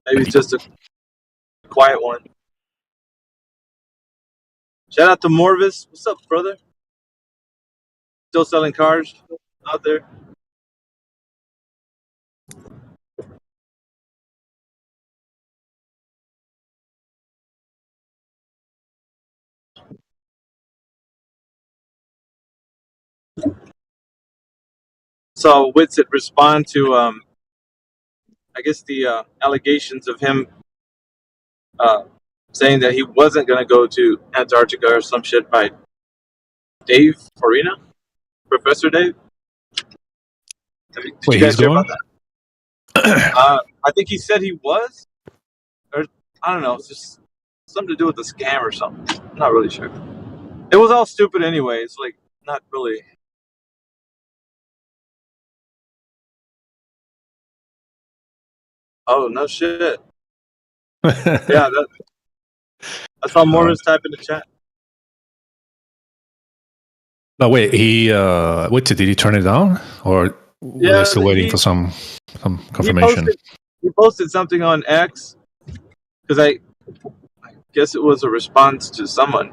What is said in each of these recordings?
Maybe it's just a quiet one. Shout out to Morvis. What's up, brother? Still selling cars out there? So Witsit respond to I guess the allegations of him saying that he wasn't going to go to Antarctica or some shit by Dave Farina, Professor Dave. Did Wait, you guys he's hear going? about that? I think he said he was, or I don't know. It's just something to do with the scam or something. I'm not really sure. It was all stupid anyway. It's like not really. Oh no shit. Yeah, I saw Morris type in the chat. No, wait. Did he turn it down, or were they still waiting for some confirmation? He posted something on X because I guess it was a response to someone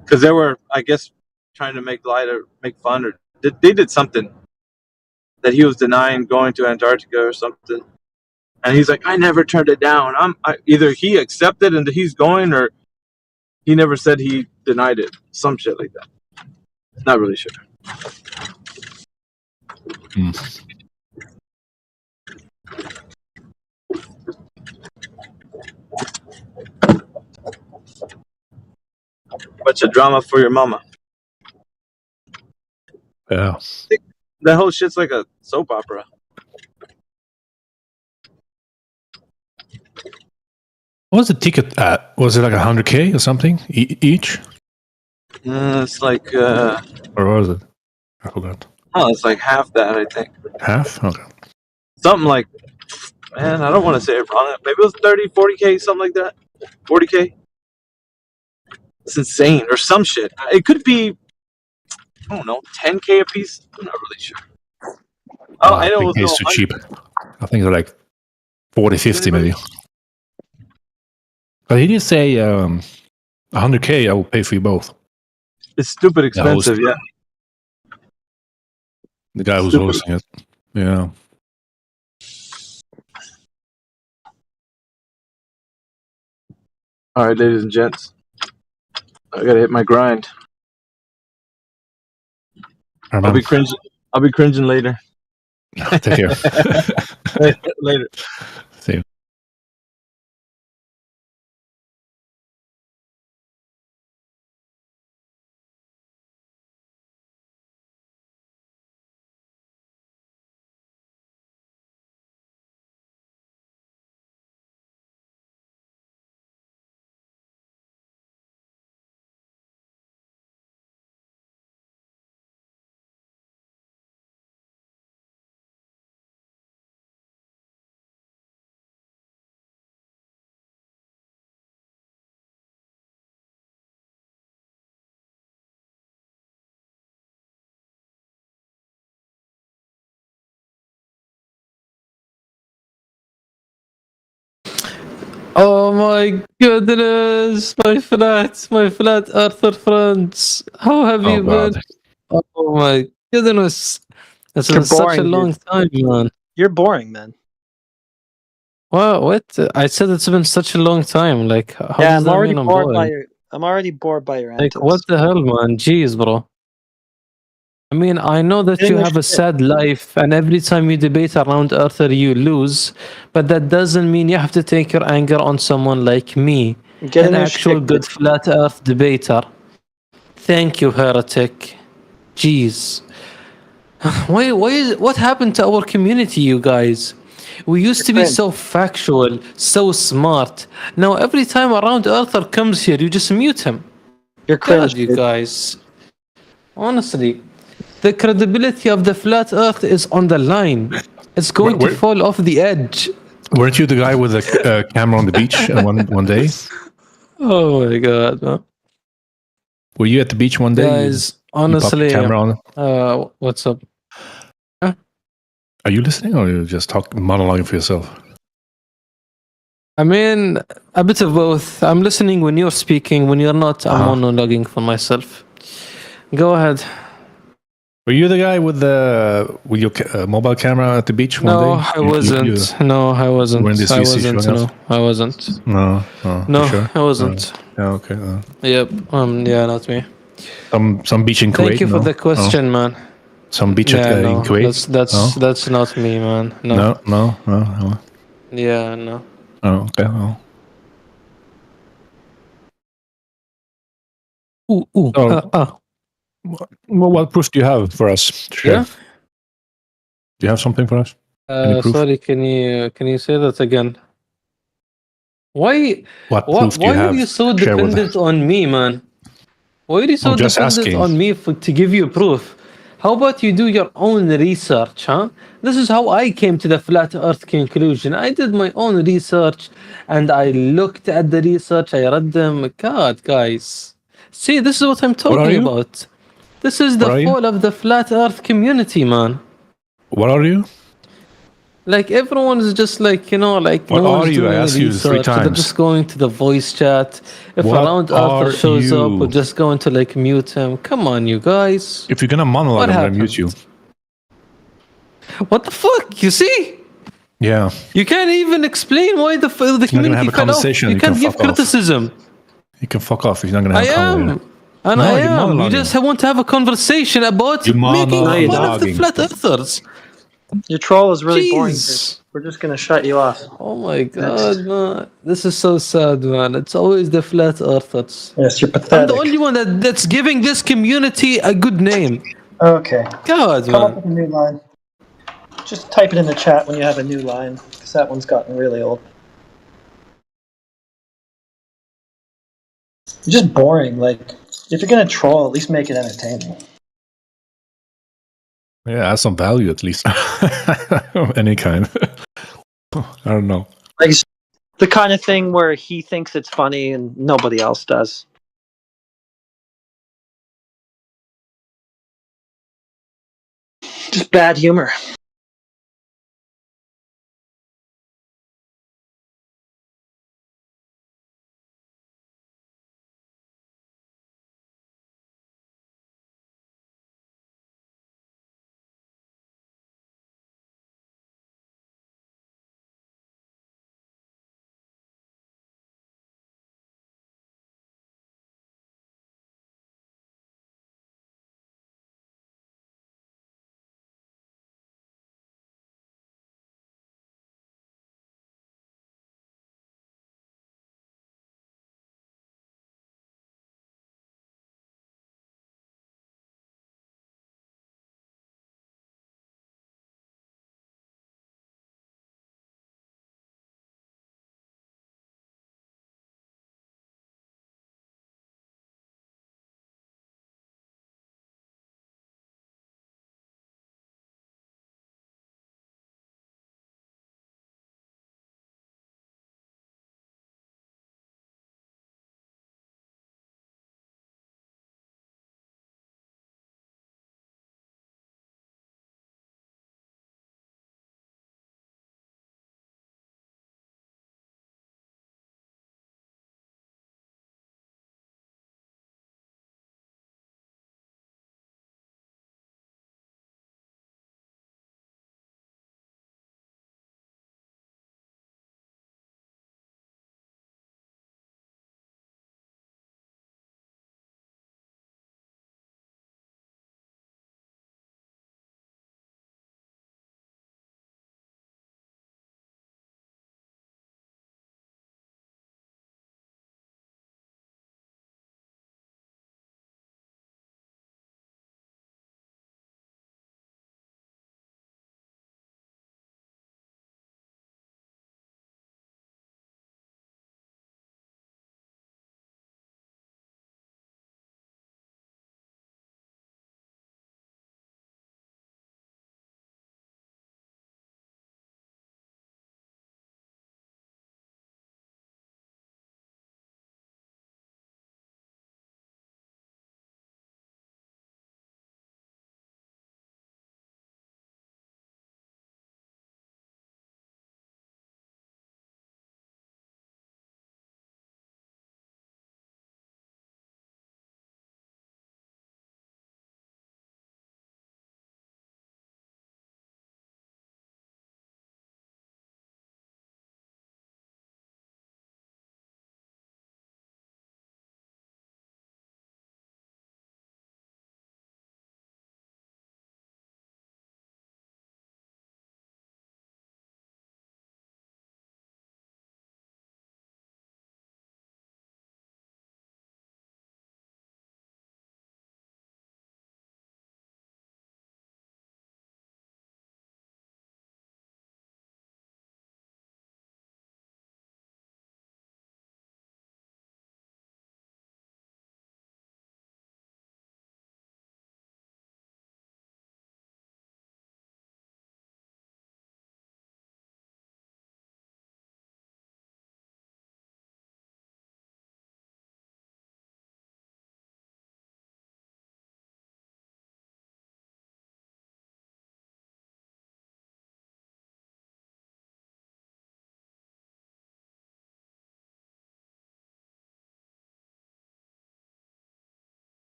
because they were, I guess, trying to make light or make fun or they did something that he was denying going to Antarctica or something, and he's like, I never turned it down. Either he accepted and he's going, or he never said he denied it. Some shit like that. Not really sure. Bunch of drama for your mama. Yeah. That whole shit's like a soap opera. What was the ticket at? Was it like $100K or something each? It's like or was it? I forgot. Oh, it's like half that, I think. Half? Okay. Something like, man, I don't want to say it wrong. Maybe it was 30, 40K, something like that. 40K. It's insane, or some shit. It could be, I don't know, 10K a piece. I'm not really sure. Oh, I know. It's too cheap. I think they're like 40, 50 maybe. But he did say 100K. I will pay for you both. It's stupid expensive, yeah. The guy who's hosting it, yeah. All right, ladies and gents, I gotta hit my grind. I'll be cringing later. Take care. Later. See you. Oh my goodness, my flat Arthur friends. How have you been? Oh my goodness. It's been such a long time, man. You're boring, man. Well, what? I said it's been such a long time. Like, how does that mean I'm boring? I'm already bored by your antics. Like, what the hell, man? Jeez, bro. I mean, I know that you have a sad life, and every time you debate around Arthur, you lose. But that doesn't mean you have to take your anger on someone like me, an actual good flat earth debater. Thank you, heretic. Jeez. What happened to our community, you guys? We used to be so factual, so smart. Now every time around Arthur comes here, you just mute him. You're cringe, you guys. Honestly, the credibility of the flat earth is on the line. It's going to fall off the edge. Weren't you the guy with the camera on the beach one day? Oh my god, man. Were you at the beach one day? Guys, honestly, camera on? What's up? Are you listening, or are you just monologuing for yourself? I mean, a bit of both. I'm listening when you're speaking. When you're not, I'm monologuing for myself. Go ahead. Were you the guy with your mobile camera at the beach one No, day? I wasn't. No, I wasn't. Were in this I VC wasn't. showing us? No, I wasn't. No, No, you sure? I wasn't. Yeah, okay. Yep. Yeah, not me. Some beach in Kuwait. Thank you for the question, man. Some beach Yeah, in no, Kuwait. that's not me, man. No. No. Yeah, no. Oh, okay. Oh. Ooh. Well, what proof do you have for us to share? Yeah. Do you have something for us? Any proof? Sorry, can you say that again? Why? What proof do you Why have? are you so to share with dependent us? on me, man? Why are you so I'm just dependent asking. on me to give you proof? How about you do your own research, huh? This is how I came to the flat earth conclusion. I did my own research and I looked at the research, I read them. God, guys. See, this is what I'm talking you? about. This is the What are you? fall of the flat earth community, man. What are you? Like everyone is just like, like What no are one's you? I doing asked you 3 research. They're times. just going to the voice chat. If What around are Arthur shows up, you? we're just going to like mute him. Come on, you guys. If you're gonna monologue, What I'm gonna happened? mute you. What the fuck? You see? Yeah. You can't even explain why the You're not gonna community have a fell off. conversation. You can't give fuck off. criticism. You can fuck off if you're not gonna I have a conversation. am. And No, I you're am. You monologuing. just want to have a conversation about You're making fun of the monologuing. flat earthers. Your troll is really boring. Jeez. We're just gonna shut you off. Oh my god, man. This is so sad, man. It's always the flat earthers. Yes, you're I'm pathetic. the only one that's giving this community a good name. Okay. God, Come up man. with a new line. Just type it in the chat when you have a new line, because that one's gotten really old. You're just boring. Like, if you're gonna troll, at least make it entertaining. Yeah, add some value at least. Of any kind. I don't know. Like the kind of thing where he thinks it's funny and nobody else does. Just bad humor.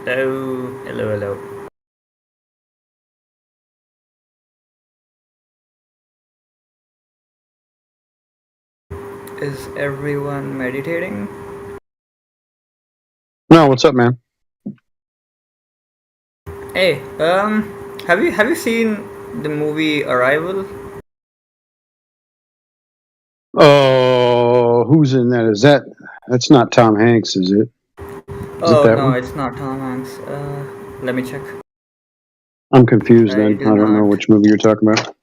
Hello, hello, hello. Is everyone meditating? No, what's up, man? Hey, have you seen the movie Arrival? Oh, who's in that? That's not Tom Hanks, is it? Is it Oh that no, one? it's not Tom Hanks. Let me check. I'm confused I then. do I don't know not. which movie you're talking about.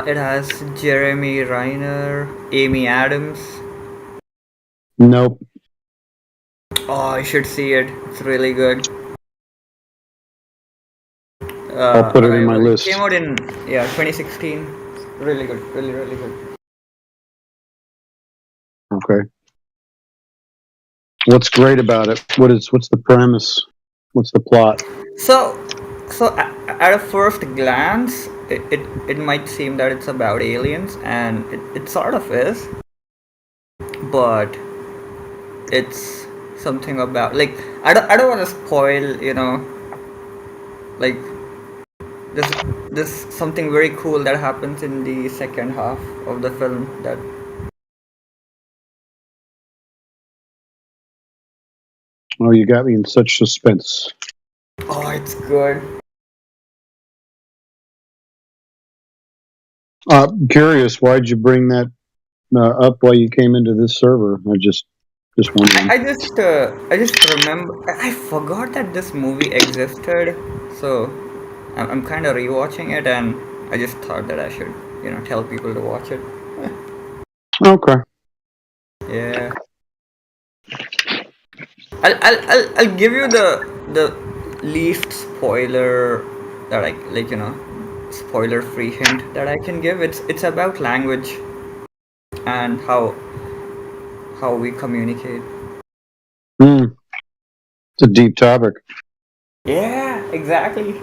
It has Jeremy Renner, Amy Adams. Nope. Oh, you should see it. It's really good. I'll put it in my Arrival. It came list. out in 2016. Really good. Really, really good. Okay. What's great about it? What's the premise? What's the plot? So, at a first glance, it might seem that it's about aliens, and it sort of is, but it's something about like I don't want to spoil, like there's there's something very cool that happens in the second half of the film that Oh, you got me in such suspense. oh it's good. Curious, why'd you bring that up while you came into this server? Just wondering. I just remember I forgot that this movie existed, so I'm kind of rewatching it, and I just thought that I should tell people to watch it. Okay. Yeah, I'll give you the least spoiler that I like, spoiler free hint that I can give. It's about language and how we communicate. Hmm. It's a deep topic. Yeah, exactly.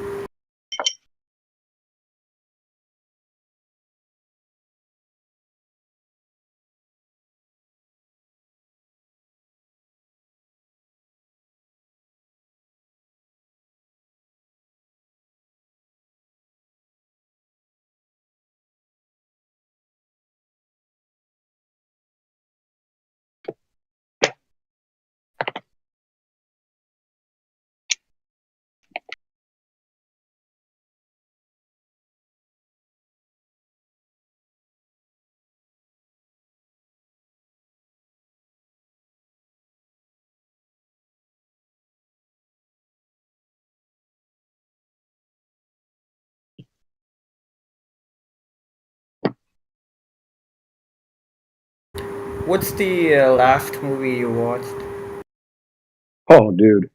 What's the last movie you watched? Oh, dude.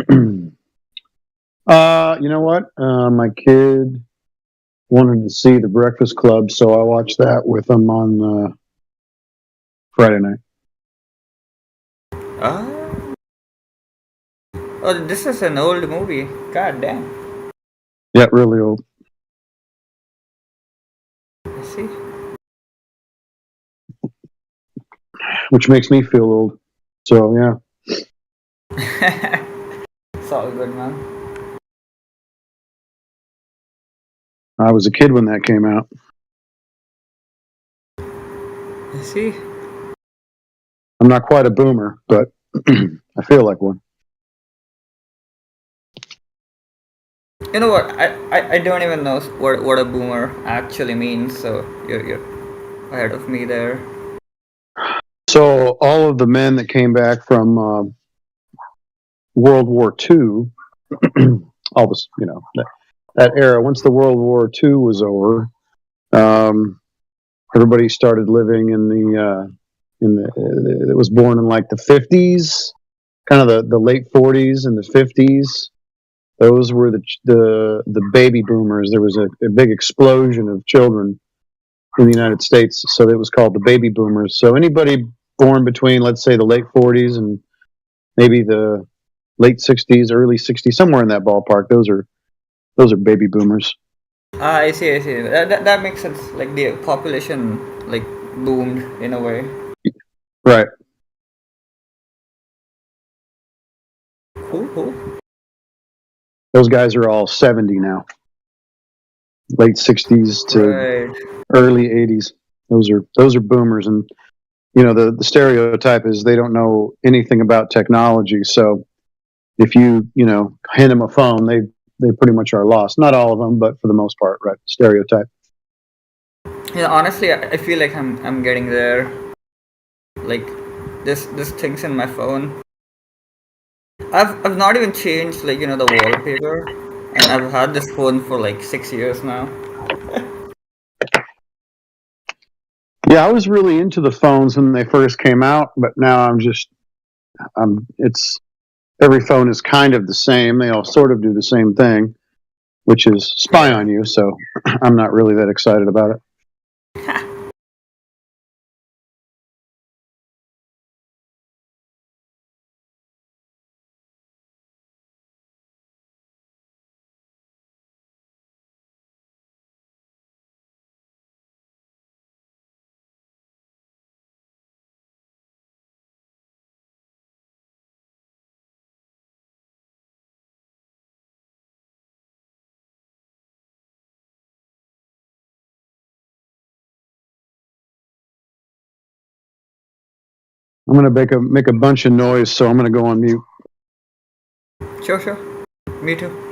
You know what? My kid wanted to see The Breakfast Club, so I watched that with him on Friday night. Ah, oh, this is an old movie. God damn. Yeah, really old, I see. which makes me feel old. So yeah, It's all good, man. I was a kid when that came out. I see. I'm not quite a boomer, but I feel like one. You know what? I don't even know what a boomer actually means. So you're ahead of me there. So all of the men that came back from World War II, all this, that era. Once the World War II was over, um, everybody started living it was born in like the 50s, kind of the late 40s and the 50s. Those were the baby boomers. There was a big explosion of children in the United States, so it was called the baby boomers. So anybody born between, let's say, the late 40s and maybe the late 60s, early 60s, somewhere in that ballpark, those are baby boomers. Ah, I see. I see. That makes sense. Like the population like boomed in a way. Right. Who? Those guys are all 70 now, late 60s to Right. early 80s. Those are boomers, and the stereotype is they don't know anything about technology. So if you hand them a phone, they pretty much are lost. Not all of them, but for the most part, right? Stereotype. Yeah, honestly, I feel like I'm getting there. Like this thing's in my phone. I've not even changed like the wallpaper, and I've had this phone for like 6 years now. Yeah, I was really into the phones when they first came out, but now it's every phone is kind of the same. They all sort of do the same thing, which is spy on you. So I'm not really that excited about it. I'm gonna make a bunch of noise, so I'm gonna go on mute. Sure. Me too.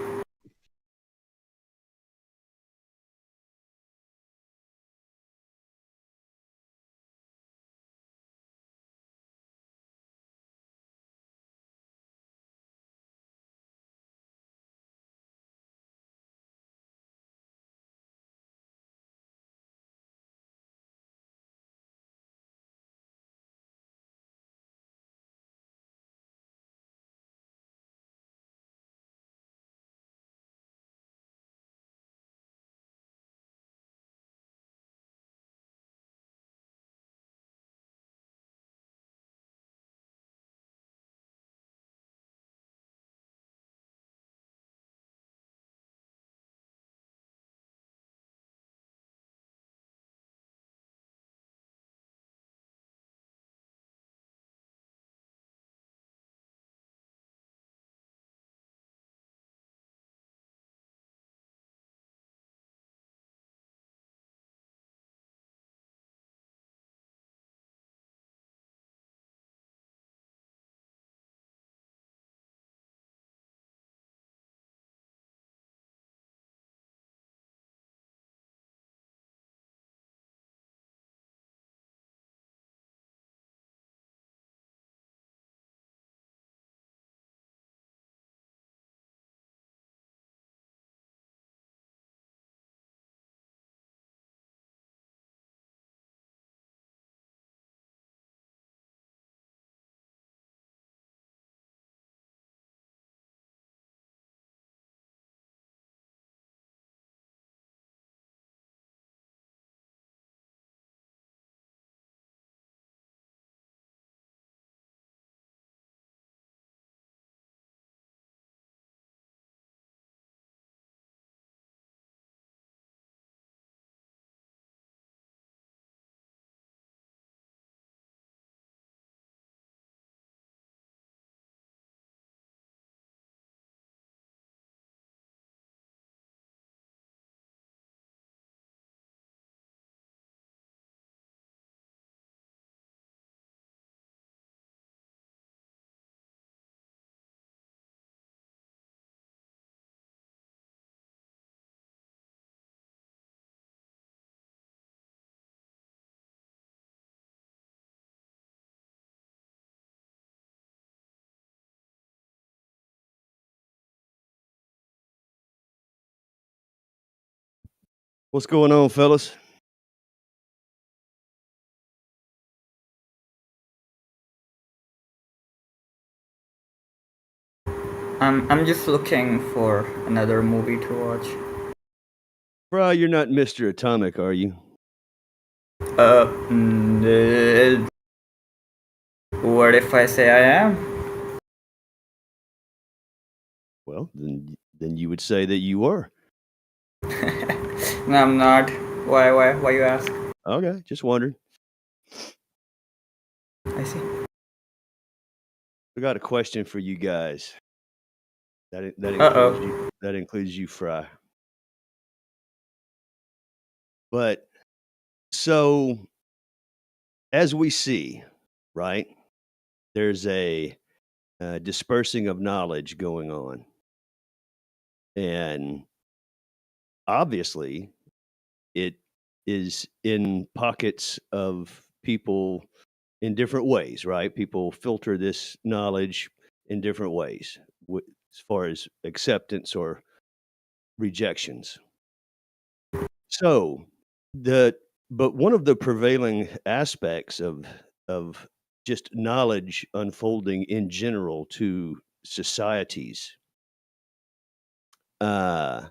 What's going on, fellas? I'm just looking for another movie to watch. Bro, you're not Mr. Atomic, are you? What if I say I am? Well, then you would say that you were. No, I'm not. Why you ask? Okay, just wondering. I see. I got a question for you guys. Uh-oh. That includes you, Fry. But so as we see, right, there's a dispersing of knowledge going on, and obviously, it is in pockets of people in different ways, right? People filter this knowledge in different ways as far as acceptance or rejections. So, the but one of the prevailing aspects of just knowledge unfolding in general to societies, uh,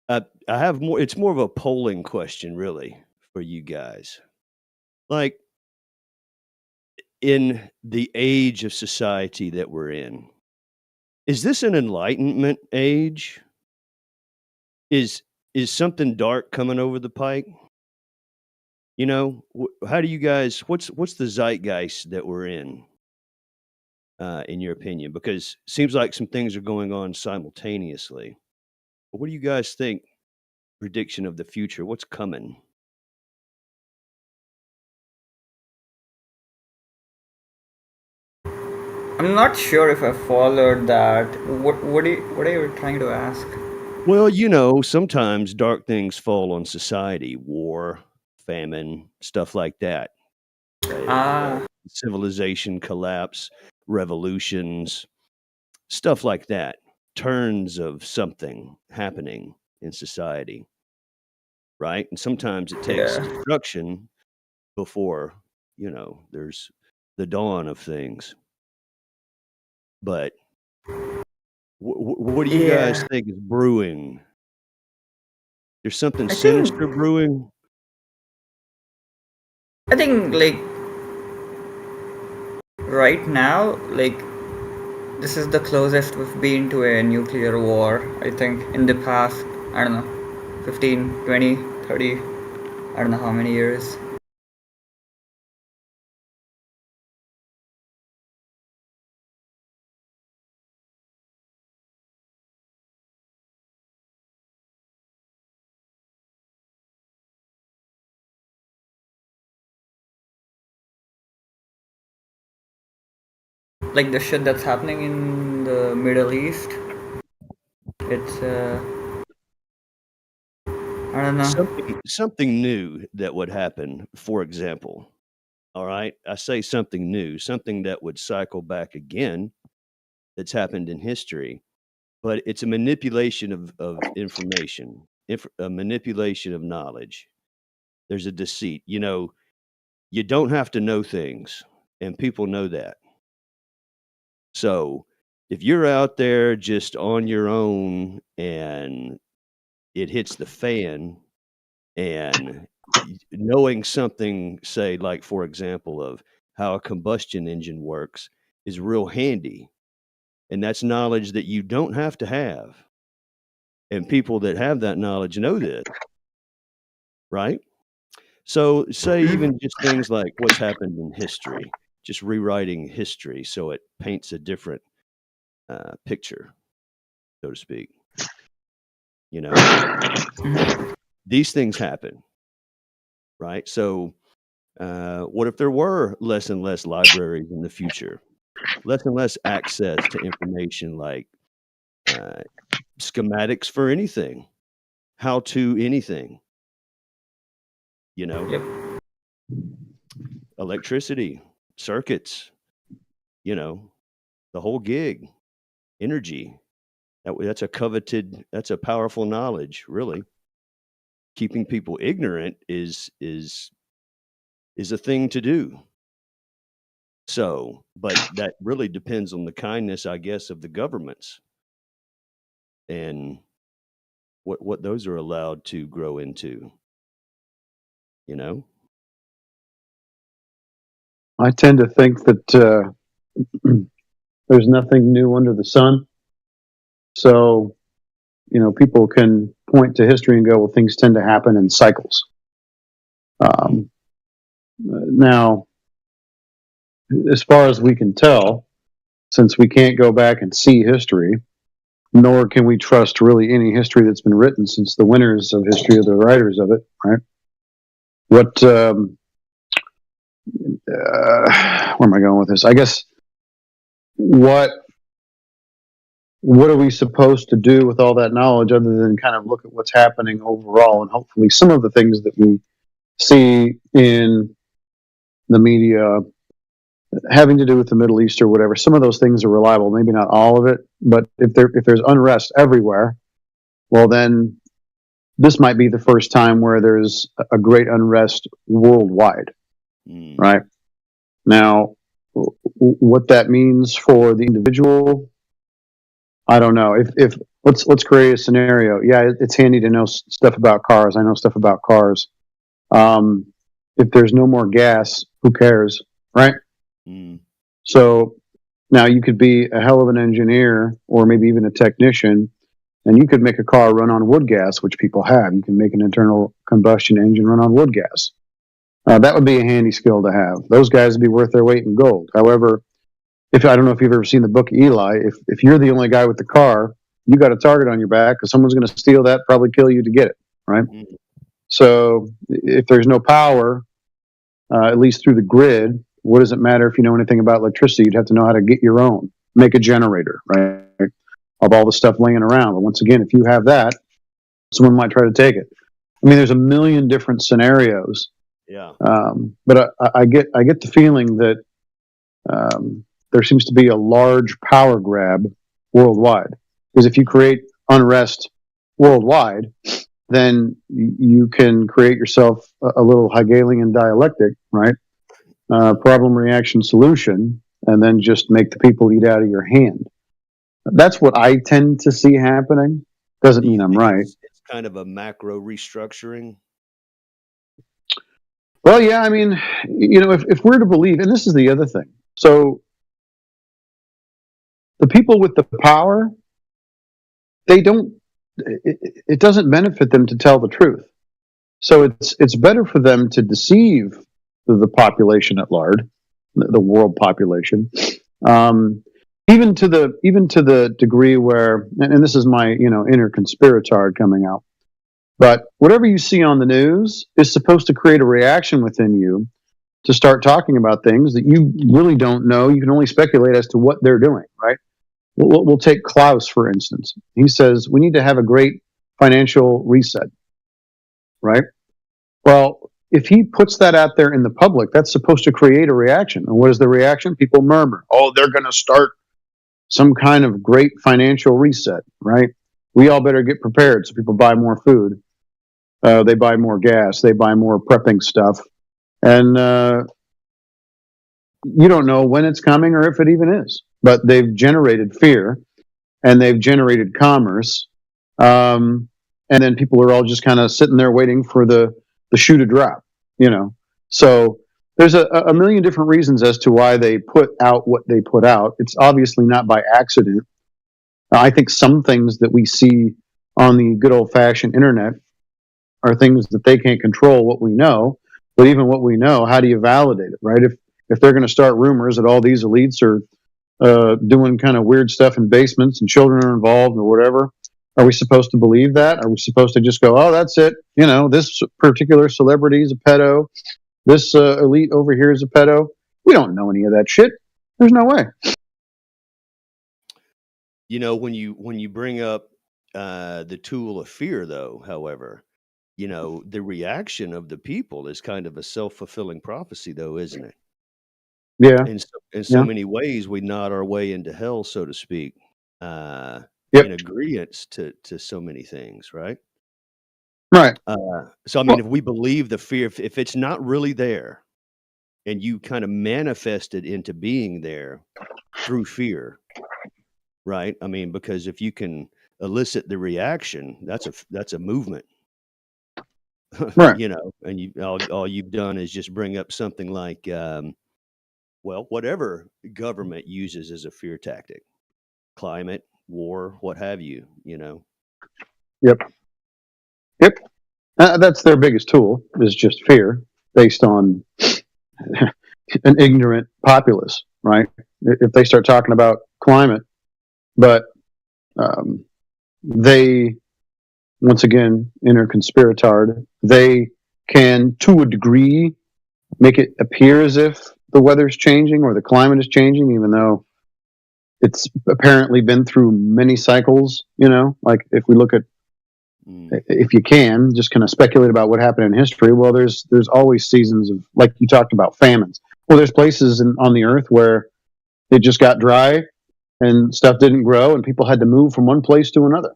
I have more. It's more of a polling question, really, for you guys. Like in the age of society that we're in, is this an enlightenment age? Is is something dark coming over the pike? You know, how do you guys? What's the zeitgeist that we're in your opinion? Because it seems like some things are going on simultaneously. But what do you guys think? Prediction of the future. What's coming? I'm not sure if I followed that. What are you trying to ask? Well, you know, sometimes dark things fall on society, war, famine, stuff like that. Ah, Civilization collapse, revolutions, stuff like that. Turns of something happening in society, right? And sometimes it takes yeah. destruction before, there's the dawn of things. But what do you guys Yeah. think is brewing? There's something I think sinister brewing? I think like right now, like this is the closest we've been to a nuclear war. I think in the past, I don't know, 15, 20, 30, I don't know how many years. Like the shit that's happening in the Middle East. It's I don't know. Something new that would happen, for example. All right. I say something new, something that would cycle back again that's happened in history, but it's a manipulation of information, a manipulation of knowledge. There's a deceit. You don't have to know things, and people know that. So if you're out there just on your own and it hits the fan, and knowing something, say, like, for example, of how a combustion engine works is real handy. And that's knowledge that you don't have to have. And people that have that knowledge know this, right? So, say, Mhm. even just things like what's happened in history, just rewriting history so it paints a different picture, so to speak. You know, Mhm. these things happen, right? So, what if there were less and less libraries in the future? Less and less access to information like uh, schematics for anything, how to anything, you know, Yep. electricity, circuits, you know, the whole gig, energy. That's a powerful knowledge, really. Keeping people ignorant is a thing to do. So, but that really depends on the kindness, I guess, of the governments and what those are allowed to grow into, you know? I tend to think that there's nothing new under the sun. So, people can point to history and go, well, things tend to happen in cycles. Now, as far as we can tell, since we can't go back and see history, nor can we trust really any history that's been written, since the winners of history are the writers of it, right? Where am I going with this? I guess what are we supposed to do with all that knowledge other than kind of look at what's happening overall, and hopefully some of the things that we see in the media having to do with the Middle East or whatever, some of those things are reliable, maybe not all of it, but if there's unrest everywhere, well then this might be the first time where there's a great unrest worldwide, right? Now, what that means for the individual, I don't know. If let's create a scenario. Yeah, it's handy to know stuff about cars. I know stuff about cars. If there's no more gas, who cares, right? So now you could be a hell of an engineer or maybe even a technician, and you could make a car run on wood gas, which people have. You can make an internal combustion engine run on wood gas. That would be a handy skill to have. Those guys would be worth their weight in gold. However, if I don't know if you've ever seen the book Eli, if you're the only guy with the car, you got a target on your back because someone's going to steal that, probably kill you to get it, right? So if there's no power, at least through the grid, what does it matter if you know anything about electricity? You'd have to know how to get your own, make a generator, right? Of all the stuff laying around. But once again, if you have that, someone might try to take it. I mean, there's a million different scenarios. Yeah. But I get the feeling that there seems to be a large power grab worldwide. Because if you create unrest worldwide, then you can create yourself a little Hegelian dialectic, right? Problem, reaction, solution, and then just make the people eat out of your hand. That's what I tend to see happening. Doesn't mean I'm right. It's kind of a macro restructuring. Well, yeah, I mean, if we're to believe, and this is the other thing. So the people with the power, it doesn't benefit them to tell the truth. So it's better for them to deceive the population at large, the world population, even to the degree where, and this is my inner conspiratard coming out, but whatever you see on the news is supposed to create a reaction within you to start talking about things that you really don't know. You can only speculate as to what they're doing, right? We'll take Klaus, for instance. He says we need to have a great financial reset, right? Well, if he puts that out there in the public, that's supposed to create a reaction. And what is the reaction? People murmur, oh, they're going to start some kind of great financial reset, right? We all better get prepared. So people buy more food. They buy more gas. They buy more prepping stuff. And you don't know when it's coming or if it even is. But they've generated fear and they've generated commerce. And then people are all just kind of sitting there waiting for the shoe to drop, So there's a million different reasons as to why they put out what they put out. It's obviously not by accident. I think some things that we see on the good old-fashioned internet are things that they can't control what we know. But even what we know, how do you validate it, right? If they're going to start rumors that all these elites are doing kind of weird stuff in basements and children are involved or whatever, are we supposed to believe that? Are we supposed to just go, oh, that's it? This particular celebrity is a pedo. This elite over here is a pedo. We don't know any of that shit. There's no way. When you bring up the tool of fear, though, however, the reaction of the people is kind of a self-fulfilling prophecy, though, isn't it? Yeah. In so many ways, we nod our way into hell, so to speak, in agreeance to so many things, right? Right. So, I mean, if we believe the fear, if it's not really there, and you kind of manifest it into being there through fear, right? I mean, because if you can elicit the reaction, that's a movement. Right. And all you've done is just bring up something like, whatever government uses as a fear tactic, climate, war, what have you, Yep. That's their biggest tool, is just fear based on an ignorant populace, right? If they start talking about climate, but they, once again, inter conspiratard, they can, to a degree, make it appear as if the weather's changing or the climate is changing, even though it's apparently been through many cycles. Like if we look at, if you can just kind of speculate about what happened in history, well, there's always seasons of, like you talked about, famines. Well, there's places on the earth where it just got dry and stuff didn't grow and people had to move from one place to another.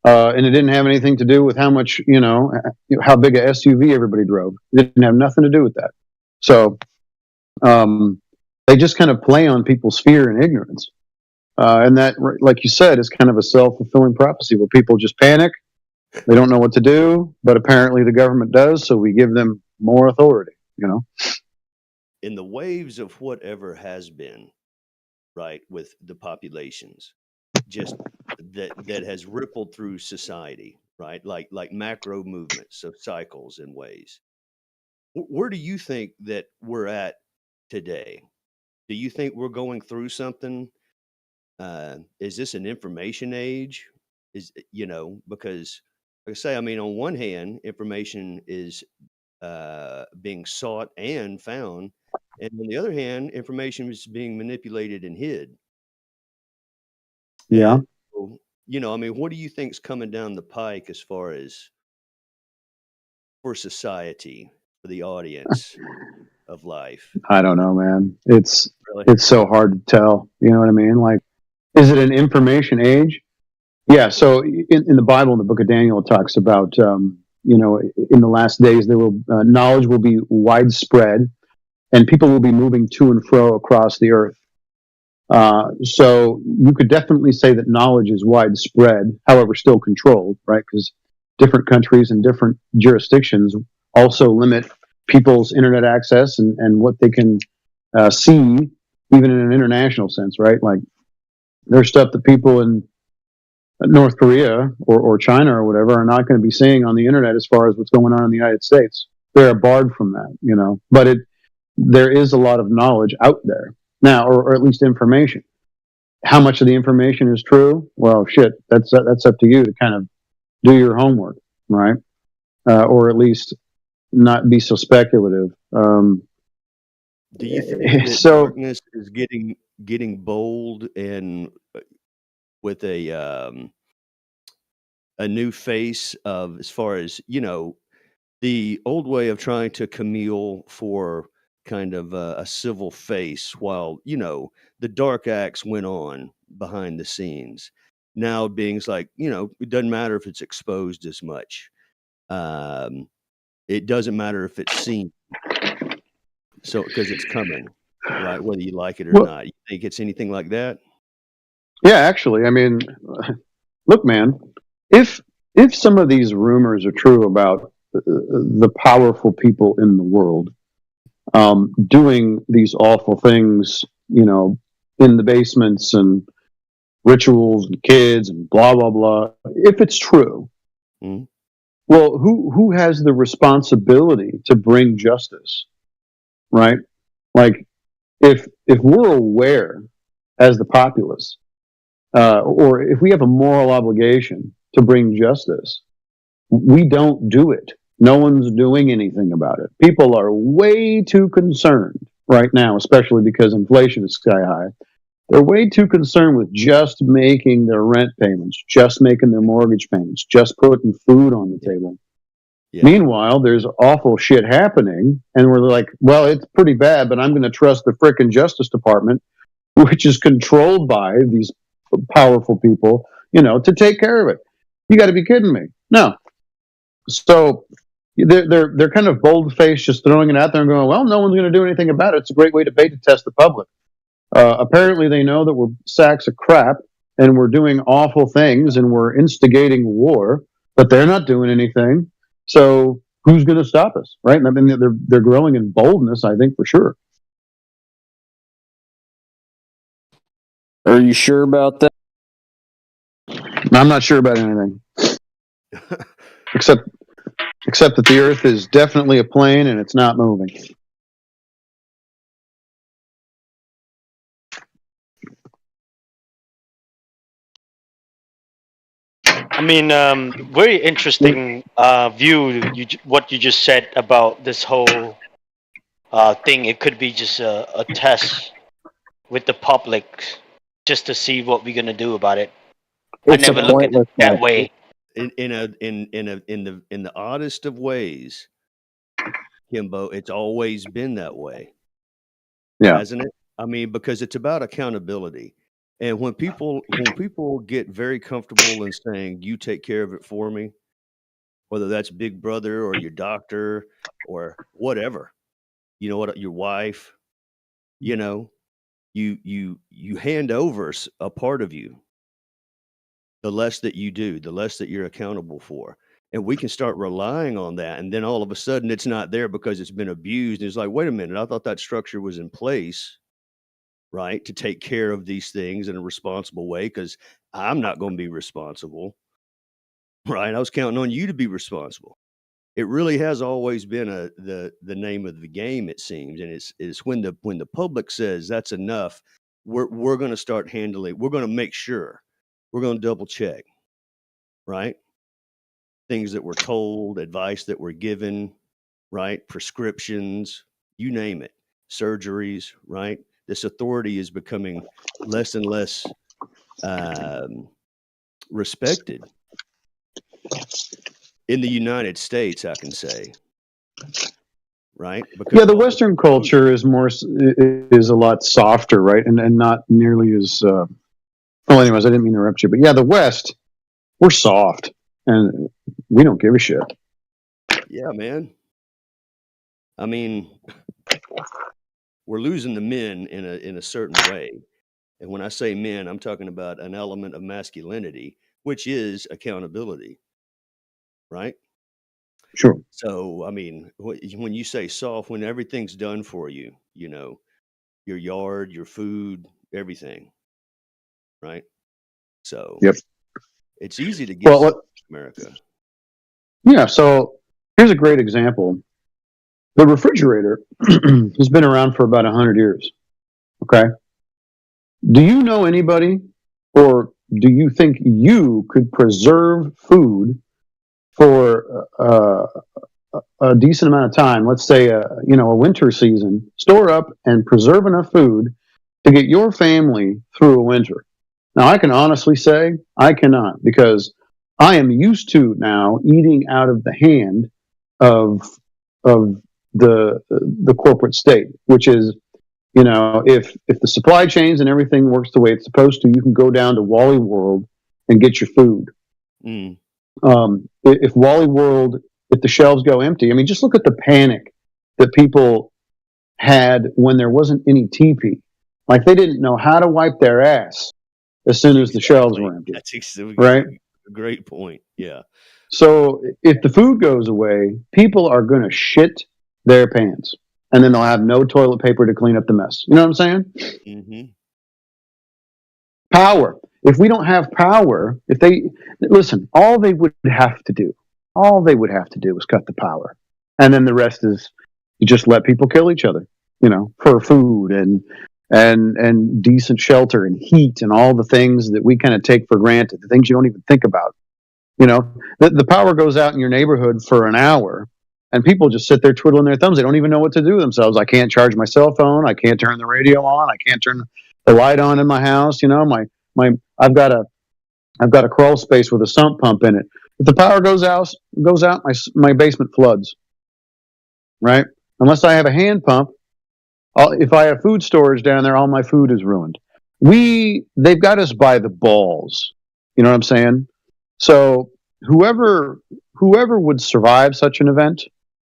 And it didn't have anything to do with how much, how big a SUV everybody drove. It didn't have nothing to do with that. So they just kind of play on people's fear and ignorance. And that, like you said, is kind of a self-fulfilling prophecy where people just panic. They don't know what to do, but apparently the government does, so we give them more authority, In the waves of whatever has been, right, with the populations, just that has rippled through society, right, like macro movements of cycles and ways. Where do you think that we're at today? Do you think we're going through something? Is this an information age? Because like I say, I mean, on one hand, information is being sought and found, and on the other hand, information is being manipulated and hid. Yeah. And so, I mean, what do you think's coming down the pike as far as for society, for the audience of life? I don't know, man. It's Really? so hard to tell. You know what I mean? Like, is it an information age? Yeah. So in the Bible, in the book of Daniel, it talks about, in the last days, knowledge will be widespread and people will be moving to and fro across the earth. So you could definitely say that knowledge is widespread, however, still controlled, right? Because different countries and different jurisdictions also limit people's internet access and what they can see, even in an international sense, right? Like there's stuff that people in North Korea or China or whatever are not going to be seeing on the internet as far as what's going on in the United States. They're barred from that, but there is a lot of knowledge out there now, or at least information. How much of the information is true? Well, shit, that's up to you to kind of do your homework, right? Or at least not be so speculative. Do you think that So darkness is getting bold and with a new face of, as far as the old way of trying to commune for kind of a civil face while the dark acts went on behind the scenes, now being like it doesn't matter if it's exposed as much, it doesn't matter if it's seen, so because it's coming, right, whether you like it or well, not. You think it's anything like that? yeah, actually, I mean, look, man, if some of these rumors are true about the powerful people in the world doing these awful things, in the basements and rituals and kids and blah blah blah, if it's true, Mhm. well, who has the responsibility to bring justice, right? Like, if we're aware as the populace, or if we have a moral obligation to bring justice, we don't do it. No one's doing anything about it. People are way too concerned right now, especially because inflation is sky high. They're way too concerned with just making their rent payments, just making their mortgage payments, just putting food on the table. Yeah. Meanwhile, there's awful shit happening, and we're like, well, it's pretty bad, but I'm going to trust the frickin' Justice Department, which is controlled by these powerful people, to take care of it. You got to be kidding me. No. So they're kind of bold faced, just throwing it out there and going, well, no one's going to do anything about it. It's a great way to beta test the public. Apparently, they know that we're sacks of crap and we're doing awful things and we're instigating war, but they're not doing anything. So who's going to stop us, right? I mean, they're growing in boldness, I think, for sure. Are you sure about that? I'm not sure about anything, except that the Earth is definitely a plane and it's not moving. I mean, very interesting view. What you just said about this whole thing. It could be just a test with the public, just to see what we're gonna do about it. I It's a never look at it pointless that test. way. In the oddest of ways, Kimbo, it's always been that way, Yeah. hasn't it? I mean, because it's about accountability. And when people get very comfortable in saying, "You take care of it for me," whether that's Big Brother or your doctor or whatever, you know what, your wife, you know, you hand over a part of you. The less that you do, the less that you're accountable for. And we can start relying on that. And then all of a sudden it's not there because it's been abused. And it's like, wait a minute, I thought that structure was in place, right? To take care of these things in a responsible way, because I'm not going to be responsible, right? I was counting on you to be responsible. It really has always been the name of the game, it seems. And it's when the public says that's enough, we're going to start handling, we're going to make sure, we're going to double check, right? Things that were told, advice that were given, right? Prescriptions, you name it, surgeries, right? This authority is becoming less and less respected in the United States, I can say, right? Because Yeah, the Western culture is a lot softer, right? And not nearly as. Well, anyways, I didn't mean to interrupt you, but yeah, the West, we're soft and we don't give a shit. Yeah, man. I mean, we're losing the men in a certain way. And when I say men, I'm talking about an element of masculinity, which is accountability, right? Sure. So, I mean, when you say soft, when everything's done for you, you know, your yard, your food, everything, right? So, Yep. it's easy to get soft in America. Yeah. So here's a great example. The refrigerator has been around for about 100 years. Okay. Do you know anybody, or do you think you could preserve food for a decent amount of time? Let's say a winter season, store up and preserve enough food to get your family through a winter. Now, I can honestly say I cannot, because I am used to now eating out of the hand of the corporate state, which is, if the supply chains and everything works the way it's supposed to, you can go down to Wally World and get your food. Mm. If Wally World, if the shelves go empty, I mean, just look at the panic that people had when there wasn't any TP. Like, they didn't know how to wipe their ass as soon as the shelves were empty. That's right? A great point. Yeah. So if the food goes away, people are going to shit their pants, and then they'll have no toilet paper to clean up the mess. You know what I'm saying? Mm-hmm. Power. If we don't have power, all they would have to do is cut the power. And then the rest is you just let people kill each other, for food and decent shelter and heat and all the things that we kind of take for granted, the things you don't even think about. The power goes out in your neighborhood for an hour and people just sit there twiddling their thumbs. They don't even know what to do with themselves. I can't charge my cell phone. I can't turn the radio on. I can't turn the light on in my house. I've got a crawl space with a sump pump in it. If the power goes out, my basement floods. Right? Unless I have a hand pump, if I have food storage down there, all my food is ruined. They've got us by the balls. You know what I'm saying? So whoever would survive such an event,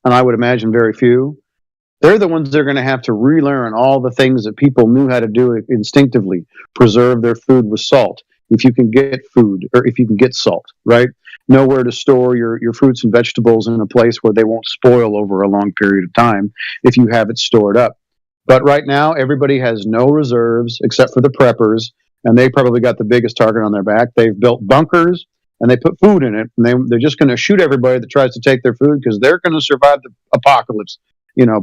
and I would imagine very few, they're the ones that are going to have to relearn all the things that people knew how to do instinctively. Preserve their food with salt. If you can get food, or if you can get salt, right? Know where to store your fruits and vegetables in a place where they won't spoil over a long period of time if you have it stored up. But right now, everybody has no reserves except for the preppers, and they probably got the biggest target on their back. They've built bunkers, and they put food in it, and they're just going to shoot everybody that tries to take their food because they're going to survive the apocalypse,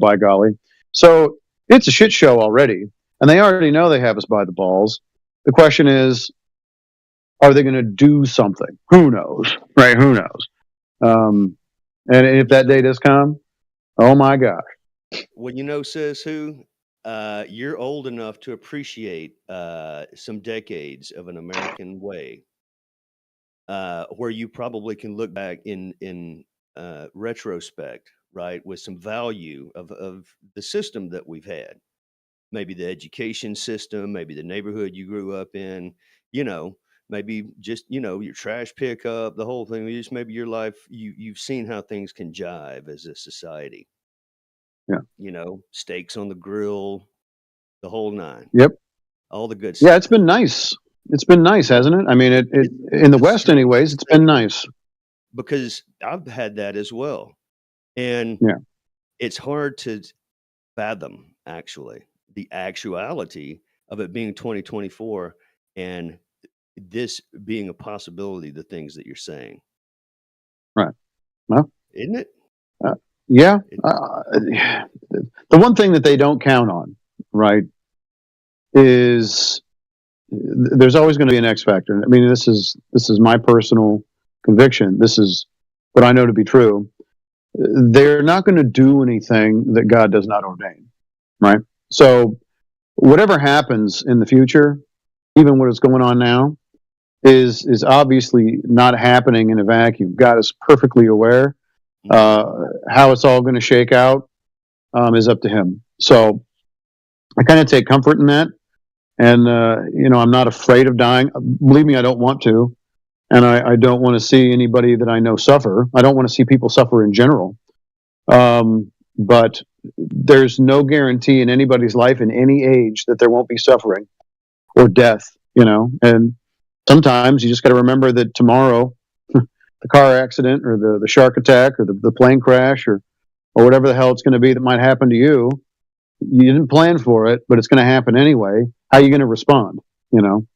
by golly. So it's a shit show already, and they already know they have us by the balls. The question is, Are they going to do something? Who knows, right? Who knows? And if that day does come, oh my gosh. Well, says who? You're old enough to appreciate some decades of an American way, where you probably can look back in retrospect, right, with some value of the system that we've had. Maybe the education system, maybe the neighborhood you grew up in, maybe just, your trash pickup, the whole thing. Just maybe your life, you've seen how things can jive as a society. Yeah. Steaks on the grill, the whole nine. Yep. All the good Yeah, stuff. it's been nice. It's been nice, hasn't it? I mean, it in the West, anyways, it's been nice. Because I've had that as well. And Yeah. it's hard to fathom, actually, the actuality of it being 2024 and this being a possibility, the things that you're saying. Right. Well, Isn't it? Yeah. The one thing that they don't count on, right, is there's always going to be an X factor. I mean, this is my personal conviction. This is what I know to be true. They're not going to do anything that God does not ordain, right? So whatever happens in the future, even what is going on now, is obviously not happening in a vacuum. God is perfectly aware. How it's all going to shake out is up to Him. So I kind of take comfort in that. And, I'm not afraid of dying. Believe me, I don't want to. And I don't want to see anybody that I know suffer. I don't want to see people suffer in general. But there's no guarantee in anybody's life in any age that there won't be suffering or death, And sometimes you just got to remember that tomorrow, the car accident or the shark attack or the plane crash or whatever the hell it's going to be that might happen to you, you didn't plan for it, but it's going to happen anyway. How are you going to respond?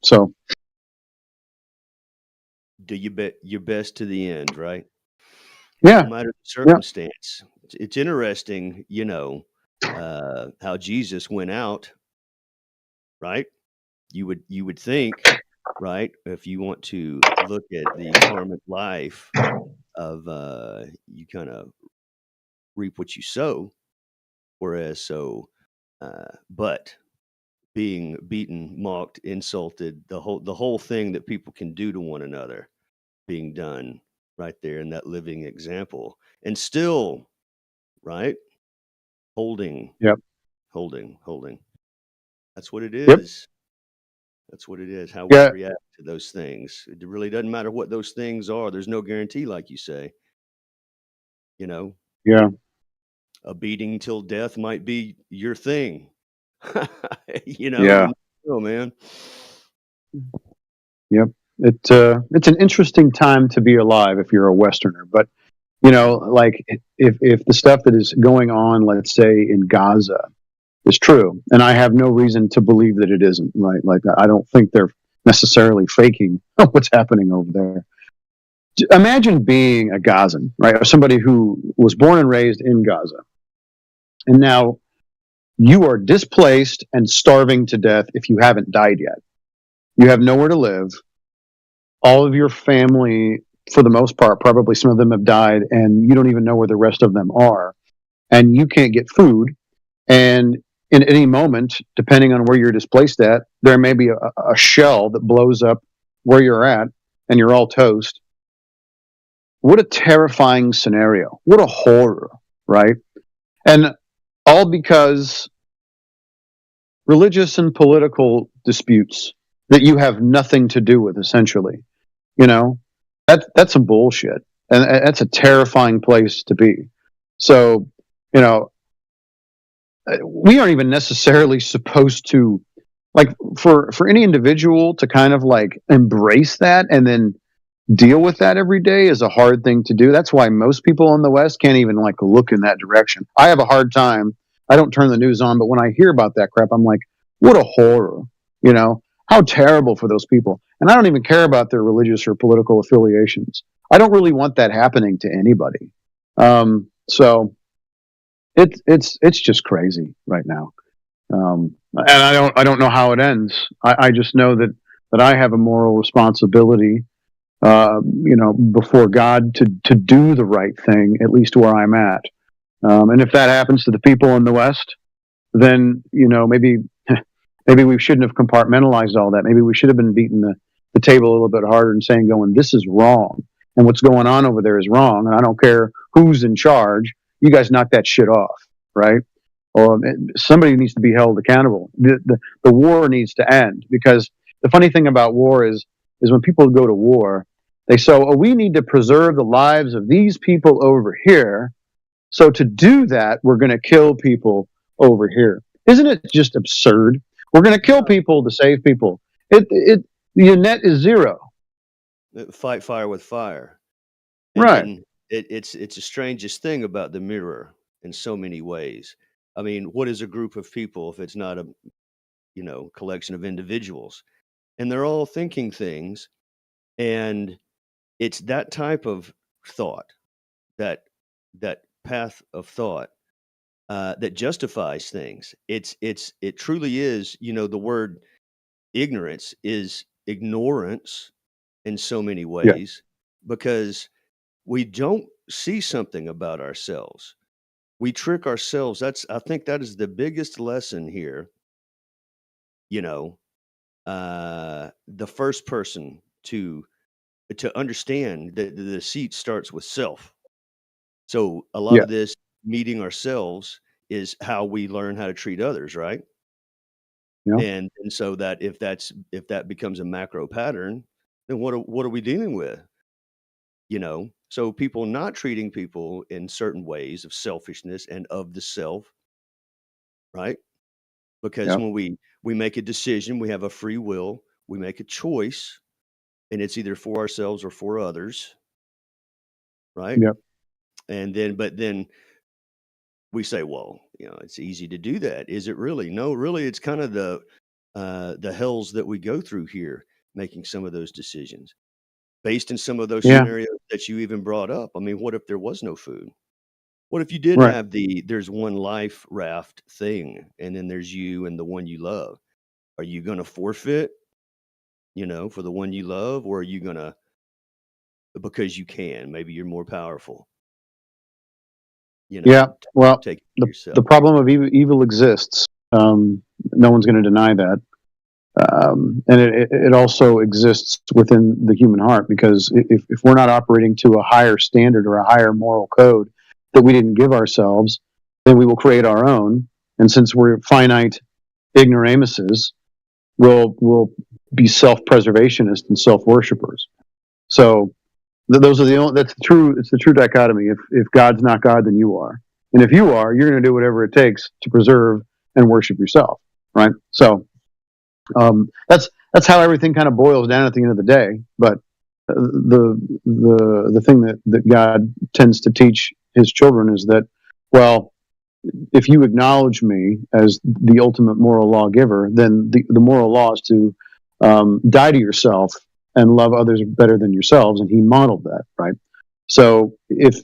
So Do you bet your best to the end, right? Yeah. No matter the circumstance. Yeah. It's interesting, how Jesus went out, right? You would think, right, if you want to look at the karmic life of you kind of reap what you sow, whereas but being beaten, mocked, insulted, the whole thing that people can do to one another being done right there in that living example, and still, right, holding. That's what it is. Yep. That's what it is. How we react to those things. It really doesn't matter what those things are. There's no guarantee, like you say. Yeah. A beating till death might be your thing. Yeah. Oh man. Yep. It's an interesting time to be alive if you're a Westerner. But like if the stuff that is going on, let's say in Gaza, is true, and I have no reason to believe that it isn't, right? Like I don't think they're necessarily faking what's happening over there. Imagine being a Gazan, right, or somebody who was born and raised in Gaza, and now you are displaced and starving to death if you haven't died yet. You have nowhere to live. All of your family, for the most part, probably some of them have died, and you don't even know where the rest of them are, and you can't get food. And in any moment, depending on where you're displaced at, there may be a shell that blows up where you're at, and you're all toast. What a terrifying scenario. What a horror, right? And all because religious and political disputes that you have nothing to do with, essentially. That's some bullshit. And that's a terrifying place to be. So, we aren't even necessarily supposed to, like, for any individual to kind of like embrace that and then deal with that every day is a hard thing to do. That's why most people in the West can't even like look in that direction. I have a hard time. I don't turn the news on, but when I hear about that crap, I'm like, what a horror, how terrible for those people. And I don't even care about their religious or political affiliations. I don't really want that happening to anybody. So it's just crazy right now. And I don't know how it ends. I just know that that I have a moral responsibility, before God to do the right thing, at least where I'm at. And if that happens to the people in the West, then maybe we shouldn't have compartmentalized all that. Maybe we should have been beating the table a little bit harder and saying, going, this is wrong, and what's going on over there is wrong, and I don't care who's in charge. You guys knock that shit off, right? Or somebody needs to be held accountable. The war needs to end, because the funny thing about war is when people go to war, they say, oh, we need to preserve the lives of these people over here. So to do that, we're going to kill people over here. Isn't it just absurd? We're going to kill people to save people. Your net is zero. Fight fire with fire. Right. And it's the strangest thing about the mirror in so many ways. I mean, what is a group of people if it's not a collection of individuals? And they're all thinking things, and it's that type of thought, that path of thought, that justifies things. It truly is. The word ignorance is ignorance in so many ways, because we don't see something about ourselves. We trick ourselves. I think that is the biggest lesson here. The first person to understand that the deceit starts with self. So a lot of this meeting ourselves is how we learn how to treat others, right? Yeah. And so that if that becomes a macro pattern, then what are we dealing with? So people not treating people in certain ways of selfishness and of the self, right? Because when we make a decision, we have a free will, we make a choice, and it's either for ourselves or for others, right? Yep. But then we say, well, it's easy to do that. Is it really? No, really, it's kind of the hells that we go through here, making some of those decisions based in some of those scenarios that you even brought up. I mean, what if there was no food? What if you did have there's one life raft thing, and then there's you and the one you love? Are you going to forfeit, for the one you love, or are you going to, because you can, maybe you're more powerful? Well, take the problem of evil exists. No one's going to deny that. And it also exists within the human heart, because if we're not operating to a higher standard or a higher moral code that we didn't give ourselves, then we will create our own. And since we're finite ignoramuses, we'll be self-preservationists and self-worshippers. So those are it's the true dichotomy. If God's not God, then you are. And if you are, you're going to do whatever it takes to preserve and worship yourself. Right. So that's how everything kind of boils down at the end of the day. But the thing that God tends to teach his children is that, well, if you acknowledge me as the ultimate moral lawgiver, then the moral law is to die to yourself and love others better than yourselves. And he modeled that, right? So if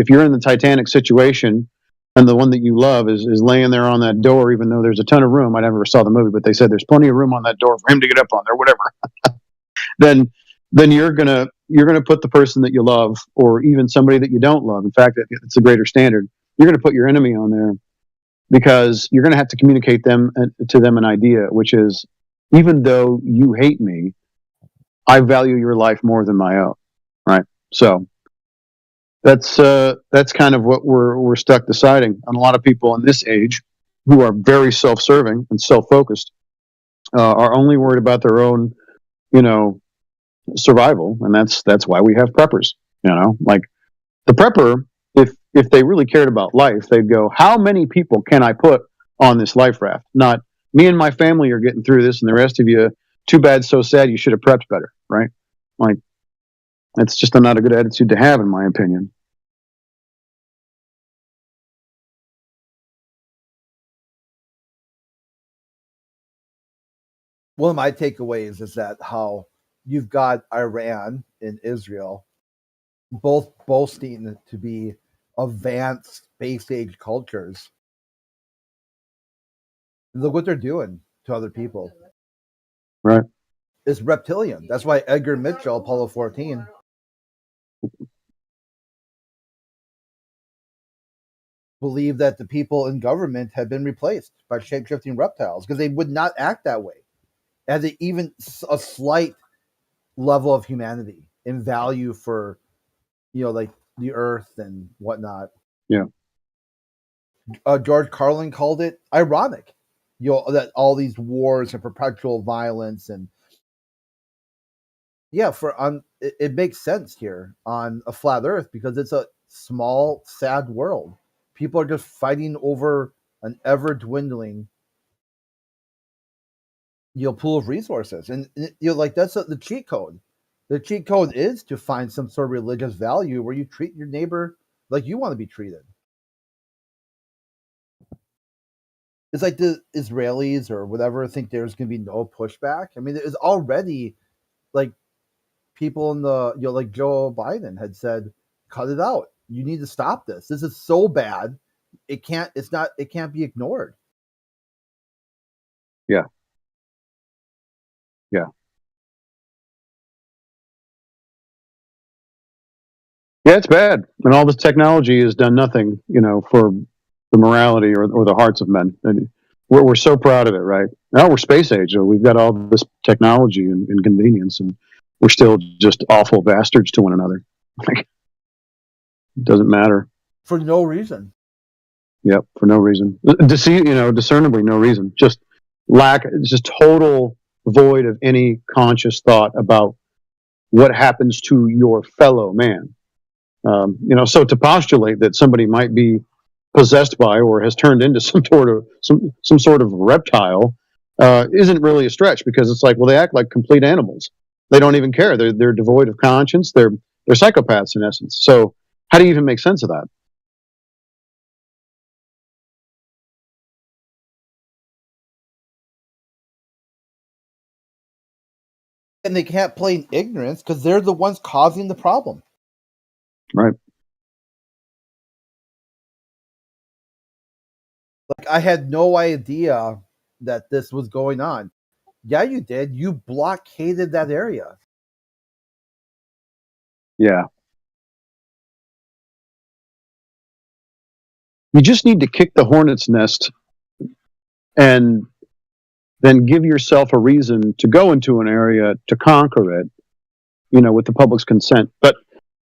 you're in the Titanic situation and the one that you love is laying there on that door, even though there's a ton of room, I never saw the movie, but they said there's plenty of room on that door for him to get up on there, whatever. then you're gonna put the person that you love, or even somebody that you don't love. In fact, it's a greater standard. You're going to put your enemy on there, because you're going to have to communicate to them an idea, which is, even though you hate me, I value your life more than my own. Right. So that's kind of what we're stuck deciding. And a lot of people in this age, who are very self-serving and self-focused, are only worried about their own, survival. And that's why we have preppers. Like the prepper, if they really cared about life, they'd go, how many people can I put on this life raft? Not, me and my family are getting through this, and the rest of you, too bad, so sad, you should have prepped better, right? Like, it's just not a good attitude to have, in my opinion. One of my takeaways is that how you've got Iran and Israel both boasting to be advanced space age cultures. Look what they're doing to other people. Right. is reptilian. That's why Edgar Mitchell, Apollo 14, believed that the people in government had been replaced by shape-shifting reptiles because they would not act that way. As even a slight level of humanity and value for, like the earth and whatnot. Yeah. George Carlin called it ironic, that all these wars and perpetual violence and it makes sense here on a flat Earth because it's a small, sad world. People are just fighting over an ever dwindling, pool of resources, and like that's the cheat code. The cheat code is to find some sort of religious value where you treat your neighbor like you want to be treated. It's like the Israelis or whatever think there's going to be no pushback. I mean, there's already like people in the, like Joe Biden had said, cut it out. You need to stop this. This is so bad. It can't be ignored. Yeah. Yeah. Yeah, it's bad. And all this technology has done nothing, for the morality or the hearts of men. And we're so proud of it, right? Now we're space age. So we've got all this technology and convenience, and we're still just awful bastards to one another. Like, it doesn't matter. For no reason. Yep, for no reason. Discernibly no reason. Just total void of any conscious thought about what happens to your fellow man. So to postulate that somebody might be possessed by or has turned into some sort of reptile isn't really a stretch, because it's like, well, they act like complete animals. They don't even care. They're devoid of conscience. They're psychopaths in essence. So how do you even make sense of that? And they can't play in ignorance because they're the ones causing the problem. Right. Like, I had no idea that this was going on. Yeah, you did. You blockaded that area. Yeah. You just need to kick the hornet's nest and then give yourself a reason to go into an area to conquer it, with the public's consent. But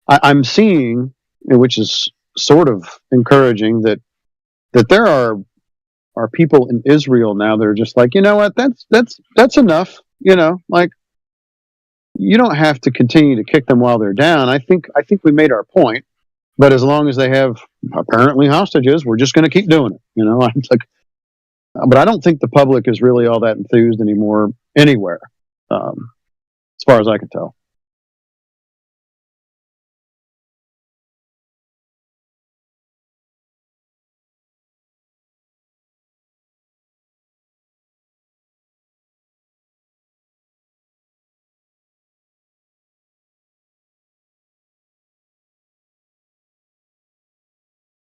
I'm seeing, which is sort of encouraging, that there are people in Israel now that are just like, you know what, that's enough. Like, you don't have to continue to kick them while they're down. I think we made our point, but as long as they have apparently hostages, we're just going to keep doing it. I'm like, but I don't think the public is really all that enthused anymore anywhere, as far as I can tell.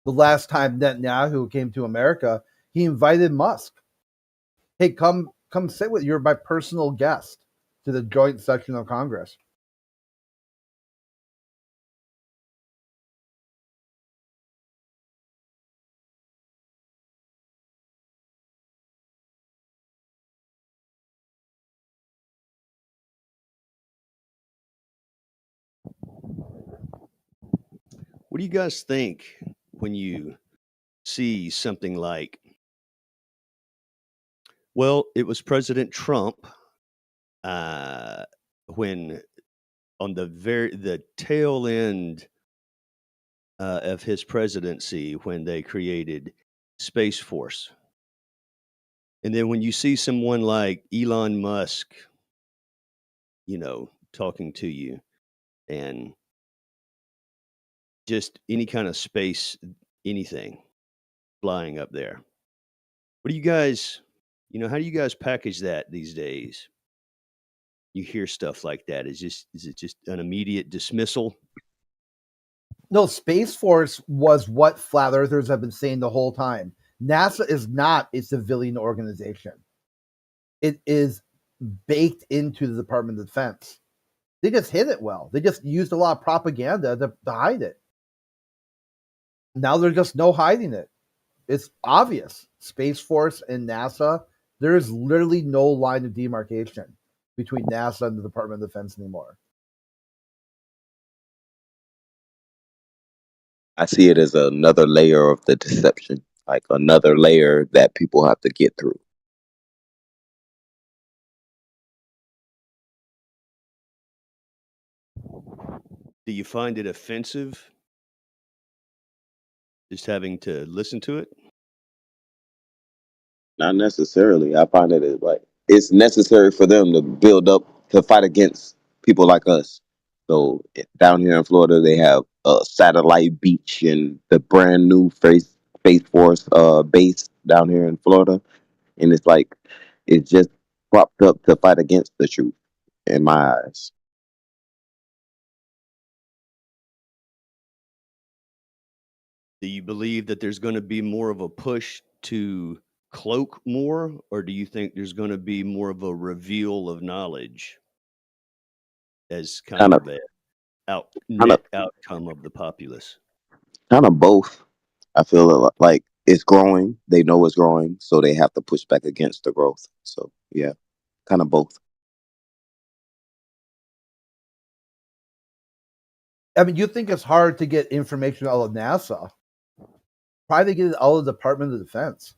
The last time Netanyahu came to America, he invited Musk. Hey, come sit with you. You're my personal guest to the joint session of Congress. What do you guys think when you see something like, well, it was President Trump when on the tail end of his presidency, when they created Space Force, and then when you see someone like Elon Musk, talking to you, and just any kind of space, anything flying up there. What do you guys, how do you guys package that these days? You hear stuff like that. Is it just an immediate dismissal? No, Space Force was what flat earthers have been saying the whole time. NASA is not a civilian organization. It is baked into the Department of Defense. They just hid it well. They just used a lot of propaganda to hide it. Now there's just no hiding it. It's obvious. Space Force and NASA, there is literally no line of demarcation between NASA and the Department of Defense anymore. I see it as another layer of the deception, like another layer that people have to get through. Do you find it offensive just having to listen to it? Not necessarily. I find it's necessary for them to build up to fight against people like us. So down here in Florida, they have a satellite beach and the brand new Space Force base down here in Florida, and it's just propped up to fight against the truth, in my eyes. Do you believe that there's going to be more of a push to cloak more, or do you think there's going to be more of a reveal of knowledge as kind Kind of, of a kind of, net outcome of the populace? kind of both. I feel like it's growing. They know it's growing, so they have to push back against the growth. So yeah, kind of both. I mean, you think it's hard to get information out of NASA. Try to get it out of the Department of Defense.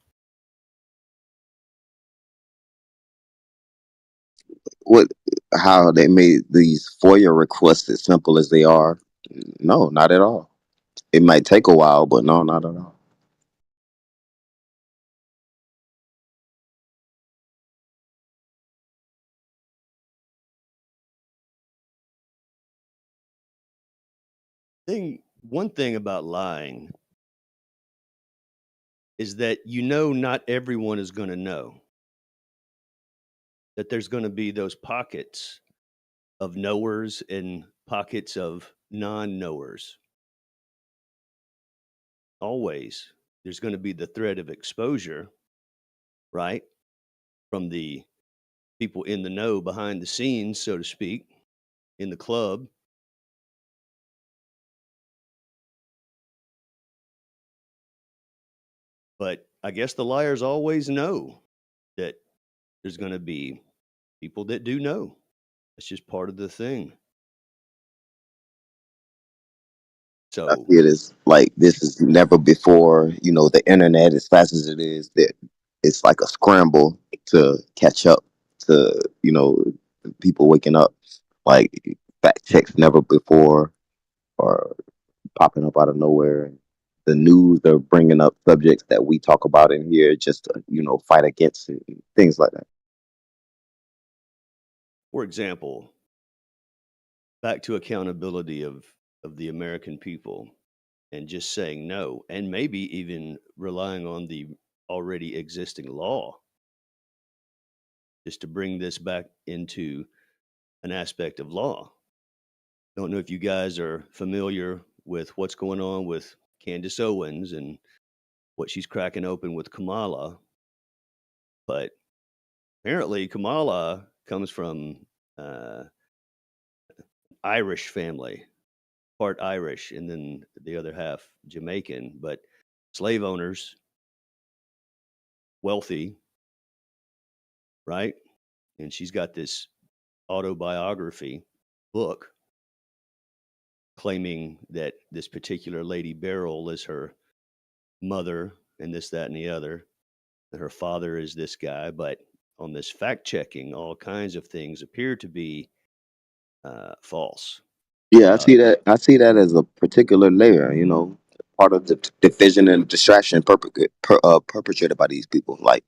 What How they made these FOIA requests as simple as they are? No, not at all. It might take a while, but no, not at all. One thing about lying is that not everyone is going to know that there's going to be those pockets of knowers and pockets of non-knowers. Always there's going to be the threat of exposure, right, from the people in the know behind the scenes, so to speak, in the club. But I guess the liars always know that there's going to be people that do know. It's just part of the thing. I So see it as like this is never before. The internet, as fast as it is, that it's like a scramble to catch up to people waking up. Like fact checks never before or popping up out of nowhere. The news are bringing up subjects that we talk about in here just to fight against it, and things like that. for example, back to accountability of the American people and just saying no, and maybe even relying on the already existing law just to bring this back into an aspect of law. Don't know if you guys are familiar with what's going on with Candace Owens and what she's cracking open with Kamala, but apparently Kamala comes from Irish family, part Irish, and then the other half Jamaican, but slave owners, wealthy, right? And she's got this autobiography book claiming that this particular Lady Beryl is her mother and this, that, and the other. And her father is this guy. But on this fact checking, all kinds of things appear to be false. Yeah, I see that as a particular layer. Part of the division and distraction perpetrated by these people. Like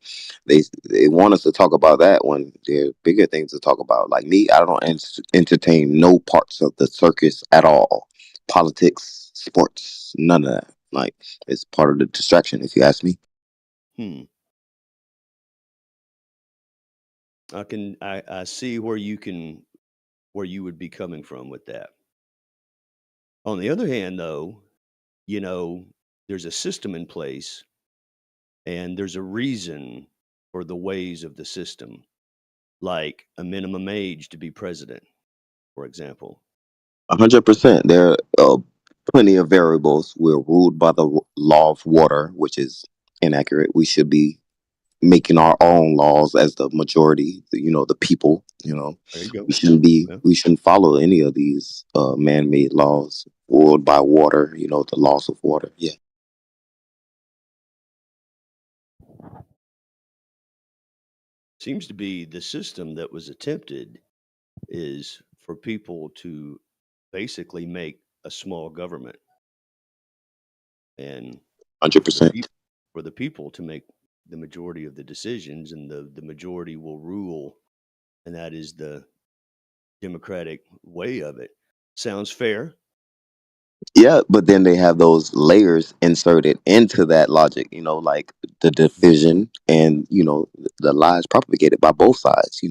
they want us to talk about that when there are bigger things to talk about. Like me, I don't entertain no parts of the circus at all. Politics, sports, none of that. Like it's part of the distraction, if you ask me. Hmm. I see where you would be coming from with that. On the other hand, though, there's a system in place and there's a reason for the ways of the system. like a minimum age to be president, for example? 100%. There are plenty of variables. We're ruled by the law of water, which is inaccurate. We should be making our own laws as the majority, the people. There you go. Yeah. We shouldn't follow any of these man-made laws ruled by water. The laws of water. Yeah. Seems to be the system that was attempted is for people to basically make a small government, and Hundred for the percent. people for the people to make the majority of the decisions, and the majority will rule, and that is the democratic way of it. Sounds fair. Yeah, but then they have those layers inserted into that logic. Like the division and the lies propagated by both sides.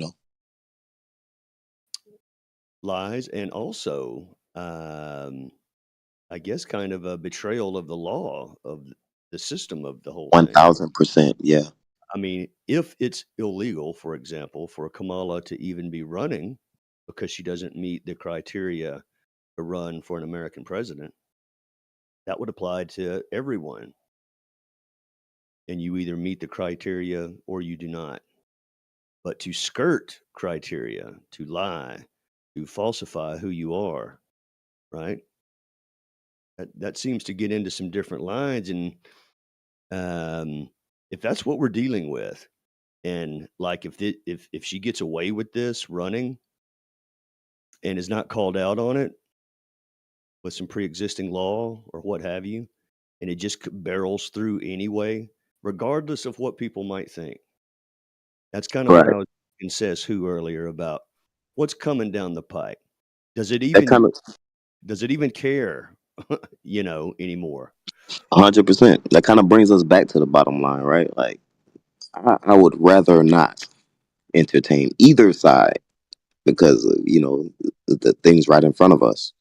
Lies, and also I guess kind of a betrayal of the law of the system of the whole One thing. thousand percent. Yeah. I mean, if it's illegal, for example, for Kamala to even be running because she doesn't meet the criteria to run for an American president, that would apply to everyone. And you either meet the criteria or you do not. But to skirt criteria, to lie, to falsify who you are, right? That seems to get into some different lines. And if that's what we're dealing with, and like if she gets away with this running and is not called out on it with some pre-existing law or what have you, and it just barrels through anyway, regardless of what people might think. That's kind of what Right. I was in says who earlier about what's coming down the pike. Does it That kind even care, anymore? 100%. That kind of brings us back to the bottom line, right? Like I would rather not entertain either side because the things right in front of us.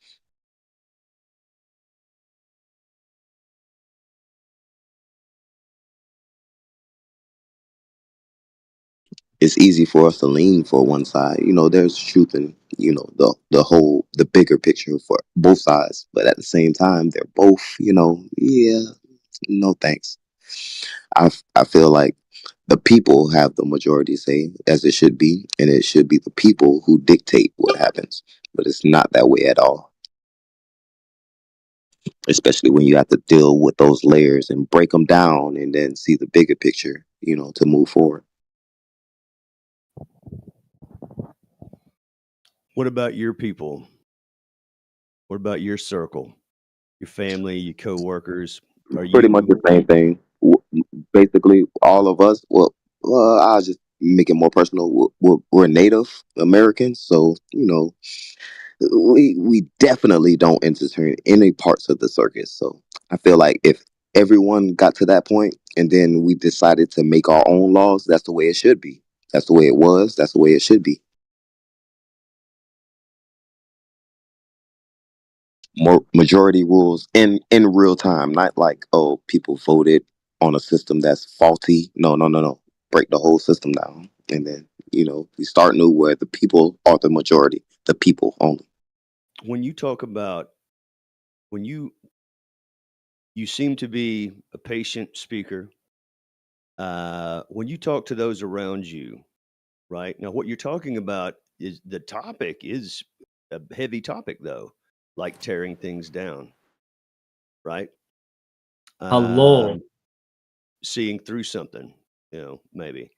It's easy for us to lean for one side. There's truth in the bigger picture for both sides, but at the same time, they're both yeah, no thanks. I feel like the people have the majority say, as it should be, and it should be the people who dictate what happens. But it's not that way at all. Especially when you have to deal with those layers and break them down, and then see the bigger picture. To move forward. What about your people? What about your circle, your family, your coworkers? Are Pretty much you the same thing. Basically, all of us. Well, I'll just make it more personal. We're Native Americans, so we definitely don't entertain any parts of the circus. So I feel like if everyone got to that point and then we decided to make our own laws, that's the way it should be. That's the way it was. That's the way it should be. More majority rules in real time, not like, oh, people voted on a system that's faulty. No, no, no, no. Break the whole system down, and then we start new where the people are the majority, the people only. when you talk about when you seem to be a patient speaker, when you talk to those around you, right? Now, what you're talking about is the topic is a heavy topic, though, like tearing things down, right? Hello. Seeing through something, maybe.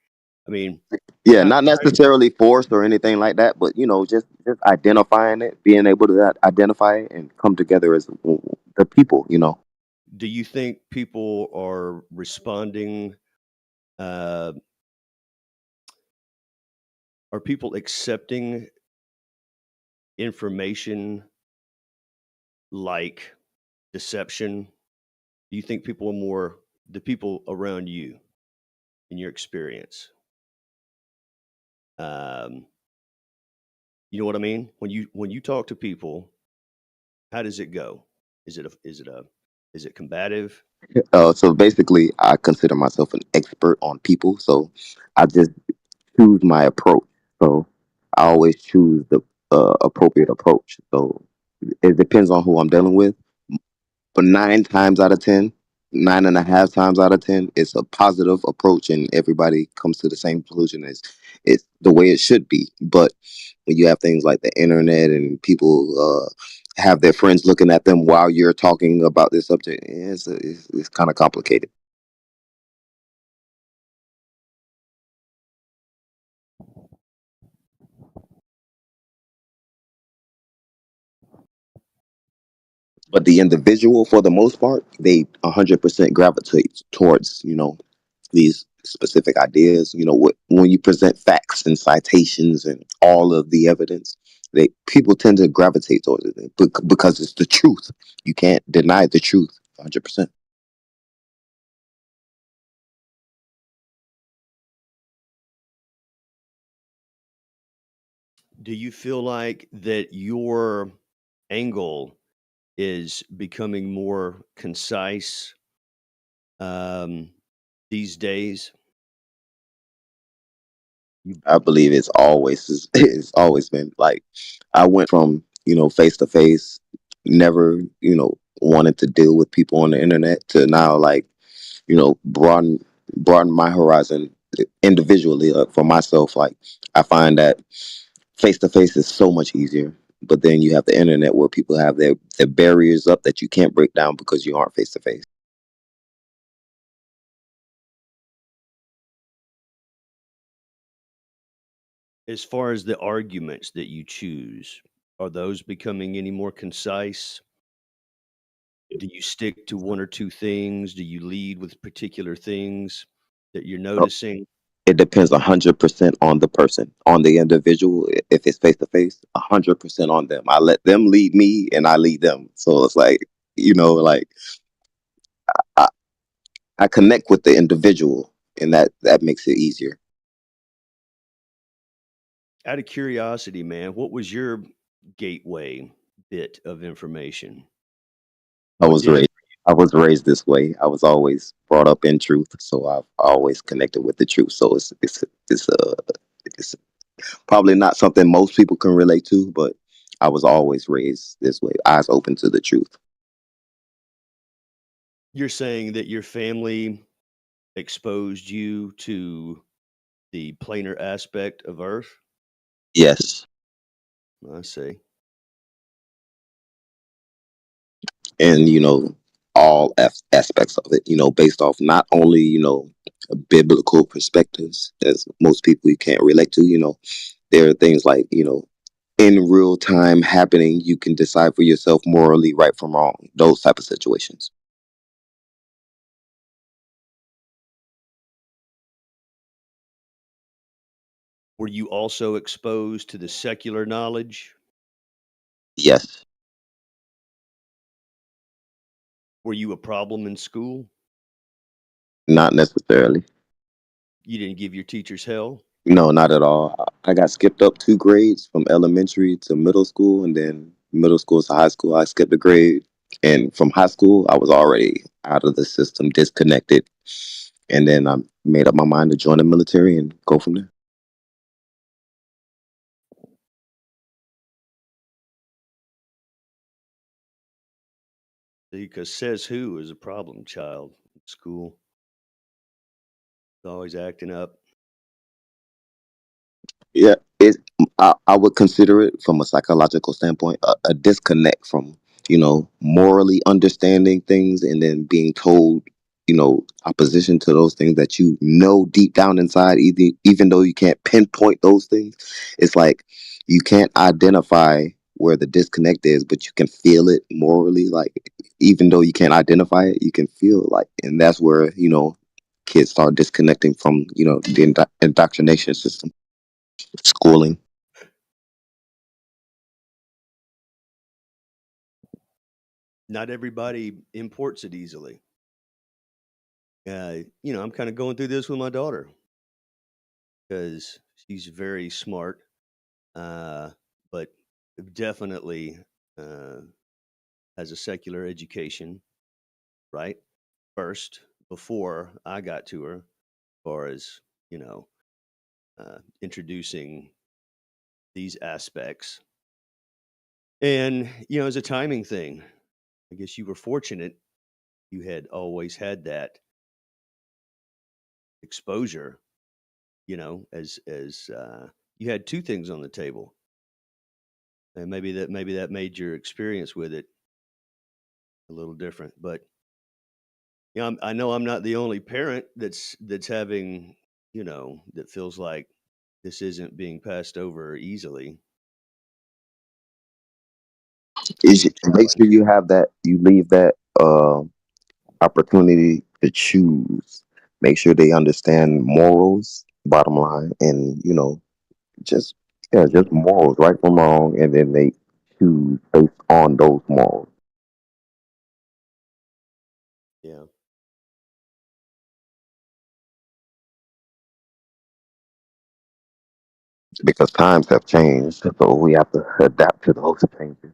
I mean, Yeah, how, not how necessarily forced or anything like that, but just identifying it, being able to identify it and come together as the people. do you think people are responding? Uh, are people accepting information like deception? Do you think people are more the people around you in your experience? Um, you know what I mean? When you talk to people, how does it go? Is it combative? So basically, I consider myself an expert on people, so I just choose my approach. So I always choose the appropriate approach. So it depends on who I'm dealing with. But 9 times out of 10, 9.5 times out of 10, it's a positive approach, and everybody comes to the same conclusion as it's the way it should be. But when you have things like the internet and people have their friends looking at them while you're talking about this subject, it's kind of complicated. But the individual, for the most part, they 100% gravitate towards, these specific ideas. When you present facts and citations and all of the evidence, people tend to gravitate towards it because it's the truth. You can't deny the truth 100%. Do you feel like that your angle is becoming more concise um, these days? I believe it's always been like I went from face to face, never wanted to deal with people on the internet to now like broaden my horizon individually for myself. Like I find that face to face is so much easier, but then you have the internet where people have their barriers up that you can't break down because you aren't face to face. As far as the arguments that you choose, are those becoming any more concise? Do you stick to one or two things? Do you lead with particular things that you're noticing? It depends 100% on the person, on the individual. If it's face to face, 100% on them. I let them lead me, and I lead them. So it's like like I, I connect with the individual, and that makes it easier. Out of curiosity, man, what was your gateway bit of information? I What was did it? raised. I was raised this way. I was always brought up in truth, so I've always connected with the truth. So it's probably not something most people can relate to, but I was always raised this way, eyes open to the truth. You're saying that your family exposed you to the planar aspect of Earth? Yes, I see. and all aspects of it. Based off not only biblical perspectives, as most people you can't relate to. There are things like in real time happening. You can decide for yourself morally right from wrong. Those type of situations. Were you also exposed to the secular knowledge? Yes, Were you a problem in school? not necessarily. You didn't give your teachers hell? No, not at all. I got skipped up 2 grades from elementary to middle school, and then middle school to high school. I skipped a grade, and from high school, I was already out of the system, disconnected, and then I made up my mind to join the military and go from there. Because says who is a problem child in school? Always acting up. Yeah, I would consider it from a psychological standpoint a disconnect from morally understanding things and then being told opposition to those things that deep down inside, even though you can't pinpoint those things. It's like you can't identify where the disconnect is, but you can feel it morally. Like even though you can't identify it, you can feel it. Like, and that's where kids start disconnecting from the indoctrination system, schooling. Not everybody imports it easily. I'm kind of going through this with my daughter because she's very smart, but definitely uh, has a secular education, right? First, before I got to her, as far as, introducing these aspects. And, you know, as a timing thing, I guess you were fortunate you had always had that exposure, you know, as you had two things on the table. And maybe that made your experience with it a little different. But you know, I know I'm not the only parent that's having, you know, that feels like this isn't being passed over easily. It's a Make sure challenge. you have that. You leave that opportunity to choose. Make sure they understand morals, bottom line, and just just morals, right from wrong, and then they choose based on those morals. Yeah. Because times have changed, so we have to adapt to those changes.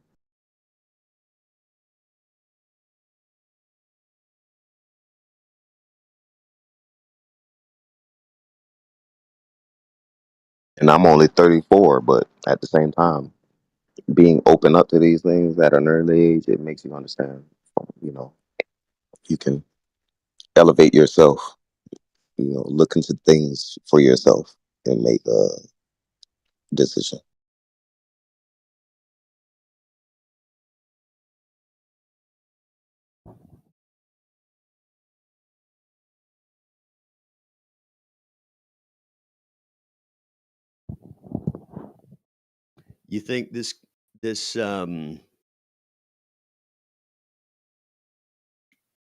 And I'm only 34, but at the same time, being open up to these things at an early age, it makes you understand. You can elevate yourself. Look into things for yourself and make a decision. You think this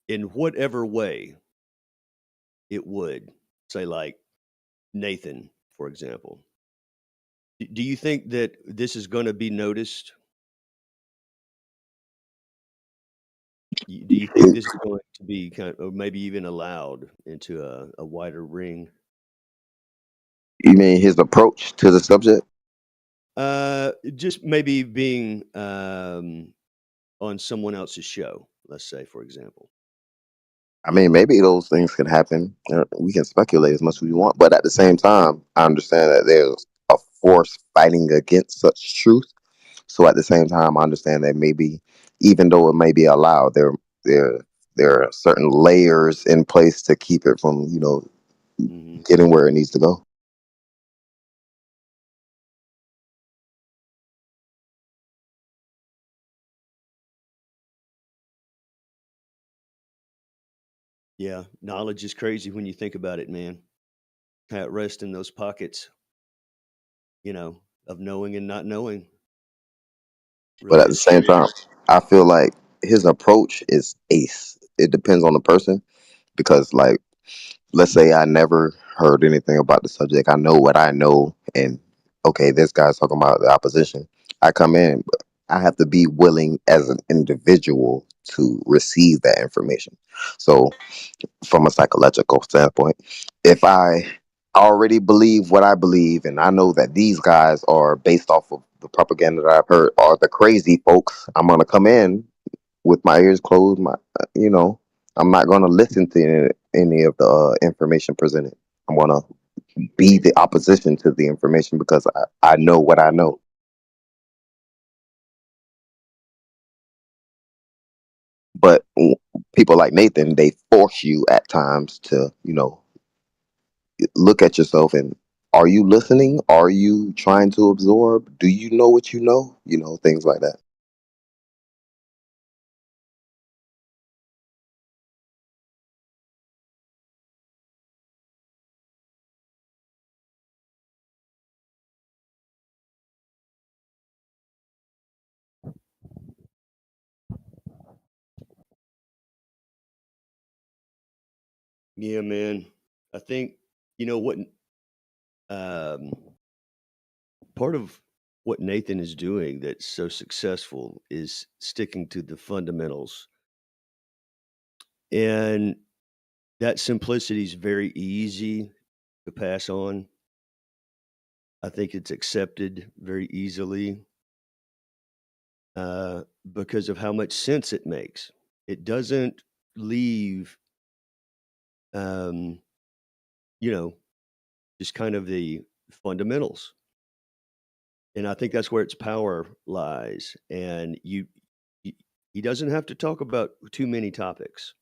in whatever way it would, say like Nathan, for example. Do you think that this is going to be noticed? Do you think this is going to be kind of, or maybe even allowed into a wider ring? You mean his approach to the subject? Just maybe being on someone else's show, let's say, for example. I mean, maybe those things can happen. We can speculate as much as we want, but at the same time, I understand that there's a force fighting against such truth. So at the same time, I understand that maybe, even though it may be allowed, there there are certain layers in place to keep it from Hmm. getting where it needs to go. Yeah, knowledge is crazy when you think about it, man. How it rests in those pockets, you know, of knowing and not knowing. But Really at the is same time, strange. I feel like his approach is ace. It depends on the person because, like, let's say I never heard anything about the subject. I know what I know, and okay, this guy's talking about the opposition. I come in, but I have to be willing as an individual to receive that information. So, from a psychological standpoint, if I already believe what I believe, and I know that these guys are based off of the propaganda that I've heard, are the crazy folks, I'm gonna come in with my ears closed. You know, I'm not gonna listen to any of the information presented. I'm gonna be the opposition to the information because I know what I know. But people like Nathan, they force you at times to, look at yourself and are you listening? Are you trying to absorb? Do you know what you know? Things like that. Yeah, man. I think you know what um part of what Nathan is doing that's so successful is sticking to the fundamentals. And that simplicity is very easy to pass on. I think it's accepted very easily because of how much sense it makes. It doesn't leave, um, you know, just kind of the fundamentals. And I think that's where its power lies. And he doesn't have to talk about too many topics.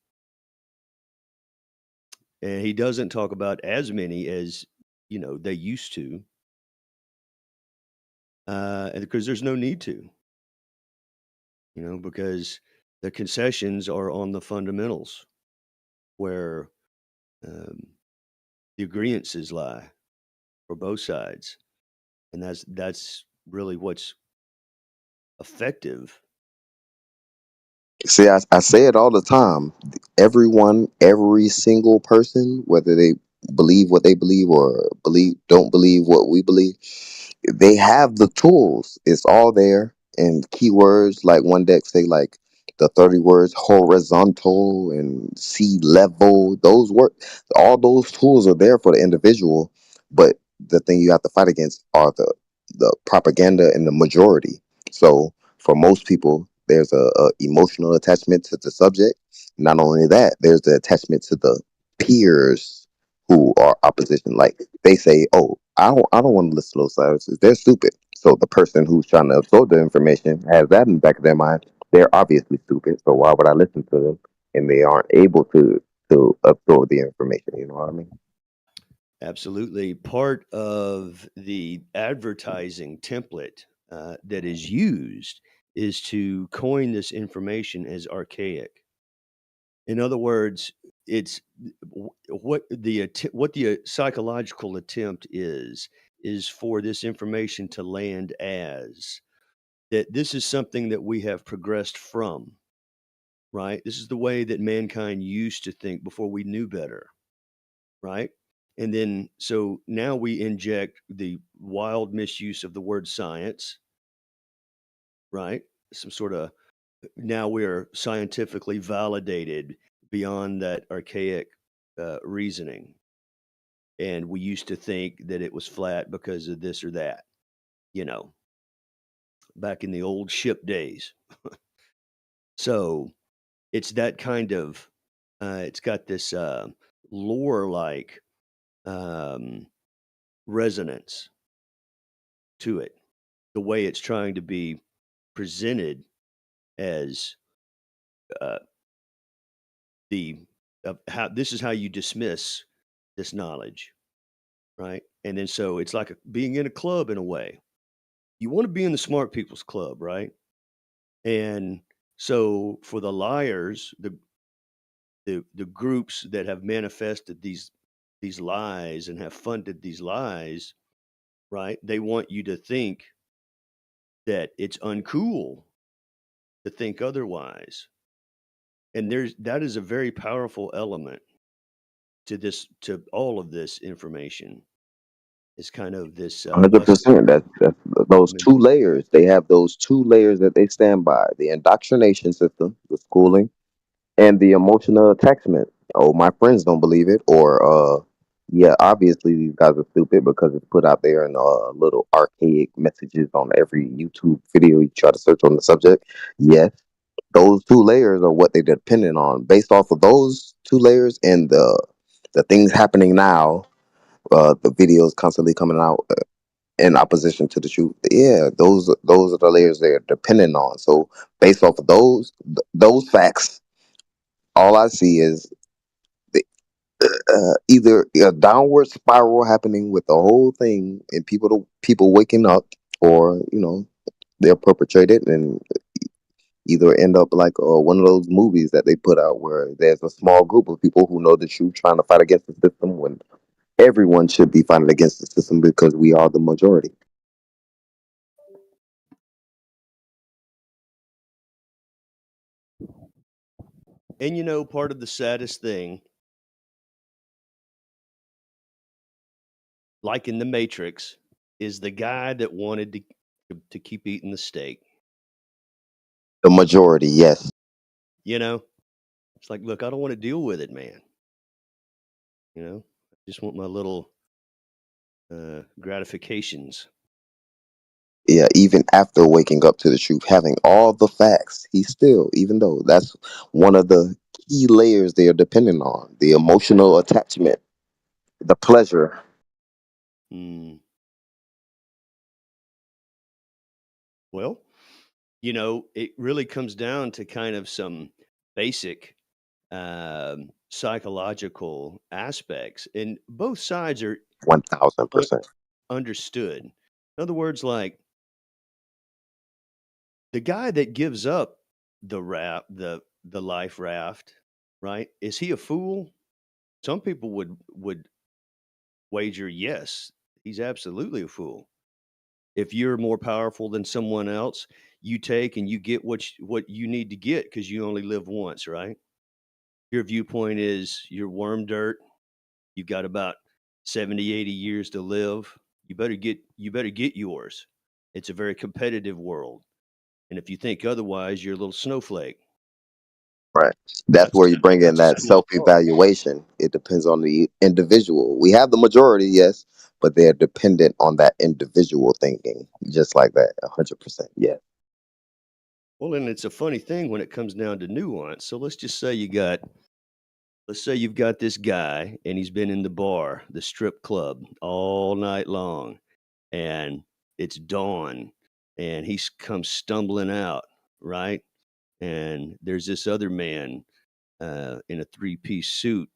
And he doesn't talk about as many as, they used to. And because there's no need to, because the concessions are on the fundamentals where um, the agreeances lie for both sides. And that's really what's effective. See, I say it all the time. Everyone, every single person, whether they believe what they believe or don't believe what we believe, they have the tools. It's all there. And keywords like one deck say like the 30 words horizontal and sea level. Those work. All those tools are there for the individual. But the thing you have to fight against are the propaganda and the majority. So for most people, there's a emotional attachment to the subject. Not only that, there's the attachment to the peers who are opposition. Like they say, "Oh, I don't want to listen to those silences. They're stupid." So the person who's trying to absorb the information has that in the back of their mind. They're obviously stupid. So why would I listen to them? And they aren't able to absorb the information. You know what I mean? Absolutely. Part of the advertising template that is used is to coin this information as archaic. In other words, it's what the psychological attempt is for this information to land as that this is something that we have progressed from, right? This is the way that mankind used to think before we knew better, right? And then so now we inject the wild misuse of the word science, right? Some sort of now we're scientifically validated beyond that archaic reasoning. And we used to think that it was flat because of this or that, you know, back in the old ship days. So it's that kind of, it's got this lore like um, resonance to it, the way it's trying to be presented as uh, the how this is how you dismiss this knowledge, right? And then so it's like being in a club in a way. You want to be in the smart people's club, right? And so for the liars, the groups that have manifested these lies and have funded these lies, right? They want you to think that it's uncool to think otherwise. And that is a very powerful element to all of this information. It's kind of this Hundred busted. percent. That's I those mean, two layers. They have those two layers that they stand by: the indoctrination system, the schooling, and the emotional attachment. Oh, my friends don't believe it, or yeah, obviously these guys are stupid because it's put out there in little archaic messages on every YouTube video you try to search on the subject. Yes, those two layers are what they're dependent on. Based off of those two layers and the things happening now, the videos constantly coming out in opposition to the truth. Yeah, those are the layers they're dependent on. So based off of those facts, all I see is the, either a downward spiral happening with the whole thing, and people waking up, or they'll perpetrate it and either end up like one of those movies that they put out where there's a small group of people who know the truth trying to fight against the system when everyone should be fighting against the system because we are the majority. and part of the saddest thing, like in the Matrix, is the guy that wanted to keep eating the steak. The majority, yes. You know, it's like, look, I don't want to deal with it, man. I just want my little gratifications. Yeah, even after waking up to the truth, having all the facts, he still, even though that's one of the key layers they are dependent on, the emotional attachment, the pleasure. Mm. Well, it really comes down to kind of some basic psychological aspects, and both sides are 1000%. understood. In other words, like the guy that gives up the life raft, right? Is he a fool? Some people would wager yes, he's absolutely a fool. If you're more powerful than someone else, you take and you get what you need to get because you only live once, right? Your viewpoint is you're worm dirt. You've got about 70, 80 years to live. You better get yours. It's a very competitive world. And if you think otherwise, you're a little snowflake. Right. That's That's where you bring in that's a that school self of thought. evaluation. It depends on the individual. We have the majority, yes, but they're dependent on that individual thinking, just like that. 100%. Yeah. Well, and it's a funny thing when it comes down to nuance. So let's say you've got this guy and he's been in the bar, the strip club all night long, and it's dawn and he's come stumbling out, right? And there's this other man in a three-piece suit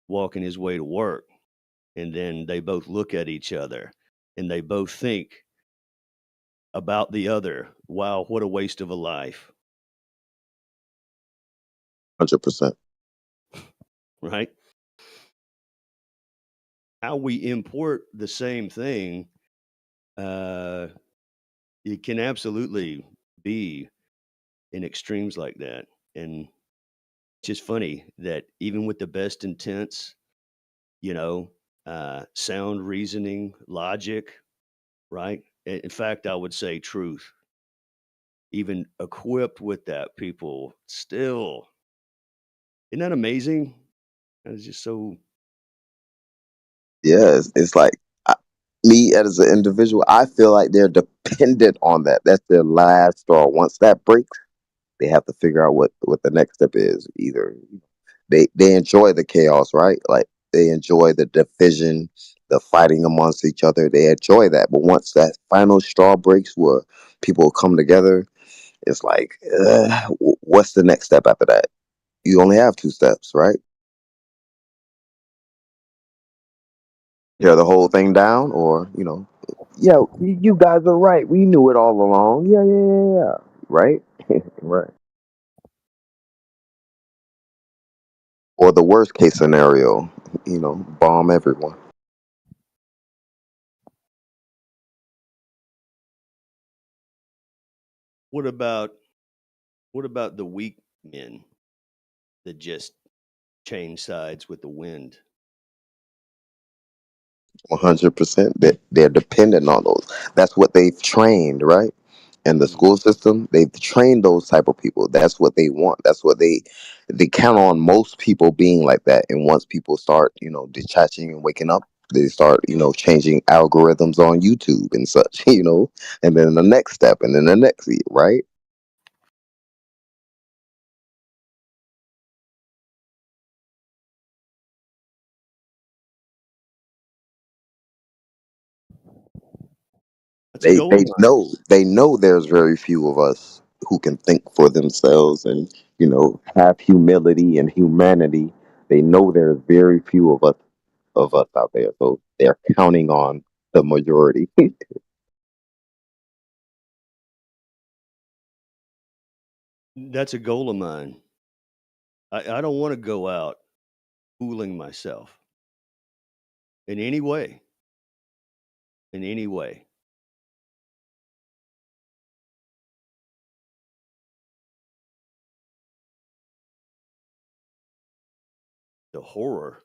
walking his way to work. And then they both look at each other and they both think about the other. Wow, what a waste of a life, 100%. right? How we import the same thing, uh, it can absolutely be in extremes like that. And it's just funny that even with the best intents, you know, sound reasoning, logic, right? In fact, I would say truth, even equipped with that, people still, isn't that amazing? It's just so, Yeah. It's like I, me as an individual, I feel like they're dependent on that. That's their last straw. Once that breaks, they have to figure out what the next step is. Either they enjoy the chaos, right? Like they enjoy the division, the fighting amongst each other. They enjoy that. But once that final straw breaks, where people come together, it's like, what's the next step after that? You only have two steps, right? Tear the whole thing down, or yeah, you guys are right. We knew it all along. Yeah, yeah, yeah, yeah. Right, right. Or the worst case scenario, bomb everyone. what about the weak men that just change sides with the wind? 100%. That they're dependent on those. That's what they've trained, right? In the Mhm. school system, they've trained those type of people. That's what they want. That's what they count on most people being like that. And once people start, detaching and waking up, they start, changing algorithms on YouTube and such, and then the next step, and then the next, right? That's a They gold they mine. know there's very few of us who can think for themselves and have humility and humanity. They know there's very few of us out there, so they're counting on the majority. That's a goal of mine. I don't want to go out fooling myself in any way. In any way, the horror.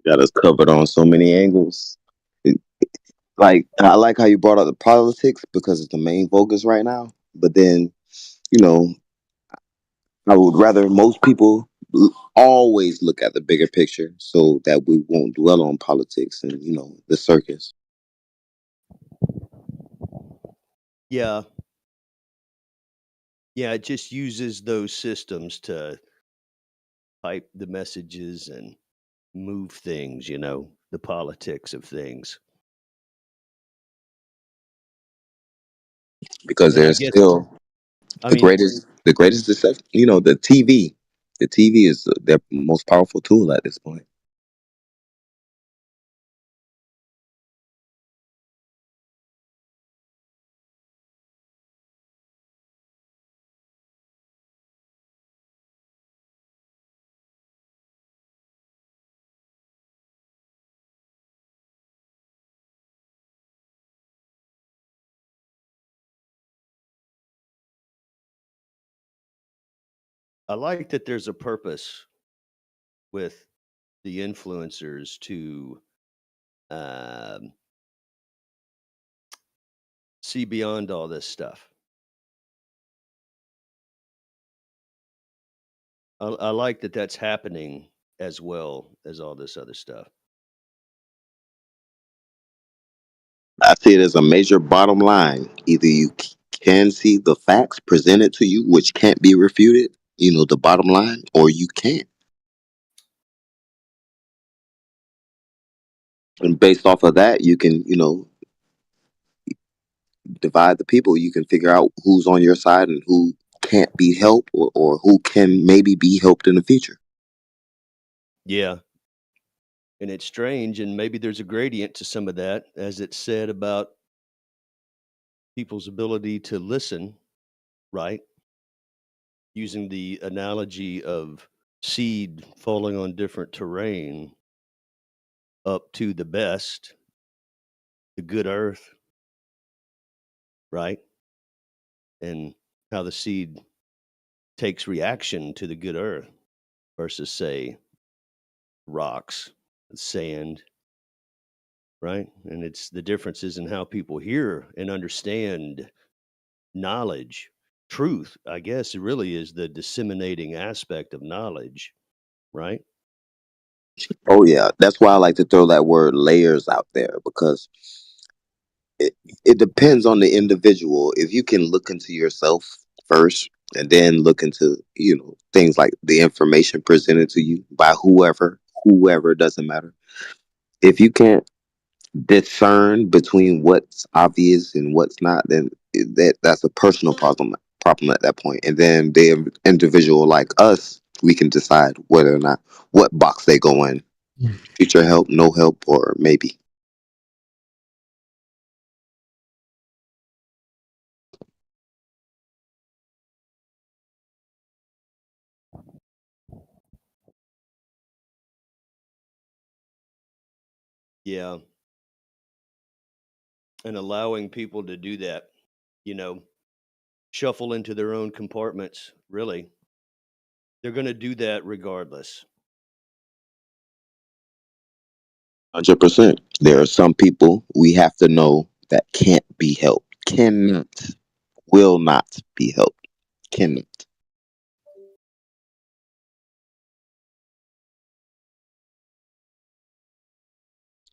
Got us covered on so many angles. It- like I like how you brought up the politics because it's the main focus right now. But then, you know, I would rather most people always look at the bigger picture so that we won't dwell on politics and the circus. Yeah, yeah, it just uses those systems to type the messages and move things, the politics of things. Because And I there's guess, still I the mean, greatest deception. The TV. The TV is their most powerful tool at this point. I like that there's a purpose with the influencers to um, see beyond all this stuff. I like that that's happening as well as all this other stuff. I see it as a major bottom line. Either you can see the facts presented to you, which can't be refuted, the bottom line, or you can't. And based off of that, you can, divide the people. You can figure out who's on your side and who can't be helped or who can maybe be helped in the future. Yeah. And it's strange, and maybe there's a gradient to some of that, as it said about people's ability to listen, right? Using the analogy of seed falling on different terrain up to the best, the good earth, right? And how the seed takes reaction to the good earth versus, say, rocks, sand, right? And it's the differences in how people hear and understand knowledge. Truth, I guess, it really is the disseminating aspect of knowledge, right? Oh yeah, that's why I like to throw that word layers out there because it, it depends on the individual. If you can look into yourself first and then look into, things like the information presented to you by whoever doesn't matter. If you can't discern between what's obvious and what's not, then that's a personal problem at that point. And then the individual like us, we can decide whether or not what box they go in. Future help, no help, or maybe. Yeah. And allowing people to do that, you know, shuffle into their own compartments, really. They're going to do that regardless. 100%. There are some people we have to know that can't be helped, cannot, will not be helped, cannot.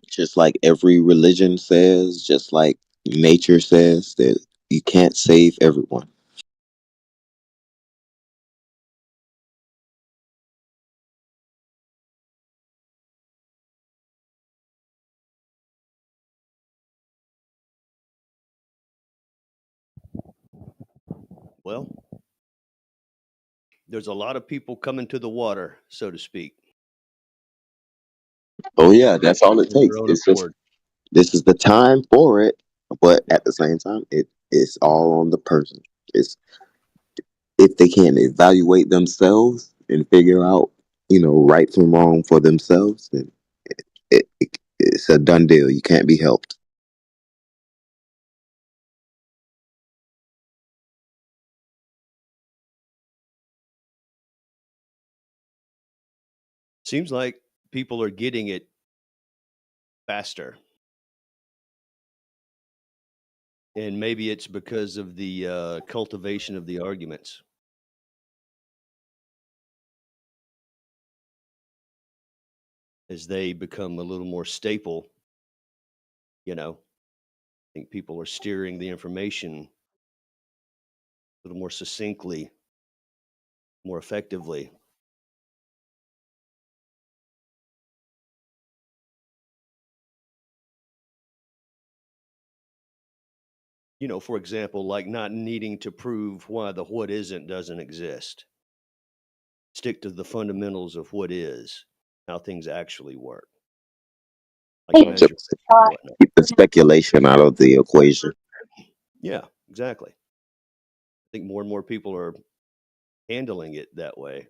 Just like every religion says, just like nature says, that you can't save everyone. Well, there's a lot of people coming to the water, so to speak, Oh yeah, that's all it on their takes. own It's just accord. this is the time for it, but at the same time, it's all on the person. It's if they can evaluate themselves and figure out, right from wrong for themselves, then it's a done deal. You can't be helped. Seems like people are getting it faster. And maybe it's because of the cultivation of the arguments. As they become a little more staple, I think people are steering the information a little more succinctly, more effectively. For example, like not needing to prove why the what isn't doesn't exist. Stick to the fundamentals of what is, how things actually work, like measurement and whatnot. Keep the speculation out of the equation. Yeah, exactly. I think more and more people are handling it that way.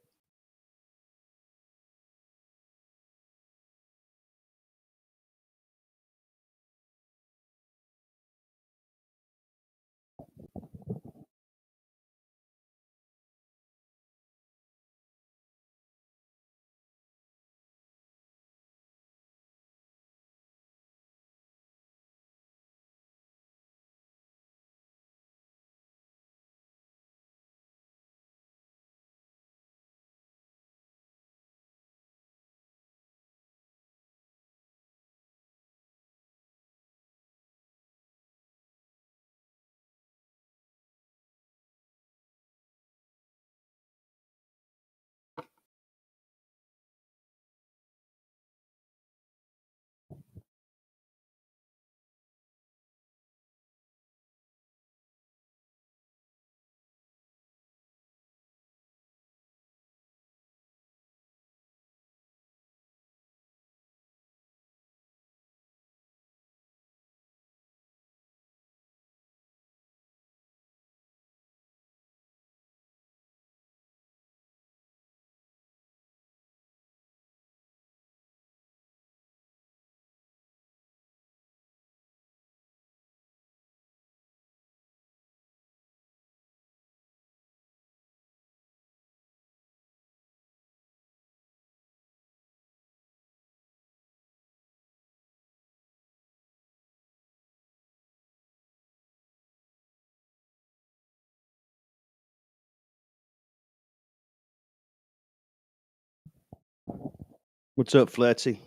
What's up, Flatsy?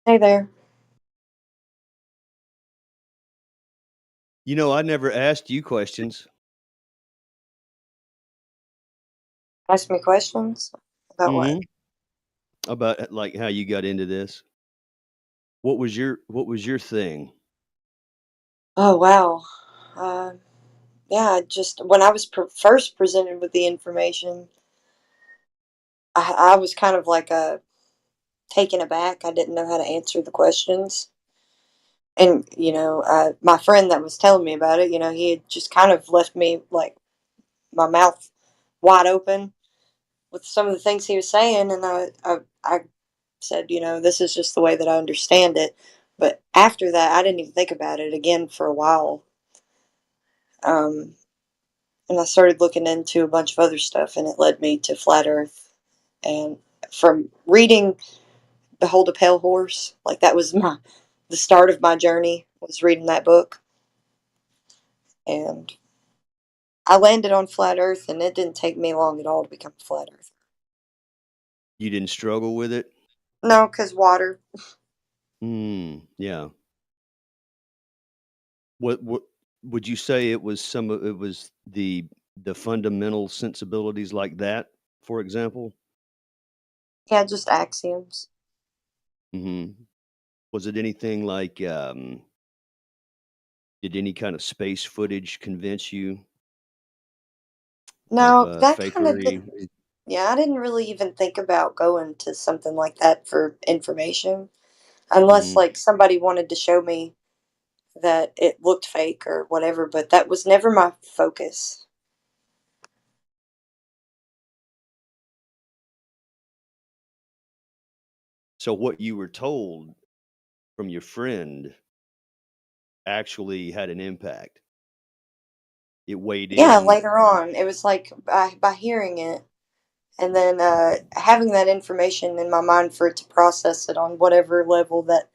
Hey there. I never asked you questions. Ask me questions about what? About like how you got into this. What was your thing? Oh wow. Uh, yeah, just when I was first presented with the information, I was kind of like taken aback. I didn't know how to answer the questions, and my friend that was telling me about it, he had just kind of left me like my mouth wide open with some of the things he was saying, and I said, this is just the way that I understand it. But after that, I didn't even think about it again for a while. And I started looking into a bunch of other stuff, and it led me to flat Earth. And from reading "Behold a Pale Horse," like that was the start of my journey was reading that book, and I landed on flat Earth, and it didn't take me long at all to become a flat Earth. You didn't struggle with it? No, because water. Yeah. What would you say it was it was the fundamental sensibilities like that, for example? Yeah, just axioms. Mhm. Was it anything like did any kind of space footage convince you of No, that kind of fakery? yeah, I didn't really even think about going to something like that for information unless Mhm. like somebody wanted to show me that it looked fake or whatever, but that was never my focus. So what you were told from your friend actually had an impact. It weighed Yeah, in. later on, it was like by hearing it, and then having that information in my mind for it to process it on whatever level that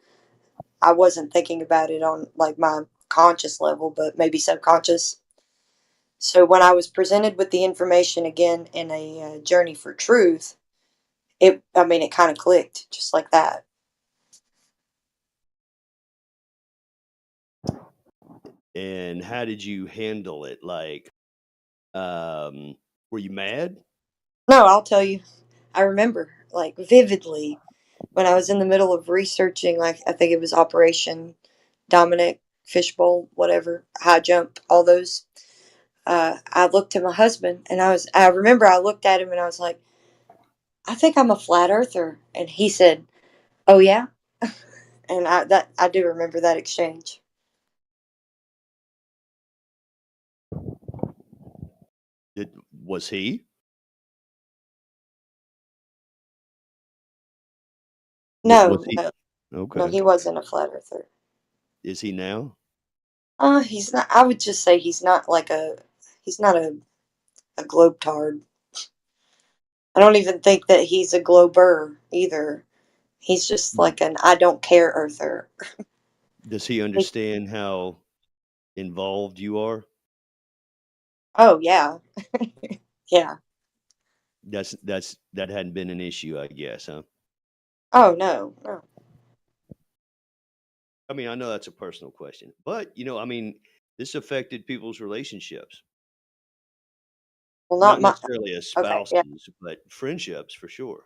I wasn't thinking about it on, like my conscious level, but maybe subconscious. So when I was presented with the information again in a journey for truth, I mean, it kind of clicked just like that. And how did you handle it? Like, were you mad? No, I'll tell you. I remember like vividly when I was in the middle of researching, like I think it was Operation Dominic, Fishbowl, whatever, high jump, all those. I looked at my husband and I remember I looked at him and I was like, I think I'm a flat earther. And he said, oh yeah? And I do remember that exchange. Was he? Was No, he? no, no, Okay. he wasn't a flat earther. Is he now? He's not. I would just say he's not like he's not a globetard. I don't even think that he's a glober either. He's just like an I don't care earther. Does he understand how involved you are? Oh yeah, yeah. That hadn't been an issue, I guess, huh? Oh no, no. I mean, I know that's a personal question, but I mean, this affected people's relationships. Well, not Not my. necessarily as Okay, yeah. spouses, but friendships for sure.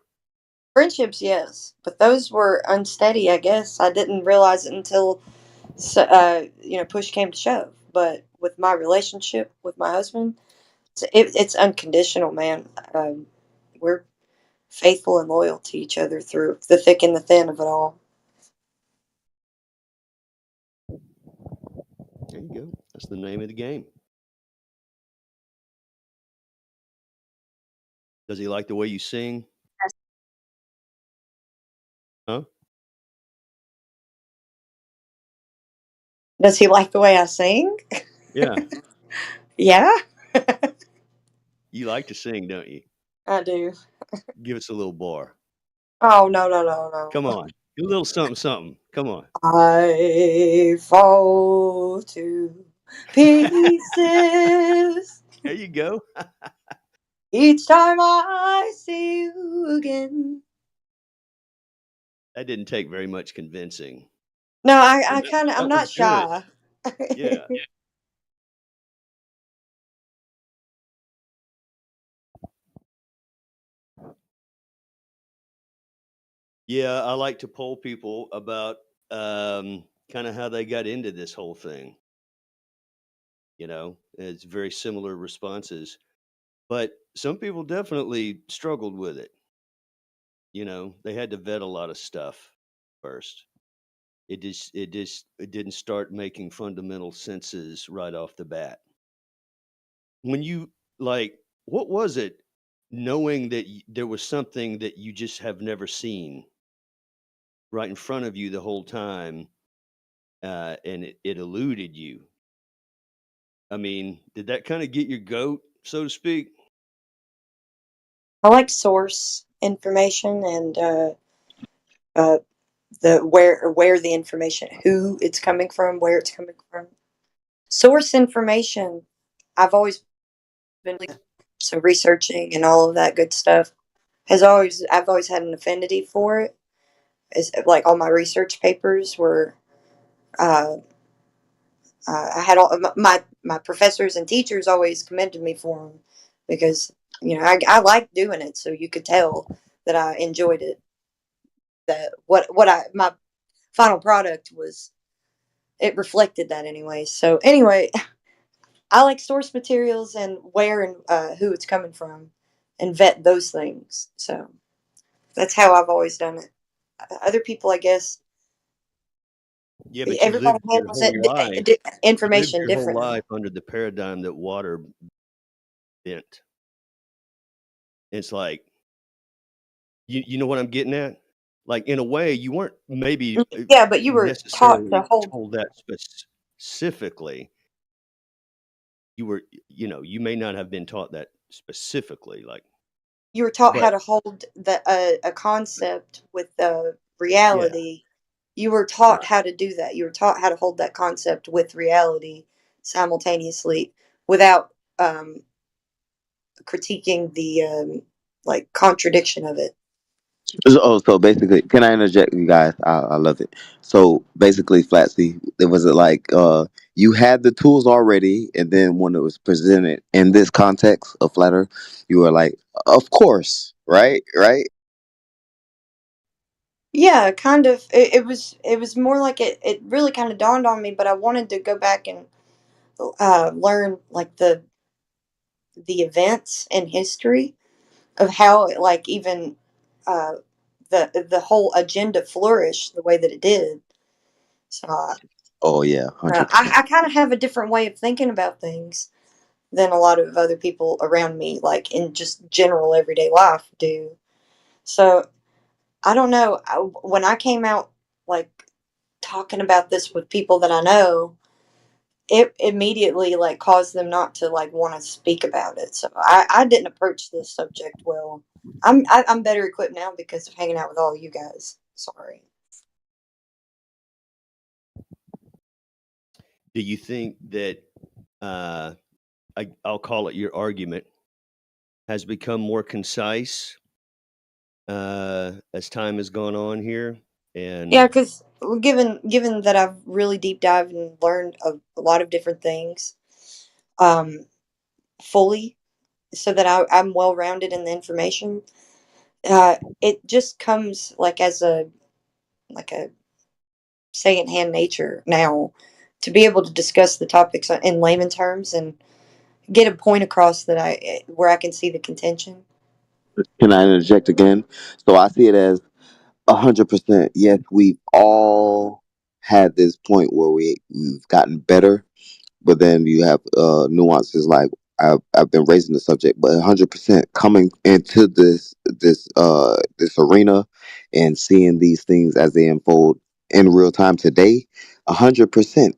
Friendships, yes, but those were unsteady. I guess I didn't realize it until push came to shove. But with my relationship with my husband, it's unconditional, man. We're faithful and loyal to each other through the thick and the thin of it all. There you go. That's the name of the game. Does he like the way you sing? Huh? Does he like the way I sing? Yeah. Yeah, You like to sing, don't you? I do. Give us a little bar. Oh no, no, no, Come no. on. Do a little something, something. Come on. I fall to pieces There you go. each time I see you again. That didn't take very much convincing. No, And I kind of, I'm that was not good. shy. Yeah. Yeah, I like to poll people about kind of how they got into this whole thing. It's very similar responses, but some people definitely struggled with it. They had to vet a lot of stuff first. It didn't start making fundamental senses right off the bat. When you like, what was it? Knowing that there was something that you just have never seen right in front of you the whole time, and it eluded you. I mean, did that kind of get your goat, so to speak? I like source information and uh, the where the information, who it's coming from, where it's coming from. Source information. I've always been so researching and all of that good stuff has always I've always had an affinity for it. Is like all my research papers were. Uh, I had all my professors and teachers always commended me for them because I liked doing it, so you could tell that I enjoyed it. That what I my final product was, it reflected that anyway. So anyway, I like source materials and where and who it's coming from, and vet those things. So that's how I've always done it. Other people, I guess, Yeah, but everybody handles it you lived information your whole differently. life under the paradigm that water bent. It's like, you know what I'm getting at? Like, in a way, you weren't maybe Yeah, but you were taught to necessarily hold. told that specifically. You were, you may not have been taught that specifically. Like, you were taught how But to hold a concept with yeah, reality. You were taught right. how to do that. You were taught how to hold that concept with reality simultaneously without critiquing the like contradiction of it. So basically, can I interject, you guys? I love it. So basically, Flatsy, it was like you had the tools already, and then when it was presented in this context of flat Earth, you were like, "Of course, right, right." Yeah, kind of. It was more like it really kind of dawned on me, but I wanted to go back and learn like the events and history of how it, like even uh, the whole agenda flourished the way that it did. So Oh yeah, uh, 100%. I kind of have a different way of thinking about things than a lot of other people around me, like in just general everyday life, do. So I don't know. When I came out like talking about this with people that I know, it immediately like caused them not to like want to speak about it. So I didn't approach this subject well. I'm better equipped now because of hanging out with all you guys. Sorry. Do you think that uh, I'll call it your argument has become more concise as time has gone on here? Yeah, And because given that I've really deep dived and learned a lot of different things, um, fully, so that I'm well rounded in the information. It just comes like as a second hand nature now to be able to discuss the topics in layman terms and get a point across that I where I can see the contention. Can I interject again? So I see it as 100%. Yes, we've all had this point where we've gotten better, but then you have nuances like I've been raising the subject, but 100% coming into this arena and seeing these things as they unfold in real time today, 100%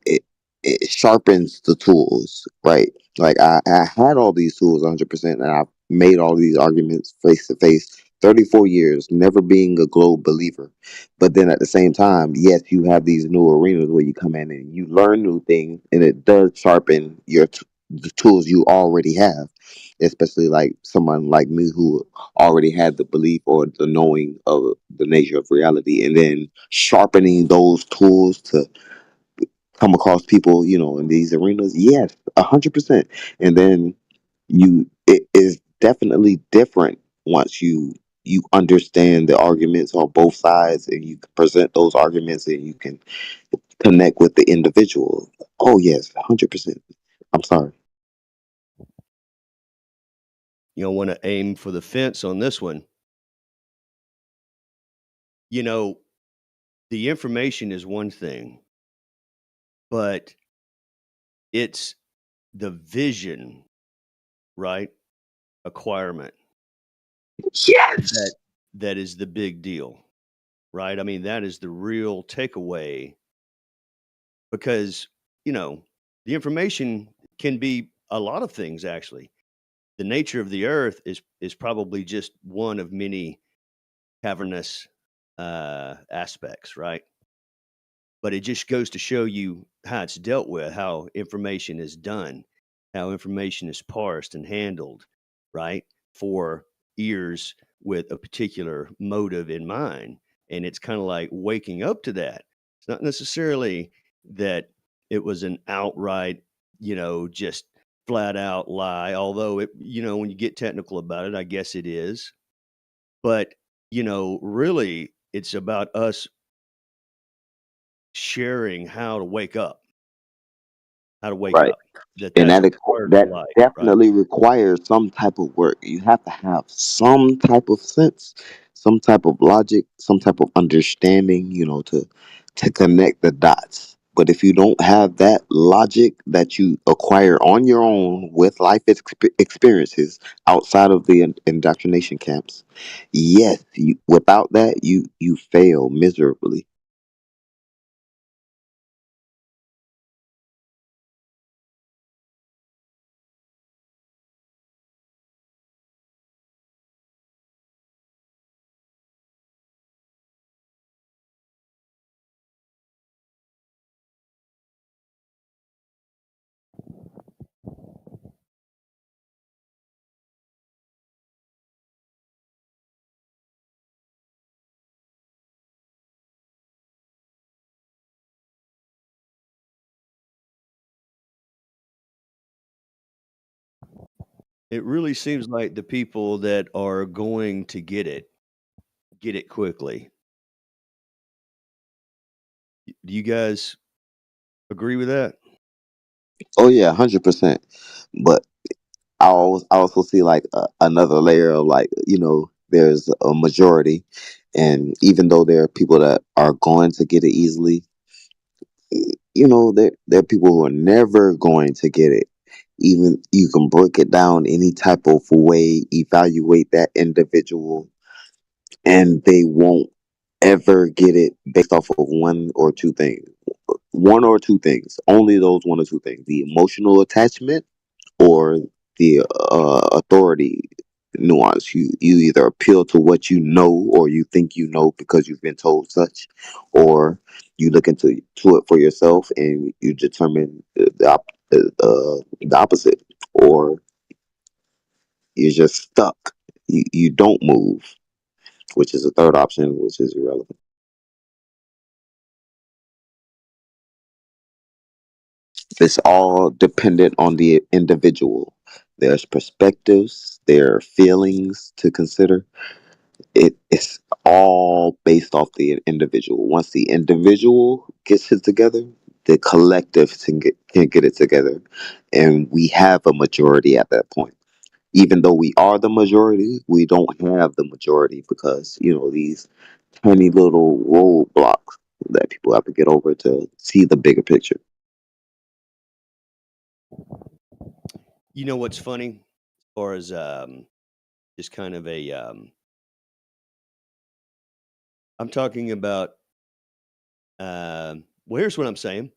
it sharpens the tools, right? Like I had all these tools 100%, and I've made all these arguments face to face. 34 years, never being a globe believer. But then at the same time, yes, you have these new arenas where you come in and you learn new things, and it does sharpen the tools you already have. Especially like someone like me who already had the belief or the knowing of the nature of reality, and then sharpening those tools to come across people, in these arenas. Yes, 100%. And then it is definitely different once you understand the arguments on both sides, and you can present those arguments, and you can connect with the individual. Oh yes, 100%. I'm sorry. you don't want to aim for the fence on this one. You know, the information is one thing, but it's the vision, right? Acquirement that Yes. that is the big deal, right? I mean, that is the real takeaway because, you know, the information can be a lot of things actually. The nature of the earth is probably just one of many cavernous aspects, right? But it just goes to show you how it's dealt with, how information is done, how information is parsed and handled, right? For ears with a particular motive in mind. And it's kind of like waking up to that. It's not necessarily that it was an outright, just flat out lie, although when you get technical about it, I guess it is. But, really, it's about us sharing how to wake Right. up. That And that's that required that for life, right? definitely requires some type of work. You have to have some type of sense, some type of logic, some type of understanding, to connect the dots. But if you don't have that logic that you acquire on your own with life experiences outside of the indoctrination camps, yes, without that, you fail miserably. It really seems like the people that are going to get it quickly. Do you guys agree with that? Oh yeah, 100%. But I also see like another layer of like there's a majority, and even though there are people that are going to get it easily, there are people who are never going to get it. Even you can break it down any type of way, evaluate that individual, and they won't ever get it based off of one or two things. One or two things. Only those one or two things. The emotional attachment or the authority nuance. You either appeal to what you know or you think you know because you've been told such, or you look into it for yourself and you determine the opposite, or you're just stuck. You don't move, which is a third option, which is irrelevant. It's all dependent on the individual. There's perspectives, there are feelings to consider. It's all based off the individual. Once the individual gets it together, the collective can get it together, and we have a majority at that point. Even though we are the majority, we don't have the majority because these tiny little roadblocks that people have to get over to see the bigger picture. You know what's funny? As far as just kind of a I'm talking about well, here's what I'm saying.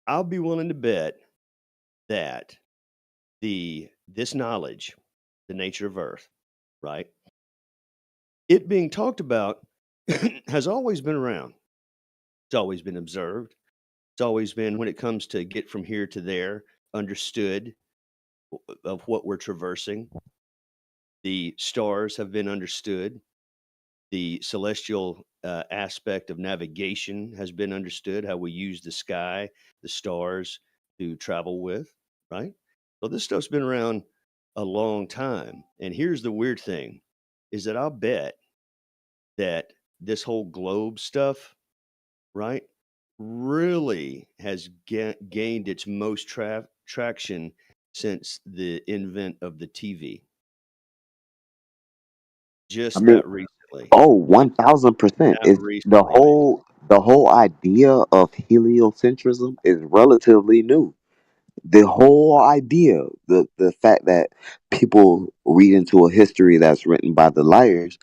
I'll be willing to bet that this knowledge, the nature of Earth, right? It being talked about has always been around. It's always been observed. It's always been, when it comes to get from here to there, understood of what we're traversing. The stars have been understood. The celestial aspect of navigation has been understood, how we use the sky, the stars to travel with, right? So this stuff's been around a long time. And here's the weird thing is that I'll bet that this whole globe stuff, right, really has gained its most traction since the invent of the TV. I Just mean, that recently. oh, 1000%. That Is the recently, man. whole idea of heliocentrism is relatively new. The whole idea, the fact that people read into a history that's written by the liars,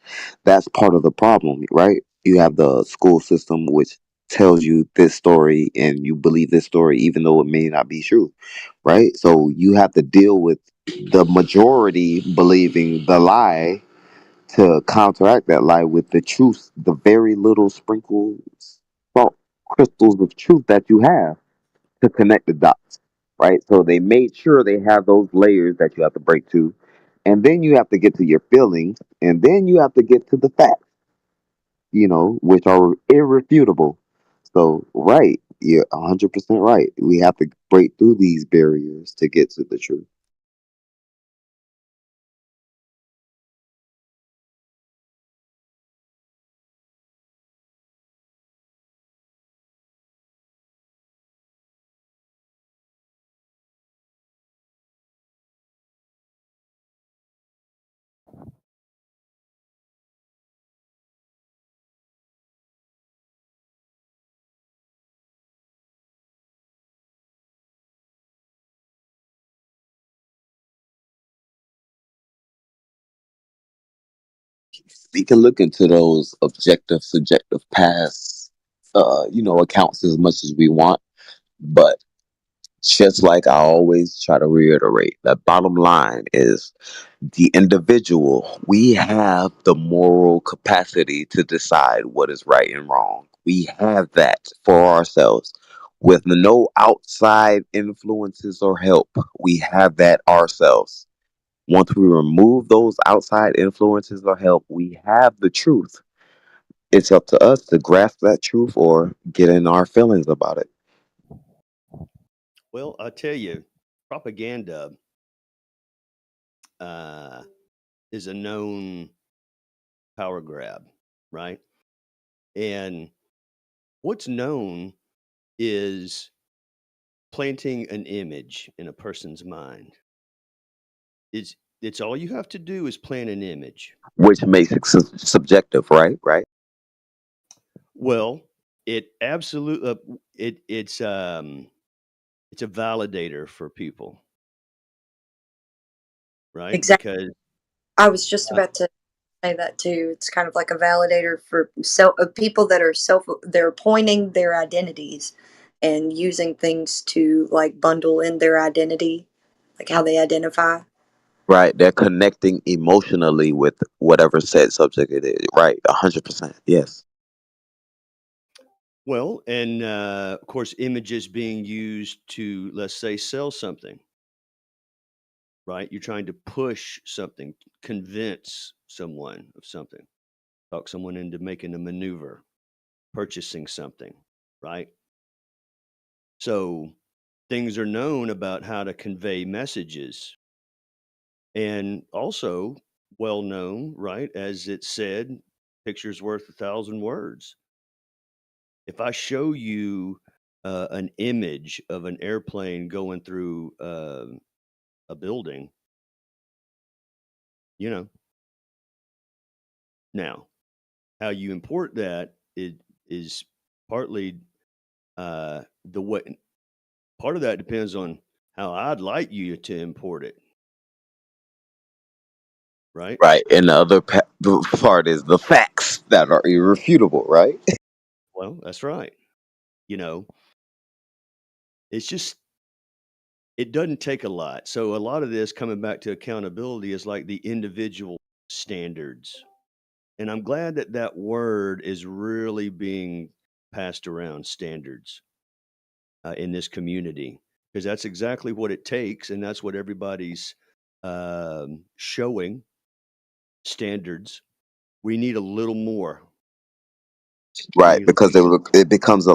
that's part of the problem, right? You have the school system which tells you this story and you believe this story even though it may not be true, right? So you have to deal with the majority believing the lie to counteract that lie with the truth, the very little sprinkles, salt crystals of truth that you have to connect the dots, right? So they made sure they have those layers that you have to break to, and then you have to get to your feelings, and then you have to get to the facts, which are irrefutable. So, right, you're 100% right. We have to break through these barriers to get to the truth. We can look into those objective, subjective past, accounts as much as we want, but just like I always try to reiterate, the bottom line is the individual. We have the moral capacity to decide what is right and wrong. We have that for ourselves. With no outside influences or help, we have that ourselves. Once we remove those outside influences or help, we have the truth. It's up to us to grasp that truth or get in our feelings about it. Well, I tell you, propaganda uh, is a known power grab, right? And what's known is planting an image in a person's mind. It's all you have to do is plant an image. Which makes it subjective, right? Right. Well, it absolutely it's a validator for people, right? Exactly. Because I was just uh, about to say that too. It's kind of like a validator for people that are they're pointing their identities and using things to like bundle in their identity, like how they identify. Right. They're connecting emotionally with whatever said subject it is. Right. 100%. Yes. well, and of course, images being used to, let's say, sell something, right? You're trying to push something, convince someone of something, talk someone into making a maneuver, purchasing something, right? So things are known about how to convey messages, and also well known, right? As it said, picture's worth 1,000 words. If I show you an image of an airplane going through a building, you know, now how you import that is partly the way. Part of that depends on how I'd like you to import it, right? Right. And the other the part is the facts that are irrefutable, right? Well, that's right. You know, it's just it doesn't take a lot. So a lot of this coming back to accountability is like the individual standards. And I'm glad that that word is really being passed around, standards, in this community, because that's exactly what it takes. And that's what everybody's showing standards. We need a little more. We Right, need a because it becomes a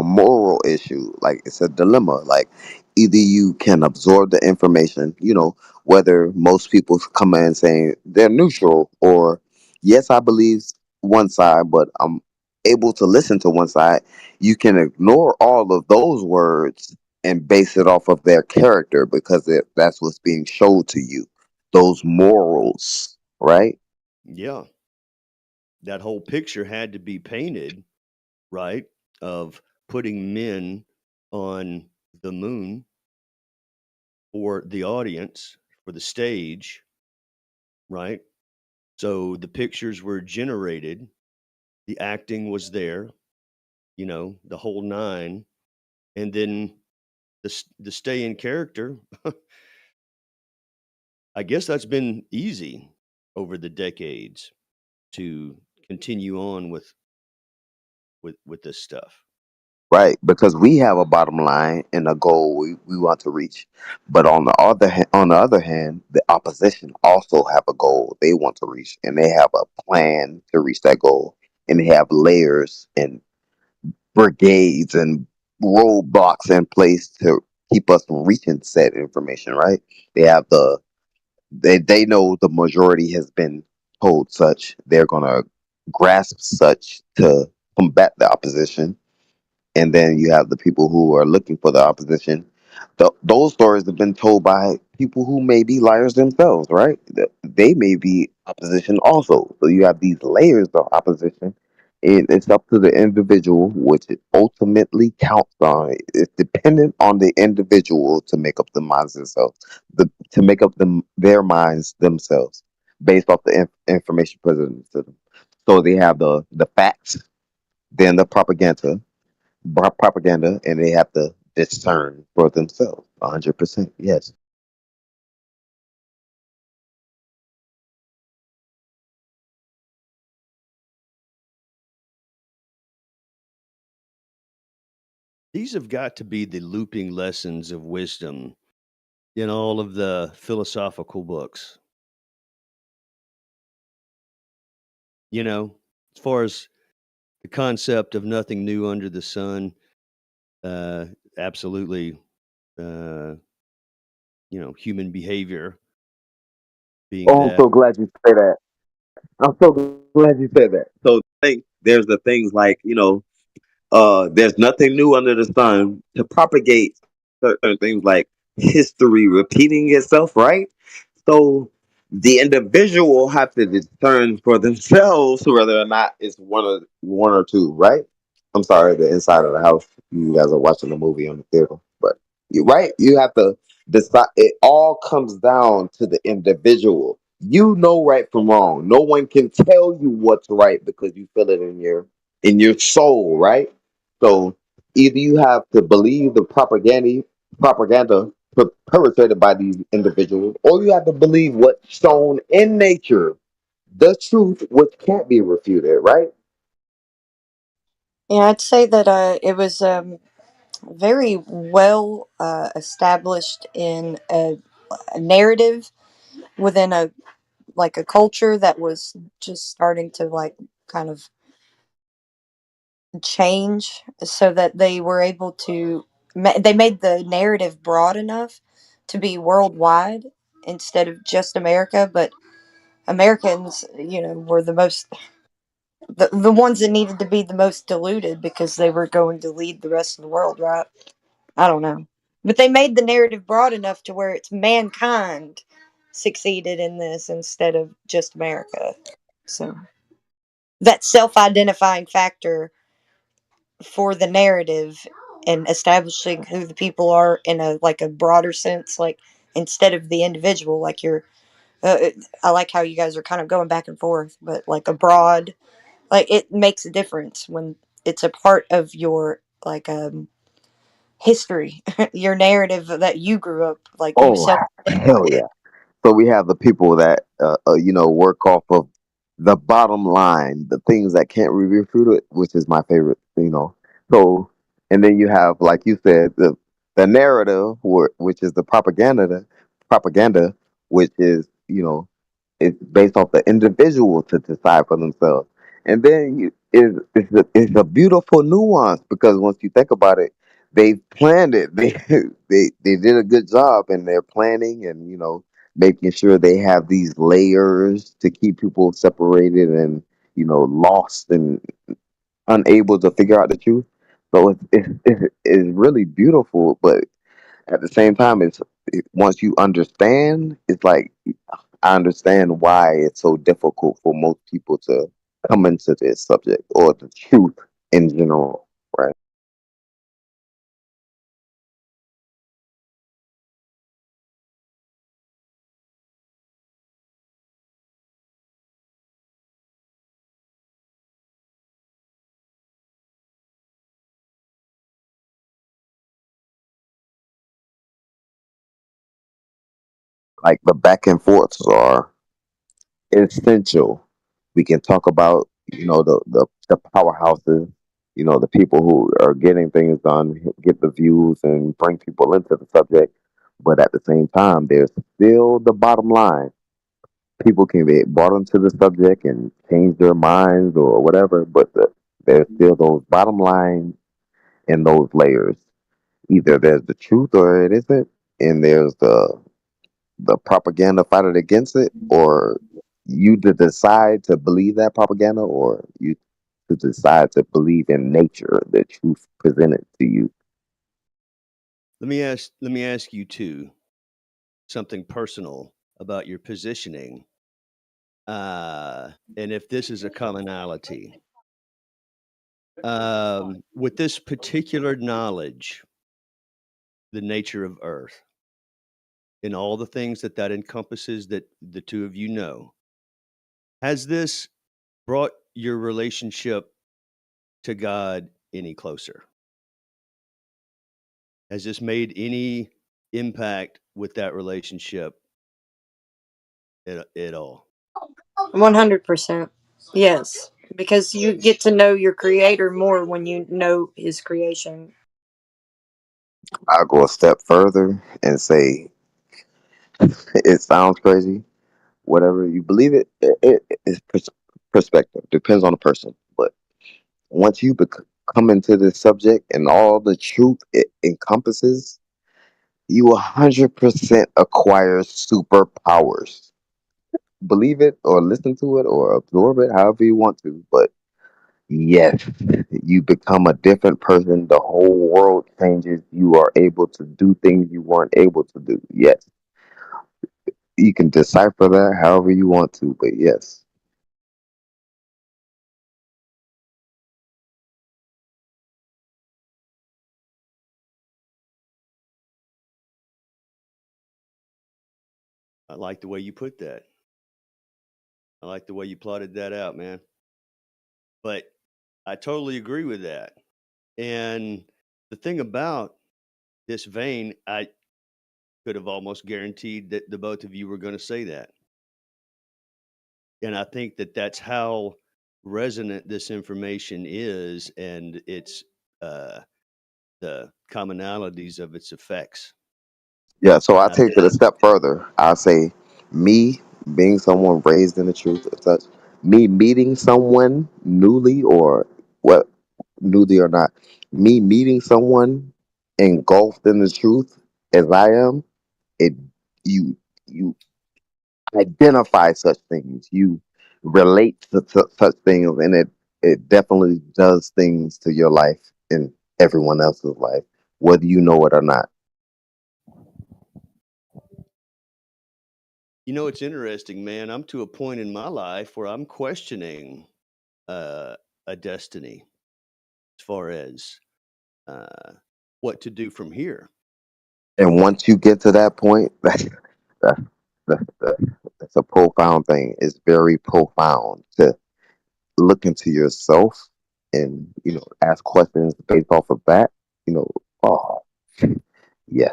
moral issue. Like it's a dilemma. Like either you can absorb the information, whether most people come in saying they're neutral, or yes, I believe one side, but I'm able to listen to one side. You can ignore all of those words and base it off of their character because that's what's being showed to you. Those morals, right? yeah, that whole picture had to be painted, right? Of putting men on the moon for the audience, for the stage, right? So the pictures were generated, the acting was there, the whole nine, and then the stay in character. I guess that's been easy over the decades to continue on with this stuff. Right, because we have a bottom line and a goal we want to reach. But on the other hand, the opposition also have a goal they want to reach, and they have a plan to reach that goal, and they have layers and brigades and roadblocks in place to keep us from reaching said information. Right? They have they know the majority has been told such. They're gonna grasp such to combat the opposition, and then you have the people who are looking for the opposition. Those stories have been told by people who may be liars themselves, right? They may be opposition also. So you have these layers of opposition, and it's up to the individual, which it ultimately counts on. It's dependent on the individual to make up the minds themselves, to make up their minds themselves based off the information presented to them. So they have the facts, then the propaganda, and they have to discern for themselves. 100%. Yes. These have got to be the looping lessons of wisdom in all of the philosophical books. As far as the concept of nothing new under the sun, uh, absolutely uh, human behavior being Oh, I'm that. so glad you say that. I'm so glad you said that. So I think there's the things like, there's nothing new under the sun to propagate certain things like history repeating itself, right? So the individual have to discern for themselves whether or not it's one or two, right? I'm sorry, the inside of the house. You guys are watching the movie on the theater, but you're right. You have to decide. It all comes down to the individual. You know right from wrong. No one can tell you what's right because you feel it in your soul, right? So either you have to believe the propaganda perpetrated by these individuals, or you have to believe what's shown in nature, the truth, which can't be refuted, right? Yeah, I'd say that it was very well established in a narrative within a like a culture that was just starting to like kind of change, so that they were able to they made the narrative broad enough to be worldwide instead of just America. But Americans, were the ones that needed to be the most diluted because they were going to lead the rest of the world, right? I don't know. But they made the narrative broad enough to where it's mankind succeeded in this instead of just America. So that self-identifying factor for the narrative and establishing who the people are in a like a broader sense, like instead of the individual, like you're. I like how you guys are kind of going back and forth, but like a broad, like it makes a difference when it's a part of your like history, your narrative that you grew up like you Oh, self. hell yeah. So we have the people that work off of the bottom line, the things that can't be refuted, which is my favorite. So and then you have, like you said, the narrative, which is the propaganda, which is it's based off the individual to decide for themselves. And then it's a beautiful nuance because once you think about it, they planned it. They did a good job in their planning and making sure they have these layers to keep people separated and lost and unable to figure out the truth. So it's really beautiful, but at the same time, once you understand, it's like I understand why it's so difficult for most people to come into this subject or the truth in general, right? Like the back and forths are essential. We can talk about the powerhouses, the people who are getting things done, get the views and bring people into the subject. But at the same time, there's still the bottom line. People can be brought into the subject and change their minds or whatever, but there's still those bottom lines and those layers. Either there's the truth or it isn't, and there's the propaganda fighting against it, or you to decide to believe that propaganda, or you to decide to believe in nature, the truth presented to you. Let me ask you too something personal about your positioning, and if this is a commonality. With this particular knowledge, the nature of Earth, and all the things that encompasses that the two of you know, has this brought your relationship to God any closer? Has this made any impact with that relationship at all? 100%. Yes, because you get to know your creator more when you know his creation. I'll go a step further and say it sounds crazy. Whatever you believe it's perspective. Depends on the person. But once you come into this subject and all the truth it encompasses, you 100% acquire superpowers. Believe it or listen to it or absorb it however you want to, but yes, you become a different person. The whole world changes. You are able to do things you weren't able to do. Yes, you can decipher that however you want to, but yes. I like the way you put that. I like the way you plotted that out, man. But I totally agree with that. And the thing about this vein, I could have almost guaranteed that the both of you were going to say that. And I think that that's how resonant this information is, and its the commonalities of its effects. Yeah, so I And I take it a step further. I say, me being someone raised in the truth of such, me meeting someone newly or what, newly or not, me meeting someone engulfed in the truth as I am, it you you identify such things, you relate to such things, and it definitely does things to your life and everyone else's life, whether you know it or not. You know, it's interesting, man. I'm to a point in my life where I'm questioning uh, a destiny as far as uh, what to do from here. And once you get to that point, that, that's a profound thing. It's very profound to look into yourself and ask questions based off of that. You know, oh yeah.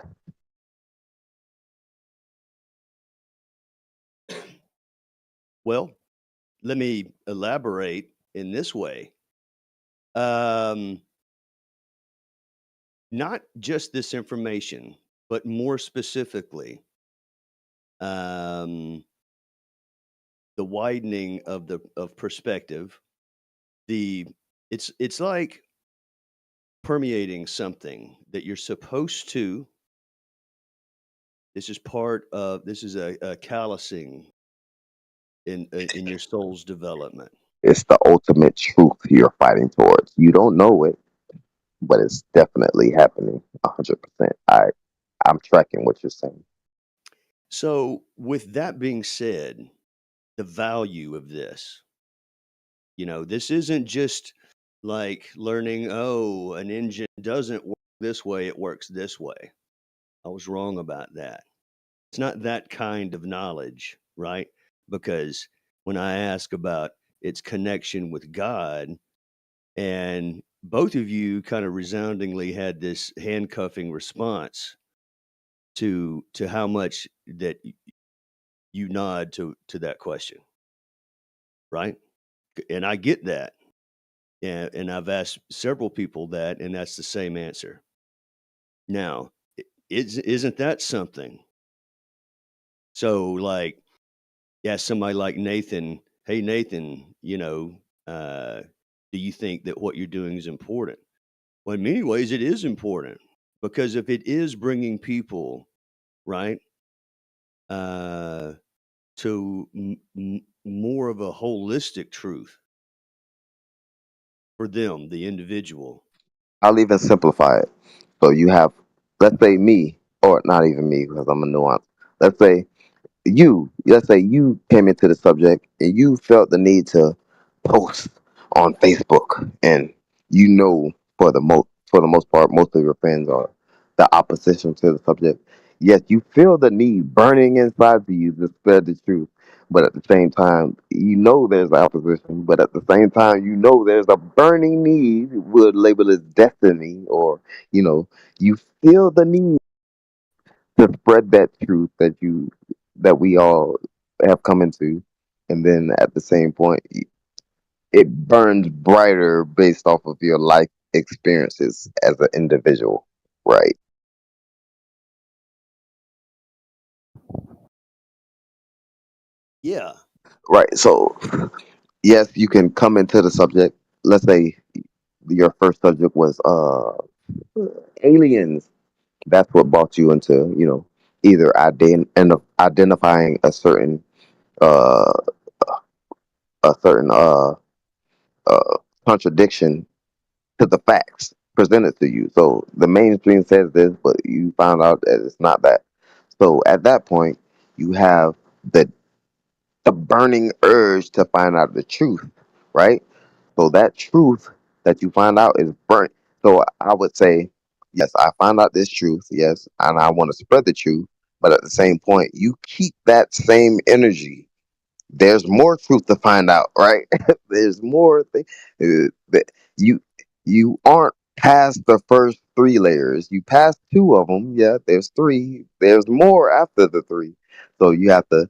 Well, let me elaborate in this way. Um, Not just this information, but more specifically, um, the widening of the of perspective. The it's like permeating something that you're supposed to. This is part of this is a callousing in your soul's development. It's the ultimate truth you're fighting towards. You don't know it, but it's definitely happening 100%. I'm tracking what you're saying. So, with that being said, the value of this, this isn't just like learning, oh, an engine doesn't work this way, it works this way. I was wrong about that. It's not that kind of knowledge, right? Because when I ask about its connection with God, and both of you kind of resoundingly had this handcuffing response to how much that you nod to that question, right? And I get that. And I've asked several people that, and that's the same answer. Now, isn't that something? So, like, yeah, somebody like Nathan, hey, Nathan, do you think that what you're doing is important? Well, in many ways, it is important because if it is bringing people, right, uh, to more of a holistic truth for them, the individual. I'll even simplify it. So you have, let's say me, or not even me because I'm a nuance. Let's say you came into the subject and you felt the need to post on Facebook, and for the most part, most of your friends are the opposition to the subject. Yes, you feel the need burning inside of you to spread the truth, but at the same time, there's opposition. But at the same time, there's a burning need. Would label as destiny, or you know, you feel the need to spread that truth that we all have come into, and then at the same point, it burns brighter based off of your life experiences as an individual, right? Yeah. Right. So yes, you can come into the subject. Let's say your first subject was aliens, That's what brought you into, either identifying uh, a certain uh, contradiction to the facts presented to you. So the mainstream says this, but you found out that it's not that. So at that point, you have the the burning urge to find out the truth, right? So that truth that you find out is burnt. So I would say, yes, I found out this truth, yes, and I want to spread the truth. But at the same point, you keep that same energy. There's more truth to find out, right? There's more that you aren't past the first three layers. You passed two of them. Yeah, there's three. There's more after the three. So you have to.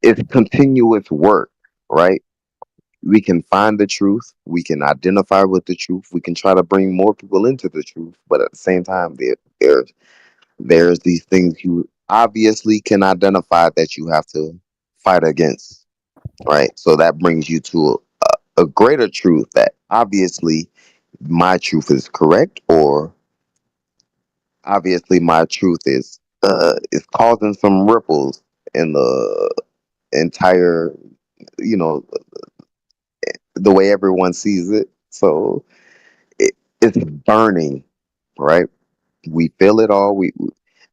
It's continuous work, right? We can find the truth, we can identify with the truth, we can try to bring more people into the truth, but at the same time, there's these things you obviously can identify that you have to fight against, right? So that brings you to a greater truth that obviously my truth is correct, or obviously my truth is causing some ripples in the entire, you know, the way everyone sees it. So it, it's burning, right? We feel it all.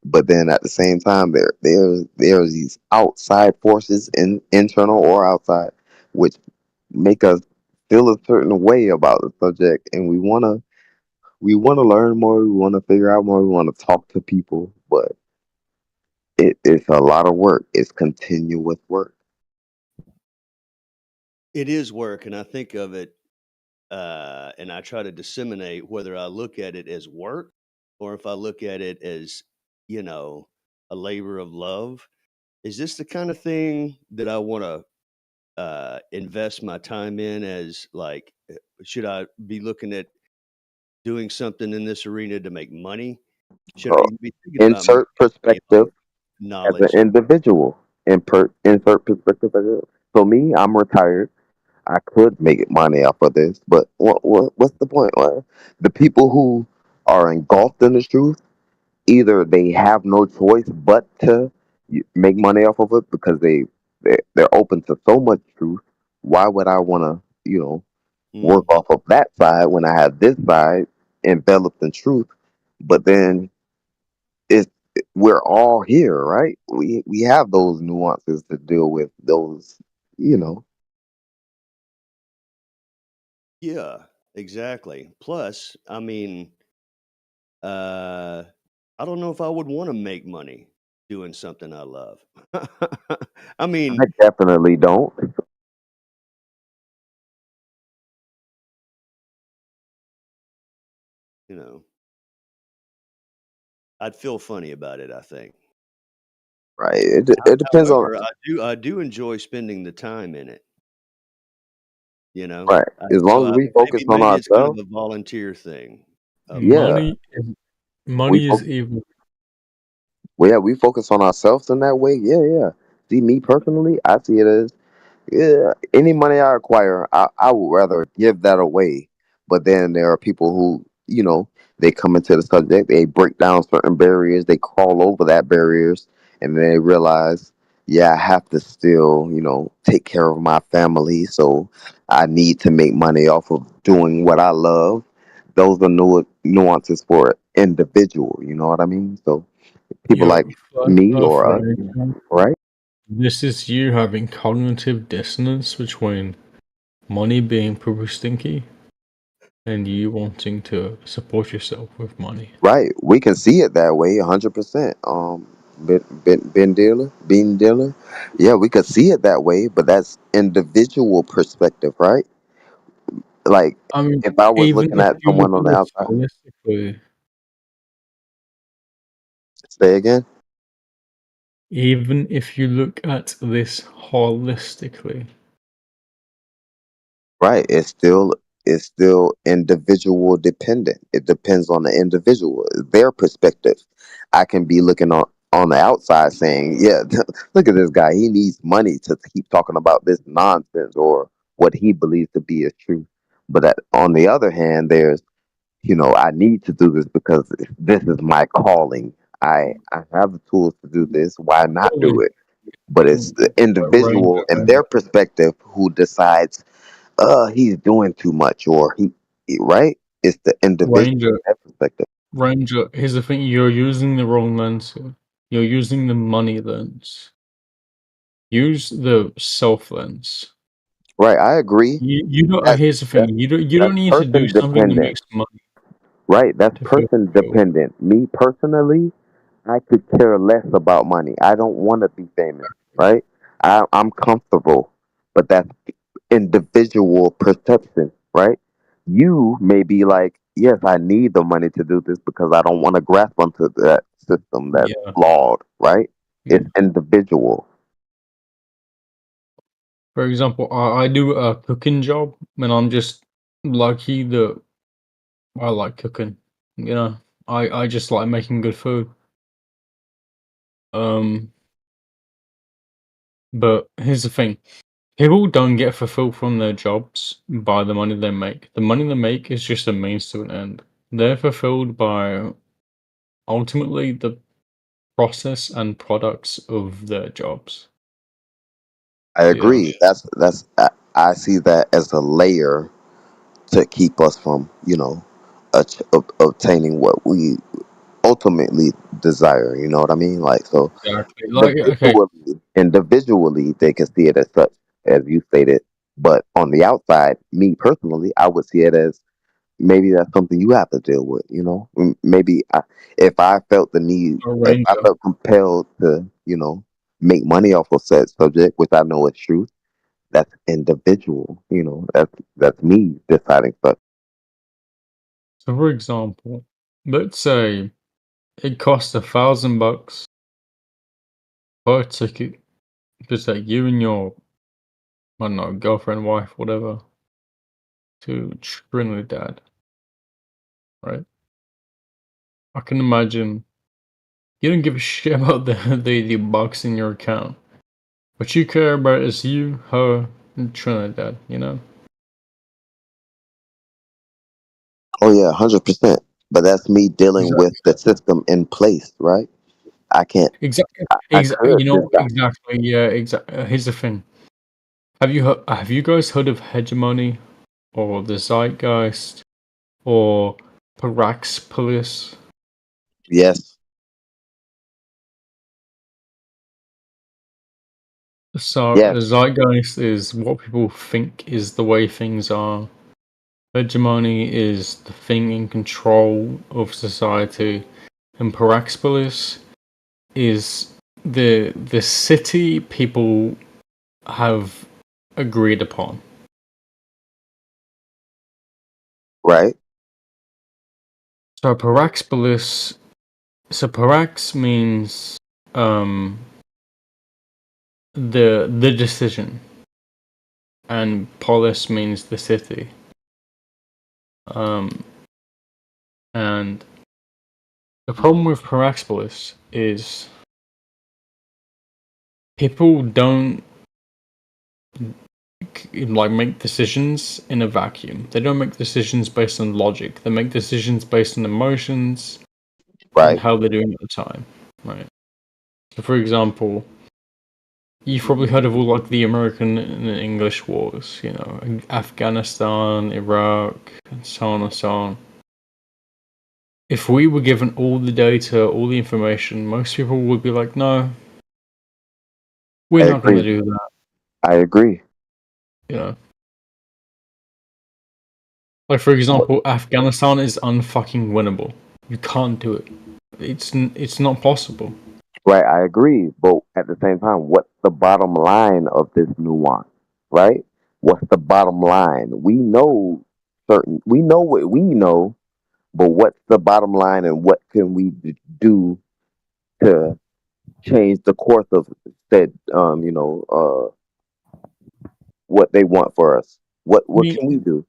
But then at the same time, there's these outside forces, internal or outside, which make us feel a certain way about the subject, and we wanna learn more. We want to figure out more. We want to talk to people, but it's a lot of work. It's continuous work. It is work, and I think of it, and I try to disseminate whether I look at it as work or if I look at it as, you know, a labor of love. Is this the kind of thing that I want to invest my time in? As like, should I be looking at doing something in this arena to make money? Should I So even be thinking about making insert money perspective as an knowledge? individual. Insert perspective. So me, I'm retired. I could make money off of this, but what's the point? The people who are engulfed in the truth, either they have no choice but to make money off of it because they're open to so much truth. Why would I want to, work Hmm. off of that side when I have this side enveloped in truth? But then it's we're all here, right? We have those nuances to deal with. Those, you know, Yeah, exactly. Plus, I mean, uh, I don't know if I would want to make money doing something I love. I I mean, definitely don't. you know, I'd feel funny about it, I think. Right? It depends on. However, I do enjoy spending the time in it, you know? Right. As So long as we focus on maybe it's kind of ourselves, a volunteer thing of yeah, Money is we money is focus. evil. Well, yeah, we focus on ourselves in that way. Yeah, yeah. See, me personally, I see it as, yeah, any money I acquire, I would rather give that away. But then there are people who, they come into the subject, they break down certain barriers, they crawl over that barriers, and then they realize, yeah, I have to still, take care of my family, so I need to make money off of doing what I love. Those are nuances for individual. You know what I mean? So people Yo, like first me off, or us, Ray, right? this is you having cognitive dissonance between money being pretty stinky and you wanting to support yourself with money. Right. We can see it that way, 100%. Bean dealer. Yeah, we could see it that way, but that's individual perspective, right? Like, I mean, if I was even looking if at you look someone on at the this outside, holistically, say again. even if you look at this holistically, Right. It's still individual dependent. It depends on the individual, their perspective. I can be looking on the outside saying, yeah, look at this guy. He needs money to keep talking about this nonsense or what he believes to be a truth. But on the other hand, there's I need to do this because this is my calling. I have the tools to do this. Why not do it? But it's the individual and their perspective who decides, he's doing too much, or right? It's the individual Ranger, perspective. Ranger, here's the thing: you're using the wrong lens here. You're using the money lens. Use the self lens. Right, I agree. You don't. That, Here's the that thing: you that's don't need to do person something that dependent. makes money Right, that's to feel person fulfilled. dependent. Me personally, I could care less about money. I don't want to be famous, right? I'm comfortable, but that's individual perception, right? You may be like, yes, I need the money to do this because I don't want to grasp onto that system that's Yeah. flawed, right? Yeah. It's individual. For example, I do a cooking job, and I'm just lucky that I like cooking. I just like making good food. But here's the thing: people don't get fulfilled from their jobs by the money they make. The money they make is just a means to an end. They're fulfilled by ultimately the process and products of their jobs. I Yeah. agree. I see that as a layer to keep us from, obtaining what we ultimately desire. You know what I mean? Like, so Exactly. Like, okay, individually, they can see it as such, as you stated. But on the outside, me personally, I would see it as maybe that's something you have to deal with. Maybe if I felt the need, a if I ranger. felt compelled to, make money off of said subject, which I know is true, that's individual. That's me deciding such. So, for example, let's say it costs $1,000 per ticket to take you and your, I don't know, girlfriend, wife, whatever, to Trinidad, right? I can imagine you don't give a shit about the bucks in your account. What you care about is you, her, and Trinidad, you know? Oh yeah, 100%. But that's me dealing with Exactly. the system in place, right? I can't. Exactly. I could decide. Exactly. Yeah. Exactly. Here's the thing. Have you guys heard of hegemony or the zeitgeist or Paraxpolis? Yes. So Yes. a zeitgeist is what people think is the way things are. Hegemony is the thing in control of society, and Paraxpolis is the city people have agreed upon. Right. So Paraxpolis. So Parax means um the decision, and polis means the city. Um, and the problem with Paraxpolis is people don't like make decisions in a vacuum. They don't make decisions based on logic. They make decisions based on emotions and Right. how they're doing at the time. Right. So, for example, you've probably heard of all like the American and English wars. Afghanistan, Iraq, and so on and so on. If we were given all the data, all the information, most people would be like, no, we're I not going to agree. do that. I agree. You know, like for example, Afghanistan is unfucking winnable. You can't do it. It's not possible. Right. I agree. But at the same time, what's the bottom line of this nuance? Right. What's the bottom line? We know what we know, but what's the bottom line and what can we do to change the course of said, what they want for us? What Me, can we do?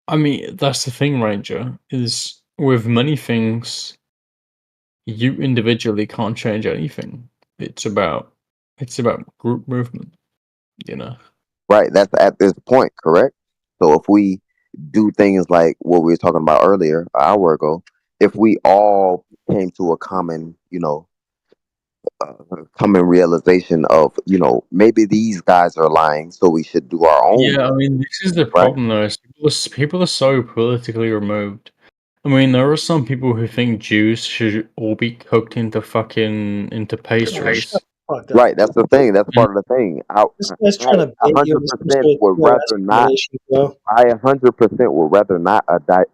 I mean, that's the thing, Ranger. Is with many things, you individually can't change anything. It's about group movement. You know. Right. That's at this point, correct? So if we do things like what we were talking about earlier, an hour ago, if we all came to a common, common realization of, maybe these guys are lying, so we should do our own, Yeah, I mean, this is the right? problem though. Is people are so politically removed. I mean, there are some people who think Jews should all be cooked into Oh, pastries. shut the fuck up. Right, that's the thing. That's And part of the thing. This guy's trying to I bait you into some 100% sort of would POS rather not. simulation, bro. I 100% would rather not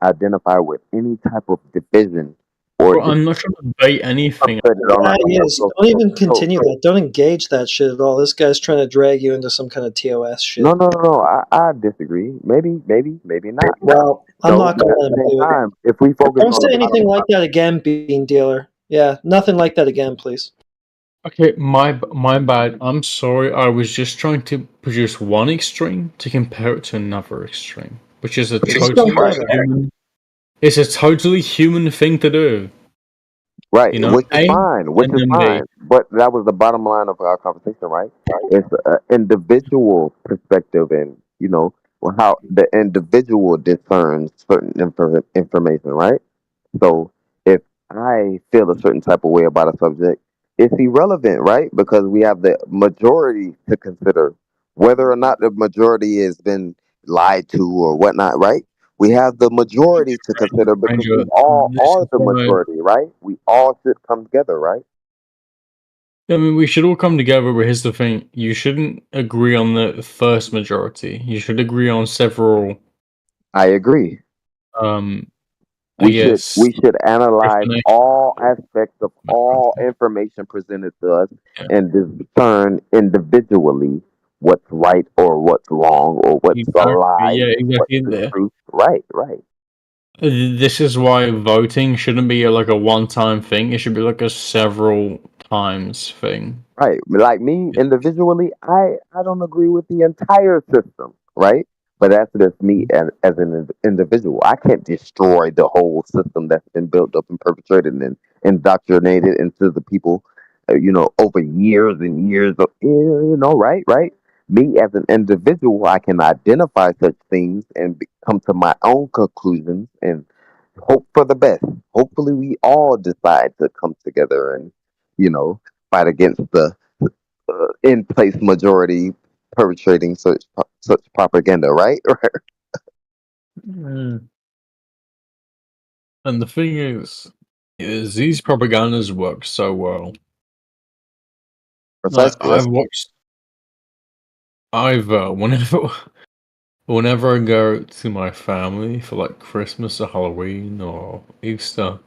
identify with any type of division or Well, I'm not trying to bait anything. put it on Yeah, a he is. Don't even continue that. Don't engage that shit at all. This guy's trying to drag you into some kind of TOS shit. No. I disagree. Maybe not. Well, I'm No, not but going at to the let him same do it. time, if we focus Don't on say the anything bottom like that again, Bean Dealer. Yeah, nothing like that again, please. Okay, my bad. I'm sorry. I was just trying to produce one extreme to compare it to another extreme, which is a Just totally don't bother. human. It's a totally human thing to do. right, You know, which is A fine, which and is then B. fine. But that was the bottom line of our conversation, right? It's an individual perspective, and how the individual discerns certain information, right? So if I feel a certain type of way about a subject, it's irrelevant, right? Because we have the majority to consider whether or not the majority has been lied to or whatnot, right? We have the majority to consider because Ranger, we all this are is the why. majority, right? We all should come together, right? I mean, we should all come together, but here's the thing: you shouldn't agree on the first majority. You should agree on several. I agree. I We should guess we should analyze definition. all aspects of all information presented to us and discern individually what's right or what's wrong or what's a Exactly. lie, Yeah, what's exactly. the There. truth. Right. This is why voting shouldn't be like a one-time thing. It should be like a several times thing. Right. Like me individually, I don't agree with the entire system, right? But that's just me as an individual. I can't destroy the whole system that's been built up and perpetrated and indoctrinated into the people, over years and years of, right? Me as an individual, I can identify such things and come to my own conclusions and hope for the best. Hopefully, we all decide to come together and, you know, fight against the in place majority perpetrating such propaganda, right? Mm. And the thing is these propagandas work so well. Like Precisely. That's I've whenever I go to my family for like Christmas or Halloween or Easter,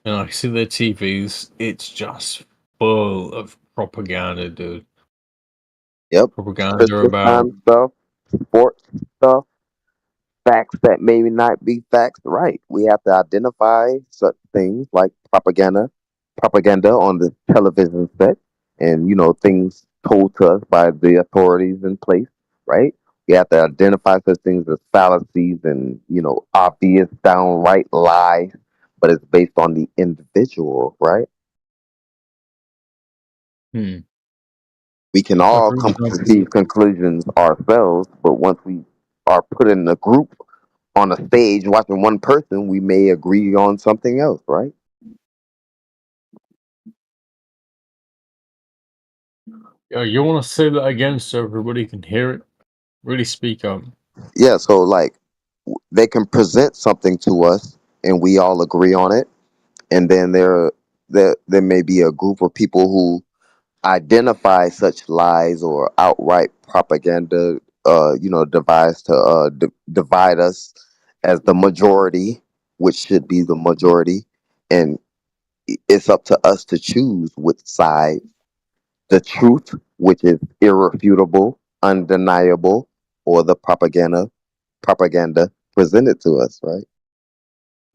and I see their TVs, it's just full of propaganda, dude. yep. Propaganda Christmas about time stuff, sports stuff, facts that maybe not be facts. Right. We have to identify such things like propaganda on the television set, and things told to us by the authorities in place. Right. We have to identify such things as fallacies and obvious downright lies, but it's based on the individual. Right. hmm. We can So all for come to example, these conclusions ourselves, but once we are put in a group on a stage watching one person, we may agree on something else, right? you want to say that again so everybody can hear it? Really speak up. Yeah, so like they can present something to us and we all agree on it, and then there may be a group of people who identify such lies or outright propaganda devised to divide us as the majority, which should be the majority, and it's up to us to choose which side: the truth, which is irrefutable, undeniable, or the propaganda presented to us, right?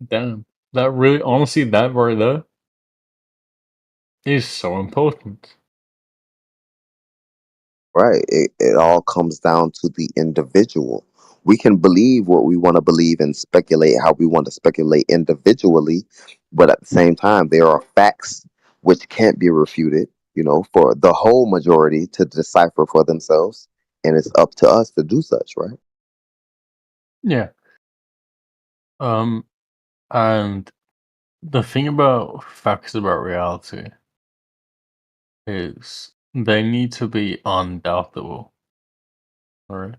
Damn. That really, honestly, that right there is so important. Right. It all comes down to the individual. We can believe what we want to believe and speculate how we want to speculate individually, but at the same time, there are facts which can't be refuted, for the whole majority to decipher for themselves. And it's up to us to do such, right? Yeah. And the thing about facts about reality is they need to be undoubtable, right?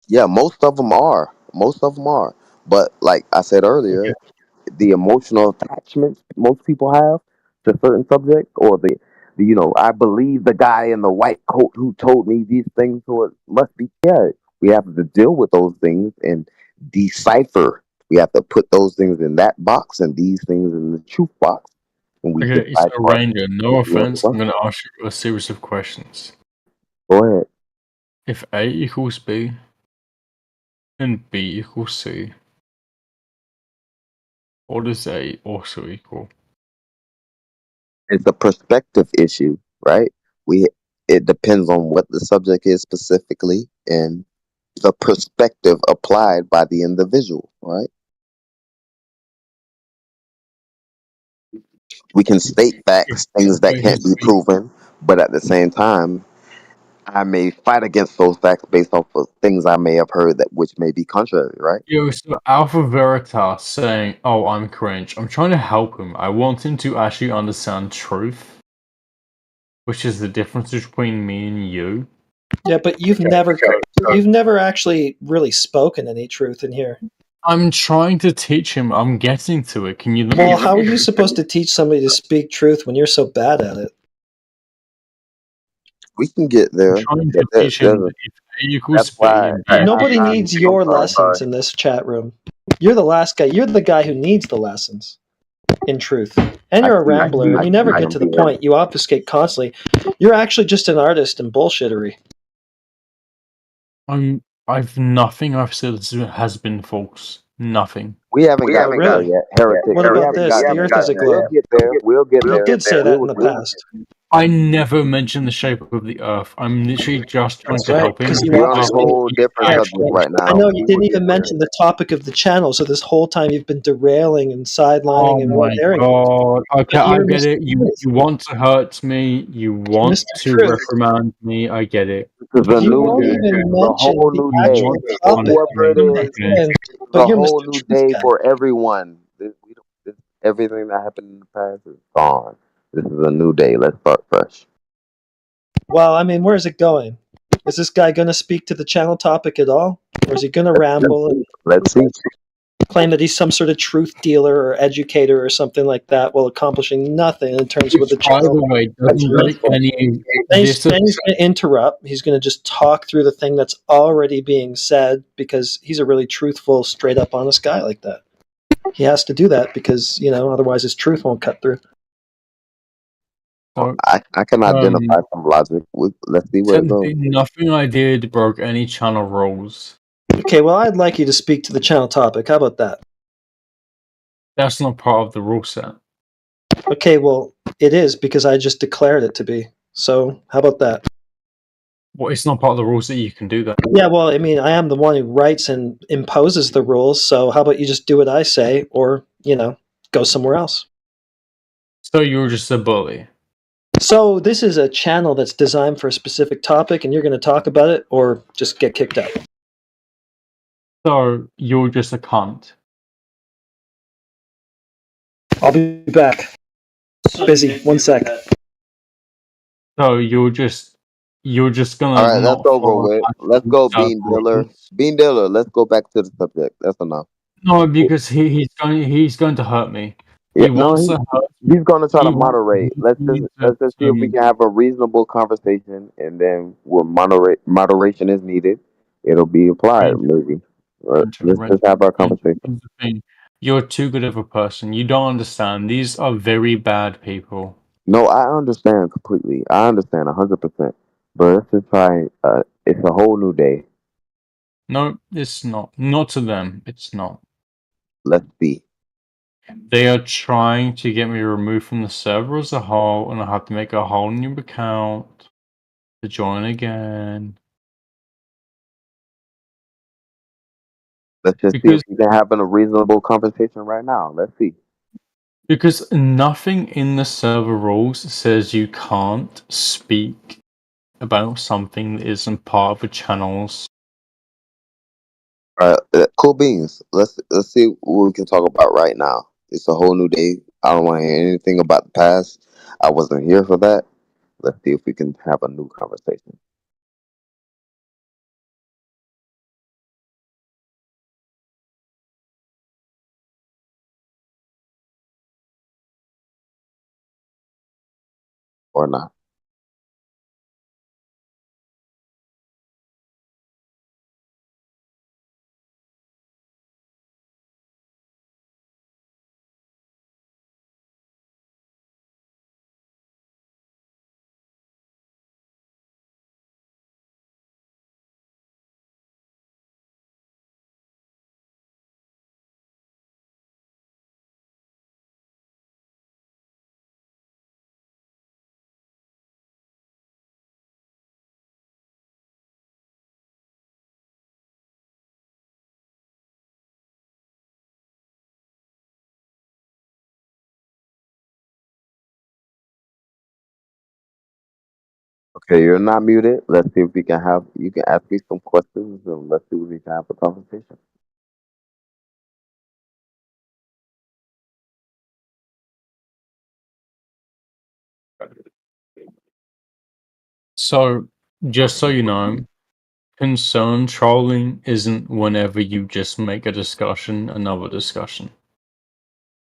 Yeah, most of them are. Most of them are. But like I said Okay. earlier, the emotional attachments most people have to certain subjects, or I believe the guy in the white coat who told me these things, so it must be. Yeah, we have to deal with those things and decipher. We have to put those things in that box and these things in the truth box, and we Okay, so decipher. Ranger, no offense, I'm going to ask you a series of questions. Go ahead. If A equals B and B equals C, what does A also equal? It's a perspective issue, right? We It depends on what the subject is specifically and the perspective applied by the individual, right? We can state facts, things that can't be proven, but at the same time, I may fight against those facts based off of things I may have heard that which may be contrary, right? Yo, so Alpha Veritas saying, "Oh, I'm cringe." I'm trying to help him. I want him to actually understand truth, which is the difference between me and you. Yeah, but you've never actually really spoken any truth in here. I'm trying to teach him. I'm getting to it. Can you let me? Well, how are you supposed to teach somebody to speak truth when you're so bad at it? We can get there. I'm trying to teach him that if A equals B and B Nobody equals C, needs your lessons in this chat room. You're the last guy. You're the guy who needs the lessons in truth. And you're a rambler, and you never get to the point. You obfuscate constantly. You're actually just an artist in bullshittery. I've nothing I've said has been false. Nothing. We haven't gotten there Really? yet, heretic. What about this? The Earth is a globe. We'll get there. We'll get You there. did say that in the We'll- past. I never mentioned the shape of the Earth. I'm literally just trying to right, help him. because you We're on a obfuscate. whole different Yeah, subject right now. I know you didn't We'll even get there. mention the topic of the channel, so this whole time you've been derailing and sidelining Oh and my red herring. god. Okay, But I you're get it. You Mr. want to hurt me. You want Mr. to Truth. reprimand me. I get it. This is a You new won't day. even This is a mention whole the new You day. actual want to For topic. whoever it is, punishment. this is But a you're whole Mr. new Truth day guy. for everyone. Everything that happened in the past is gone. This is a new day. Let's start fresh. Well, I mean, where's it going? Is this guy going to speak to the channel topic at all? Or is he going to ramble and Let's see. claim that he's some sort of truth dealer or educator or something like that while accomplishing nothing in terms of what the By channel the way, doesn't make any. Then he's going to interrupt. He's going to just talk through the thing that's already being said because he's a really truthful, straight up, honest guy like that. He has to do that because, otherwise his truth won't cut through. I can identify some logic. Let's see where it goes. Nothing I did broke any channel rules. Okay, well, I'd like you to speak to the channel topic. How about that? That's not part of the rule set. Okay, well, it is because I just declared it to be. So, how about that? Well, it's not part of the rules that you can do that. Yeah, well, I mean, I am the one who writes and imposes the rules, so how about you just do what I say or, go somewhere else? So you're just a bully. So this is a channel that's designed for a specific topic and you're going to talk about it or just get kicked out. So you're just a cunt. I'll be back. Busy. 1 sec. So you're just gonna. All right, not that's over follow with. actual Let's go, set Bean Dealer. rules. Bean Dealer, let's go back to the subject. That's enough. No, because he's going to hurt me. Yeah, He wants to hurt me. he's going to try to He wants moderate. Let's just see if we can have a reasonable conversation, and then when moderation is needed, it'll be applied. Maybe. Let's just have our conversation. Here's the thing. You're too good of a person. You don't understand. These are very bad people. No, I understand completely. I understand 100%. But let's just try. It's a whole new day. No, it's not. Not to them. It's not. Let's see. They are trying to get me removed from the server as a whole, and I have to make a whole new account to join again. Let's just see if we can have a reasonable conversation right now. Let's see. Because nothing in the server rules says you can't speak about something that isn't part of a channel's All right, cool beans. Let's see what we can talk about right now. It's a whole new day. I don't want to hear anything about the past. I wasn't here for that. Let's see if we can have a new conversation. Or not. Okay, you're not muted. Let's see if we can have. You can ask me some questions, and let's see if we can have a conversation. So, just so you know, concern trolling isn't whenever you just make a discussion another discussion.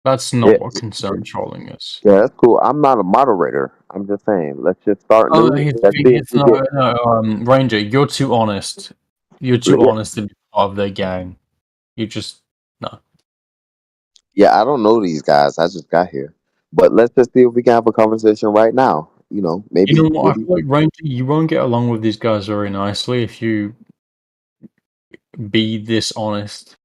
That's Yeah, not what concern trolling is. yeah, that's cool. I'm not a moderator. I'm just saying. Let's just start Oh, new. Let's see if we get. Ranger, you're too honest. You're too Yeah, honest to be part of their gang. You just no. yeah, I don't know these guys. I just got here, but let's just see if we can have a conversation right now. You Maybe, know what? I maybe feel like Ranger, you won't get along with these guys very nicely if you be this honest.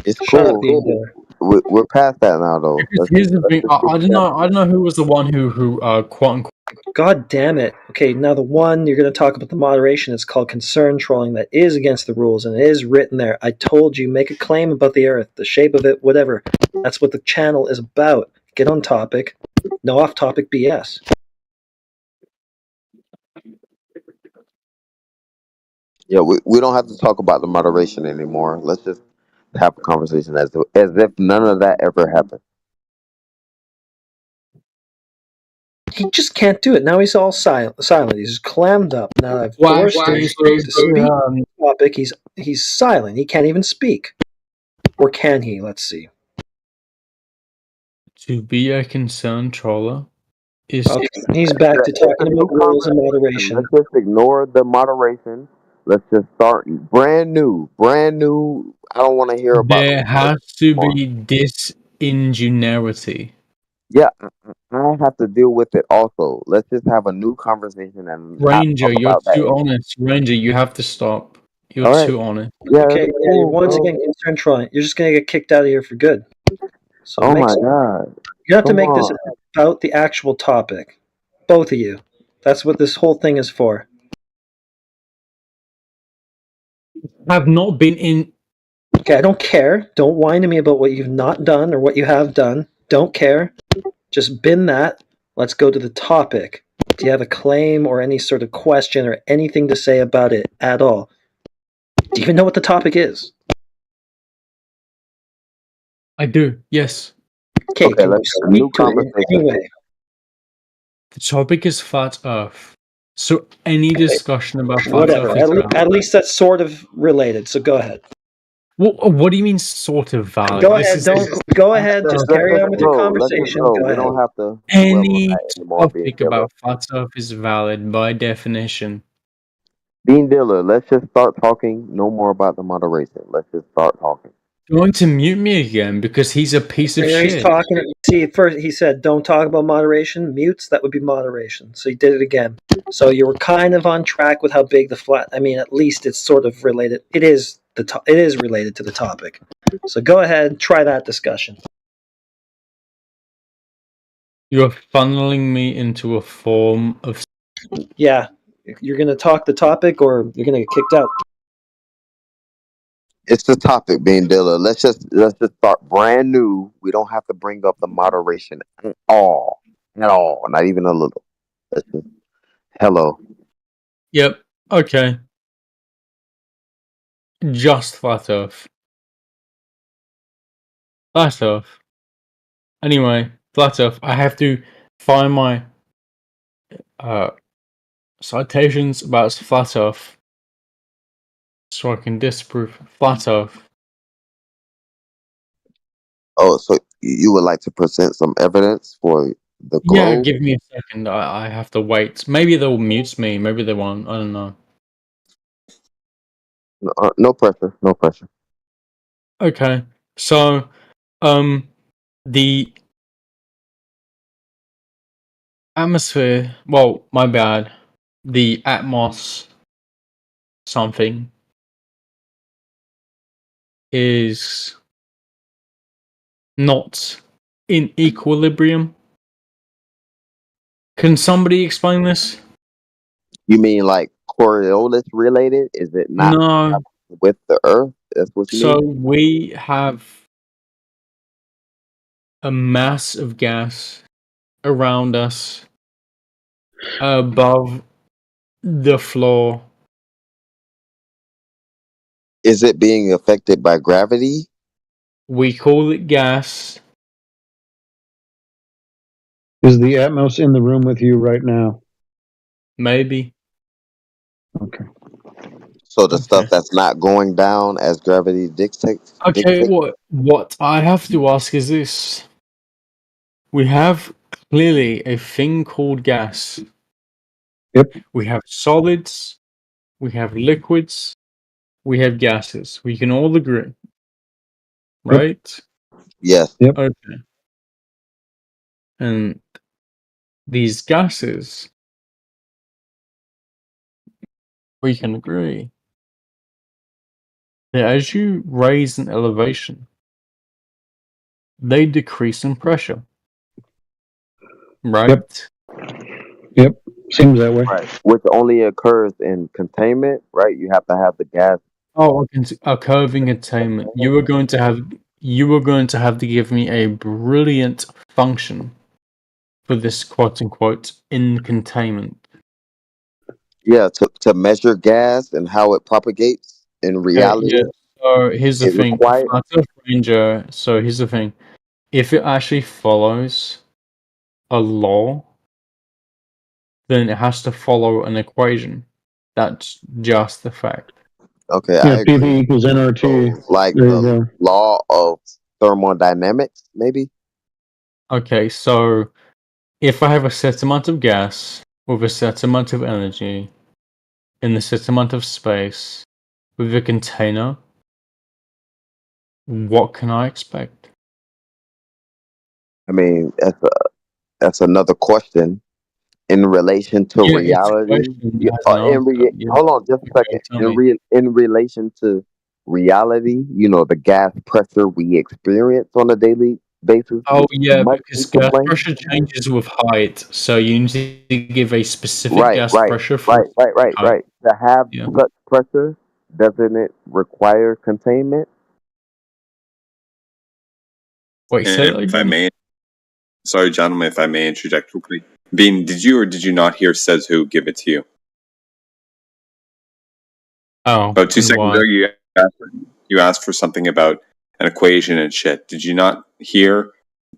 it's Shut up, cool. Bean Diller. We're past that now, though. Because here's the thing, I don't know. I don't know who was the one who quote unquote. God damn it. Okay, now the one you're going to talk about the moderation is called concern trolling. That is against the rules and it is written there. I told you, make a claim about the earth, the shape of it, whatever. That's what the channel is about. Get on topic. No off topic BS. Yeah, we don't have to talk about the moderation anymore. Let's just have a conversation as if none of that ever happened. He just can't do it. Now he's all silent. He's just clammed up. Now I've Well, forced him actually, to speak topic. He's silent. He can't even speak. Or can he? Let's see. to be a concerned troller is Okay, he's back to It's a talking new about rules and conversation. moderation. Let's just ignore the moderation. Let's just start brand new. Brand new. I don't want to hear about the there has moderation to anymore. be disingenuity. Yeah, I have to deal with it also. Let's just have a new conversation and not Ranger, talk you're about that too anymore. honest. Ranger, you have to stop. You're All right. too honest. Yeah, Okay, that's yeah, you're cool, once bro. again concerned trolling. You're just gonna get kicked out of here for good. So Oh make my some, God. you have to Come make this on. about the actual topic. Both of you. That's what this whole thing is for. Have not been in. Okay, I don't care. Don't whine to me about what you've not done or what you have done. Don't care. Just bin that. Let's go to the topic. Do you have a claim or any sort of question or anything to say about it at all? Do you even know what the topic is? I do, yes. Okay, Okay, can you let's have a new speak to it in any conversation. way? The topic is flat Earth. So any discussion about flat Whatever. Earth is valid. At least that's sort of related. So go ahead. What do you mean, sort of valid? Go ahead. Don't go ahead. Just Let's carry just on with your go. Let's just conversation. go. Go We ahead. don't have to dwell on Any that anymore, Bean topic Diller. about flat Earth is valid by definition. Bean Diller, let's just start talking. No more about the moderation. Let's just start talking. Going to mute me again because he's a piece of He's shit. talking. See, first he said, "Don't talk about moderation." Mutes. That would be moderation. So he did it again. So you were kind of on track with how big the flat. I mean, at least it's sort of related. It is it is related to the topic. So go ahead, try that discussion. You're funneling me into a form of. Yeah, you're gonna talk the topic, or you're gonna get kicked out. It's the topic, Bean Diller. Let's just start brand new. We don't have to bring up the moderation at all. At all. Not even a little. Let's just hello. Yep. Okay. just flat Earth. Flat Earth. Anyway, flat Earth. I have to find my citations about flat Earth so I can disprove flat Earth. Oh, so you would like to present some evidence for the Yeah, globe? give me a second. I have to wait. Maybe they'll mute me. Maybe they won't. I don't know. No pressure. No pressure. Okay. So, the atmosphere. Well, my bad. The atmos something is not in equilibrium. Can somebody explain this? You mean like Coriolis related? Is it not No. with the Earth? That's what you So mean? we have a mass of gas around us above the floor. Is it being affected by gravity? We call it gas. Is the Atmos in the room with you right now? Maybe. Okay. So the stuff Okay. that's not going down as gravity dictates? Okay, what I have to ask is this. We have clearly a thing called gas. Yep. We have solids, we have liquids, we have gases. We can all agree. Right? Yes. Yep. Okay. And these gases, we can agree that as you raise an elevation, they decrease in pressure. Right? Yep. Seems that way. Right. Which only occurs in containment, right? You have to have the gas. Oh, a curving containment. You were going to have to give me a brilliant function for this quote unquote in containment. Yeah, to measure gas and how it propagates in reality. Yeah. So here's the It thing. requires. Flat Earth Ranger. So here's the thing. If it actually follows a law, then it has to follow an equation. That's just the fact. Okay, Yeah, I agree. PV equals NRT. So, like There you the go. law of thermodynamics, maybe. Okay, so if I have a set amount of gas with a set amount of energy in a set amount of space with a container, what can I expect? I mean, that's another question in relation to Yeah, it's a reality. question that has an answer. Yeah. Hold on, just a Okay, second. tell me. In relation to reality, the gas pressure we experience on a daily basis, Oh yeah, must because be gas complained. pressure changes with height, so you need to give a specific Right, gas right, pressure for height. right. To have Yeah. such pressure, doesn't it require containment? Wait, say that If I again? may, sorry, gentlemen, if I may interject quickly. Bean, did you or did you not hear "says who" give it to you? Oh, About 2 and seconds why? ago, you asked for something about an equation and shit. Did you not hear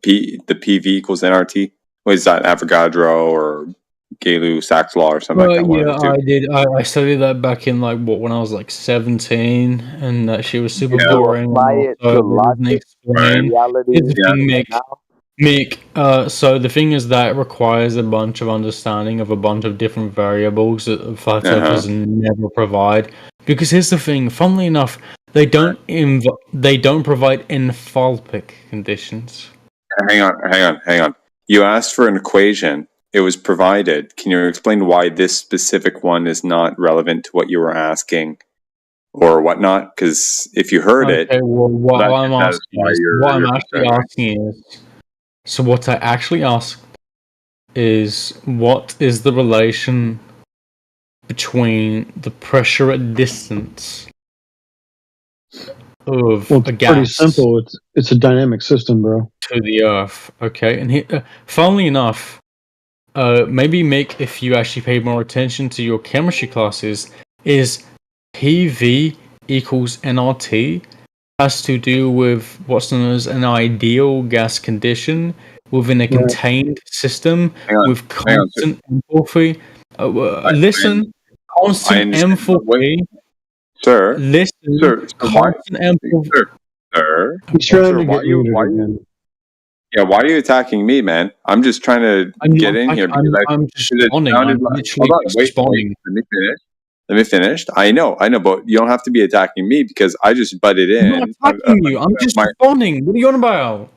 the PV equals NRT? Was that Avogadro or Gay-Lussac's law or something like that? One of Yeah, the two. I did. I studied that back in when I was like 17, and that shit was super If Yeah. you boring. And apply it also, to it doesn't logic Right. and explain. Here's reality the Yeah. thing, Mick. now, So the thing is that it requires a bunch of understanding of a bunch of different variables that flat earthers never provide. Because here's the thing, funnily enough, they don't provide enthalpic conditions. Hang on. You asked for an equation. It was provided. Can you explain why this specific one is not relevant to what you were asking or whatnot? Because if you heard it, Okay, well, what that I'm should asking satisfy is, your what I'm actually concern, right? asking is, so what I actually asked is, what is the relation between the pressure at distance of Well, a it's pretty gas simple. It's a dynamic system, bro. to the Earth? Okay, and funnily enough, maybe Mick, if you actually paid more attention to your chemistry classes, is PV equals nRT has to do with what's known as an ideal gas condition within a contained system with constant enthalpy. Listen, constant enthalpy. Sir, Listen, sir, constant enthalpy. sir, He's trying to why get you, muted again. yeah, why are you attacking me, man? I'm just trying to get in here because I'm just because it responding. sounded I'm like. literally Hold on, just wait, responding. let me finish. Let me finish. I know, but you don't have to be attacking me because I just butted I'm not in. attacking you. I'm just responding. What are you on about?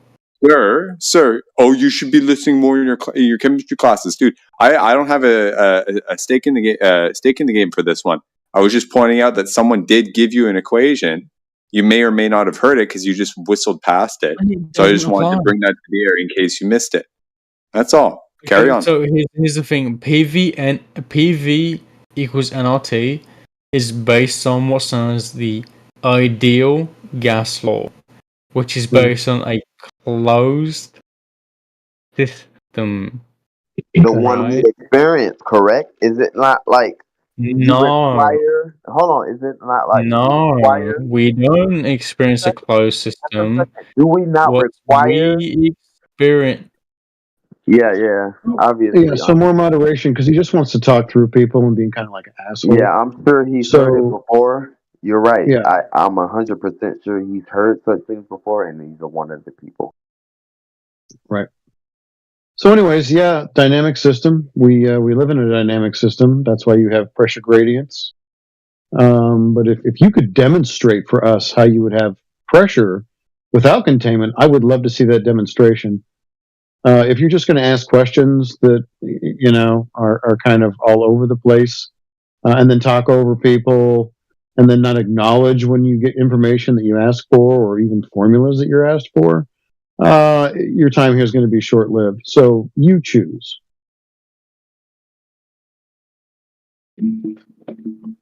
Sir. Oh, you should be listening more in your chemistry classes, dude. I don't have a stake in the game. Stake in the game for this one. I was just pointing out that someone did give you an equation. You may or may not have heard it because you just whistled past it. So I just wanted to bring that to the air in case you missed it. That's all. Carry on. So here's the thing: PV equals nRT is based on what's known as the ideal gas law, which is based on a closed system. The one we experience, correct? Is it not like you require? Hold on, is it not like No, require? we don't experience a closed system. Do we not What require? we experience. Yeah, obviously. Yeah, so more moderation because he just wants to talk through people and being kind of like an asshole. Yeah, I'm sure he's heard it before. You're right. Yeah. I'm 100% sure he's heard such things before, and he's one of the people. Right. So, anyways, yeah, dynamic system. We live in a dynamic system. That's why you have pressure gradients. But if you could demonstrate for us how you would have pressure without containment, I would love to see that demonstration. If you're just going to ask questions that are kind of all over the place, and then talk over people, and then not acknowledge when you get information that you ask for, or even formulas that you're asked for, your time here is going to be short-lived. So you choose.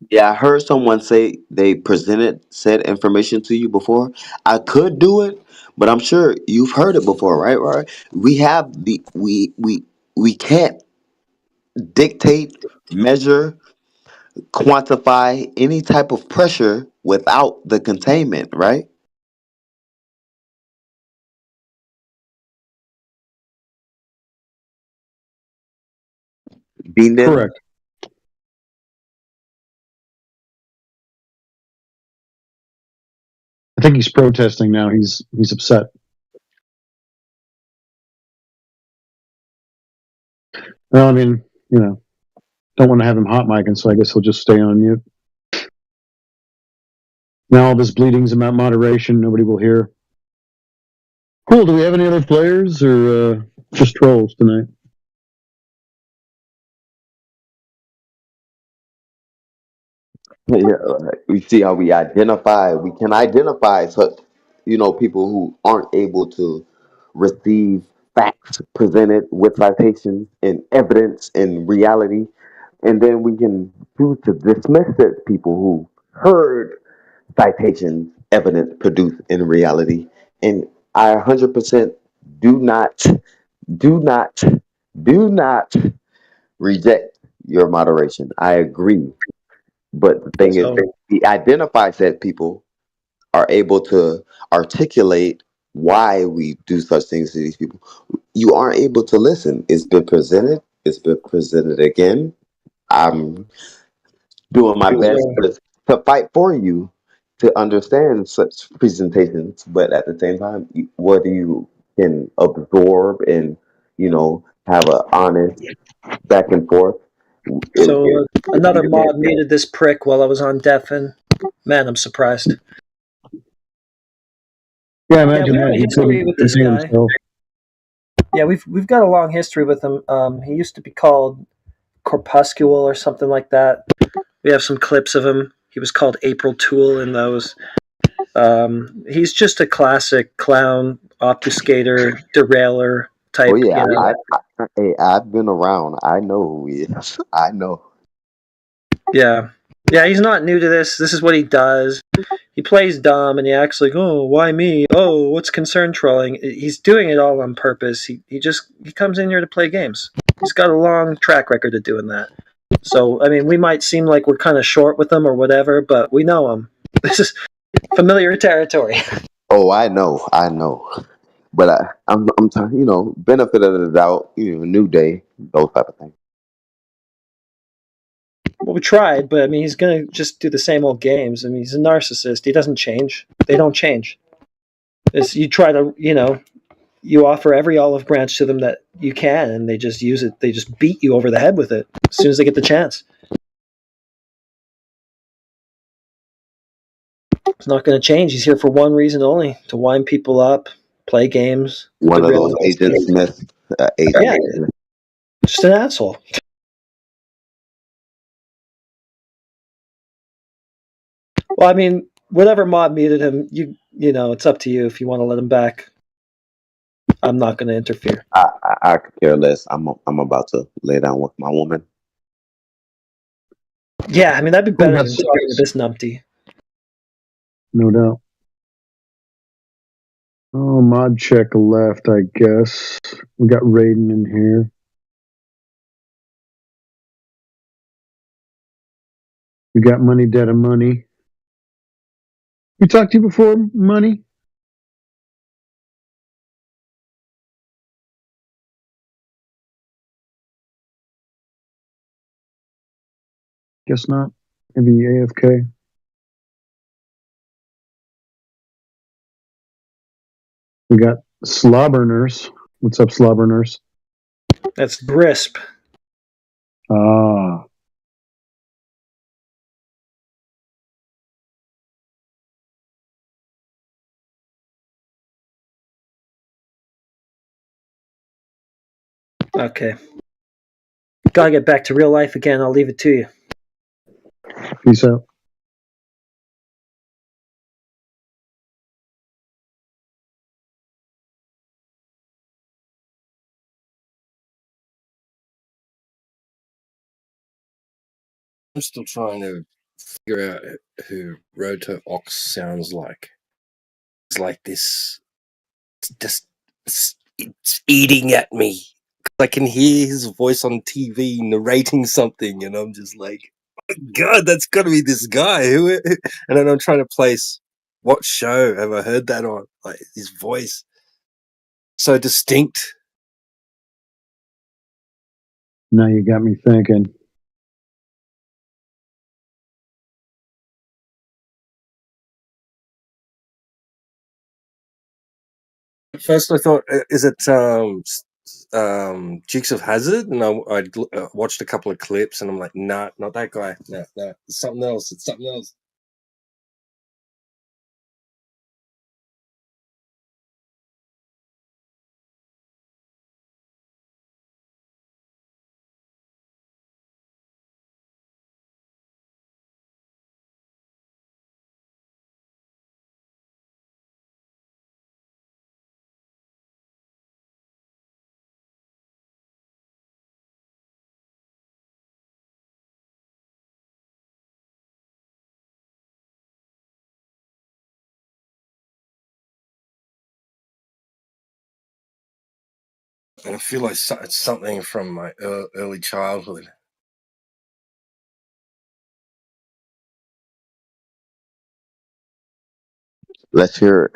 Yeah, I heard someone say they presented said information to you before. I could do it, but I'm sure you've heard it before, right? Right? We have we can't dictate, measure, quantify any type of pressure without the containment, right? Correct. I think he's protesting now. He's upset. Well, I mean, don't want to have him hot micing, so I guess he'll just stay on mute. Now all this bleeding's about moderation. Nobody will hear. Cool. Do we have any other players or just trolls tonight? Yeah, we see how we identify. We can identify such, people who aren't able to receive facts presented with citations and evidence and reality, and then we can choose to dismiss those people who heard citations, evidence produced in reality. And I 100% do not, do not, do not reject your moderation. I agree. But the thing is, the identified said people are able to articulate why we do such things to these people. You aren't able to listen. It's been presented. It's been presented again. I'm doing my best to fight for you to understand such presentations, but at the same time, whether you can absorb and have an honest back and forth. So another mod muted this prick while I was on deafen. Man, I'm surprised. Yeah, imagine we have that. a history with this guy. Yeah, we've got a long history with him. He used to be called Corpuscular or something like that. We have some clips of him. He was called April Tool in those. He's just a classic clown, obfuscator, derailer type. Oh yeah, I've been around. I know who he is. I know. Yeah, he's not new to this. This is what he does. He plays dumb and he acts like, oh, why me? Oh, what's concern trolling? He's doing it all on purpose. He comes in here to play games. He's got a long track record of doing that. So, I mean, we might seem like we're kind of short with him or whatever, but we know him. This is familiar territory. Oh, I know. But I'm trying, benefit of the doubt, new day, those type of things. Well, we tried, but I mean, he's gonna just do the same old games. I mean, he's a narcissist. He doesn't change. They don't change. You try to, you offer every olive branch to them that you can, and they just use it. They just beat you over the head with it as soon as they get the chance. It's not going to change. He's here for one reason only: to wind people up, play games. One of those Agent Smith agents. Yeah, just an asshole. Well, I mean, whatever mob muted him, it's up to you if you want to let him back. I'm not going to interfere. I could care less. I'm about to lay down with my woman. Yeah, I mean, that'd be better than talking to this numpty. No doubt. Oh, mod check left, I guess. We got Raiden in here. We got Money, Dead of Money. We talked to you before, Money? Guess not. Maybe AFK. We got Slobberners. What's up, Slobberners? That's Grisp. Ah. Okay. Gotta get back to real life again. I'll leave it to you. Peace out. I'm still trying to figure out who Roto Ox sounds like. It's like this. It's eating at me. I can hear his voice on TV narrating something, and I'm just like, oh God, that's got to be this guy. And then I'm trying to place what show have I heard that on? Like his voice, so distinct. Now you got me thinking. At first, I thought, is it Dukes of Hazzard? And I watched a couple of clips, and I'm like, nah, not that guy. No, it's something else. It's something else. And I feel like it's something from my early childhood. Let's hear it.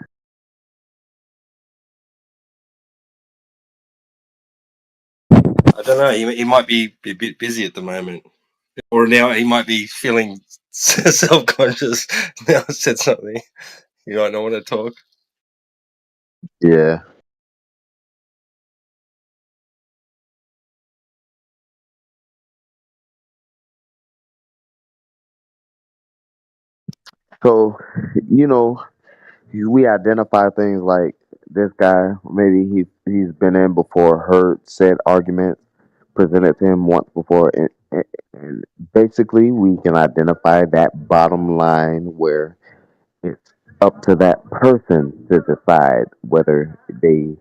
I don't know. He might be a bit busy at the moment, or now he might be feeling self-conscious. Now I said something. You might not want to talk. Yeah. So, we identify things like this guy. Maybe he's been in before, heard said arguments presented to him once before, and basically we can identify that bottom line where it's up to that person to decide whether they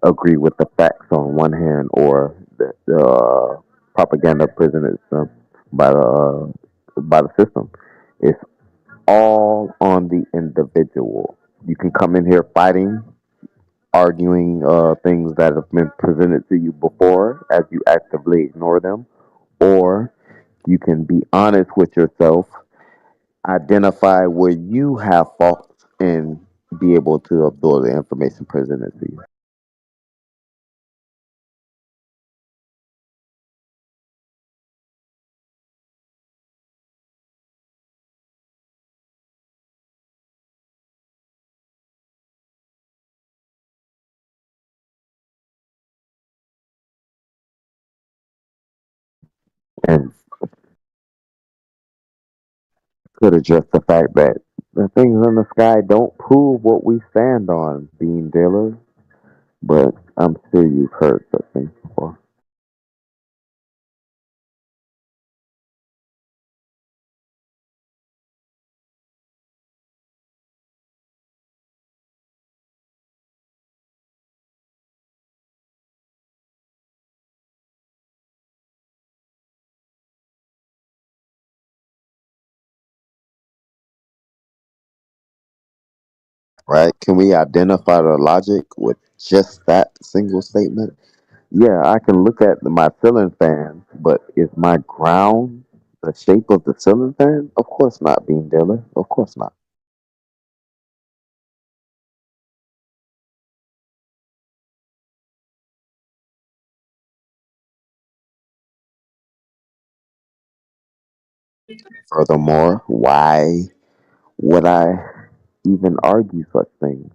agree with the facts on one hand or the propaganda presented to them by the system. It's all on the individual. You can come in here fighting, arguing things that have been presented to you before as you actively ignore them, or you can be honest with yourself identify where you have faults and be able to absorb the information presented to you. And could address the fact that the things in the sky don't prove what we stand on, being dealers, but I'm sure you've heard such things before. Right? Can we identify the logic with just that single statement? Yeah, I can look at my ceiling fan, but is my ground the shape of the ceiling fan? Of course not, being dealer. Of course not. Furthermore, why would I even argue such things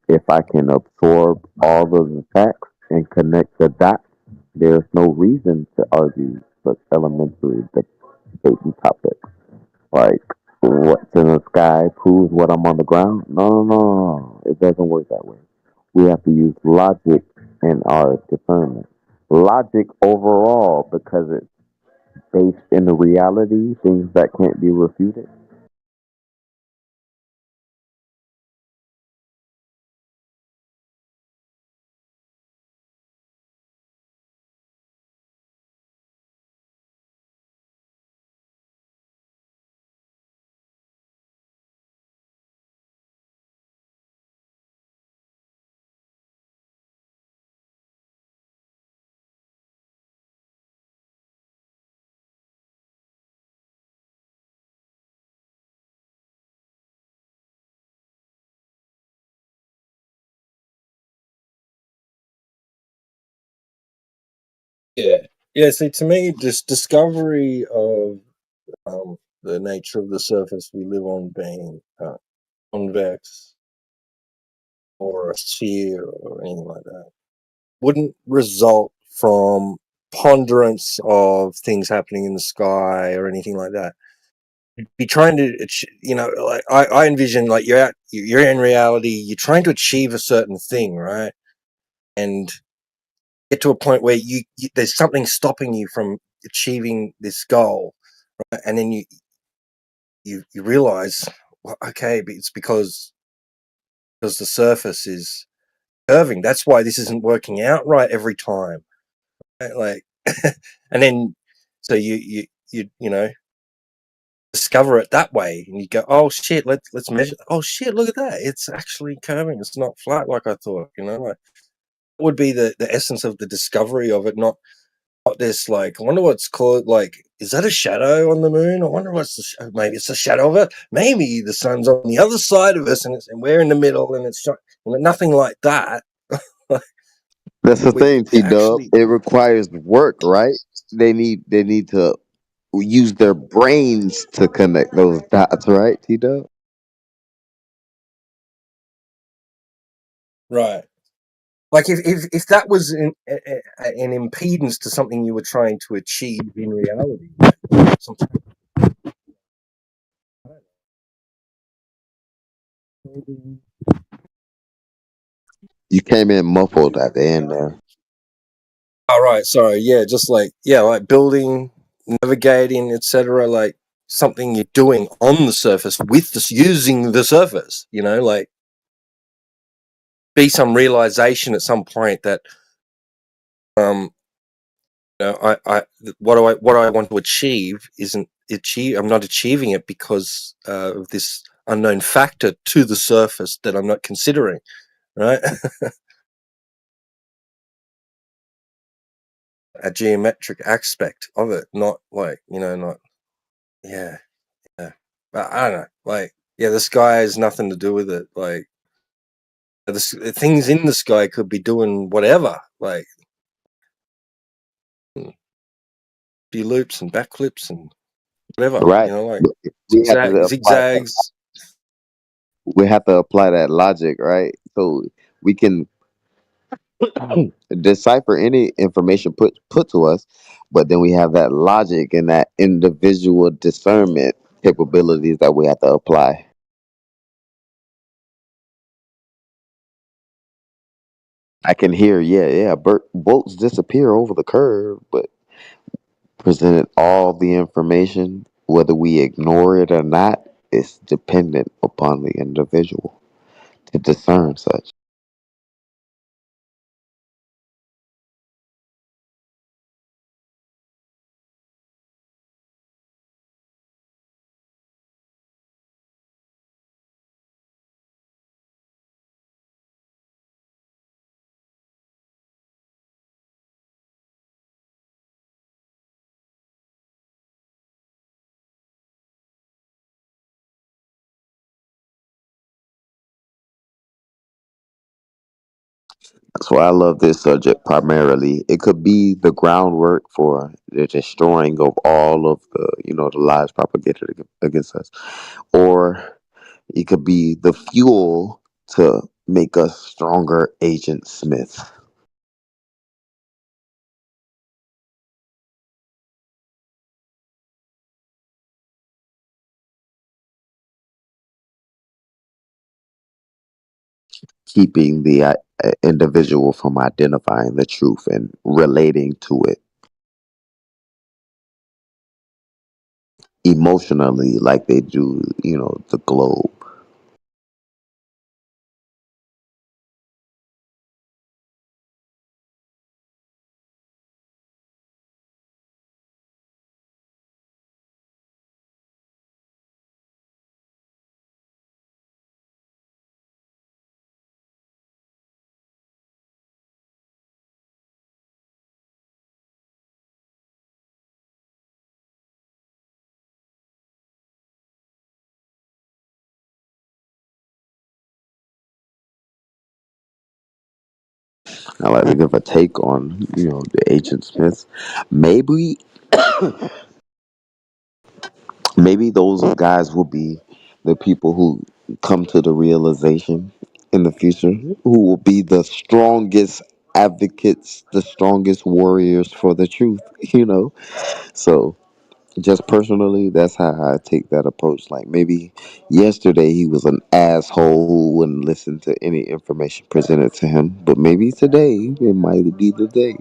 if I can absorb all of the facts and connect the dots? There's no reason to argue such elementary debating topics. Like, what's in the sky proves what I'm on the ground? No, no, no, no. It doesn't work that way. We have to use logic in our discernment. Logic overall, because it's based in the reality, things that can't be refuted. Yeah, yeah. See, to me, this discovery of the nature of the surface we live on being convex or a sphere or anything like that wouldn't result from ponderance of things happening in the sky or anything like that. You'd be trying to, like I envision like you're in reality, you're trying to achieve a certain thing, right? And get to a point where there's something stopping you from achieving this goal, right? And then you realize, well, okay, but it's because the surface is curving. That's why this isn't working out right every time. Right? Like, and then so you discover it that way, and you go, oh shit, let's measure. Oh shit, look at that! It's actually curving. It's not flat like I thought. Like that would be the essence of the discovery of it, not this like. I wonder what's called. Like, is that a shadow on the moon? I wonder what's maybe it's a shadow of it. Maybe the sun's on the other side of us, and we're in the middle, and it's nothing like that. That's the we thing, we T Dub. actually It requires work, right? They need to use their brains to connect those dots, right, T Dub? right. Like if that was an impedance to something you were trying to achieve in reality, something. You came in muffled at the end there. All right, sorry, yeah, just like like building, navigating, etc. Like something you're doing on the surface with this using the surface. Like be some realization at some point that I what I want to achieve isn't achieve. I'm not achieving it because of this unknown factor to the surface that I'm not considering. Right, a geometric aspect of it, not like not yeah. But I don't know. Like, yeah, the sky has nothing to do with it. Like, the things in the sky could be doing whatever. Like, few loops and backflips and whatever. Right. Like But we have to apply zigzags. we have to apply that logic, right? So we can decipher any information put to us, but then we have that logic and that individual discernment capabilities that we have to apply. I can hear, yeah, boats disappear over the curve, but presented all the information, whether we ignore it or not, is dependent upon the individual to discern such. That's why I love this subject primarily. It could be the groundwork for the destroying of all of the lies propagated against us, or it could be the fuel to make us stronger Agent Smith. Keeping the individual from identifying the truth and relating to it emotionally like they do, the globe. I like to give a take on, the Agent Smith. Maybe, maybe those guys will be the people who come to the realization in the future, who will be the strongest advocates, the strongest warriors for the truth, So, just personally, that's how I take that approach. Like maybe yesterday he was an asshole who wouldn't listen to any information presented to him, but maybe today it might be the day.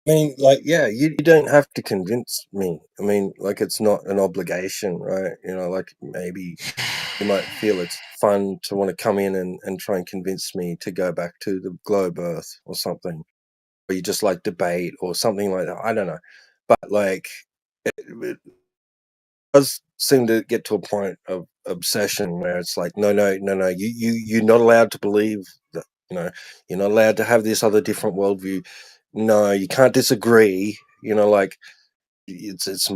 I mean, like, yeah, you don't have to convince me. I mean, like, it's not an obligation, right? Like maybe you might feel it's fun to want to come in and try and convince me to go back to the globe Earth or something, or you just like debate or something like that. I don't know, but like, it does seem to get to a point of obsession where it's like, no, you're not allowed to believe that. You're not allowed to have this other different worldview. No, you can't disagree. Like it's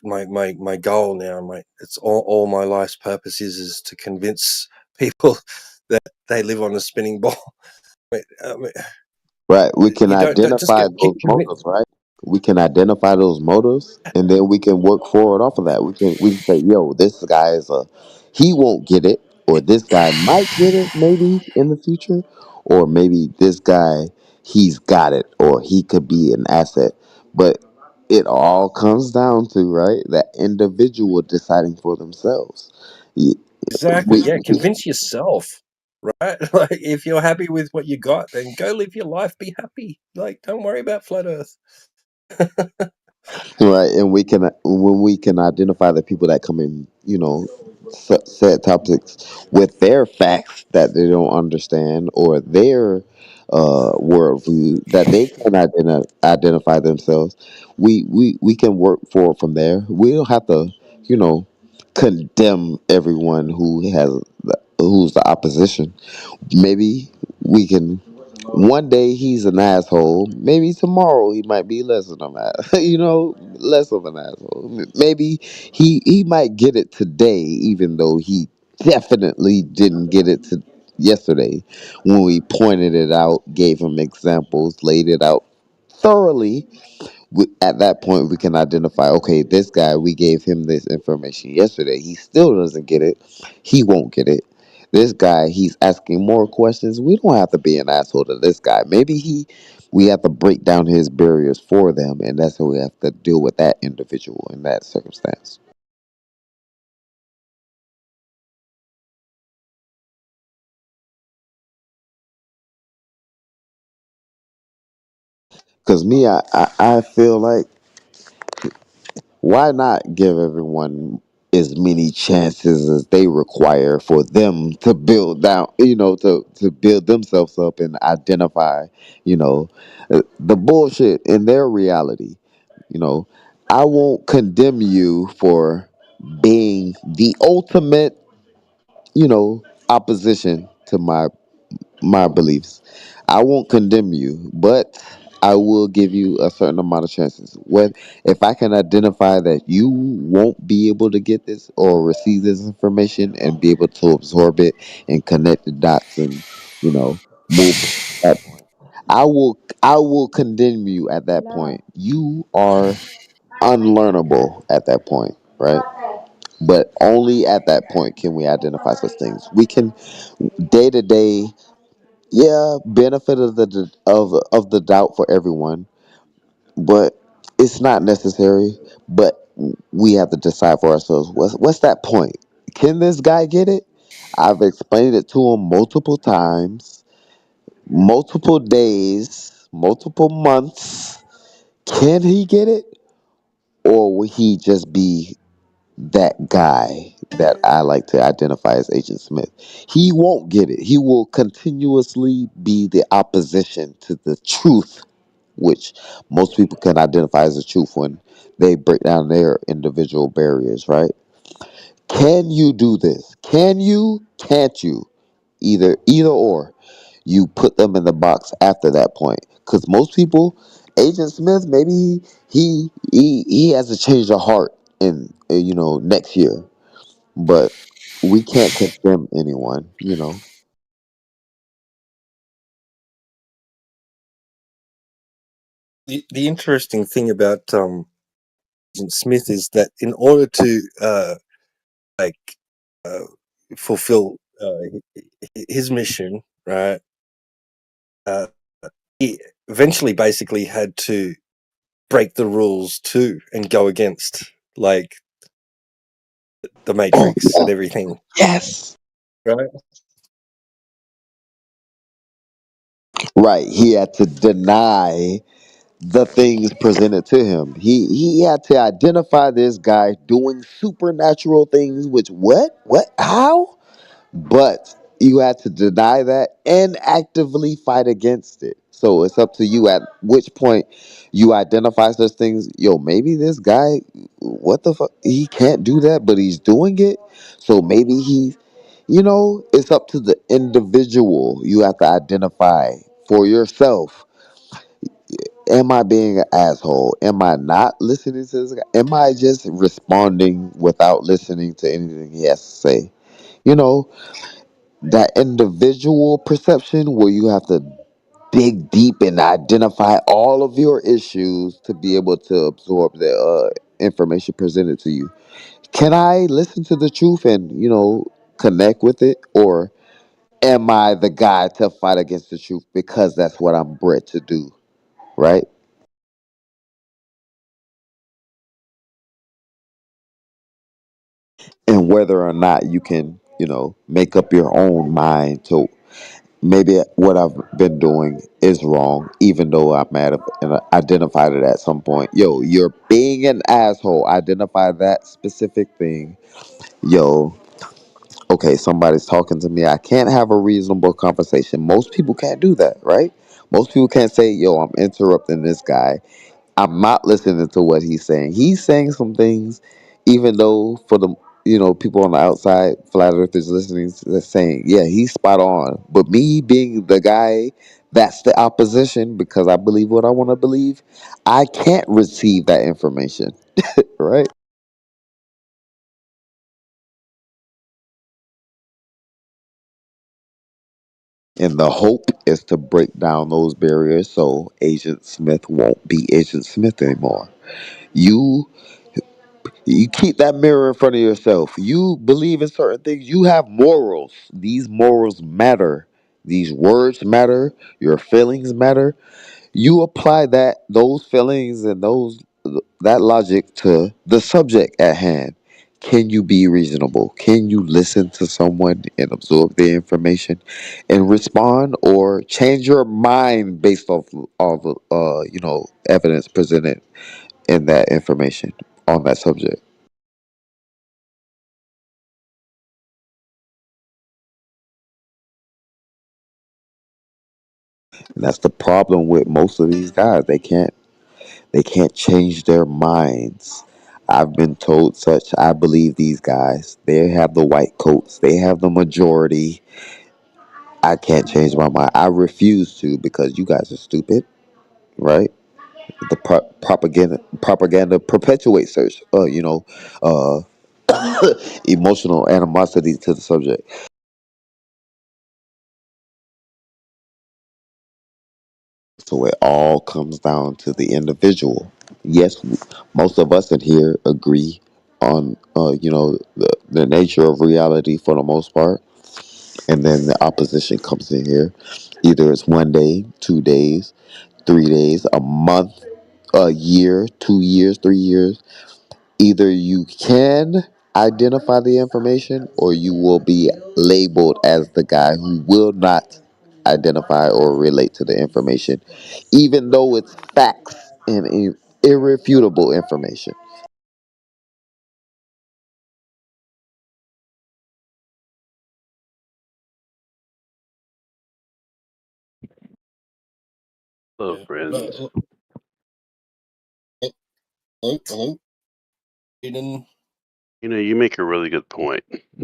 my goal now. It's all my life's purpose is to convince people that they live on a spinning ball. I mean, Right. We can you don't just identify get those convinced. motives, right? We can identify those motives and then we can work forward off of that. We can say, yo, this guy he won't get it, or this guy might get it maybe in the future, or maybe this guy he's got it or he could be an asset. But it all comes down to, right, that individual deciding for themselves. Ye- Exactly. We Yeah, convince yourself, right? Like if you're happy with what you got, then go live your life, be happy. Like don't worry about flat earth. Right, and when we can identify the people that come in, set topics with their facts that they don't understand or their worldview that they can identify themselves, we can work forward from there. We don't have to, you know, condemn everyone who's the opposition. Maybe we can One day he's an asshole. Maybe tomorrow he might be less of an less of an asshole. Maybe he might get it today, even though he definitely didn't get it to yesterday when we pointed it out, gave him examples, laid it out thoroughly. At that point we can identify, okay, this guy, we gave him this information yesterday, he still doesn't get it, he won't get it. This guy, he's asking more questions. We don't have to be an asshole to this guy. Maybe we have to break down his barriers for them, and that's how we have to deal with that individual in that circumstance. Because me, I feel like, why not give everyone as many chances as they require for them to build down, to build themselves up and identify, the bullshit in their reality. You know, I won't condemn you for being the ultimate, opposition to my beliefs. I won't condemn you, but I will give you a certain amount of chances. What if I can identify that you won't be able to get this or receive this information and be able to absorb it and connect the dots and move at that point. I will condemn you at that point. You are unlearnable at that point, right? But only at that point can we identify such things. We can day to day, yeah, benefit of the doubt for everyone, but it's not necessary. But we have to decide for ourselves. What's that point? Can this guy get it? I've explained it to him multiple times, multiple days, multiple months. Can he get it, or will he just be that guy that I like to identify as Agent Smith? He won't get it. He will continuously be the opposition to the truth, which most people can identify as the truth when they break down their individual barriers, right? Can you do this? Can you? Can't you? Either or. You put them in the box after that point. Because most people, Agent Smith, maybe he has to change their heart in next year, but we can't condemn anyone. The interesting thing about Agent Smith is that in order to like uh, fulfill his mission, right? Uh, he eventually basically had to break the rules too and go against like the Oh Matrix yeah. and everything, Yes. right? Right. He had to deny the things presented to him. He had to identify this guy doing supernatural things, which what how? But you had to deny that and actively fight against it. So it's up to you at which point you identify such things. Yo, maybe this guy, what the fuck? He can't do that, but he's doing it. So maybe it's up to the individual. You have to identify for yourself. Am I being an asshole? Am I not listening to this guy? Am I just responding without listening to anything he has to say? You know, that individual perception where you have to dig deep and identify all of your issues to be able to absorb the information presented to you. Can I listen to the truth and connect with it, or am I the guy to fight against the truth because that's what I'm bred to do, right? And whether or not you can make up your own mind to maybe what I've been doing is wrong, even though I might have identified it at some point. Yo, you're being an asshole. Identify that specific thing. Yo, okay, somebody's talking to me. I can't have a reasonable conversation. Most people can't do that, right? Most people can't say, yo, I'm interrupting this guy. I'm not listening to what he's saying. He's saying some things, even though for the people on the outside, flat earthers listening, they're saying, yeah, he's spot on. But me being the guy That's the opposition because I believe what I want to believe. I can't receive that information, right? And the hope is to break down those barriers so Agent Smith won't be Agent Smith anymore. You you keep that mirror in front of yourself. You believe in certain things. You have morals. These morals matter. These words matter. Your feelings matter. You apply those feelings and that logic to the subject at hand. Can you be reasonable? Can you listen to someone and absorb the information and respond, or change your mind based off of evidence presented in that information on that subject? And that's the problem with most of these guys. They can't change their minds. I've been told such. I believe these guys. They have the white coats. They have the majority. I can't change my mind. I refuse to because you guys are stupid, right? The propaganda perpetuates such, uh, emotional animosity to the subject. So it all comes down to the individual. Yes, most of us in here agree on, the nature of reality for the most part, and then the opposition comes in here. Either it's 1 day, 2 days, 3 days, a month, a year, 2 years, 3 years. Either you can identify the information or you will be labeled as the guy who will not identify or relate to the information, even though it's facts and irrefutable information. Hello, Yeah. friends. Hello, Aiden. You know, you make a really good point.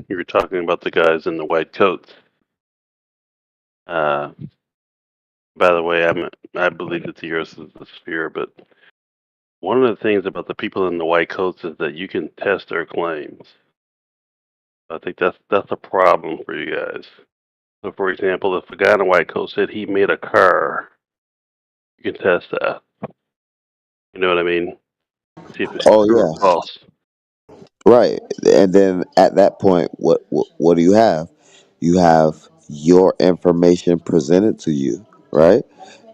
You were talking about the guys in the white coats. Uh, by the way, I believe that the Earth is a sphere, but one of the things about the people in the white coats is that you can test their claims. I think that's a problem for you guys. So, for example, if a guy in a white coat said he made a car, you can test that. You know what I mean? See if it's Oh true or yeah, false. right. And then at that point, what do you have? You have your information presented to you, right?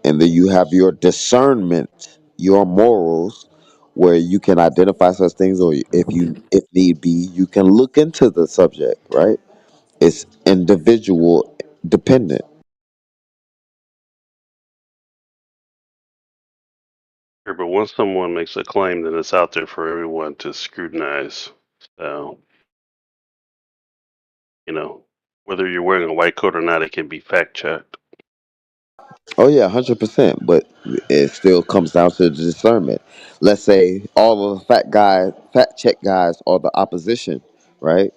And then you have your discernment, your morals, where you can identify such things, or if need be, you can look into the subject, right? It's individual dependent. Sure, but once someone makes a claim, then it's out there for everyone to scrutinize. So, you know, whether you're wearing a white coat or not, it can be fact checked. Oh yeah, 100%. But it still comes down to the discernment. Let's say all of the fact check guys are the opposition, right?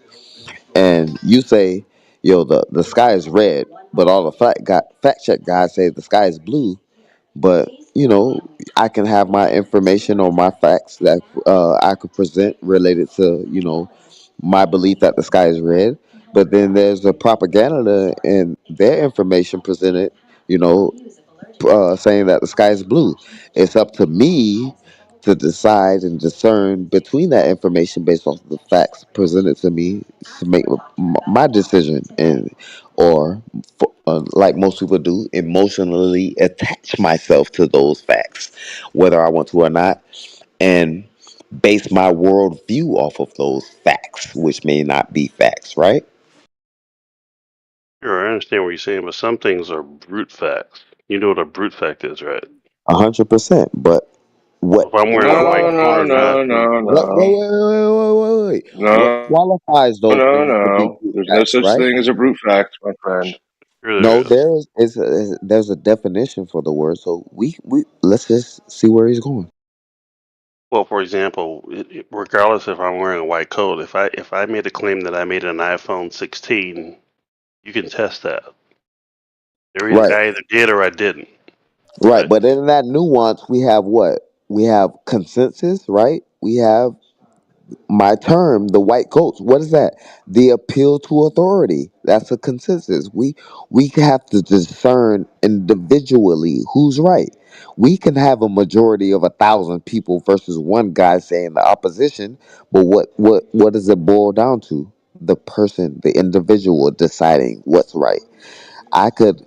And you say, yo, the sky is red, but all the fact check guys say the sky is blue. But I can have my information or my facts that I could present related to my belief that the sky is red. But then there's the propaganda and their information presented, you know, saying that the sky is blue. It's up to me to decide and discern between that information based off the facts presented to me to make my decision, and or like most people do, emotionally attach myself to those facts, whether I want to or not, and base my worldview off of those facts, which may not be facts, right? Sure, I understand what you're saying, but some things are brute facts. You know what a brute fact is, right? 100%. But what If I'm wearing a white qualifies? No, coat no, or not, no, no, Wait, wait, no, wait, wait, wait, wait, wait. What no, qualifies those no, things to be no. brute There's no facts, such right? thing as a brute fact, my friend. sure No, there is. there's a definition for the word. So we let's just see where he's going. Well, for example, regardless if I'm wearing a white coat, if I made a claim that I made an iPhone 16, you can test that. Right. I either did or I didn't. Right. Right? But in that nuance, we have what? We have consensus, right? We have my term, the white coats. What is that? The appeal to authority. That's a consensus. We have to discern individually who's right. We can have a majority of 1,000 people versus one guy saying the opposition, but what does it boil down to? The person, the individual deciding what's right. I could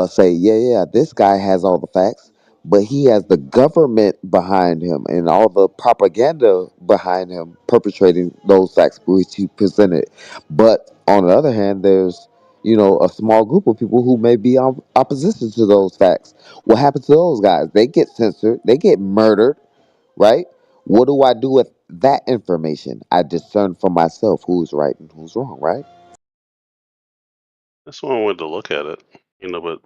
say, yeah, this guy has all the facts, but he has the government behind him and all the propaganda behind him perpetrating those facts which he presented. But on the other hand, there's a small group of people who may be on opposition to those facts. What happens to those guys? They get censored, they get murdered, right? What do I do with that information? I discern for myself who's right and who's wrong, right? That's one way to look at it.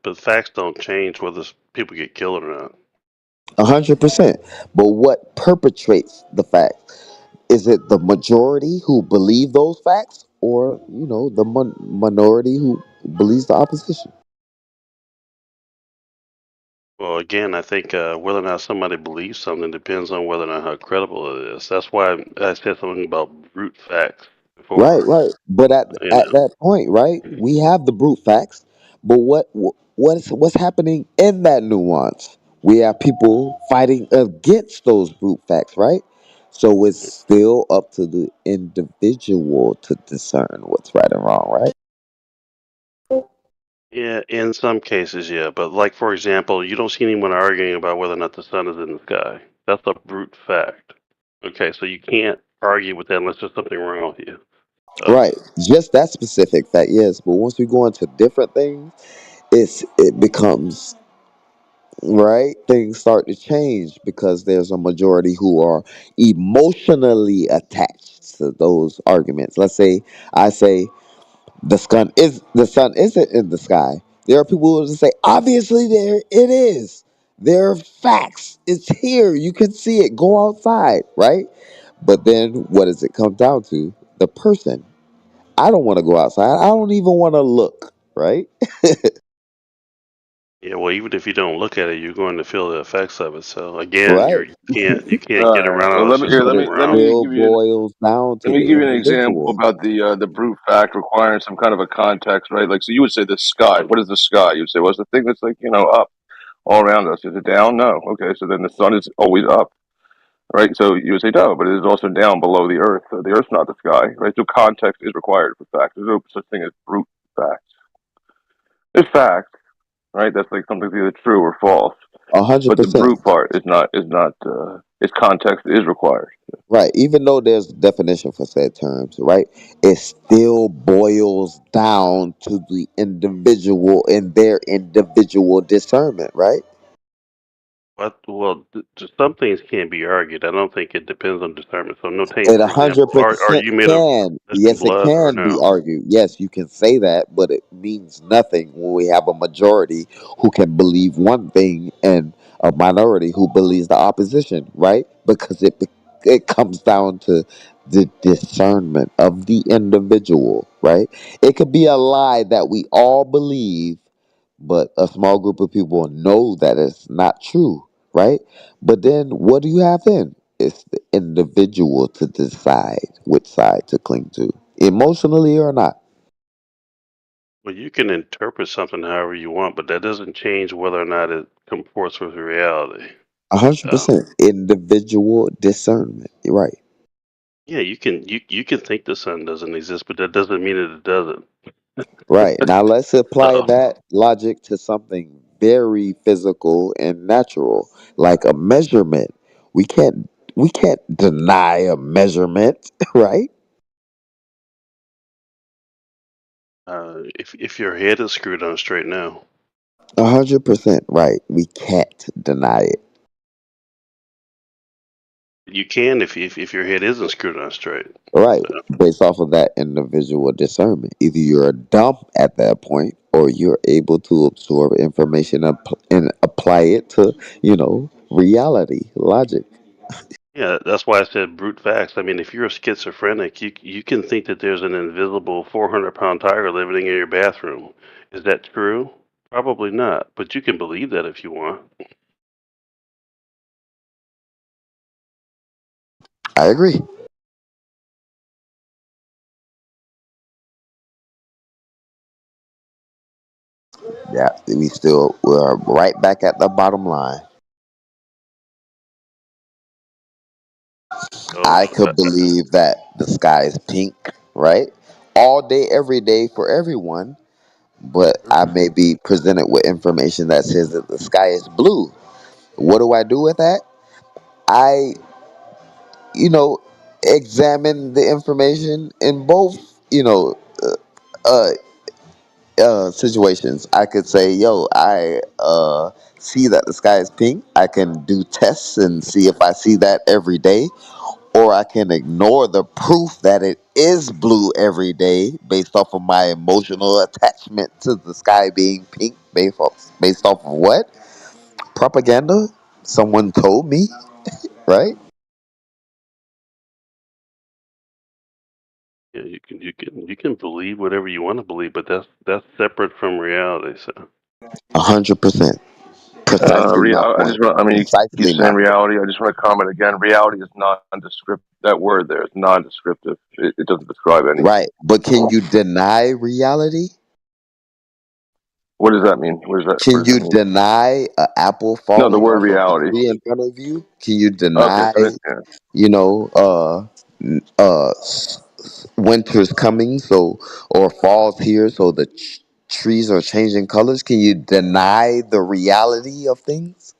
But facts don't change whether people get killed or not. 100%. But what perpetrates the fact? Is it the majority who believe those facts, or the minority who believes the opposition? Well, again, I think whether or not somebody believes something depends on whether or not how credible it is. That's why I said something about brute facts Right, before. right. But You at know, that point, right, we have the brute facts. But what's happening in that nuance? We have people fighting against those brute facts, right? So it's still up to the individual to discern what's right and wrong, right? yeah, in some cases, yeah. But like for example, you don't see anyone arguing about whether or not the sun is in the sky. That's a brute fact. Okay, so you can't argue with that unless there's something wrong with you. So Right. Just that specific fact, yes. But once we go into different things, it becomes right. Things start to change because there's a majority who are emotionally attached to those arguments. Let's say I say the sun isn't in the sky. There are people who will just say, obviously there it is. There are facts. It's here. You can see it. Go outside, right? But then what does it come down to? The person. I don't want to go outside. I don't even want to look, right? yeah, well, even if you don't look at it, you're going to feel the effects of it. So again, Right. you All can't get right. around it Well, unless let me there's here. something It Let wrong. me still give you boils down let to me the give you an example individual. about the brute fact requiring some kind of a context, right? Like, so you would say the sky. What is the sky? You would say, well, it's the thing that's like up all around us. Is it down? No. Okay, so then the sun is always up, right? So you would say no, but it is also down below the earth. So the earth's not the sky, right? So context is required for facts. There's no such thing as brute facts. There's facts, right? That's like something's either true or false. A hundred But the percent. brute part is not. Its context is required. Right. Even though there's a definition for said terms, right? It still boils down to the individual and their individual discernment, right? But well, some things can't be argued. I don't think it depends on discernment. So notating, It a for hundred example, are percent you made of can. flesh and Yes, it blood or can be no? argued. Yes, you can say that, but it means nothing when we have a majority who can believe one thing and a minority who believes the opposition, right? Because it comes down to the discernment of the individual, right? It could be a lie that we all believe, but a small group of people know that it's not true, right? But then what do you have then? It's the individual to decide which side to cling to, emotionally or not. Well, you can interpret something however you want, but that doesn't change whether or not it comports with reality. A hundred So percent individual discernment. You're right. yeah, you can think the sun doesn't exist, but that doesn't mean that it doesn't. Right. Now let's apply So that logic to something very physical and natural, like a measurement. We can't deny a measurement, right? if your head is screwed on straight now, 100% right. We can't deny it. you can if your head isn't screwed on straight. Right. So Based off of that individual discernment. Either you're dumb at that point or you're able to absorb information and apply it to, reality, logic. yeah, that's why I said brute facts. I mean, if you're a schizophrenic, you can think that there's an invisible 400-pound tiger living in your bathroom. Is that true? Probably not, but you can believe that if you want. I agree. Yeah, we're right back at the bottom line. Oh, I could believe that the sky is pink, right? All day, every day for everyone, but I may be presented with information that says that the sky is blue. What do I do with that? I, you know, examine the information in both, uh, situations. I could say, yo, I see that the sky is pink. I can do tests and see if I see that every day, or I can ignore the proof that it is blue every day based off of my emotional attachment to the sky being pink based off of what? Propaganda? Someone told me, right? yeah, you can believe whatever you want to believe, but that's separate from reality. So 100%. Precisely my I point. just want. I mean, you keep Precisely my saying point. reality. I just want to comment again. Reality is nondescript. That word there is nondescriptive. It doesn't describe anything. Right. But can you deny reality? What does that mean? What Can does that you mean? deny an apple No, the falling word off of a reality. tree in front of you? Can you Okay, deny, so then, yeah. you know, winter's coming, so or fall's here, so the trees are changing colors? Can you deny the reality of things?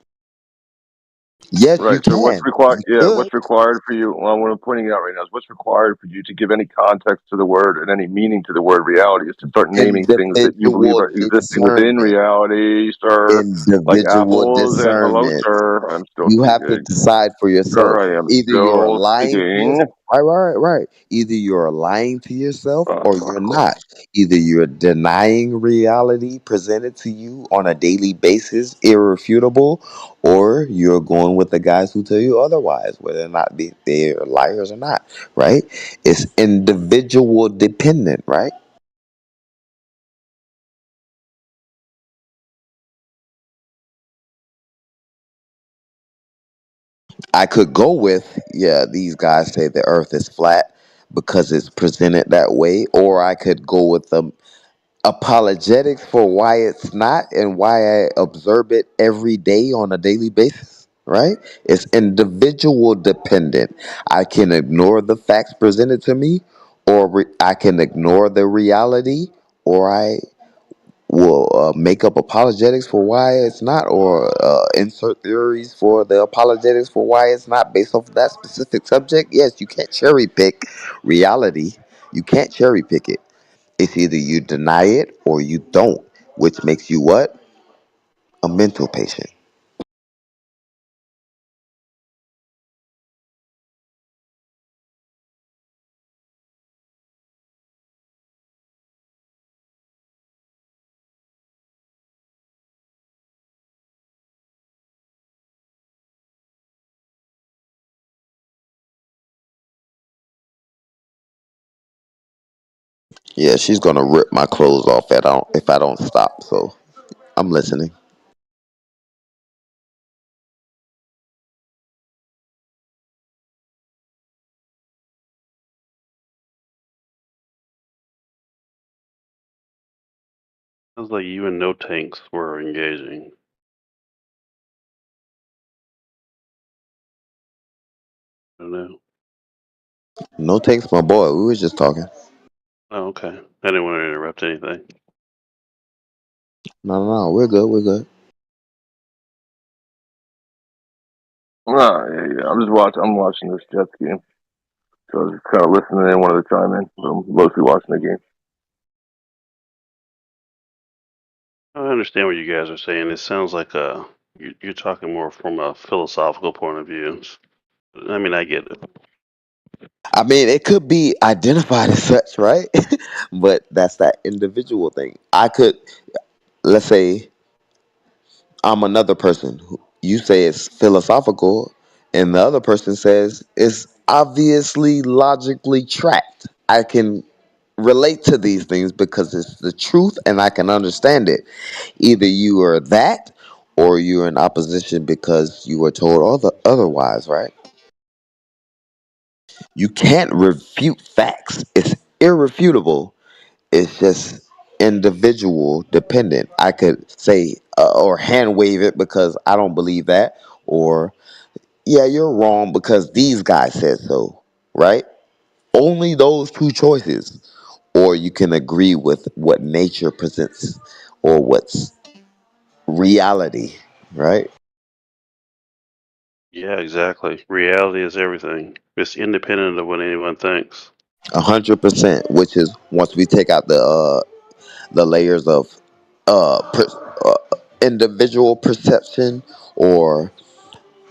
Yes, you Right. So what's can. required? You Yeah. could. What's required for you? Well, what I'm pointing out right now is what's required for you to give any context to the word and any meaning to the word reality is to start naming things that you believe Individual are existing within discernment. reality, sir. Like Individual apples and hello, discernment. sir. I'm still You have to speaking. decide for Sir, yourself. I am Either you're still lying to speaking. yourself. Right. Either you're lying to yourself Oh, or fuck you're off. not. Either you're denying reality presented to you on a daily basis, irrefutable, or you're going with the guys who tell you otherwise, whether or not they're liars or not. Right? It's individual dependent. Right? I could go with, yeah, these guys say the earth is flat because it's presented that way, or I could go with the apologetics for why it's not and why I observe it every day on a daily basis, right? It's individual dependent. I can ignore the facts presented to me, or I can ignore the reality, or I will make up apologetics for why it's not, or insert theories for the apologetics for why it's not based off of that specific subject. Yes, you can't cherry pick reality. You can't cherry pick it. It's either you deny it or you don't, which makes you what? A mental patient. Yeah, she's gonna rip my clothes off if I don't stop. So I'm listening. sounds like you and no tanks were engaging. I don't know. No thanks, my boy. We was just talking. Oh, okay. I didn't want to interrupt anything. No. We're good. We're good. Oh, yeah. I'm watching this Jets game. So I was just kind of listening in, wanted to chime in. But I'm mostly watching the game. I understand what you guys are saying. It sounds like you're talking more from a philosophical point of view. I mean, I get it. I mean, it could be identified as such, right? But that's that individual thing. I could, let's say, I'm another person. You say it's philosophical, and the other person says it's obviously logically tracked. I can relate to these things because it's the truth and I can understand it. Either you are that or you're in opposition because you were told otherwise, right? You can't refute facts. It's irrefutable. It's just individual dependent. I could say or hand wave it because I don't believe that, or yeah, you're wrong because these guys said so, right? Only those two choices. Or you can agree with what nature presents or what's reality, right? Yeah, exactly. Reality is everything. It's independent of what anyone thinks. 100%. Which is once we take out the layers of individual perception or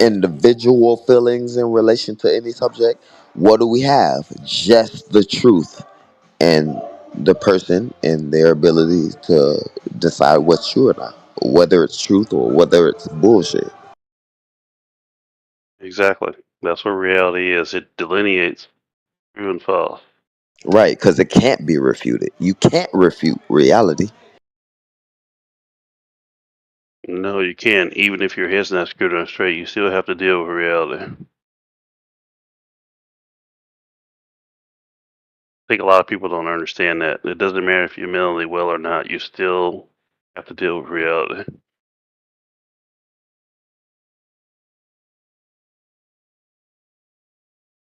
individual feelings in relation to any subject, what do we have? Just the truth and the person and their ability to decide what's true or not, whether it's truth or whether it's bullshit. Exactly. That's what reality is. It delineates true and false. Right, because it can't be refuted. You can't refute reality. No, you can't. Even if your head's not screwed on straight, you still have to deal with reality. I think a lot of people don't understand that. It doesn't matter if you're mentally well or not, you still have to deal with reality. It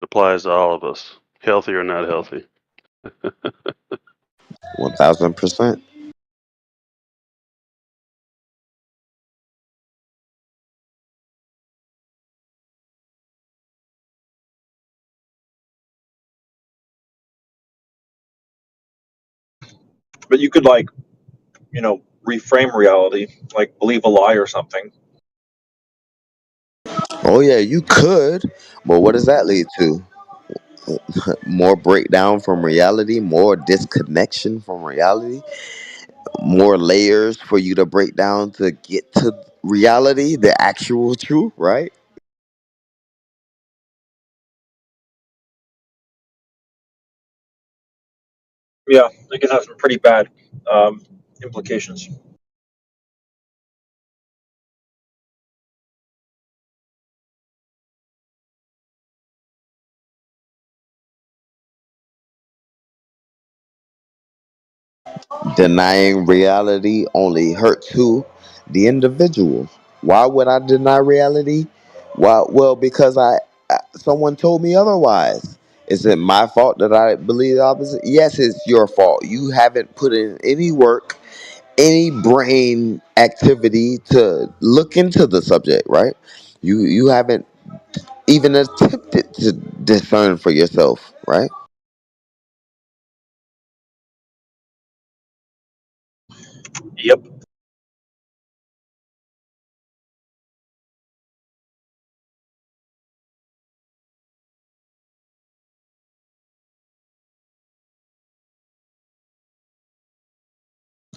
applies to all of us, healthy or not healthy. 1000%. But you could reframe reality, like believe a lie or something. Oh, yeah, you could, but what does that lead to? More breakdown from reality, more disconnection from reality, more layers for you to break down to get to reality, the actual truth, right? Yeah, it can have some pretty bad implications. Denying reality only hurts who? The individual. Why would I deny reality? Why? Well, because someone told me otherwise. Is it my fault that I believe the opposite? Yes, it's your fault. You haven't put in any work, any brain activity to look into the subject, right? You haven't even attempted to discern for yourself, right? Yep.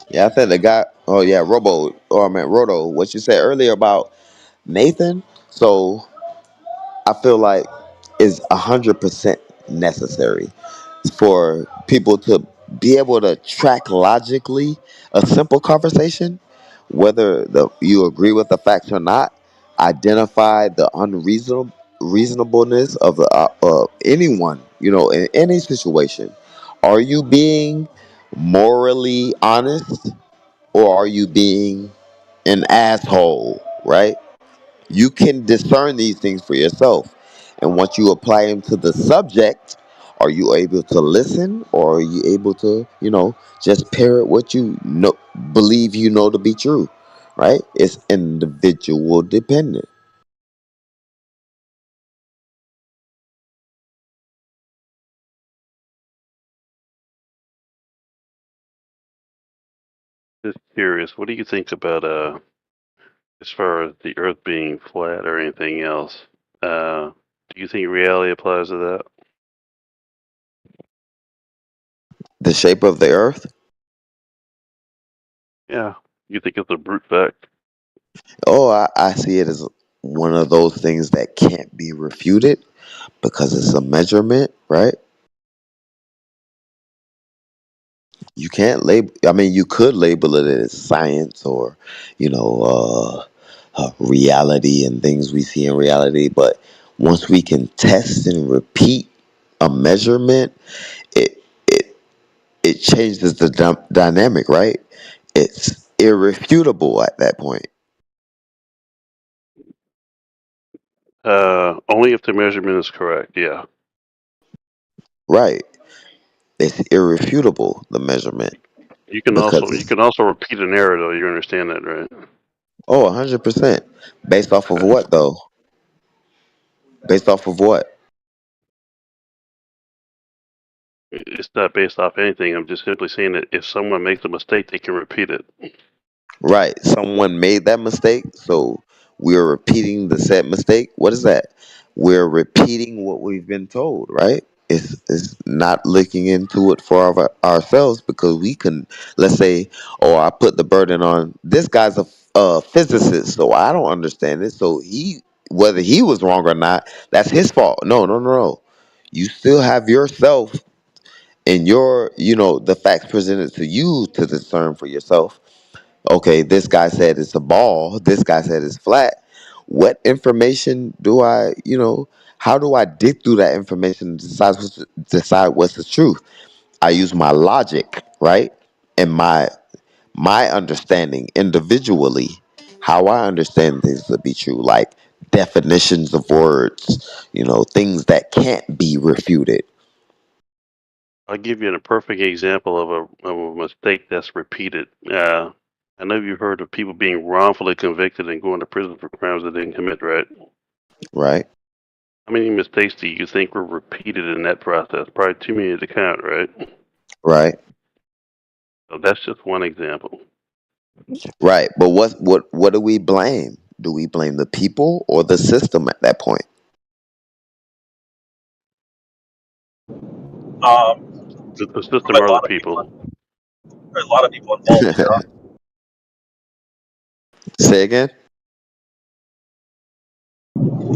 Yeah, I said the guy. Oh yeah, Robo. Or I meant Roto. What you said earlier about Nathan. So I feel like is 100% necessary for people to be able to track logically a simple conversation, whether you agree with the facts or not. Identify the reasonableness of anyone, in any situation. Are you being morally honest, or are you being an asshole? Right? You can discern these things for yourself. And once you apply them to the subject, are you able to listen, or are you able to, just parrot what you know, believe to be true? Right? It's individual dependent. Just curious, what do you think about as far as the Earth being flat or anything else? Do you think reality applies to that? The shape of the earth. Yeah. You think it's a brute fact? Oh, I see it as one of those things that can't be refuted because it's a measurement, right? You can't label. I mean, you could label it as science or, you know, reality and things we see in reality. But once we can test and repeat a measurement, it it it changes the dynamic, right? It's irrefutable at that point, Only if the measurement is correct. Yeah. right? It's irrefutable, the measurement, because You it's can also repeat an error though. You understand that, right? 100% based off of Okay. what though? Based off of what? It's not based off anything. I'm just simply saying that if someone makes a mistake, they can repeat it. Right. Someone made that mistake, so we're repeating the said mistake. What is that? We're repeating what we've been told, right? It's not looking into it for ourselves because we can, let's say, oh, I put the burden on this guy's a physicist, so I don't understand it. So whether he was wrong or not, that's his fault. No, no, no, no. You still have yourself and the facts presented to you to discern for yourself. Okay, this guy said it's a ball, this guy said it's flat. What information do how do I dig through that information and decide what's the truth? I use my logic, right? And my understanding individually, how I understand things to be true, like definitions of words, things that can't be refuted. I'll give you a perfect example of a mistake that's repeated. I know you've heard of people being wrongfully convicted and going to prison for crimes they didn't commit, right? Right, How many mistakes do you think were repeated in that process? Probably too many to count, right? right, So that's just one example. right. But what do we blame? Do we blame the people or the system at that point? The system Probably or the people. a lot of people involved. Yeah. Say again?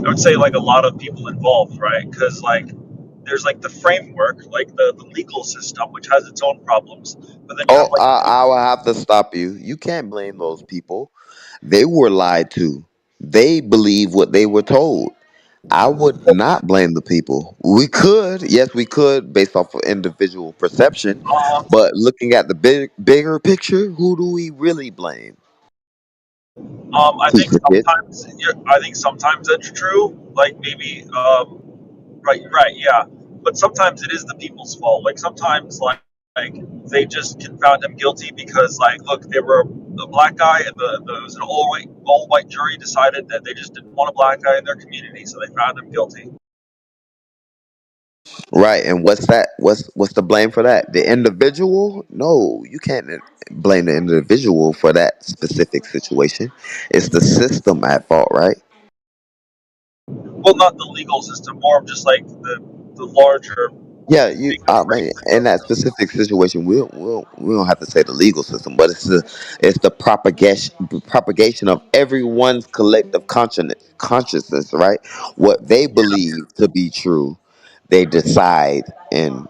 I would say like a lot of people involved, right? Because like there's like the framework, like the legal system, which has its own problems. But then you have Oh, like I will have to stop you. You can't blame those people. They were lied to. They believe what they were told. I would not blame the people. We could, yes, we could, based off of individual perception. But looking at the bigger picture, who do we really blame? I think Teacher kid. sometimes that's true. Like maybe right, yeah. But sometimes it is the people's fault. Like sometimes like they just can found him guilty because like look, they were a black guy and it was an all white jury decided that they just didn't want a black guy in their community, so they found him guilty. Right, and what's that? What's the blame for that? The individual? No, you can't blame the individual for that specific situation. It's the system at fault, right? Well, not the legal system, more of just like the larger Yeah, bigger I mean, framework in of that specific situation, we don't have to say the legal system, but it's the propagation of everyone's collective consciousness, right? What they believe to be true, they decide and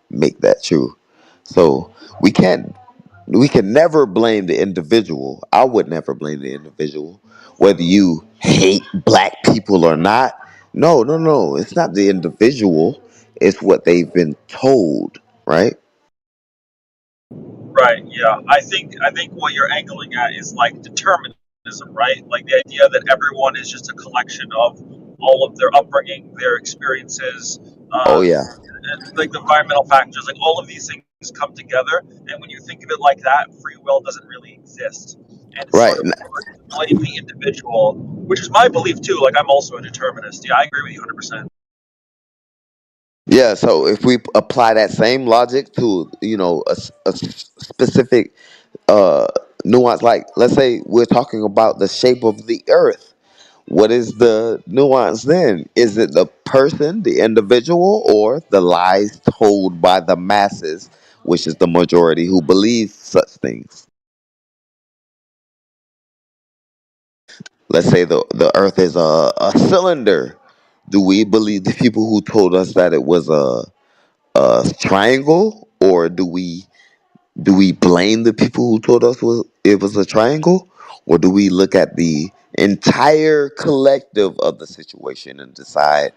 make that true. So we can't we can never blame the individual. I would never blame the individual, whether you hate black people or not. No, no, no. It's not the individual. It's what they've been told, right? right. Yeah, I think what you're angling at is like determinism, right? Like the idea that everyone is just a collection of all of their upbringing, their experiences, Oh uh, yeah, and, like the environmental factors, like all of these things come together. And when you think of it like that, free will doesn't really exist. And it's right. sort of to blame the individual, which is my belief too. Like I'm also a determinist. Yeah, I agree with you 100%. Yeah. So if we apply that same logic to a specific uh nuance, like let's say we're talking about the shape of the Earth. What is the nuance then? Is it the person, the individual, or the lies told by the masses, which is the majority who believe such things? Let's say the earth is a cylinder. Do we believe the people who told us that it was a triangle, or do we Do we blame the people who told us it was a triangle, or do we look at the entire collective of the situation and decide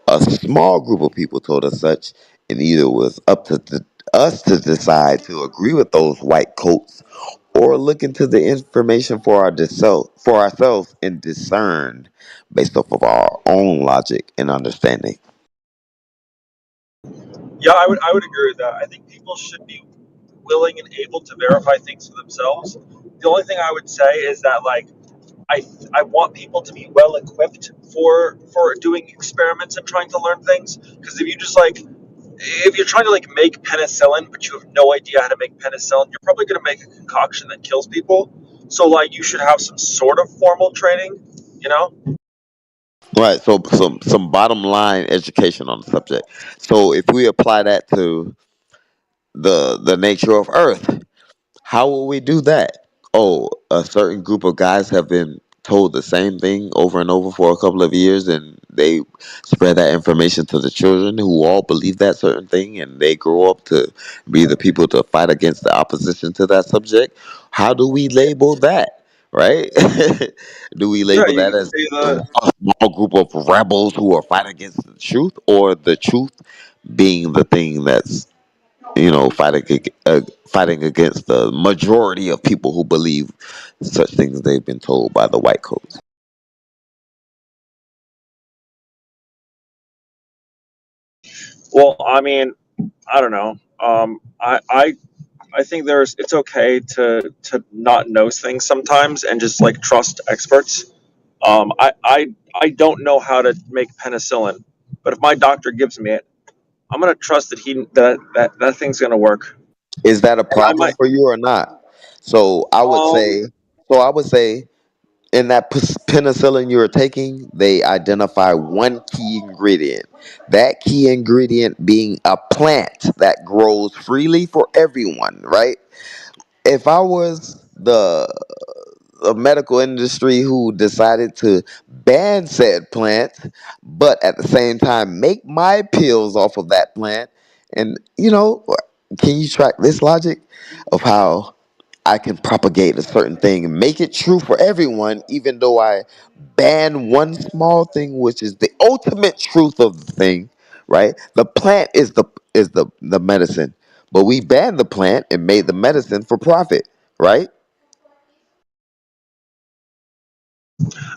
a small group of people told us such, and either it was up to us to decide to agree with those white coats, or look into the information for for ourselves and discern based off of our own logic and understanding? Yeah, I would agree with that. I think people should be willing and able to verify things for themselves. The only thing I would say is that like I I want people to be well equipped for doing experiments and trying to learn things. Because if you just like if you're trying to like make penicillin but you have no idea how to make penicillin, you're probably going to make a concoction that kills people. So like you should have some sort of formal training, you know? Right. So some bottom line education on the subject. So if we apply that to the nature of Earth, how will we do that? Oh, a certain group of guys have been told the same thing over and over for a couple of years, and they spread that information to the children who all believe that certain thing, and they grow up to be the people to fight against the opposition to that subject. How do we label that? Right? Do we Yeah, label you that could as say a that. small group of rebels who are fighting against the truth, or the truth being the thing that's fighting against the majority of people who believe such things they've been told by the white coats? Well, I mean, I don't know. I think it's okay to not know things sometimes and just like trust experts. I don't know how to make penicillin, but if my doctor gives me it, I'm gonna trust that that thing's gonna work. Is that a And I problem might for you or not? So I would um say, so I would say, in that penicillin you're taking, they identify one key ingredient. That key ingredient being a plant that grows freely for everyone, right? If I was the medical industry who decided to ban said plant, but at the same time make my pills off of that plant. And can you track this logic of how I can propagate a certain thing and make it true for everyone, even though I ban one small thing, which is the ultimate truth of the thing, right? The plant is the medicine, but we banned the plant and made the medicine for profit, right?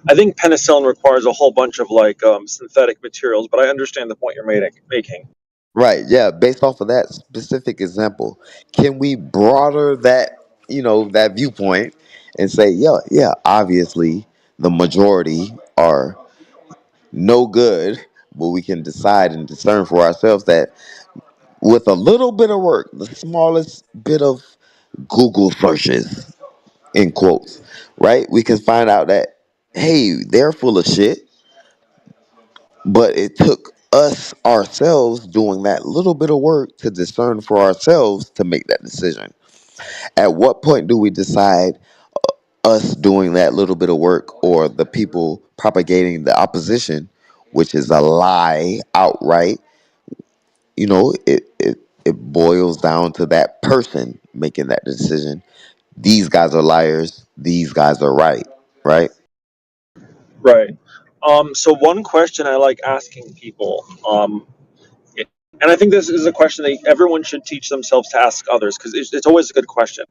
I think penicillin requires a whole bunch of like synthetic materials, but I understand the point you're making. Right, yeah, based off of that specific example, can we broader that viewpoint and say, yeah, obviously the majority are no good, but we can decide and discern for ourselves that with a little bit of work, the smallest bit of Google searches, in quotes, right? We can find out that, hey, they're full of shit, but it took us ourselves doing that little bit of work to discern for ourselves to make that decision. At what point do we decide us doing that little bit of work or the people propagating the opposition, which is a lie outright? It boils down to that person making that decision. These guys are liars. These guys are right. Right. Right. So one question I like asking people, and I think this is a question that everyone should teach themselves to ask others because it's always a good question.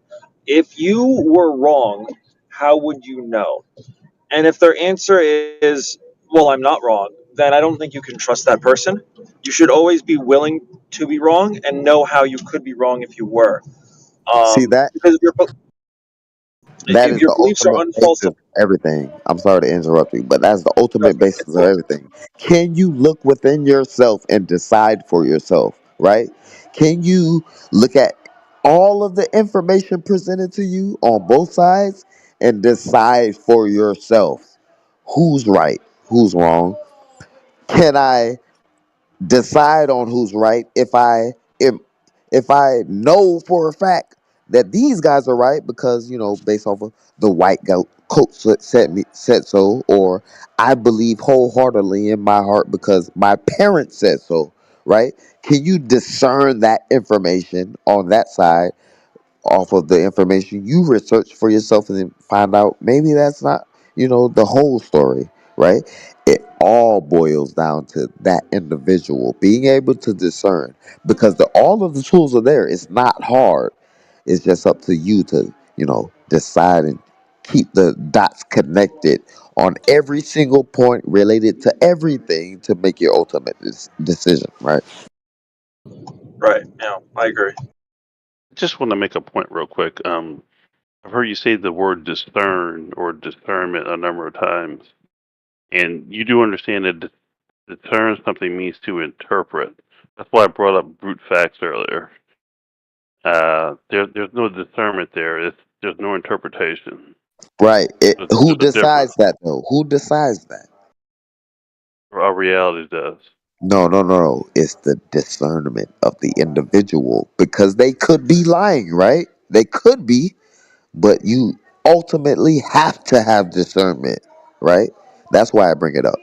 If you were wrong, how would you know? And if their answer is, well, I'm not wrong, then I don't think you can trust that person. You should always be willing to be wrong and know how you could be wrong if you were. See that Because That if is your the beliefs are ultimate basis of unfalsifiable, everything. I'm sorry to interrupt you, but that's the ultimate basis of cool. everything. Can you look within yourself and decide for yourself, right? Can you look at all of the information presented to you on both sides and decide for yourself who's right, who's wrong? Can I decide on who's right if I know for a fact that these guys are right because based off of the coat said so, or I believe wholeheartedly in my heart because my parents said so, right? Can you discern that information on that side off of the information you research for yourself and then find out maybe that's not, the whole story, right? It all boils down to that individual being able to discern because all of the tools are there. It's not hard. It's just up to you to, decide and keep the dots connected on every single point related to everything to make your ultimate decision, right? Right. Yeah, I agree. Just want to make a point real quick. I've heard you say the word discern or discernment a number of times, and you do understand that discern something means to interpret. That's why I brought up brute facts earlier. There's no discernment there. There's no interpretation. Right. Who There's a difference. decides that though? Who decides that? Our reality does. No, no, no, no. It's the discernment of the individual because they could be lying, right? They could be, but you ultimately have to have discernment, right? That's why I bring it up.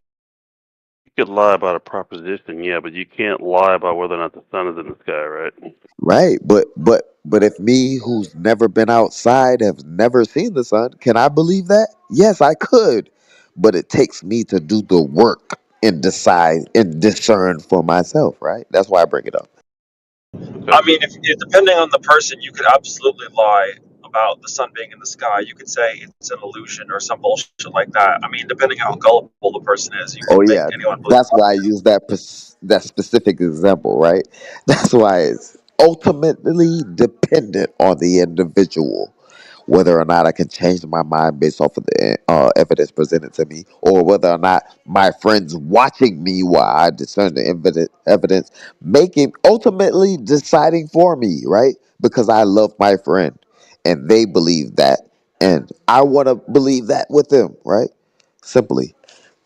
You could lie about a proposition, yeah, but you can't lie about whether or not the sun is in the sky, right? Right. But if me who's never been outside have never seen the sun, can I believe that? Yes, I could. But it takes me to do the work and decide and discern for myself, right? That's why I bring it up. Okay. I mean, if depending on the person, you could absolutely lie about the sun being in the sky. You could say it's an illusion or some bullshit like that. I mean, depending on how gullible the person is, you Oh could make yeah, anyone believe. that's why I use that specific example, right? That's why it's ultimately dependent on the individual, whether or not I can change my mind based off of the evidence presented to me, or whether or not my friends watching me while I discern the evidence, making ultimately deciding for me, right? Because I love my friend and they believe that, and I want to believe that with them, right? Simply.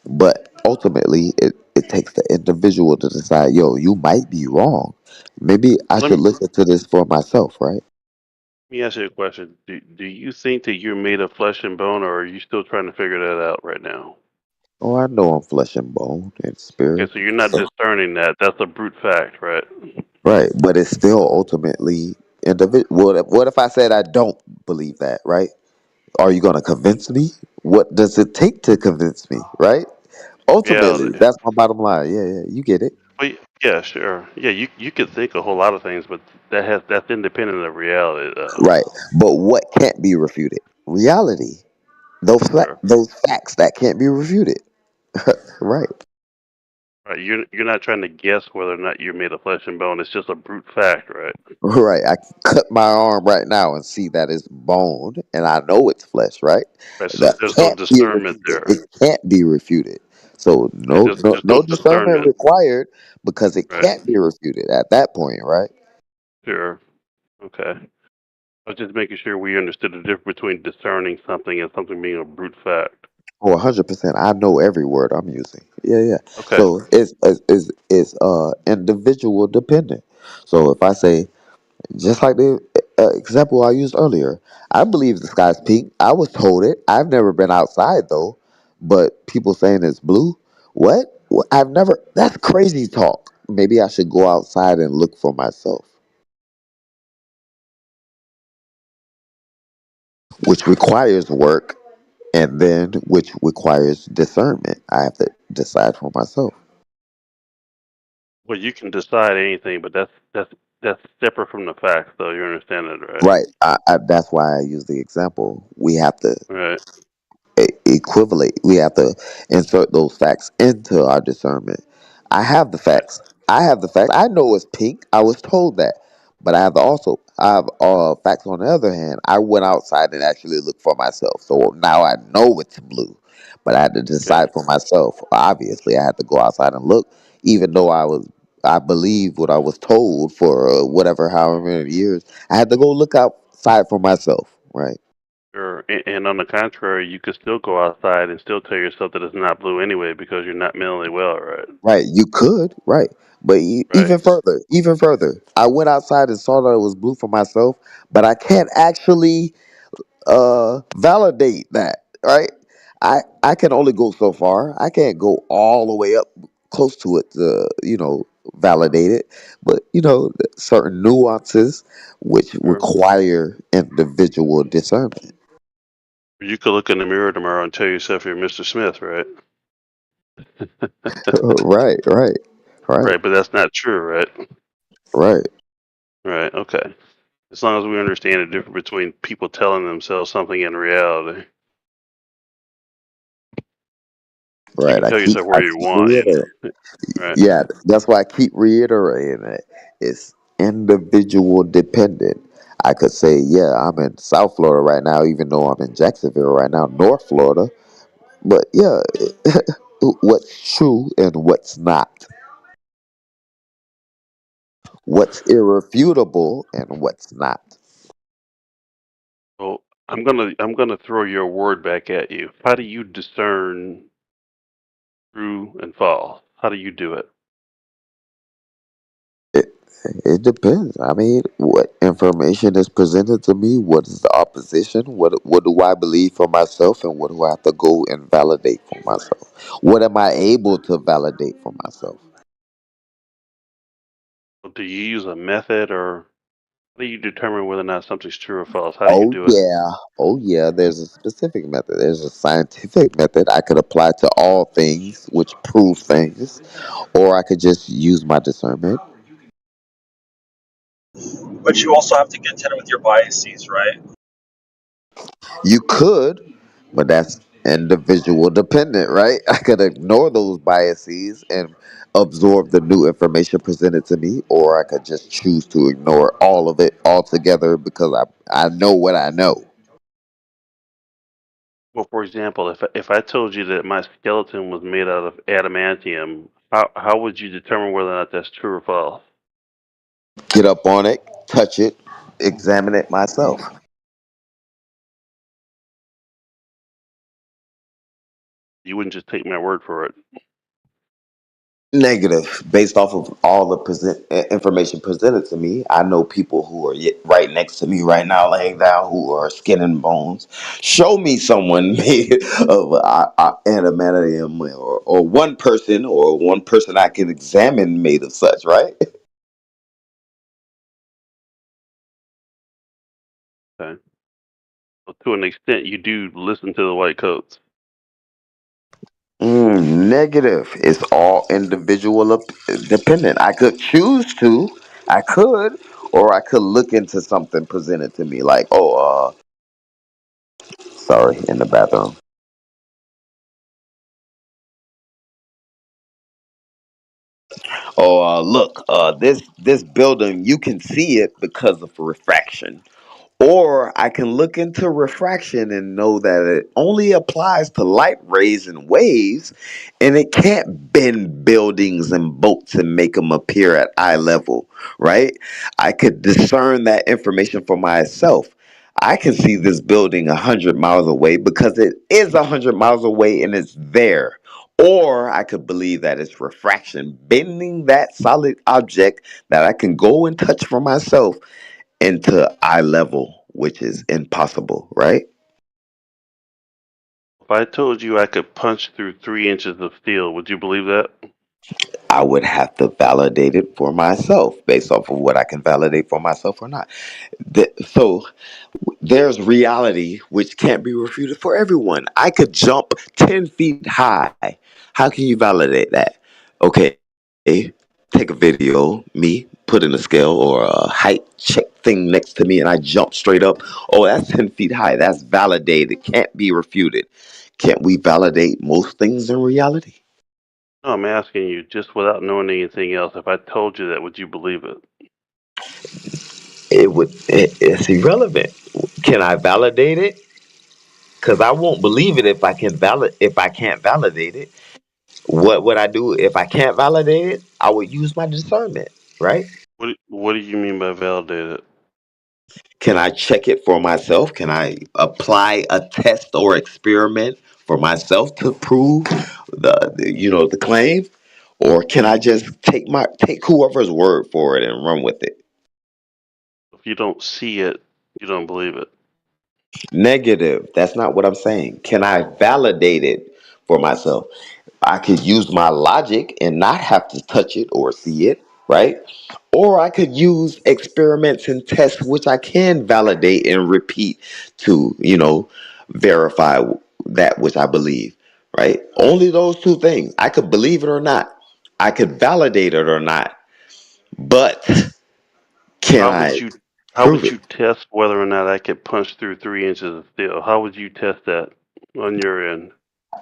But ultimately, it takes the individual to decide, yo, you might be wrong. Maybe I Let should me look into this for myself, right? let me ask you a question. Do you think that you're made of flesh and bone, or are you still trying to figure that out right now? Oh, I know I'm flesh and bone and Okay, spirit. so you're not discerning that. That's a brute fact, right? Right. But it's still ultimately individual. What if I said I don't believe that, right? Are you going to convince me? What does it take to convince me, right? Ultimately, Reality. that's my bottom line. Yeah, yeah, you get it. Well, yeah, sure. Yeah, you could think a whole lot of things, but that's independent of reality, though. Right. But what can't be refuted? Reality. Sure. Those facts that can't be refuted. Right. Right. You're not trying to guess whether or not you're made of flesh and bone. It's just a brute fact, right? Right. I can cut my arm right now and see that it's bone and I know it's flesh, right? Right. So That there's no can't be discernment refuted. there. It can't be refuted. So Right. no no There's no no discernment discernment. required because it Right. can't be refuted at that point, right? Sure. Okay. I was just making sure we understood the difference between discerning something and something being a brute fact. Oh, 100%. I know every word I'm using. Yeah, yeah. Okay. So it's individual dependent. So if I say just like the example I used earlier, I believe the sky's pink. I was told it. I've never been outside though, but people saying it's blue. What? I've never. That's crazy talk. Maybe I should go outside and look for myself, which requires work, and then which requires discernment. I have to decide for myself. Well, you can decide anything, but that's separate from the facts, though. You understand that, right? Right. That's why I use the example. We have to Right. equivalate. We have to insert those facts into our discernment. I have the Right. facts. I have the facts. I know it's pink. I was told that. But I have facts on the other hand. I went outside and actually looked for myself. So now I know it's blue. But I had to Okay. decide for myself. Obviously, I had to go outside and look, even though I believe what I was told for whatever, however many years. I had to go look outside for myself. Right. Sure. And on the contrary, you could still go outside and still tell yourself that it's not blue anyway because you're not mentally well, right? Right, you could, right. But Right. even further, I went outside and saw that it was blue for myself, but I can't actually validate that, right? I can only go so far. I can't go all the way up close to it to, validate it, but certain nuances which Sure. require individual discernment. You could look in the mirror tomorrow and tell yourself you're Mr. Smith, right? Right, right, right, Right, but that's not true, right? right, Right, okay. As long as we understand the difference between people telling themselves something and reality, you right. can I tell keep, yourself I where you keep want. reiterating. Right. Yeah, that's why I keep reiterating it. It's individual dependent. I could say, yeah, I'm in South Florida right now, even though I'm in Jacksonville right now, North Florida. But yeah, what's true and what's not, what's irrefutable and what's not. Well, I'm gonna throw your word back at you. How do you discern true and false? How do you do it? It, it depends. I mean, what information is presented to me? What is the opposition? What do I believe for myself, and what do I have to go and validate for myself? What am I able to validate for myself? Do you use a method, or how do you determine whether or not something's true or false? How do you Oh do it? yeah, oh yeah. There's a specific method. There's a scientific method I could apply to all things, which prove things, or I could just use my discernment. But you also have to contend with your biases, right? You could, but that's individual dependent, right? I could ignore those biases and absorb the new information presented to me, or I could just choose to ignore all of it altogether because I know what I know. Well, for example, if I told you that my skeleton was made out of adamantium, how would you determine whether or not that's true or false? Get up on it, touch it, examine it myself. You wouldn't just take my word for it. Negative, based off of all the information presented to me. I know people who are right next to me right now, laying down, who are skin and bones. Show me someone made of adamantium, or one person I can examine made of such. Right? Okay. So to an extent, you do listen to the white coats. Negative. It's all individual dependent. I could choose to. I could, or I could look into something presented to me, like, sorry, in the bathroom. Oh, look, this building, you can see it because of refraction. Or I can look into refraction and know that it only applies to light rays and waves, and it can't bend buildings and boats and make them appear at eye level, right? I could discern that information for myself. I can see this building 100 miles away because it is 100 miles away and it's there. Or I could believe that it's refraction, bending that solid object that I can go and touch for myself into eye level, which is impossible, right? If I told you I could punch through 3 inches of steel, would you believe that? I would have to validate it for myself based off of what I can validate for myself or not. So there's reality which can't be refuted for everyone. I could jump 10 feet high. How can you validate that? Okay, take a video, me, put in a scale or a height check thing next to me, and I jump straight up. Oh, that's 10 feet high. That's validated. Can't be refuted. Can't we validate most things in reality? No, I'm asking you just without knowing anything else. If I told you that, would you believe it? It's irrelevant. Can I validate it? Because I won't believe it if I can't validate it. What would I do if I can't validate it? I would use my discernment, right? What do you mean by validated? Can I check it for myself? Can I apply a test or experiment for myself to prove the claim? Or can I just take whoever's word for it and run with it? If you don't see it, you don't believe it. Negative. That's not what I'm saying. Can I validate it for myself? I could use my logic and not have to touch it or see it, right? Or I could use experiments and tests which I can validate and repeat to, verify that which I believe, right? Only those two things. I could believe it or not. I could validate it or not. But can How I would you how prove would it? you test whether or not I could punch through 3 inches of steel? How would you test that on your end?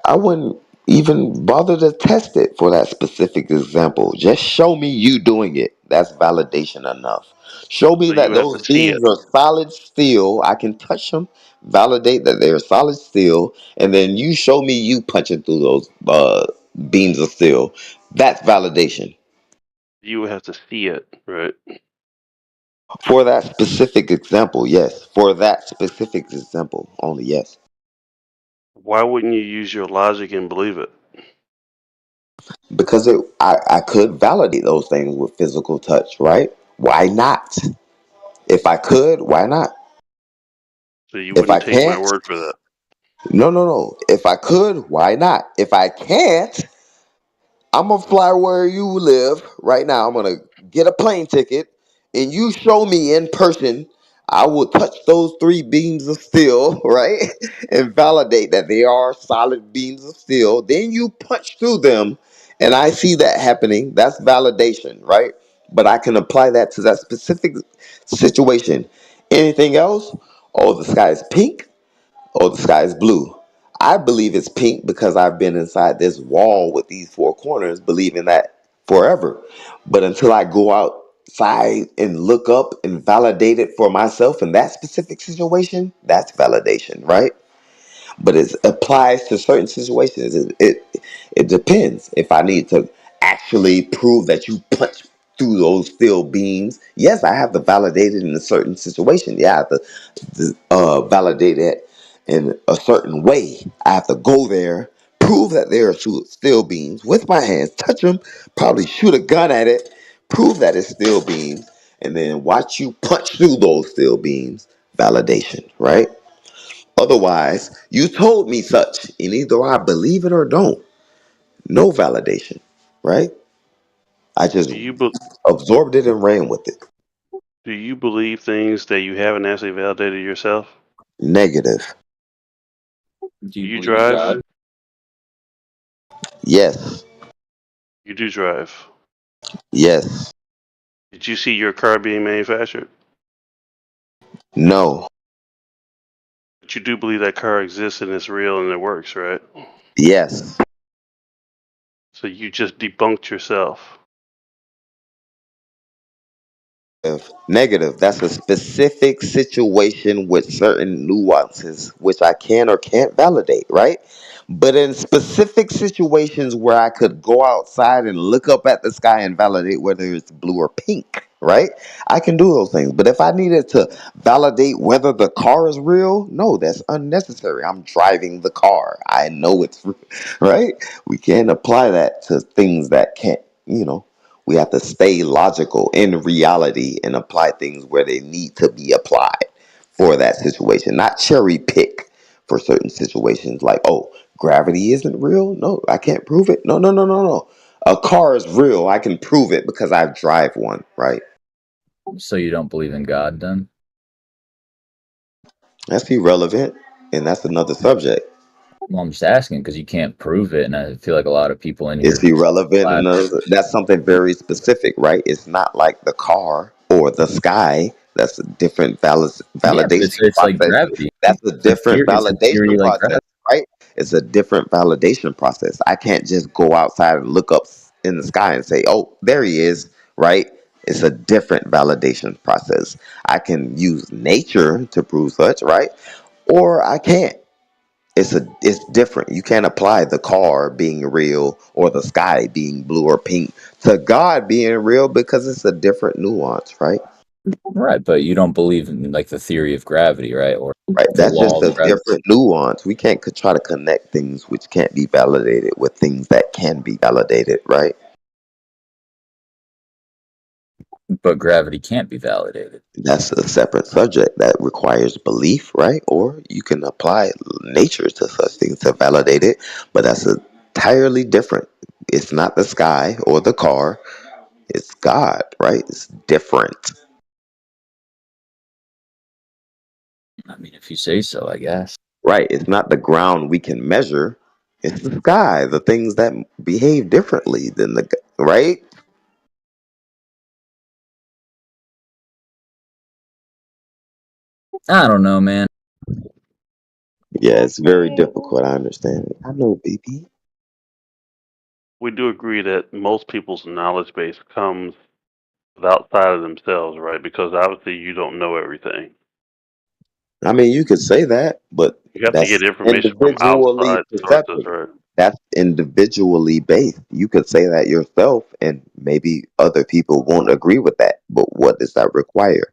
I wouldn't even bother to test it for that specific example. Just show me you doing it. That's validation enough. Show me So you that would have to those see it. beams are solid steel. I can touch them, validate that they're solid steel, and then you show me you punching through those beams of steel. That's validation. You would have to see it, right? For that specific example, yes. For that specific example, only yes. Why wouldn't you use your logic and believe it? Because I could validate those things with physical touch, right? Why not? If I could, why not? So you If I wouldn't take my can't, word for that. no, no, no. If I could, why not? If I can't, I'm gonna fly where you live right now. I'm gonna get a plane ticket, and you show me in person. I will touch those three beams of steel, right, and validate that they are solid beams of steel. Then you punch through them, and I see that happening. That's validation, right? But I can apply that to that specific situation. Anything else? Oh, the sky is pink. Oh, the sky is blue. I believe it's pink because I've been inside this wall with these four corners, believing that forever. But until I go outside and look up and validate it for myself in that specific situation, that's validation, right? But it applies to certain situations. It depends. If I need to actually prove that you punch through those steel beams, yes, I have to validate it in a certain situation. Yeah, I have to validate it in a certain way. I have to go there, prove that there are steel beams with my hands, touch them, probably shoot a gun at it, prove that it's steel beams, and then watch you punch through those steel beams. Validation, right? Otherwise, you told me such, and either I believe it or don't. No validation, right? I just Do you be- absorbed it and ran with it. do you believe things that you haven't actually validated yourself? Negative. Do you drive? Yes. You do drive. Yes. Did you see your car being manufactured? No. But you do believe that car exists and it's real and it works, right? Yes. So you just debunked yourself. Negative. That's a specific situation with certain nuances, which I can or can't validate, right? But in specific situations where I could go outside and look up at the sky and validate whether it's blue or pink, right? I can do those things. But if I needed to validate whether the car is real, no, that's unnecessary. I'm driving the car. I know it's real, right? We can't apply that to things that can't, we have to stay logical in reality and apply things where they need to be applied for that situation, not cherry pick for certain situations like, oh, gravity isn't real? No, I can't prove it. No, no, no, no, no. A car is real. I can prove it because I drive one, right? So you don't believe in God then? That's irrelevant, and that's another subject. Well, I'm just asking because you can't prove it, and I feel like a lot of people in here It's who irrelevant, and flat. that's something very specific, right? It's not like the car or the sky. That's a different Yeah, but validation it's like process. gravity. That's a different It's a theory validation like process, gravity. right? It's a different validation process. I can't just go outside and look up in the sky and say, "Oh, there he is," right? It's a different validation process. I can use nature to prove such, right? Or I can't. It's different. You can't apply the car being real or the sky being blue or pink to God being real because it's a different nuance, right? Right, but you don't believe in like the theory of gravity, right? Or Right. the That's law just of a gravity. different nuance. We can't try to connect things which can't be validated with things that can be validated, right? But gravity can't be validated. That's a separate subject that requires belief, right? Or you can apply nature to such things to validate it, but that's a entirely different. It's not the sky or the car. It's God, right? It's different. I mean, if you say so, I guess. Right. It's not the ground we can measure. It's the sky, the things that behave differently than right? I don't know, man. Yeah, it's very difficult. I understand it. I know, baby. We do agree that most people's knowledge base comes outside of themselves, right? Because obviously you don't know everything. I mean, you could say that, but You have to that's get information from individually outside sources, perceptive. right? That's individually based. You could say that yourself, and maybe other people won't agree with that. But what does that require?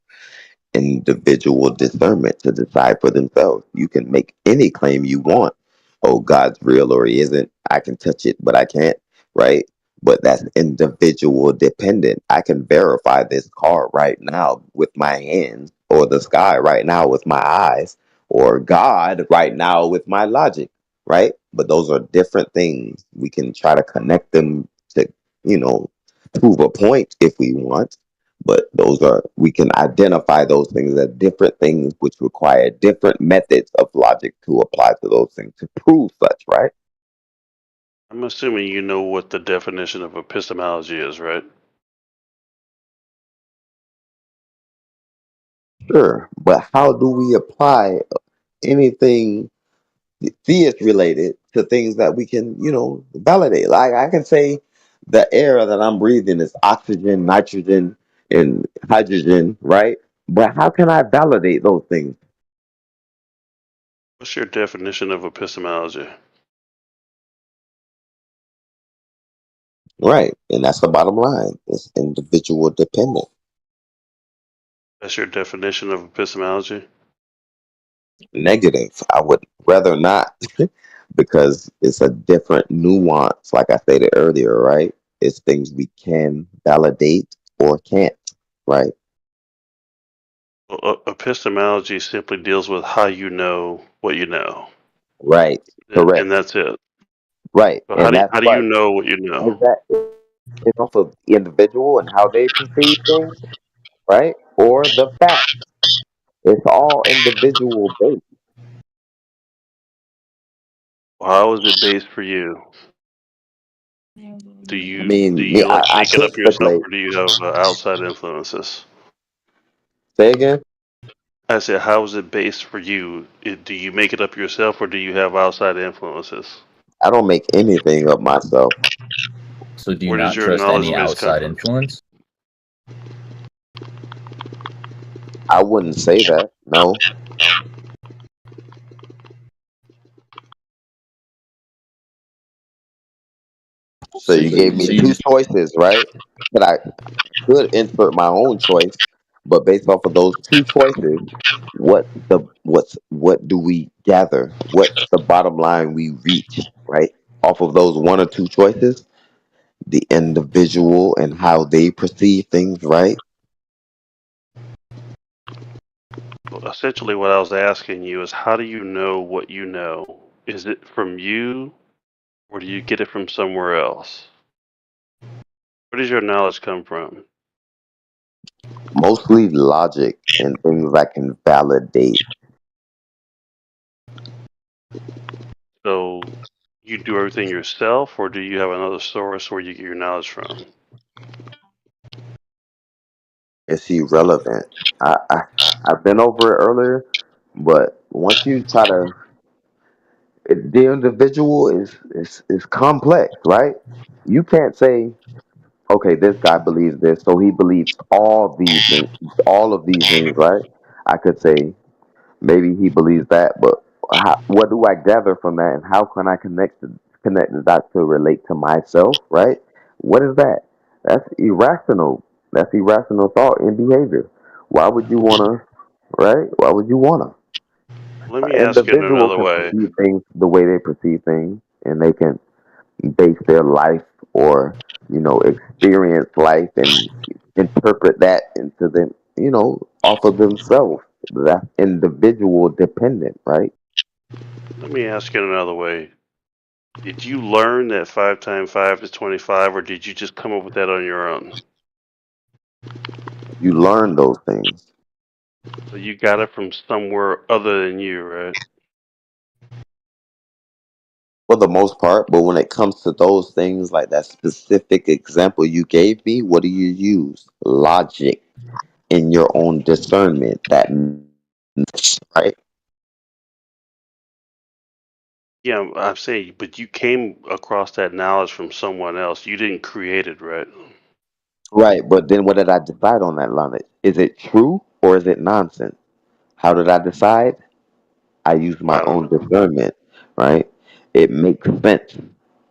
Individual discernment to decide for themselves. You can make any claim you want. Oh, God's real or he isn't. I can touch it, but I can't, right? But that's individual dependent. I can verify this car right now with my hands, or the sky right now with my eyes, or God right now with my logic, right? But those are different things. We can try to connect them to, you know, prove a point if we want, but those are, we can identify those things as different things which require different methods of logic to apply to those things to prove such, right? I'm assuming you know what the definition of epistemology is, right? Sure, but how do we apply anything theist related to things that we can, validate? Like I can say the air that I'm breathing is oxygen, nitrogen, and hydrogen, right? But how can I validate those things? What's your definition of epistemology? Right, and that's the bottom line. It's individual dependent. That's your definition of epistemology? Negative. I would rather not because it's a different nuance, like I stated earlier, right? It's things we can validate or can't, right? Well, epistemology simply deals with how you know what you know, Right. and Correct. that's it. Right. So And that's how do you right. know what you know? Is that it's off of the individual and how they perceive things, right? Or the fact. It's all individual based. How is it based for you? I mean, Do you like I make it could up yourself, speculate. or do you have outside influences? Say again. I said, how is it based for you? Do you make it up yourself, or do you have outside influences? I don't make anything of myself. So do you Where does not your trust knowledge any base come outside from? influence? I wouldn't say that. No. So So you you gave me so you two just choices, right? But I could insert my own choice, but based off of those two choices, what do we gather? What's the bottom line we reach, right? Off of those one or two choices, the individual and how they perceive things, right? Well, essentially, what I was asking you is, how do you know what you know? Is it from you, or do you get it from somewhere else? Where does your knowledge come from? Mostly logic and things I can validate. So, you do everything yourself, or do you have another source where you get your knowledge from? It's irrelevant. I've been over it earlier, but once you try to, the individual is complex, right? You can't say, okay, this guy believes this, so he believes all of these things, right? I could say maybe he believes that, but what do I gather from that, and how can I connect the dots to relate to myself, right? What is that? That's irrational. That's irrational thought and behavior. Why would you wanna, right? Why would you wanna? Let me An ask you in individual another can way. perceive things the way they perceive things, and they can base their life or experience life and interpret that into them, off of themselves. That's individual dependent, right? Let me ask you in another way. Did you learn that 5 times 5 is 25, or did you just come up with that on your own? You learn those things. So you got it from somewhere other than you, right? For the most part, but when it comes to those things like that specific example you gave me, what do you use? Logic in your own discernment. That right? Yeah, I'm saying, but you came across that knowledge from someone else. You didn't create it, right? Right, but then what did I decide on that knowledge? Is it true or is it nonsense? How did I decide? I use my I don't own know. discernment, right? It makes sense.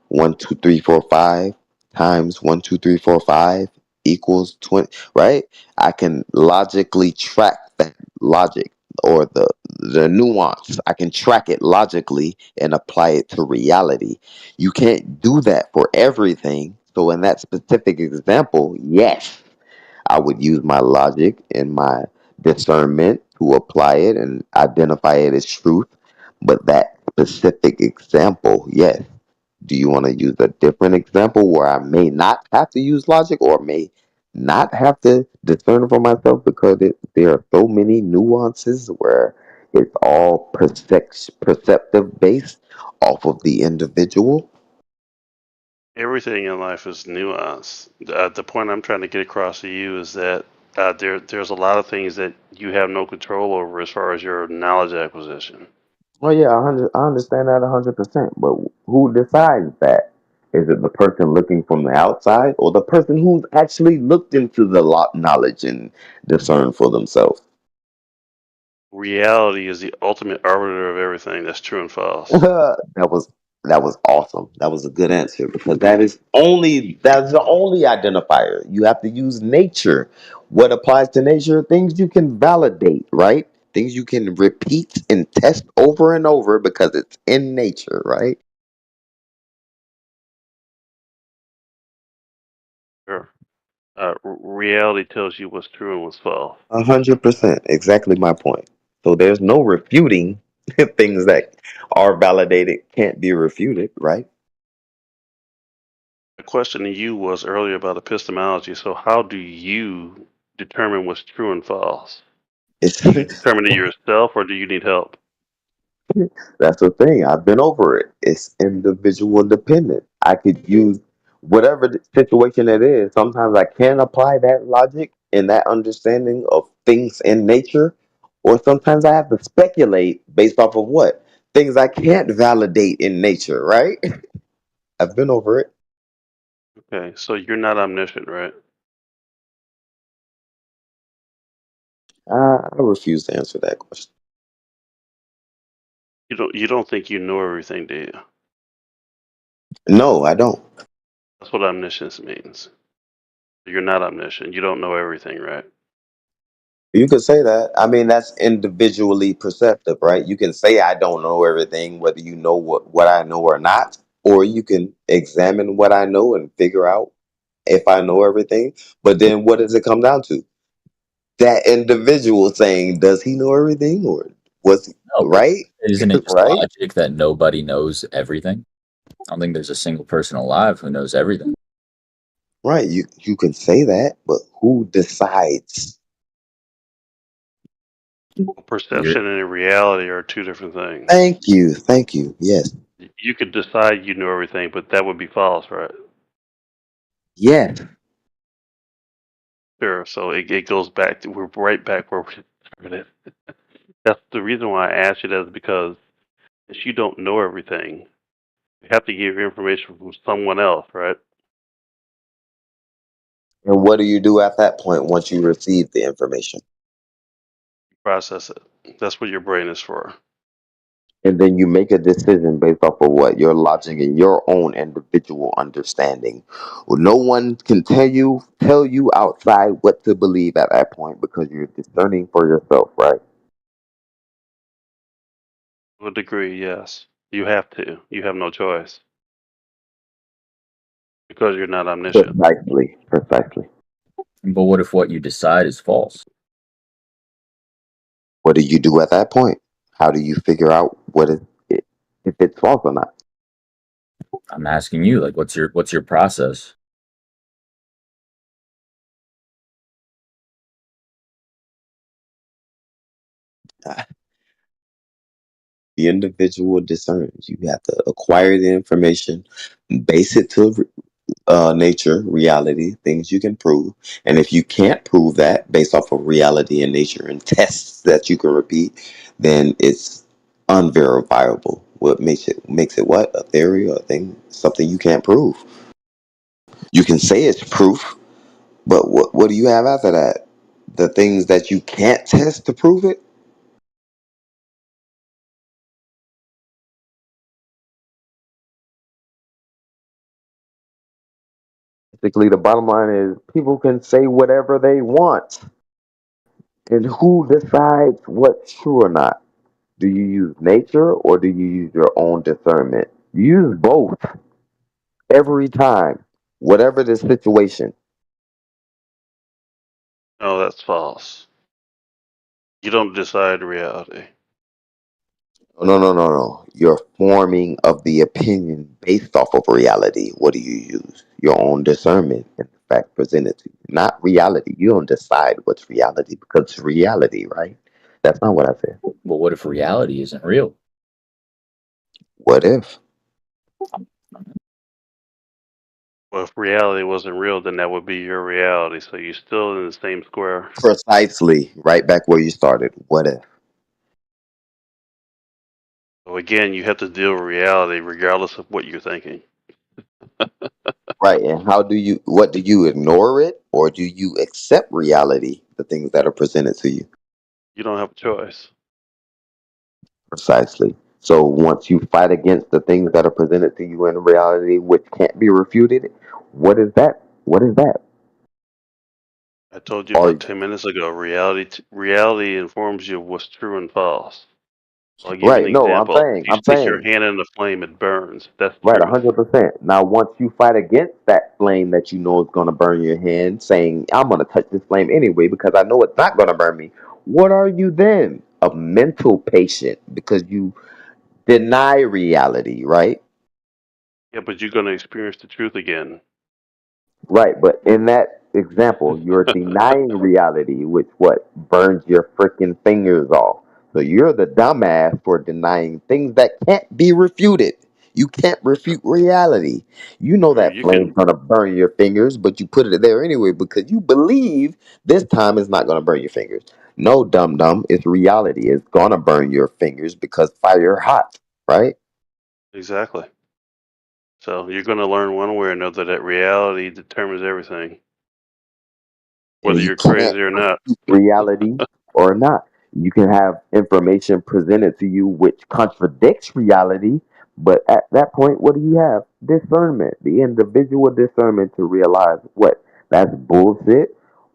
1, 2, 3, 4, 5 times 1, 2, 3, 4, 5 equals 20, right? I can logically track that logic or the nuance. I can track it logically and apply it to reality. You can't do that for everything. So in that specific example, yes, I would use my logic and my discernment to apply it and identify it as truth. But that specific example, yes. Do you want to use a different example where I may not have to use logic or may not have to discern for myself because there are so many nuances where it's all perceptive based off of the individual? Everything in life is nuance. The point I'm trying to get across to you is that there's a lot of things that you have no control over as far as your knowledge acquisition. Well, yeah, I understand that 100%. But who decides that? Is it the person looking from the outside, or the person who's actually looked into the knowledge and discerned for themselves? Reality is the ultimate arbiter of everything that's true and false. That was awesome. That was a good answer because that's the only identifier. You have to use nature. What applies to nature? Things you can validate, right? Things you can repeat and test over and over because it's in nature, right? Sure. Reality tells you what's true and what's false. 100%. Exactly my point. So there's no refuting things that are validated can't be refuted, right? The question to you was earlier about epistemology. So how do you determine what's true and false? It's Do you determine it yourself, or do you need help? That's the thing. I've been over it. It's individual dependent. I could use whatever the situation it is. Sometimes I can apply that logic and that understanding of things in nature, or sometimes I have to speculate based off of what? Things I can't validate in nature, right? I've been over it. Okay, so you're not omniscient, right? I refuse to answer that question. You don't think you know everything, do you? No, I don't. That's what omniscience means. You're not omniscient. You don't know everything, right? You could say that. I mean, that's individually perceptive, right? You can say I don't know everything, whether you know what I know or not, or you can examine what I know and figure out if I know everything. But then what does it come down to? That individual saying, does he know everything or was he No, but right? isn't it just Right? logic that nobody knows everything? I don't think there's a single person alive who knows everything. Right. You can say that, but who decides? You're Perception and reality are two different things. Thank you. Thank you. Yes. You could decide you know everything, but that would be false, right? Yes. Sure. So it goes back to we're right back where we started. That's the reason why I asked you that is because if you don't know everything, you have to get your information from someone else, right? And what do you do at that point once you receive the information? Process it. That's what your brain is for. And then you make a decision based off of what? Your logic and your own individual understanding. Well, no one can tell you outside what to believe at that point because you're discerning for yourself, right? To a degree, yes. You have to. You have no choice because you're not omniscient. Precisely. Precisely. But what if what you decide is false? What do you do at that point? How do you figure out if it's false or not? I'm asking you, like, what's your process? The individual discerns. You have to acquire the information, base it to nature, reality, things you can prove. And if you can't prove that based off of reality and nature and tests that you can repeat, then it's unverifiable. What makes it what? A theory or a thing? Something you can't prove. You can say it's proof, but what do you have after that? The things that you can't test to prove it? Basically, the bottom line is people can say whatever they want. And who decides what's true or not? Do you use nature or do you use your own discernment? Use both every time, whatever the situation. No, that's false. You don't decide reality. No, no, no, no. You're forming of the opinion based off of reality. What do you use? Your own discernment and the fact presented to you, not reality. You don't decide what's reality because it's reality, right? That's not what I said. Well, what if reality isn't real? What if? Well, if reality wasn't real, then that would be your reality. So you're still in the same square. Precisely, right back where you started. What if? So again, you have to deal with reality regardless of what you're thinking. Right, and what do you ignore it or do you accept reality, the things that are presented to you? You don't have a choice. Precisely. So once you fight against the things that are presented to you in reality, which can't be refuted, what is that? What is that? I told you Or about 10 minutes ago. Reality informs you of what's true and false. I'll give you an right? No, I'm example. If saying, you I'm stick your saying, hand in the flame, it burns. That's right, truth. 100%. Now, once you fight against that flame that you know is going to burn your hand, saying I'm going to touch this flame anyway because I know it's not going to burn me. What are you then? A mental patient because you deny reality, right? Yeah, but you're going to experience the truth again. Right, but in that example, you're denying reality, which what burns your freaking fingers off. So you're the dumbass for denying things that can't be refuted. You can't refute reality. You know Sure, that you flame's can. gonna burn your fingers, but you put it there anyway because you believe this time it's not gonna burn your fingers. No, dum dum, it's reality. It's gonna burn your fingers because fire hot, right? Exactly. So you're going to learn one way or another that reality determines everything, And whether you you're can't crazy or not. refute reality or not. You can have information presented to you which contradicts reality, but at that point, what do you have? Discernment, the individual discernment to realize what that's bullshit,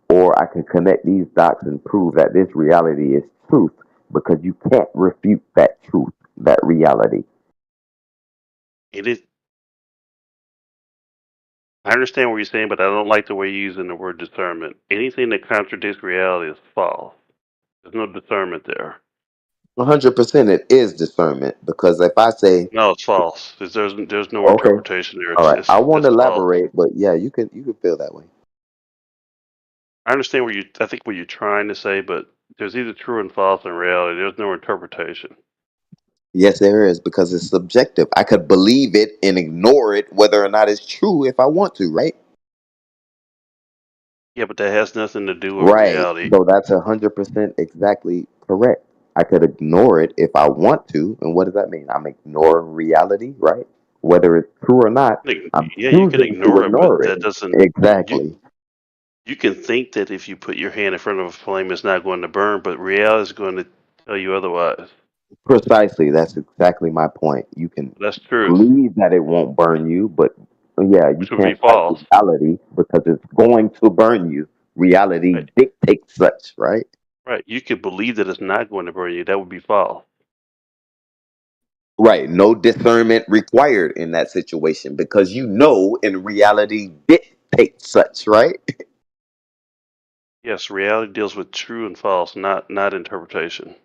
or I can connect these dots and prove that this reality is truth because you can't refute that truth, that reality. It is. I understand what you're saying, but I don't like the way you're using the word discernment. Anything that contradicts reality is false. There's no discernment there. 100% it is discernment because if I say, No, it's false. There's no okay, interpretation there. all right, I won't It's false. elaborate, but yeah, you can feel that way. I understand I think what you're trying to say, but there's either true and false in reality. There's no interpretation. Yes, there is because it's subjective. I could believe it and ignore it whether or not it's true if I want to, right? Yeah, but that has nothing to do with Right. reality. So that's 100% exactly correct. I could ignore it if I want to, and what does that mean? I'm ignoring reality, right? Whether it's true or not, I'm Yeah, you can choosing to ignore it, but ignore it. that doesn't. Exactly. You can think that if you put your hand in front of a flame, it's not going to burn, but reality is going to tell you otherwise. Precisely. That's exactly my point. You can That's truth, believe that it won't burn you, but yeah, you which would be can't fight false. reality because it's going to burn you. Reality Right. dictates such, right? Right. You could believe that it's not going to burn you. That would be false. Right. No discernment required in that situation because you know in reality dictates such, right? Yes, reality deals with true and false, not interpretation.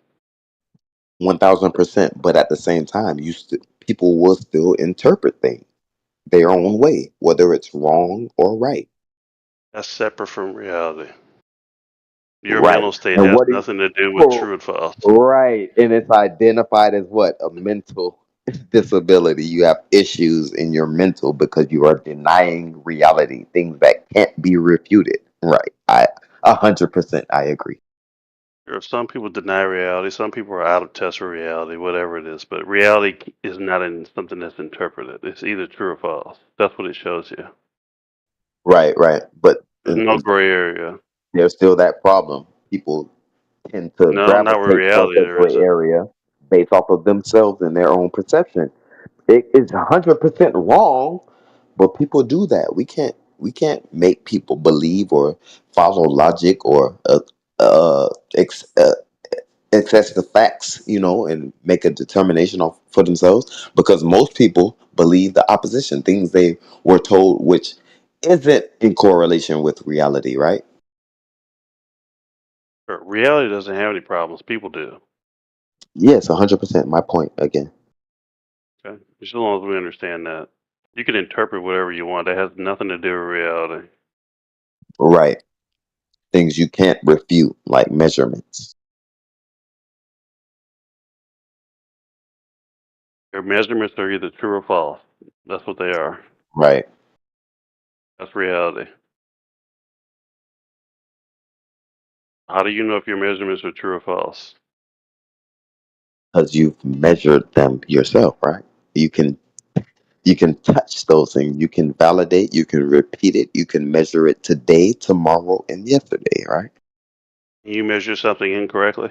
1000%. But at the same time, people will still interpret things their own way, whether it's wrong or right. That's separate from reality. Your Right. mental state And has what do nothing to do with people true and false. right. And it's identified as what? A mental disability. You have issues in your mental because you are denying reality, things that can't be refuted. Right. 100% I agree. Sure, some people deny reality. Some people are out of touch with reality, whatever it is. But reality is not in something that's interpreted. It's either true or false. That's what it shows you. Right, right. But There's no gray area. there's still that problem. People tend to No, not with gravitate towards reality. that There gray isn't. area based off of themselves and their own perception. It is 100% wrong, but people do that. We can't make people believe or follow logic or uh, ex, uh, access the facts, and make a determination for themselves because most people believe the opposition, things they were told, which isn't in correlation with reality, right? But reality doesn't have any problems. People do. Yes, 100%. My point again. Okay? As long as we understand that. You can interpret whatever you want. That has nothing to do with reality. Right. Things you can't refute, like measurements. Your measurements are either true or false. That's what they are. Right. That's reality. How do you know if your measurements are true or false? Because you've measured them yourself, right? You can you can touch those things. You can validate, you can repeat it, you can measure it today, tomorrow, and yesterday, right? You measure something incorrectly.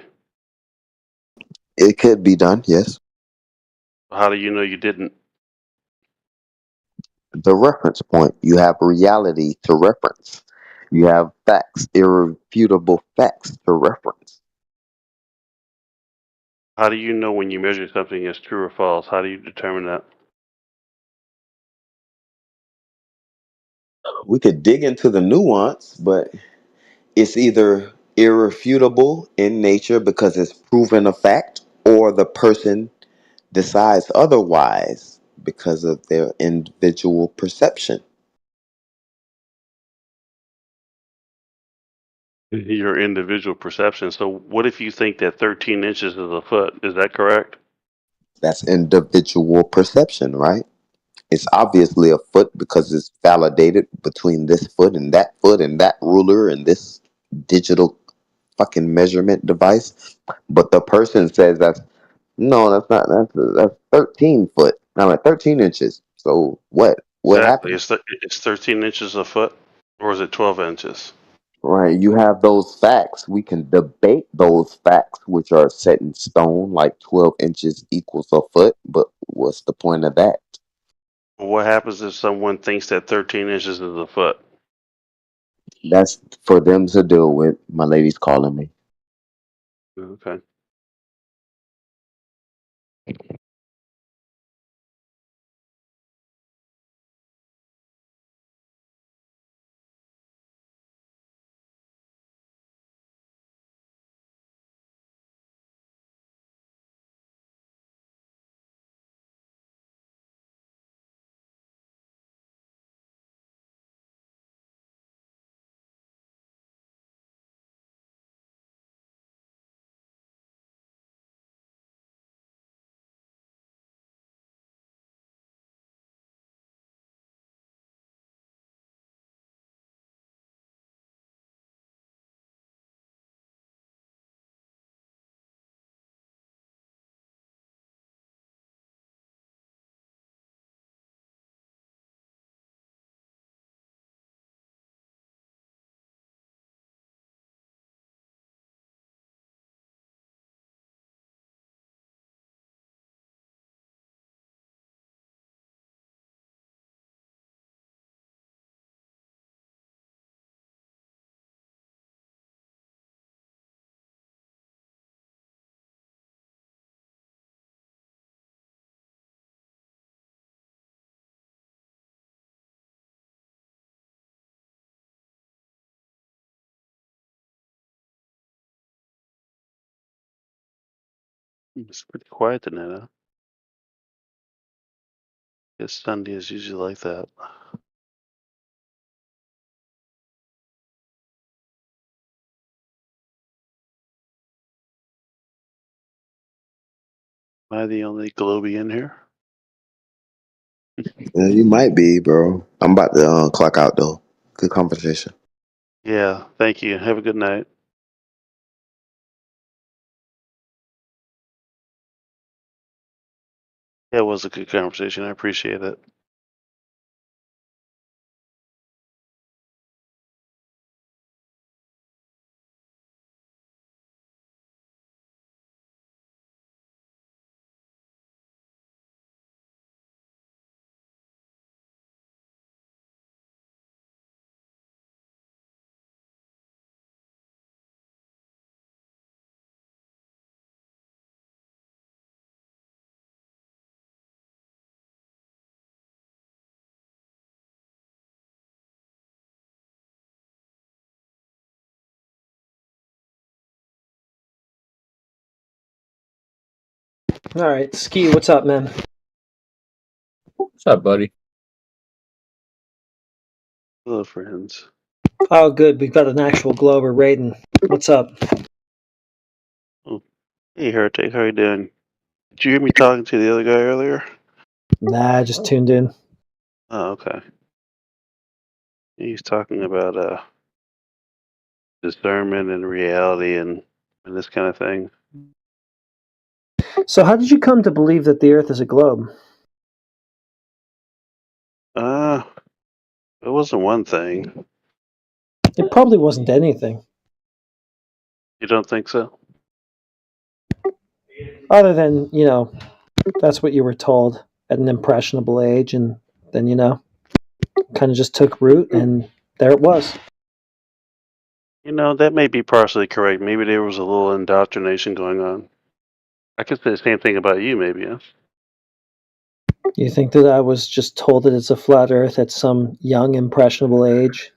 It could be done, yes. How do you know you didn't? The reference point. You have reality to reference. You have facts, irrefutable facts to reference. How do you know when you measure something as true or false? How do you determine that? We could dig into the nuance, but it's either irrefutable in nature because it's proven a fact, or the person decides otherwise because of their individual perception. Your individual perception. So, what if you think that 13 inches is a foot? Is that correct? That's individual perception, right? It's obviously a foot because it's validated between this foot and that ruler and this digital fucking measurement device. But the person says that's no, that's not. That's 13 foot. I'm at 13 inches. So what? What Exactly. happened? It's 13 inches a foot, or is it 12 inches? Right. You have those facts. We can debate those facts, which are set in stone, like 12 inches equals a foot. But what's the point of that? What happens if someone thinks that 13 inches is a foot? That's for them to deal with. My lady's calling me. Okay. It's pretty quiet tonight, huh? It's Sunday is usually like that. Am I the only Globey in here? You might be, bro. I'm about to clock out though. Good conversation. Yeah, thank you. Have a good night. Yeah, it was a good conversation. I appreciate it. All right, Ski, what's up, man? What's up, buddy? Hello, friends. Oh, good. We've got an actual Glober raiding. What's up? Oh, hey, Heretic, how you doing? Did you hear me talking to the other guy earlier? Nah, I just tuned in. Oh, okay. He's talking about discernment and reality and this kind of thing. So, how did you come to believe that the Earth is a globe? It wasn't one thing. It probably wasn't anything. You don't think so? Other than, that's what you were told at an impressionable age, and then, kind of just took root, and there it was. You know, that may be partially correct. Maybe there was a little indoctrination going on. I could say the same thing about you, maybe, yeah? You think that I was just told that it's a flat Earth at some young, impressionable age?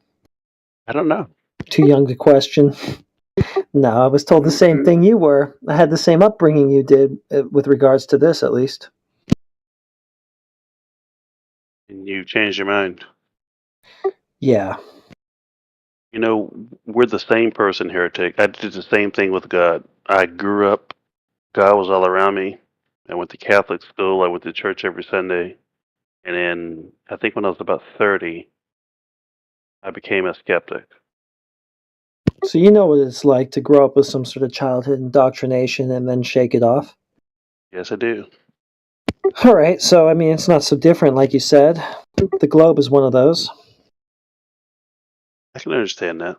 I don't know. Too young to question? No, I was told the same thing you were. I had the same upbringing you did, with regards to this, at least. And you changed your mind. Yeah. You know, we're the same person, Heretic. I did the same thing with God. I grew up, God was all around me. I went to Catholic school. I went to church every Sunday. And then I think when I was about 30, I became a skeptic. So you know what it's like to grow up with some sort of childhood indoctrination and then shake it off? Yes, I do. All right, so I mean, it's not so different, like you said. The globe is one of those. I can understand that.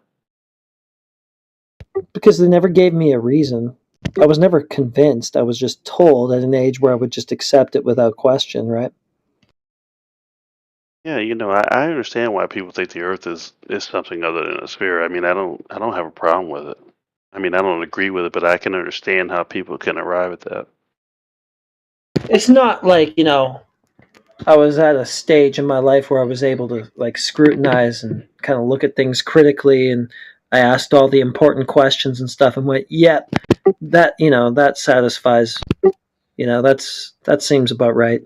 Because they never gave me a reason. I was never convinced. I was just told at an age where I would just accept it without question, right? Yeah, you know, I understand why people think the Earth is something other than a sphere. I mean, I don't have a problem with it. I mean, I don't agree with it, but I can understand how people can arrive at that. It's not like, I was at a stage in my life where I was able to like scrutinize and kind of look at things critically, and I asked all the important questions and stuff and went, "Yep, that, that satisfies, that seems about right."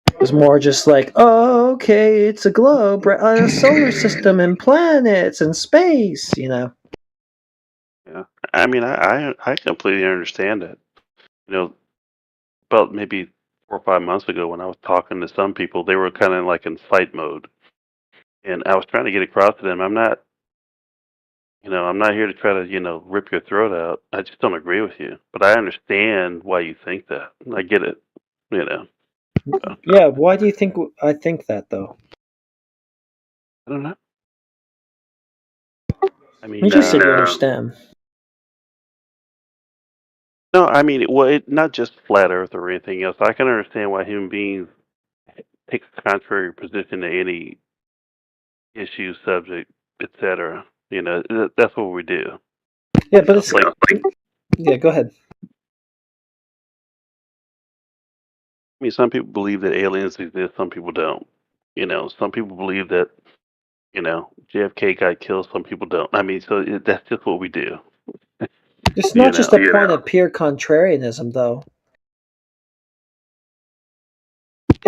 It was more just like, "Oh, okay, it's a globe, a solar system and planets and space." Yeah, I mean, I completely understand it. You know, about maybe 4 or 5 months ago, when I was talking to some people, they were kind of like in fight mode, and I was trying to get across to them. I'm not here to try to, rip your throat out. I just don't agree with you, but I understand why you think that. I get it. You know, so, Yeah, why do you think I think that though? I don't know. I You mean, just said you understand. no, I mean, not just flat Earth or anything else. I can understand why human beings take a contrary position to any issue, subject, etc. That's what we do. Yeah, but it's Like, yeah. Go ahead. I mean, some people believe that aliens exist. Some people don't. Some people believe that JFK got killed. Some people don't. I mean, so that's just what we do. It's You not just a know. point of pure contrarianism, though.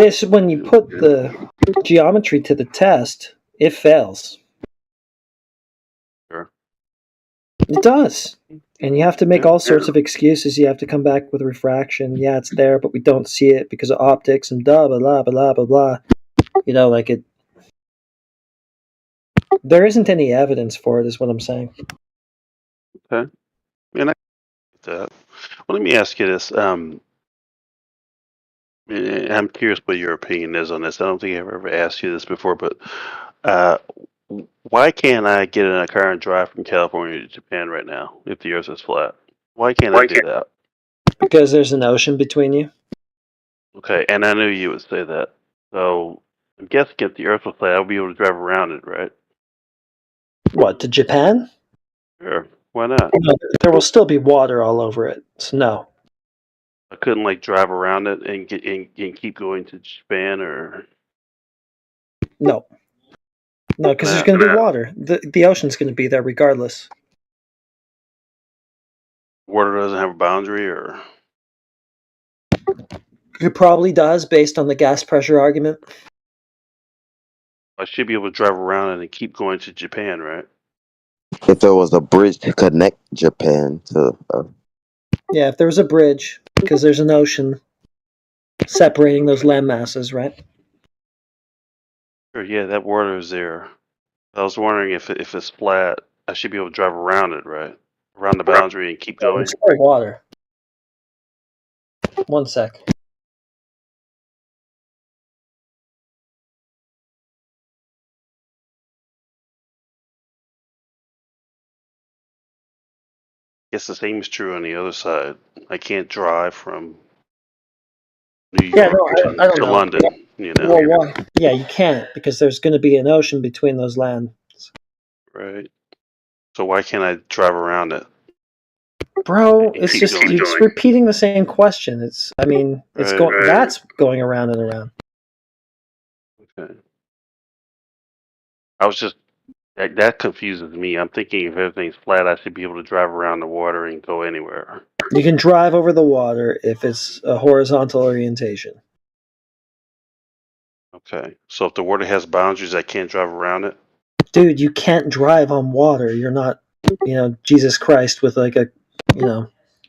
It's when you put the geometry to the test, it fails. Sure. It does. And you have to make all sorts of excuses. You have to come back with refraction. Yeah, it's there, but we don't see it because of optics and blah, blah, blah, blah, blah, blah. You know, like it. There isn't any evidence for it, is what I'm saying. Okay. And I get that. Well, let me ask you this. I'm curious what your opinion is on this. I don't think I've ever asked you this before, but uh, why can't I get in a car and drive from California to Japan right now if the Earth is flat? Why can't I do that? Because there's an ocean between you. Okay, and I knew you would say that. So I'm guessing if the Earth was flat, I would be able to drive around it, right? What, to Japan? Sure. Why not? No, there will still be water all over it. So no. I couldn't like drive around it and get and keep going to Japan, or No. No, because there's going to be water. The ocean's going to be there regardless. water doesn't have a boundary, or It probably does, based on the gas pressure argument. I should be able to drive around it and keep going to Japan, right? If there was a bridge to connect Japan to, Yeah, if there was a bridge, because there's an ocean separating those land masses, right? Sure, yeah, that water is there. I was wondering if it's flat, I should be able to drive around it, right? Around the boundary and keep going. It's water. One sec. Guess the same is true on the other side. I can't drive from New Yeah, York no, I don't to know. London, you know. Well, why? Yeah, you can't, because there's going to be an ocean between those lands. Right. So why can't I drive around it? Bro, And it's keep just going. you're just repeating the same question. It's Right. going that's going around and around. Okay. I was just that confuses me. I'm thinking if everything's flat, I should be able to drive around the water and go anywhere. You can drive over the water if it's a horizontal orientation. Okay. So if the water has boundaries, I can't drive around it? Dude, you can't drive on water. You're not, Jesus Christ with like a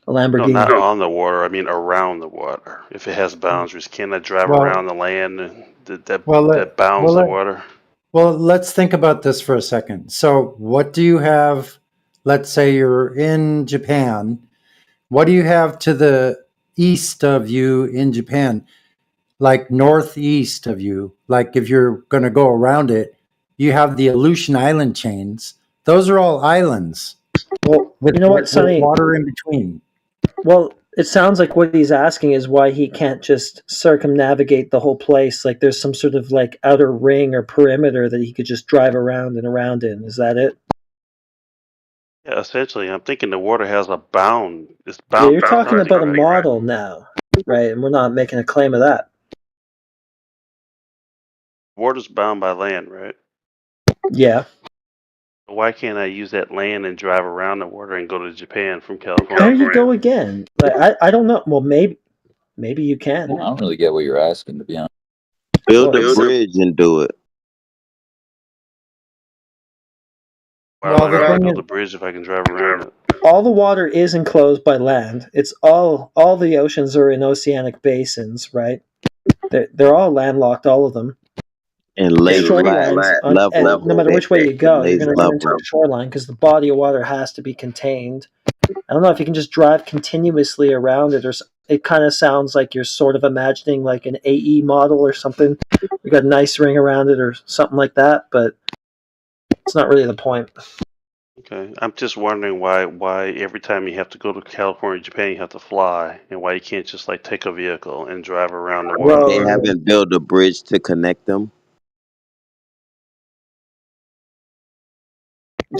Lamborghini. No, not on the water. I mean around the water. If it has boundaries, can I drive around the land that bounds the water? Well, let's think about this for a second. So, what do you have? Let's say you're in Japan. What do you have to the east of you in Japan? Like northeast of you, like if you're going to go around it, you have the Aleutian Island chains. Those are all islands. Well, with, you know what, with Sonny? water in between. Well, it sounds like what he's asking is why he can't just circumnavigate the whole place. Like there's some sort of like outer ring or perimeter that he could just drive around and around in. Is that it? Yeah, essentially, I'm thinking the water has a bound. It's Yeah, bound. you're talking about a model now, right? And we're not making a claim of that. Water's bound by land, right? Yeah. Why can't I use that land and drive around the water and go to Japan from California? There you go again. Like, I don't know. Well, maybe you can. I don't really get what you're asking, to be honest. build a bridge and do it. Why would I build a bridge if I can drive around it? All the water is enclosed by land. It's all the oceans are in oceanic basins, right? They're all landlocked, all of them. And lay Shorelines, level. no matter which way you go, you're Lays going to run into level. a shoreline because the body of water has to be contained. I don't know if you can just drive continuously around it, or it kind of sounds like you're sort of imagining like an AE model or something. You got a nice ring around it or something like that, but it's not really the point. Okay, I'm just wondering why every time you have to go to California, Japan, you have to fly, and why you can't just like take a vehicle and drive around the water. They haven't built a bridge to connect them.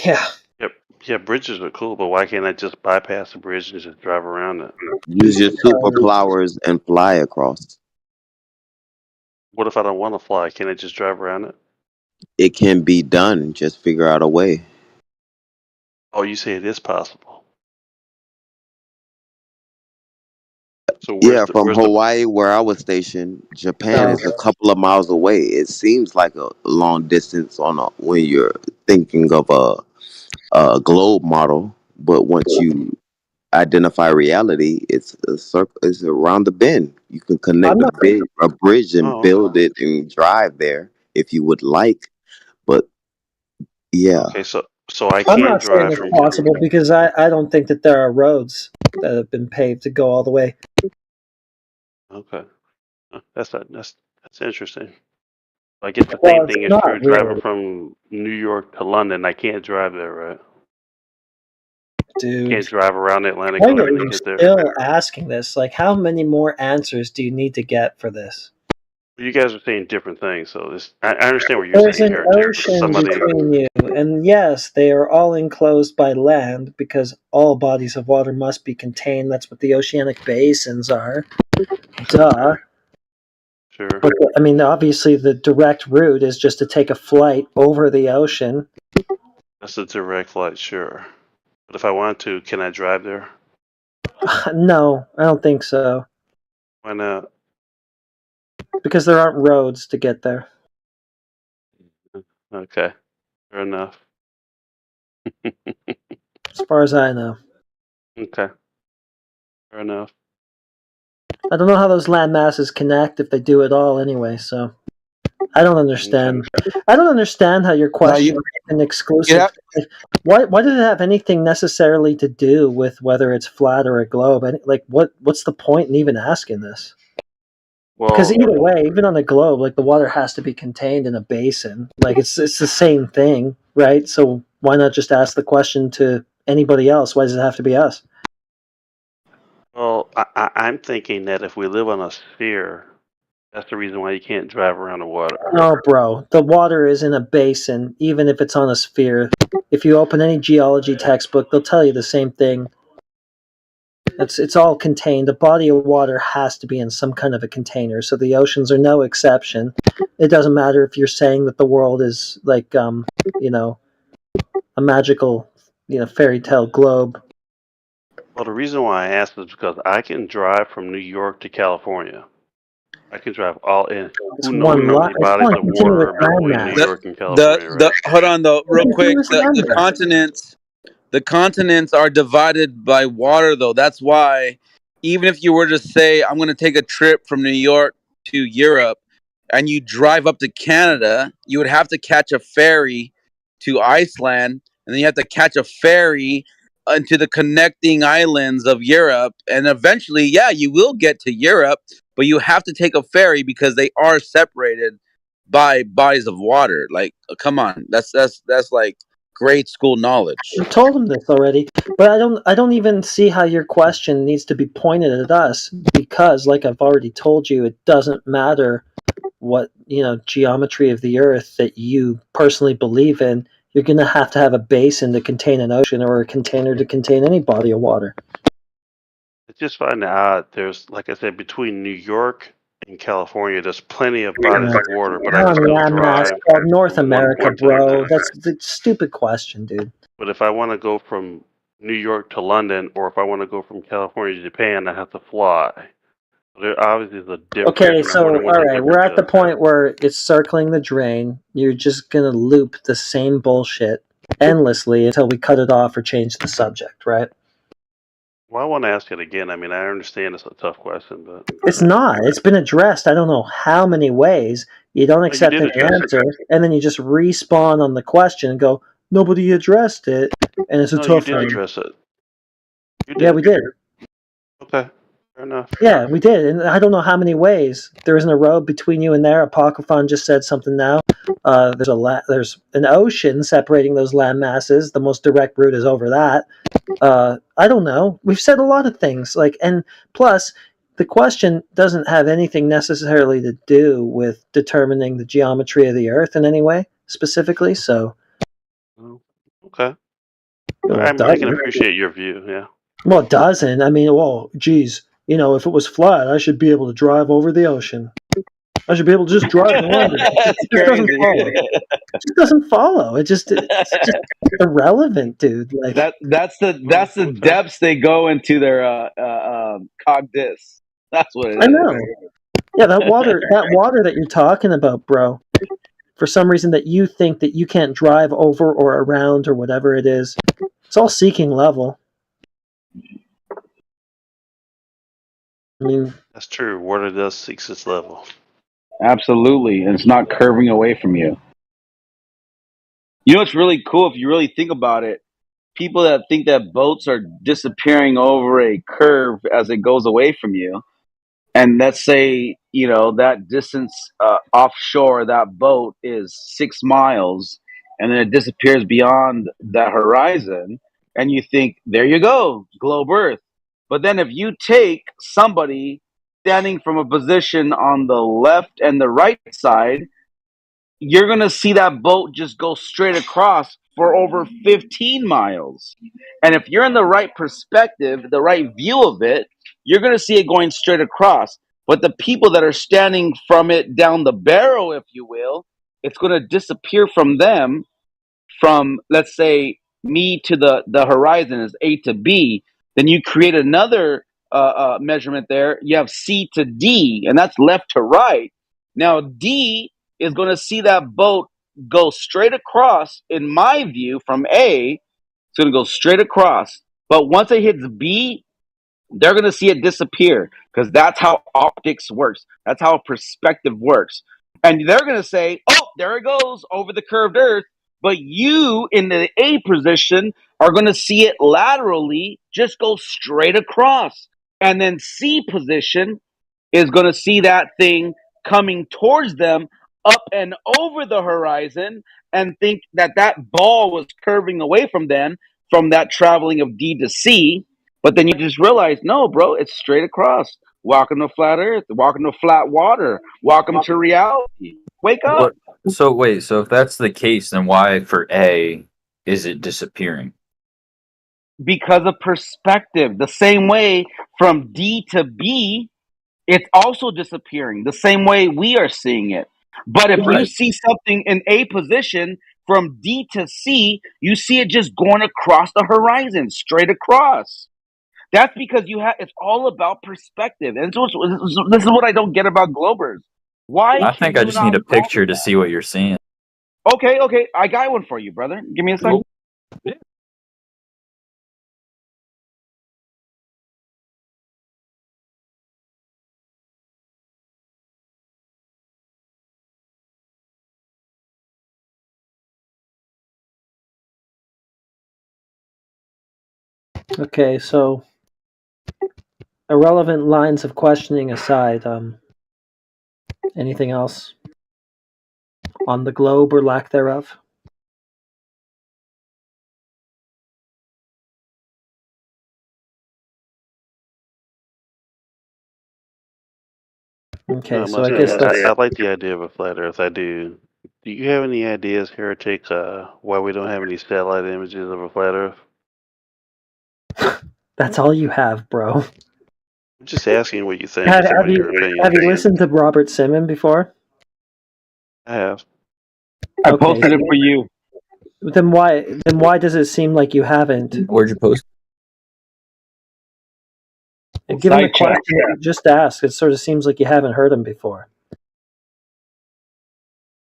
Yeah. Yep. Yeah, bridges are cool, but why can't I just bypass the bridge and just drive around it? Use your super powers and fly across. What if I don't want to fly? Can I just drive around it? It can be done. Just figure out a way. Oh, you say it is possible. So Yeah, from where's the Hawaii, where I was stationed, Japan Oh, is a couple of miles away. It seems like a long distance when you're thinking of a globe model, but once you identify reality, it's a circle. It's around the bend. You can I'm connect not. a bridge and Oh, build okay. it and drive there if you would like. But yeah, Okay, so I I'm can't not saying drive it's from possible because I don't think that there are roads that have been paved to go all the way. okay. That's interesting. I guess the same Well, it's thing is true not driving really, from New York to London. I can't drive there, right? dude. Can't drive around the Atlantic Why are Ocean to you get there. still asking this? Like, how many more answers do you need to get for this? You guys are saying different things, so I understand what you're There's saying, an Terrence. But ocean somebody, between you, and yes, they are all enclosed by land because all bodies of water must be contained. That's what the oceanic basins are. Duh. sure. But I mean, obviously, the direct route is just to take a flight over the ocean. That's a direct flight, sure. But if I want to, can I drive there? No, I don't think so. Why not? Because there aren't roads to get there. Okay, fair enough. As far as I know. Okay, fair enough. I don't know how those land masses connect if they do at all anyway, so I don't understand. I don't understand how your No, question is an you exclusive. have, Why did it have anything necessarily to do with whether it's flat or a globe? Like what's the point in even asking this? Because Well, either way, even on a globe, like the water has to be contained in a basin. Like it's the same thing, right? So why not just ask the question to anybody else? Why does it have to be us? I'm thinking that if we live on a sphere, that's the reason why you can't drive around the water. No, bro. The water is in a basin, even if it's on a sphere. If you open any geology textbook, they'll tell you the same thing. It's all contained. A body of water has to be in some kind of a container, so the oceans are no exception. It doesn't matter if you're saying that the world is like you know, a magical, fairy tale globe. Well, the reason why I asked is because I can drive from New York to California. I can drive all in. It's Who knows how many it's bodies one of continuous water between New landmass. the York and California, right? hold on though, It's a real quick. continuous The landmass. continents are divided by water though. That's why even if you were to say I'm going to take a trip from New York to Europe and you drive up to Canada, you would have to catch a ferry to Iceland and then you have to catch a ferry into the connecting islands of Europe and eventually yeah, you will get to Europe, but you have to take a ferry because they are separated by bodies of water. Like come on. That's like grade school knowledge. I told him this already, but I don't even see how your question needs to be pointed at us because, like I've already told you, it doesn't matter what geometry of the earth that you personally believe in. You're gonna have to have a basin to contain an ocean or a container to contain any body of water. I just find it odd. There's, like I said, between New York and California, there's plenty of bodies of water, but I can still Landmass drive called North from one America, point to the bro. next. That's the stupid question, dude. But if I want to go from New York to London, or if I want to go from California to Japan, I have to fly. There obviously is a Okay, there's more so than one all right, we're at the differences. point where it's circling the drain. You're just gonna loop the same bullshit endlessly until we cut it off or change the subject, right? Well, I want to ask it again. I mean, I understand it's a tough question, but It's not. It's been addressed. I don't know how many ways. You don't no, you accept did an address it. answer, and then you just respawn on the question and go, "Nobody addressed it," and it's a No, you tough did one. address it. You Yeah, did. we did. Okay, fair enough. Yeah, we did, and I don't know how many ways. There isn't a road between you and there. Apocryphon just said something now. There's an ocean separating those land masses. The most direct route is over that. I don't know. We've said a lot of things, and plus, the question doesn't have anything necessarily to do with determining the geometry of the Earth in any way specifically. So, Oh, okay. well, it I can doesn't. appreciate your view. Yeah. Well, it doesn't. I mean, well, geez, if it was flat, I should be able to drive over the ocean. I should be able to just drive around it. It That's just doesn't crazy. follow. It just doesn't follow. It's just irrelevant, dude. Like That's the Oh, okay. depths they go into their cog dis. That's what it I is. know. Yeah, that water that you're talking about, bro. For some reason that you think that you can't drive over or around or whatever it is, it's all seeking level. I mean, That's true. Water does seek its level. Absolutely, and it's not curving away from you. You know what's really cool if you really think about it? People that think that boats are disappearing over a curve as it goes away from you, and let's say that distance offshore, that boat is 6 miles, and then it disappears beyond that horizon, and you think, there you go, globe Earth. But then if you take somebody standing from a position on the left and the right side, you're going to see that boat just go straight across for over 15 miles. And if you're in the right perspective, the right view of it, you're going to see it going straight across. But the people that are standing from it down the barrel, if you will, it's going to disappear from them from, let's say, me to the horizon is A to B. Then you create another measurement there. You have C to D, and that's left to right. Now, D is going to see that boat go straight across, in my view, from A. It's going to go straight across. But once it hits B, they're going to see it disappear, because that's how optics works. That's how perspective works. And they're going to say, oh, there it goes over the curved earth. But you in the A position are going to see it laterally just go straight across. And then C position is going to see that thing coming towards them up and over the horizon, and think that that ball was curving away from them from that traveling of D to C. But then you just realize, no, bro, it's straight across. Welcome to flat earth. Welcome to flat water. Welcome to reality. Wake up. What? So wait. So if that's the case, then why for A is it disappearing? Because of perspective. The same way from D to B, it's also disappearing the same way we are seeing it. But if you Right. see something in A position from D to C, you see it just going across the horizon, straight across. That's because it's all about perspective. And so this is what I don't get about Globers. Why I can think I you just not need a grasp picture to that? see what you're seeing. Okay, I got one for you, brother. Give me a second. Cool. Yeah. okay, so irrelevant lines of questioning aside, anything else on the globe or lack thereof? Okay, Not so much, I guess man. that's I like the idea of a flat Earth. I do. Do you have any ideas, Heretic, why we don't have any satellite images of a flat Earth? that's all you have, bro. I'm just asking what you think. Have, Just have want you your opinion. have you listened to Robert Simon before? I have. I Okay, posted it for you. then why does it seem like you haven't? Where'd you post? Given the Side chat. question that you just asked, it sort of seems like you haven't heard him before.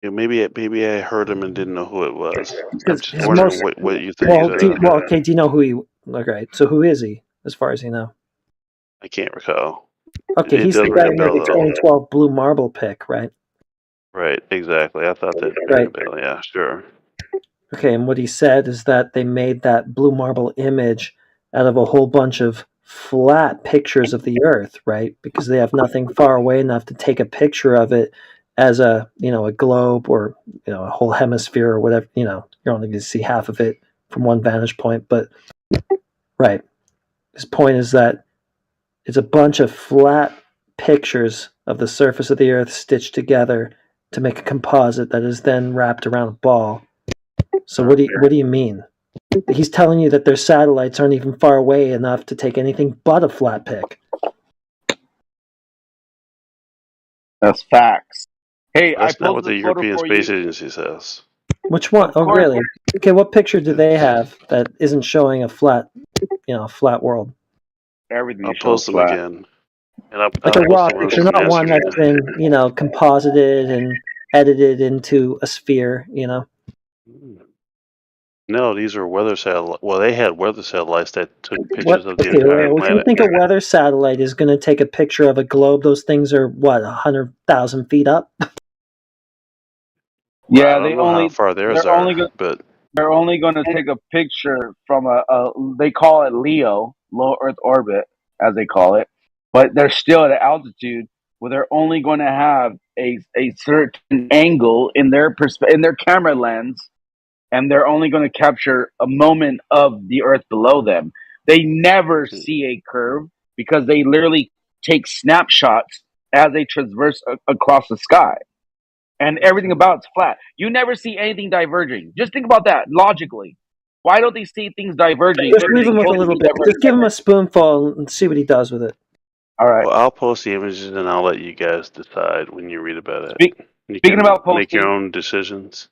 Yeah, maybe I heard him and didn't know who it was. I'm Because just his wondering most what you think he's about. okay. Do you know who he? Okay, so who is he? As far as you know. I can't recall. Okay, It he's the doesn't guy ring a who made bell the though. 2012 blue marble pick, right? Right, exactly. I thought that rang Right. a bell. Yeah, sure. Okay, and what he said is that they made that blue marble image out of a whole bunch of flat pictures of the Earth, right? Because they have nothing far away enough to take a picture of it as a globe or a whole hemisphere or whatever. You're only going to see half of it from one vantage point, but right. His point is that it's a bunch of flat pictures of the surface of the Earth stitched together to make a composite that is then wrapped around a ball. So what do you mean? He's telling you that their satellites aren't even far away enough to take anything but a flat pic. That's facts. Hey, I That's not what posted the a photo European for Space you. Agency says. Which one? Oh, course. really? Okay, what picture do they have that isn't showing a flat, flat world? Everything I'll shows post them flat. again. And I'll Like a post the rocket. ones They're from not one yesterday. that's been, composited and edited into a sphere, No, these are weather satellite. Well, they had weather satellites that took What pictures of the okay, entire if you planet. think a weather satellite is going to take a picture of a globe, those things are what 100,000 feet up. Well, Yeah, I don't know how far theirs they're only are, going but they're only going to take a picture from a they call it LEO, low Earth orbit, as they call it, but they're still at an altitude where they're only going to have a certain angle in their in their camera lens, and they're only going to capture a moment of the Earth below them. They never see a curve because they literally take snapshots as they traverse across the sky. And everything about it's flat. You never see anything diverging. Just think about that logically. Why don't they see things diverging Just if leave they're him with a supposed to little be bit. Just diverging? give him a spoonful and see what he does with it. All right. well, I'll post the images and I'll let you guys decide when you read about it. You Speaking can about make your posting, own decisions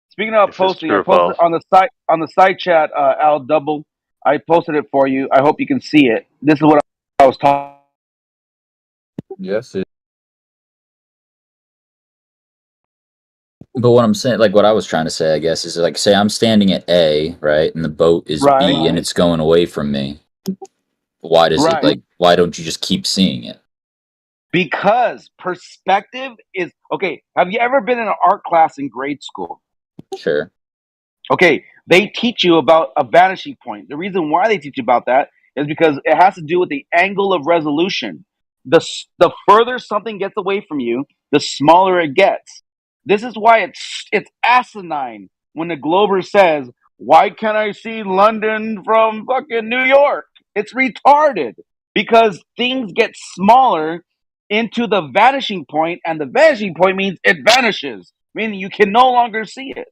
speaking about if it's posting, I true or posted false. on the side chat. Al Double, I posted it for you. I hope you can see it. This is what I was talking. Yes. But what I'm saying, like what I was trying to say, I guess, is like, say I'm standing at A, right, and the boat is B, and it's going away from me. Why does it Right. why don't you just keep seeing it? Because perspective is okay. Have you ever been in an art class in grade school? Sure. Okay, they teach you about a vanishing point. The reason why they teach you about that is because it has to do with the angle of resolution. The further something gets away from you, the smaller it gets. This is why it's asinine when the Glober says, "Why can't I see London from fucking New York?" It's retarded because things get smaller into the vanishing point, and the vanishing point means it vanishes, meaning you can no longer see it.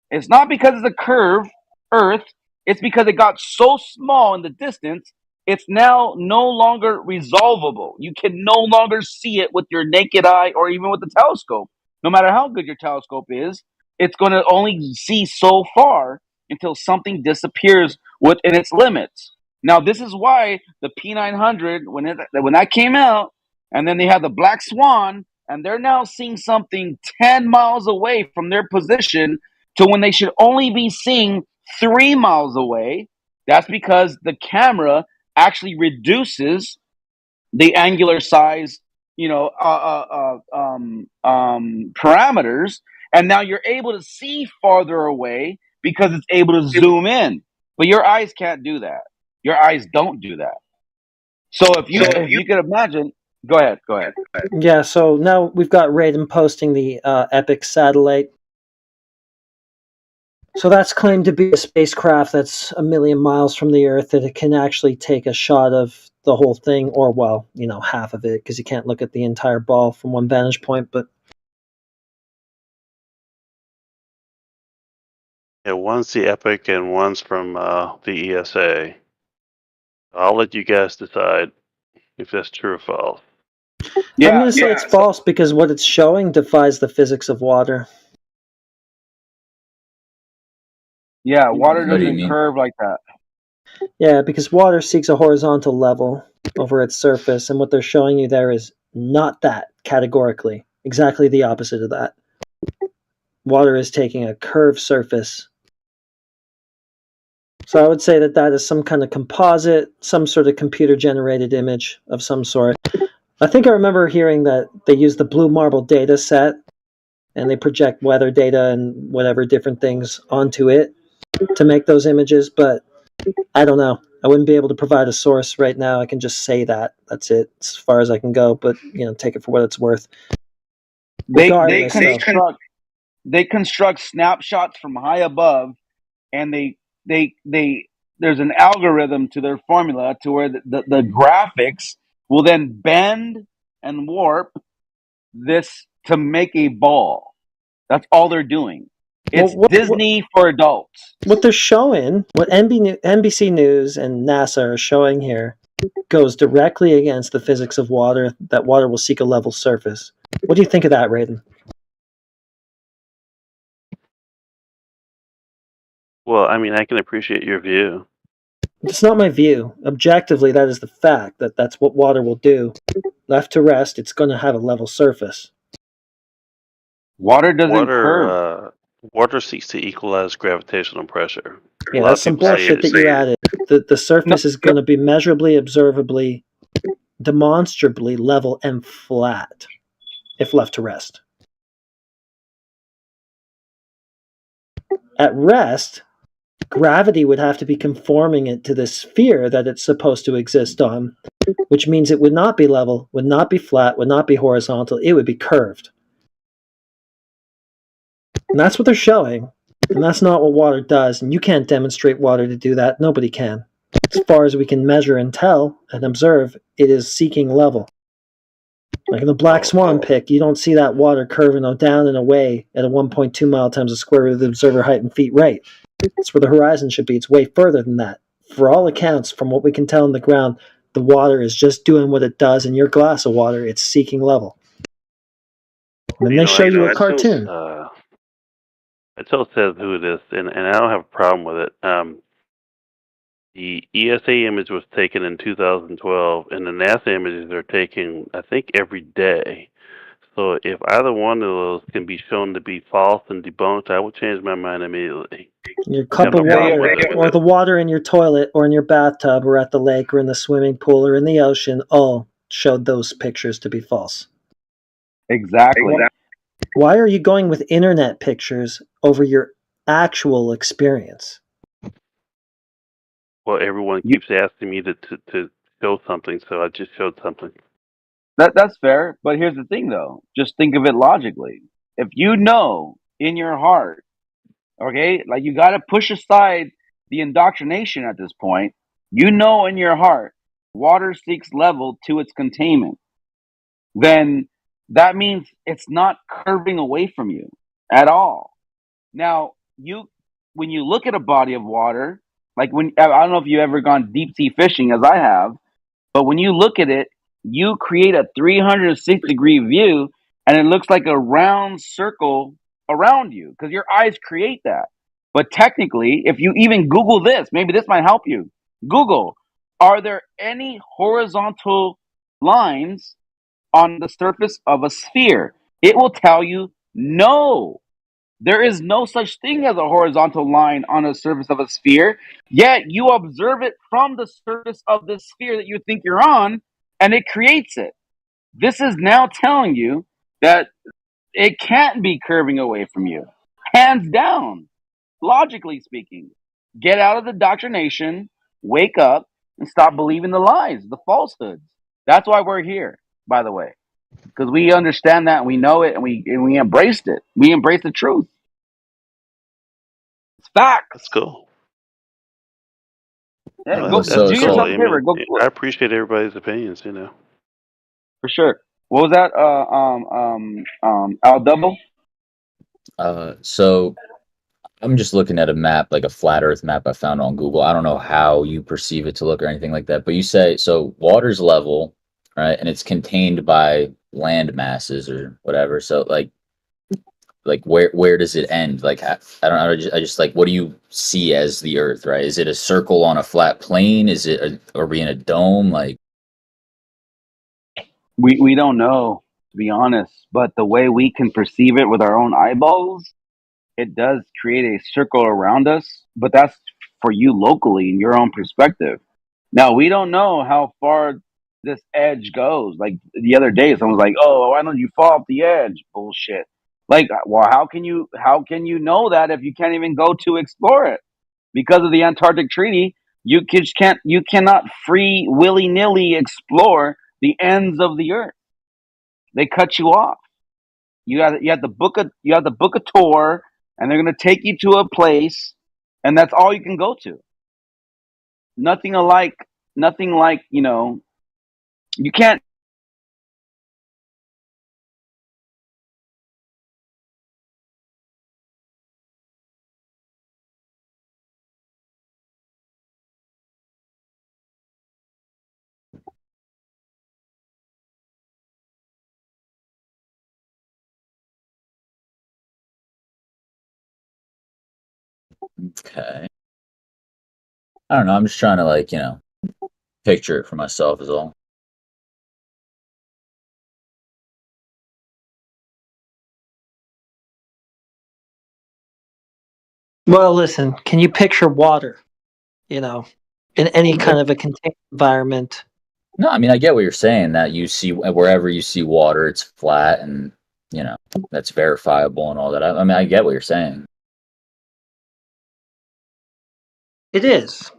It's not because it's a curve, Earth. It's because it got so small in the distance, it's now no longer resolvable. You can no longer see it with your naked eye or even with the telescope. No matter how good your telescope is, it's going to only see so far until something disappears within its limits. Now, this is why the P900, when that came out, and then they had the Black Swan, and they're now seeing something 10 miles away from their position to when they should only be seeing 3 miles away. That's because the camera actually reduces the angular size, parameters, and now you're able to see farther away because it's able to zoom in. But your eyes can't do that. Your eyes don't do that. So if you could imagine, go ahead. Yeah, so now we've got Raiden posting the Epic satellite. So that's claimed to be a spacecraft that's 1,000,000 miles from the Earth, that it can actually take a shot of the whole thing, or, well, half of it, because you can't look at the entire ball from one vantage point, but Yeah, one's the Epic and one's from the ESA. I'll let you guys decide if that's true or false. I'm going to say it's false because what it's showing defies the physics of water. Yeah, water What do you doesn't mean? curve like that. Yeah, because water seeks a horizontal level over its surface, and what they're showing you there is not that, categorically. Exactly the opposite of that. Water is taking a curved surface. So I would say that that is some kind of composite, some sort of computer-generated image of some sort. I think I remember hearing that they use the Blue Marble data set, and they project weather data and whatever different things onto it to make those images, but I don't know. I wouldn't be able to provide a source right now. I can just say that. That's it, as far as I can go, but, take it for what it's worth. They Regardless, though. construct snapshots from high above, and they there's an algorithm to their formula to where the graphics will then bend and warp this to make a ball. That's all they're doing. It's Well, Disney for adults. what they're showing, what NBC News and NASA are showing here, goes directly against the physics of water, that water will seek a level surface. What do you think of that, Raiden? Well, I mean, I can appreciate your view. It's not my view. Objectively, that is the fact that that's what water will do. Left to rest, it's going to have a level surface. Water doesn't Water, curve. water seeks to equalize gravitational pressure. A Yeah, lot that's of some people say bullshit that you added. The surface is going to be measurably, observably, demonstrably level and flat if left to rest. At rest, gravity would have to be conforming it to the sphere that it's supposed to exist on, which means it would not be level, would not be flat, would not be horizontal, it would be curved. And that's what they're showing, and that's not what water does, and you can't demonstrate water to do that. Nobody can. As far as we can measure and tell and observe, it is seeking level. Like in the Black Swan pic, you don't see that water curving down and away at a 1.2 mile times the square root of the observer height in feet right. It's where the horizon should be. It's way further than that. For all accounts, from what we can tell on the ground, the water is just doing what it does in your glass of water. It's seeking level. And then they show you a cartoon. I tell Seth who it is, and I don't have a problem with it. The ESA image was taken in 2012, and the NASA images are taken, I think, every day. So if either one of those can be shown to be false and debunked, I would change my mind immediately. Your cup of water, or the water in your toilet, or in your bathtub, or at the lake, or in the swimming pool, or in the ocean, all showed those pictures to be false. Exactly. Why are you going with internet pictures over your actual experience? Well, everyone keeps asking me to show something, so I just showed something. That's fair, but here's the thing though. Just think of it logically. If you know in your heart, okay, like you got to push aside the indoctrination at this point. You know in your heart, water seeks level to its containment. Then that means it's not curving away from you at all. Now, when you look at a body of water, like when I don't know if you've ever gone deep sea fishing as I have, but when you look at it, you create a 360-degree view and it looks like a round circle around you because your eyes create that. But technically, if you even Google this, maybe this might help you. Google, are there any horizontal lines on the surface of a sphere? It will tell you no. There is no such thing as a horizontal line on the surface of a sphere, yet you observe it from the surface of the sphere that you think you're on, and it creates it. This is now telling you that it can't be curving away from you. Hands down, logically speaking. Get out of the indoctrination, wake up, and stop believing the lies, the falsehoods. That's why we're here, by the way, because we understand that and we know it and we embraced it. We embrace the truth. It's facts. Let's go. Yeah, Well, go so- do so- yourself a I favor. mean, Go do I it appreciate everybody's opinions, you know. for sure. What was that? Al double. So I'm just looking at a map, like a flat Earth map I found on Google. I don't know how you perceive it to look or anything like that, but you say so water's level, right? And it's contained by land masses or whatever. So like where does it end? Like I don't know. I just like what do you see as the Earth, right? Is it a circle on a flat plane? Is it are we in a dome? Like We don't know, to be honest, but the way we can perceive it with our own eyeballs, it does create a circle around us. But that's for you locally in your own perspective. Now we don't know how far this edge goes. Like the other day, someone was like, "Oh, why don't you fall off the edge?" Bullshit. Like, well, how can you know that if you can't even go to explore it? Because of the Antarctic Treaty, you cannot free willy nilly explore the ends of the earth. They cut you off. You have to book a tour, and they're going to take you to a place, and that's all you can go to. Nothing like you can't. okay. I don't know. I'm just trying to like picture it for myself is all. Well, listen, can you picture water, you know, in any kind of a contained environment? No, I mean I get what you're saying that you see wherever you see water, it's flat and that's verifiable and all that. I mean I get what you're saying. It is.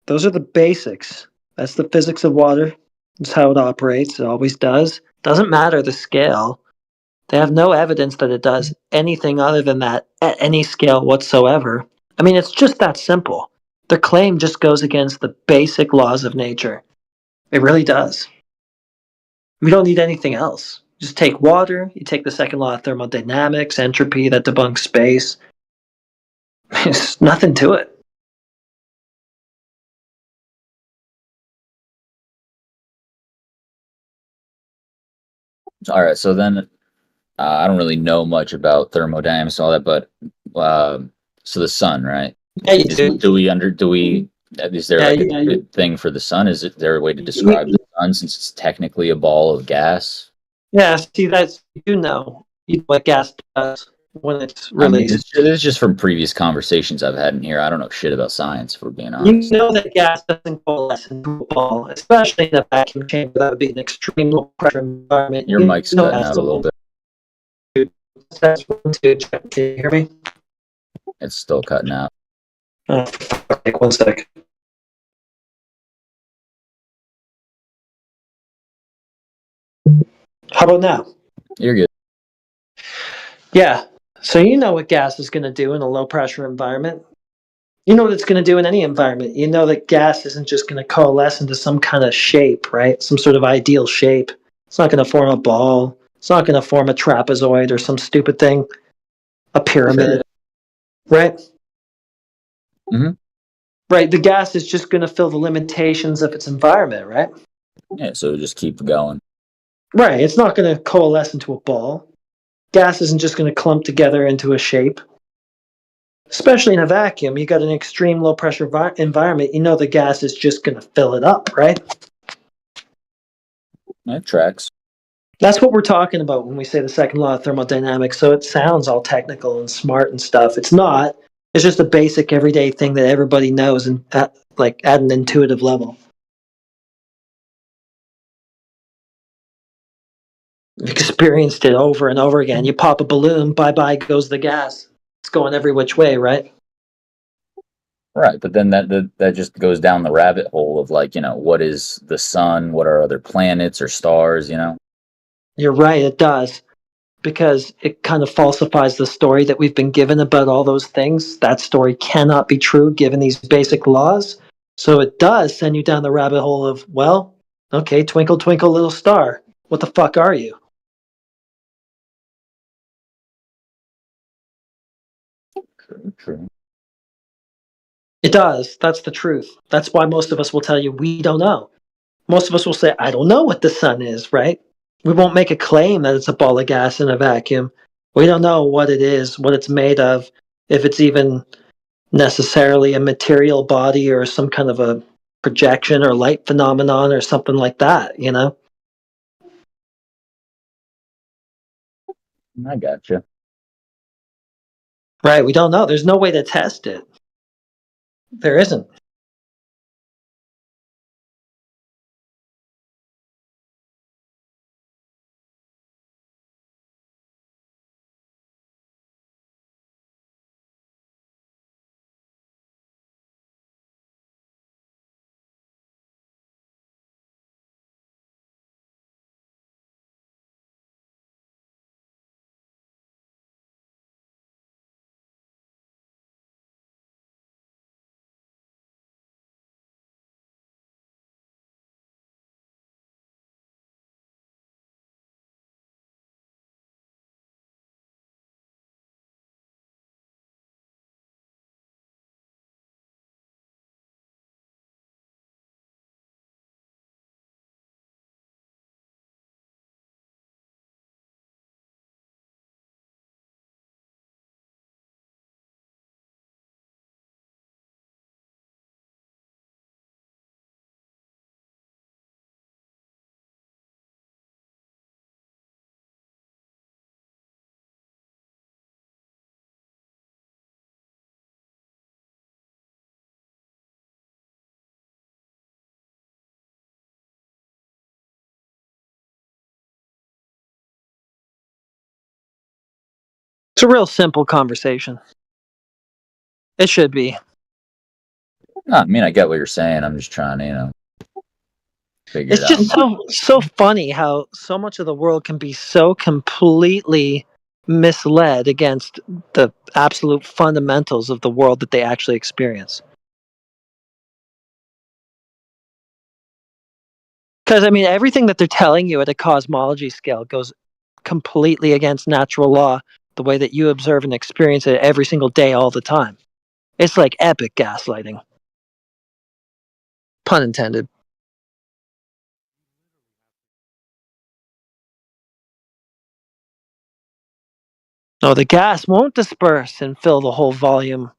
Those are the basics. That's the physics of water. It's how it operates. It always does. Doesn't matter the scale. They have no evidence that it does anything other than that at any scale whatsoever. I mean, it's just that simple. Their claim just goes against the basic laws of nature. It really does. We don't need anything else. Just take water, you take the second law of thermodynamics, entropy that debunks space. There's nothing to it. All right, so then I don't really know much about thermodynamics and all that, but so the sun, right? Yeah, you do. Is there Yeah, like a you, good thing for the sun? Is there a way to describe you, the sun since it's technically a ball of gas? yeah, see, that's, you know what gas does when it's I mean, released. it's just from previous conversations I've had in here. I don't know shit about science, if we're being You honest. know that gas doesn't coalesce into a ball, especially in a vacuum chamber. That would be an extreme low pressure environment. Your You mic's know cutting gas out a little doesn't. bit. That's one, two, check. Can you hear me? It's still cutting out. Like 1 sec. How about now? You're good. Yeah. So you know what gas is going to do in a low pressure environment. You know what it's going to do in any environment. You know that gas isn't just going to coalesce into some kind of shape, right? Some sort of ideal shape. It's not going to form a ball. It's not going to form a trapezoid or some stupid thing, a pyramid, right? Mm-hmm. Right. The gas is just going to fill the limitations of its environment, right? Yeah, so just keep going. Right. It's not going to coalesce into a ball. Gas isn't just going to clump together into a shape. Especially in a vacuum, you got an extreme low pressure environment. You know the gas is just going to fill it up, right? That tracks. That's what we're talking about when we say the second law of thermodynamics. So it sounds all technical and smart and stuff. It's not. It's just a basic everyday thing that everybody knows and at an intuitive level. You've experienced it over and over again. You pop a balloon, bye bye goes the gas. It's going every which way, right? Right, but then that just goes down the rabbit hole of what is the sun? What are other planets or stars? You're right, it does. Because it kind of falsifies the story that we've been given about all those things. That story cannot be true given these basic laws. So it does send you down the rabbit hole of, well, okay, twinkle, twinkle, little star. What the fuck are you? True. It does. That's the truth. That's why most of us will tell you we don't know. Most of us will say, I don't know what the sun is, right? We won't make a claim that it's a ball of gas in a vacuum. We don't know what it is, what it's made of, if it's even necessarily a material body or some kind of a projection or light phenomenon or something like that, you know? I gotcha. Right, we don't know. There's no way to test it. There isn't. It's a real simple conversation. It should be. I mean, I get what you're saying. I'm just trying to, figure It's it out. just so funny how so much of the world can be so completely misled against the absolute fundamentals of the world that they actually experience. Because, I mean, everything that they're telling you at a cosmology scale goes completely against natural law, the way that you observe and experience it every single day, all the time. It's like epic gaslighting. Pun intended. No, the gas won't disperse and fill the whole volume,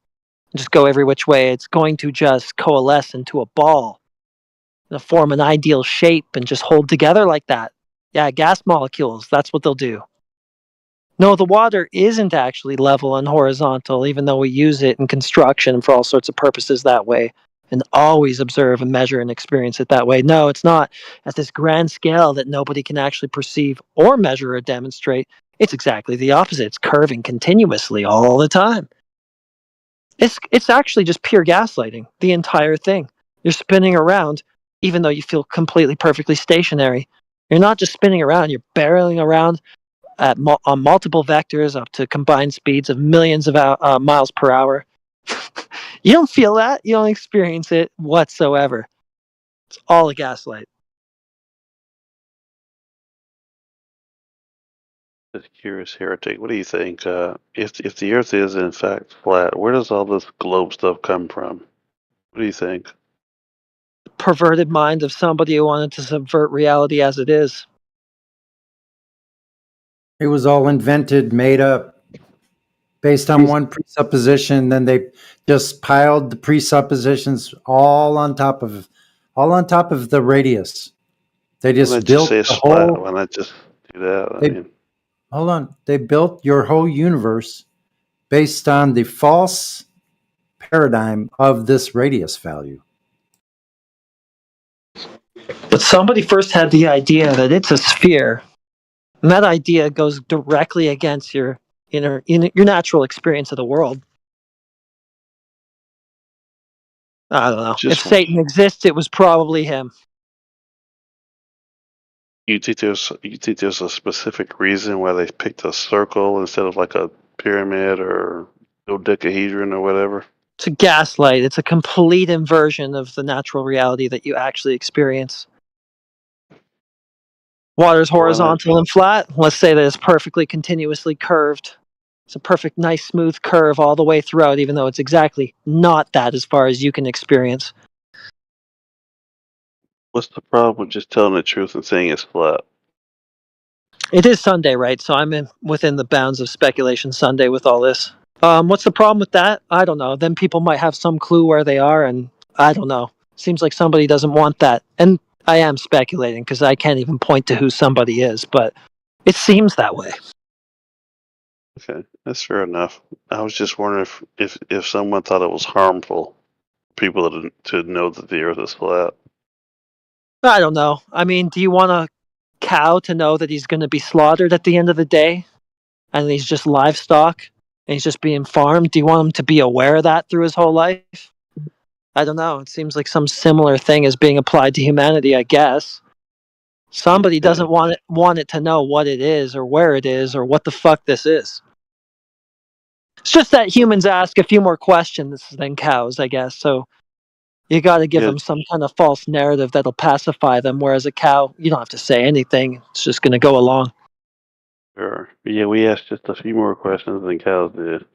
just go every which way. It's going to just coalesce into a ball, and form an ideal shape and just hold together like that. Yeah, gas molecules, that's what they'll do. No, the water isn't actually level and horizontal, even though we use it in construction for all sorts of purposes that way, and always observe and measure and experience it that way. No, it's not at this grand scale that nobody can actually perceive or measure or demonstrate. It's exactly the opposite. It's curving continuously all the time. It's actually just pure gaslighting, the entire thing. You're spinning around, even though you feel completely perfectly stationary. You're not just spinning around, you're barreling around on multiple vectors up to combined speeds of millions of miles per hour. You don't feel that. You don't experience it whatsoever. It's all a gaslight. Just curious, heretic. What do you think? If the Earth is in fact flat, where does all this globe stuff come from? What do you think? Perverted mind of somebody who wanted to subvert reality as it is. It was all invented, made up, based on one presupposition. Then they just piled the presuppositions all on top of the radius. They Why just not just built say the it's flat? whole. Why not just do that? I They mean, hold on. They built your whole universe based on the false paradigm of this radius value. But somebody first had the idea that it's a sphere, and that idea goes directly against your your natural experience of the world. I don't know. If just Satan exists, it was probably him. you think there's a specific reason why they picked a circle instead of like a pyramid or dodecahedron or whatever? It's a gaslight. It's a complete inversion of the natural reality that you actually experience. Water's Why not? horizontal and flat. Let's say that it's perfectly continuously curved. It's a perfect, nice, smooth curve all the way throughout, even though it's exactly not that as far as you can experience. What's the problem with just telling the truth and saying it's flat? It is Sunday, right? So I'm within the bounds of speculation Sunday with all this. What's the problem with that? I don't know. Then people might have some clue where they are, and I don't know. Seems like somebody doesn't want that. And I am speculating because I can't even point to who somebody is, but it seems that way. Okay, that's fair enough. I was just wondering if someone thought it was harmful for people to know that the Earth is flat. I don't know. I mean, do you want a cow to know that he's going to be slaughtered at the end of the day and he's just livestock and he's just being farmed? Do you want him to be aware of that through his whole life? I don't know. It seems like some similar thing is being applied to humanity, I guess. Somebody doesn't want it to know what it is or where it is or what the fuck this is. It's just that humans ask a few more questions than cows, I guess. So you got to give Yeah, them some kind of false narrative that'll pacify them. Whereas a cow, you don't have to say anything. It's just going to go along. sure. Yeah, we asked just a few more questions than cows did.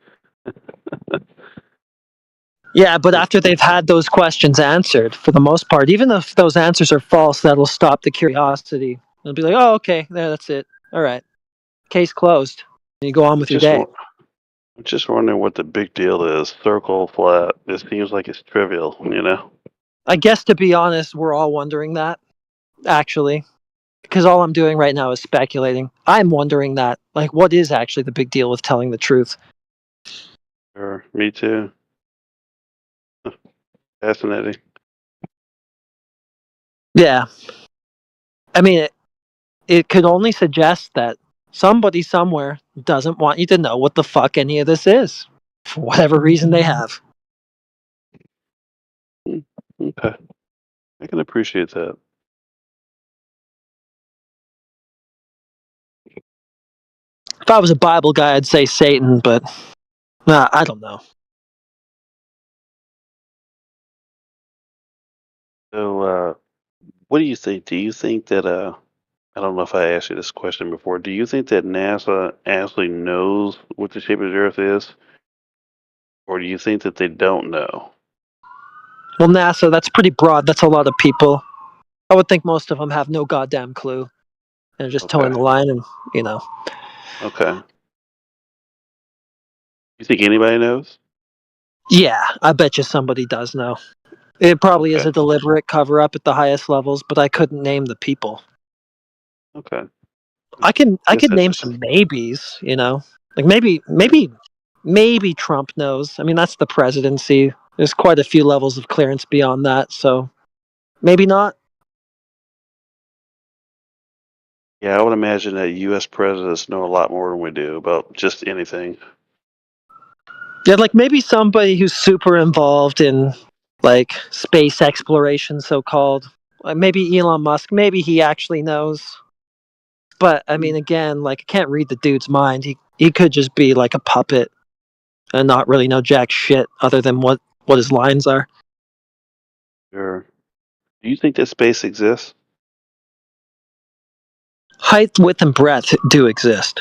Yeah, but after they've had those questions answered, for the most part, even if those answers are false, that'll stop the curiosity. It'll be like, oh, okay, there, that's it. All right, case closed. And you go on with your Just day. I'm just wondering what the big deal is. Circle, flat. It seems like it's trivial, you know? I guess to be honest, we're all wondering that, actually. Because all I'm doing right now is speculating. I'm wondering that. Like, what is actually the big deal with telling the truth? Sure, me too. Fascinating. Yeah. I mean, it could only suggest that Somebody somewhere doesn't want you to know what the fuck any of this is, for whatever reason they have. Okay, I can appreciate that. If I was a Bible guy, I'd say Satan, but I don't know. So, what do you think? Do you think that I don't know if I asked you this question before. Do you think that NASA actually knows what the shape of the Earth is, or do you think that they don't know? Well, NASA, that's pretty broad. That's a lot of people. I would think most of them have no goddamn clue and just towing the line, and Okay. You think anybody knows? Yeah, I bet you somebody does know. It probably is Okay. a deliberate cover up at the highest levels, but I couldn't name the people. Okay. I That's could name interesting. some maybes, like maybe Trump knows. I mean, that's the presidency. There's quite a few levels of clearance beyond that, so maybe not. Yeah, I would imagine that U.S. presidents know a lot more than we do about just anything. Yeah, like maybe somebody who's super involved in like space exploration, so called. Maybe Elon Musk. Maybe he actually knows. But I mean, again, like I can't read the dude's mind. He could just be like a puppet and not really know jack shit other than what his lines are. Sure. Do you think that space exists? Height, width, and breadth do exist.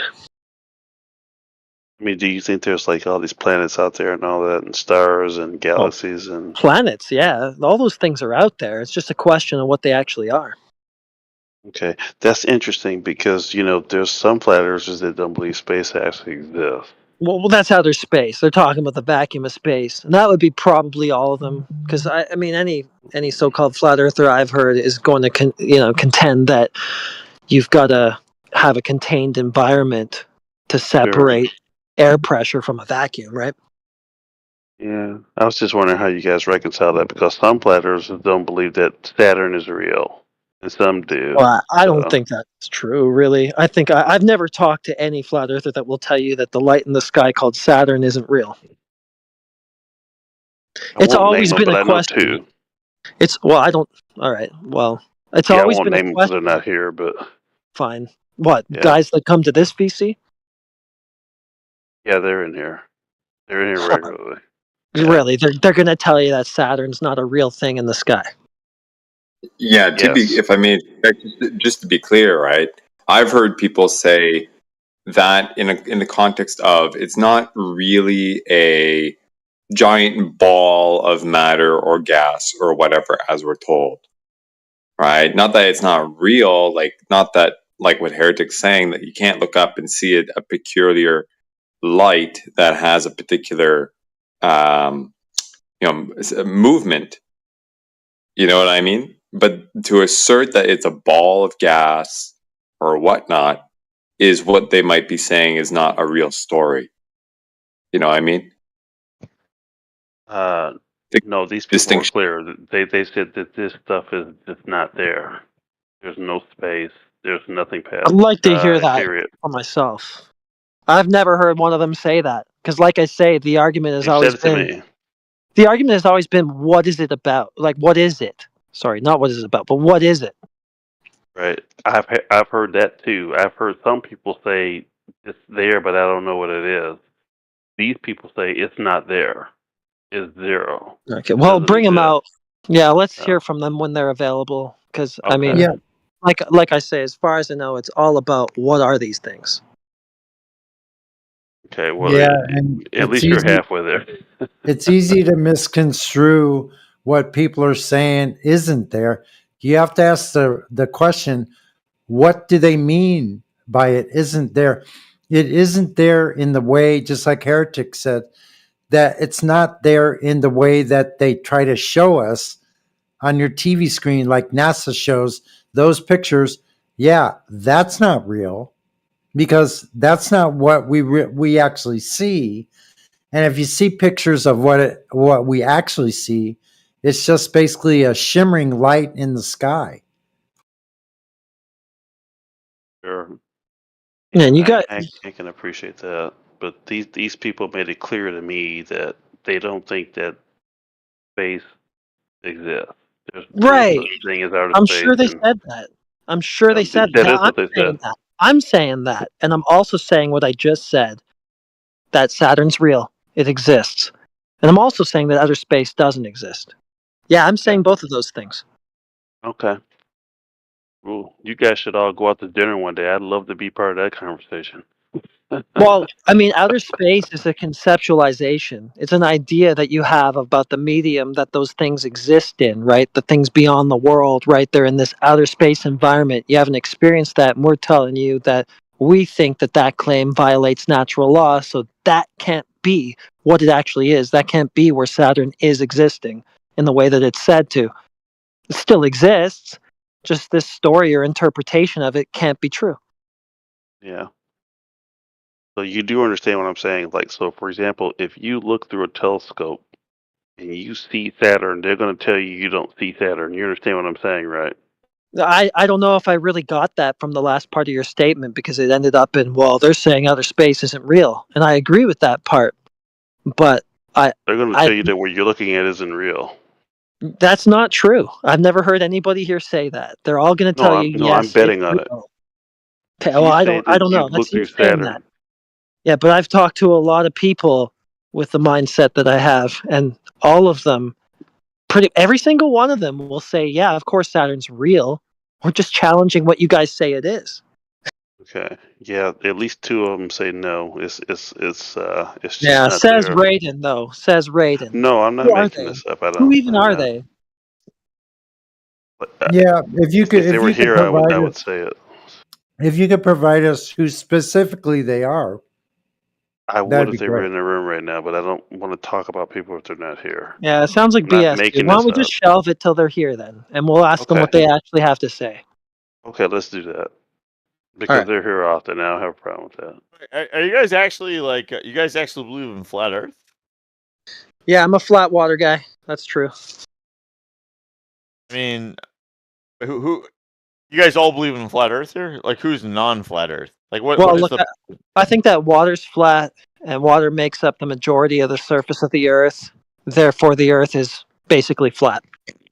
I mean, do you think there's like all these planets out there and all that, and stars and galaxies and? Planets, yeah, all those things are out there. It's just a question of what they actually are. Okay, that's interesting because there's some flat earthers that don't believe space actually exists. Well, that's how there's space. They're talking about the vacuum of space, and that would be probably all of them. Because I mean, any so-called flat earther I've heard is going to contend that you've got to have a contained environment to separate air pressure from a vacuum, right? Yeah, I was just wondering how you guys reconcile that because some flat earthers don't believe that Saturn is real, and some do. Well, I don't So, think that's true, really. I think I've never talked to any flat earther that will tell you that the light in the sky called Saturn isn't real. I It's won't name always them, been but a I know question. two. I don't. All right. Well, it's Yeah, I always won't been a name them because they're question. not here, but Fine. What yeah, guys that come to this VC? yeah, they're in here. They're in here regularly. Really, they're going to tell you that Saturn's not a real thing in the sky. Yeah, if I may, just to be clear, right? I've heard people say that in the context of it's not really a giant ball of matter or gas or whatever as we're told, right? Not that it's not real, not that like what Heretic's saying that you can't look up and see a peculiar light that has a particular movement. You know what I mean? But to assert that it's a ball of gas or whatnot is what they might be saying is not a real story. You know what I mean? No, these people were clear. They said that this stuff is just not there. There's no space. There's nothing past I'd like to hear sky. that Period. for myself. I've never heard one of them say that because, like I say, the argument has They said always it to been me. what is it about? Like, what is it? Sorry, not what is it about, but what is it? Right. I've heard that too. I've heard some people say it's there, but I don't know what it is. These people say it's not there. It's zero. Okay, It well, doesn't bring them exist. out. Yeah, let's hear from them when they're available. Because I mean, Yeah. like I say, as far as I know, it's all about what are these things. Okay. Well, Yeah, and at least you're halfway there. it's easy to misconstrue what people are saying isn't there. You have to ask the question, what do they mean by it isn't there? It isn't there in the way, just like Heretic said, that it's not there in the way that they try to show us on your TV screen, like NASA shows those pictures. Yeah, that's not real because that's not what we actually see. And if you see pictures of what we actually see, it's just basically a shimmering light in the sky. Sure. Yeah, and you got. I can appreciate that, but these people made it clear to me that they don't think that space exists. There's no Right. such thing as outer I'm space, sure they and said that. I'm sure they said that that. is I'm what they saying said. that. I'm saying that. And I'm also saying what I just said, that Saturn's real. It exists. And I'm also saying that outer space doesn't exist. Yeah, I'm saying both of those things. Okay. Well, you guys should all go out to dinner one day. I'd love to be part of that conversation. Well, I mean, outer space is a conceptualization. It's an idea that you have about the medium that those things exist in, right? The things beyond the world, right? They're in this outer space environment. You haven't experienced that, and we're telling you that we think that that claim violates natural law, so that can't be what it actually is. That can't be where Saturn is existing in the way that it's said to. It still exists, just this story or interpretation of it can't be true. Yeah. So you do understand what I'm saying. Like, so for example, if you look through a telescope and you see Saturn, they're going to tell you you don't see Saturn. You understand what I'm saying, right? I don't know if I really got that from the last part of your statement because it ended up in, well, they're saying outer space isn't real. And I agree with that part. But They're going to I tell you that what you're looking at isn't real. that's not true. I've never heard anybody here say that. They're all going to tell you, I'm yes, it's betting on it. real. Okay, well, You I say don't that know. you That's look you through saying Saturn. that. Yeah, but I've talked to a lot of people with the mindset that I have, and all of them, every single one of them will say, yeah, of course Saturn's real. We're just challenging what you guys say it is. Okay. Yeah, at least two of them say no. It's just Yeah, not says there. Raiden, though. Says Raiden. No, I'm not Who are making they? this up. I Who don't. even are they? Yeah, if you could, If they if were you could here, I provide would us, say it. if you could provide us who specifically they are, I would that'd if be they were great. in the room right now, but I don't want to talk about people if they're not here. Yeah, it sounds like I'm not BS, dude. making Why don't this we up. just shelve it till they're here then? And we'll ask them Okay. what they actually have to say. Okay, let's do that. Because Alright. they're here often. I don't have a problem with that. Are you guys actually like? You guys actually believe in flat Earth? Yeah, I'm a flat water guy. That's true. I mean, who? You guys all believe in flat Earth here? Like, who's non-flat Earth? Like, what? Well, What is look, the? I think that water's flat, and water makes up the majority of the surface of the Earth. Therefore, the Earth is basically flat.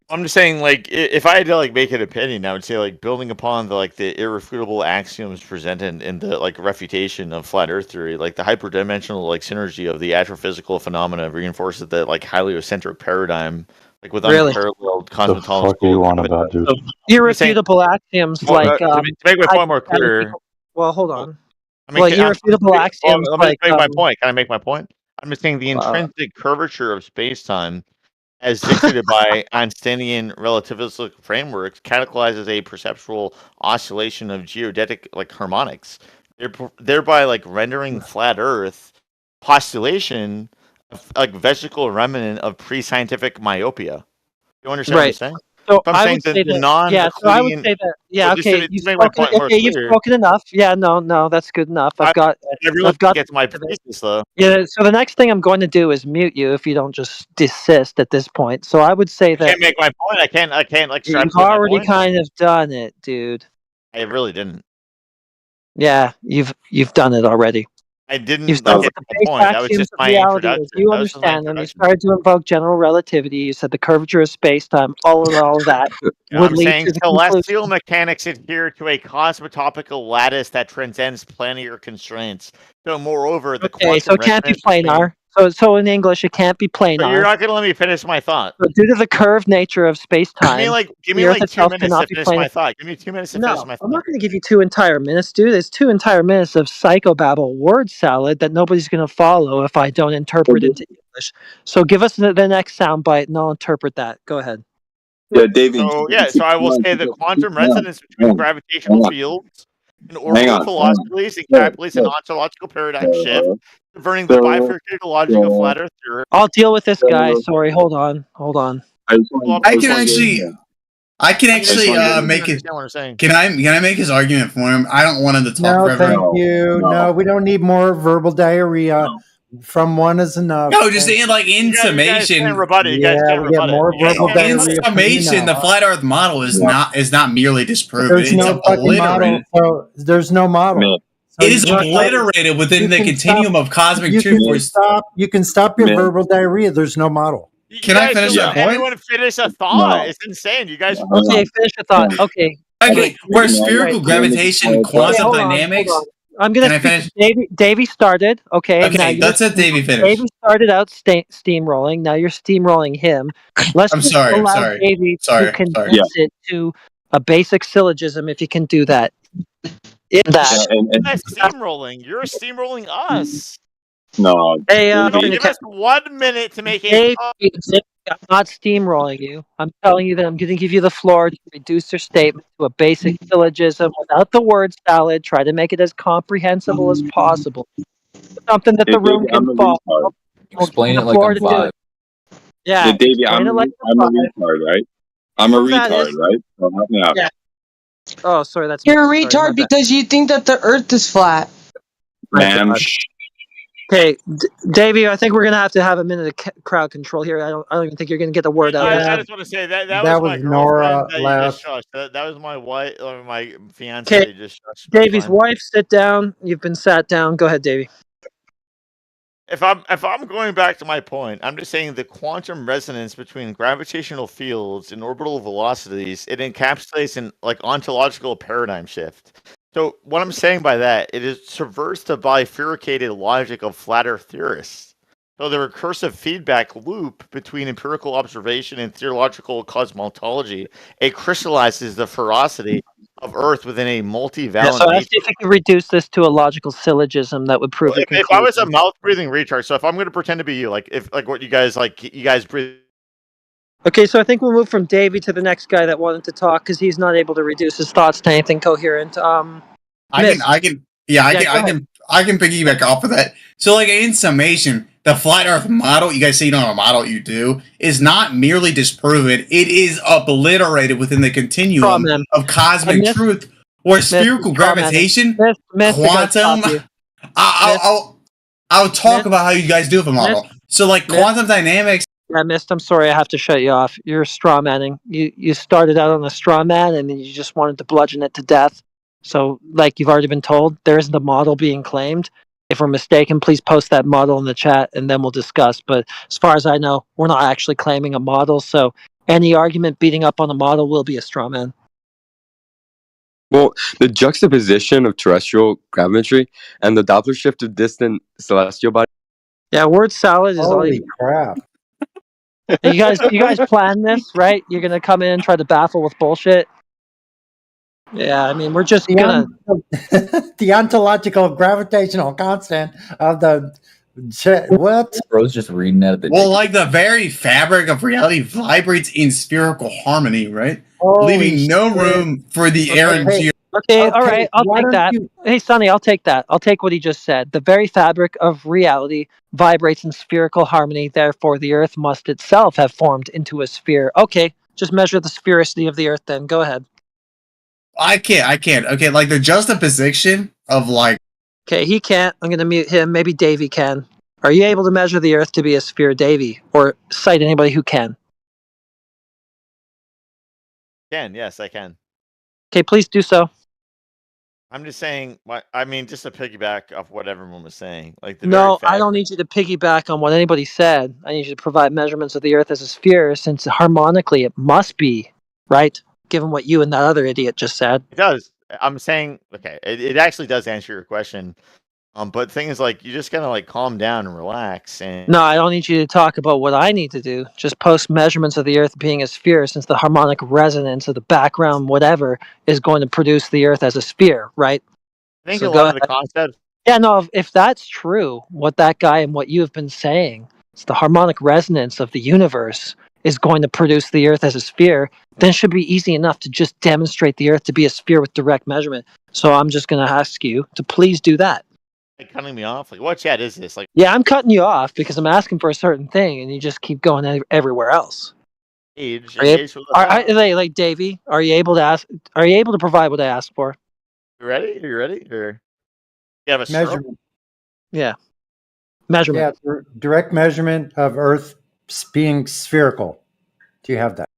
I'm just saying, like, if I had to like make an opinion, I would say like building upon the irrefutable axioms presented in the like refutation of flat Earth theory, like the hyperdimensional like synergy of the astrophysical phenomena reinforces the like heliocentric paradigm, like with Really? unparalleled The fuck are cosmological you on about, dude? Irrefutable axioms Well, like to make my point more clear. Well, hold on. I mean, Well, irrefutable axioms let me like make my point. Can I make my point? I'm just saying the Wow. intrinsic curvature of space-time, as dictated by Einsteinian relativistic frameworks, catalyzes a perceptual oscillation of geodetic like harmonics, thereby like rendering flat Earth postulation like vesical remnant of pre-scientific myopia. You understand what I'm Right. saying? So I'm I saying would say the that, yeah. So I would non-Euclidean. say that, yeah. Well, just Okay, to you've make my spoken. point more Okay, you've clear. spoken enough. Yeah, no, that's good enough. I've got. I really I've got. get to my the gist of it. thesis though. Yeah. So the next thing I'm going to do is mute you if you don't just desist at this point. So I would say I that can't make my point. I can't like you've extrapolate my already point. kind of done it, dude. I really didn't. Yeah, you've done it already. I didn't You've like started get with to the my base point. That was axioms just of my reality as introduction. you That was just my understand them. You introduction. started to invoke general relativity. You said the curvature of space-time, all of that would I'm lead saying to the conclusion. celestial mechanics adhere to a cosmotopical lattice that transcends planar constraints. So, moreover, the Okay, so quantum it can't be resonance between. planar. So in English, it can't be But you're planar. not going to let me finish my thought. So due to the curved nature of space-time, Give the me Earth like 2 itself minutes cannot to be finish planar. my thought. Give me 2 minutes to finish No, my I'm thought. not going to give you 2 entire minutes, dude. It's 2 entire minutes of psychobabble word salad that nobody's going to follow if I don't interpret into English. So give us the next soundbite, and I'll interpret that. Go ahead. Yeah, David. So I will say the quantum resonance between gravitational fields and orbital velocities encapsulates an ontological paradigm shift, converting the bifurcated logic of flat Earth theory. I'll deal with this guy. Sorry, hold on. I can actually make it. Understand what I'm saying. Can I make his argument for him? I don't want him to talk No, forever. thank you. No, we don't need more verbal diarrhea. From one is enough. No, just in like in summation. You guys can't we get rebut more it. verbal In diarrhea. summation, the flat Earth model is not merely disproven. There's It's no fucking model. obliterated. So there's no model. it is obliterated within the continuum of cosmic truth. You can stop your verbal diarrhea. There's no model. Can I finish let my point? anyone finish a thought. It's insane. You guys. Okay, finish your thought. Okay. Okay, where Right. spherical gravitation, quantum hold on. dynamics. I'm going to Can I speak. Davey started. Okay. Okay, now that's it. Davey finished. Davey started out steamrolling. Now you're steamrolling him. Let's I'm just sorry. I'm allow sorry. Davey Sorry. to condense Sorry. it to a basic syllogism if he can do that. In that. That's steamrolling. You're steamrolling us. No. Hey, Give us 1 minute to make a Dave, I'm not steamrolling you. I'm telling you that I'm going to give you the floor to reduce your statement to a basic syllogism without the word salad. Try to make it as comprehensible as possible. Something that the room can follow. Explain The it like floor I'm to do five. it. Yeah, Davey, explain it like I'm a retard, right? I'm a That retard, is- right? So help me out. Yeah. Oh, sorry, that's You're a sorry, my retard bad. because you think that the Earth is flat. Ma'am, Okay, Davey, I think we're gonna have to have a minute of crowd control here. I don't even think you're gonna get the word out. I just want to say that was my girlfriend that you just shushed. That was my wife or my fiance that you just shushed. That's Davey's fine. wife, sit down. You've been sat down. Go ahead, Davey. If I'm going back to my point, I'm just saying the quantum resonance between gravitational fields and orbital velocities, it encapsulates an like ontological paradigm shift. So what I'm saying by that, it is subverts the bifurcated logic of flat Earth theorists. So the recursive feedback loop between empirical observation and theological cosmology, it crystallizes the ferocity of Earth within a multivalent so I nature. asked you if you could reduce this to a logical syllogism that would prove your If I was a conclusion. mouth breathing retard, so if I'm going to pretend to be you, like if like what you guys breathe. Okay, so I think we'll move from Davey to the next guy that wanted to talk because he's not able to reduce his thoughts to anything coherent. I can piggyback off of that. So, like in summation, the flat Earth model, you guys say you don't have a model, you do, is not merely disproven; it is obliterated within the continuum of cosmic truth, or spherical gravitation, quantum. I'll talk about how you guys do with a model. So, like quantum dynamics. Yeah, Mist, I'm sorry, I have to shut you off. You're straw manning. You started out on a straw man and then you just wanted to bludgeon it to death. So, like you've already been told, there isn't a model being claimed. If we're mistaken, please post that model in the chat and then we'll discuss. But as far as I know, we're not actually claiming a model. So, any argument beating up on a model will be a straw man. Well, the juxtaposition of terrestrial gravimetry and the Doppler shift of distant celestial bodies. Yeah, word salad is all Holy you. crap. You guys plan this, right? You're gonna come in and try to baffle with bullshit. Yeah, I mean, we're just gonna. The ontological gravitational constant of the what? Bro's just reading out of the. Well, like the very fabric of reality vibrates in spherical harmony, right? Holy Leaving no shit. room for the errant geo. Okay, all right, I'll why take don't that. you- Hey, Sonny, I'll take that. I'll take what he just said. The very fabric of reality vibrates in spherical harmony, therefore the Earth must itself have formed into a sphere. Okay, just measure the sphericity of the Earth then. Go ahead. I can't. Okay, like the juxtaposition of like. Okay, he can't. I'm going to mute him. Maybe Davey can. Are you able to measure the Earth to be a sphere, Davey? Or cite anybody who can? Yes, I can. Okay, please do so. I'm just saying. I mean, just to piggyback off what everyone was saying, like the No, very I don't need you to piggyback on what anybody said. I need you to provide measurements of the Earth as a sphere, since harmonically it must be, right? Given what you and that other idiot just said. It does. I'm saying, okay, it actually does answer your question. But the thing is, like, you just gotta like calm down and relax. And No, I don't need you to talk about what I need to do. Just post measurements of the Earth being a sphere, since the harmonic resonance of the background, whatever, is going to produce the Earth as a sphere, right? I think So a go lot of the ahead. concepts. Yeah, no, if that's true, what that guy and what you have been saying, it's the harmonic resonance of the universe is going to produce the Earth as a sphere, then it should be easy enough to just demonstrate the Earth to be a sphere with direct measurement. So I'm just going to ask you to please do that. Like cutting me off. Like, what chat is this? Like, Yeah, I'm cutting you off because I'm asking for a certain thing, and you just keep going everywhere else. age. Are you, Engage with us. like Davey, are you able to ask? Are you able to provide what I asked for? You ready? Are you ready? Or you have a stroke? Measurement. Yeah, measurement. Yeah, direct measurement of Earth being spherical. Do you have that?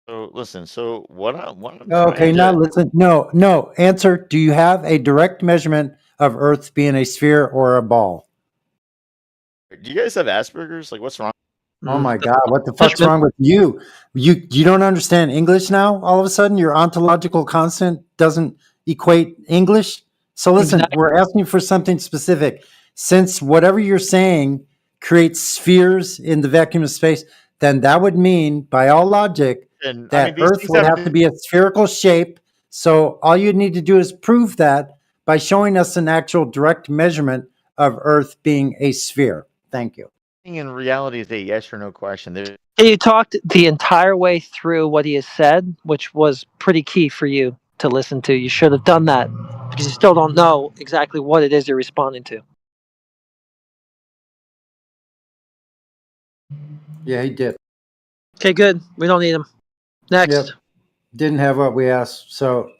So listen. So what I'm Okay, trying now to listen. No. Answer. Do you have a direct measurement of Earth being a sphere or a ball? do you guys have Asperger's? Like, what's wrong? Oh my God, what the fuck's wrong with you? You don't understand English now? All of a sudden, your ontological constant doesn't equate English? So listen, Exactly. we're asking for something specific. Since whatever you're saying creates spheres in the vacuum of space, then that would mean, by all logic, And I that mean, these Earth things would have have to be a spherical shape. So all you need to do is prove that by showing us an actual direct measurement of Earth being a sphere. Thank you. in reality is a yes or no question. You talked the entire way through what he has said, which was pretty key for you to listen to. You should have done that because you still don't know exactly what it is you're responding to. Yeah, he did. Okay, good. We don't need him. Next. Yep. Didn't have what we asked. So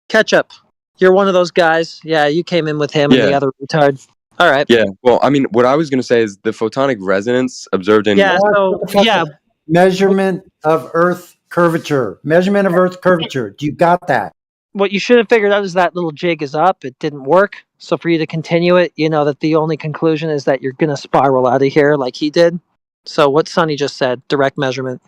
Ketchup. You're one of those guys. Yeah, you came in with him and the Yeah. other retard. All right. Yeah. Well, I mean, what I was going to say is the photonic resonance observed in. Yeah, so, yeah. Measurement of Earth curvature. Measurement of Earth curvature. Do you got that? What you should have figured out is that little jig is up. It didn't work. So for you to continue it, you know that the only conclusion is that you're going to spiral out of here like he did. So what Sonny just said, direct measurement.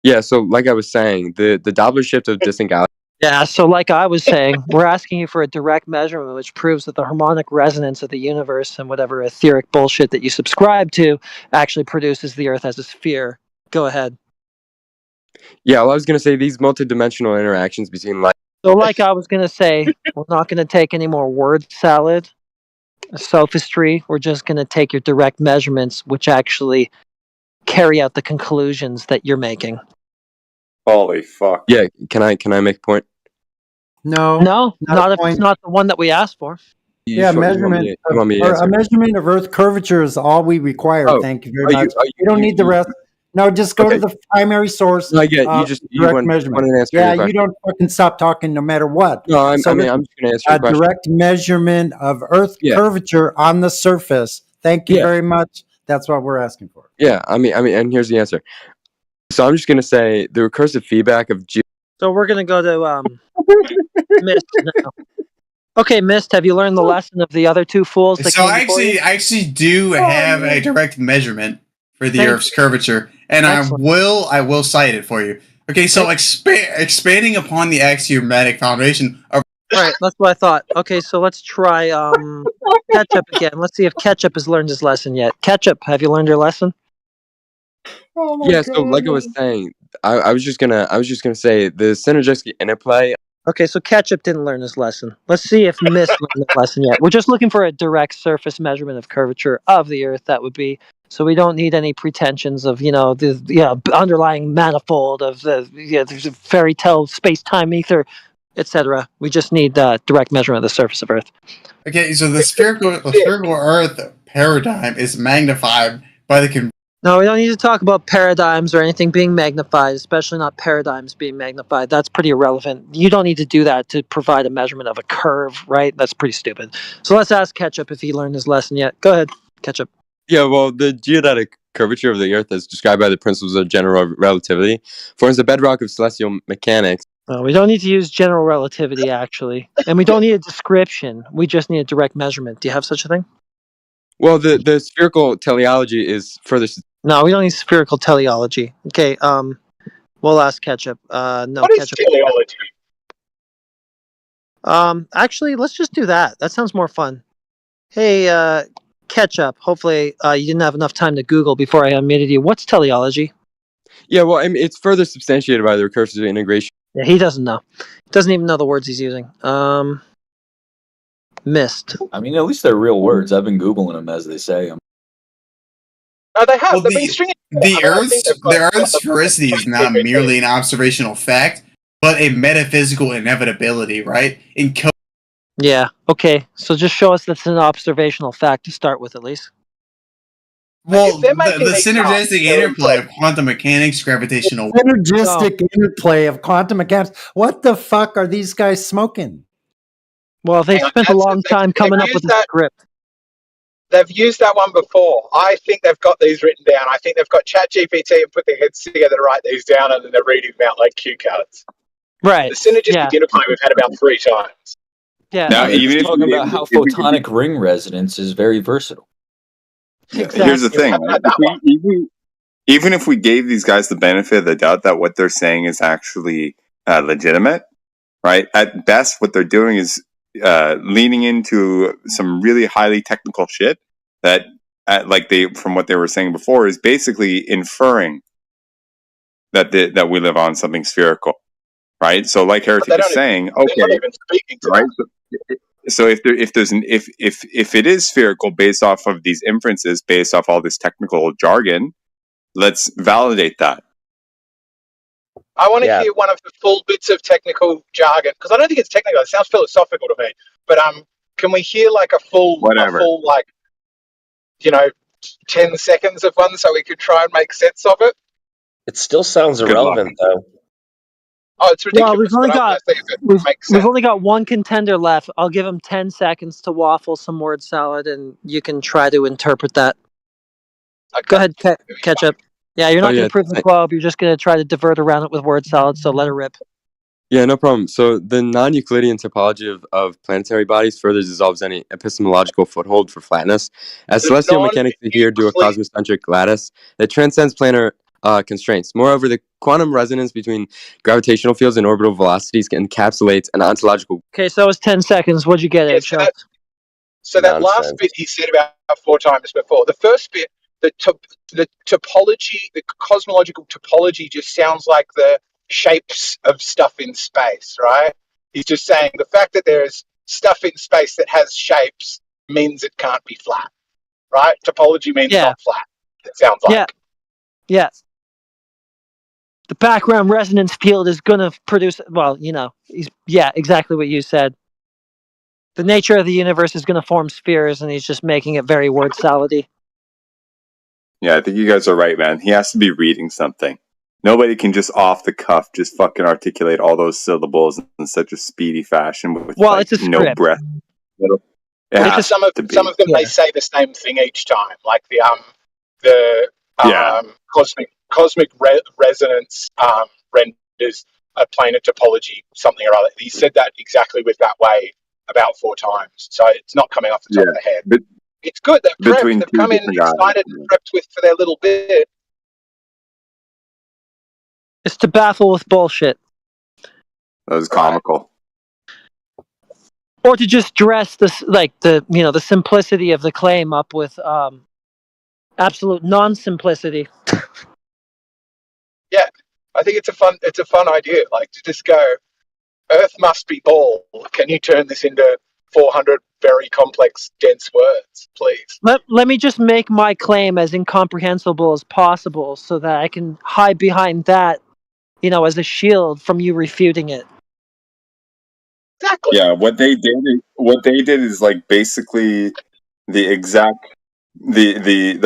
Yeah. So, like I was saying, the Doppler shift of distant galaxies. Yeah, so like I was saying, we're asking you for a direct measurement, which proves that the harmonic resonance of the universe and whatever etheric bullshit that you subscribe to actually produces the Earth as a sphere. Go ahead. Yeah. Well, I was going to say these multidimensional interactions between light. So like I was going to say, we're not going to take any more word salad, sophistry. We're just going to take your direct measurements, which actually carry out the conclusions that you're making. Holy fuck. Yeah. Can I make a point? No. No, not if point. it's not the one that we asked for. Yeah, measurement. A measurement of Earth curvature is all we require. Oh, Thank you very much. you- You don't need the rest. No, just go to the primary source. No, I get it. You just direct want measurement. an answer. Yeah, you don't fucking stop talking no matter what. No, I'm So just listen, going to answer your a question. direct measurement of Earth curvature on the surface. Thank you very much. That's what we're asking for. Yeah, I mean, and here's the answer. So I'm just going to say the recursive feedback of So we're going to go to Mist now. Okay, Mist, have you learned the lesson of the other two fools that So came I before you? actually do have a direct measurement for the Thank Earth's curvature, and Excellent. I will cite it for you. Okay, so expanding upon the axiomatic foundation of All right, that's what I thought. Okay, so let's try Ketchup again. Let's see if Ketchup has learned his lesson yet. Ketchup, have you learned your lesson? yeah. So like I was saying, I was just gonna say the synergistic interplay. Okay, so Ketchup didn't learn his lesson. Let's see if Mist learned the lesson yet. We're just looking for a direct surface measurement of curvature of the Earth. That would be so we don't need any pretensions of the underlying manifold of there's a fairy tale space time ether, etc. We just need direct measurement of the surface of Earth. Okay, so the spherical Earth paradigm is magnified by the No, we don't need to talk about paradigms or anything being magnified, especially not paradigms being magnified. That's pretty irrelevant. You don't need to do that to provide a measurement of a curve, right? That's pretty stupid. So let's ask Ketchup if he learned his lesson yet. Go ahead, Ketchup. Yeah, well, the geodetic curvature of the Earth as described by the principles of general relativity forms the bedrock of celestial mechanics. We don't need to use general relativity, actually. And we don't need a description. We just need a direct measurement. Do you have such a thing? Well, the spherical teleology is further. No, we don't need spherical teleology. Okay, we'll ask Ketchup. No, What is Ketchup. teleology? Actually, let's just do that. That sounds more fun. Hey, Ketchup. Hopefully, you didn't have enough time to Google before I unmuted you. What's teleology? Yeah, well, I mean, it's further substantiated by the recursive integration. Yeah, he doesn't know. He doesn't even know the words he's using. Mist. I mean, at least they're real words. I've been Googling them as they say them. They have. Well, They've been stringing. the Earth's sphericity is not merely an observational fact, but a metaphysical inevitability, right? Yeah. Okay. So just show us that's an observational fact to start with, at least. Well, the synergistic interplay of quantum mechanics, gravitational Synergistic interplay of quantum mechanics. What the fuck are these guys smoking? Well, they spent a long time coming up with a script. They've used that one before. I think they've got these written down. I think they've got ChatGPT and put their heads together to write these down, and then they're reading them out like cue cards. Right. The synergistic interplay we've had about 3 times. Yeah. Now, They're even just if talking we about how photonic ring resonance is very versatile. here's the thing, right? Even if we gave these guys the benefit of the doubt that what they're saying is actually legitimate, right? At best, what they're doing is leaning into some really highly technical shit that, from what they were saying before, is basically inferring that we live on something spherical, right? So, like Heretic is saying, okay, they're not even speaking to right? that. So if it is spherical based off of these inferences, based off all this technical jargon, let's validate that. I want to hear one of the full bits of technical jargon, because I don't think it's technical. It sounds philosophical to me. But can we hear like a full like 10 seconds of one so we could try and make sense of it? It still sounds irrelevant, though. Oh, it's ridiculous. Well, we've only got one contender left. I'll give him 10 seconds to waffle some word salad, and you can try to interpret that. Okay. Go ahead, catch up. Yeah, you're not going to prove the I- globe. You're just going to try to divert around it with word salad. So let her rip. Yeah, no problem. So the non-Euclidean topology of planetary bodies further dissolves any epistemological foothold for flatness. As celestial mechanics adhere to a cosmocentric lattice that transcends planar constraints. Moreover, the quantum resonance between gravitational fields and orbital velocities encapsulates an ontological... Okay, so that was 10 seconds. What'd you get, Eggshell? So that last bit he said about 4 times before. The first bit, the topology, the cosmological topology just sounds like the shapes of stuff in space, right? He's just saying the fact that there's stuff in space that has shapes means it can't be flat, right? Topology means not flat, it sounds like. Yeah. The background resonance field is going to produce, exactly what you said. The nature of the universe is going to form spheres, and he's just making it very word salady. Yeah, I think you guys are right, man. He has to be reading something. Nobody can just off the cuff just fucking articulate all those syllables in such a speedy fashion with it's a no script. breath. Some of them they say the same thing each time, like the cosmic resonance renders a planar topology, something or other. He said that exactly with that way about 4 times, so it's not coming off the top of the head. But it's good. They're prepped. They've come in excited and prepped for their little bit. It's to baffle with bullshit. That was comical. Or to just dress this the simplicity of the claim up with absolute non-simplicity. Yeah, I think it's a fun idea. Like to just go, Earth must be ball. Can you turn this into 400 very complex, dense words, please? Let me just make my claim as incomprehensible as possible, so that I can hide behind that, as a shield from you refuting it. Exactly. Yeah, what they did is like basically the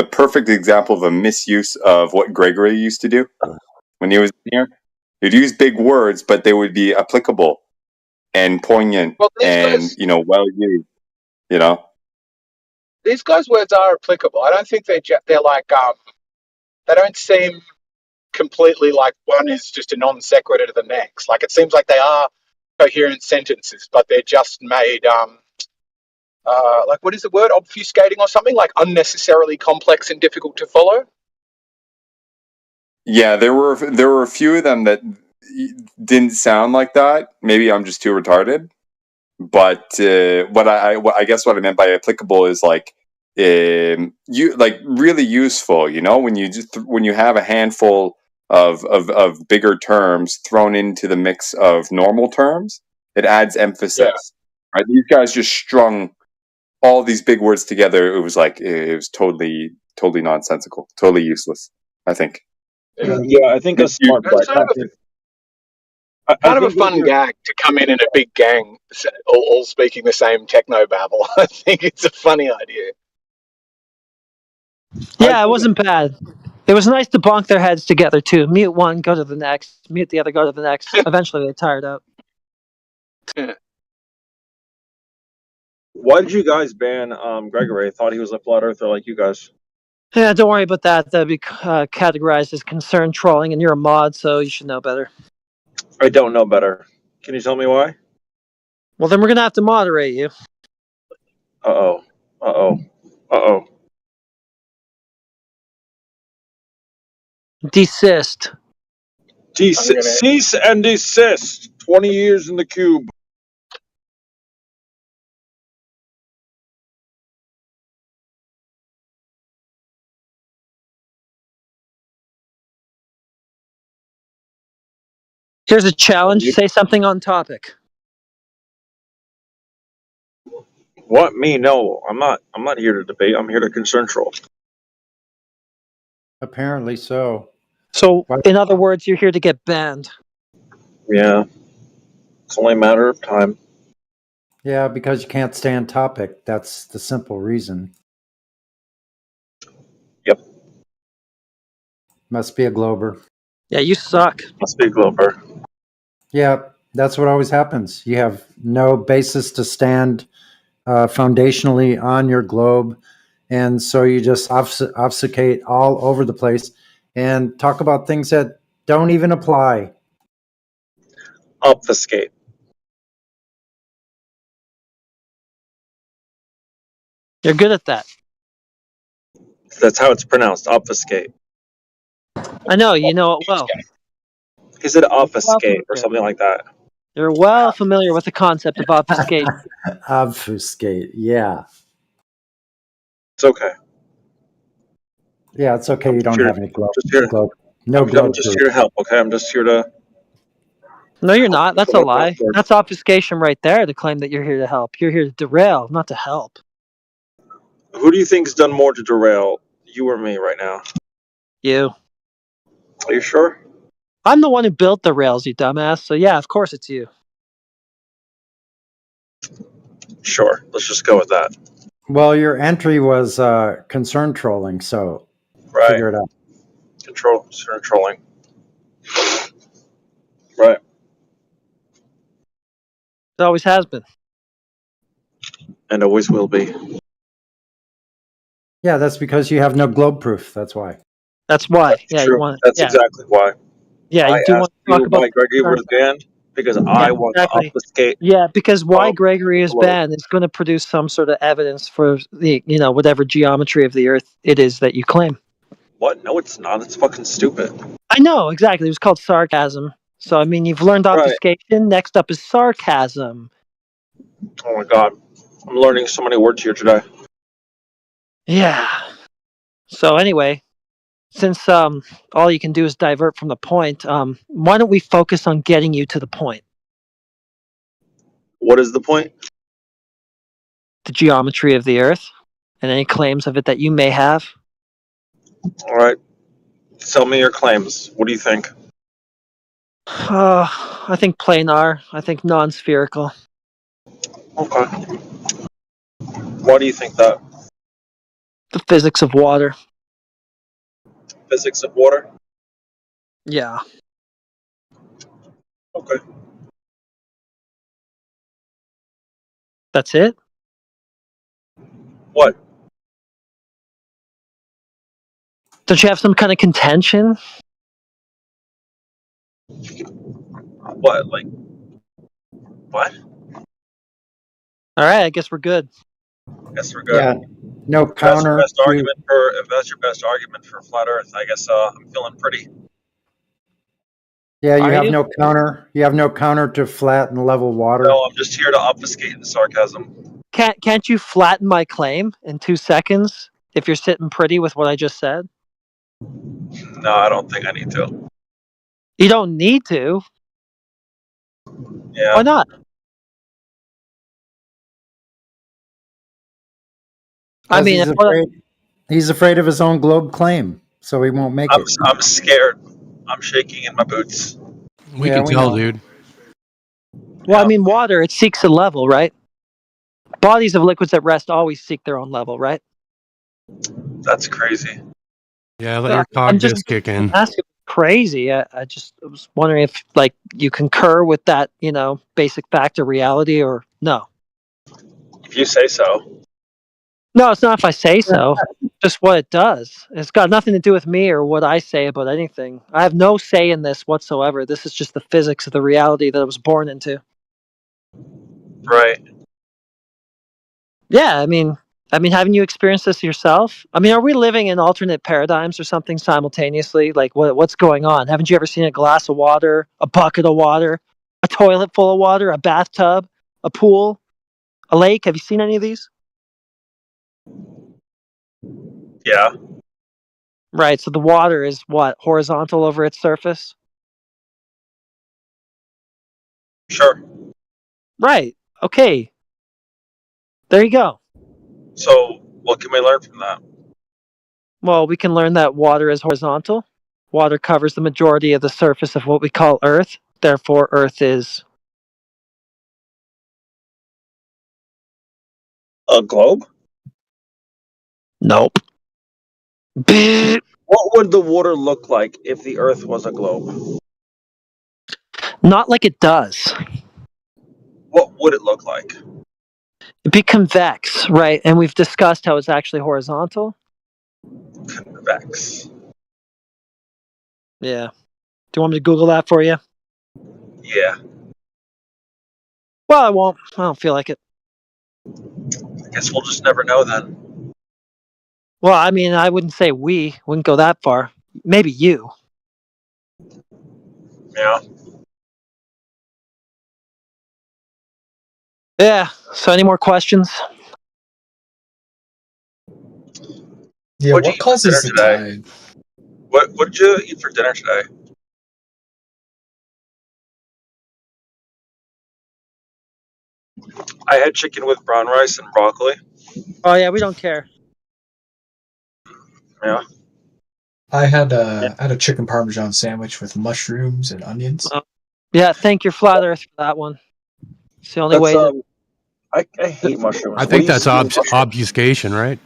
perfect example of a misuse of what Gregory used to do when he was here. He'd use big words, but they would be applicable and poignant and well used. These guys' words are applicable. I don't think they're like they don't seem completely like one is just a non sequitur to the next. Like it seems like they are coherent sentences, but they're just made like what is the word, obfuscating or something, like unnecessarily complex and difficult to follow. Yeah, there were a few of them that didn't sound like that. Maybe I'm just too retarded. But what I guess what I meant by applicable is like you like really useful. When you have a handful of bigger terms thrown into the mix of normal terms, it adds emphasis. Yeah. Right? These guys just strung all these big words together. It was totally nonsensical, totally useless, I think. Yeah, I think a smart kind of a fun gag to come in a big gang, all speaking the same techno babble. I think it's a funny idea. Yeah, it wasn't bad. It was nice to bonk their heads together too. Mute one, go to the next. Mute the other, go to the next. Eventually, they tired out. Yeah. Why did you guys ban Gregory? I thought he was a flat earther like you guys. Yeah, don't worry about that. That'd be categorized as concern trolling, and you're a mod, so you should know better. I don't know better. Can you tell me why? Well, then we're gonna have to moderate you. Uh-oh. Uh-oh. Uh-oh. Desist. Cease and desist. 20 years in the cube. Here's a challenge. Say something on topic. What? Me? No, I'm not here to debate. I'm here to concern troll. Apparently so. So, in other words, you're here to get banned. Yeah. It's only a matter of time. Yeah, because you can't stay on topic. That's the simple reason. Yep. Must be a Glober. Yeah, you suck. Must be a Glober. Yeah, that's what always happens. You have no basis to stand foundationally on your globe. And so you just obfuscate all over the place and talk about things that don't even apply. Obfuscate. You're good at that. That's how it's pronounced. Obfuscate. I know, you know it well. He said obfuscate or something like that. You're well familiar with the concept of obfuscate. Obfuscate, yeah. It's okay. Yeah, it's okay. You don't have any globe. No globe. I'm just here to help, okay? I'm just here to... No, you're not. That's a lie. That's obfuscation right there to claim that you're here to help. You're here to derail, not to help. Who do you think's done more to derail, you or me right now? You. Are you sure? I'm the one who built the rails, you dumbass. So yeah, of course it's you. Sure. Let's just go with that. Well, your entry was concern trolling, so figure it out. Concern trolling. Right. It always has been. And always will be. Yeah, that's because you have no globe proof. That's why. That's why. That's yeah, true. you want. That's Yeah. exactly why. Yeah, you do want to talk about why Gregory was banned? Because I want to obfuscate. Yeah, because why Gregory is banned is going to produce some sort of evidence for the, whatever geometry of the Earth it is that you claim. What? No, it's not. It's fucking stupid. I know, exactly. It was called sarcasm. So, I mean, you've learned obfuscation. Right. Next up is sarcasm. Oh my god. I'm learning so many words here today. Yeah. So, anyway, since all you can do is divert from the point, why don't we focus on getting you to the point? What is the point? The geometry of the Earth and any claims of it that you may have. All right. Tell me your claims. What do you think? I think planar. I think non-spherical. Okay. Why do you think that? The physics of water. Physics of water? Yeah. Okay. That's it? What? Don't you have some kind of contention? What? Like, what? All right, I guess we're good. I guess we're good. Yeah, no counter. If that's your best argument for flat Earth, I guess I'm feeling pretty. Yeah, you have no counter. You have no counter to flat and level water. No, I'm just here to obfuscate the sarcasm. Can't you flatten my claim in 2 seconds if you're sitting pretty with what I just said? No, I don't think I need to. You don't need to. Yeah. Why not? I mean, he's afraid of his own globe claim, so he won't make it. I'm scared. I'm shaking in my boots. We can tell, dude. Well, I mean, water, it seeks a level, right? Bodies of liquids at rest always seek their own level, right? That's crazy. Yeah, let your cognitive kick in. That's crazy. I was wondering if, you concur with that, basic fact of reality or no? If you say so. No, it's not if I say so. Just what it does. It's got nothing to do with me or what I say about anything. I have no say in this whatsoever. This is just the physics of the reality that I was born into. Right. Yeah, I mean, haven't you experienced this yourself? I mean, are we living in alternate paradigms or something simultaneously? Like, what's going on? Haven't you ever seen a glass of water, a bucket of water, a toilet full of water, a bathtub, a pool, a lake? Have you seen any of these? Yeah. Right. So the water is what? Horizontal over its surface? Sure. Right. Okay. There you go. So, what can we learn from that? Well, we can learn that water is horizontal. Water covers the majority of the surface of what we call Earth. Therefore, Earth is a globe? Nope. What would the water look like if the Earth was a globe? Not like it does. What would it look like? It'd be convex, right? And we've discussed how it's actually horizontal. Convex. Yeah. Do you want me to Google that for you? Yeah. Well, I won't. I don't feel like it. I guess we'll just never know then. Well, I mean, I wouldn't say we. Wouldn't go that far. Maybe you. Yeah. Yeah. So, any more questions? Yeah, What'd you what eat for causes the dinner today? tide? What did you eat for dinner today? I had chicken with brown rice and broccoli. Oh yeah, we don't care. Yeah. I had a chicken parmesan sandwich with mushrooms and onions. Yeah, thank your flat Earth for that one. It's the only That's way. I hate mushrooms. I What think do you that's see in mushrooms? obfuscation, right?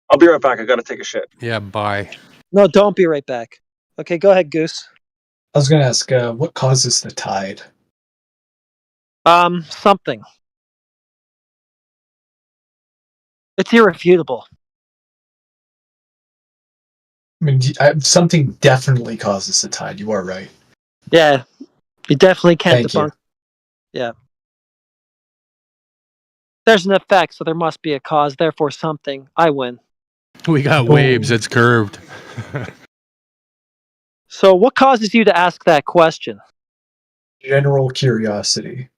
I'll be right back. I gotta take a shit. Yeah, bye. No, don't be right back. Okay, go ahead, Goose. I was going to ask, what causes the tide? Something. It's irrefutable. I mean, something definitely causes the tide. You are right. Yeah, you definitely can't Thank you. debunk. Yeah. There's an effect, so there must be a cause. Therefore, something. I win. We got Boom. waves. It's curved. So, what causes you to ask that question? General curiosity.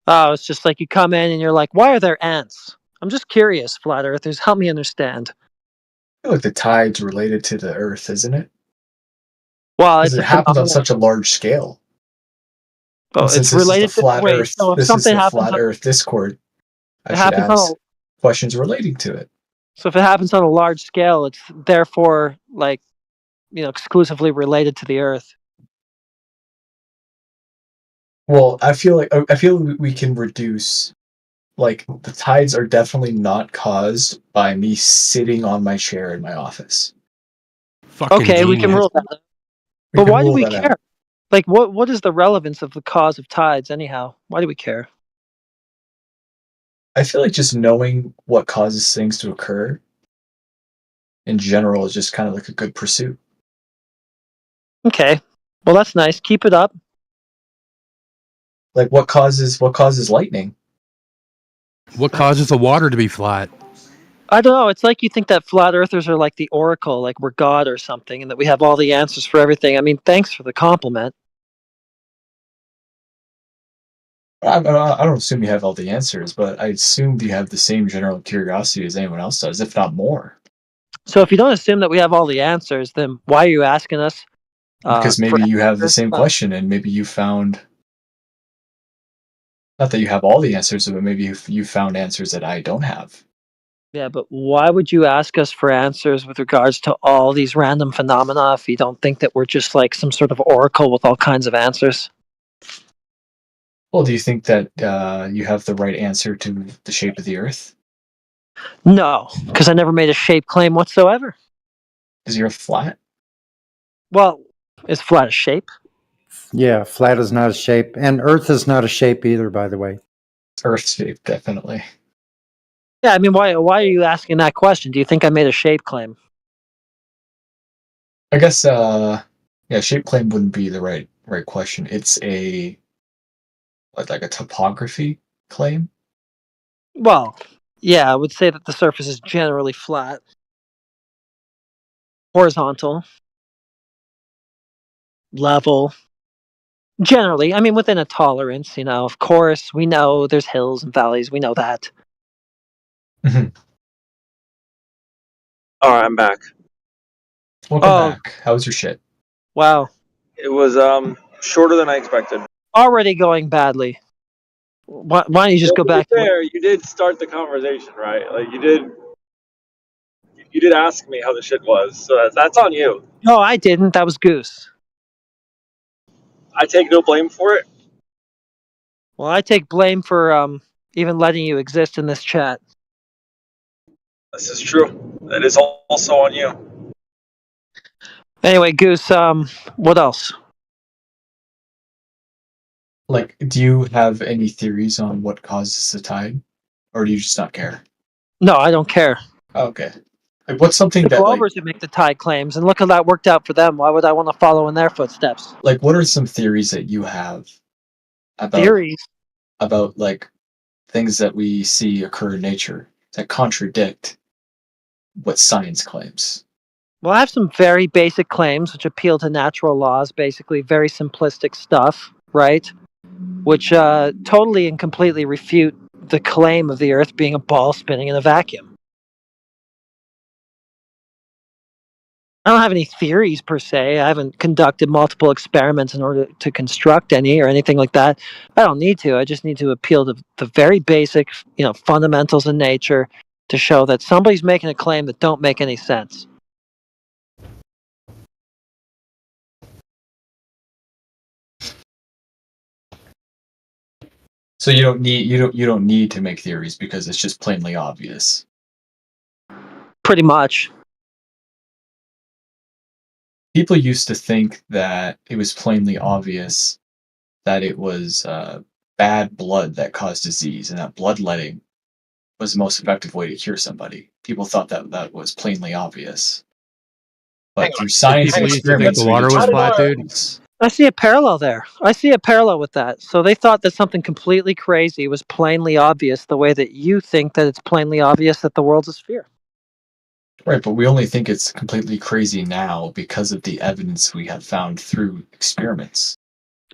Oh, it's just like you come in and you're like, why are there ants? I'm just curious, flat earthers. Help me understand. I feel like the tide's related to the Earth, isn't it? Well, Because it's it a happens on phenomenon. such a large scale. Oh, And since it's this is the related to flat wait. Earth, So if this is something the happens, flat Earth Discord, I it should happens on ask a, questions relating to it. so if it happens on a large scale, it's therefore like exclusively related to the Earth. Well, I feel we can reduce, like, the tides are definitely not caused by me sitting on my chair in my office. Fucking Okay, we can genius. rule that out. We But can why do rule we that care? out. Like, what is the relevance of the cause of tides anyhow? Why do we care? I feel like just knowing what causes things to occur in general is just kind of like a good pursuit. Okay, well that's nice. Keep it up. Like what causes lightning? What causes the water to be flat? I don't know. It's like you think that flat earthers are like the oracle, like we're God or something, and that we have all the answers for everything. I mean, thanks for the compliment. I don't assume you have all the answers, but I assume you have the same general curiosity as anyone else does, if not more. So if you don't assume that we have all the answers, then why are you asking us? Because maybe you have the same question, and maybe you found, not that you have all the answers, but maybe you found answers that I don't have. Yeah, but why would you ask us for answers with regards to all these random phenomena if you don't think that we're just like some sort of oracle with all kinds of answers? Well, do you think that you have the right answer to the shape of the Earth? No, because I never made a shape claim whatsoever. Is the Earth flat? Well, is flat a shape? Yeah, flat is not a shape, and Earth is not a shape either, by the way. Earth shape, definitely. Yeah, I mean, why are you asking that question? Do you think I made a shape claim? I guess, yeah, shape claim wouldn't be the right question. It's a like a topography claim. Well, yeah, I would say that the surface is generally flat, horizontal, level. Generally, I mean, within a tolerance, of course, we know there's hills and valleys. We know that. All right, I'm back. Welcome back. How was your shit? Wow. It was shorter than I expected. Already going badly. Why don't you just go To be back to fair, you did start the conversation, right? Like you did ask me how the shit was, so that's on you. No, I didn't. That was Goose. I take no blame for it. Well, I take blame for even letting you exist in this chat. This is true. That is also on you. Anyway, Goose, what else? Like, do you have any theories on what causes the tide, or do you just not care? No, I don't care. Okay. Like, what's something The that like Glovers who make the tide claims, and look how that worked out for them. Why would I want to follow in their footsteps? like what are some theories that you have about Theories? about like things that we see occur in nature that contradict what science claims? Well, I have some very basic claims which appeal to natural laws, basically very simplistic stuff, right? Which totally and completely refute the claim of the Earth being a ball spinning in a vacuum. I don't have any theories per se. I haven't conducted multiple experiments in order to construct any or anything like that. I don't need to. I just need to appeal to the very basic, fundamentals in nature to show that somebody's making a claim that don't make any sense. So you don't need to make theories because it's just plainly obvious. Pretty much. People used to think that it was plainly obvious that it was bad blood that caused disease, and that bloodletting was the most effective way to cure somebody. People thought that was plainly obvious. But through science and experiments, the water was flat, dude. I see a parallel there. I see a parallel with that. So they thought that something completely crazy was plainly obvious the way that you think that it's plainly obvious that the world's a sphere. Right, but we only think it's completely crazy now because of the evidence we have found through experiments.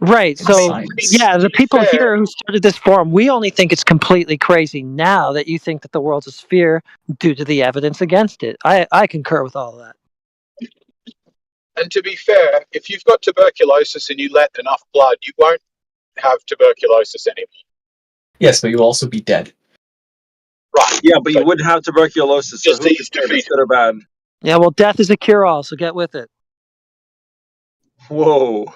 Right. in So, science. yeah, the people here who started this forum, we only think it's completely crazy now that you think that the world's a sphere due to the evidence against it. I concur with all of that. And to be fair, if you've got tuberculosis and you let enough blood, you won't have tuberculosis anymore. Yes, but you'll also be dead. Right. Yeah, but you wouldn't have tuberculosis, so who Disease cares? It's good or bad? Yeah, well, death is a cure-all, so get with it. Whoa.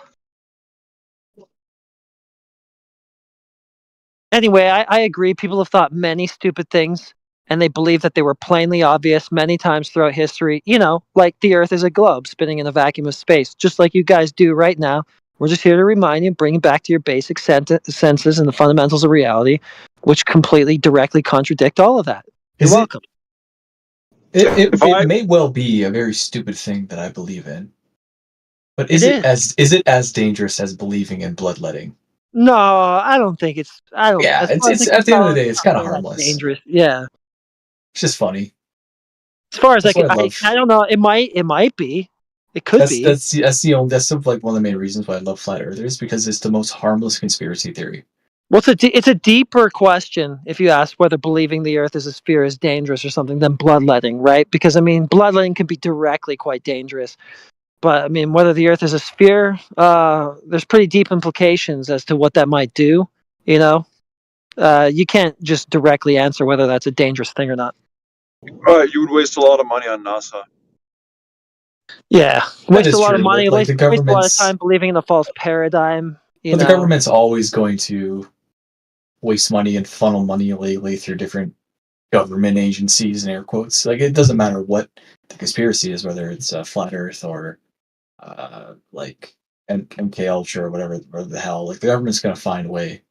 Anyway, I agree. People have thought many stupid things, and they believe that they were plainly obvious many times throughout history. Like the Earth is a globe spinning in a vacuum of space, just like you guys do right now. We're just here to remind you, bring it back to your basic senses and the fundamentals of reality, which completely directly contradict all of that. You're welcome. It may well be a very stupid thing that I believe in, but is it as dangerous as believing in bloodletting? No, I don't think it's. I don't. Yeah, it's at the end of the day, it's kind of harmless. Dangerous. Yeah. It's just funny. As far as That's what I I love. don't know. It might be. It could be. That's like one of the main reasons why I love flat earthers, because it's the most harmless conspiracy theory. Well, it's a deeper question if you ask whether believing the Earth is a sphere is dangerous or something than bloodletting, right? Because bloodletting can be directly quite dangerous, but whether the Earth is a sphere, there's pretty deep implications as to what that might do. You can't just directly answer whether that's a dangerous thing or not. Right, you would waste a lot of money on NASA. Yeah, waste a lot of true, money, but, waste a lot of time believing in a false paradigm. But the government's always going to waste money and funnel money illegally through different government agencies and air quotes. Like, it doesn't matter what the conspiracy is, whether it's flat Earth or like MK Ultra or whatever or the hell. Like, the government's going to find a way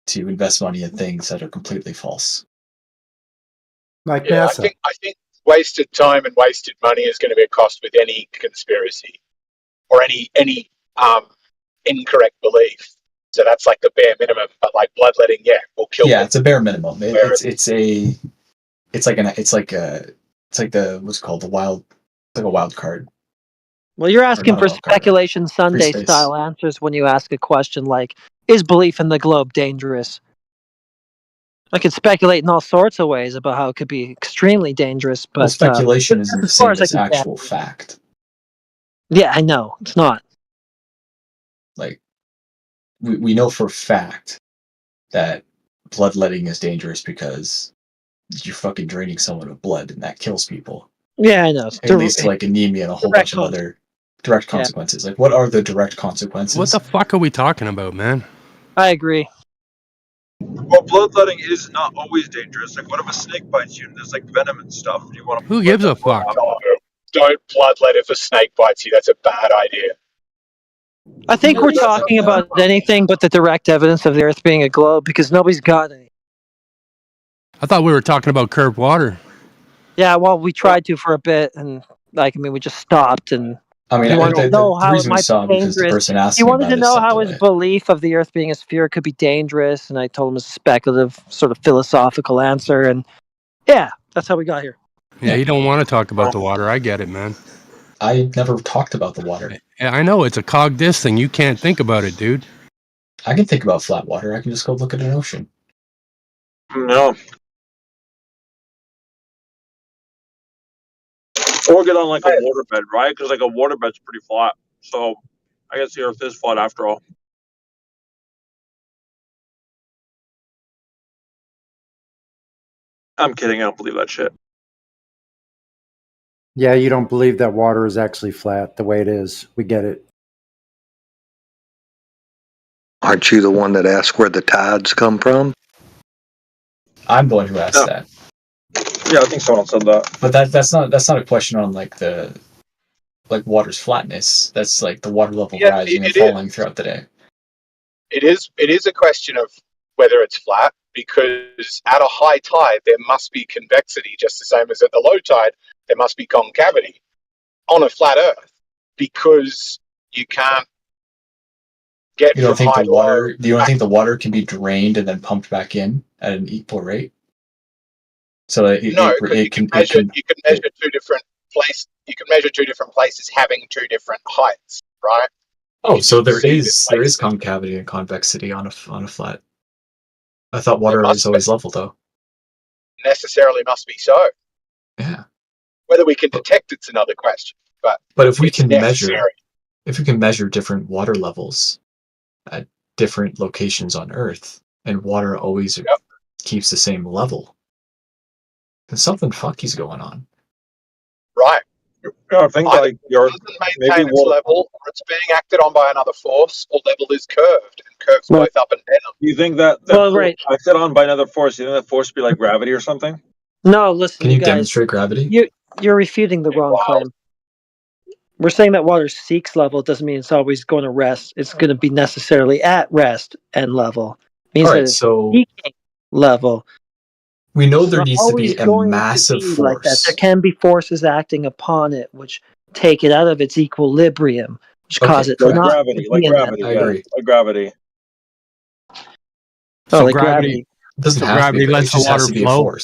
to invest money in things that are completely false. Like Yeah, NASA. I think wasted time and wasted money is going to be a cost with any conspiracy or any incorrect belief. So that's like the bare minimum. But like bloodletting, yeah, will kill. Yeah, it's a bare minimum. It's like the what's it called, the wild, it's like a wild card. Well, you're Or asking not a for wild card, speculation Sunday space. style answers when you ask a question like, is belief in the globe dangerous? I could speculate in all sorts of ways about how it could be extremely dangerous, but Well, speculation isn't the as far same as I as can actual get. fact. Yeah, I know. It's not. Like, we know for a fact that bloodletting is dangerous because you're fucking draining someone of blood and that kills people. Yeah, I know. It leads to like anemia and a whole bunch of other direct consequences. Like, what are the direct consequences? What the fuck are we talking about, man? I agree. Well, bloodletting is not always dangerous. Like, what if a snake bites you and there's like venom and stuff? And you want to Who gives a fuck? Don't bloodlet if a snake bites you. That's a bad idea. I think we're talking about anything but the direct evidence of the Earth being a globe because nobody's got any. I thought we were talking about curved water. Yeah, well, we tried to for a bit, and we just stopped. And I mean, he wanted to know how it might be because the dangerous. person asked He me wanted about to it know stepped how away. his belief of the Earth being a sphere could be dangerous, and I told him a speculative, sort of philosophical answer. And yeah, that's how we got here. Yeah, you don't want to talk about the water. I get it, man. I never talked about the water. Yeah, I know it's a cog disk thing. You can't think about it, dude. I can think about flat water. I can just go look at an ocean. No. Or get on like a waterbed, right? Because like a waterbed's pretty flat. So I guess the Earth is flat after all. I'm kidding. I don't believe that shit. Yeah, you don't believe that water is actually flat the way it is. We get it. Aren't you the one that asked where the tides come from? I'm the one who asked that. Yeah, I think someone said that. But that's not a question on like the water's flatness. That's like the water level rising and falling throughout the day. It is a question of whether it's flat, because at a high tide there must be convexity, just the same as at the low tide there must be concavity on a flat Earth, because you can't get You don't from think high the to low. water? You don't think the water can be drained and then pumped back in at an equal rate? So You can measure two different places. You can measure two different places having two different heights, right? Oh, so there is concavity and convexity on a flat. I thought water is always level though. Necessarily must be so. Yeah. Whether we can detect it's another question. But if we can necessary. measure different water levels at different locations on Earth, and water always keeps the same level, then something funky's going on. Right. I think like your doesn't maintain its level, or it's being acted on by another force, or level is curved, and curves both up and down. You think that acted on by another force? You think that force would be like gravity or something? No, listen, Can you guys, demonstrate gravity? You're refuting the wrong claim. We're saying that water seeks level. It doesn't mean it's always going to rest. It's going to be necessarily at rest and level. It means that it's seeking level. We know there needs to be a massive force. Like that. There can be forces acting upon it, which take it out of its equilibrium, which cause it like not gravity, to like be in gravity. that. I agree. Like gravity. So like gravity doesn't have gravity to be, lets the water flow.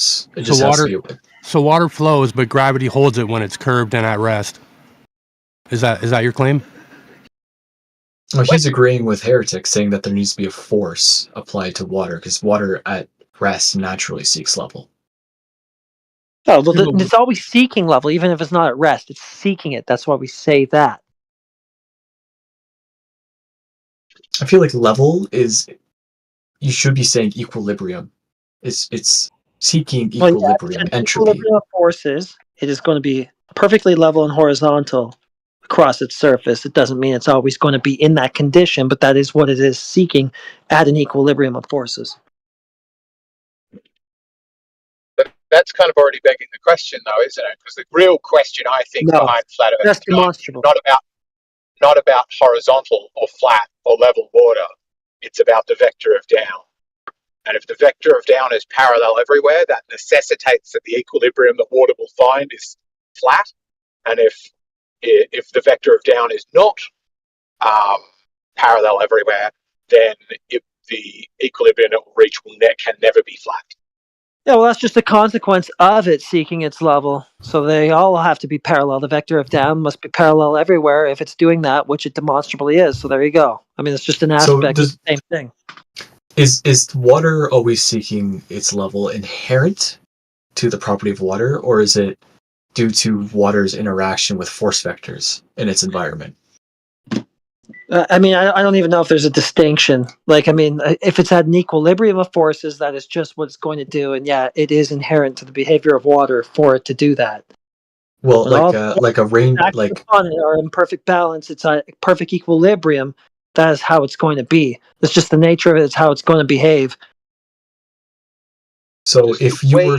So water flows, but gravity holds it when it's curved and at rest. Is that your claim? Well, he's agreeing with Heretic, saying that there needs to be a force applied to water because water at rest naturally seeks level. Oh, well, it's always seeking level, even if it's not at rest. It's seeking it. That's why we say that. I feel like level is, you should be saying equilibrium. It's seeking equilibrium, entropy. Equilibrium of forces. It is going to be perfectly level and horizontal across its surface. It doesn't mean it's always going to be in that condition, but that is what it is seeking at an equilibrium of forces. That's kind of already begging the question, though, isn't it? Because the real question, I think, behind flat Earth that's is demonstrable. not about horizontal or flat or level water. It's about the vector of down. And if the vector of down is parallel everywhere, that necessitates that the equilibrium that water will find is flat. And if the vector of down is not parallel everywhere, then the equilibrium it will reach can never be flat. Yeah, well, that's just a consequence of it seeking its level. So they all have to be parallel. The vector of down must be parallel everywhere if it's doing that, which it demonstrably is. So there you go. I mean, it's just an aspect of the same thing. Is water always seeking its level inherent to the property of water, or is it due to water's interaction with force vectors in its environment? I mean, I don't even know if there's a distinction. Like, I mean, if it's at an equilibrium of forces, that is just what it's going to do. And yeah, it is inherent to the behavior of water for it to do that. Well, But like a rain, like upon it are in perfect balance. It's a perfect equilibrium. That is how it's going to be. It's just the nature of it. It's how it's going to behave. So if you were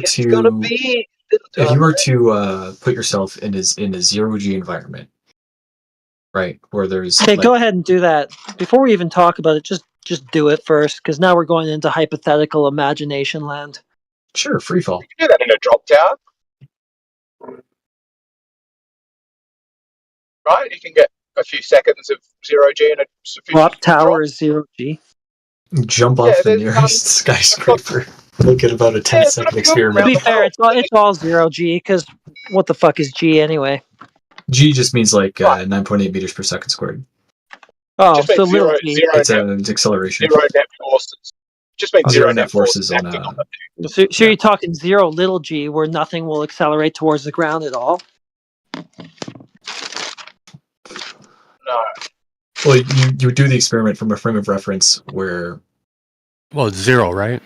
to put yourself in a 0G environment, right, where there's Okay, go ahead and do that. Before we even talk about it, just do it first, because now we're going into hypothetical imagination land. Sure, free fall. You can do that in a drop tower. Right? You can get a few seconds of 0G in a sufficient Drop tower is 0G. Jump off the nearest skyscraper. Look at about a 10-second experiment. To be fair, it's all 0G, because what the fuck is G anyway? G just means like 9.8 meters per second squared. Oh, just so zero, little G. It's acceleration. Zero net forces. Just means zero net forces on So you're talking 0 little g, where nothing will accelerate towards the ground at all? No. Well, you would do the experiment from a frame of reference where... Well, it's 0, right?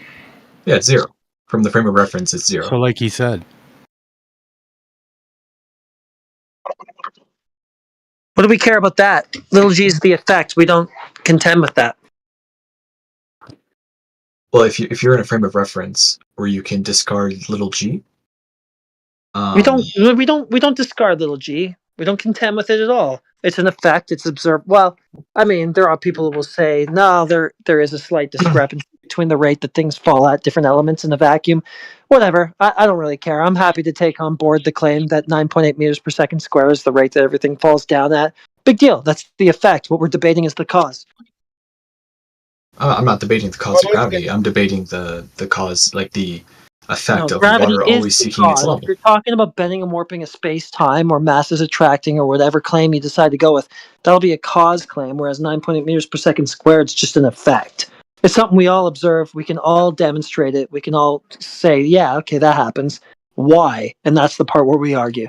Yeah, it's 0. From the frame of reference, it's 0. So like he said. What do we care about that? Little g is the effect. We don't contend with that. Well, if you're in a frame of reference where you can discard little g, we don't discard little g. We don't contend with it at all. It's an effect. It's observed. Well, I mean, there are people who will say, no, there is a slight discrepancy between the rate that things fall at different elements in a vacuum. Whatever. I don't really care. I'm happy to take on board the claim that 9.8 meters per second square is the rate that everything falls down at. Big deal. That's the effect. What we're debating is the cause. I'm not debating the cause of gravity. I'm debating the cause, like the effect of gravity water is always the seeking cause. its level. If you're talking about bending and warping a space-time or mass is attracting or whatever claim you decide to go with, that'll be a cause claim, whereas 9.8 meters per second squared is just an effect. It's something we all observe. We can all demonstrate it. We can all say, yeah, okay, that happens. Why? And that's the part where we argue.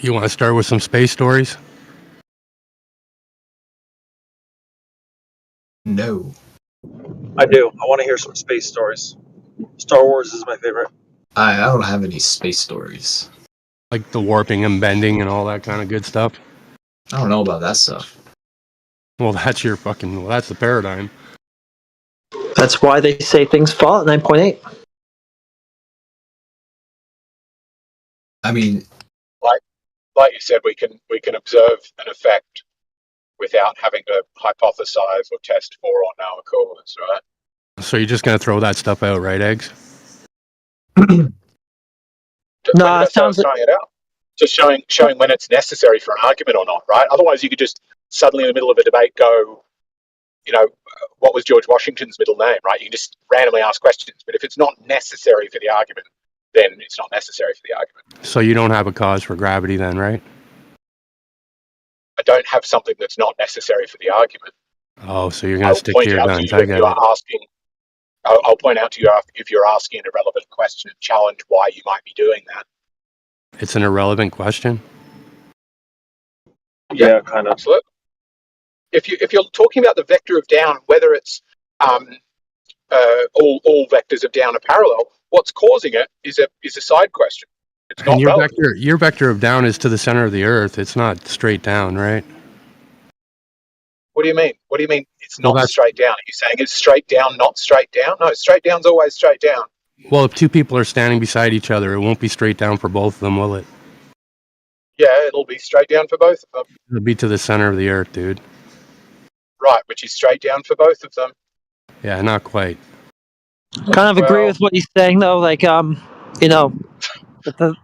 You want to start with some space stories? No. I do. I want to hear some space stories. Star Wars is my favorite. I don't have any space stories. Like the warping and bending and all that kind of good stuff? I don't know about that stuff. Well, that's that's the paradigm. That's why they say things fall at 9.8. I mean, like you said, we can observe an effect without having to hypothesize or test for or know a cause, right? So you're just going to throw that stuff out, right, Eggs? No, it sounds like trying it out. Just showing when it's necessary for an argument or not, right? Otherwise, you could just suddenly in the middle of a debate go, what was George Washington's middle name, right? You can just randomly ask questions. But if it's not necessary for the argument, then it's not necessary for the argument. So you don't have a cause for gravity then, right? I don't have something that's not necessary for the argument. Oh, so you're going to stick to your guns. I get it. I'll point out to you if you're asking an irrelevant question and challenge why you might be doing that. It's an irrelevant question? Yeah, kind of. Absolutely. If you're talking about the vector of down, whether it's all vectors of down are parallel, what's causing it is a side question. It's not relevant. Your vector of down is to the center of the Earth. It's not straight down, right? What do you mean? What do you mean it's not straight down? Are you saying it's straight down, not straight down? No, straight down's always straight down. Well, if two people are standing beside each other, it won't be straight down for both of them, will it? Yeah, it'll be straight down for both of them. It'll be to the center of the Earth, dude. Right, which is straight down for both of them. Yeah, not quite. Kind of agree with what he's saying, though. Like, you know, that the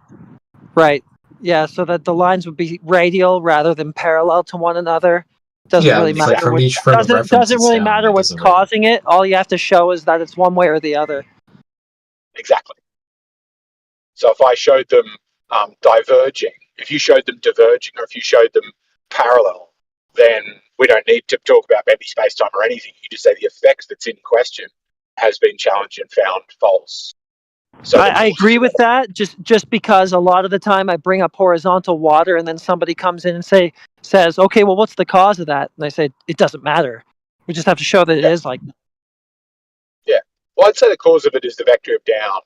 right, yeah, so that the lines would be radial rather than parallel to one another. Doesn't Yeah, really it's like matter. from each frame of reference, Doesn't it's really down, matter it what's doesn't really. causing it. All you have to show is that it's one way or the other. Exactly. So if I showed them diverging, if you showed them diverging, or if you showed them parallel, then we don't need to talk about maybe space-time or anything. You just say the effect that's in question has been challenged and found false. So I agree with that. Just because a lot of the time I bring up horizontal water, and then somebody comes in and says, "Okay, well, what's the cause of that?" And I say, "It doesn't matter. We just have to show that it is like that." Yeah. Well, I'd say the cause of it is the vector of down.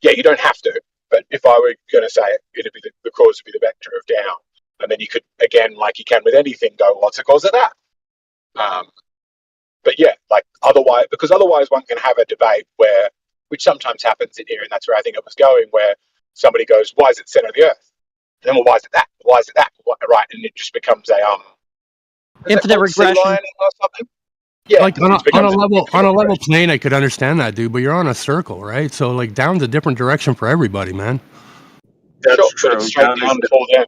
Yeah, you don't have to, but if I were going to say it, it'd be the cause would be the vector of down, and then you could, again, like you can with anything, go, what's the cause of that? But yeah, like otherwise one can have a debate which sometimes happens in here, and that's where I think it was going, where somebody goes, why is it center of the earth? And then, well, why is it that? Why is it that? Right, and it just becomes a infinite regression sea lining or something. Yeah, like on a level plane, I could understand that, dude. But you're on a circle, right? So like down's a different direction for everybody, man. That's true. But it's straight down for them.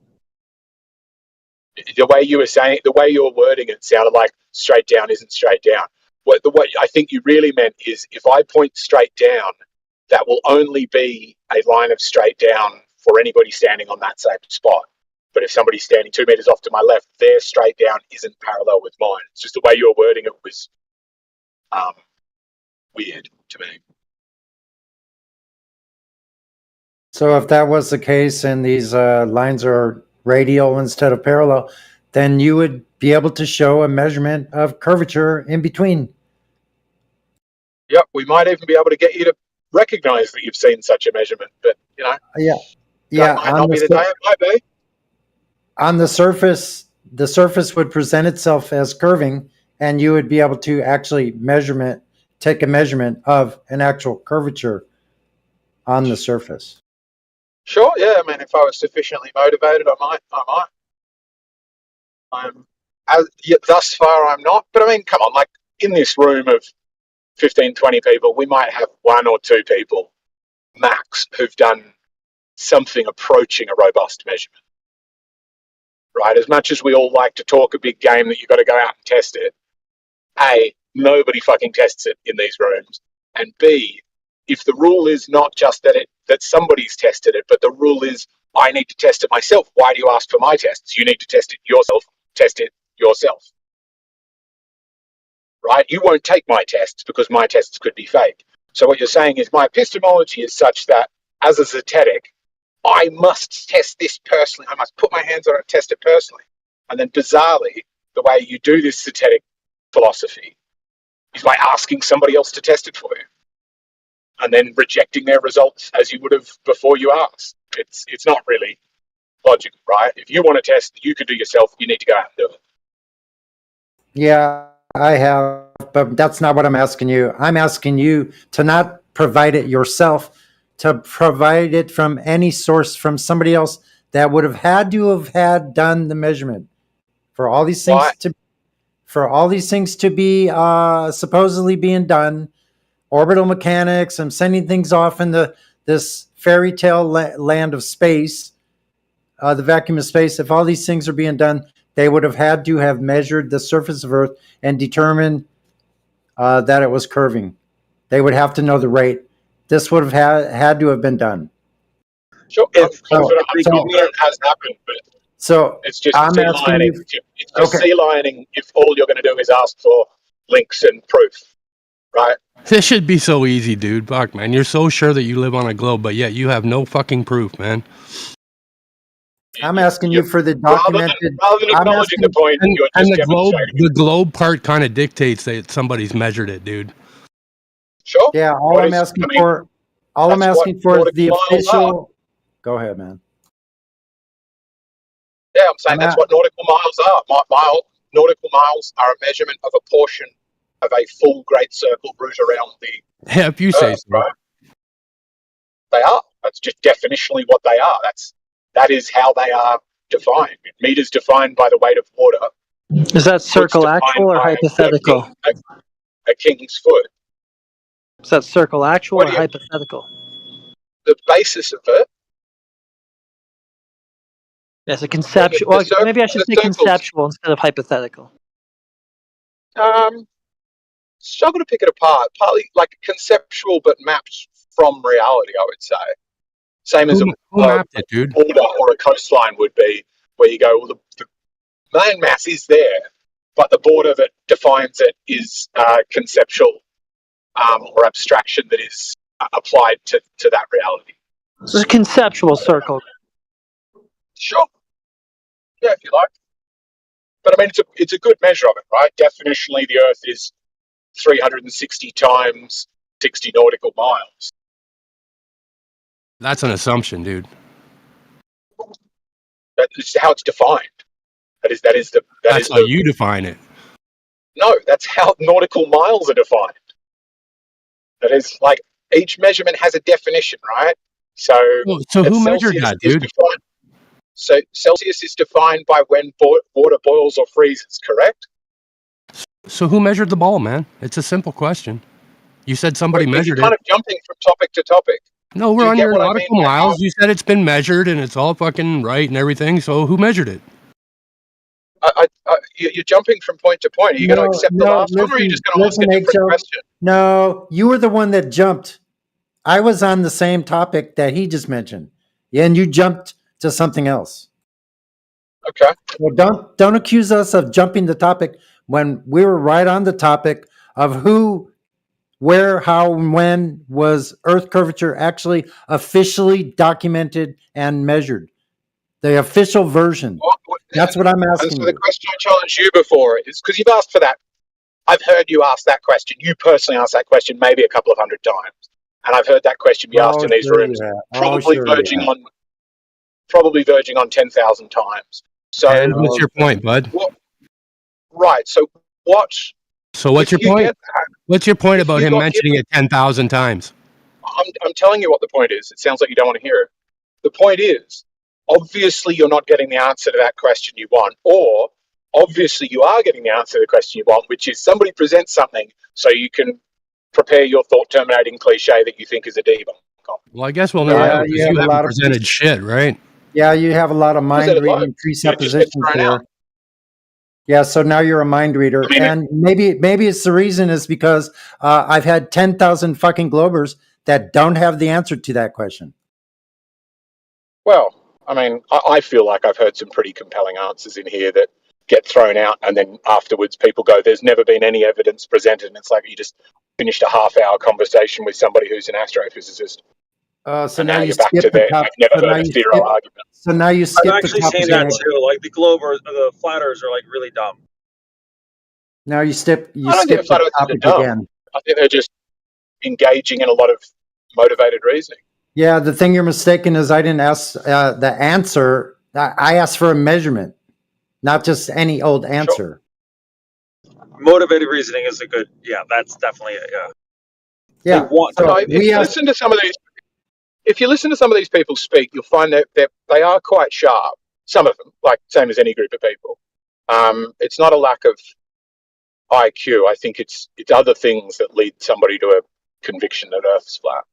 The way you were saying, the way you were wording it, sounded like straight down isn't straight down. What I think you really meant is, if I point straight down, that will only be a line of straight down for anybody standing on that same spot. But if somebody's standing 2 meters off to my left, their straight down isn't parallel with mine. It's just the way you were wording it was weird to me. So if that was the case and these lines are radial instead of parallel, then you would be able to show a measurement of curvature in between. Yep, we might even be able to get you to recognize that you've seen such a measurement, but yeah, that might not be the day it might be. On the surface would present itself as curving, and you would be able to actually take a measurement of an actual curvature on the surface. Sure, yeah. I mean, if I was sufficiently motivated, I might. Thus far, I'm not. But I mean, come on, like in this room of 15, 20 people, we might have one or two people max who've done something approaching a robust measurement. Right? As much as we all like to talk a big game that you've got to go out and test it, A, nobody fucking tests it in these rooms. And B, if the rule is not just that somebody's tested it, but the rule is I need to test it myself, why do you ask for my tests? You need to test it yourself. Test it yourself. Right? You won't take my tests because my tests could be fake. So what you're saying is my epistemology is such that as a zetetic, I must test this personally. I must put my hands on it and test it personally. And then bizarrely, the way you do this zetetic philosophy is by asking somebody else to test it for you and then rejecting their results as you would have before you asked. It's not really logical, right? If you want to test, you can do yourself. You need to go out and do it. Yeah, I have, but that's not what I'm asking you. I'm asking you to not provide it yourself, to provide it from any source, from somebody else that would have had done the measurement for all these things to be supposedly being done. Orbital mechanics. I'm sending things off in this fairy tale land of space, the vacuum of space. If all these things are being done, they would have had to have measured the surface of Earth and determined that it was curving. They would have to know the rate. This would have had to have been done. Sure, I'm confident it has happened, but it's just sea lining. It's just sea lining if all you're going to do is ask for links and proof, right? This should be so easy, dude. Fuck, man. You're so sure that you live on a globe, but yet you have no fucking proof, man. I'm asking you for the documented. Rather than acknowledging the point, you're just demonstrating. The globe part kind of dictates that somebody's measured it, dude. Sure. Yeah, all I'm asking for is the official. Go ahead, man. Yeah, I'm saying that's what nautical miles are. Nautical miles are a measurement of a portion of a full great circle route around the Yeah, if you say so. Right? They are. That's just definitionally what they are. That is how they are defined. Meters defined by the weight of water Is that circle actual or hypothetical? A king's foot. Is that circle actual or hypothetical? The basis of it. Yes, a conceptual. Well, maybe I should say conceptual instead of hypothetical. Struggle to pick it apart. Partly like conceptual, but mapped from reality, I would say. Same as who mapped it, dude? Border or a coastline would be, where you go, well, the landmass is there, but the border that defines it is conceptual or abstraction that is applied to that reality. So it's a conceptual circle. Sure. Yeah, if you like. But I mean, it's a good measure of it, right? Definitionally, the Earth is 360 times 60 nautical miles. That's an assumption, dude. That is how it's defined. That's how you define it. No, that's how nautical miles are defined. That is like each measurement has a definition, right? So who measured that, dude? So Celsius is defined by when water boils or freezes, correct? So who measured the ball, man? It's a simple question. You said somebody measured You're kind it. of jumping from topic to topic. No, we're on your nautical miles. You said it's been measured and it's all fucking right and everything. So who measured it? You're jumping from point to point. Are you going to accept the last one, or are you just going to ask a different question? No, you were the one that jumped. I was on the same topic that he just mentioned. Yeah, and you jumped to something else. Okay. Well, don't accuse us of jumping the topic when we were right on the topic of who, where, how, and when was Earth curvature actually officially documented and measured. The official version. That's what I'm asking. And so the question I challenged you before is, because you've asked for that, I've heard you ask that question. You personally asked that question maybe a couple of hundred times. And I've heard that question be asked in these rooms, probably verging on 10,000 times. So, and what's your point, bud? Right. So what's your point? What's your point about him mentioning it 10,000 times? I'm telling you what the point is. It sounds like you don't want to hear it. The point is, obviously you're not getting the answer to that question you want, or obviously you are getting the answer to the question you want, which is somebody presents something so you can prepare your thought-terminating cliche that you think is a debunk. Well, I guess we'll never know, because you haven't presented shit, right? Yeah, you have a lot of mind-reading presuppositions here. Yeah, so now you're a mind reader, and maybe it's the reason is because I've had 10,000 fucking Globers that don't have the answer to that question. Well, I mean, I feel like I've heard some pretty compelling answers in here that get thrown out, and then afterwards people go, there's never been any evidence presented, and it's like you just finished a half-hour conversation with somebody who's an astrophysicist. So now you're back to there. I've never heard a zero argument. So now you skip I've actually seen that too. Like the flat earthers are like really dumb. Now you skip the topic again. I think they're just engaging in a lot of motivated reasoning. Yeah, the thing you're mistaken is I didn't ask the answer. I asked for a measurement, not just any old answer. Sure. Motivated reasoning is a good. Yeah, that's definitely Yeah. If you listen to some of these people speak, you'll find that they are quite sharp. Some of them, like same as any group of people. It's not a lack of IQ. I think it's other things that lead somebody to a conviction that Earth's flat.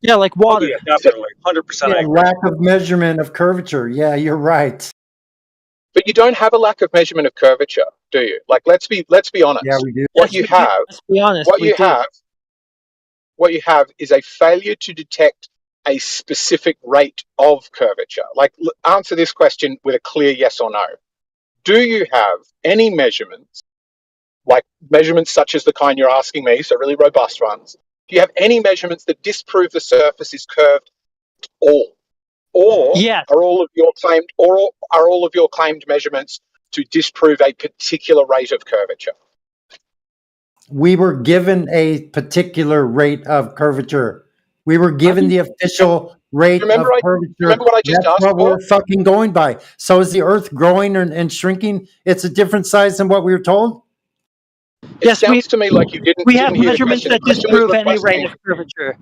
Yeah, like water. Oh, yeah, definitely, 100%. Yeah, lack of measurement of curvature. Yeah, you're right. But you don't have a lack of measurement of curvature, do you? Like, let's be honest. Yeah, we do. What you have, let's be honest. What you have is a failure to detect a specific rate of curvature. Like, answer this question with a clear yes or no. Do you have any measurements, like measurements such as the kind you're asking me, so really robust ones? Do you have any measurements that disprove the surface is curved at all? Or are all of your claimed measurements to disprove a particular rate of curvature? We were given a particular rate of curvature. We were given the official rate of curvature. Remember what I just asked That's what we're fucking going by. So is the Earth growing and shrinking? It's a different size than what we were told? It sounds to me like you didn't. We have measurements that disprove any rate of curvature.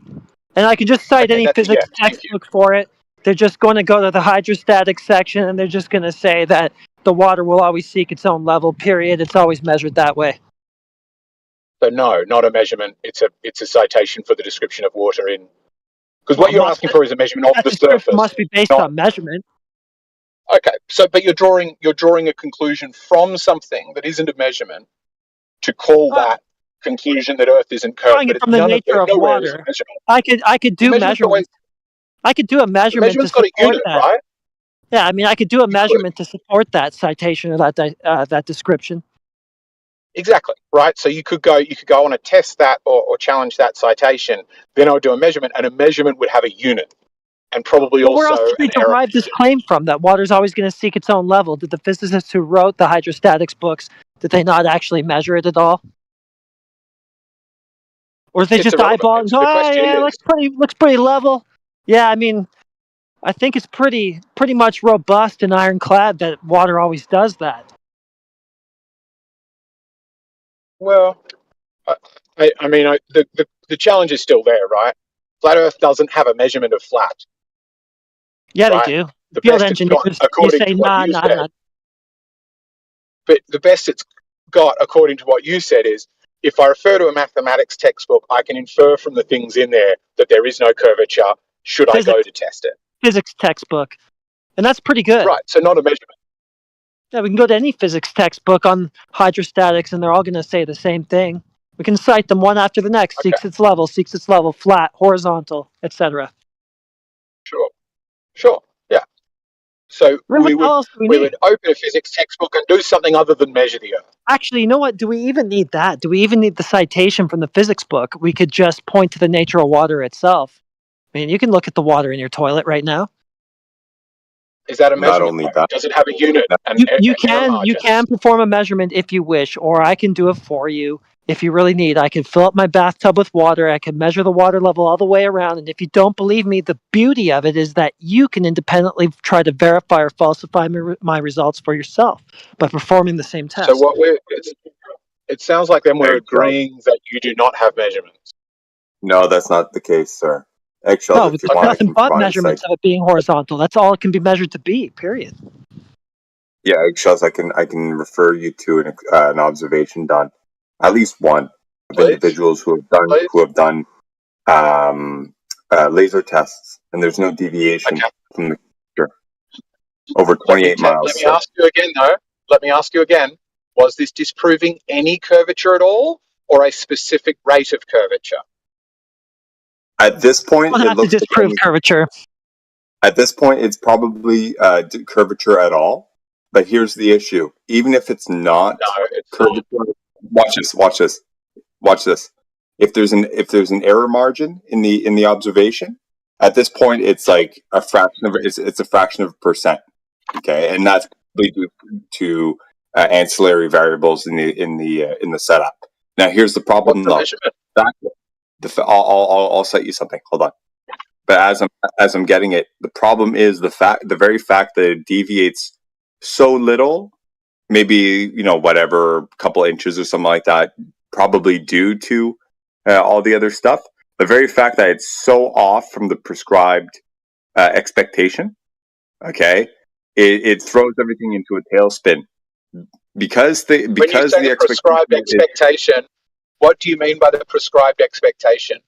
And I can just cite any physics textbook for it. They're just going to go to the hydrostatic section and they're just going to say that the water will always seek its own level, period. It's always measured that way. So no, not a measurement. It's a citation for the description of water in. Because what you're asking for is a measurement of That the description surface. must be based on measurement. Okay, so but you're drawing a conclusion from something that isn't a measurement to call that conclusion that Earth isn't curved. Drawing But it it's from the nature of nowhere is a water. measurement. I could do measurements. I could do a measurement to measurement's got a support unit, that. right? Yeah, I mean, I could do a measurement to support that citation or that description. Exactly, right? So you could go on and test that or challenge that citation. Then I would do a measurement, and a measurement would have a unit, and probably Well, where else also did they an error. derive this claim from? That water's always going to seek its own level. Did the physicists who wrote the hydrostatics books, did they not actually measure it at all? Or is they just eyeball and go, oh, yeah, looks pretty level. Yeah, I mean, I think it's pretty much robust and ironclad that water always does that. Well, I mean, the challenge is still there, right? Flat Earth doesn't have a measurement of flat. Yeah, right? they do. The Field best it's got, engineers, according they say, to what you said. nah. But the best it's got, according to what you said, is if I refer to a mathematics textbook, I can infer from the things in there that there is no curvature. Should I go to test it? Physics textbook. And that's pretty good. Right, so not a measurement. Yeah, we can go to any physics textbook on hydrostatics, and they're all going to say the same thing. We can cite them one after the next. Okay. Seeks its level, flat, horizontal, etc. Sure, yeah. So Really, we would open a physics textbook and do something other than measure the Earth. Actually, you know what? Do we even need that? Do we even need the citation from the physics book? We could just point to the nature of water itself. I mean, you can look at the water in your toilet right now. Is that a measurement? Not only that, does it have a unit? You can perform a measurement if you wish, or I can do it for you if you really need. I can fill up my bathtub with water. I can measure the water level all the way around. And if you don't believe me, the beauty of it is that you can independently try to verify or falsify my results for yourself by performing the same test. So it sounds like then we're agreeing that you do not have measurements. No, that's not the case, sir. Eggshells, No, if it's you want, I nothing can but provide measurements of it being horizontal. That's all it can be measured to be, period. Yeah, eggshells. I can refer you to an observation done, at least one, of individuals who have done laser tests, and there's no deviation from the picture. Over 28 miles. Let me ask you again, though. Let me ask you again. Was this disproving any curvature at all, or a specific rate of curvature? At this point, Don't have to disprove curvature. At this point, it's probably curvature at all. But here's the issue: even if it's not curvature, watch this. If there's an error margin in the observation, at this point, it's like a fraction of it's a fraction of a percent. Okay, and that's due to ancillary variables in the setup. Now, here's the problem, though. I'll cite you something. Hold on. But as I'm getting it, the problem is the very fact that it deviates so little, maybe whatever, a couple inches or something like that, probably due to all the other stuff. The very fact that it's so off from the prescribed expectation, okay, it throws everything into a tailspin because the prescribed expectation. What do you mean by the prescribed expectation?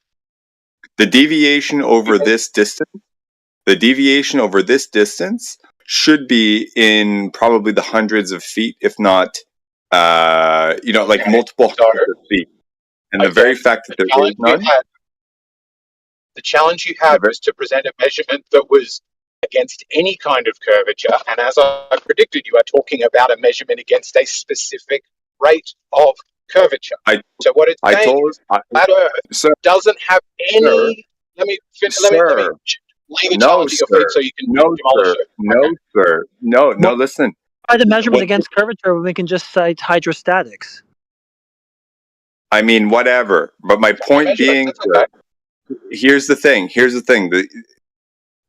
The deviation over this distance should be in probably the hundreds of feet, if not, like multiple hundreds of feet. And the very fact that there is none. The challenge you had was to present a measurement that was against any kind of curvature. And as I predicted, you are talking about a measurement against a specific rate of curvature. So what it's saying is flat Earth doesn't have any. Let me lay the challenge at your feet so you can demolish it. No, listen. By the measurement against curvature, we can just cite hydrostatics. I mean, whatever. But my point being, here's the thing.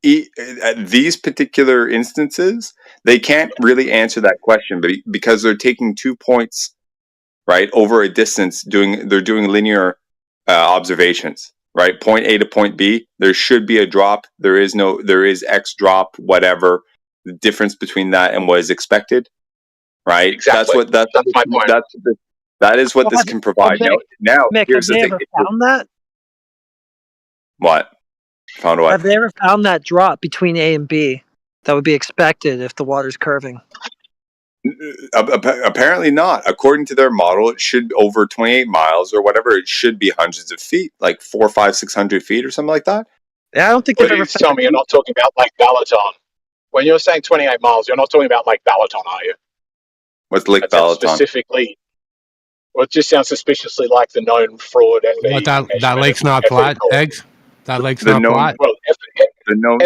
These particular instances, they can't really answer that question, but because they're taking 2 points, right, over a distance, they're doing linear observations, right? Point A to point B, there should be a drop. There is X drop, whatever. The difference between that and what is expected right? Exactly. That's my point. That is what this can provide. Now, Mick, here's have the they thing. ever found that? What? Found what? Have they ever found that drop between A and B that would be expected if the water's curving? Apparently not. According to their model, it should over 28 miles or whatever. It should be hundreds of feet, like 400, 500, 600 feet or something like that. Yeah, I don't think they've ever. Please tell me you're not talking about Lake Balaton. When you're saying 28 miles, you're not talking about Lake Balaton, are you? What's Lake Balaton? Specifically, well, it just sounds suspiciously like the known fraud. But that lake's not flat, Eggs? That lake's not flat? Well,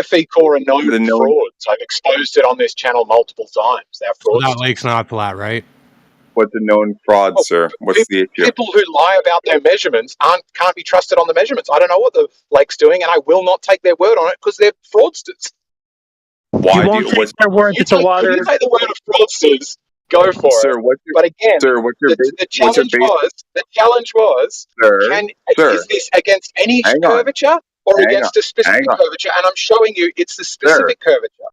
FE Core are known frauds. I've exposed it on this channel multiple times. They're frauds. That lake's not flat, right? What's a known fraud, sir? What's the issue? People who lie about their measurements can't be trusted on the measurements. I don't know what the lake's doing, and I will not take their word on it because they're fraudsters. Why you won't take their word that the water? You take the word of fraudsters. Go for sir, it. But again, the challenge was, is this against any curvature or against a specific curvature? And I'm showing you it's the specific curvature.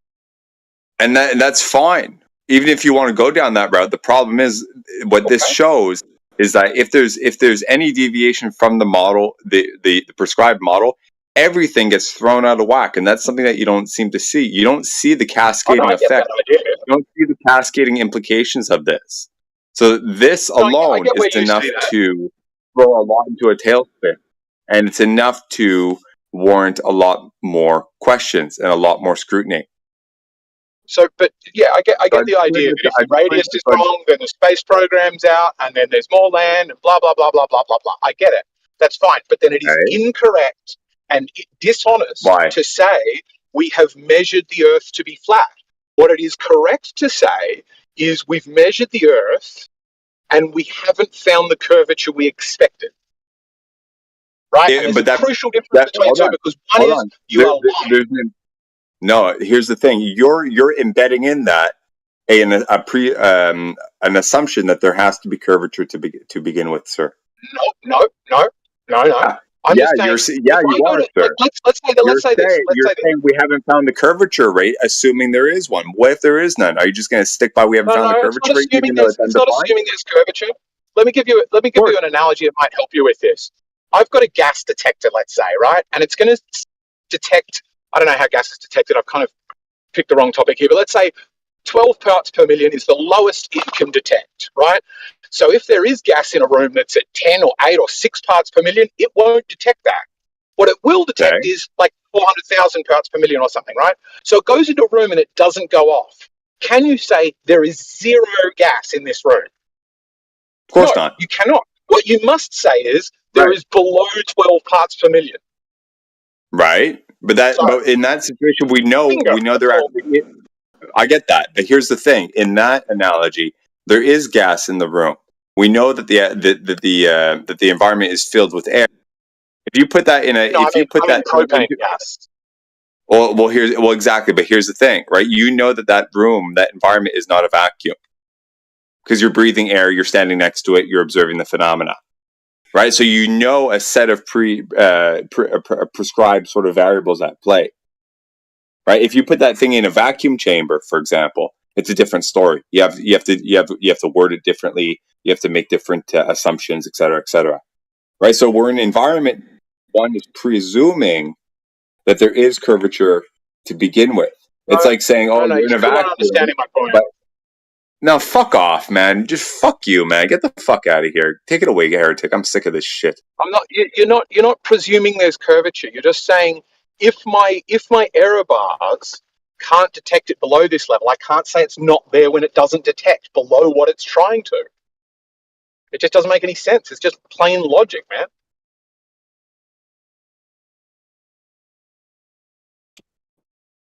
And that's fine. Even if you want to go down that route, the problem is what this shows is that if there's any deviation from the model, the prescribed model, everything gets thrown out of whack, and that's something that you don't seem to see. You don't see the cascading effect. You don't see the cascading implications of this. So this alone is enough to throw a lot into a tailspin, and it's enough to warrant a lot more questions and a lot more scrutiny. So, but yeah, I get the idea that if the radius is wrong, then the space program's out, and then there's more land, and blah, blah, blah, blah, blah, blah, blah. I get it. That's fine. But then it is incorrect and dishonest to say we have measured the Earth to be flat. What it is correct to say is we've measured the Earth and we haven't found the curvature we expected. Right? And there's a crucial difference between the two, because one is you are lying. No, here's the thing. You're embedding in that an assumption that there has to be curvature to begin with, sir. No. I'm just saying, you are, sir. Let's say this. You're saying we haven't found the curvature rate, assuming there is one. What if there is none? Are you just going to stick by we haven't found the curvature rate? It's not assuming there's curvature. Let me give you an analogy that might help you with this. I've got a gas detector, let's say, right? And it's going to detect, I don't know how gas is detected. I've kind of picked the wrong topic here, but let's say 12 parts per million is the lowest it can detect, right? So if there is gas in a room that's at 10 or 8 or 6 parts per million, it won't detect that. What it will detect is like 400,000 parts per million or something, right? So it goes into a room and it doesn't go off. Can you say there is zero gas in this room? Of course not. You cannot. What you must say is there is below 12 parts per million. Right. But in that situation, we know there actually is. I get that. But here's the thing. In that analogy, there is gas in the room. We know that the environment is filled with air. If you put that in propane gas. Well, exactly. But here's the thing, right? You know that room, that environment is not a vacuum because you're breathing air. You're standing next to it. You're observing the phenomena, right? So you know a set of prescribed sort of variables at play, right? If you put that thing in a vacuum chamber, for example, it's a different story. You have to word it differently. You have to make different assumptions, et cetera, right? So we're in an environment. One is presuming that there is curvature to begin with. It's like saying, "Oh, you're in a vacuum." Understanding my point. No, fuck off, man. Just fuck you, man. Get the fuck out of here. Take it away, heretic. I'm sick of this shit. I'm not. You're not presuming there's curvature. You're just saying if my error bars can't detect it below this level, I can't say it's not there when it doesn't detect below what it's trying to. It just doesn't make any sense. It's just plain logic, man.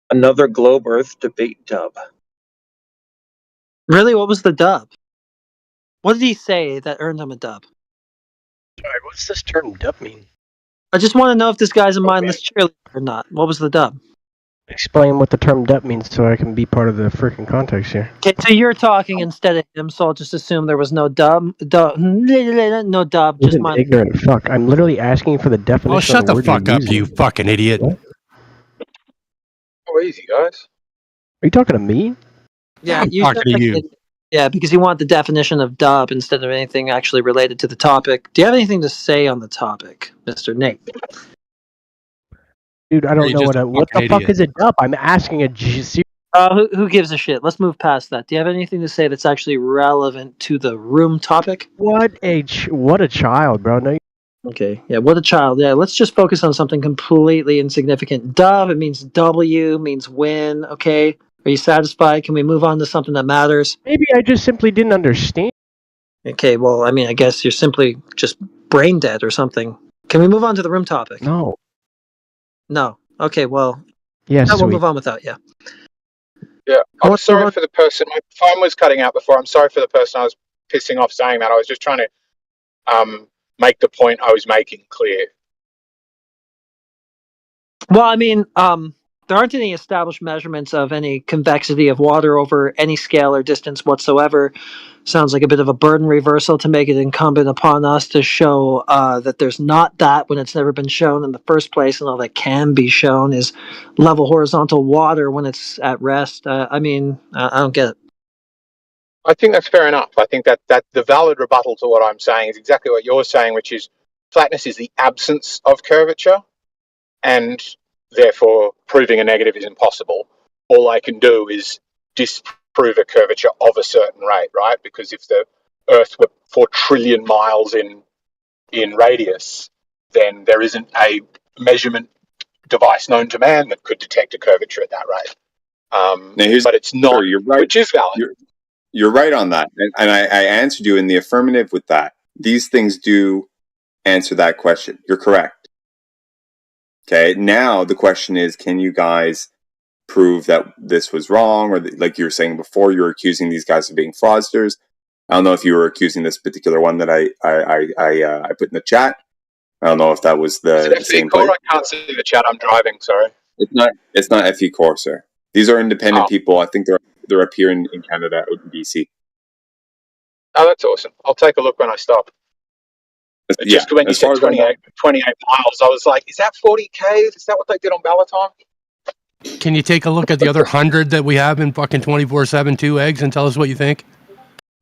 Another Globe Earth debate dub. Really? What was the dub? What did he say that earned him a dub? Sorry, what's this term dub mean? I just want to know if this guy's a mindless cheerleader or not. What was the dub? Explain what the term dub means so I can be part of the freaking context here. Okay, so you're talking instead of him, so I'll just assume there was no dub. No dub, just an ignorant fuck. I'm literally asking for the definition. Oh, shut the fuck up, you fucking idiot. What? Oh, easy, guys. Are you talking to me? Yeah, I'm talking to you. Yeah, because you want the definition of dub instead of anything actually related to the topic. Do you have anything to say on the topic, Mr. Nate? Dude, I Or don't you know just a what the fucking fuck idiot? is a dub? I'm asking a Who gives a shit? Let's move past that. Do you have anything to say that's actually relevant to the room topic? what a child, bro. No, Okay, yeah, what a child. Yeah, let's just focus on something completely insignificant. Dub, it means W, means win. Okay, are you satisfied? Can we move on to something that matters? maybe I just simply didn't understand. Okay, well, I mean, I guess you're simply just brain dead or something. Can we move on to the room topic? No. No. Okay, well, Yes, we'll sweet. move on without you. Yeah, I'm sorry for the person. My phone was cutting out before. I'm sorry for the person I was pissing off saying that. I was just trying to make the point I was making clear. Well, I mean, there aren't any established measurements of any convexity of water over any scale or distance whatsoever. Sounds like a bit of a burden reversal to make it incumbent upon us to show that there's not that when it's never been shown in the first place, and all that can be shown is level horizontal water when it's at rest. I don't get it. I think that's fair enough. I think that the valid rebuttal to what I'm saying is exactly what you're saying, which is flatness is the absence of curvature, and therefore proving a negative is impossible. All I can do is disprove a curvature of a certain rate, right? Because if the Earth were 4 trillion miles in radius, then there isn't a measurement device known to man that could detect a curvature at that rate. But it's not, you're right. which is valid. You're right on that. And I answered you in the affirmative with that. These things do answer that question. You're correct. Okay, now the question is, can you guys prove that this was wrong? Or like you were saying before, you were accusing these guys of being fraudsters. I don't know if you were accusing this particular one that I put in the chat. I don't know if that was the same place. I can't see the chat. I'm driving. Sorry. It's not FE Core, sir. These are independent people. I think they're up here in Canada, out in BC. Oh, that's awesome. I'll take a look when I stop. Just when you said 28 miles, I was like, is that 40 Ks? Is that what they did on Balaton? Can you take a look at the other 100 that we have in fucking 24/7 2 eggs and tell us what you think?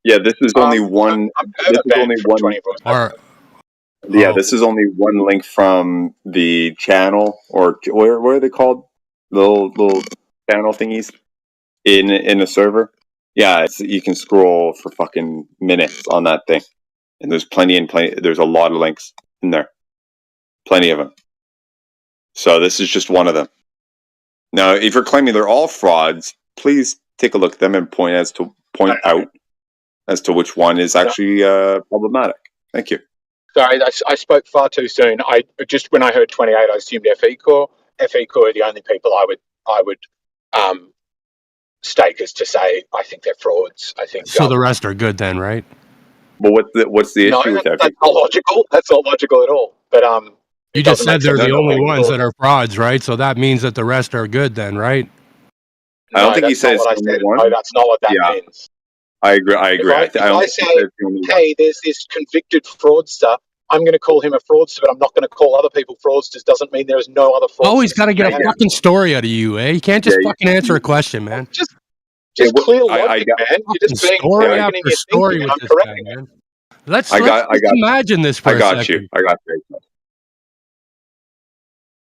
Yeah, this is only one. This is only one. This is only one link from the channel, or where are they called? Little channel thingies in a server. Yeah, you can scroll for fucking minutes on that thing, and there's plenty. There's a lot of links in there, plenty of them. So this is just one of them. Now, if you're claiming they're all frauds, please take a look at them and point out as to which one is actually problematic. Thank you. Sorry, I spoke far too soon. When I heard 28, I assumed FE Core. FE Core are the only people I would stake as to say I think they're frauds. I think so. The rest are good then, right? Well, what's the issue with FE? That's not logical. That's not logical at all. But you just said they're the only ones that are frauds, right? So that means that the rest are good then, right? I don't think he said it's the only one. No, that's not what that means. I agree. If I say, hey, there's this convicted fraudster, I'm going to call him a fraudster, but I'm not going to call other people fraudsters. Doesn't mean there is no other fraudsters. Always got to get a fucking story out of you, eh? You can't just fucking answer a question, man. Just clear logic, man. You're just being story arrogant in after your story thinking, with and I'm this guy, correcting it. man. Let's imagine this for a second. I got you.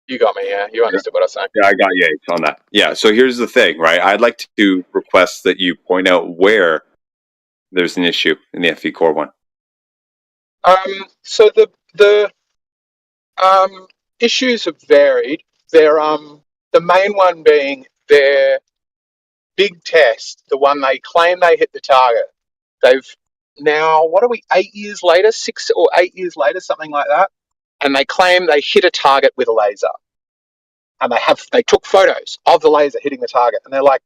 You got me, yeah. You understood what I was saying. Yeah, I got you on that. Yeah, so here's the thing, right? I'd like to request that you point out where there's an issue in the FE Core one. So the issues have varied. They're the main one being their big test, the one they claim they hit the target. They've now, 8 years later, 6 or 8 years later, something like that, and they claim they hit a target with a laser. And they took photos of the laser hitting the target, and they're like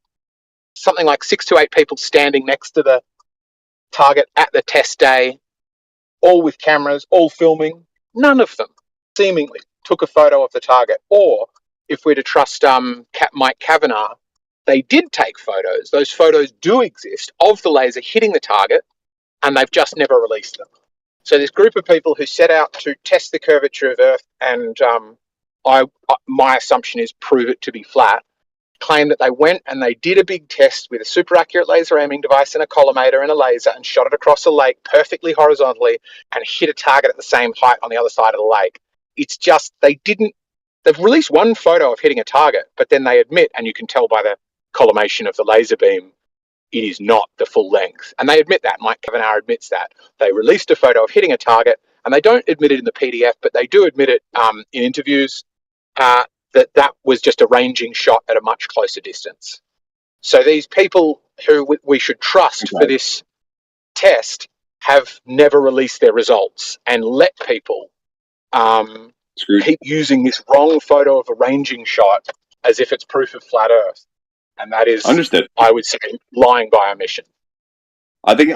something like 6 to 8 people standing next to the target at the test day, all with cameras, all filming. None of them seemingly took a photo of the target. Or if we're to trust Mike Kavanagh, they did take photos. Those photos do exist of the laser hitting the target, and they've just never released them. So this group of people who set out to test the curvature of Earth and my assumption is prove it to be flat, claimed that they went and they did a big test with a super accurate laser aiming device and a collimator and a laser and shot it across a lake perfectly horizontally and hit a target at the same height on the other side of the lake. It's just they've released one photo of hitting a target, but then they admit, and you can tell by the collimation of the laser beam, it is not the full length. And they admit that. Mike Kavanagh admits that. They released a photo of hitting a target, and they don't admit it in the PDF, but they do admit it in interviews, that was just a ranging shot at a much closer distance. So these people who we should trust for this test have never released their results and let people keep using this wrong photo of a ranging shot as if it's proof of flat Earth. And that is, understood. I would say, lying by omission. I think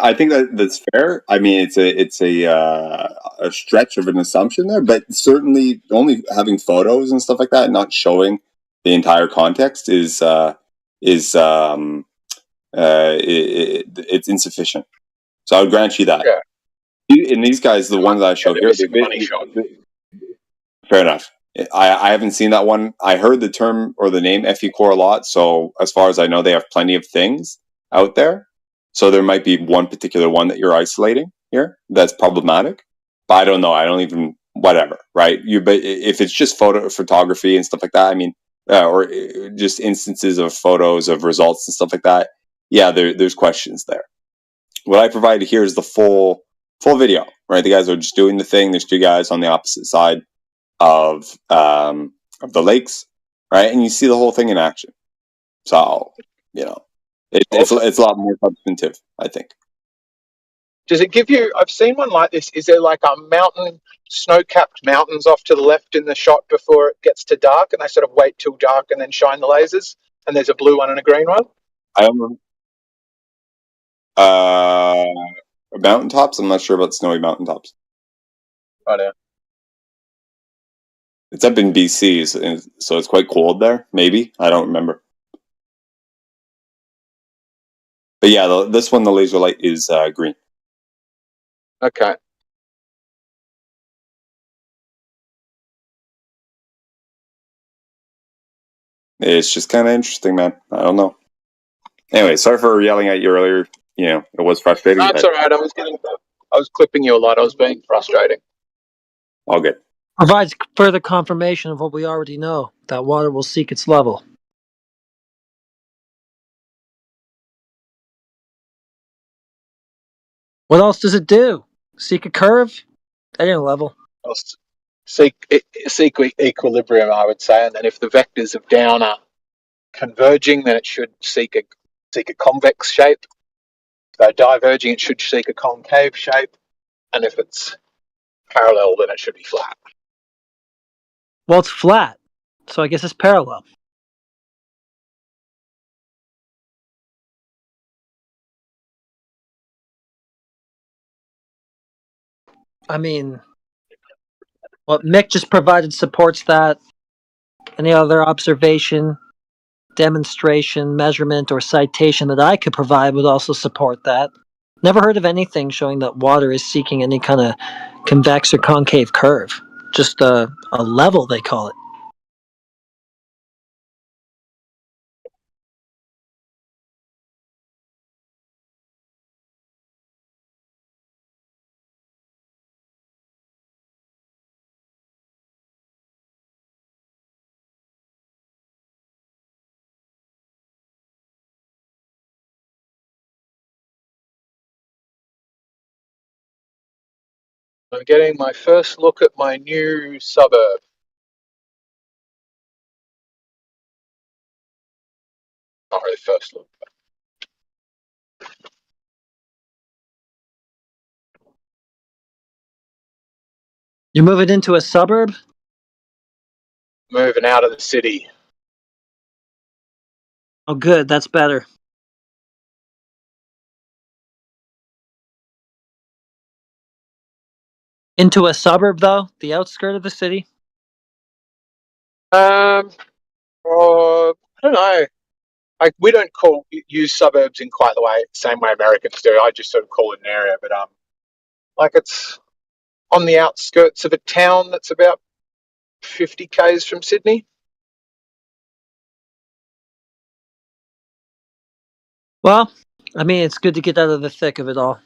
that's fair. I mean, it's a stretch of an assumption there, but certainly only having photos and stuff like that, and not showing the entire context is it's insufficient. So I would grant you that. Yeah. And these guys, the ones that I show here, fair enough. I haven't seen that one. I heard the term or the name FE Core a lot, so as far as I know, they have plenty of things out there. So there might be one particular one that you're isolating here that's problematic, but I don't know. I don't even whatever, right? But if it's just photography and stuff like that, I mean, or just instances of photos of results and stuff like that, yeah, there's questions there. What I provided here is the full video, right? The guys are just doing the thing. There's two guys on the opposite side of the lakes, right? And you see the whole thing in action. So, it's a lot more substantive, I think. Does it give you? I've seen one like this. Is there like a mountain, snow-capped mountains off to the left in the shot before it gets to dark, and they sort of wait till dark and then shine the lasers? And there's a blue one and a green one. I don't know. Mountaintops. I'm not sure about snowy mountaintops. Right now. It's up in BC, so it's quite cold there. Maybe, I don't remember. But yeah, this one, the laser light is green. Okay. It's just kind of interesting, man. I don't know. Anyway, sorry for yelling at you earlier. It was frustrating. That's all right. I was clipping you a lot. I was being frustrating. All good. Provides further confirmation of what we already know, that water will seek its level. What else does it do? Seek a curve? That ain't a level. Seek equilibrium, I would say. And then if the vectors of down are converging, then it should seek a convex shape. If they're diverging, it should seek a concave shape. And if it's parallel, then it should be flat. Well, it's flat, so I guess it's parallel. I mean, what Mick just provided supports that. Any other observation, demonstration, measurement, or citation that I could provide would also support that. Never heard of anything showing that water is seeking any kind of convex or concave curve. Just a level, they call it. I'm getting my first look at my new suburb. Not really first look. You're moving into a suburb? Moving out of the city. Oh, good. That's better. Into a suburb, though? The outskirt of the city? I don't know. We don't use suburbs in quite the same way Americans do. I just sort of call it an area, but it's on the outskirts of a town that's about 50 k's from Sydney. Well, I mean, it's good to get out of the thick of it all.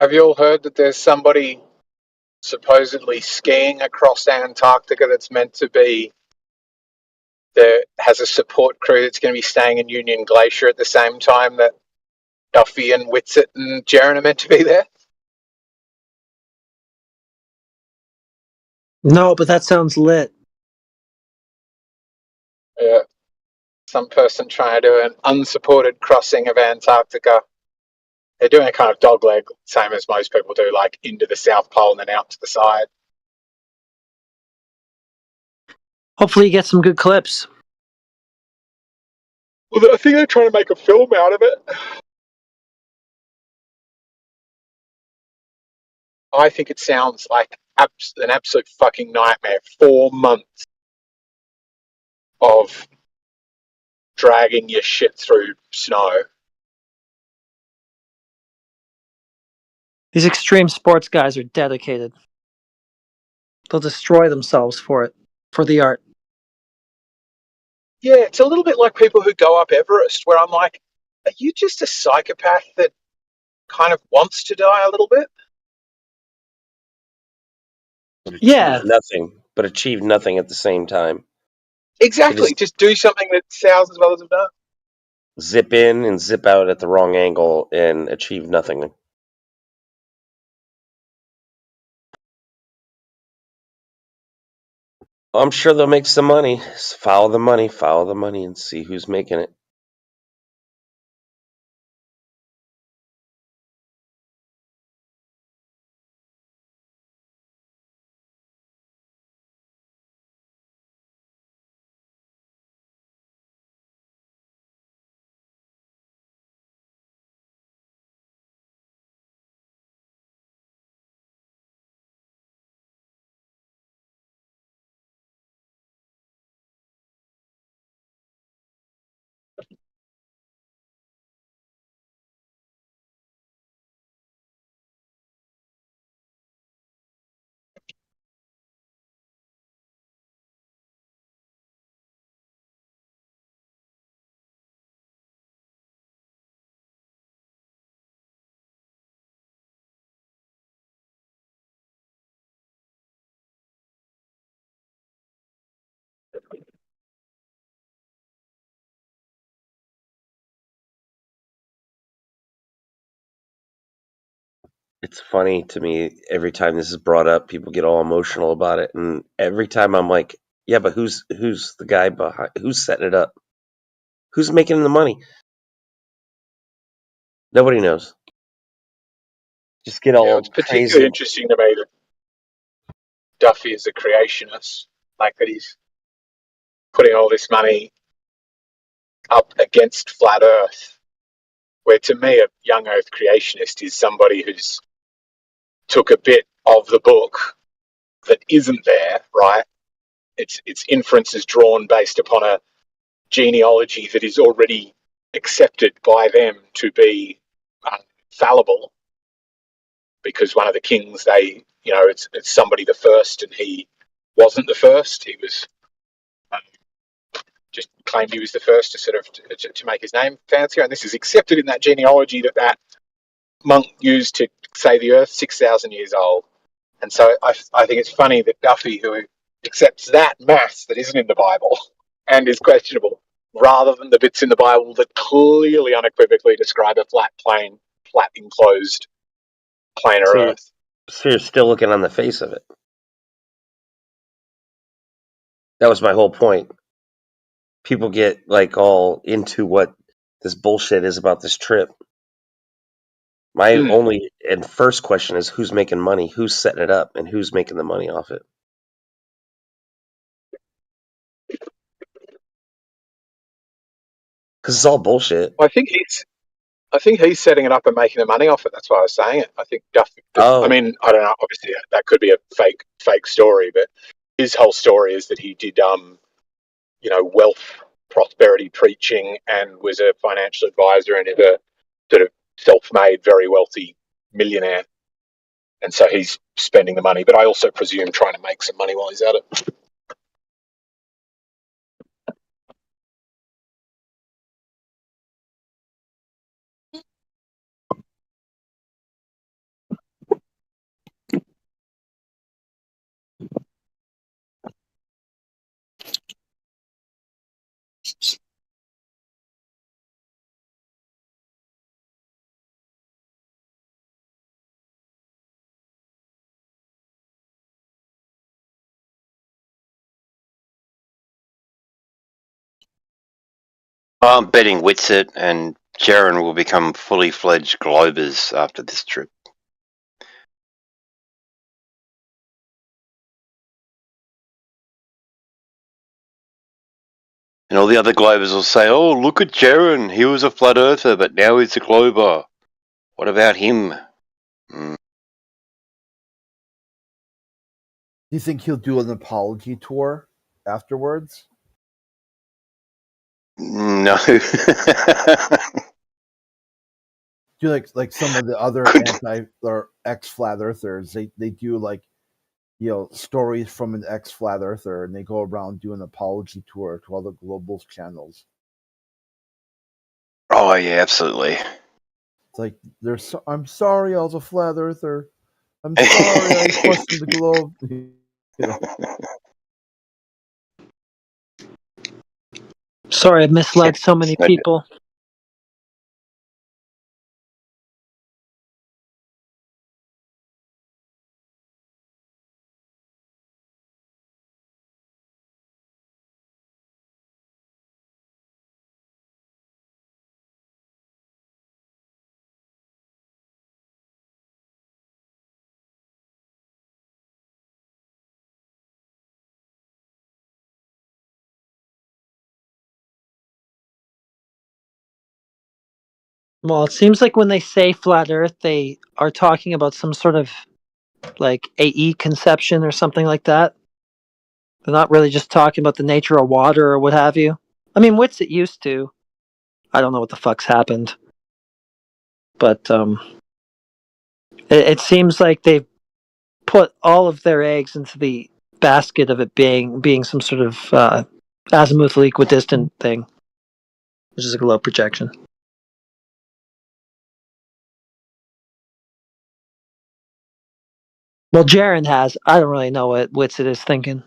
Have you all heard that there's somebody supposedly skiing across Antarctica that's meant to be that has a support crew that's going to be staying in Union Glacier at the same time that Duffy and Whitsett and Jaren are meant to be there? No, but that sounds lit. Yeah. Some person trying to do an unsupported crossing of Antarctica. They're doing a kind of dogleg, same as most people do, like into the South Pole and then out to the side. Hopefully, you get some good clips. Well, I think they're trying to make a film out of it. I think it sounds like an absolute fucking nightmare. 4 months of dragging your shit through snow. These extreme sports guys are dedicated. They'll destroy themselves for it, for the art. Yeah, it's a little bit like people who go up Everest, where I'm like, are you just a psychopath that kind of wants to die a little bit? Yeah. But achieve nothing at the same time. Exactly. Just do something that thousands of others have done. Zip in and zip out at the wrong angle and achieve nothing. I'm sure they'll make some money. Follow the money, and see who's making it. It's funny to me every time this is brought up, people get all emotional about it, and every time I'm like, yeah, but who's the guy behind? Who's setting it up? Who's making the money? Nobody knows. Just get Yeah, all it's particularly crazy. interesting to me that Duffy is a creationist, like that he's putting all this money up against flat Earth. Where to me, a young Earth creationist is somebody who's took a bit of the book that isn't there, right? Its inferences drawn based upon a genealogy that is already accepted by them to be fallible, because one of the kings, it's somebody the first, and he wasn't the first. He was just claimed he was the first to sort of to make his name fancier, and this is accepted in that genealogy that monk used to say the Earth's 6,000 years old. And so I think it's funny that Duffy, who accepts that maths that isn't in the Bible and is questionable, rather than the bits in the Bible that clearly, unequivocally describe a flat enclosed planar Earth. So you're still looking on the face of it. That was my whole point. People get like all into what this bullshit is about this trip. My only and first question is who's making money, who's setting it up, and who's making the money off it. Because it's all bullshit. I think he's setting it up and making the money off it. That's why I was saying it. I think Duffy. I mean, I don't know. Obviously, that could be a fake story, but his whole story is that he did, wealth prosperity preaching and was a financial advisor and is a sort of self-made, very wealthy millionaire. And so he's spending the money, but I also presume trying to make some money while he's at it. I'm betting Witsit and Jaren will become fully fledged Globers after this trip. And all the other Globers will say, oh, look at Jaren. He was a flat earther, but now he's a Glober. What about him? Do you think he'll do an apology tour afterwards? No. Do like some of the other anti or ex flat earthers, they do like stories from an ex flat earther, and they go around doing an apology tour to all the global channels. Oh yeah, absolutely. It's like I'm sorry, I was a flat earther. I'm sorry, I questioned the globe. Sorry, I misled so many people. Well, it seems like when they say flat Earth, they are talking about some sort of like AE conception or something like that. They're not really just talking about the nature of water or what have you. I mean, Witsit used to. I don't know what the fuck's happened, but it seems like they've put all of their eggs into the basket of it being some sort of azimuthal equidistant thing, which is a globe projection. Well, Jaren has. I don't really know what Witsit is thinking.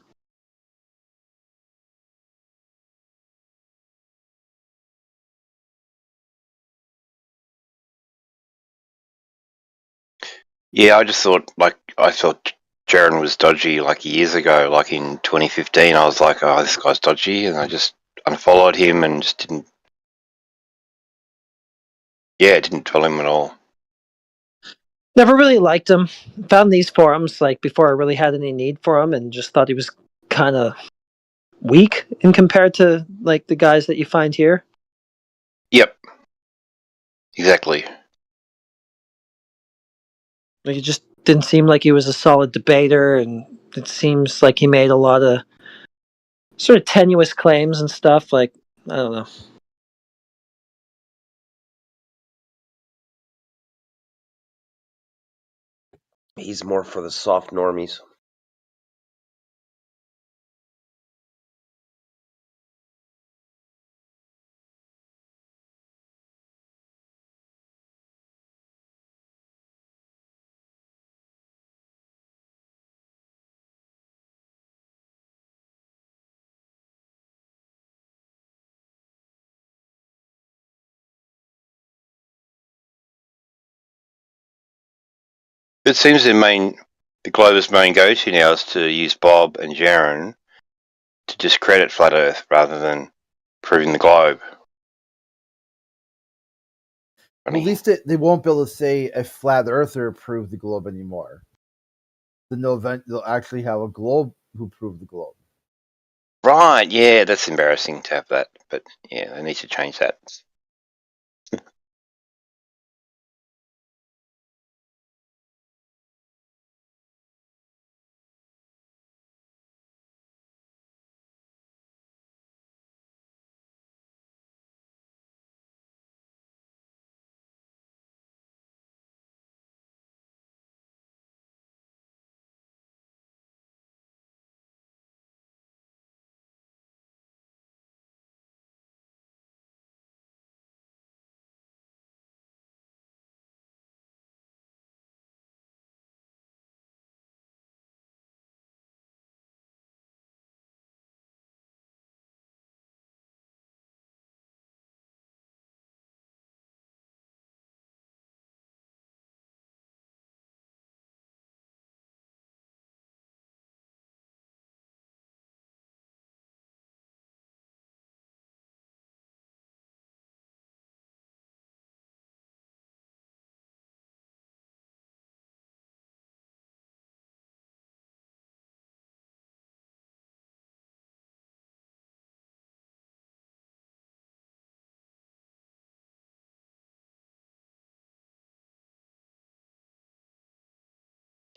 Yeah, I just thought, I thought Jaron was dodgy years ago, in 2015. I was like, oh, this guy's dodgy, and I just unfollowed him and just didn't follow him at all. Never really liked him. Found these forums before I really had any need for him, and just thought he was kind of weak in compared to the guys that you find here. Yep, exactly. He just didn't seem like he was a solid debater, and it seems like he made a lot of sort of tenuous claims and stuff. I don't know. He's more for the soft normies. It seems the Glover's main go-to now is to use Bob and Jaron to discredit Flat Earth rather than proving the globe. Well, at least they won't be able to say a flat earther proved the globe anymore. Then they'll actually have a globe who proved the globe. Right, yeah, that's embarrassing to have that, but yeah, they need to change that.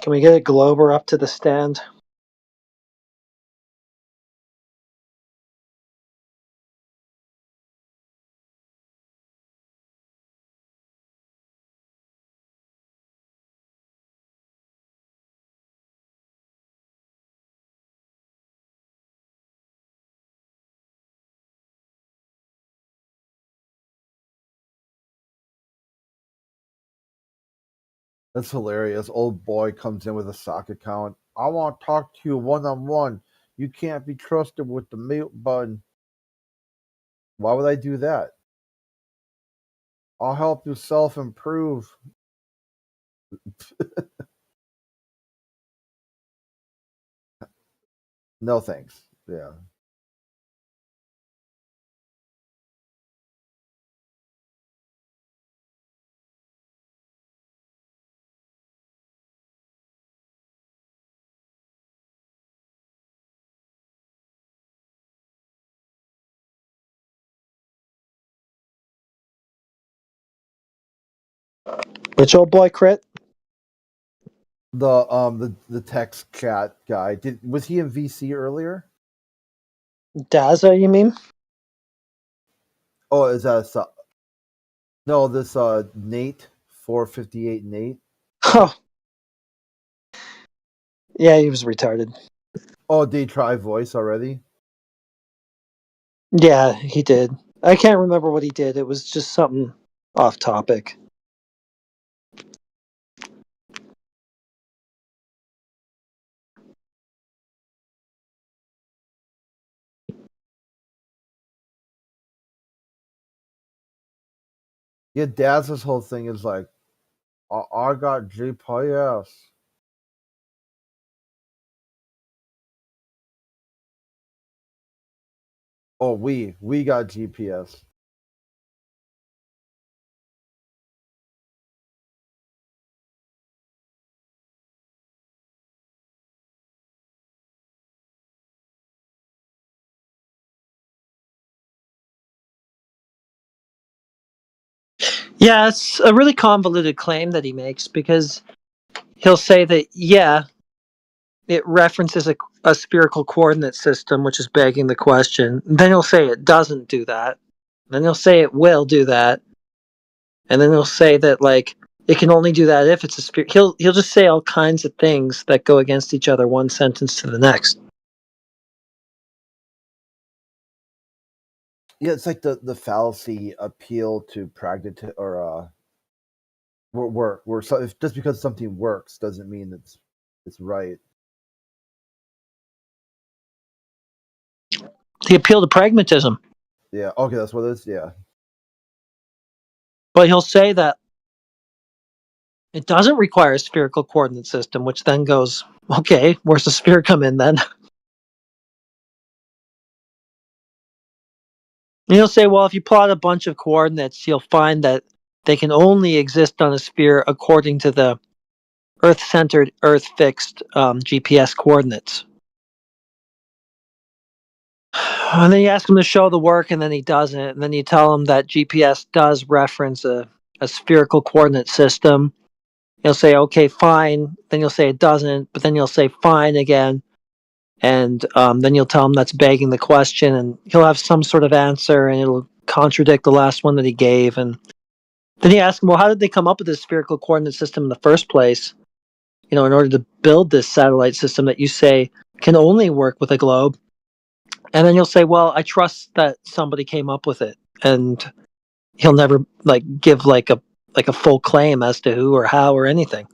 Can we get a Glober up to the stand? That's hilarious. Old boy comes in with a sock account. I want to talk to you one-on-one. You can't be trusted with the mute button. Why would I do that? I'll help you self-improve. No thanks. Yeah. Which old boy crit? The text chat guy. Was he in VC earlier? Daza, you mean? Oh, is that no, this Nate 458 Nate. Oh. Yeah, he was retarded. Oh, did he try voice already? Yeah, he did. I can't remember what he did. It was just something off topic. Yeah, Daz's whole thing is like I got GPS. Oh, we got GPS. Yeah, it's a really convoluted claim that he makes because he'll say that, yeah, it references a spherical coordinate system, which is begging the question. Then he'll say it doesn't do that. Then he'll say it will do that. And then he'll say that, like, it can only do that if it's a sphere. He'll just say all kinds of things that go against each other, one sentence to the next. Yeah, it's like the fallacy appeal to pragmatism, or where so if just because something works doesn't mean it's right. The appeal to pragmatism. Yeah. Okay, that's what it is. Yeah. But he'll say that it doesn't require a spherical coordinate system, which then goes, okay, where's the sphere come in then? And he'll say, well, if you plot a bunch of coordinates, you'll find that they can only exist on a sphere according to the Earth-centered, Earth-fixed GPS coordinates. And then you ask him to show the work, and then he doesn't. And then you tell him that GPS does reference a spherical coordinate system. He'll say, okay, fine. Then you'll say it doesn't, but then you'll say fine again. And then you'll tell him that's begging the question, and he'll have some sort of answer, and it'll contradict the last one that he gave. And then you ask him, well, how did they come up with this spherical coordinate system in the first place? You know, in order to build this satellite system that you say can only work with a globe. And then you'll say, well, I trust that somebody came up with it. And he'll never give like a full claim as to who or how or anything.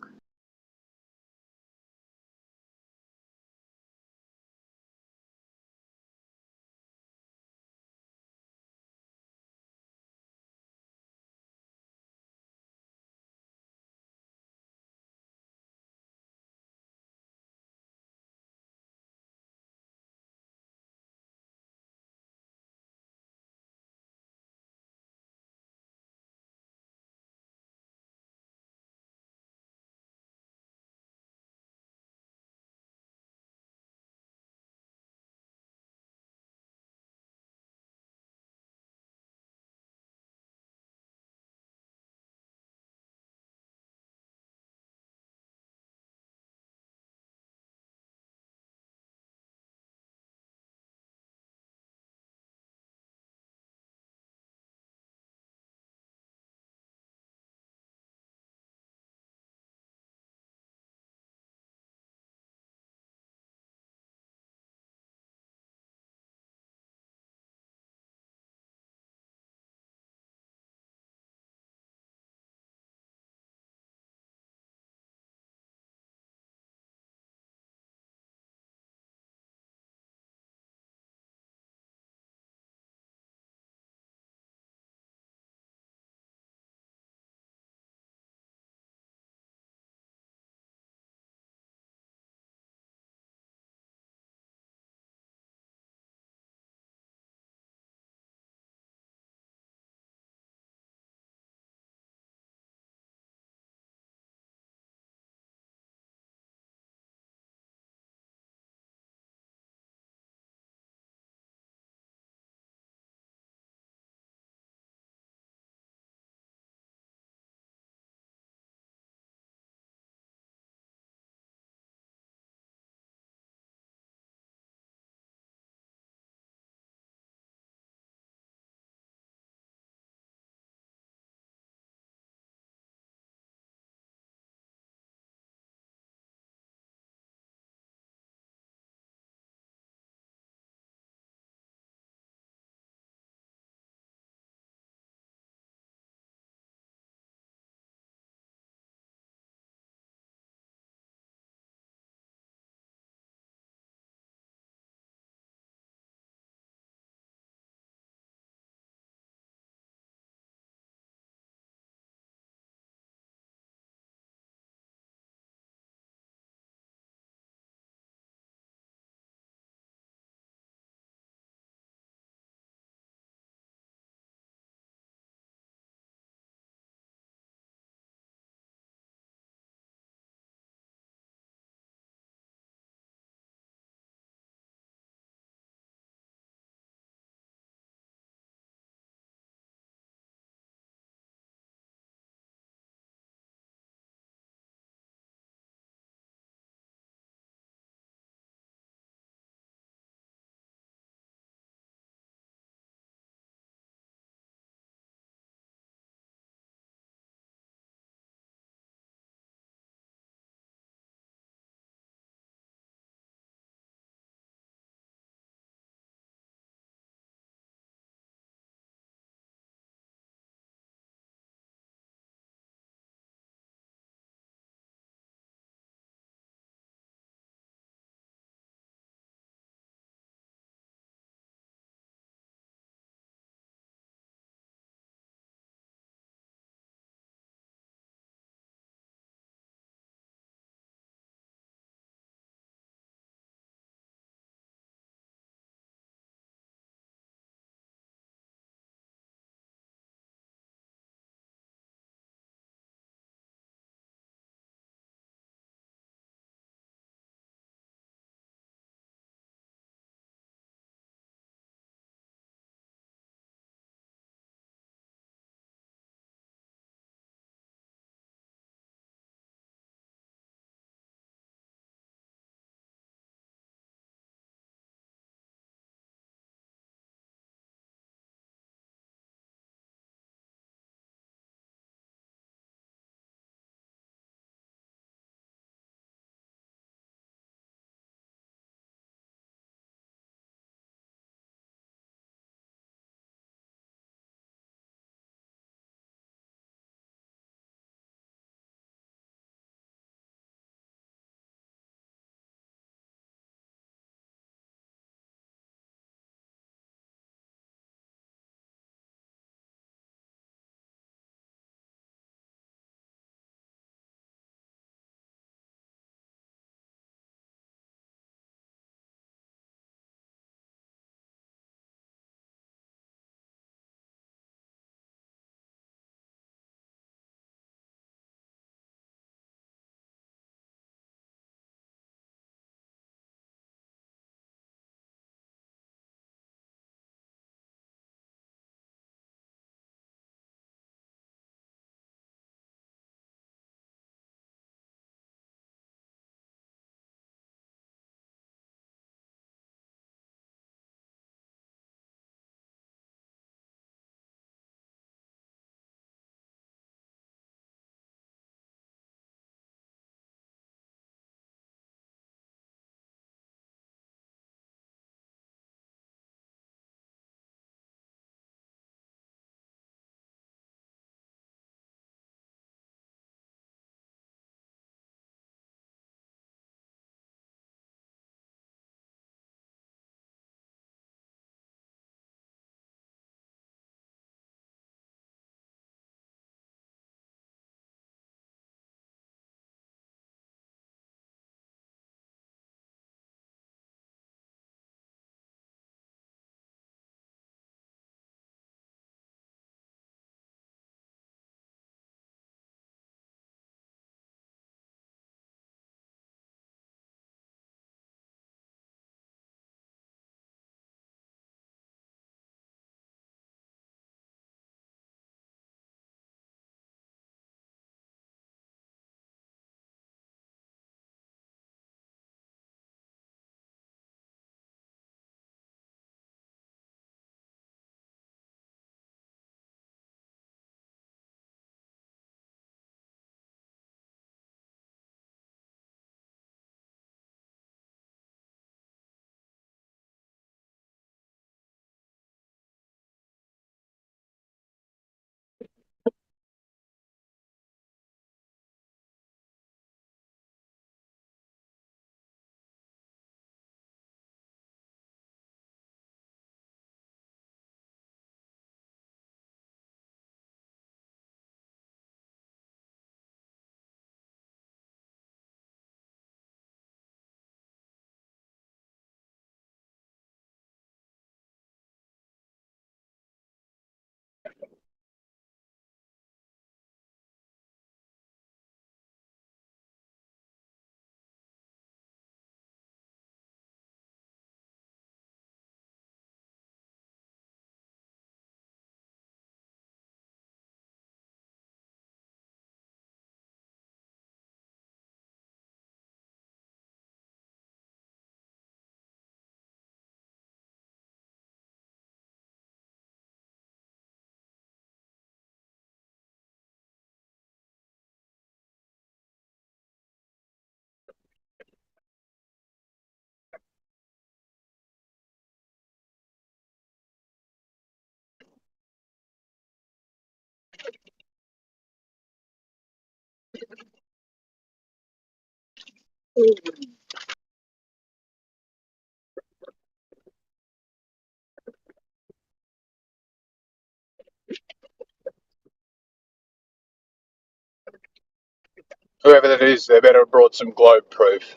Whoever that is, they better have brought some globe proof.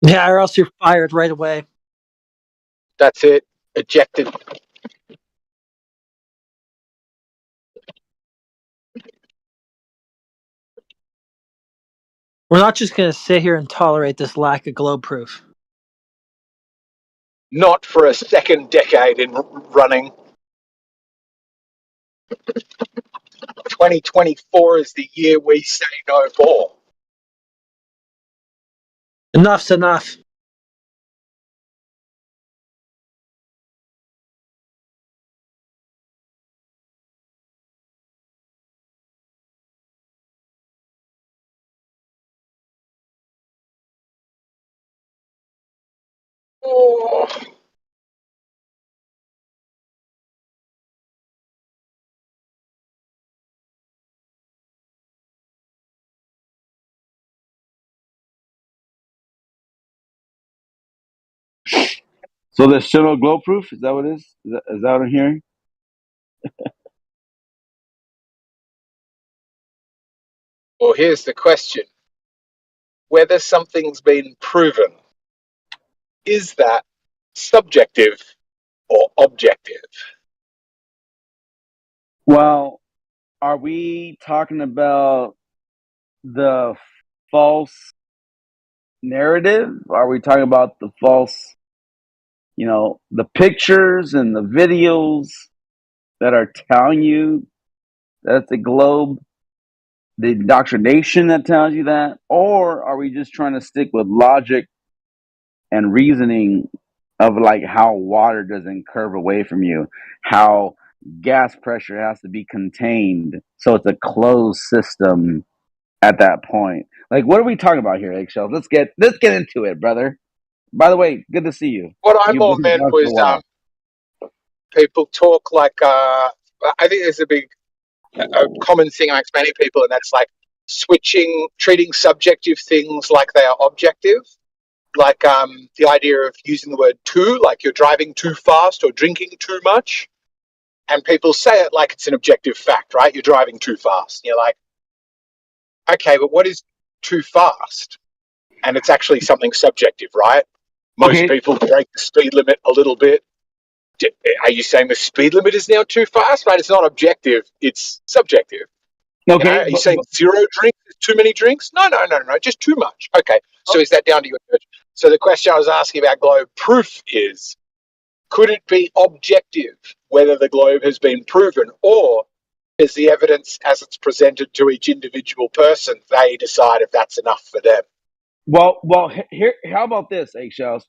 Yeah, or else you're fired right away. That's it. Ejected. We're not just going to sit here and tolerate this lack of globe proof. Not for a second decade in running. 2024 is the year we say no more. Enough's enough. Oh. So there's still no glow proof? Is that what it is? Is that what I'm hearing? Well, here's the question. Whether something's been proven, is that subjective or objective? Well, are we talking about the false narrative? Are we talking about the false, the pictures and the videos that are telling you that's the globe, the indoctrination that tells you that? Or are we just trying to stick with logic and reasoning of like how water doesn't curve away from you, how gas pressure has to be contained so it's a closed system at that point? Like, what are we talking about here, Eggshells? Let's get into it, brother. By the way, good to see you. What I You've more been meant gone for a was while. people talk like, I think there's a common thing amongst many people, and that's like treating subjective things like they are objective. Like the idea of using the word too, like you're driving too fast or drinking too much. And people say it like it's an objective fact, right? You're driving too fast. You're like, okay, but what is too fast? And it's actually something subjective, right? Most people break the speed limit a little bit. Are you saying the speed limit is now too fast? Right? It's not objective, it's subjective. Okay. Are you saying zero drinks is too many drinks? No, just too much. Okay. So is that down to your judge? So the question I was asking about globe proof is, could it be objective whether the globe has been proven, or is the evidence as it's presented to each individual person, they decide if that's enough for them? Well, here. How about this, Eggshells?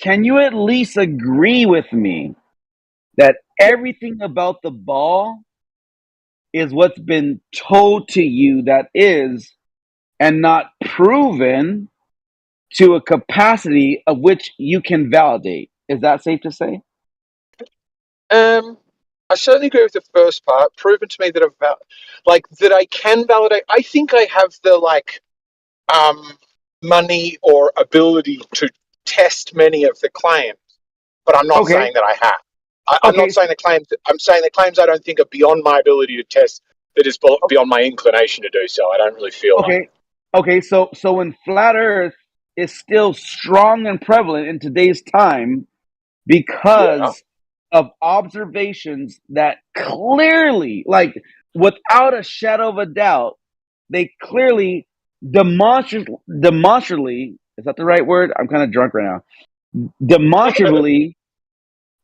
Can you at least agree with me that everything about the ball is what's been told to you that is, and not proven to a capacity of which you can validate? Is that safe to say? I certainly agree with the first part. Proven to me that that I can validate. I think I have the money or ability to test many of the claims, but I'm not saying that I have. I'm not saying the claims. I'm saying the claims I don't think are beyond my ability to test. That is beyond my inclination to do so. I don't really feel like. Okay. So when flat Earth is still strong and prevalent in today's time because of observations that clearly, like without a shadow of a doubt, they clearly demonstrably, is that the right word? I'm kind of drunk right now. Demonstrably,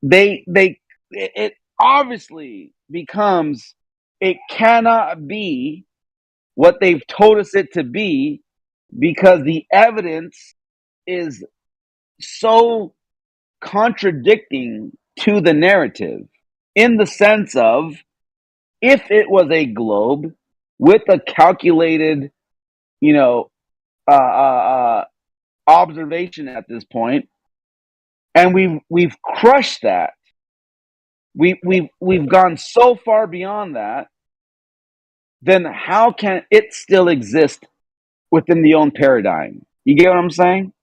it obviously becomes, it cannot be what they've told us it to be, because the evidence is so contradicting to the narrative, in the sense of, if it was a globe with a calculated, you know, observation at this point, and we've crushed that, we've gone so far beyond that. Then how can it still exist within the own paradigm? You get what I'm saying?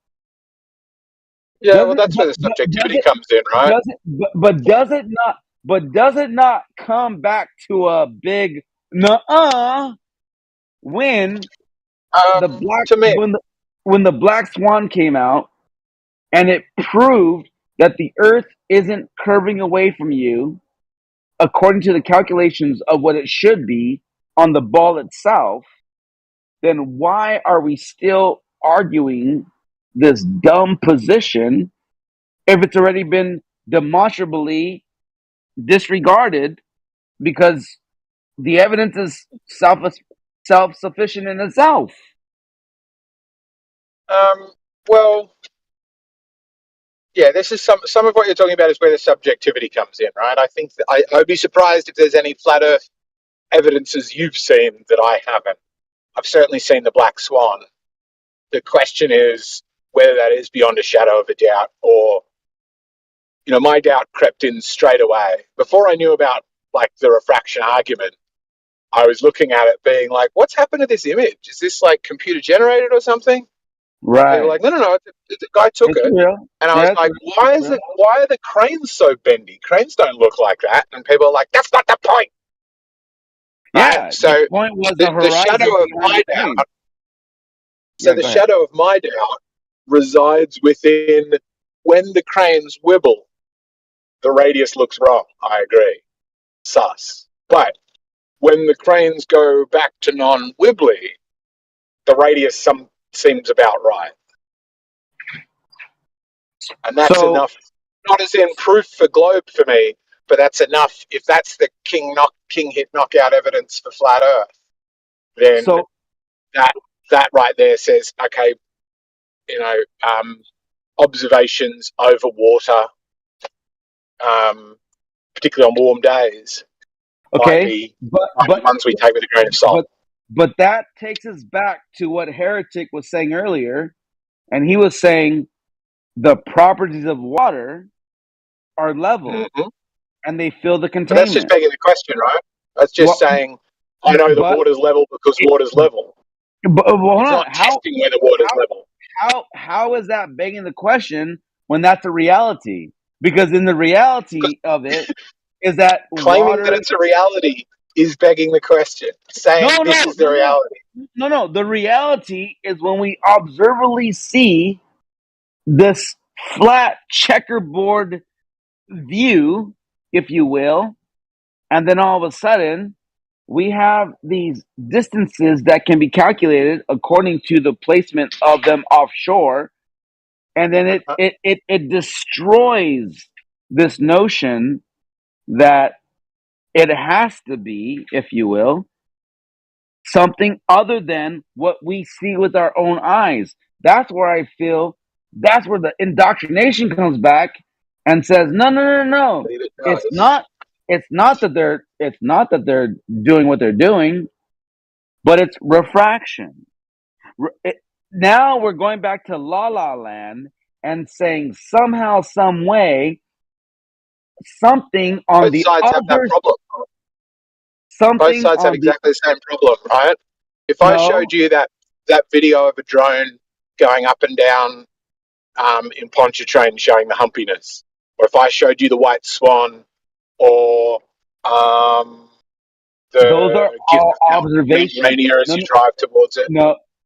Yeah, well, that's where the subjectivity comes in, right? Does it not? But does it not come back to a big nuh-uh when to me, when the black swan came out and it proved that the Earth isn't curving away from you according to the calculations of what it should be on the ball itself? Then why are we still arguing this dumb position if it's already been demonstrably disregarded because the evidence is self-sufficient in itself? Well, yeah, this is some of what you're talking about is where the subjectivity comes in, right? I think that I would be surprised if there's any flat Earth evidences you've seen that I haven't. I've certainly seen the black swan. The question is whether that is beyond a shadow of a doubt, or my doubt crept in straight away before I knew about like the refraction argument. I was looking at it being like, what's happened to this image? Is this like computer generated or something? Right. They were like, no, the guy took it. Real. And I was like, why are the cranes so bendy? Cranes don't look like that. And people are like, that's not the point. Yeah. Right? So the point was the shadow of my doubt. So the shadow of my doubt resides within when the cranes wibble, the radius looks wrong. I agree. Sus. But when the cranes go back to non-wibbly, the radius seems about right. And that's enough, not as in proof for globe for me, but that's enough. If that's the king hit knockout evidence for flat Earth, then that right there says, okay, observations over water, particularly on warm days, might be ones we take with a grain of salt. But that takes us back to what Heretic was saying earlier, and he was saying the properties of water are level, and they fill the containment. But that's just begging the question, right? That's just saying, I know the water's level because water's level. But it's not testing whether water's level. How is that begging the question when that's a reality? Because in the reality of it is that claiming that it's a reality is begging the question. Saying this is the reality. No. The reality is when we observably see this flat checkerboard view, if you will, and then all of a sudden we have these distances that can be calculated according to the placement of them offshore, and then it destroys this notion that it has to be, if you will, something other than what we see with our own eyes. That's where I feel that's where the indoctrination comes back and says, no. It's not that they're doing what they're doing, but it's refraction. Now we're going back to La La Land and saying somehow, some way, something on both the sides have that problem. Both sides have exactly the same problem, right? If I showed you that video of a drone going up and down in Pontchartrain showing the humpiness, or if I showed you the white swan, or those are all observations. Mania as you drive towards it.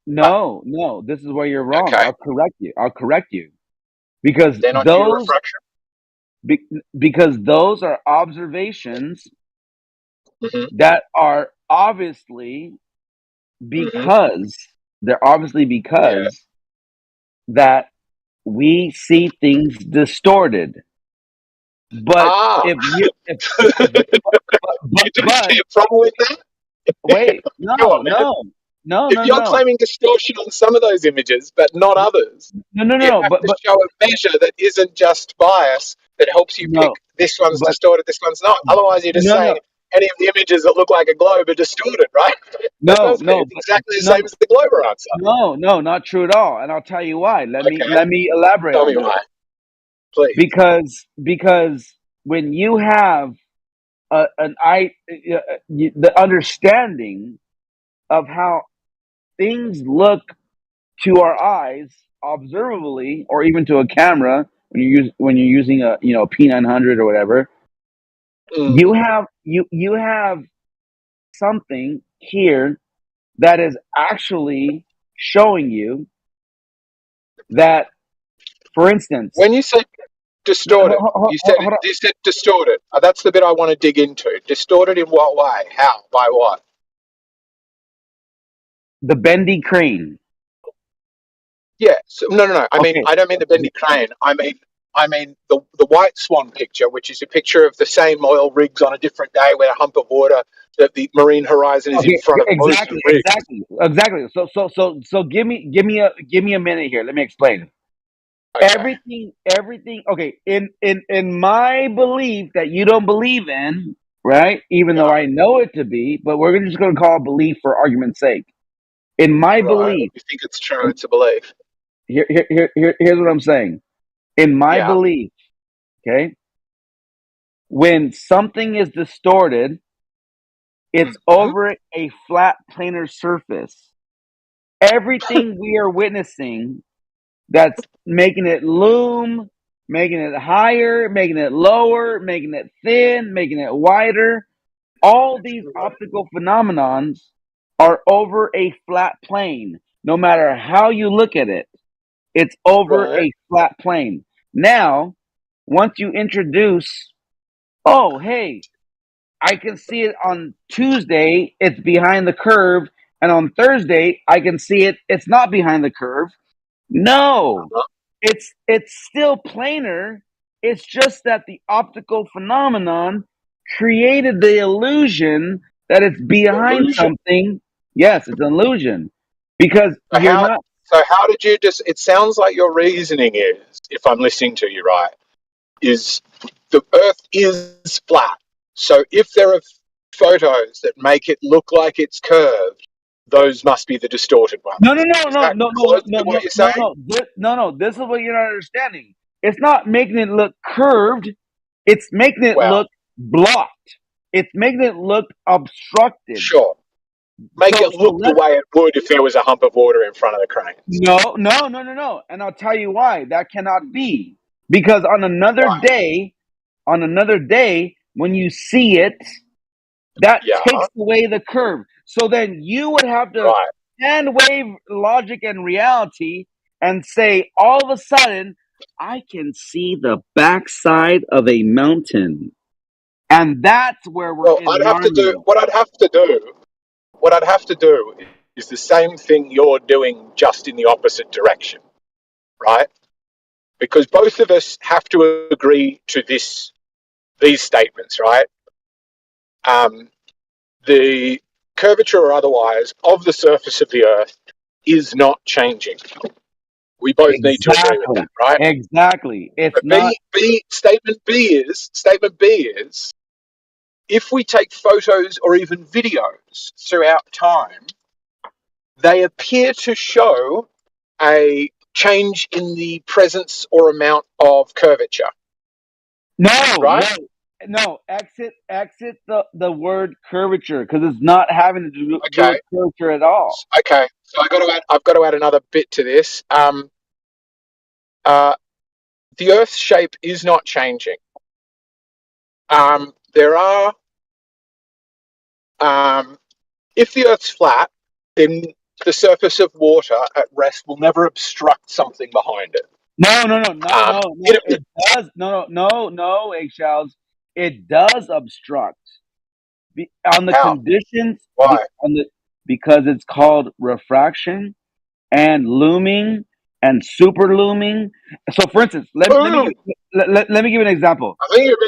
No. This is where you're wrong. Okay. I'll correct you. Because they're not due refraction. Because those are observations that are obviously because that we see things distorted. But if you see a problem with that? Wait, no. If you're claiming distortion on some of those images, but not others, you have to show a measure that isn't just bias that helps you pick this one's distorted, this one's not. Otherwise, you're just saying any of the images that look like a globe are distorted, right? No, it's exactly the same as the globe answer. No, not true at all. And I'll tell you why. Let me elaborate. Tell me why, please. Because when you have the understanding of how things look to our eyes observably, or even to a camera when you're using a P900 or whatever, you have something here that is actually showing you that, for instance, when you say distorted, you said distorted. That's the bit I want to dig into. Distorted in what way? How? By what? the bendy crane. Yeah. So, no. Okay. I don't mean the bendy crane. I mean the white swan picture, which is a picture of the same oil rigs on a different day with a hump of water that the marine horizon is in front of most rigs. Exactly. So give me a minute here. Let me explain. Okay. Everything. Okay. In my belief that you don't believe in, right? Even though I know it to be, but we're just going to call it belief for argument's sake. In my belief, You think it's true? It's a belief. Here's what I'm saying. In my belief, okay, when something is distorted, it's over a flat planar surface. Everything we are witnessing that's making it loom, making it higher, making it lower, making it thin, making it wider, all these optical phenomenons are over a flat plane. No matter how you look at it, it's over a flat plane. Now, once you introduce, oh, hey, I can see it on Tuesday, it's behind the curve, and on Thursday, I can see it, it's not behind the curve. No, it's still planar. It's just that the optical phenomenon created the illusion that it's behind something. Yes, it's an illusion because you're not. So how did you just? It sounds like your reasoning is, if I'm listening to you right, is the Earth is flat. So if there are photos that make it look like it's curved, those must be the distorted ones. No. Is that close to what you're saying? No. This is what you're not understanding. It's not making it look curved. It's making it look blocked. It's making it look obstructed. Sure. Make it look the way it would if there was a hump of water in front of the crane. No. And I'll tell you why that cannot be. Because on another day, when you see it, that takes away the curve. So then you would have to hand wave logic and reality and say, all of a sudden, I can see the backside of a mountain. And that's where we're in What I'd have to do is the same thing you're doing, just in the opposite direction, right? Because both of us have to agree to these statements, right? The curvature or otherwise of the surface of the Earth is not changing. We both need to agree with that, right? Exactly. It's but not. Statement B is, if we take photos or even videos throughout time, they appear to show a change in the presence or amount of curvature. No. Exit the word curvature, because it's not having to do with curvature at all. Okay, so I've got to add another bit to this. The Earth's shape is not changing. There are, if the Earth's flat, then the surface of water at rest will never obstruct something behind it. No. It does. No, eggshells. It does obstruct on the conditions. Why? Because it's called refraction and looming and super looming. So, for instance, let me give an example. I think you're a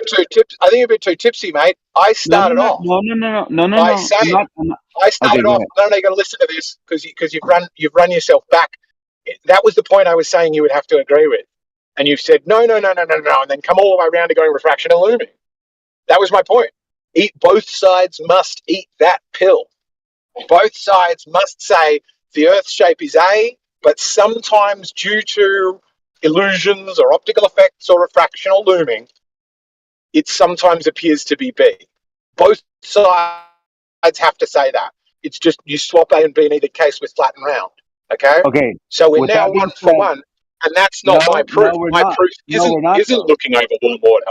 bit too tipsy, mate. I started off by saying, I started off. I don't know you're going to listen to this because you've run yourself back. That was the point I was saying you would have to agree with, and you've said no, and then come all the way around to going refraction and looming. That was my point. Both sides must eat that pill. Both sides must say the Earth's shape is A, but sometimes due to illusions or optical effects or refraction or looming, it sometimes appears to be B. Both sides have to say that. It's just you swap A and B in either case with flat and round. Okay? Okay. So we're With now that being one for said, one, and that's not my no, proof. we're My not. proof No, we're not isn't though. looking over warm water.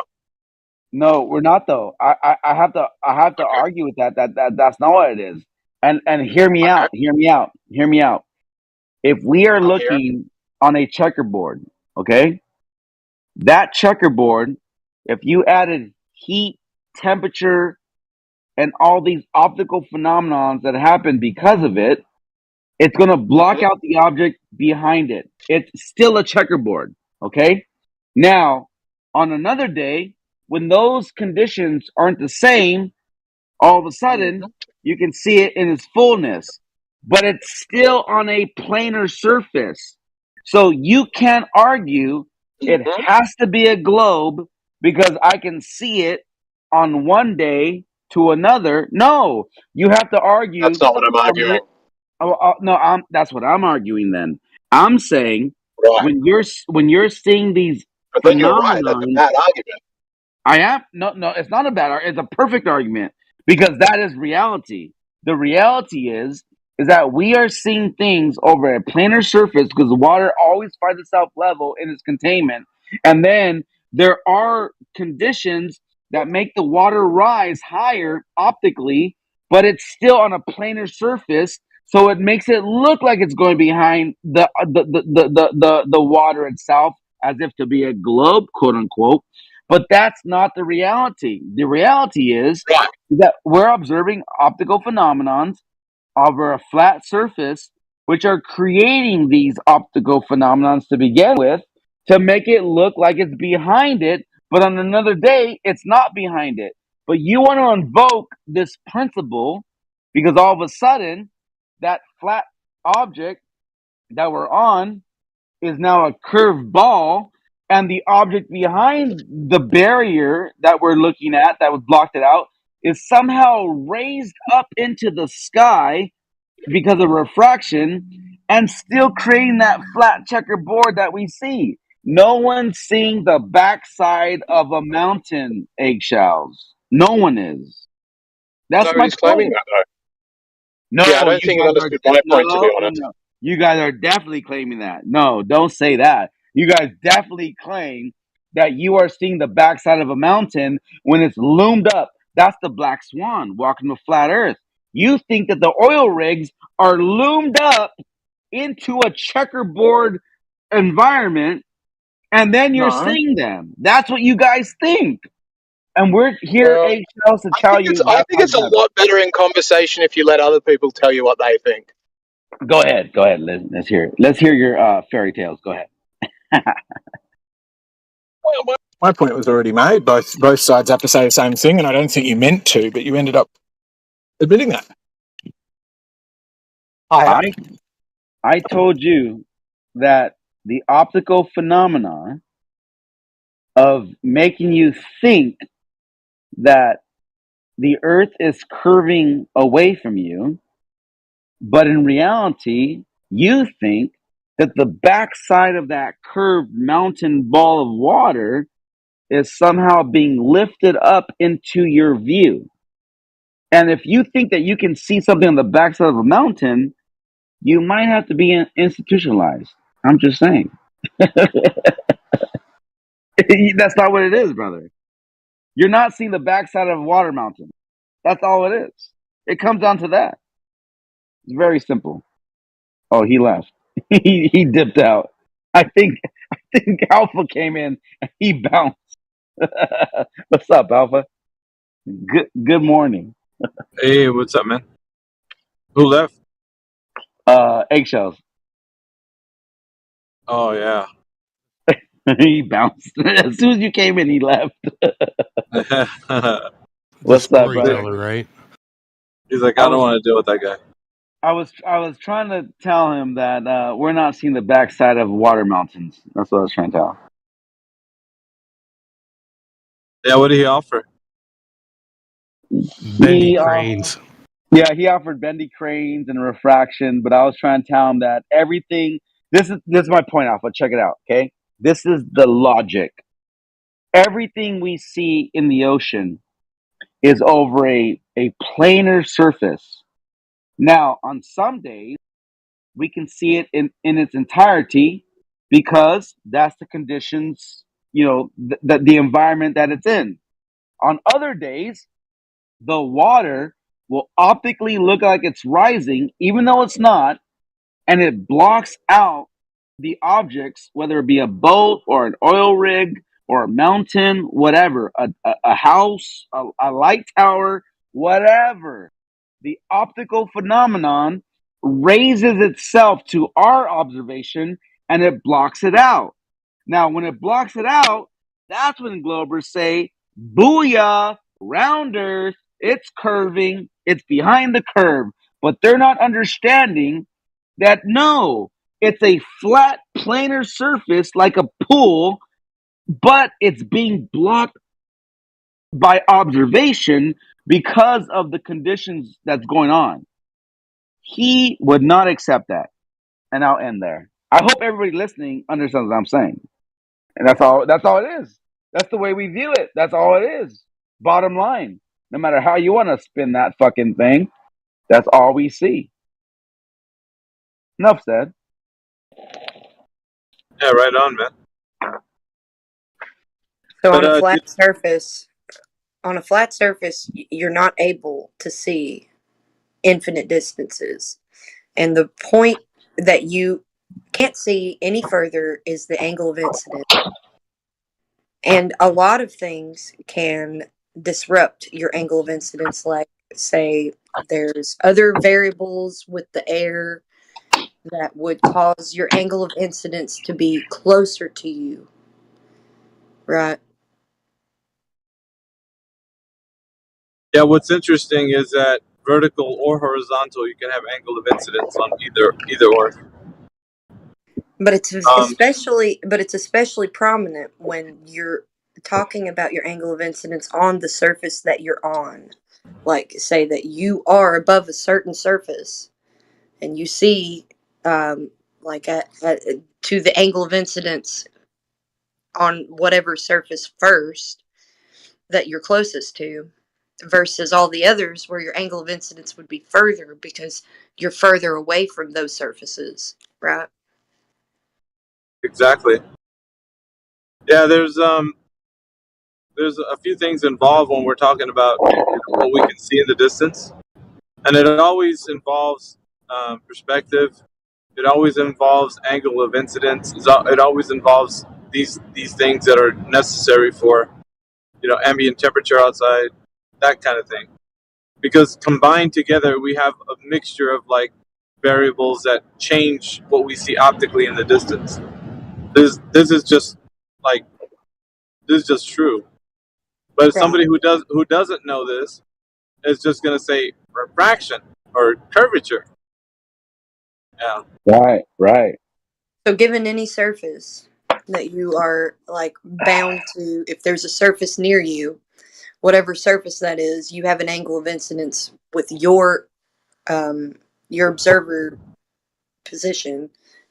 No, we're not though. I have to argue with that's not what it is. And hear me out. Hear me out. Hear me out. If we are I'm here. looking on a checkerboard, okay, that checkerboard, if you added heat, temperature, and all these optical phenomenons that happen because of it, it's going to block out the object behind it. It's still a checkerboard, okay? Now, on another day, when those conditions aren't the same, all of a sudden you can see it in its fullness, but it's still on a planar surface. So you can't argue it has to be a globe because I can see it on one day to another. No, you have to argue. That's not what I'm arguing. No, that's what I'm arguing. Then I'm saying Right. when you're seeing these But then you're right. That's a phenomenon, bad argument. I am no. It's not a bad. It's a perfect argument because that is reality. The reality is that we are seeing things over a planar surface because the water always finds itself level in its containment, and then there are conditions that make the water rise higher optically, but it's still on a planar surface, so it makes it look like it's going behind the water itself, as if to be a globe, quote unquote. But that's not the reality. The reality is that we're observing optical phenomenons over a flat surface, which are creating these optical phenomenons to begin with to make it look like it's behind it. But on another day, it's not behind it. But you want to invoke this principle because all of a sudden, that flat object that we're on is now a curved ball, and the object behind the barrier that we're looking at that would blocked it out is somehow raised up into the sky because of refraction and still creating that flat checkerboard that we see. No one's seeing the backside of a mountain, eggshells. No one is. That's my Nobody's claiming point. that though. No, Yeah, I don't you think you've guys are understood my point, to be no. honest. You guys are definitely claiming that. No, don't say that. You guys definitely claim that you are seeing the backside of a mountain when it's loomed up. That's the black swan walking the flat earth. You think that the oil rigs are loomed up into a checkerboard environment and then you're No. seeing them. That's what you guys think. And we're here, Well, HLs, to tell you I that's think not it's a exactly. lot better in conversation if you let other people tell you what they think. Go ahead. Let's hear it. Let's hear your fairy tales. Go ahead. Well, my point was already made. Both sides have to say the same thing, and I don't think you meant to, but you ended up admitting that. I told you that the optical phenomena of making you think that the earth is curving away from you, but in reality, you think that the backside of that curved mountain ball of water is somehow being lifted up into your view. And if you think that you can see something on the backside of a mountain, you might have to be institutionalized. I'm just saying. That's not what it is, brother. You're not seeing the backside of a water mountain. That's all it is. It comes down to that. It's very simple. Oh, he left. he dipped out. I think Alpha came in and he bounced. What's up, Alpha? Good morning. Hey, what's up, man? Who left? Eggshells. Oh yeah. He bounced. As soon as you came in, he left. The What's up, brother? storyteller, right? He's like, I don't want to deal with that guy. I was trying to tell him that we're not seeing the backside of water mountains. That's what I was trying to tell him. Yeah, what did he offer? Bendy cranes. Yeah, he offered bendy cranes and refraction, but I was trying to tell him that everything. This is my point, Alpha. Check it out, okay? This is the logic. everything we see in the ocean is over a planar surface. Now, on some days, we can see it in its entirety because that's the conditions, the environment that it's in. On other days, the water will optically look like it's rising, even though it's not, and it blocks out the objects, whether it be a boat or an oil rig or a mountain, whatever, a house, a light tower, whatever. The optical phenomenon raises itself to our observation and it blocks it out. Now, when it blocks it out, that's when Globers say, booyah, round earth, it's curving, it's behind the curve. But they're not understanding that no, it's a flat, planar surface like a pool, but it's being blocked by observation because of the conditions that's going on. He would not accept that. And I'll end there. I hope everybody listening understands what I'm saying. And that's all it is. That's the way we view it. That's all it is. Bottom line. No matter how you want to spin that fucking thing, that's all we see. Enough said. Yeah, right on, man. So on a flat surface, you're not able to see infinite distances. And the point that you can't see any further is the angle of incidence. And a lot of things can disrupt your angle of incidence, like, say, there's other variables with the air that would cause your angle of incidence to be closer to you. Right? Yeah, what's interesting is that vertical or horizontal, you can have angle of incidence on either or. But it's especially prominent when you're talking about your angle of incidence on the surface that you're on. Like, say that you are above a certain surface and you see like to the angle of incidence on whatever surface first that you're closest to, versus all the others where your angle of incidence would be further because you're further away from those surfaces, right? Exactly. Yeah, there's a few things involved when we're talking about what we can see in the distance, and it always involves perspective. It always involves angle of incidence. It always involves these things that are necessary for ambient temperature outside, that kind of thing. Because combined together, we have a mixture of like variables that change what we see optically in the distance. This is just like this is just true. But somebody who doesn't know this is just going to say refraction or curvature. Yeah. Right. So given any surface that you are like bound to, if there's a surface near you, whatever surface that is, you have an angle of incidence with your observer position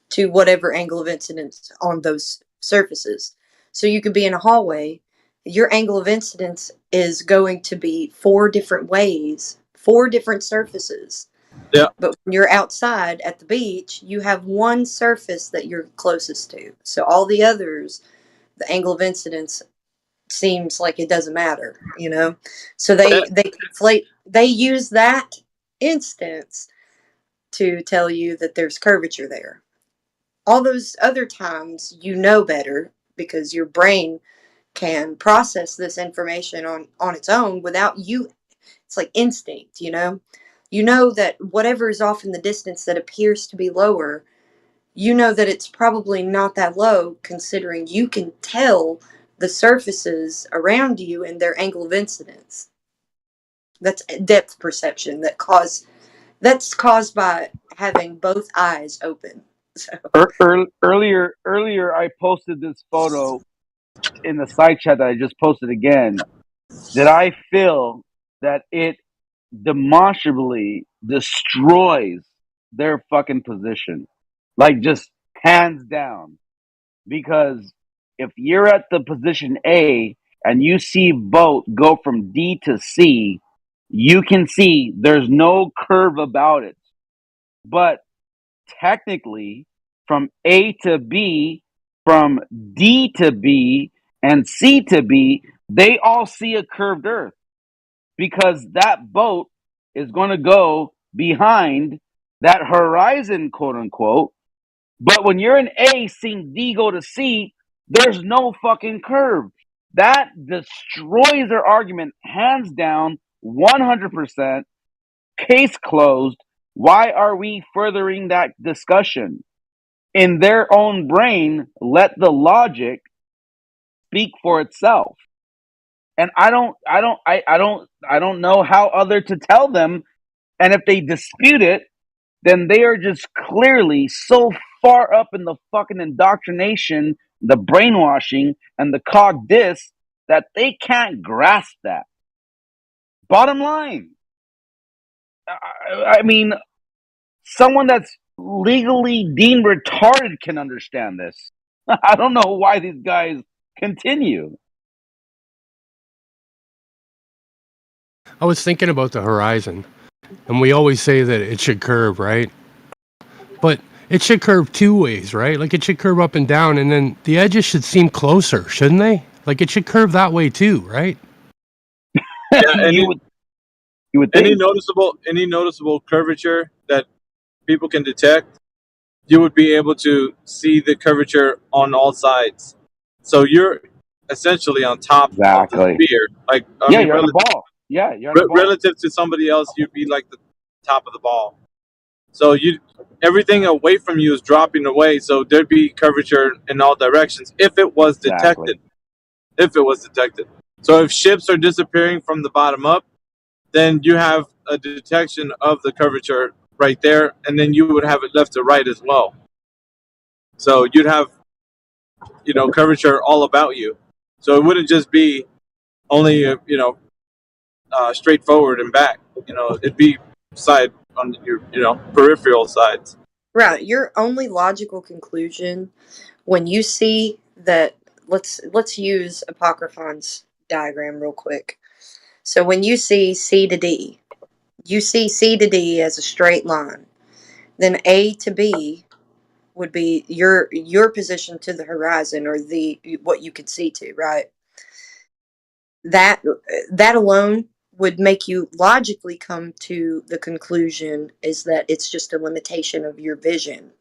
to whatever angle of incidence on those surfaces. So you could be in a hallway, your angle of incidence is going to be 4 different ways, 4 different surfaces. Yeah. But when you're outside at the beach, you have one surface that you're closest to. So all the others, the angle of incidence seems like it doesn't matter, So they conflate, they use that instance to tell you that there's curvature there. All those other times you know better because your brain can process this information on its own without you. It's like instinct, you know that whatever is off in the distance that appears to be lower, you know that it's probably not that low, considering you can tell the surfaces around you and their angle of incidence. That's depth perception that's caused by having both eyes open. So. Earlier, I posted this photo in the side chat that I just posted again. Did I feel that it demonstrably destroys their fucking position? Like, just hands down. Because if you're at the position A and you see boat go from D to C, you can see there's no curve about it. But technically, from A to B, from D to B, and C to B, they all see a curved earth because that boat is going to go behind that horizon, quote unquote. But when you're in A seeing D go to C, there's no fucking curve. That destroys their argument, hands down, 100%. Case closed. Why are we furthering that discussion? In their own brain, let the logic speak for itself. And I don't know how other to tell them. And if they dispute it, then they are just clearly so far up in the fucking indoctrination, the brainwashing, and the cog dis that they can't grasp that. Bottom line. I mean, someone that's legally deemed retarded can understand this. I don't know why these guys continue. I was thinking about the horizon, and we always say that it should curve, right? But it should curve two ways, right? Like it should curve up and down, and then the edges should seem closer, shouldn't they? Like it should curve that way too, right? Yeah, you would think. Any noticeable curvature that people can detect, you would be able to see the curvature on all sides. So you're essentially on top of the sphere. Like You're on the ball. Yeah, you're on the ball. Relative to somebody else, you'd be like the top of the ball. So everything away from you is dropping away. So there'd be curvature in all directions if it was detected. If it was detected. So if ships are disappearing from the bottom up, then you have a detection of the curvature right there, and then you would have it left to right as well. So you'd have, curvature all about you. So it wouldn't just be only, straightforward and back. It'd be side on your, peripheral sides. Right. Your only logical conclusion when you see that, let's use Apocryphon's diagram real quick. So when you see C to D, you see C to D as a straight line. Then A to B would be your position to the horizon, or what you could see to, right? That alone would make you logically come to the conclusion is that it's just a limitation of your vision.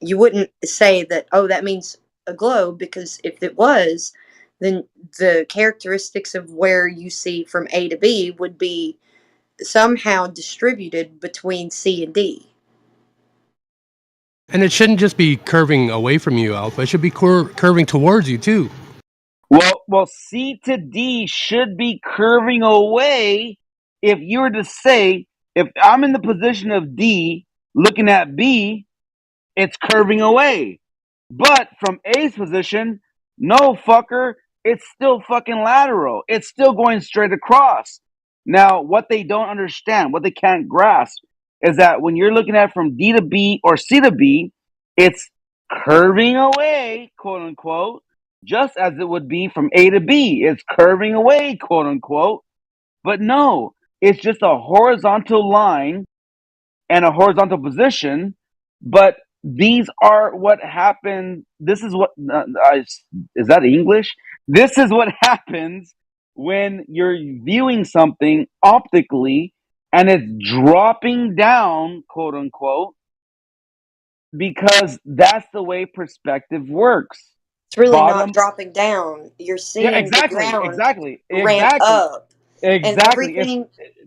You wouldn't say that, oh, that means a globe, because if it was, then the characteristics of where you see from A to B would be somehow distributed between C and D. And it shouldn't just be curving away from you, Alpha. It should be curving towards you too. Well, C to D should be curving away. If you were to say, if I'm in the position of D looking at B, it's curving away. But from A's position, no fucker, it's still fucking lateral. It's still going straight across. Now, what they don't understand, what they can't grasp, is that when you're looking at from D to B or C to B, it's curving away, quote unquote, just as it would be from A to B. It's curving away, quote unquote. But no, it's just a horizontal line and a horizontal position. But these are what happened. This is what, is that English? This is what happens when you're viewing something optically and it's dropping down, quote unquote, because that's the way perspective works. It's really not dropping down. You're seeing the ground ramp up. And everything.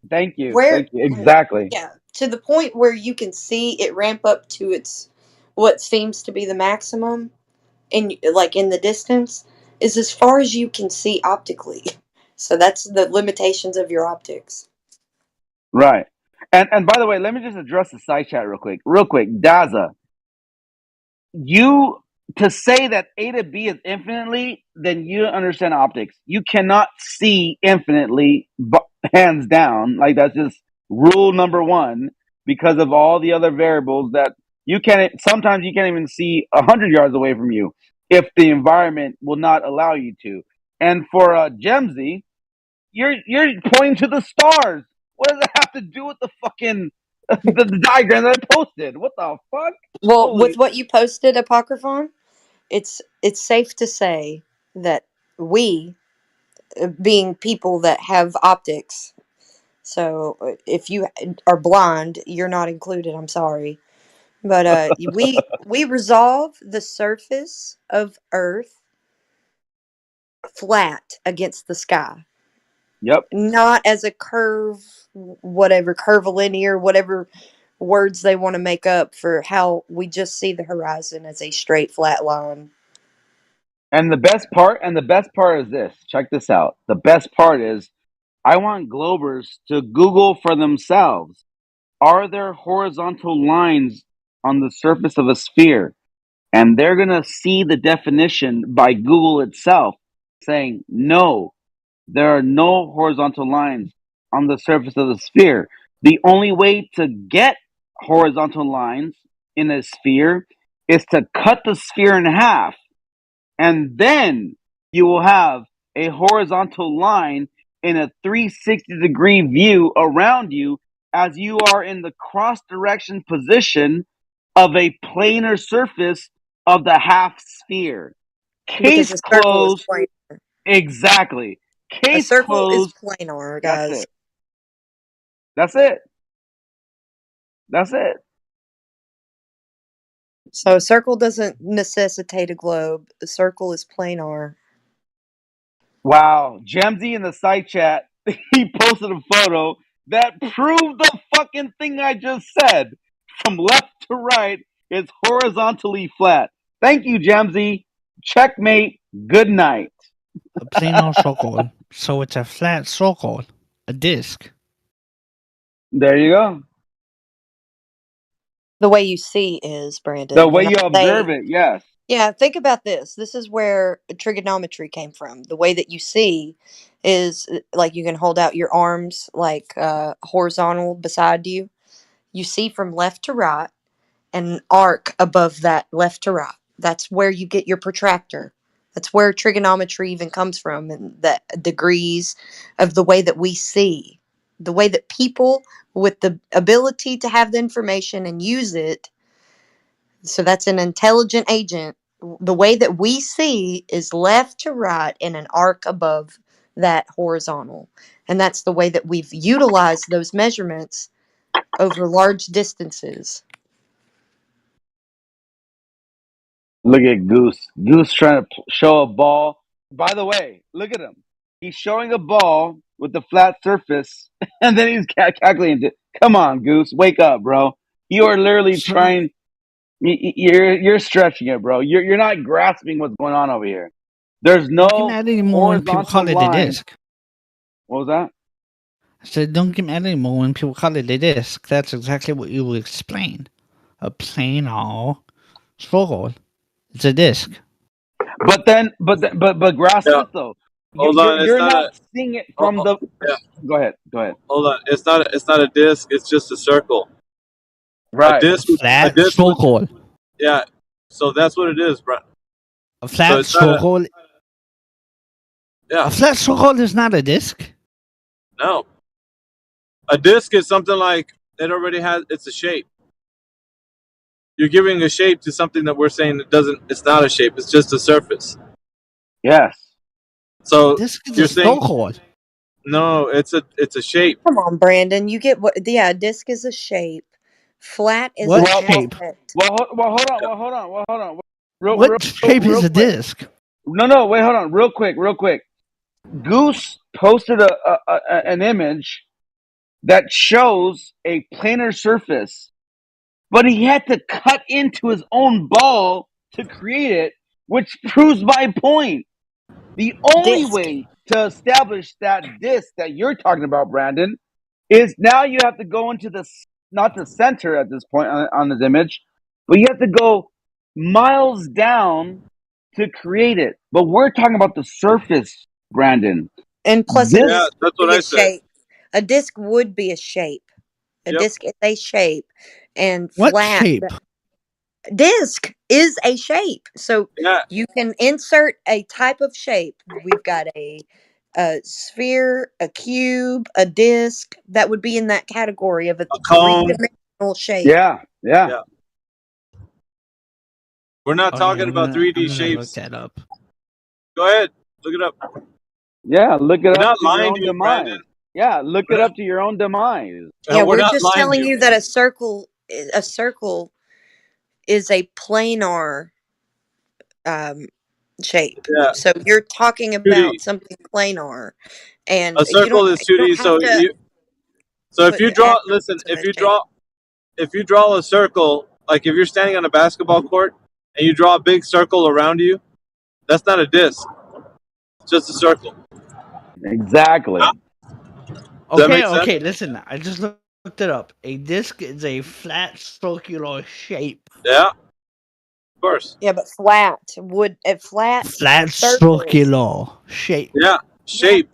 Thank you. Where, exactly. Yeah, to the point where you can see it ramp up to its what seems to be the maximum in the distance is as far as you can see optically. So that's the limitations of your optics. Right. And by the way, let me just address the side chat real quick. Daza, you to say that A to B is infinitely, then you don't understand optics. You cannot see infinitely, hands down. Like that's just rule number one, because of all the other variables that you can't. Sometimes you can't even see 100 yards away from you. if the environment will not allow you to. And for Gemsy, you're pointing to the stars. What does that have to do with the fucking the diagram that I posted? What the fuck? Well, Holy with what you posted, Apocryphon, it's safe to say that we, being people that have optics, so if you are blind, you're not included. I'm sorry, but we resolve the surface of Earth flat against the sky. Yep. Not as a curve, whatever, curvilinear, whatever words they want to make up for how we just see the horizon as a straight flat line. And the best part is this. Check this out. The best part is I want Globers to Google for themselves. Are there horizontal lines on the surface of a sphere? And they're going to see the definition by Google itself saying, no, there are no horizontal lines on the surface of the sphere. The only way to get horizontal lines in a sphere is to cut the sphere in half. And then you will have a horizontal line in a 360-degree view around you as you are in the cross direction position of a planar surface of the half sphere. Because Case a circle is closed. planar. Exactly. A Case circle is closed. planar, That's guys. it. That's it. That's it. So a circle doesn't necessitate a globe. A circle is planar. Wow. Jamsy in the side chat, he posted a photo that proved the fucking thing I just said. From left to right, it's horizontally flat. Thank you, Jamsy. Checkmate. Good night. A planar circle. So it's a flat circle. A disc. There you go. The way you see is, Brandon. The way When I you observe say, it, yes. yeah, think about this. This is where trigonometry came from. The way that you see is like you can hold out your arms like horizontal beside you. You see from left to right and an arc above that left to right. That's where you get your protractor. That's where trigonometry even comes from, and the degrees of the way that we see. The way that people with the ability to have the information and use it, so that's an intelligent agent. The way that we see is left to right in an arc above that horizontal. And that's the way that we've utilized those measurements over large distances. Look at Goose. Goose trying to show a ball. By the way, look at him. He's showing a ball with the flat surface, and then he's calculating it. Come on, Goose, wake up, bro. You are literally So trying. You're stretching it, bro. You're not grasping what's going on over here. There's don't get no mad anymore when people call horizontal it a line. disc. What was that? I said, don't get mad anymore when people call it a disc. That's exactly what you will explain. A planar circle. It's a disc. But grasp Yeah. it though. Hold on. It's You're not not a. seeing it from the. Yeah. Go ahead. Go ahead. Hold on. It's not. It's not a disc. It's just a circle. Right. A disc. A Flat disc. circle. Yeah. So that's what it is, bro. A So flat it's not a. circle. Yeah. A flat circle is not a disc. No. A disc is something like it already has. It's a shape. You're giving a shape to something that we're saying it doesn't. It's not a shape. It's just a surface. Yes. So Disc is you're a saying circle. no. It's a shape. Come on, Brandon. You get what? Yeah, disc is a shape. Flat is What an shape? aspect. Hold on. What shape is a disc? No, wait, hold on. Real quick. Goose posted an image that shows a planar surface, but he had to cut into his own ball to create it, which proves my point. The only Disc. way to establish that disc that you're talking about, Brandon, is now you have to go into not the center at this point on this image, but you have to go miles down to create it. But we're talking about the surface, Brandon. And plus, a This Yeah, disc that's would what be I a said. shape. A disc would be a shape. A Yep. disc is a shape, and What flat. shape? Disc is a shape, so Yeah. you can insert a type of shape. We've got a sphere, a cube, a disc. That would be in that category of a cone. three-dimensional shape. Yeah. Yeah. We're not Okay, talking about 3D I'm gonna look shapes. that up. Go ahead, look it up. Yeah, look it We're up not to your lying own to you, demise. Brandon. Yeah, look We're it not, up to your own demise. Yeah, we're we're not just lying to telling you. you that a circle is a planar shape. Yeah. So you're talking 2D. about something planar, and A circle is you 2D. don't have to So if put you draw, listen, attributes of a shape. if you draw a circle, like if you're standing on a basketball court and you draw a big circle around you, that's not a disc. It's just a circle. Exactly. Does that make sense? Okay, listen, I just looked it up. A disc is a flat circular shape. Yeah, of course. Yeah, but flat Flat circle. circular shape. Yeah, shape.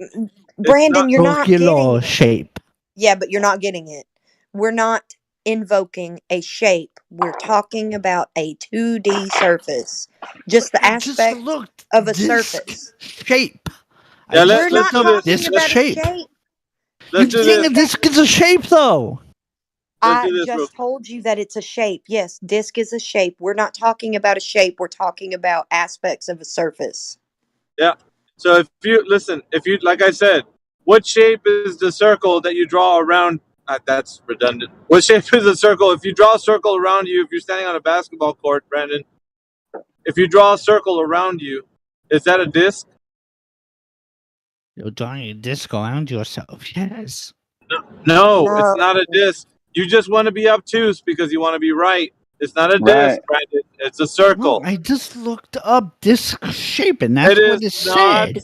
Brandon, you're not getting Circular it. shape. Yeah, but you're not getting it. We're not invoking a shape. We're talking about a 2D surface. Just the I just aspect looked of a disc surface. shape. Yeah, We're let's not do this. talking Disc about a shape. shape. You're Let's do saying this. a disc is a shape, though. Let's I do this real just told you that it's a shape. Yes, disc is a shape. We're not talking about a shape. We're talking about aspects of a surface. Yeah. So if you listen, if you like I said, what shape is the circle that you draw around? That's redundant. What shape is a circle? If you draw a circle around you, if you're standing on a basketball court, Brandon, if you draw a circle around you, is that a disc? You're drawing a disc around yourself. Yes. No, it's No. not a disc. You just want to be obtuse because you want to be right. It's not a Right. disc, Brandon. It's a No, circle. I just looked up disc shape, and that's It what is it not. said.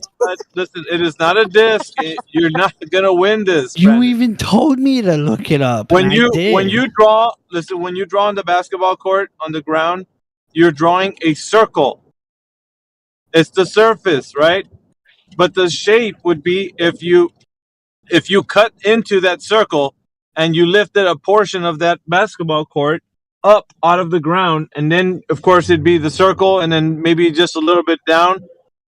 Listen, it is not a disc. You're not gonna win this, You Brandon. even told me to look it up, and When I when did. you draw, listen, when you draw on the basketball court on the ground, you're drawing a circle. It's the surface, right? But the shape would be if you cut into that circle and you lifted a portion of that basketball court up out of the ground, and then of course it'd be the circle, and then maybe just a little bit down,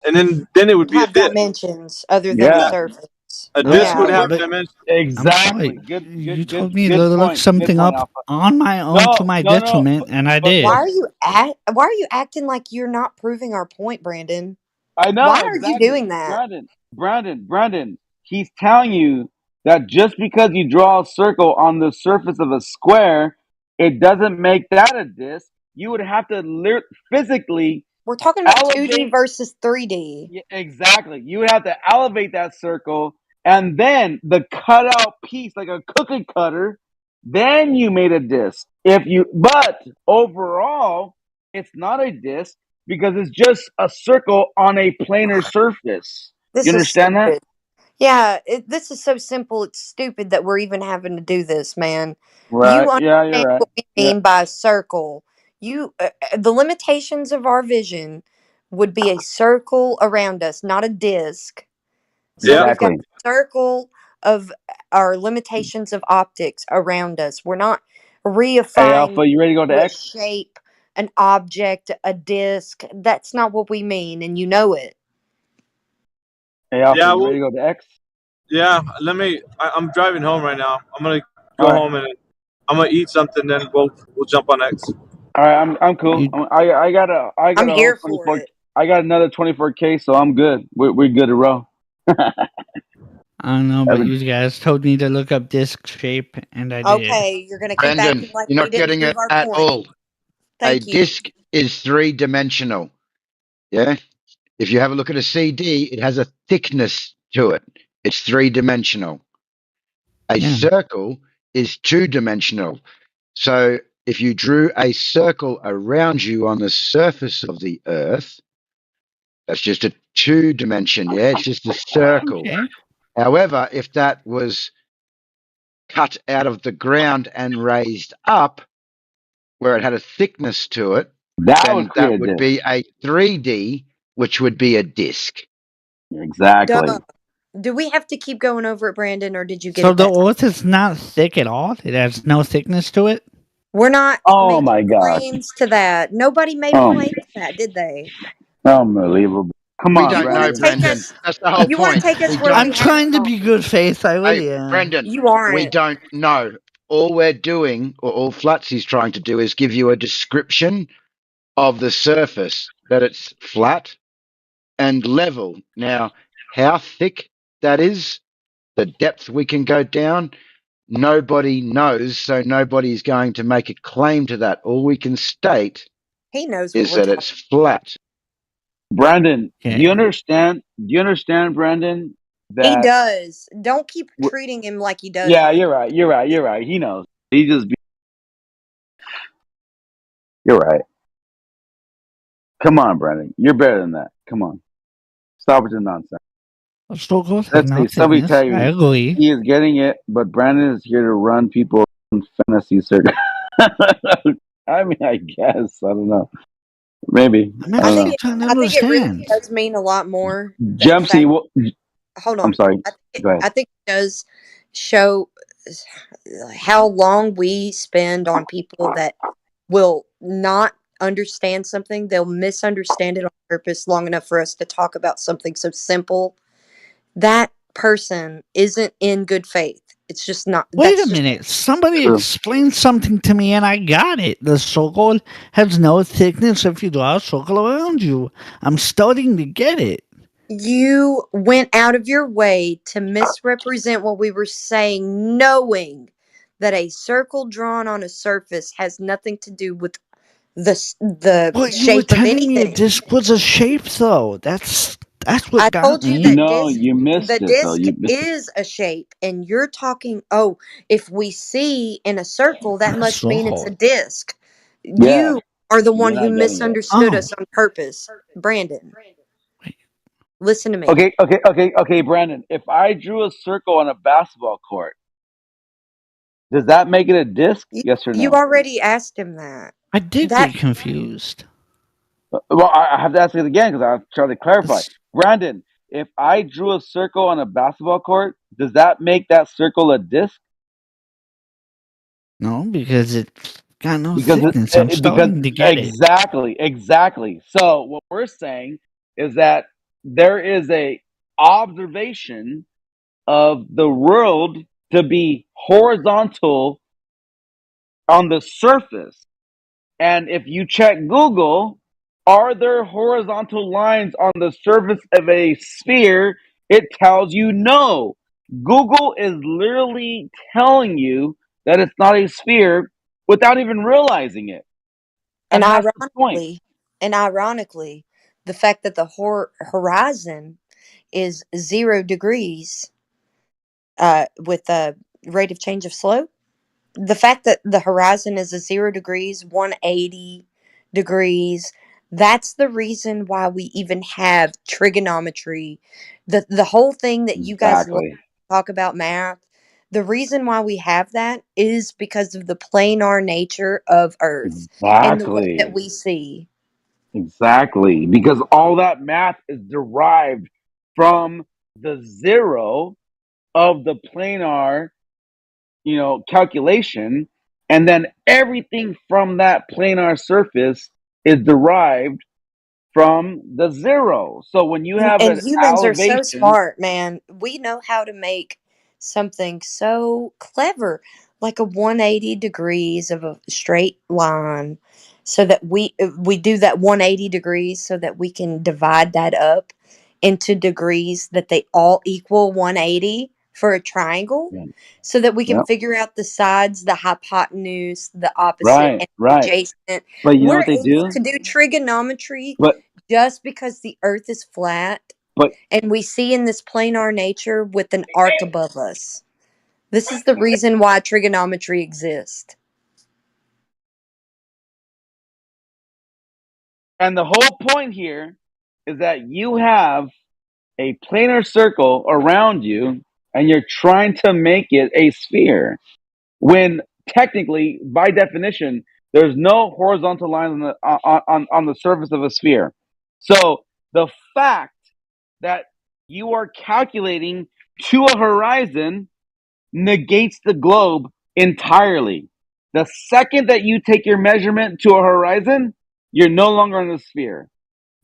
and then it would be a Have disc. dimensions other than a Yeah. surface. A disc Yeah. would have But dimensions. I'm sorry. Exactly. Good. You Good. told Good. me to Good look point. Good something point, up Alpha. on my own to my No. detriment, and I But did. Why are you acting like you're not proving our point, Brandon? I know Why are you exactly, doing that? Brandon. He's telling you that just because you draw a circle on the surface of a square, it doesn't make that a disc. You would have to physically We're talking about 2D elevate. versus 3D. Yeah, exactly. You would have to elevate that circle, and then the cutout piece, like a cookie cutter, then you made a disc. But overall, it's not a disc because it's just a circle on a planar surface. You This is understand that? stupid. Yeah, this is so simple. It's stupid that we're even having to do this, man. You Right. Yeah, you're understand right. what we Yeah. mean by circle. The limitations of our vision would be a circle around us, not a disc. So we've got Exactly. a circle of our limitations of optics around us. We're not Hey, Alpha, reifying you ready to go to to a X? shape, an object, a disc. That's not what we mean, and you know it. Hey, Alpha, Yeah, you well, ready to go to X? yeah. I'm driving home right now. I'm gonna go All right. home and I'm gonna eat something. Then we'll jump on X. All right, I'm cool. I got a I'm whole here for 24. it. I got another 24K, so I'm good. We're good to roll. I don't know, but Evan- you guys told me to look up disc shape, and I did. Okay, you're gonna keep Brendan, acting like you're we not didn't getting prove it our at point. all. A Thank you. disc is three-dimensional. Yeah? If you have a look at a CD, it has a thickness to it. It's three-dimensional. A circle is two-dimensional. So if you drew a circle around you on the surface of the Earth, that's just a two-dimension, yeah? It's just a circle. Okay. However, if that was cut out of the ground and raised up, where it had a thickness to it, then that would be a 3D, which would be a disc. Exactly. Duh. Do we have to keep going over it, Brandon, or did you get So it the that time? Earth is not thick at all? It has no thickness to it? We're not Oh making my gosh. claims to that. Nobody made a Oh, claim to that, did they? unbelievable. Come We on, You don't want know, to Brandon. take Brendan. us? That's the whole You want to point. take us We where don't. I'm we haven't trying to gone? be good faith. I Hey, really am. Brendan, You we aren't. don't know. All we're doing, or all Flatsy's trying to do, is give you a description of the surface, that it's flat and level. Now, how thick that is, the depth we can go down, nobody knows, so nobody's going to make a claim to that. All we can state He knows what is we're that talking. it's flat. Brandon, do you Okay. understand? Do you understand, Brandon, He that does. Don't keep treating him like he yeah, doesn't. you're right. You're right. You're right. He knows. He just you're right. Come on, Brandon. You're better than that. Come on. Stop with the nonsense. Stockholm has Let's no see. Somebody thickness. tell I you agree. he is getting it, but Brandon is here to run people in fantasy circle. I mean, I guess. I don't know. Maybe. I'm I don't actually know. trying to I think it really understand. does mean a lot more. The Jempsy, fact. Hold I'm on. sorry. Go I ahead. think it does show how long we spend on people that will not understand something. They'll misunderstand it on purpose long enough for us to talk about something so simple. That person isn't in good faith. It's just not. Wait a That's just minute. Somebody True. explained something to me and I got it. The circle has no thickness if you draw a circle around you. I'm starting to get it. you went out of your way to misrepresent what we were saying, knowing that a circle drawn on a surface has nothing to do with the But you were shape of telling me a anything. disc was a shape, though. That's what I got told you me. that No, you the missed it though. disc You missed it. is a shape, and you're talking, oh, if we see in a circle, that A must mean it's a circle. disc. Yeah, You are the one you're who not getting it. misunderstood Oh, us on purpose. Brandon, wait. listen to me. Okay, Brandon. If I drew a circle on a basketball court, does that make it a disc? You, Yes or you no? already asked him that. I did That get confused. Well, I have to ask it again because I'm trying to clarify. It's, Brandon, if I drew a circle on a basketball court, does that make that circle a disc? no, because it got no Because thickness. I'm because starting to get it. exactly. So what we're saying is that there is a observation of the world to be horizontal on the surface. And if you check Google, are there horizontal lines on the surface of a sphere? It tells you no. Google is literally telling you that it's not a sphere without even realizing it. and And that's the point. ironically, the fact that the horizon is 0 degrees with a rate of change of slope, the fact that the horizon is a 0 degrees, 180 degrees, that's the reason why we even have trigonometry. The whole thing that you guys love Exactly. to talk about math, the reason why we have that is because of the planar nature of Earth and the way that Exactly. we see. Exactly. Because all that math is derived from the zero of the planar, calculation, and then everything from that planar surface is derived from the zero. So when you have And an humans are so elevation, smart, man. We know how to make something so clever, like a 180 degrees of a straight line, so that we do that 180 degrees so that we can divide that up into degrees that they all equal 180 for a triangle, yeah, so that we can yeah, figure out the sides, the hypotenuse, the opposite, right, and right. adjacent. But you know We're what they able do? to do trigonometry But just because the earth is flat but and we see in this planar nature with an arc above us. This is the reason why trigonometry exists. and the whole point here is that you have a planar circle around you and you're trying to make it a sphere when technically by definition there's no horizontal lines on the surface of a sphere. So the fact that you are calculating to a horizon negates the globe entirely. The second that you take your measurement to a horizon, you're no longer in a sphere.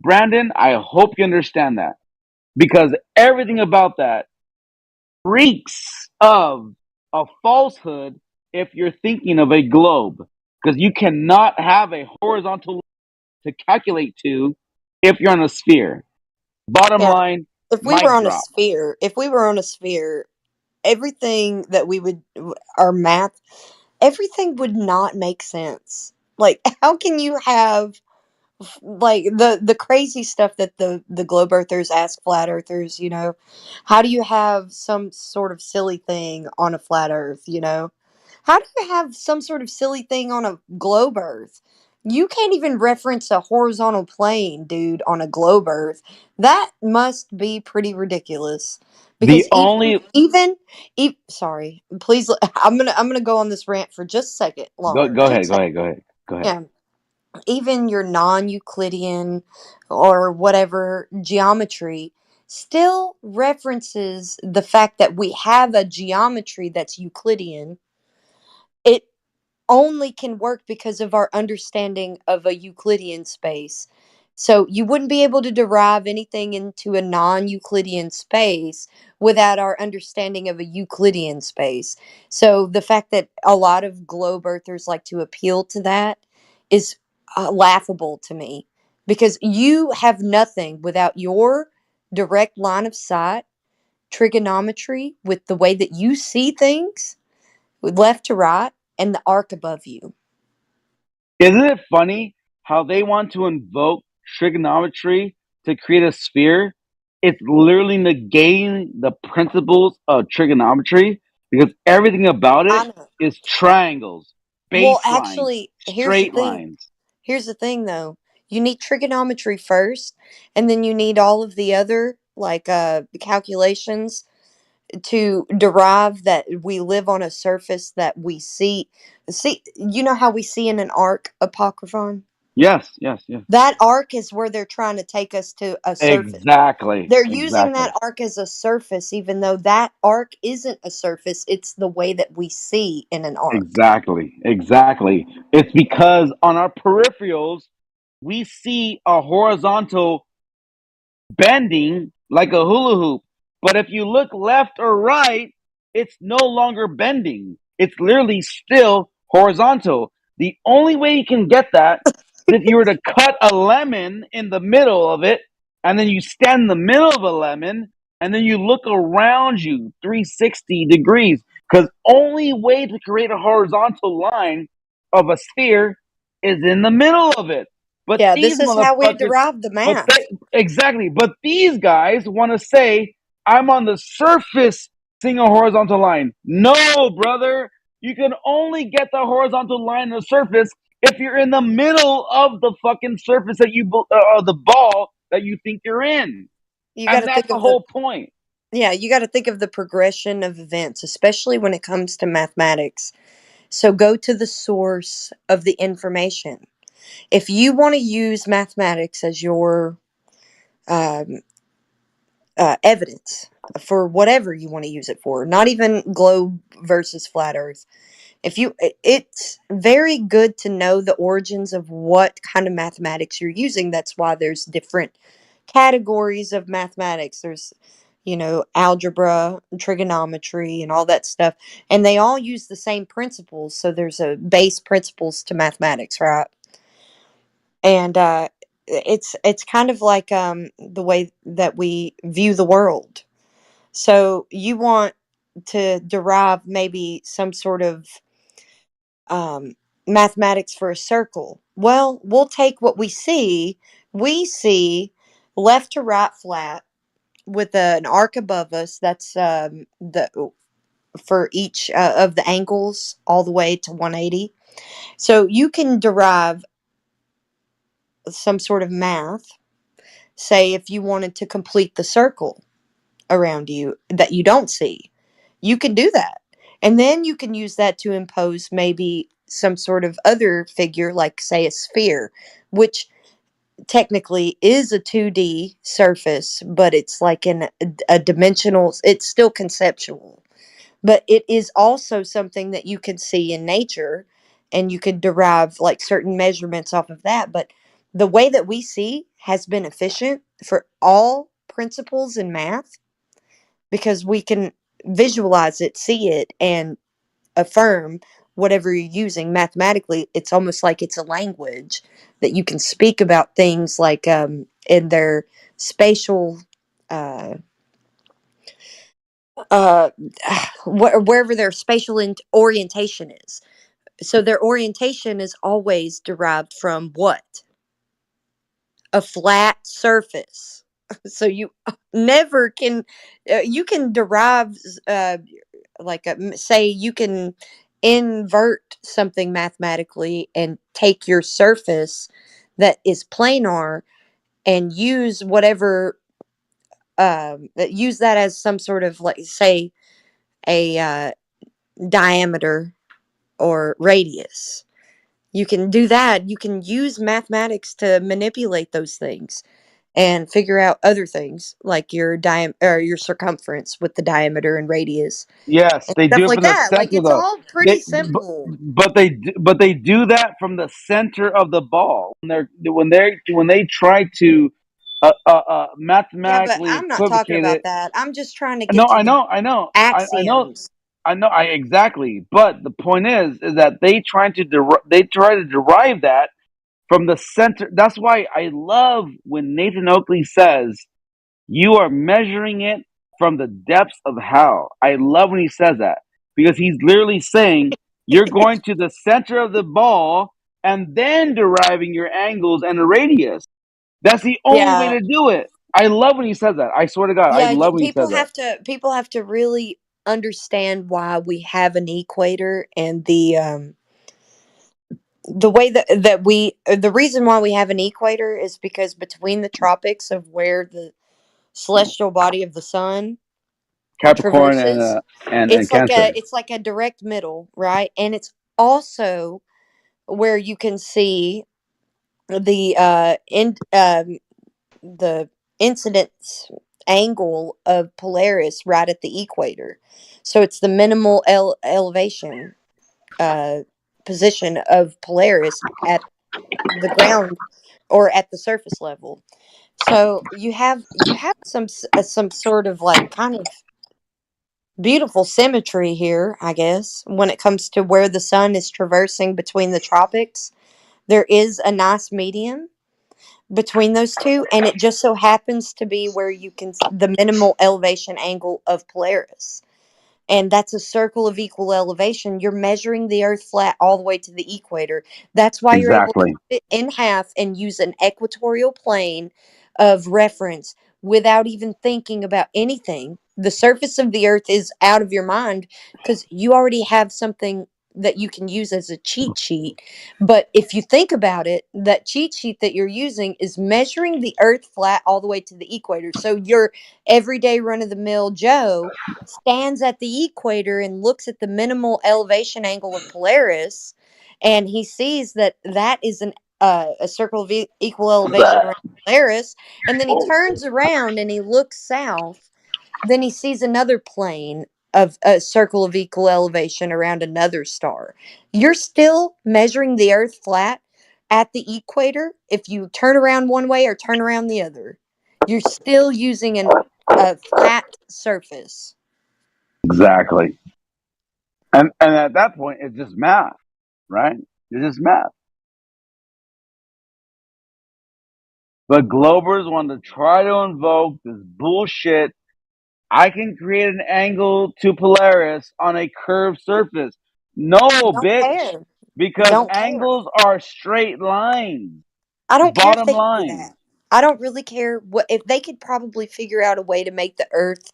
Brandon, I hope you understand that, because everything about that reeks of a falsehood if you're thinking of a globe, because you cannot have a horizontal line to calculate to if you're on a sphere. Bottom Yeah. line, If we were mic on a drop. sphere, everything that we would, our math, everything would not make sense. Like, how can you have like the crazy stuff that the globe earthers ask flat earthers, how do you have some sort of silly thing on a flat earth, how do you have some sort of silly thing on a globe earth? You can't even reference a horizontal plane, dude, on a globe earth. That must be pretty ridiculous, The because only sorry, please, I'm gonna go on this rant for just a second longer, go just a ahead, second. go ahead. Yeah, even your non-Euclidean or whatever geometry still references the fact that we have a geometry that's Euclidean. It only can work because of our understanding of a Euclidean space. So you wouldn't be able to derive anything into a non-Euclidean space without our understanding of a Euclidean space. So the fact that a lot of globe earthers like to appeal to that is laughable to me, because you have nothing without your direct line of sight trigonometry with the way that you see things, with left to right, and the arc above you. Isn't it funny how they want to invoke trigonometry to create a sphere? It's literally negating the principles of trigonometry, because everything about I it know. is triangles, Well, baselines, actually, straight lines. Here's the thing, though. You need trigonometry first, and then you need all of the other like calculations to derive that we live on a surface that we see. See, you know how we see in an arc, apocryphon? Yes, yes, yes. That arc is where they're trying to take us to a surface. Exactly, They're using exactly. that arc as a surface, even though that arc isn't a surface. It's the way that we see in an arc. Exactly, exactly. It's because on our peripherals, we see a horizontal bending like a hula hoop. But if you look left or right, it's no longer bending. It's literally still horizontal. The only way you can get that is if you were to cut a lemon in the middle of it, and then you stand in the middle of a lemon, and then you look around you 360 degrees. Because only way to create a horizontal line of a sphere is in the middle of it. But Yeah, these this is how we motherfuckers, derive the math. exactly. But these guys want to say, I'm on the surface seeing a horizontal line. No, brother. You can only get the horizontal line on the surface if you're in the middle of the fucking surface that the ball that you think you're in. You got And to that's think the of the whole point. Yeah, you got to think of the progression of events, especially when it comes to mathematics. So go to the source of the information. If you want to use mathematics as your um, evidence for whatever you want to use it for, not even globe versus flat Earth. It's very good to know the origins of what kind of mathematics you're using. That's why there's different categories of mathematics. There's, algebra, trigonometry, and all that stuff, and they all use the same principles. So there's a base principles to mathematics, right? And it's kind of like the way that we view the world. So you want to derive maybe some sort of um, mathematics for a circle. Well, we'll take what we see. We see left to right flat with an arc above us. That's the for each of the angles all the way to 180. So you can derive some sort of math. Say if you wanted to complete the circle around you that you don't see, you can do that. And then you can use that to impose maybe some sort of other figure, like, say, a sphere, which technically is a 2D surface, but it's like in a dimensional, it's still conceptual. But it is also something that you can see in nature. and you could derive like certain measurements off of that. But the way that we see has been efficient for all principles in math because we can visualize it, see it, and affirm whatever you're using mathematically. It's almost like it's a language that you can speak about things like in their spatial uh, uh, wherever their spatial orientation is. So their orientation is always derived from what? A flat surface. So you never can, you can derive, like, say, you can invert something mathematically and take your surface that is planar and use whatever, use that as some sort of, like, say, a diameter or radius. You can do that. You can use mathematics to manipulate those things and figure out other things like your or your circumference with the diameter and radius Yes, and they stuff do it like from the that. Like, center it's though. all pretty They simple. but they do that from the center of the ball when they try to Yeah, but mathematically I'm not talking equivocate about it. that. I'm just trying to No, get to the I know, axioms. I exactly. But the point is that they try to derive that from the center. That's why I love when Nathan Oakley says you are measuring it from the depths of hell. I love when he says that because he's literally saying you're going to the center of the ball and then deriving your angles and the radius. That's the only way Yeah, to do it. I love when he says that. I swear to God, I yeah. love when he says that. People have to really understand why we have an equator and the way that we the reason why we have an equator is because between the tropics of where the celestial body of the sun Capricorn traverses, and Cancer. it's like a direct middle, right? And it's also where you can see the the incidence angle of Polaris right at the equator. So it's the minimal elevation uh position of Polaris at the ground or at the surface level. So you have some sort of like kind of beautiful symmetry here, I guess, when it comes to where the sun is traversing between the tropics. There is a nice medium between those two, and it just so happens to be where you can the minimal elevation angle of Polaris. And that's a circle of equal elevation. You're measuring the earth flat all the way to the equator. That's why you're able to Exactly. cut it in half and use an equatorial plane of reference without even thinking about anything. The surface of the earth is out of your mind because you already have something that you can use as a cheat sheet. But if you think about it, that cheat sheet that you're using is measuring the earth flat all the way to the equator. So your everyday run of the mill Joe stands at the equator and looks at the minimal elevation angle of Polaris, and he sees that that is a circle of equal elevation around Polaris, and then he turns around and he looks south. Then he sees another plane of a circle of equal elevation around another star. You're still measuring the Earth flat at the equator if you turn around one way or turn around the other. You're still using a flat surface. Exactly. And at that point, it's just math, right? It's just math. But Globers want to try to invoke this bullshit. I can create an angle to Polaris on a curved surface. No, Don't bitch, care. because Don't care. angles are straight lines. I don't care if Bottom they can do line. that. I don't really care what if they could probably figure out a way to make the Earth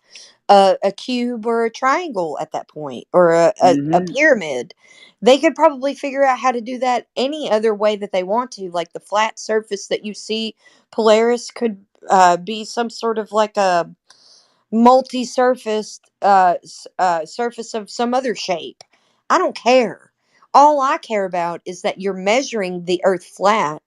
a cube or a triangle at that point, or a Hmm. pyramid. They could probably figure out how to do that any other way that they want to. Like the flat surface that you see, Polaris could be some sort of like a multi-surfaced surface of some other shape. I don't care. All I care about is that you're measuring the Earth flat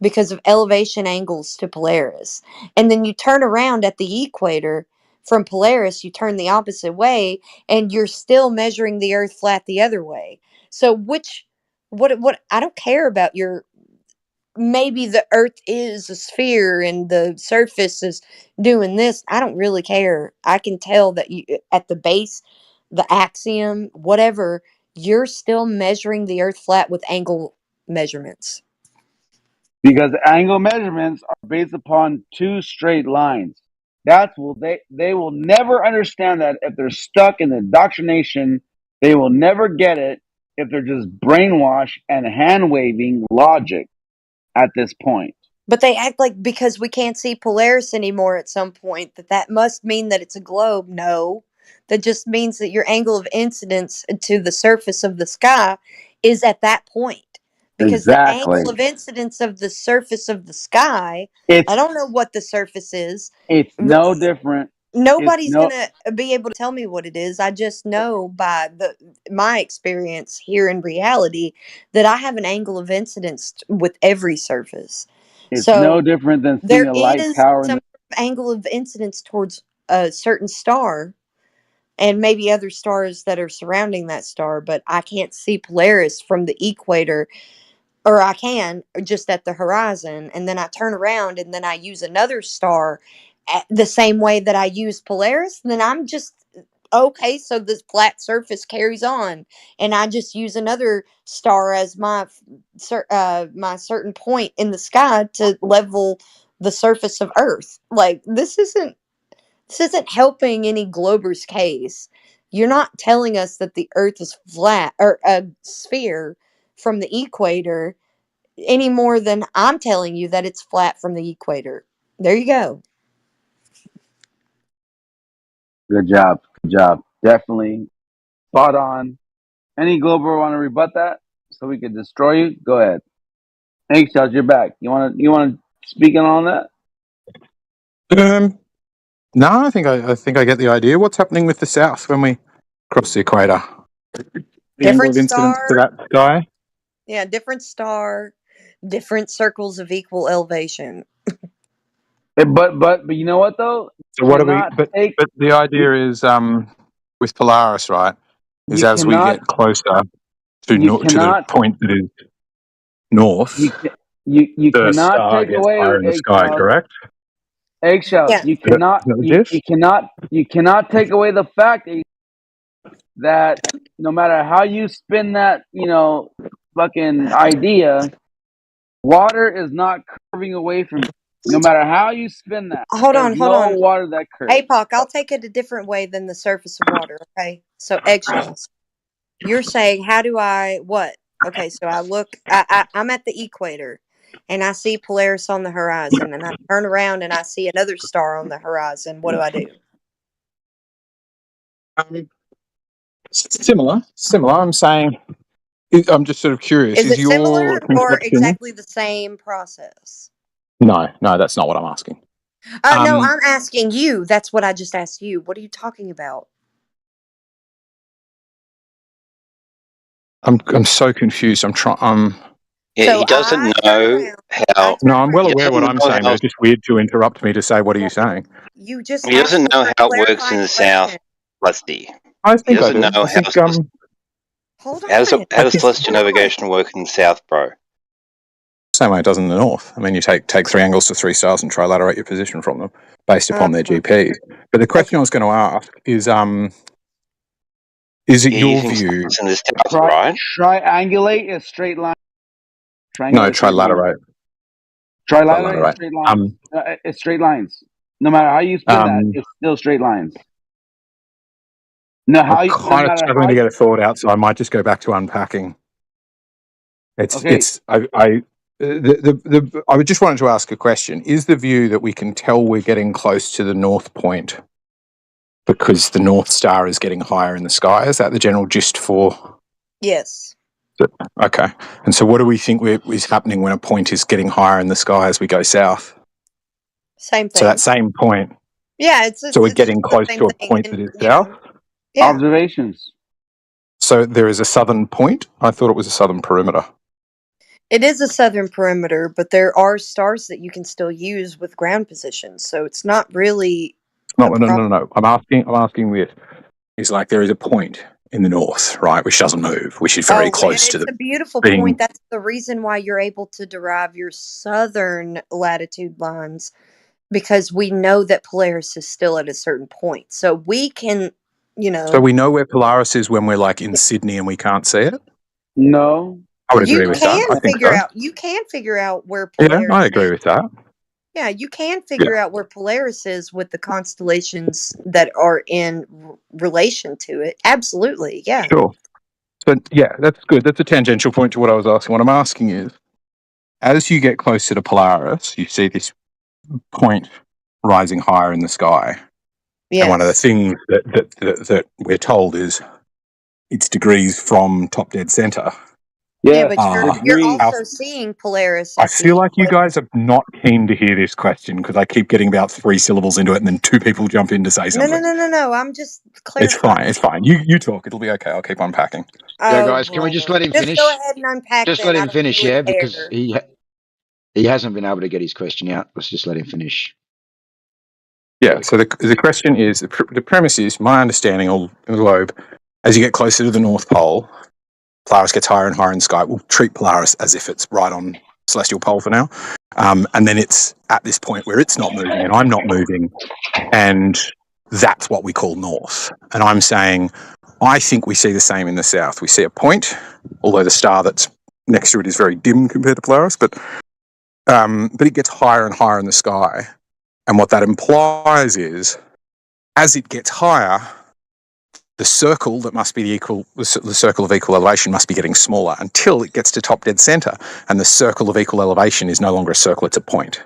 because of elevation angles to Polaris. And then you turn around at the equator from Polaris, you turn the opposite way, and you're still measuring the Earth flat the other way. So What I don't care about your, maybe the earth is a sphere and the surface is doing this. I don't really care. I can tell that you, at the base, the axiom, whatever, you're still measuring the earth flat with angle measurements. Because angle measurements are based upon two straight lines. That's what they will never understand that if they're stuck in the indoctrination. They will never get it if they're just brainwashed and hand waving logic at this point. But they act like because we can't see Polaris anymore at some point, that must mean that it's a globe. No, that just means that your angle of incidence to the surface of the sky is at that point. Because the Exactly. angle of incidence of the surface of the sky, It's I don't know what the surface is. it's no different. Nobody's gonna be able to tell me what it is. I just know by my experience here in reality that I have an angle of incidence with every surface. It's So no different than seeing there a light is tower in some the angle of incidence towards a certain star and maybe other stars that are surrounding that star, but I can't see Polaris from the equator, or I can just at the horizon, and then I turn around and then I use another star the same way that I use Polaris. Then I'm just okay. So this flat surface carries on, and I just use another star as my certain point in the sky to level the surface of Earth. Like this isn't helping any Glober's case. You're not telling us that the Earth is flat or a sphere from the equator any more than I'm telling you that it's flat from the equator. There you go. Good job. Good job. Definitely spot on. Any Glober want to rebut that so we can destroy you? Go ahead. Hey, Charles, you're back. You want to speak in on that? No, I think I get the idea. What's happening with the South when we cross the equator? The angle Different of incidence to star. that sky. Yeah, different star, different circles of equal elevation. But you know what though? So what are we? But the idea is with Polaris, right? Is You as we cannot get closer to you to the cannot point that is you north, can, you the cannot star take gets away higher in the sky. eggshells. Correct? Eggshells. Yeah. You Is that cannot the you, gist? you cannot take away the fact that no matter how you spin that, fucking idea, water is not curving away from you. No matter how you spin that, Hold there's on, hold no on. water that curves. APOC, I'll take it a different way than the surface of water, okay? So eggshells. You're saying, how do I, what? Okay, so I'm at the equator and I see Polaris on the horizon and I turn around and I see another star on the horizon. What do I do? Similar. I'm saying. I'm just sort of curious. Is Is it your similar or conception? exactly the same process? No, that's not what I'm asking. No, I'm asking you. That's what I just asked you. What are you talking about? I'm so confused. I'm trying. Yeah, So he doesn't I turn know around. how. No, I'm well He aware doesn't what I'm know saying, but how. it's just weird to interrupt me to say, "What are you Well, saying?" you just He asked doesn't me know for a how it works in clarifying the question. south, Lusty. I He think I doesn't do. know I think Hold on. how does think celestial Hold on. navigation work in the south, bro? same way it does in the north. I mean, you take three angles to three stars and trilaterate your position from them based upon their Uh-huh. GP. But the question Okay. I was going to ask is it You're your using view? stars in the south, right? Triangulate is straight line. No, Triangulate straight line. trilaterate. Trilateral is Trilaterate. straight lines. It's straight lines. No matter how you spin that, Um, it's still straight lines. No, I'm no kind of matter struggling how. to get a thought out, so I might just go back to unpacking. Okay, I just wanted to ask a question. Is the view that we can tell we're getting close to the North Point because the North Star is getting higher in the sky? Is that the general gist for? Yes. Okay. And so what do we think is happening when a point is getting higher in the sky as we go south? Same So that thing. same point. Yeah, So we're it's just getting the close same to a thing. point And that is south? yeah. observations. So there is a southern point? I thought it was a southern perimeter. It is a southern perimeter, but there are stars that you can still use with ground positions, so it's not really No, a problem. no. I'm asking this. It's like there is a point. in the north, right, which doesn't move, which is very And close to it's the a beautiful being. point. That's the reason why you're able to derive your southern latitude lines, because we know that Polaris is still at a certain point. So we can, So we know where Polaris is when we're like in Sydney and we can't see it? No. I would agree with that. I think so. You can figure out where Yeah, Polaris I agree is. with that. Yeah, you can figure out where Polaris is with the constellations that are in relation to it. Absolutely, yeah. Sure. So yeah, that's good. That's a tangential point to what I was asking. What I'm asking is, as you get closer to Polaris, you see this point rising higher in the sky. Yes. And one of the things that we're told is it's degrees from top dead center. Yeah, but you're also seeing Polaris I at feel the like you equator. guys are not keen to hear this question because I keep getting about 3 syllables into it and then 2 people jump in to say something. No. I'm just It's clarifying. fine. It's fine. You talk. It'll be okay. I'll keep unpacking. Yeah, Oh guys, can we boy. just let him Just go finish? ahead and unpack. Just Then let I him don't finish, really yeah, because care. he hasn't been able to get his question out. Let's just let him finish. Yeah. So the question is, the premise is, my understanding all in the globe, as you get closer to the North Pole, Polaris gets higher and higher in the sky. We'll treat Polaris as if it's right on celestial pole for now, and then it's at this point where it's not moving and I'm not moving, and that's what we call north. And I'm saying, I think we see the same in the south. We see a point, although the star that's next to it is very dim compared to Polaris, but it gets higher and higher in the sky. And what that implies is, as it gets higher, the circle that must be the circle of equal elevation must be getting smaller until it gets to top dead center. And the circle of equal elevation is no longer a circle, it's a point.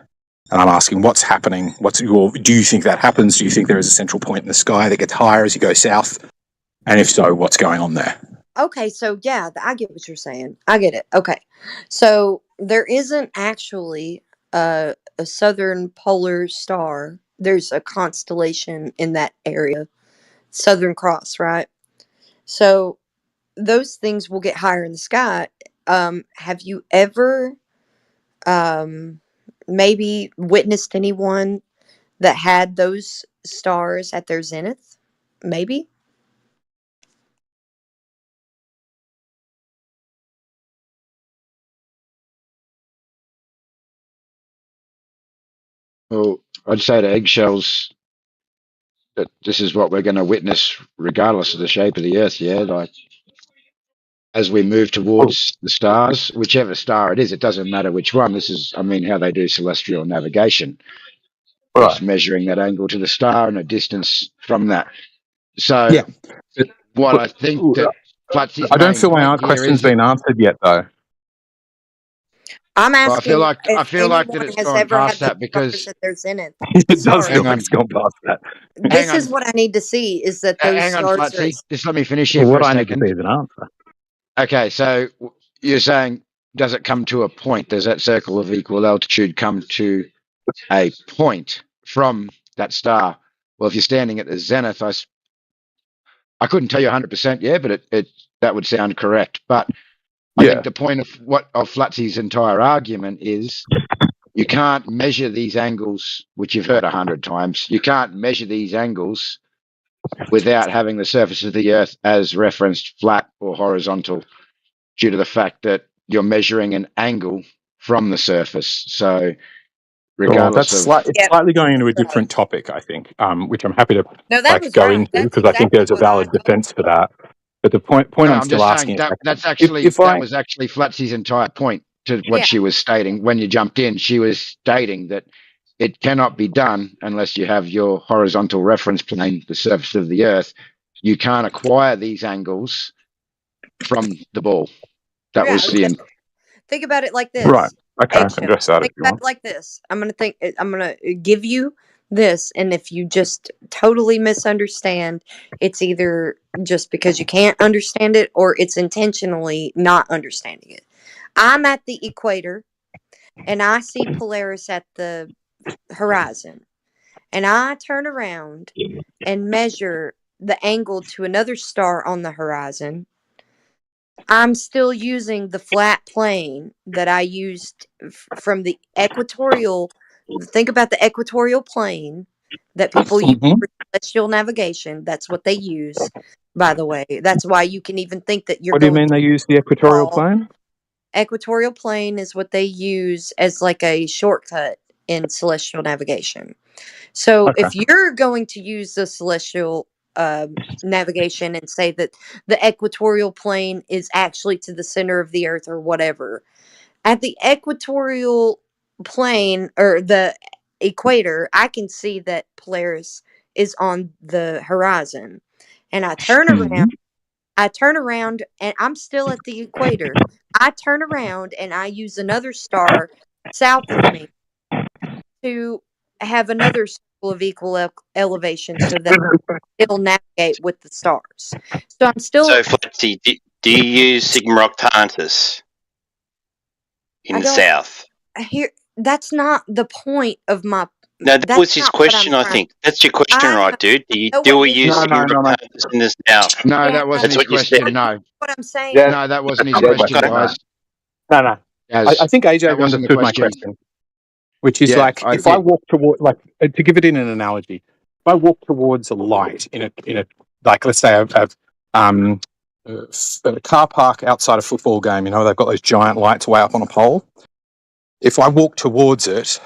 And I'm asking, what's happening? Do you think that happens? Do you think there is a central point in the sky that gets higher as you go south? And if so, what's going on there? Okay, so yeah, I get what you're saying. I get it. Okay, so there isn't actually a southern polar star. There's a constellation in that area, Southern Cross, right? So those things will get higher in the sky. Have you ever maybe witnessed anyone that had those stars at their zenith? Maybe. Well, I'd say to eggshells that this is what we're going to witness regardless of the shape of the Earth, yeah? Like, as we move towards the stars, whichever star it is, it doesn't matter which one. This is, I mean, how they do celestial navigation. Right. It's measuring that angle to the star and a distance from that. So, Yeah. what I think that Flutsy's I don't main feel my point here question's is that, been answered yet, though. I'm well, asking I if feel like that anyone it's has gone ever had past the that stars because, at their zenith. It does feel hang like on, it's gone past that. This hang is on, what I need to see, is that those hang on, stars are. Flutsy. Just let me finish here Well, for what a I need to see second. is an answer. Okay, so you're saying, does it come to a point? Does that circle of equal altitude come to a point from that star? Well, if you're standing at the zenith, I couldn't tell you 100%, yeah, but that would sound correct. But I think the point of Flutsy's entire argument is you can't measure these angles, which you've heard 100 times. You can't measure these angles without having the surface of the Earth as referenced flat or horizontal, due to the fact that you're measuring an angle from the surface. So, Well, regardless of it's slightly going into a different topic, I think, which I'm happy to No, that was go right. into That's because I think exactly there's a what I. valid defense for that. But the point no, I'm I'm still just saying asking is, that if that I was actually Flutsy's entire point to what Yeah. she was stating when you jumped in. She was stating that it cannot be done unless you have your horizontal reference plane, the surface of the Earth. You can't acquire these angles from the ball. That Yeah. was the Think about it like right, this. okay, I can address that if Think you about want. it like this. I'm gonna give you this, and if you just totally misunderstand, it's either just because you can't understand it or it's intentionally not understanding it. I'm at the equator and I see Polaris at the horizon, and I turn around and measure the angle to another star on the horizon. I'm still using the flat plane that I used from the equatorial. Think about the equatorial plane that people use Mhm. for celestial navigation. That's what they use, by the way. That's why you can even think that you're What do you going mean to they use the equatorial fall. plane? Equatorial plane is what they use as like a shortcut in celestial navigation. So Okay. if you're going to use the celestial navigation and say that the equatorial plane is actually to the center of the earth or whatever, at the equatorial plane or the equator, I can see that Polaris is on the horizon. And Mhm. I turn around and I'm still at the equator. I turn around and I use another star south of me to have another circle of equal elevation so that it'll navigate with the stars. So I'm So, still, Flexi, do you use Sigma Octantis in I the don't south? hear, that's not the point of my, No, that that's was his not what I'm question, I trying. think. That's your question, right, dude? I know Do what we his use No, Sigma no, no, no. Octantis in the south? No, yeah, that wasn't That's his what you said. question. No, what I'm saying. Yeah. no, that wasn't his Yeah, question, but guys. no. I Yes, think that AJ's wasn't the understood my question. question, which is Yeah, like if I walk toward, like, to give it in an analogy, if I walk towards a light in a like, let's say um, a car park outside a football game, you know, they've got those giant lights way up on a pole. If I walk towards it,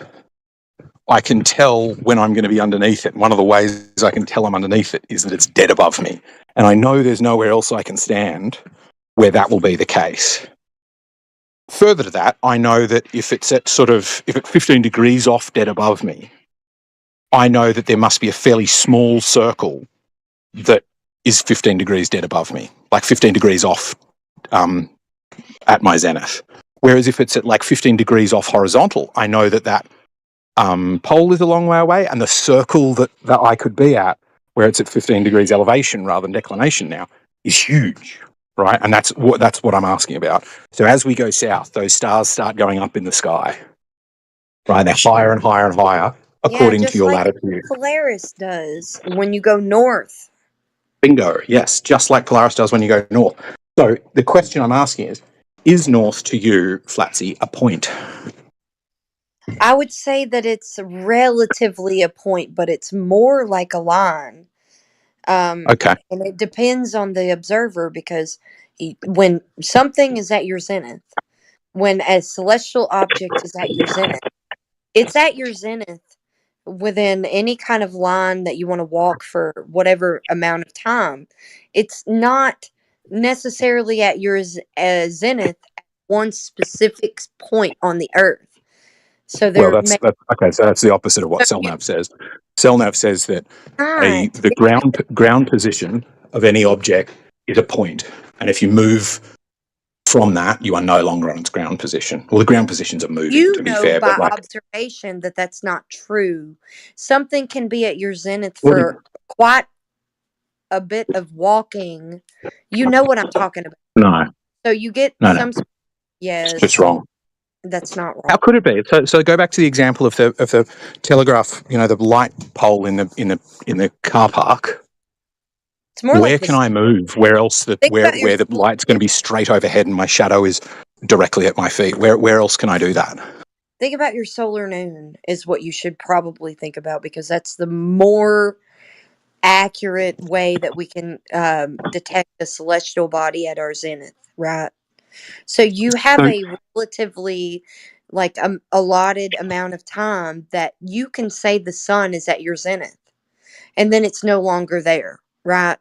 I can tell when I'm going to be underneath it. And one of the ways I can tell I'm underneath it is that it's dead above me. And I know there's nowhere else I can stand where that will be the case. Further to that, I know that if it's 15 degrees off dead above me, I know that there must be a fairly small circle that is 15 degrees dead above me, like 15 degrees off at my zenith. Whereas if it's at like 15 degrees off horizontal, I know that pole is a long way away, and the circle that I could be at, where it's at 15 degrees elevation rather than declination now, is huge, right? And that's what I'm asking about. So as we go south, those stars start going up in the sky, right? They're higher and higher and higher Yeah, according to just your like latitude. Polaris does when you go north. Bingo. Yes, just like Polaris does when you go north. So the question I'm asking is north to you, Flatsy, a point? I would say that it's relatively a point, but it's more like a line. Okay. And it depends on the observer because when something is at your zenith, when a celestial object is at your zenith, it's at your zenith within any kind of line that you want to walk for whatever amount of time. It's not necessarily at your zenith at one specific point on the earth. So Well, there may that's okay. So that's the opposite of what so you Selnav says. Selnav says that not. the ground position of any object is a point, and if you move from that, you are no longer on its ground position. Well, the ground positions are moving, You to be know fair, but by like, observation that that's not true. Something can be at your zenith what? for quite a bit of walking. You know what I'm talking about. No, So you get no, some. it's just Yes, wrong. that's not How wrong. could it be? So go back to the example of the telegraph. You know, the light pole in the car park. It's more Where like the can I move? Where else think about your where the solar light's going to be straight overhead and my shadow is directly at my feet? Where else can I do that? think about your solar noon is what you should probably think about because that's the more accurate way that we can detect a celestial body at our zenith, right? So you have So a relatively like allotted amount of time that you can say the sun is at your zenith and then it's no longer there, right?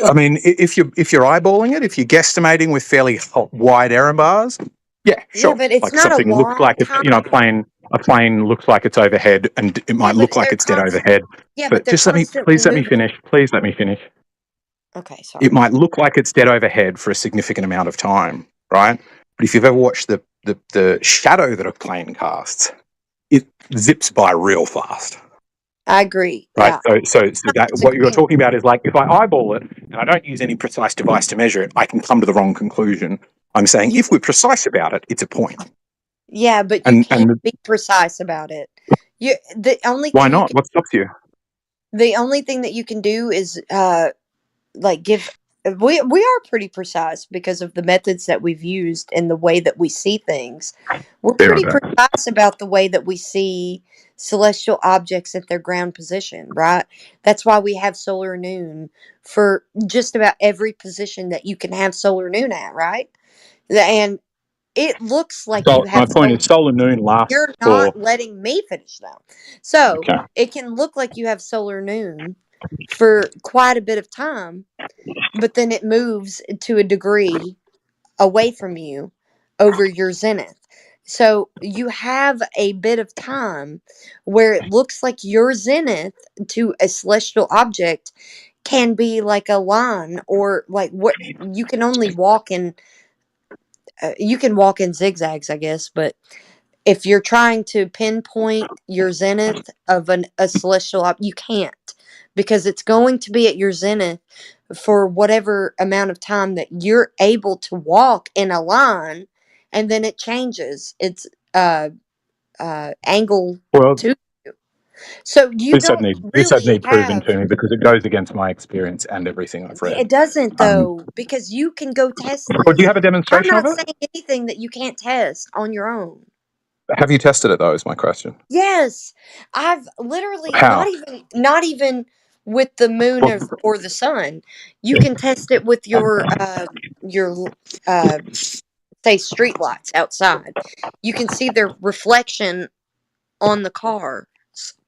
I mean, if you're eyeballing it, if you're guesstimating with fairly wide error bars, yeah, Yeah, sure. but it's Like not a something looks long like it's, time. you know, a plane looks like it's overhead, and it Yeah, might but look like they're it's dead overhead. but But they're just let me, constantly please let me moving. finish. Please let me finish. Okay, It sorry. might look like it's dead overhead for a significant amount of time, right? But if you've ever watched the shadow that a plane casts, it zips by real fast. I agree. Right. Yeah. So that what you're Disagree. talking about is like if I eyeball it and I don't use any precise device to measure it, I can come to the wrong conclusion. I'm saying You, if we're precise about it, it's a point. yeah, but you And can't be precise about it. You why not? What stops you? the only thing that you can do is like give we are pretty precise because of the methods that we've used and the way that we see things. We're Fair pretty enough. precise about the way that we see celestial objects at their ground position, right? That's why we have solar noon for just about every position that you can have solar noon at, right? And it looks like you So my have point is, solar noon lasts you're for. not letting me finish though. So Okay. it can look like you have solar noon for quite a bit of time, but then it moves to a degree away from you over your zenith. So you have a bit of time where it looks like your zenith to a celestial object can be like a line, or like what you can only walk in. You can walk in zigzags, I guess, but if you're trying to pinpoint your zenith of a celestial you can't, because it's going to be at your zenith for whatever amount of time that you're able to walk in a line, and then it changes its uh, angle Well, to you. So you don't this had really need proven have. to me because it goes against my experience and everything I've read. It doesn't Um, though, because you can go test well, do you this. have a I'm demonstration of not it? saying anything that you can't test on your own. Have you tested it though? Is my question. Yes, I've literally How? not even with the moon Well, or the sun. You can test it with your say street lights outside. You can see their reflection on the car.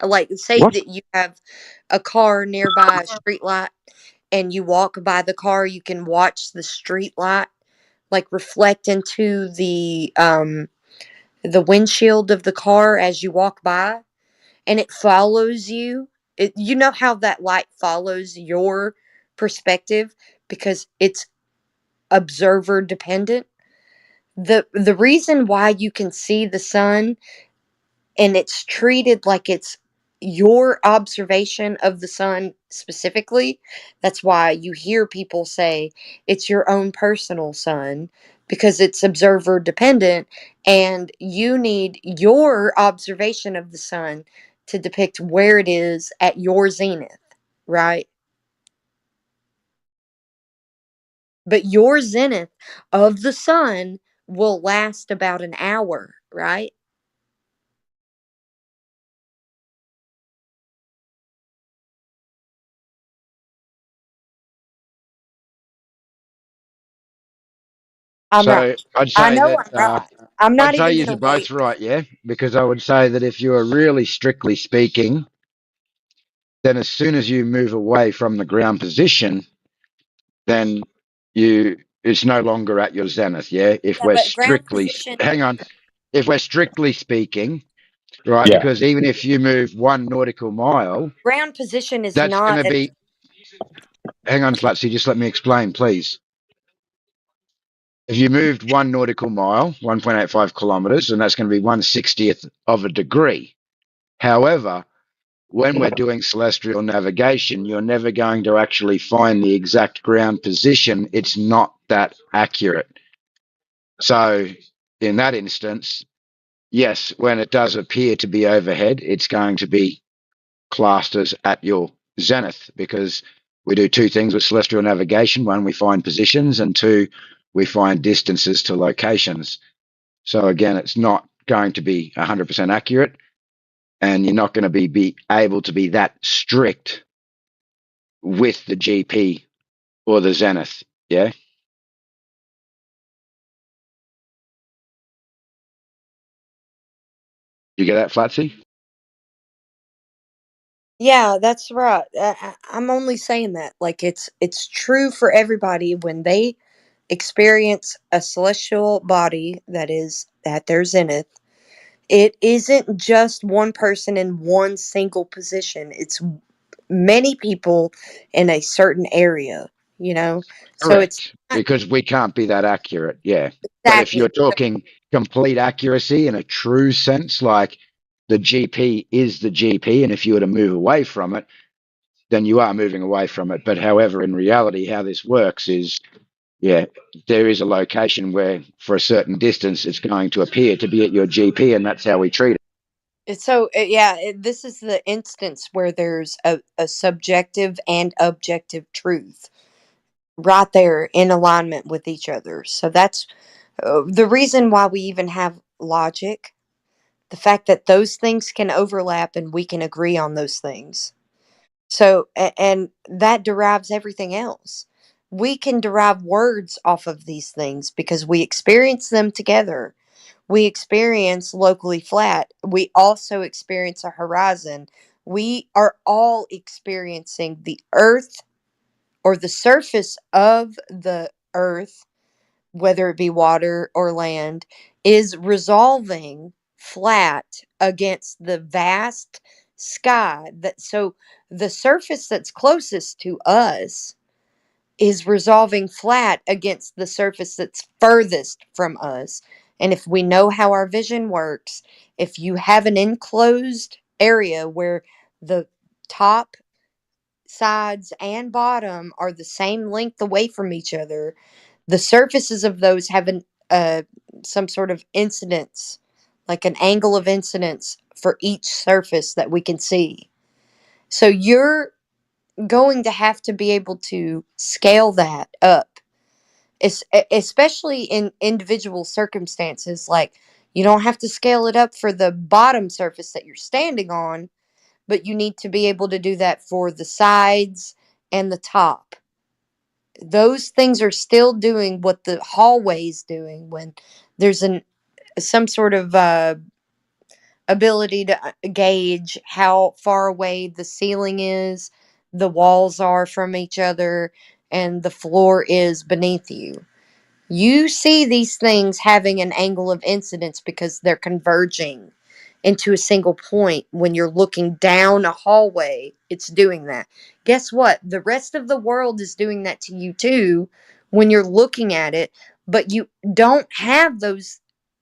Like say what? that you have a car nearby a street light and you walk by the car, you can watch the street light like reflect into the windshield of the car as you walk by, and it follows you. You know how that light follows your perspective because it's observer dependent. The reason why you can see the sun and it's treated like it's your observation of the sun specifically, that's why you hear people say it's your own personal sun, because it's observer dependent, and you need your observation of the sun to depict where it is at your zenith, right? But your zenith of the sun will last about an hour, right? I'm right. So I'd I say know that I'm right. I'm not I'd say even you're gonna both wait. right, yeah, because I would say that if you are really strictly speaking, then as soon as you move away from the ground position, then you it's no longer at your zenith, yeah. If Yeah, we're but ground strictly position, hang on, if we're strictly speaking, right, Yeah. because even if you move 1 nautical mile, ground position is that's going not to a, be. Hang on, Flatsy, just let me explain, please. If you moved 1 nautical mile, 1.85 kilometers, and that's going to be 1/60th of a degree. However, when we're doing celestial navigation, you're never going to actually find the exact ground position. It's not that accurate. So, in that instance, yes, when it does appear to be overhead, it's going to be classed as at your zenith, because we do two things with celestial navigation. One, we find positions, and two, we find distances to locations. So, again, it's not going to be 100% accurate, and you're not going to be able to be that strict with the GP or the zenith. Yeah. You get that, Flatsy? yeah, that's right. I'm only saying that like it's true for everybody when they experience a celestial body that is at their zenith. It isn't just one person in one single position. It's many people in a certain area, you know. So it's Correct. not Because we can't be that accurate. Yeah. But if exactly. you're talking complete accuracy in a true sense, like the GP is the GP, and if you were to move away from it, then you are moving away from it. But however, in reality, how this works is, yeah, there is a location where for a certain distance it's going to appear to be at your GP, and that's how we treat it. So yeah, this is the instance where there's a subjective and objective truth. right there in alignment with each other. So that's the reason why we even have logic. The fact that those things can overlap and we can agree on those things. So, and that derives everything else. We can derive words off of these things because we experience them together. We experience locally flat. We also experience a horizon. We are all experiencing the earth or the surface of the earth, whether it be water or land, is resolving flat against the vast sky. That so the surface that's closest to us is resolving flat against the surface that's furthest from us. And if we know how our vision works, if you have an enclosed area where the top, sides, and bottom are the same length away from each other, the surfaces of those have some sort of incidence, like an angle of incidence for each surface that we can see. So you're going to have to be able to scale that up, especially in individual circumstances. Like, you don't have to scale it up for the bottom surface that you're standing on, but you need to be able to do that for the sides and the top. Those things are still doing what the hallway is doing when there's some sort of ability to gauge how far away the ceiling is, the walls are from each other, and the floor is beneath you. You see these things having an angle of incidence because they're converging into a single point. When you're looking down a hallway, it's doing that. Guess what? The rest of the world is doing that to you too when you're looking at it, but you don't have those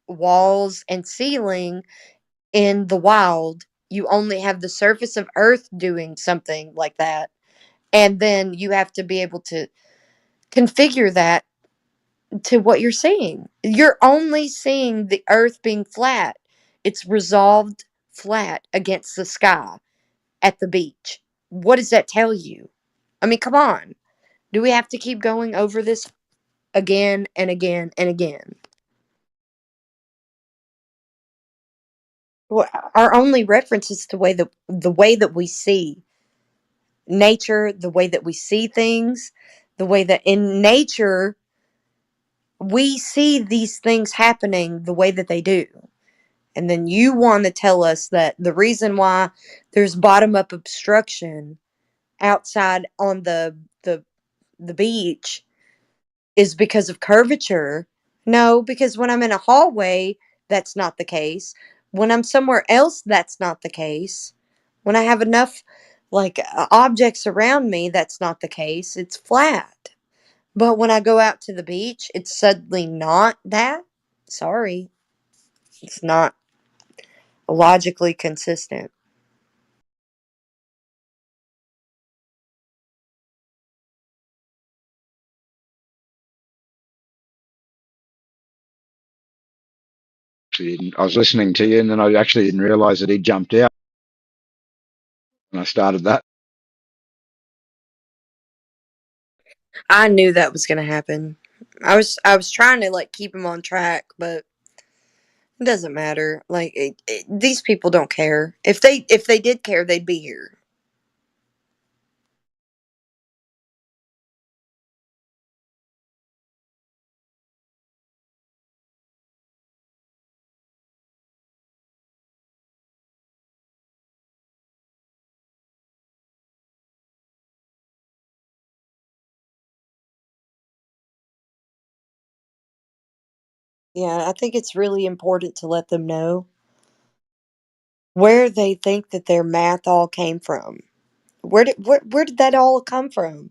walls and ceiling in the wild. You only have the surface of earth doing something like that. And then you have to be able to configure that to what you're seeing. You're only seeing the earth being flat. It's resolved flat against the sky at the beach. What does that tell you? I mean, come on. Do we have to keep going over this again and again and again? Well, our only reference is to the way that we see nature, the way that we see things, the way that in nature we see these things happening the way that they do. And then you want to tell us that the reason why there's bottom up obstruction outside on the beach is because of curvature. No, because when I'm in a hallway, that's not the case. When I'm somewhere else, that's not the case. When I have enough objects around me, that's not the case. It's flat. But when I go out to the beach, it's suddenly not that. Sorry, it's not logically consistent. I was listening to you, and then I actually didn't realize that he jumped out when I started that. I knew that was gonna happen. I was trying to keep him on track, but it doesn't matter. These people don't care. If they did care, they'd be here. Yeah, I think it's really important to let them know where they think that their math all came from. Where did that all come from?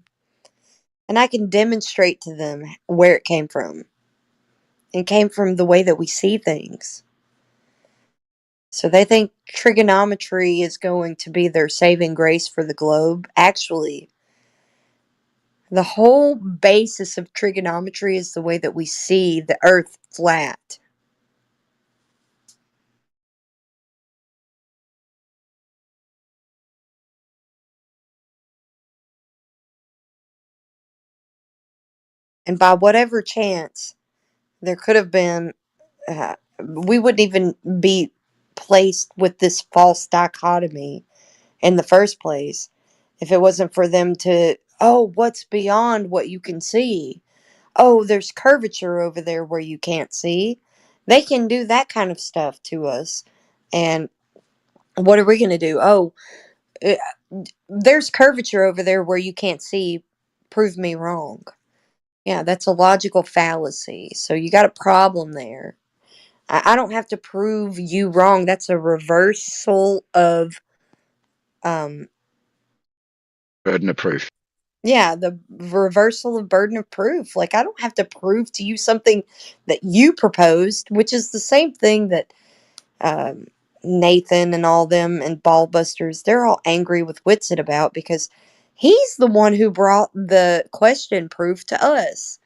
And I can demonstrate to them where it came from. It came from the way that we see things. So they think trigonometry is going to be their saving grace for the globe. Actually, the whole basis of trigonometry is the way that we see the earth flat. And by whatever chance, there could have been, we wouldn't even be placed with this false dichotomy in the first place if it wasn't for them to, oh, what's beyond what you can see? Oh, there's curvature over there where you can't see. They can do that kind of stuff to us. And what are we going to do? Oh, uh, there's curvature over there where you can't see. Prove me wrong. Yeah, that's a logical fallacy. So you got a problem there. I don't have to prove you wrong. That's a reversal of, um, Burden of proof. yeah, the reversal of burden of proof. Like, I don't have to prove to you something that you proposed, which is the same thing that um, Nathan and all them and Ballbusters, they're all angry with Whitsitt about because he's the one who brought the question proof to us.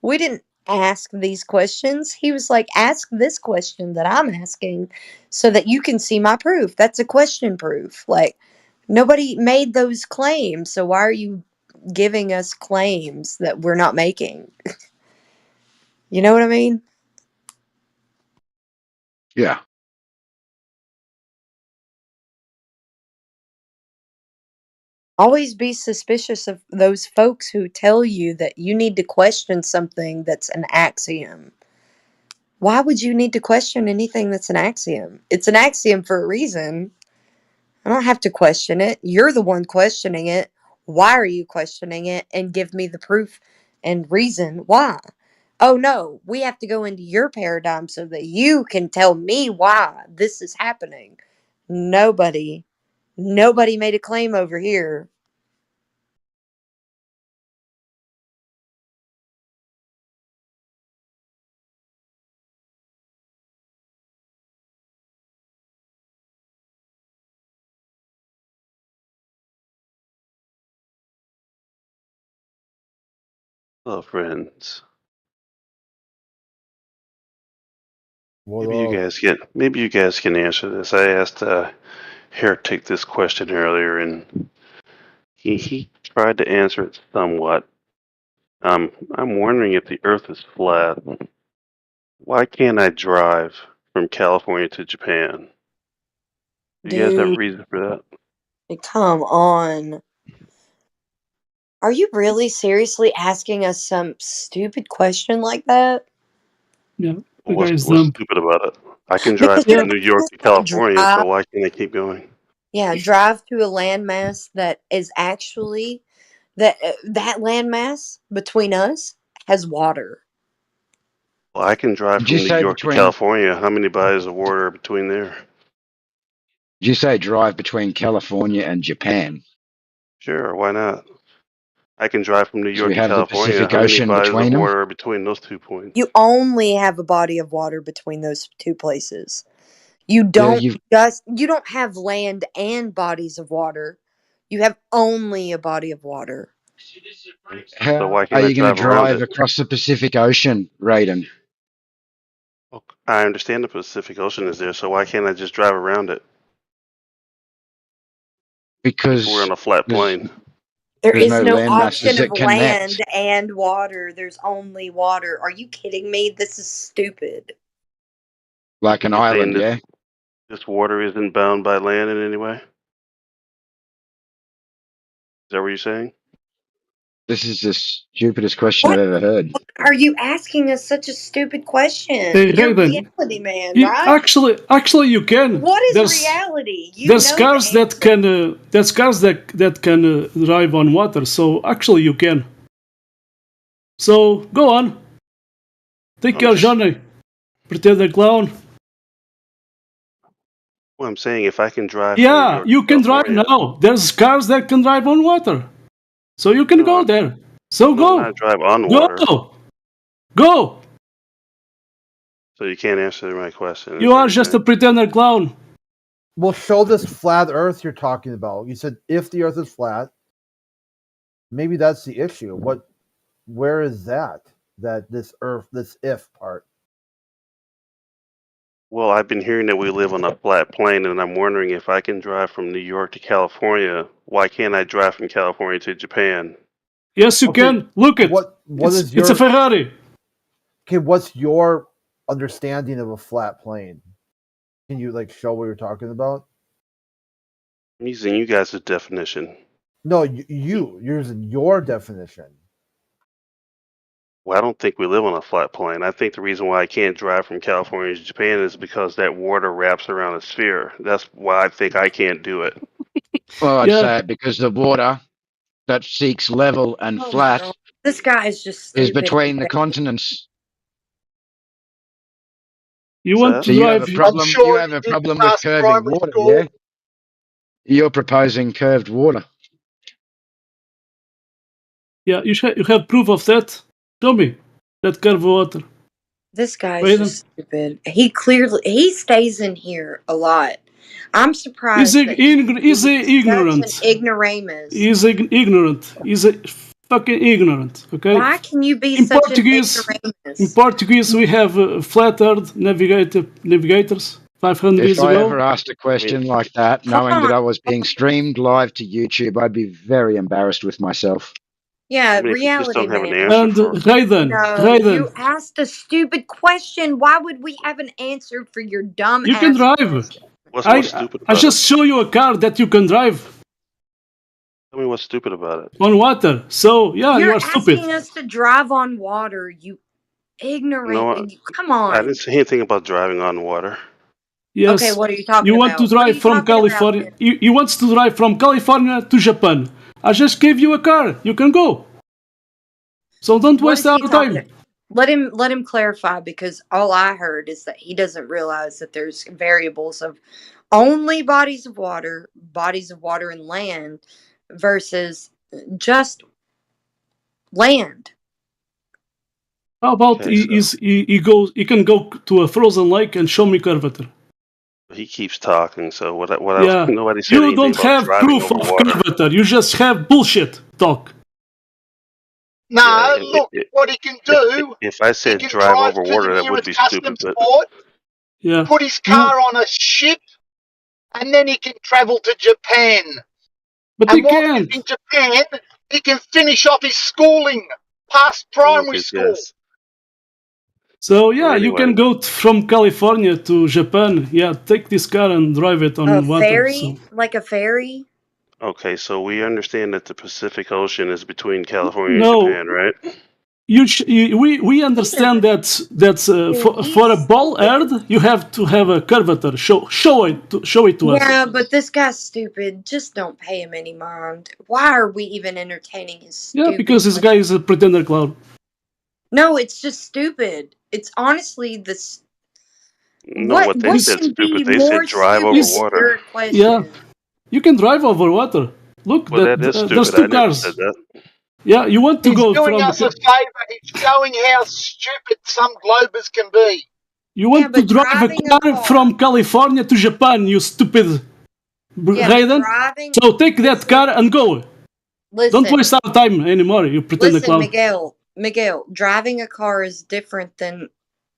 We didn't ask these questions. He was like, ask this question that I'm asking so that you can see my proof. That's a question proof. Like, nobody made those claims. So why are you giving us claims that we're not making? You know what I mean? Yeah. Always be suspicious of those folks who tell you that you need to question something that's an axiom. Why would you need to question anything that's an axiom? It's an axiom for a reason. I don't have to question it. You're the one questioning it. Why are you questioning it? And give me the proof and reason why. Oh no, we have to go into your paradigm so that you can tell me why this is happening. Nobody made a claim over here. Hello, friends. What Maybe you guys can answer this. I asked Heretic this question earlier, and he tried to answer it somewhat. I'm wondering if the Earth is flat. Why can't I drive from California to Japan? Do you guys have a Dude, reason for that? come on. Are you really seriously asking us some stupid question like that? Yeah, What's guys, stupid about it? I can drive Because from you're New York to asking us to California, so drive, why can't I keep going? yeah, drive to a landmass that is actually that landmass between us has water. Well, I can drive Did you from New say York to between? California. How many bodies of water are between there? Did you say drive between California and Japan? Sure, why not? I can drive from New Because York we to have the California. Pacific How many Ocean bodies of between them. water are between those 2 points? You only have a body of water between those two places. You Yeah, don't you don't have land and bodies of water. You have only a body of water. So How why are can't I you going to drive around drive it? across the Pacific Ocean, Raiden? I understand the Pacific Ocean is there, so why can't I just drive around it? If we're on Because a flat there's plane. There there's is no no land masses option of that connect. land and water. There's only water. Are you kidding me? This is stupid. Like an You're saying island, yeah? this water isn't bound by land in any way? Is that what you're saying? This is the stupidest question I've What ever heard. are you asking us such a stupid question? Hey, You're a Raven, reality man, right? actually, you can. What is There's reality? You there's know the cars that answer. can drive on water. So actually, you can. So go on, take I'm your just journey. Pretend a clown. Well, I'm saying if I can drive from New Yeah, York to you can drive California. now. There's cars that can drive on water. So you can go there. So No, not go. drive on water. Go. Go. So you can't answer my question. You Is what are you're just saying? a pretender clown. Well, show this flat Earth you're talking about. You said if the Earth is flat, maybe that's the issue. Where is that? That this Earth, this if part. Well, I've been hearing that we live on a flat plane, and I'm wondering if I can drive from New York to California. Why can't I drive from California to Japan? Yes, you can. Look it. It's a Ferrari. Okay, what's your understanding of a flat plane? Can you show what you're talking about? I'm using you guys' definition. No, you're using your definition. Well, I don't think we live on a flat plane. I think the reason why I can't drive from California to Japan is because that water wraps around a sphere. That's why I think I can't do it. Well, I'd say because the water that seeks level and Oh my flat God. This guy is just is stupid. between the continents. You want So to you have drive? a problem. You have a problem with curving water, yeah? You're proposing curved water. Yeah, you have proof of that. Show me that curved water. This guy's Raiden? just stupid. He stays in here a lot. I'm He's surprised that he's ignorant. such an ignoramus. He's ignorant. He's a fucking ignorant. Okay. Why can you be In such Portuguese, an ignoramus? in Portuguese, we have flat earth navigators 500 If years I ago. ever asked a question like that, knowing that I was being streamed live to YouTube, I'd be very embarrassed with myself. Yeah, If you just reality don't have an man. answer And for No, you asked a stupid question. Why would we have an answer for your dumb you can ass drive. question? what's stupid I about just show you a car that you can drive Tell me what's stupid about it. on water. So yeah, you You're are stupid. asking us to drive on water, you ignorant. No, Come I on. didn't say anything about driving on water. Yes. Okay, what are you talking You want about? to drive from California? You want to drive from California to Japan? I just gave you a car. You can go. So don't What waste is our he time. talking? Let him clarify, because all I heard is that he doesn't realize that there's variables of only bodies of water and land versus just land. How about he can go to a frozen lake and show me curvature? He keeps talking, so Yeah. nobody said You anything don't about have driving proof over of water. curvature. You just have bullshit talk. No, look, what he can do, If I he said can drive drive over to the water, that would nearest be stupid. customs But port, Yeah. put his car on a ship, and then he can travel to Japan. But and he while can't. he's in Japan, he can finish off his schooling past primary school. So yeah, Well, you anyway. can go from California to Japan. Yeah, take this car and drive it on A water. ferry? Like a ferry? Okay, so we understand that the Pacific Ocean is between California and No, Japan, right? we understand that for a ball earth you have to have a curvature. Show it to us. Yeah, but this guy's stupid. Just don't pay him any mind. Why are we even entertaining his stupid? Yeah, because this guy is a pretender clown. No, it's just stupid. It's honestly this. No, what they said can be stupid. They said more drive stupid over than water. your question? Yeah, you can drive over water. Look, Well, that is there's stupid. two I never cars. said that. Yeah, you want to He's go doing from us a favour. He's showing how stupid some globers can be. you want to drive a car from California to Japan, you stupid Raiden. So take that car and go. Don't waste our time anymore, you pretender Listen, clown. Miguel, driving a car is different than,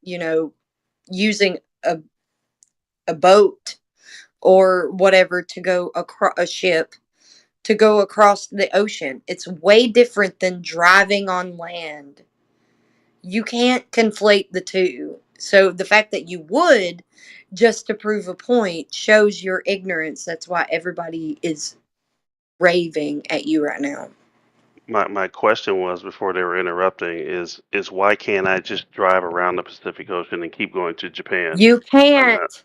using a boat or whatever to go across a ship to go across the ocean. It's way different than driving on land. You can't conflate the two. So the fact that you would just to prove a point shows your ignorance. That's why everybody is raving at you right now. My question was before they were interrupting is why can't I just drive around the Pacific Ocean and keep going to Japan? You can't.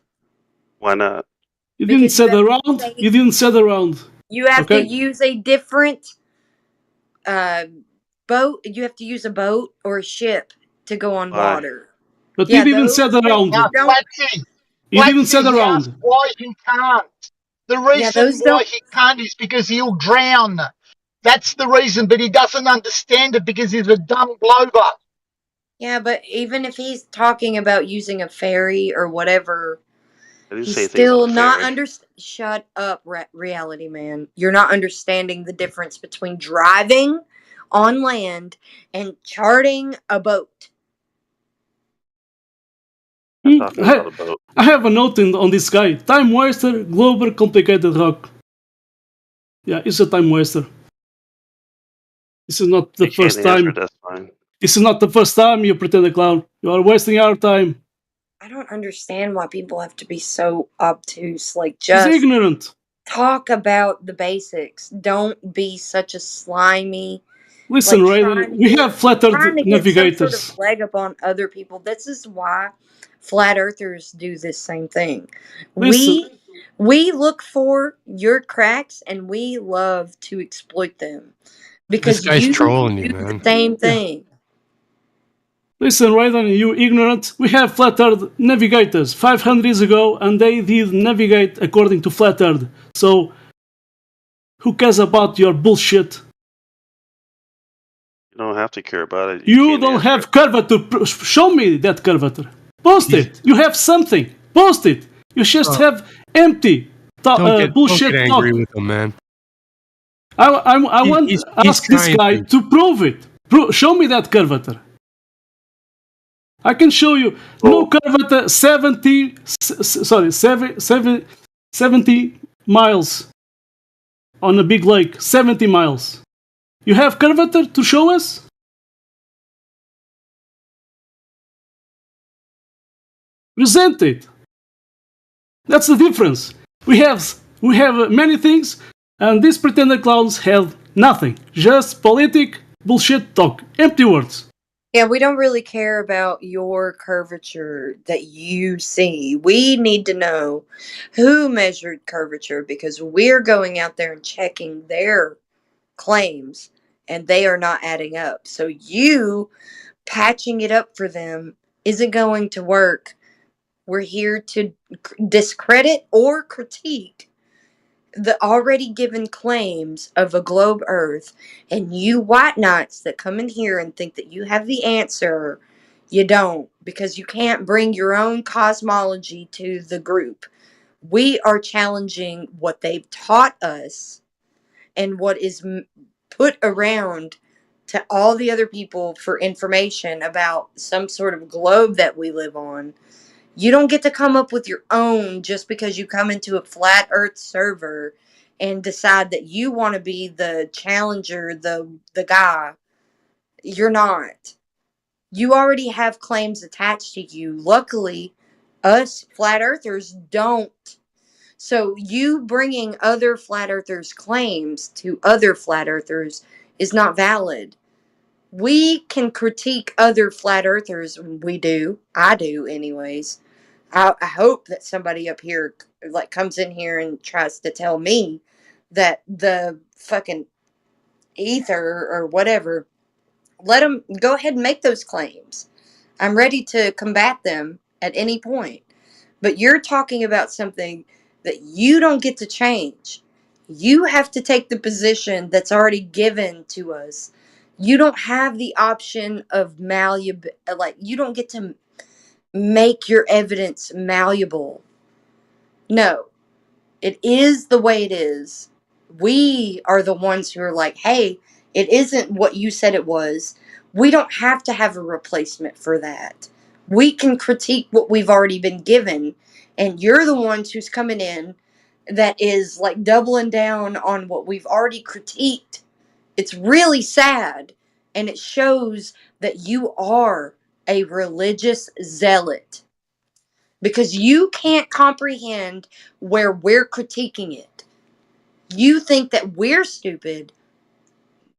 Why not? You didn't say around. You didn't say around. You have okay? to use a different boat. You have to use a boat or a ship to go on Why? water. But you didn't say around. Now, Flatsy, You didn't say he asked around. why he can't. The reason why he can't is because he'll drown. That's the reason, but he doesn't understand it because he's a dumb glober. Yeah, but even if he's talking about using a ferry or whatever, I didn't he's say anything still about a not ferry. Shut up, reality man. You're not understanding the difference between driving on land and charting a boat. I'm talking about a boat. I have a note on this guy. Time waster, global complicated rock. Yeah, it's a time waster. This is not the You can't first answer time. it, that's fine. This is not the first time, you pretend clown. You are wasting our time. I don't understand why people have to be so obtuse. Like, He's just ignorant. talk about the basics. Don't be such a slimy. Listen, Like, right? We have flat trying earth to get some sort of navigators. leg up on other people. This is why flat earthers do this same thing. Listen. We look for your cracks and we love to exploit them This because guy's you trolling you, do the man. same Yeah. thing. Listen, Raiden, you ignorant. We have flat earth navigators 500 years ago, and they did navigate according to flat earth. So, who cares about your bullshit? You don't have to care about it. You can't don't answer have it. curvature. Show me that curvature. Post it. You have something. Post it. You just have empty Don't bullshit get talk. angry with him, man. I want to He's ask this trying guy to prove it. Show me that curvature. I can show you no curvature 70 miles on a big lake. 70 miles. You have curvature to show us? Present it. That's the difference. We have many things, and these pretender clowns have nothing. Just politic bullshit talk. Empty words. Yeah, we don't really care about your curvature that you see. We need to know who measured curvature because we're going out there and checking their claims and they are not adding up. So you patching it up for them isn't going to work. We're here to discredit or critique the already given claims of a globe Earth, and you white knights that come in here and think that you have the answer, you don't, because you can't bring your own cosmology to the group. We are challenging what they've taught us and what is put around to all the other people for information about some sort of globe that we live on. You don't get to come up with your own just because you come into a flat earth server and decide that you want to be the challenger, the guy. You're not. You already have claims attached to you. Luckily, us flat earthers don't. So you bringing other flat earthers' claims to other flat earthers is not valid. We can critique other flat earthers. We do. I do, anyways. I hope that somebody up here like comes in here and tries to tell me that the fucking ether or whatever. Let them go ahead and make those claims. I'm ready to combat them at any point. But you're talking about something that you don't get to change. You have to take the position that's already given to us. You don't have the option of malleable, like, you don't get to make your evidence malleable. No, it is the way it is. We are the ones who are like, hey, it isn't what you said it was. We don't have to have a replacement for that. We can critique what we've already been given, and you're the ones who's coming in that is like doubling down on what we've already critiqued. It's really sad, and it shows that you are a religious zealot because you can't comprehend where we're critiquing it. You think that we're stupid,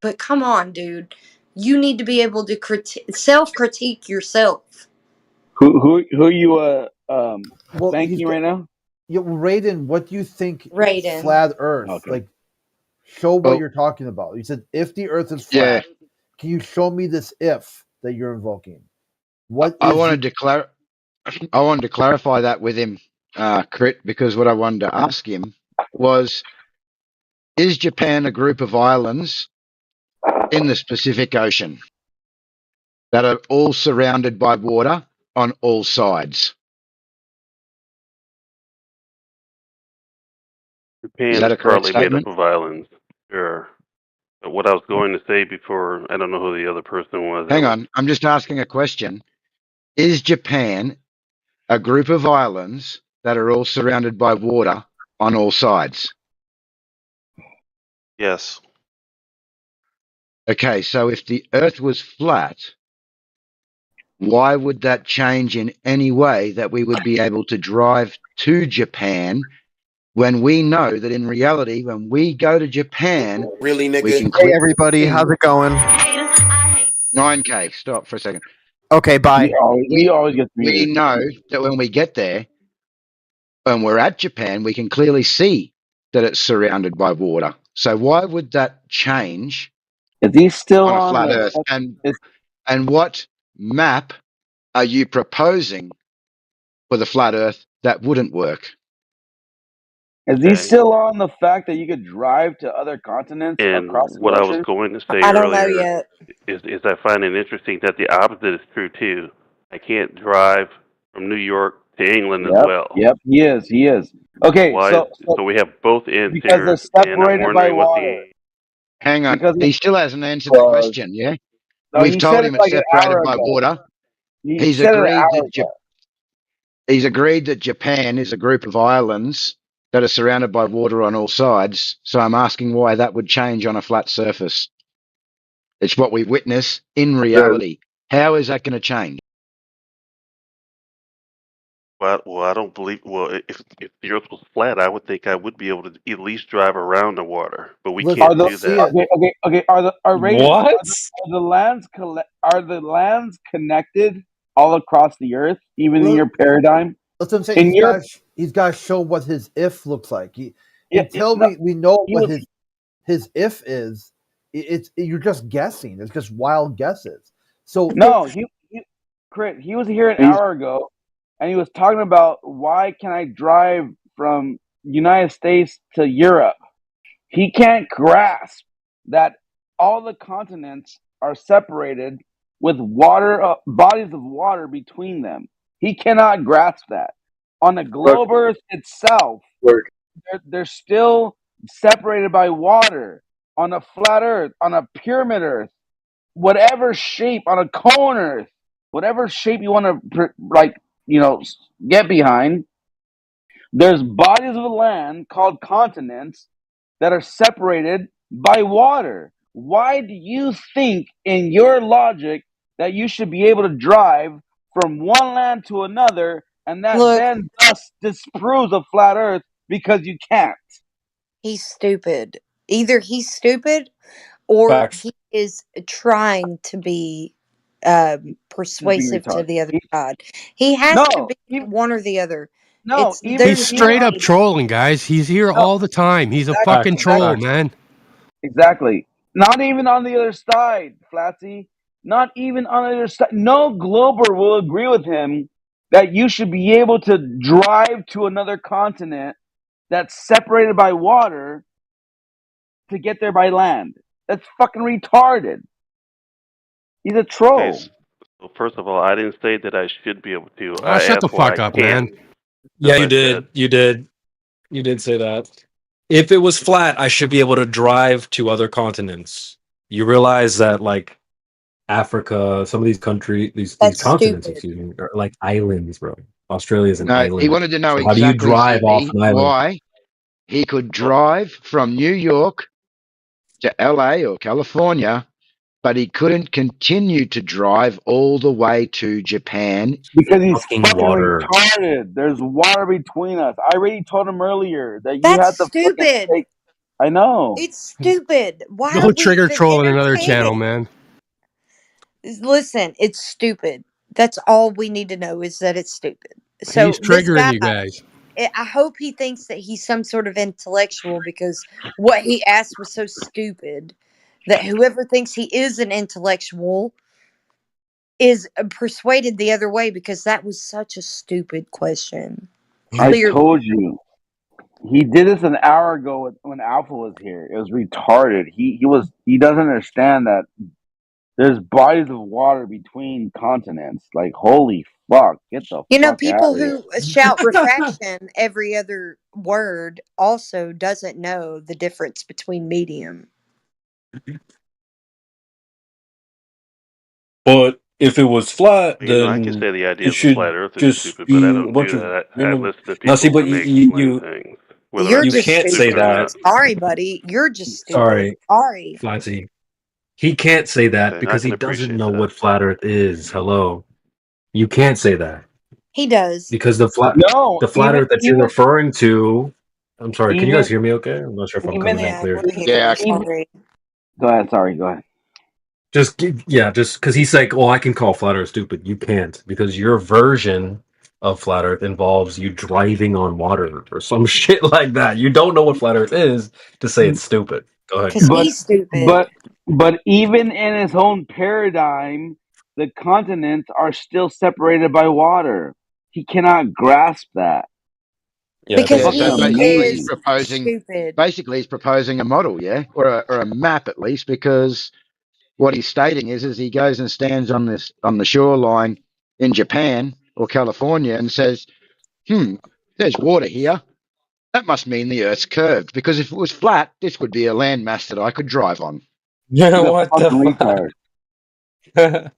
but come on, dude. You need to be able to self-critique yourself. Who are you Well, thanking right now? Yeah, well, Raiden, what do you think? Raiden. Flat Earth. Okay. Like, show what Well, you're talking about. You said if the Earth is yeah, flat, can you show me this if that you're invoking? What I is wanted to clarify that with him, Crit, because what I wanted to ask him was: is Japan a group of islands in the Pacific Ocean that are all surrounded by water on all sides? Is Japan that is a correct partly made up statement? of islands. Sure. But what I was going to say before, I don't know who the other person was. Hang on, I'm just asking a question. Is Japan a group of islands that are all surrounded by water on all sides? Yes. Okay, so if the Earth was flat, why would that change in any way that we would be able to drive to Japan when we know that in reality, when we go to Japan, Really, we nigga? can Hey, clearly everybody. see How's it going? 9K. Stop for a second. Okay, bye. He always gets We muted. know that when we get there, when we're at Japan, we can clearly see that it's surrounded by water. So why would that change Is he still on a on flat the? Earth? And what map are you proposing for the flat Earth that wouldn't work? Is he still on the fact that you could drive to other continents And across the what I was ocean? going to say I don't know earlier yet. is I find it interesting that the opposite is true too. I can't drive from New York to England as well. Yep, he is. He is. Okay, Why? So we have both ends because they're here, and I'm separated by wondering what water. the Hang on. Because He still hasn't answered the question, yeah? no, We've he said told it him it's like an separated hour by ago. water. He He's said it an agreed hour that ago. he's agreed that Japan is a group of islands that are surrounded by water on all sides. So I'm asking why that would change on a flat surface. It's what we witness in reality. How is that going to change? Well, I don't believe. Well, if the Earth was flat, I would think I would be able to at least drive around the water, but we Listen, can't Are the do that. okay? Are Raven? What? Are the lands connected all across the Earth, even in Well, your paradigm? that's what I'm saying. In your He's got to show what his if looks like. yeah, Until no, we know he what was his if is, you're just guessing. It's just wild guesses. So no he was here an hour ago, and he was talking about why can I drive from United States to Europe. He can't grasp that all the continents are separated with water, bodies of water between them. He cannot grasp that. On the globe Earth itself, they're still separated by water. On a flat Earth, on a pyramid Earth, whatever shape, on a cone Earth, whatever shape you want to get behind, there's bodies of land called continents that are separated by water. Why do you think, in your logic, that you should be able to drive from one land to another, and that Look, then thus disproves a flat Earth because you can't? he's stupid. Either he's stupid or Facts. he is trying to be Just being persuasive to retarded. the other side. He has to No, be one or the other. no, He's There's no straight up way. trolling, guys. He's here no, all the time. He's a exactly, fucking troll, exactly, man. exactly. Not even on the other side, Flatsy. Not even on the other side. No Glober will agree with him that you should be able to drive to another continent that's separated by water to get there by land. That's fucking retarded. He's a Okay, troll. so first of all, I didn't say that I should be able to. Oh, I shut the asked why I fuck up, can't. man. Yeah, As you I said, did. You did. You did say that. If it was flat, I should be able to drive to other continents. You realize that, like Africa, some of these countries, these That's continents, stupid. excuse me, are like islands, bro. Australia is an No, he island. wanted to know So how do you exactly, drive off CD, an island? why he could well, drive from New York to LA or California, but he couldn't continue to drive all the way to Japan. Because he's Fucking fucking water. retarded. There's water between us. I already told him earlier that you That's have to fucking stupid. take. I know. It's stupid. Why Go are we trigger even troll on another channel, entertaining? man. Listen, it's stupid. That's all we need to know is that it's stupid. He's So this triggering guy, you guys. I hope he thinks that he's some sort of intellectual because what he asked was so stupid that whoever thinks he is an intellectual is persuaded the other way because that was such a stupid question. I Clearly. told you. He did this an hour ago when Alpha was here. It was retarded. He doesn't understand that there's bodies of water between continents. Like holy fuck, get the You know, fuck out people of here. who shout refraction every other word also doesn't know the difference between medium. But if it was flat, I can then say the idea it of the flat should Earth is just stupid, but I be a don't do bunch of that. I random. listen to Now, see, people but when they explain things, whether You're I you think just it's can't say stupid or stupid. that. not. Sorry, buddy. You're just stupid. Sorry, Sorry. Flatsy. He can't say that Okay, I because can he doesn't appreciate know that. what flat Earth is. Hello, you can't say that He does. because the flat even Earth that you're even referring to. I'm sorry. Can you guys even hear me? Okay, I'm not sure if I'm even coming in Yeah, clear. we hear Yeah, you. even. Sorry. Go ahead. Sorry. Go ahead. Just because he's like, oh, I can call flat Earth stupid. You can't because your version of flat Earth involves you driving on water or some shit like that. You don't know what flat Earth is to say it's stupid. Go ahead, Because Chris. But he's stupid. but but even in his own paradigm, the continents are still separated by water. He cannot grasp that. Yeah, I think Because he's So he dumb. basically, he's is Amazing. proposing stupid. a model, yeah, or a map at least, because what he's stating is he goes and stands on the shoreline in Japan or California and says, there's water here. That must mean the Earth's curved, because if it was flat, this would be a landmass that I could drive on. Yeah, He's a what the fucking fuck? retard. That's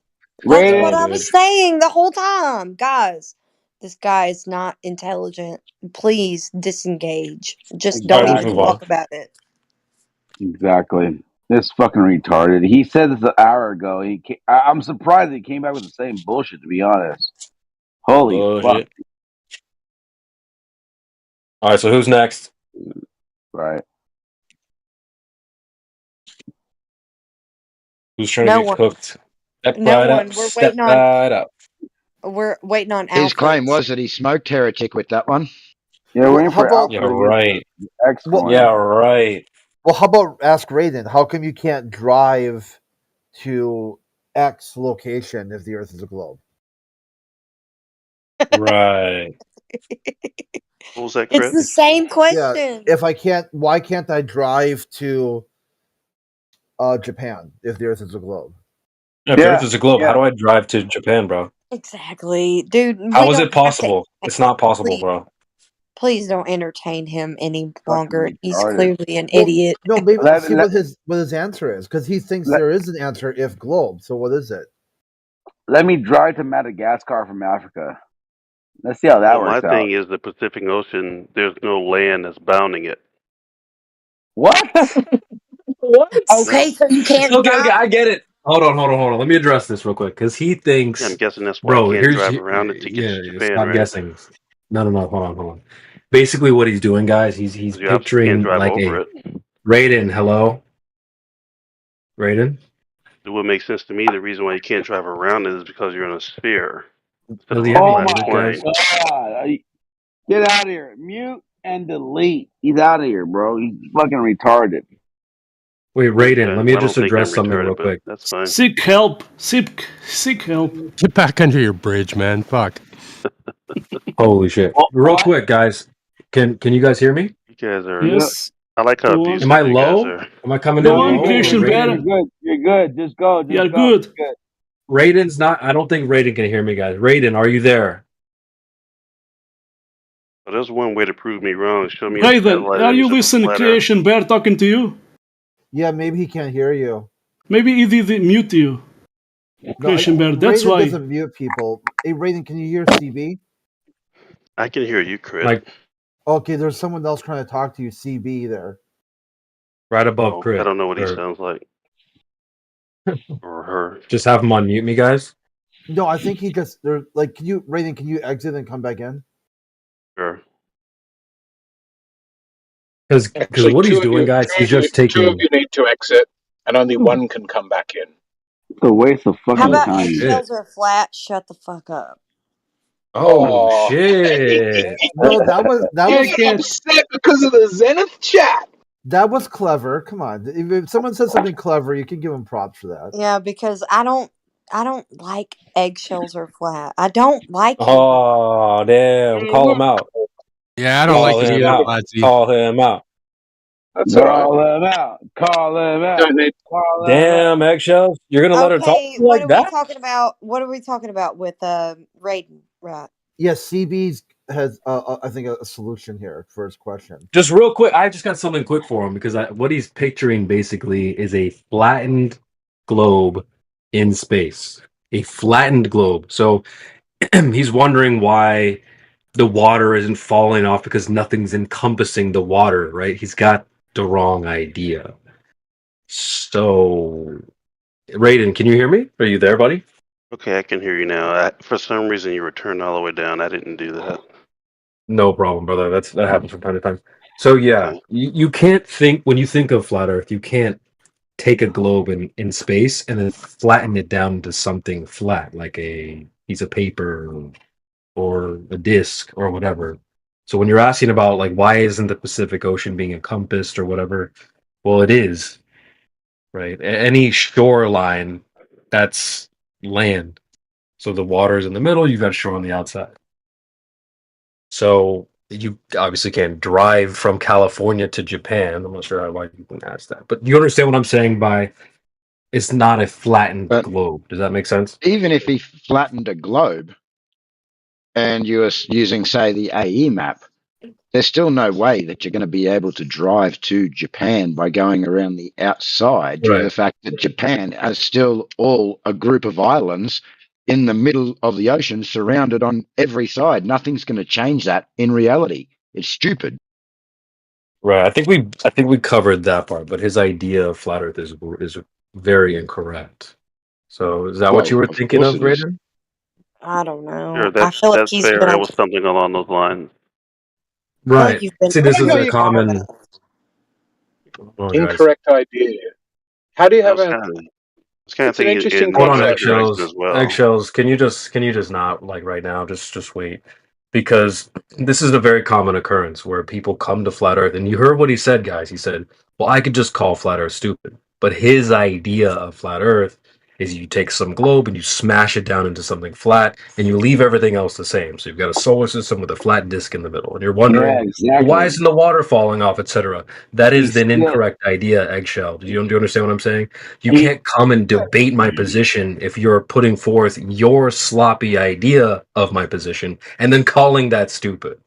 Rated. what Oh, I dude. was saying the whole time. Guys, this guy is not intelligent. Please disengage. Just All right, don't let's even move Exactly. on. talk about it. Exactly. This fucking retarded. He said this an hour ago. I'm surprised he came back with the same bullshit. To be honest. Holy fuck. Bullshit. All right, so who's next? Right. Who's trying to No get one. cooked? Step No right up. one. Step right up. We're waiting on His claim Alphas. was that he smoked heretic with that one. Yeah, we're Well, waiting how for about Yeah, Alpha to get right. the X well, Yeah, going. right. well, how about ask Raiden? How come you can't drive to X location if the Earth is a globe? Right. What was that, It's Chris? the same Yeah, question. if I can't, why can't I drive to Japan if the Earth is a globe? If the Earth Yeah, is a globe, how yeah. do I drive to Japan, bro? Exactly. Dude, How we is don't it have to. possible? It's not possible, Please, bro. please don't entertain him any longer. Fucking He's retarded. clearly an Well, idiot. no, maybe Let, see let, what his answer is, because he thinks let, there is an answer if globe. So what is it? let me drive to Madagascar from Africa. Let's see how that Well, my works out. thing is the Pacific Ocean. There's no land that's bounding it. What? What? Yeah, Okay, so you can't Okay, drive. I get it. Hold on. Let me address this real quick because he yeah. I'm thinks, guessing that's why I bro. can't Here's drive around it to get to Japan, stop right? guessing. No. Hold on. Basically, what he's doing, guys, he's Because you obviously can't picturing drive like over a it. Raiden. Hello, Raiden. It would make sense to me. The reason why you can't drive around it is because you're in a sphere instead Does of he a have me Oh flat my muted, guys? plane. god. Get out of here. Mute and delete. He's out of here, bro. He's fucking retarded. Wait, Raiden. Okay, Let me well, I don't just think address I'm something real retarded, but quick. that's fine. Seek help. Seek help. Get back under your bridge, man. Fuck. Holy shit! Real What? quick, guys. Can you guys hear me? You guys are. Yep. Yes. I like how Go on. Am I abusive you guys low? are. Am I coming Go in No, on, you're low? good. Or You're Christian good. Bear. You're Raiden? good. You're good. Just go. You Just are go. good. You're good. Raiden's not. I don't think Raiden can hear me, guys. Raiden, are you there? But there's one way to prove me wrong. Show me a Raven, satellite are you image of a listening, flat Earth. Creation Bear talking to you? Yeah, maybe he can't hear you. Maybe he did mute you, No, Creation Bear. That's Raiden why. doesn't mute people. Hey, Raiden, can you hear CB? I can hear you, Crit. Like Okay, there's someone else trying to talk to you, CB there. right above Oh, I crit. don't know what he Or sounds like or her. just have him unmute me, guys. No, I think he just they're like, can you Raiden? Can you exit and come back in? Sure. Because Actually, what he's doing, guys, he's just two of taking. you need to exit, and only one can come back in. It's a waste of How fucking Oh about time. shit! eggshells are flat? Shut the fuck up. Oh Oh, shit! No, that Hey, was cat. upset because of the Zenith chat. that was clever. Come on, if someone says something clever, you can give them props for that. Yeah, because I don't like eggshells or flat. I don't like them. Oh damn! Call him out. Yeah, I don't like Call it him either, out. Ladsy. Call him out. That's all right. Call him out. Call him out. Don't need. Call him out. Damn eggshells! You're gonna let her talk Okay, what like are we that? talking about? What are we talking about with Raiden? Right. Yes, CB has I think a solution here for his question. Just real quick, I just got something quick for him because what he's picturing basically is a flattened globe in space. A flattened globe. So he's wondering why the water isn't falling off because nothing's encompassing the water, right? He's got the wrong idea. So Raiden, can you hear me? Are you there, buddy? Okay, I can hear you now. For some reason, you were turned all the way down. I didn't do that. No problem, brother. That happens from time to time. So yeah, Okay. you can't think when you think of flat Earth, you can't take a globe in space and then flatten it down into something flat, like a piece of paper or a disc or whatever. So when you're asking about like why isn't the Pacific Ocean being encompassed or whatever, well, it is, right? Any shoreline, that's land. So the water's in the middle, you've got shore on the outside. So you obviously can't drive from California to Japan. I'm not sure why you can ask that, but you understand what I'm saying by it's not a flattened But globe. Does that make sense? even if he flattened a globe and you were using, say, the AE map, there's still no way that you're going to be able to drive to Japan by going around the outside due to the Right. fact that Japan is still all a group of islands in the middle of the ocean surrounded on every side. Nothing's going to change that in reality. It's stupid. Right. I think we covered that part, but his idea of flat Earth is very incorrect. So is that what you Well, were of thinking course of, it is. Raiden? I don't know. Sure, I feel like that's he's fair. been It on. was something along those lines. I feel like Right. you've been See, How this do you is know a you far common. enough. Oh, guys, incorrect idea? How do you I have was a? kind of, It's an thinking interesting in hold on, that concept. direction eggshells. as well. Eggshells. Can you just not like right now? Just wait, because this is a very common occurrence where people come to flat Earth, and you heard what he said, guys. He said, "Well, I could just call flat Earth stupid," but his idea of flat Earth is you take some globe and you smash it down into something flat, and you leave everything else the same. So you've got a solar system with a flat disk in the middle, and you're Yeah, wondering, well, why exactly. isn't the water falling off, etc. That He is an still incorrect idea, eggshell. Do you understand what I'm saying? You he can't come and debate my position if you're putting forth your sloppy idea of my position and then calling that stupid.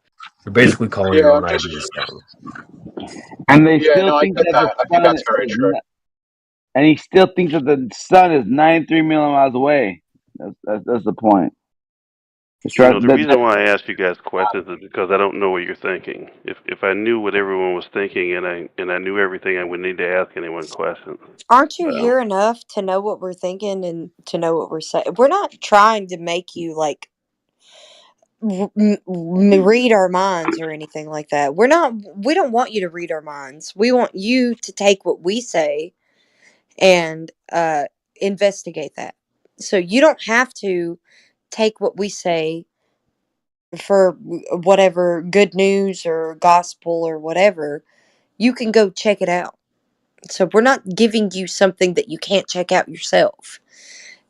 You're basically calling your Yeah, I'm own just. ideas dumb. and they Yeah, still no, I think get that the that. I think sun that's very true. and he still thinks that the sun is 93 million miles away. That's the point. It's You try, know, the reason why I ask you guys questions is because I don't know what you're thinking. If I knew what everyone was thinking and I knew everything, I wouldn't need to ask anyone questions. Aren't you So here enough to know what we're thinking and to know what we're saying? We're not trying to make you like read our minds or anything like that. We're not. We don't want you to read our minds. We want you to take what we say and investigate that. So you don't have to take what we say for whatever good news or gospel or whatever. You can go check it out. So we're not giving you something that you can't check out yourself.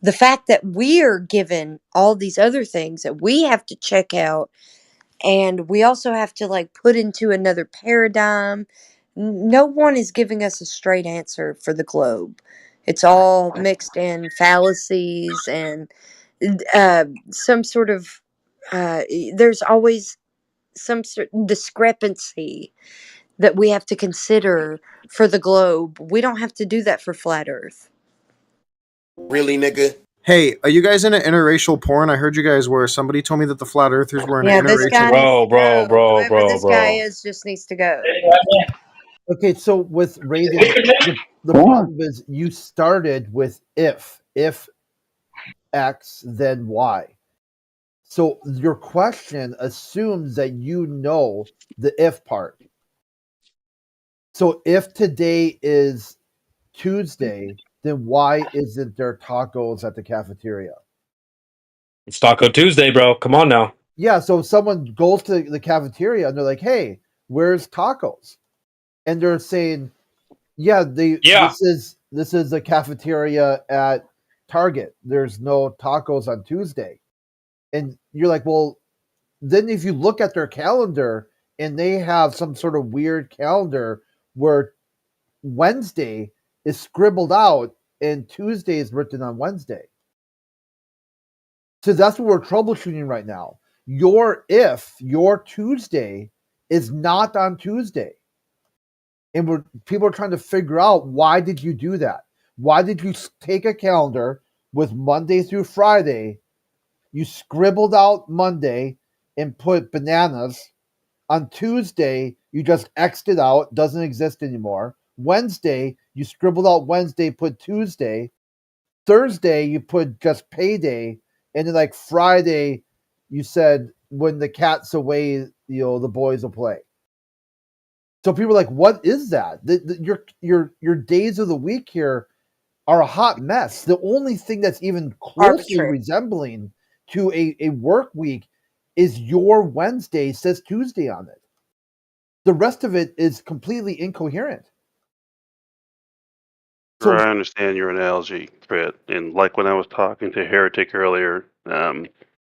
The fact that we're given all these other things that we have to check out and we also have to like put into another paradigm. No one is giving us a straight answer for the globe. It's all mixed in fallacies and some sort of there's always some sort of discrepancy that we have to consider for the globe. We don't have to do that for flat earth. Really, nigga? Hey, are you guys into interracial porn? I heard you guys were. Somebody told me that the flat earthers were into Yeah, this guy interracial. needs to Bro, go. bro, Whoever bro, this guy bro. is just needs to go. Okay, so with Raiden, the Go on. problem is you started with if X, then Y. So your question assumes that you know the if part. So if today is Tuesday, then why isn't there tacos at the cafeteria? It's Taco Tuesday, bro. Come on now. Yeah, so someone goes to the cafeteria and they're like, "Hey, where's tacos?" And they're saying, "Yeah, Yeah. this is a cafeteria at Target. There's no tacos on Tuesday." And you're like, "Well, then if you look at their calendar and they have some sort of weird calendar where Wednesday is scribbled out and Tuesday is written on Wednesday." So that's what we're troubleshooting right now. Your Tuesday is not on Tuesday. And people are trying to figure out, why did you do that? Why did you take a calendar with Monday through Friday, you scribbled out Monday and put bananas. On Tuesday, you just X'd it out, doesn't exist anymore. Wednesday, you scribbled out Wednesday, put Tuesday. Thursday you put just payday, and then like Friday you said when the cat's away, the boys will play. So people are like, what is that? Your days of the week here are a hot mess. The only thing that's even closely Arbitrary. resembling to a work week is your Wednesday says Tuesday on it. The rest of it is completely incoherent. So I understand your analogy, Fred, and like when I was talking to Heretic earlier,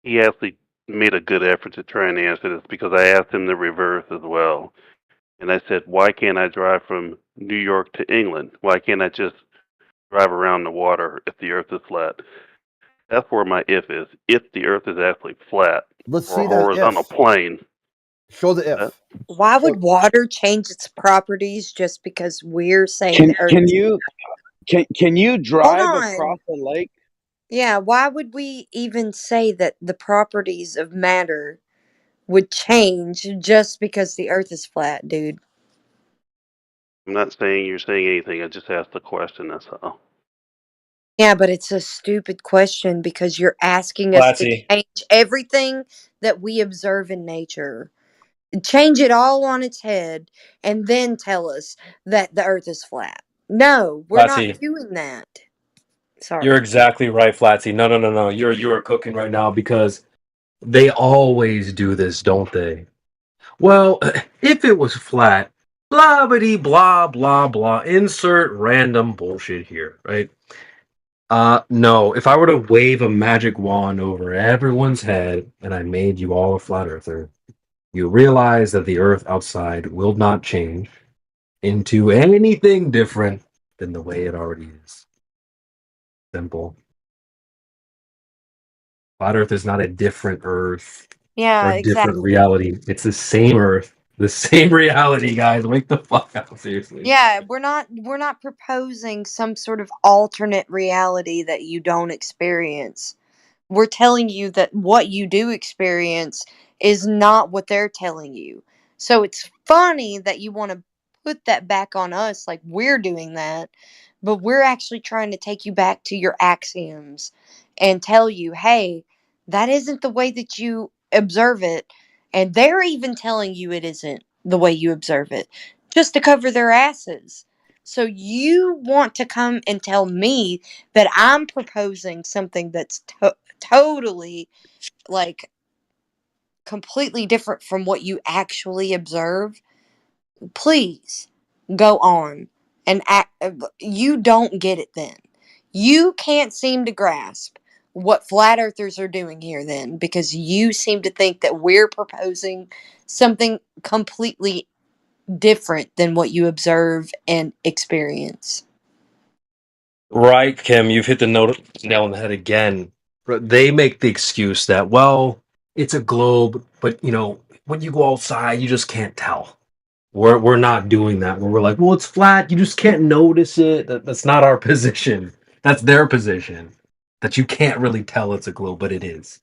he actually made a good effort to try and answer this because I asked him the reverse as well. And I said, why can't I drive from New York to England? Why can't I just drive around the water if the earth is flat? That's where my if is. If the earth is actually flat Let's or see a that horizontal if. plane. Show the if. Why would water change its properties just because we're saying the earth Can is... you can you Hold drive on. across a lake? Yeah, why would we even say that the properties of matter would change just because the earth is flat, dude? I'm not saying you're saying anything. I just asked the question. That's all. Yeah, but it's a stupid question because you're asking us to Flatsy. change everything that we observe in nature. Change it all on its head and then tell us that the earth is flat. No, we're not Flatsy. doing that. You're Sorry. exactly right, Flatsy. No. You're cooking right now because they always do this, don't they? Well, if it was flat, blah bitty blah blah blah. Insert random bullshit here, right? No. If I were to wave a magic wand over everyone's head and I made you all a flat earther, you realize that the earth outside will not change into anything different than the way it already is. Simple. Flat Earth is not a different Earth or Yeah, a different exactly. reality. It's the same Earth, the same reality, guys. Wake the fuck up, seriously. Yeah, we're not proposing some sort of alternate reality that you don't experience. We're telling you that what you do experience is not what they're telling you. So it's funny that you want to put that back on us like we're doing that, but we're actually trying to take you back to your axioms and tell you, hey, that isn't the way that you observe it. And they're even telling you it isn't the way you observe it, just to cover their asses. So you want to come and tell me that I'm proposing something that's totally, like, completely different from what you actually observe? Please go on and act. You don't get it then. You can't seem to grasp what flat earthers are doing here then, because you seem to think that we're proposing something completely different than what you observe and experience. Right, Kim, you've hit the nail on the head again. They make the excuse that, well, it's a globe, but when you go outside, you just can't tell. We're not doing that. Where we're like, well, it's flat, you just can't notice it. That's not our position. That's their position. That you can't really tell it's a globe, but it is.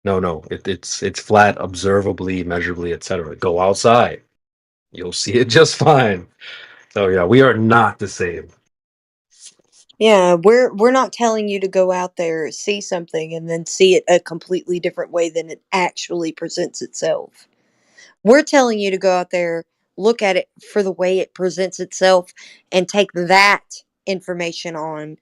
No, it's flat, observably, measurably, etc. Go outside, you'll see it just fine. So yeah, we are not the same. Yeah, we're not telling you to go out there, see something, and then see it a completely different way than it actually presents itself. We're telling you to go out there, look at it for the way it presents itself, and take that information on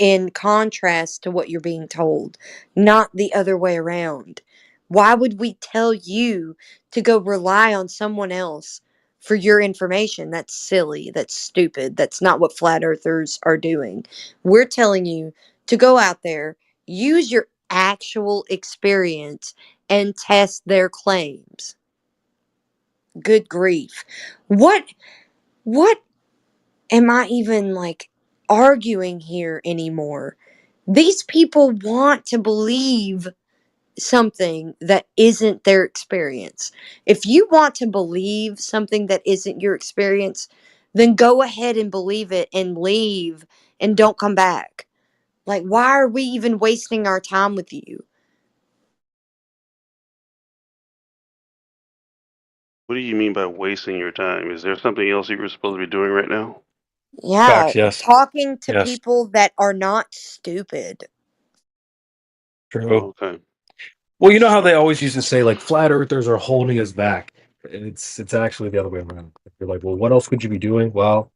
in contrast to what you're being told, not the other way around. Why would we tell you to go rely on someone else for your information? That's silly. That's stupid. That's not what flat earthers are doing. We're telling you to go out there, use your actual experience, and test their claims. Good grief. What am I even, like, arguing here anymore? These people want to believe something that isn't their experience. If you want to believe something that isn't your experience, then go ahead and believe it and leave and don't come back. Like, why are we even wasting our time with you? What do you mean by wasting your time? Is there something else you were supposed to be doing right now? Yeah, Facts, yes. talking to Yes. people that are not stupid. True. Okay. Well, you know how they always used to say like flat earthers are holding us back. It's actually the other way around. You're like, well, what else could you be doing? Well,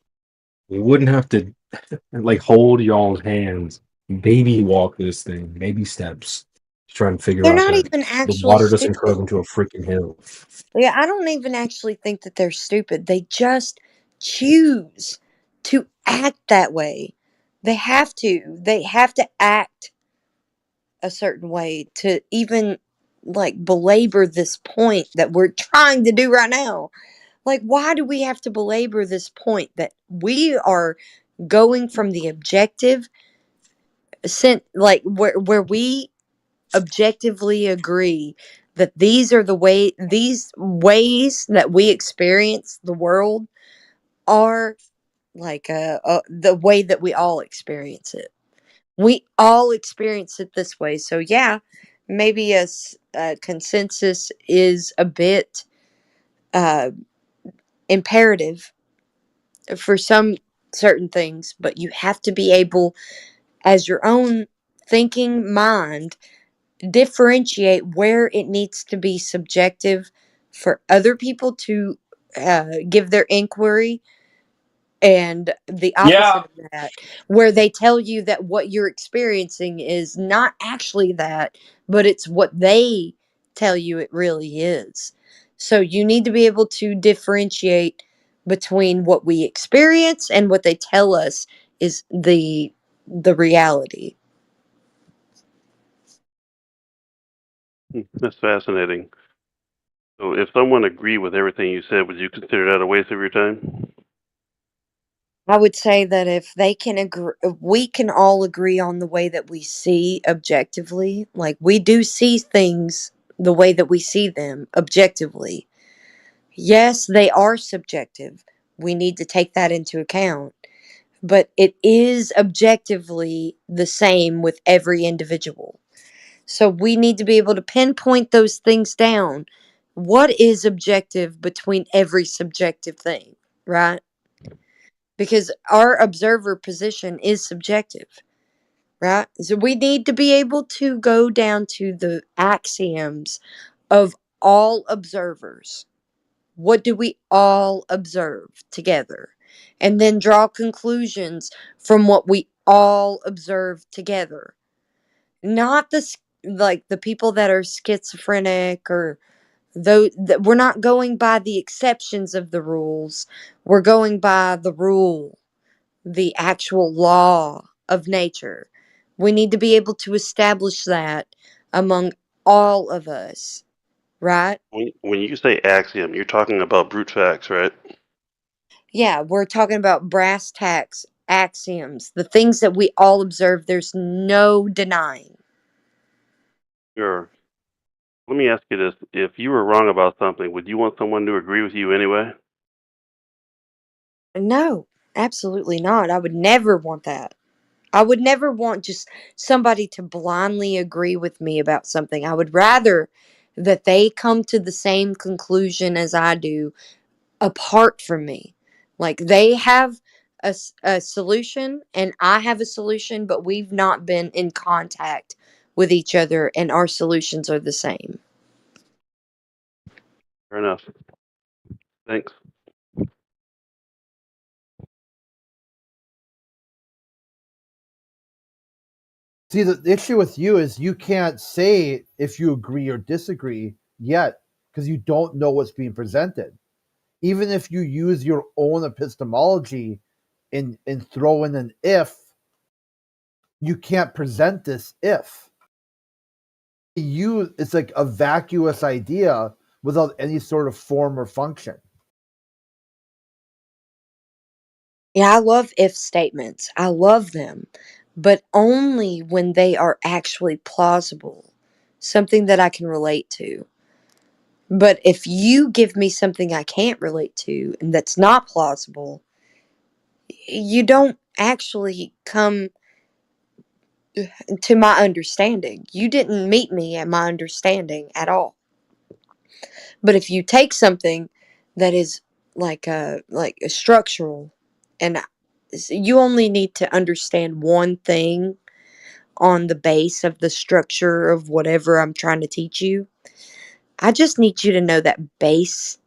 we wouldn't have to like hold y'all's hands, baby walk this thing, baby steps, to try and figure They're out not that even the actually water doesn't curve stupid. into a freaking hill. Yeah, I don't even actually think that they're stupid. They just choose to act that way. They have to. They have to act a certain way to even like belabor this point that we're trying to do right now. Like, why do we have to belabor this point that we are going from the objective like where we objectively agree that these ways that we experience the world are like the way that we all experience it. We all experience it this way. So yeah, maybe a consensus is a bit uh, imperative for some certain things, but you have to be able, as your own thinking mind, differentiate where it needs to be subjective for other people to give their inquiry, and the Yeah. opposite of that, where they tell you that what you're experiencing is not actually that, but it's what they tell you it really is. So you need to be able to differentiate between what we experience and what they tell us is the reality. That's fascinating. So, if someone agreed with everything you said, would you consider that a waste of your time? I would say that if they can agree, we can all agree on the way that we see objectively. Like, we do see things the way that we see them objectively. Yes, they are subjective. We need to take that into account. But it is objectively the same with every individual. So we need to be able to pinpoint those things down. What is objective between every subjective thing, right? Because our observer position is subjective, right? So we need to be able to go down to the axioms of all observers. What do we all observe together? And then draw conclusions from what we all observe together. Not like the people that are schizophrenic, or though that we're not going by the exceptions of the rules. We're going by the rule, the actual law of nature. We need to be able to establish that among all of us, right? When you say axiom, you're talking about brute facts, right? Yeah, we're talking about brass tacks, axioms, the things that we all observe, there's no denying. Sure. Let me ask you this: if you were wrong about something, would you want someone to agree with you anyway? No, absolutely not. I would never want that. I would never want just somebody to blindly agree with me about something. I would rather that they come to the same conclusion as I do apart from me. Like, they have a solution and I have a solution, but we've not been in contact with each other and our solutions are the same. Fair enough. Thanks. See, the issue with you is you can't say if you agree or disagree yet because you don't know what's being presented. Even if you use your own epistemology and throw in an if, you can't present this if. It's like a vacuous idea without any sort of form or function. Yeah, I love if statements. I love them, but only when they are actually plausible, something that I can relate to. But if you give me something I can't relate to and that's not plausible, you don't actually come to my understanding. You didn't meet me at my understanding at all. But if you take something that is like a structural and you only need to understand one thing on the base of the structure of whatever I'm trying to teach you. I just need you to know that base,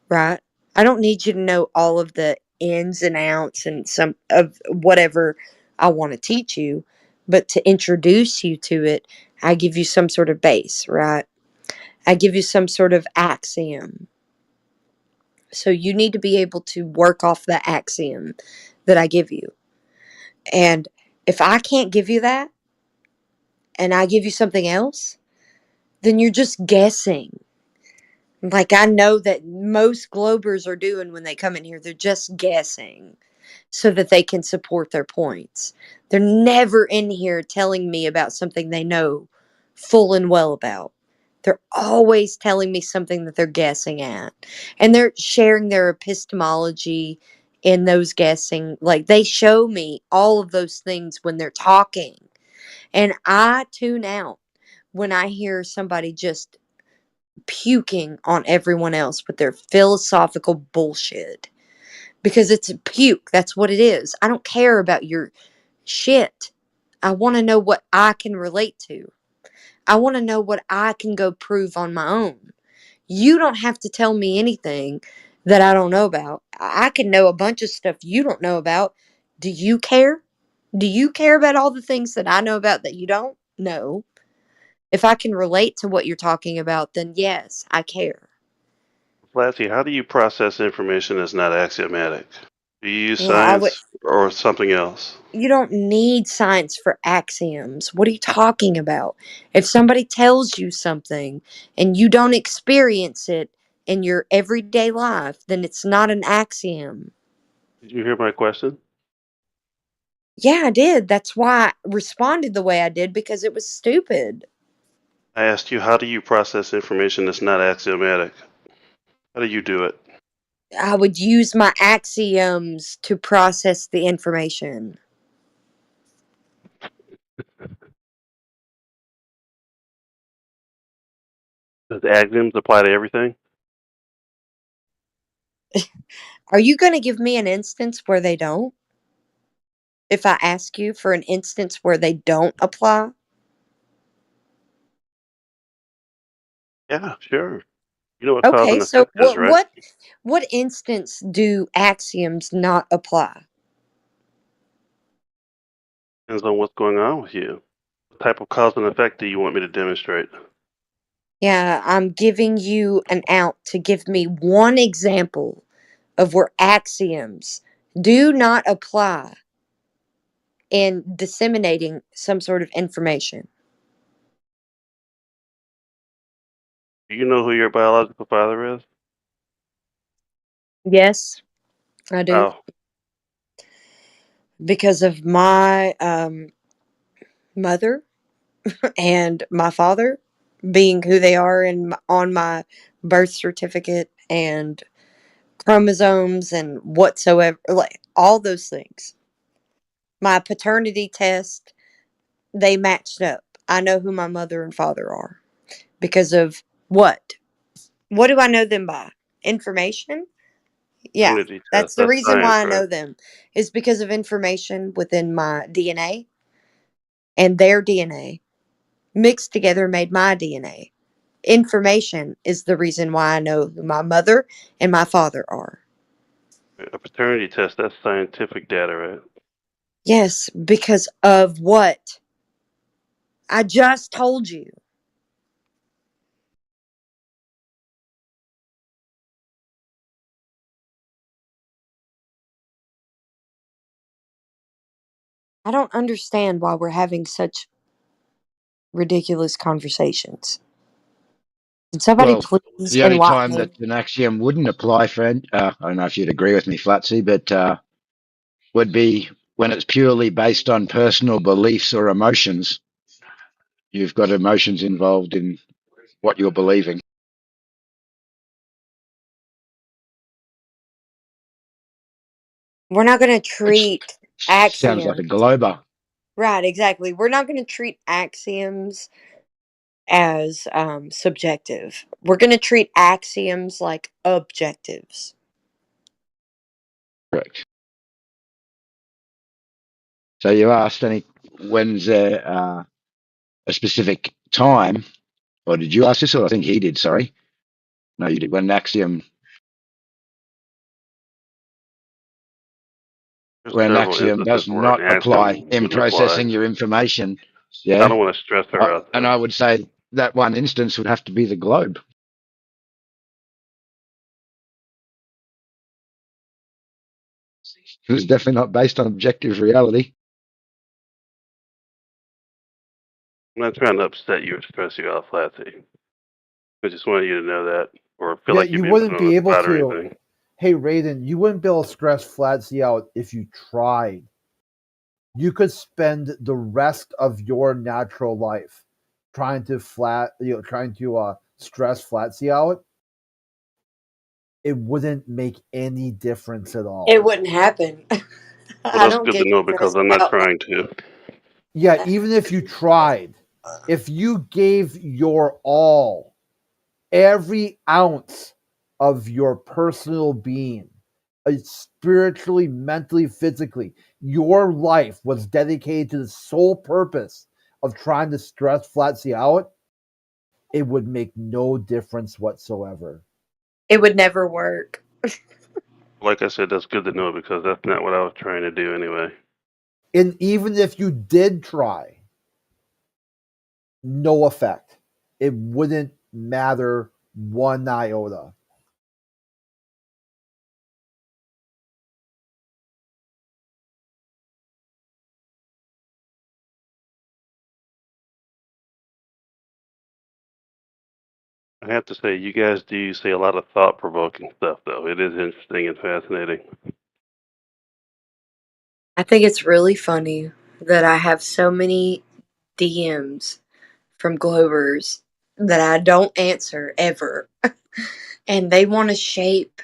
right? I don't need you to know all of the ins and outs and some of whatever I want to teach you, but to introduce you to it, I give you some sort of base, right? I give you some sort of axiom. So you need to be able to work off that axiom that I give you. And if I can't give you that and I give you something else, then you're just guessing. Like I know that most Globers are doing when they come in here, they're just guessing so that they can support their points. They're never in here telling me about something they know full and well about. They're always telling me something that they're guessing at. And they're sharing their epistemology in those guessing. Like they show me all of those things when they're talking. And I tune out when I hear somebody just puking on everyone else with their philosophical bullshit. Because it's a puke. That's what it is. I don't care about your shit. I want to know what I can relate to. I want to know what I can go prove on my own. You don't have to tell me anything that I don't know about. I can know a bunch of stuff you don't know about. Do you care? Do you care about all the things that I know about that you don't? No. If I can relate to what you're talking about, then yes, I care. Flatsy, how do you process information that's not axiomatic? Do you use Well, I would. science or something else? You don't need science for axioms. What are you talking about? If somebody tells you something and you don't experience it in your everyday life, then it's not an axiom. Did you hear my question? Yeah, I did. That's why I responded the way I did because it was stupid. I asked you, how do you process information that's not axiomatic? How do you do it? I would use my axioms to process the information. Does axioms apply to everything? Are you going to give me an instance where they don't? If I ask you for an instance where they don't apply? Yeah, sure. You know what cause Okay, and so effect is, right? what instance do axioms not apply? Depends on what's going on with you. What type of cause and effect do you want me to demonstrate? Yeah, I'm giving you an out to give me one example of where axioms do not apply in disseminating some sort of information. Do you know who your biological father is? Yes, I do. Oh, Because of my mother and my father being who they are on my birth certificate and chromosomes and whatsoever, like all those things. My paternity test, they matched up. I know who my mother and father are because of what? What do I know them by? Information? Yeah, paternity test. that's the That's reason science, why I right? know them is because of information within my DNA and their DNA mixed together made my DNA. Information is the reason why I know who my mother and my father are. A paternity test, that's scientific data, right? Yes, because of what? I just told you. I don't understand why we're having such ridiculous conversations. Can somebody Well, please the only enlighten time me? that an axiom wouldn't apply, friend, I don't know if you'd agree with me, Flatsy, but would be when it's purely based on personal beliefs or emotions. You've got emotions involved in what you're believing. We're not going to Which treat sounds like a axioms. glober. Right, exactly. We're not going to treat axioms as subjective. We're going to treat axioms like objectives. Correct. So you asked when's there a specific time, or did you ask this? Or I think he did. Sorry, no, you did. When axiom does not apply in processing your information. Yeah, I don't want to stress her out. And I would say that one instance would have to be the globe. It was definitely not based on objective reality. I'm not trying to upset you or stress you out, Flatsy. I just wanted you to know that, or feel Yeah, like you're you being put wouldn't on the be able spot or to. anything. Hey, Raiden, you wouldn't be able to stress Flatsy out if you tried. You could spend the rest of your natural life trying to stress Flatsy out. It wouldn't make any difference at all. It wouldn't happen. Well, I that's don't good to get know because stressed I'm not out. trying to. Yeah, even if you tried, if you gave your all, every ounce of your personal being, spiritually, mentally, physically, your life was dedicated to the sole purpose of trying to stress Flatsy out, it would make no difference whatsoever. It would never work. Like I said, that's good to know because that's not what I was trying to do anyway. And even if you did try, no effect. It wouldn't matter one iota. I have to say, you guys do say a lot of thought-provoking stuff, though. It is interesting and fascinating. I think it's really funny that I have so many DMs from Globers that I don't answer ever. And they want to shape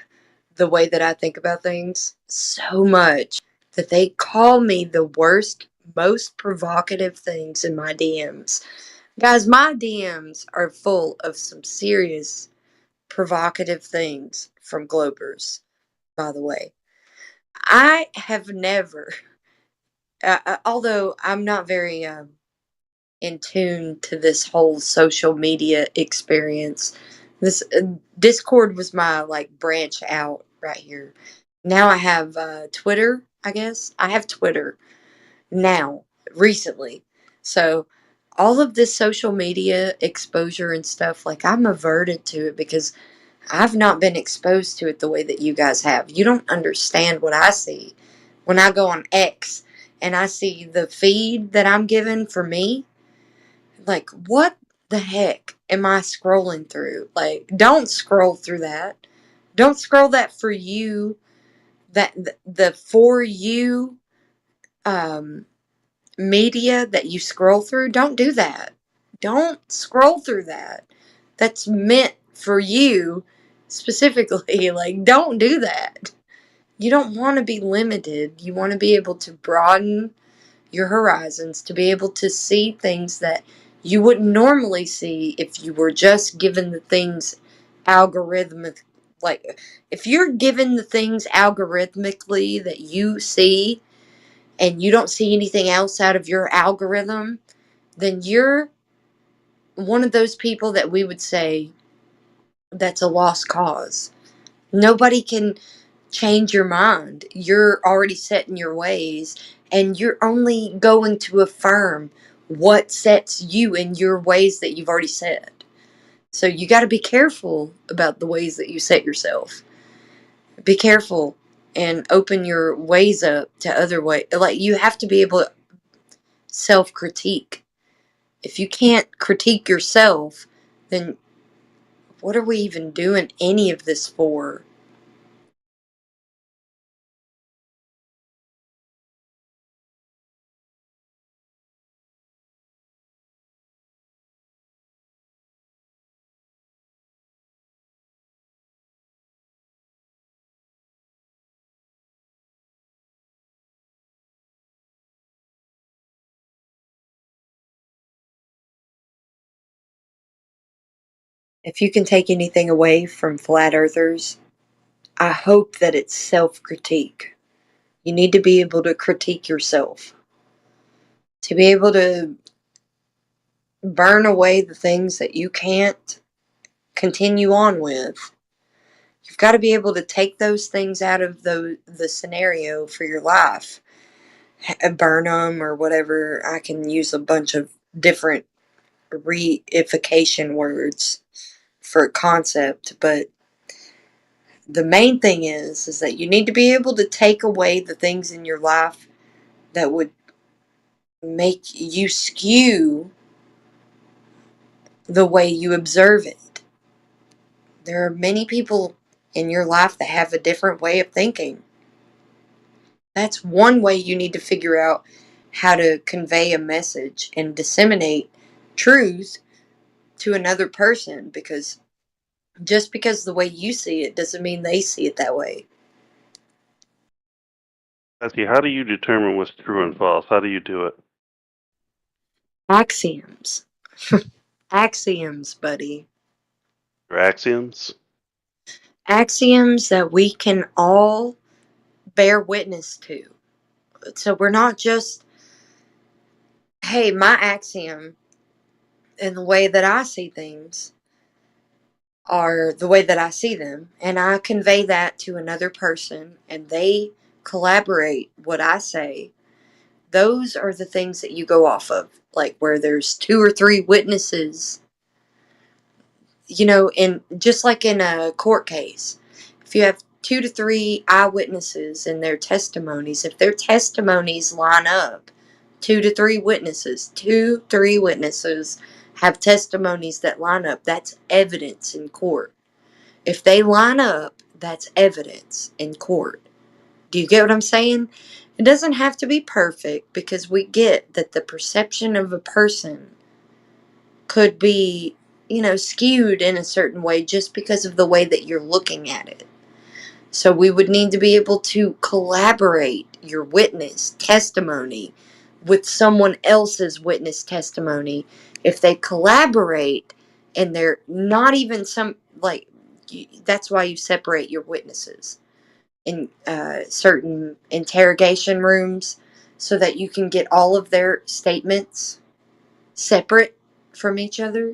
the way that I think about things so much that they call me the worst, most provocative things in my DMs. Guys, my DMs are full of some serious provocative things from Globers, by the way. I have never, although I'm not very in tune to this whole social media experience. This Discord was my like branch out right here. Now I have Twitter, I guess. I have Twitter now, recently. So all of this social media exposure and stuff, like I'm averted to it because I've not been exposed to it the way that you guys have. You don't understand what I see when I go on X and I see the feed that I'm given for me. Like, what the heck am I scrolling through? Like, don't scroll through that. Don't scroll that for you. That the for you um, media that you scroll through. Don't do that. Don't scroll through that. That's meant for you specifically. Like, don't do that. You don't want to be limited. You want to be able to broaden your horizons, to be able to see things that you wouldn't normally see if you were just given the things algorithmic. Like, if you're given the things algorithmically that you see and you don't see anything else out of your algorithm, then you're one of those people that we would say that's a lost cause. Nobody can change your mind. You're already set in your ways, and you're only going to affirm what sets you in your ways that you've already set. So you got to be careful about the ways that you set yourself. Be careful and open your ways up to other ways. Like, you have to be able to self critique. If you can't critique yourself, then what are we even doing any of this for? If you can take anything away from flat earthers, I hope that it's self critique. You need to be able to critique yourself. to be able to burn away the things that you can't continue on with. You've got to be able to take those things out of the scenario for your life. Burn them or whatever. I can use a bunch of different reification words for a concept, but the main thing is that you need to be able to take away the things in your life that would make you skew the way you observe it. There are many people in your life that have a different way of thinking. That's one way you need to figure out how to convey a message and disseminate truth to another person, because just because the way you see it doesn't mean they see it that way. How do you determine what's true and false? How do you do it? Axioms. Axioms, buddy. Your axioms? Axioms that we can all bear witness to. So we're not just, hey, my axiom and the way that I see things are the way that I see them, and I convey that to another person and they collaborate what I say. Those are the things that you go off of, like where there's 2 or 3 witnesses, in just like in a court case. If you have 2 to 3 eyewitnesses and their testimonies, if their testimonies line up, 2 to 3 witnesses, 3 witnesses have testimonies that line up, that's evidence in court. If they line up, that's evidence in court. Do you get what I'm saying? It doesn't have to be perfect, because we get that the perception of a person could be, skewed in a certain way just because of the way that you're looking at it. So we would need to be able to collaborate your witness testimony with someone else's witness testimony. If they collaborate and they're not even that's why you separate your witnesses in certain interrogation rooms, so that you can get all of their statements separate from each other.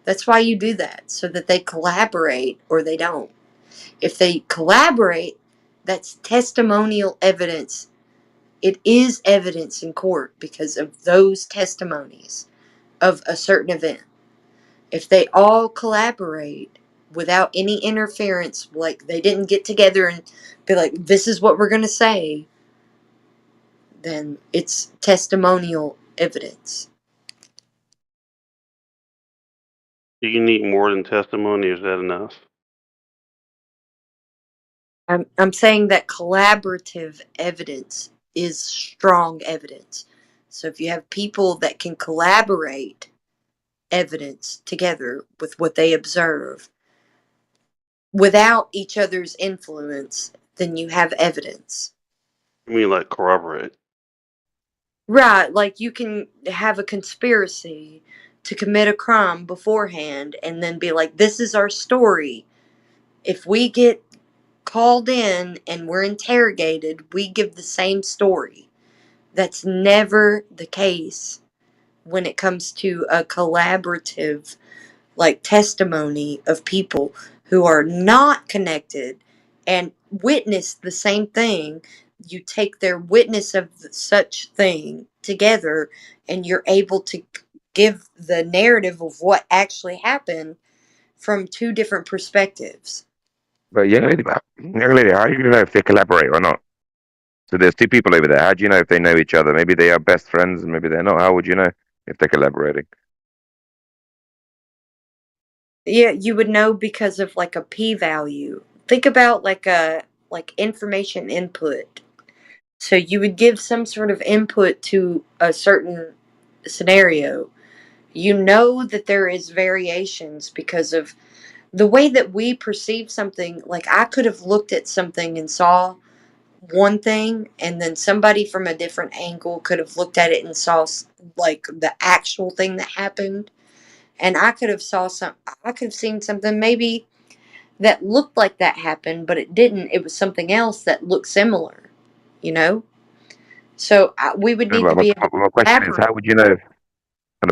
That's why you do that, so that they collaborate or they don't. If they collaborate, that's testimonial evidence. It is evidence in court because of those testimonies of a certain event. If they all collaborate without any interference, like they didn't get together and be like, this is what we're going to say, then it's testimonial evidence. Do you need more than testimony, or is that enough? I'm saying that collaborative evidence is strong evidence. So if you have people that can collaborate evidence together with what they observe without each other's influence, then you have evidence. You mean like corroborate? Right, like you can have a conspiracy to commit a crime beforehand and then be like, this is our story. If we get called in and we're interrogated, we give the same story. That's never the case when it comes to a collaborative, like, testimony of people who are not connected and witness the same thing. You take their witness of such thing together and you're able to give the narrative of what actually happened from 2 different perspectives. But young lady, how are you going to know if they collaborate or not? So there's 2 people over there. How do you know if they know each other? Maybe they are best friends and maybe they're not. How would you know if they're collaborating? Yeah, you would know because of like a p-value. Think about like information input. So you would give some sort of input to a certain scenario. You know that there is variations because of the way that we perceive something. Like I could have looked at something and saw one thing, and then somebody from a different angle could have looked at it and saw like the actual thing that happened. And I could have seen something maybe that looked like that happened, but it didn't. It was something else that looked similar, you know? So we would need to be able to My question is, elaborate. how would you know?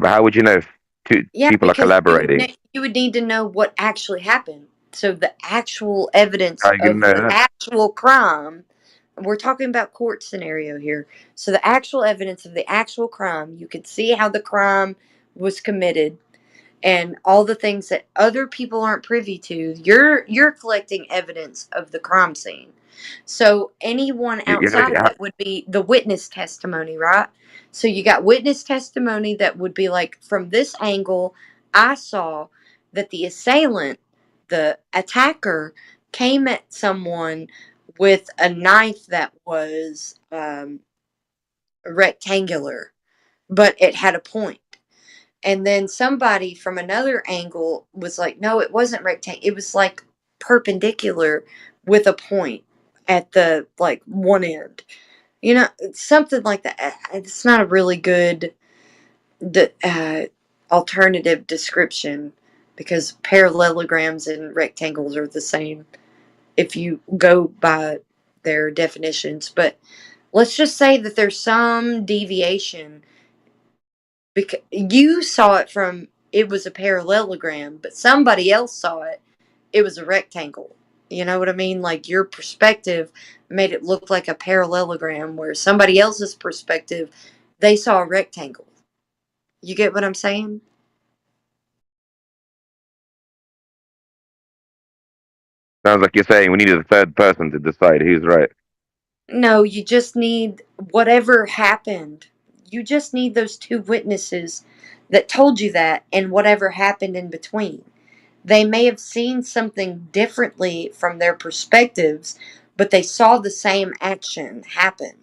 How would you know if two Yeah, people are because collaborating? you would need to know what actually happened. So the actual evidence How are you of gonna know the that? actual crime. We're talking about court scenario here. So the actual evidence of the actual crime, you could see how the crime was committed and all the things that other people aren't privy to. You're collecting evidence of the crime scene. So anyone You're gonna, outside of it would be the witness testimony, right? So you got witness testimony that would be like, from this angle I saw that the assailant, the attacker, came at someone with a knife that was rectangular, but it had a point. And then somebody from another angle was like, no, it wasn't rectangle. It was like perpendicular with a point at the like one end. You know, something like that. It's not a really good alternative description because parallelograms and rectangles are the same if you go by their definitions. But let's just say that there's some deviation because you saw it from it was a parallelogram, but somebody else saw it, it was a rectangle. You know what I mean? Like your perspective made it look like a parallelogram, where somebody else's perspective, they saw a rectangle. You get what I'm saying? sounds like you're saying we needed a third person to decide who's right. No, you just need whatever happened. You just need those two witnesses that told you that and whatever happened in between. They may have seen something differently from their perspectives, but they saw the same action happen.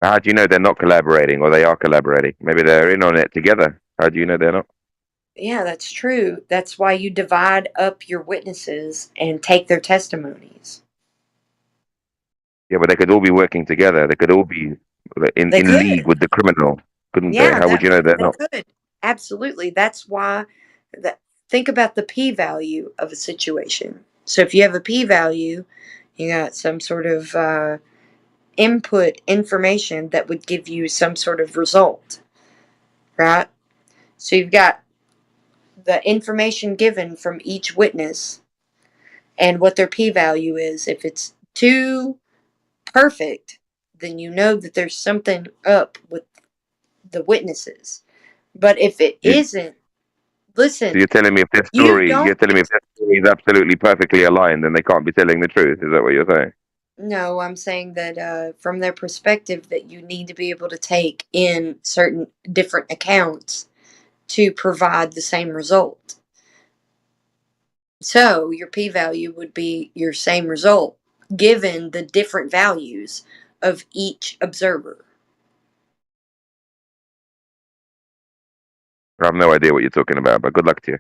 How do you know they're not collaborating or they are collaborating? Maybe they're in on it together. How do you know they're not? Yeah, that's true. That's why you divide up your witnesses and take their testimonies. Yeah, but they could all be working together. They could all be They in league could. with the criminal, couldn't they? Yeah, How would you know they're they not? could. Absolutely. That's why that think about the p-value of a situation. So if you have a p-value, you got some sort of input information that would give you some sort of result, right? So you've got the information given from each witness and what their p-value is. If it's too perfect, then you know that there's something up with the witnesses. But if it You, isn't, so listen, you're telling me if their you story, you're don't telling me if their story is absolutely perfectly aligned, then they can't be telling the truth. Is that what you're saying? no, I'm saying that from their perspective, that you need to be able to take in certain different accounts to provide the same result. So your p-value would be your same result given the different values of each observer. I have no idea what you're talking about, but good luck to you.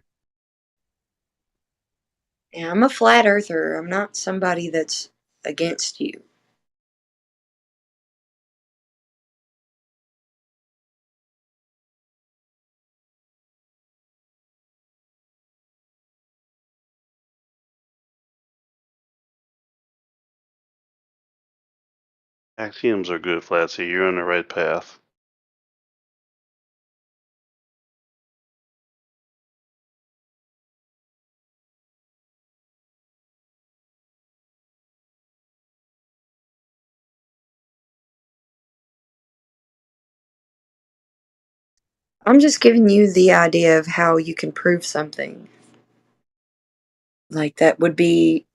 And I'm a flat earther. I'm not somebody that's against you. Axioms are good, Flatsy. You're on the right path. I'm just giving you the idea of how you can prove something. Like that would be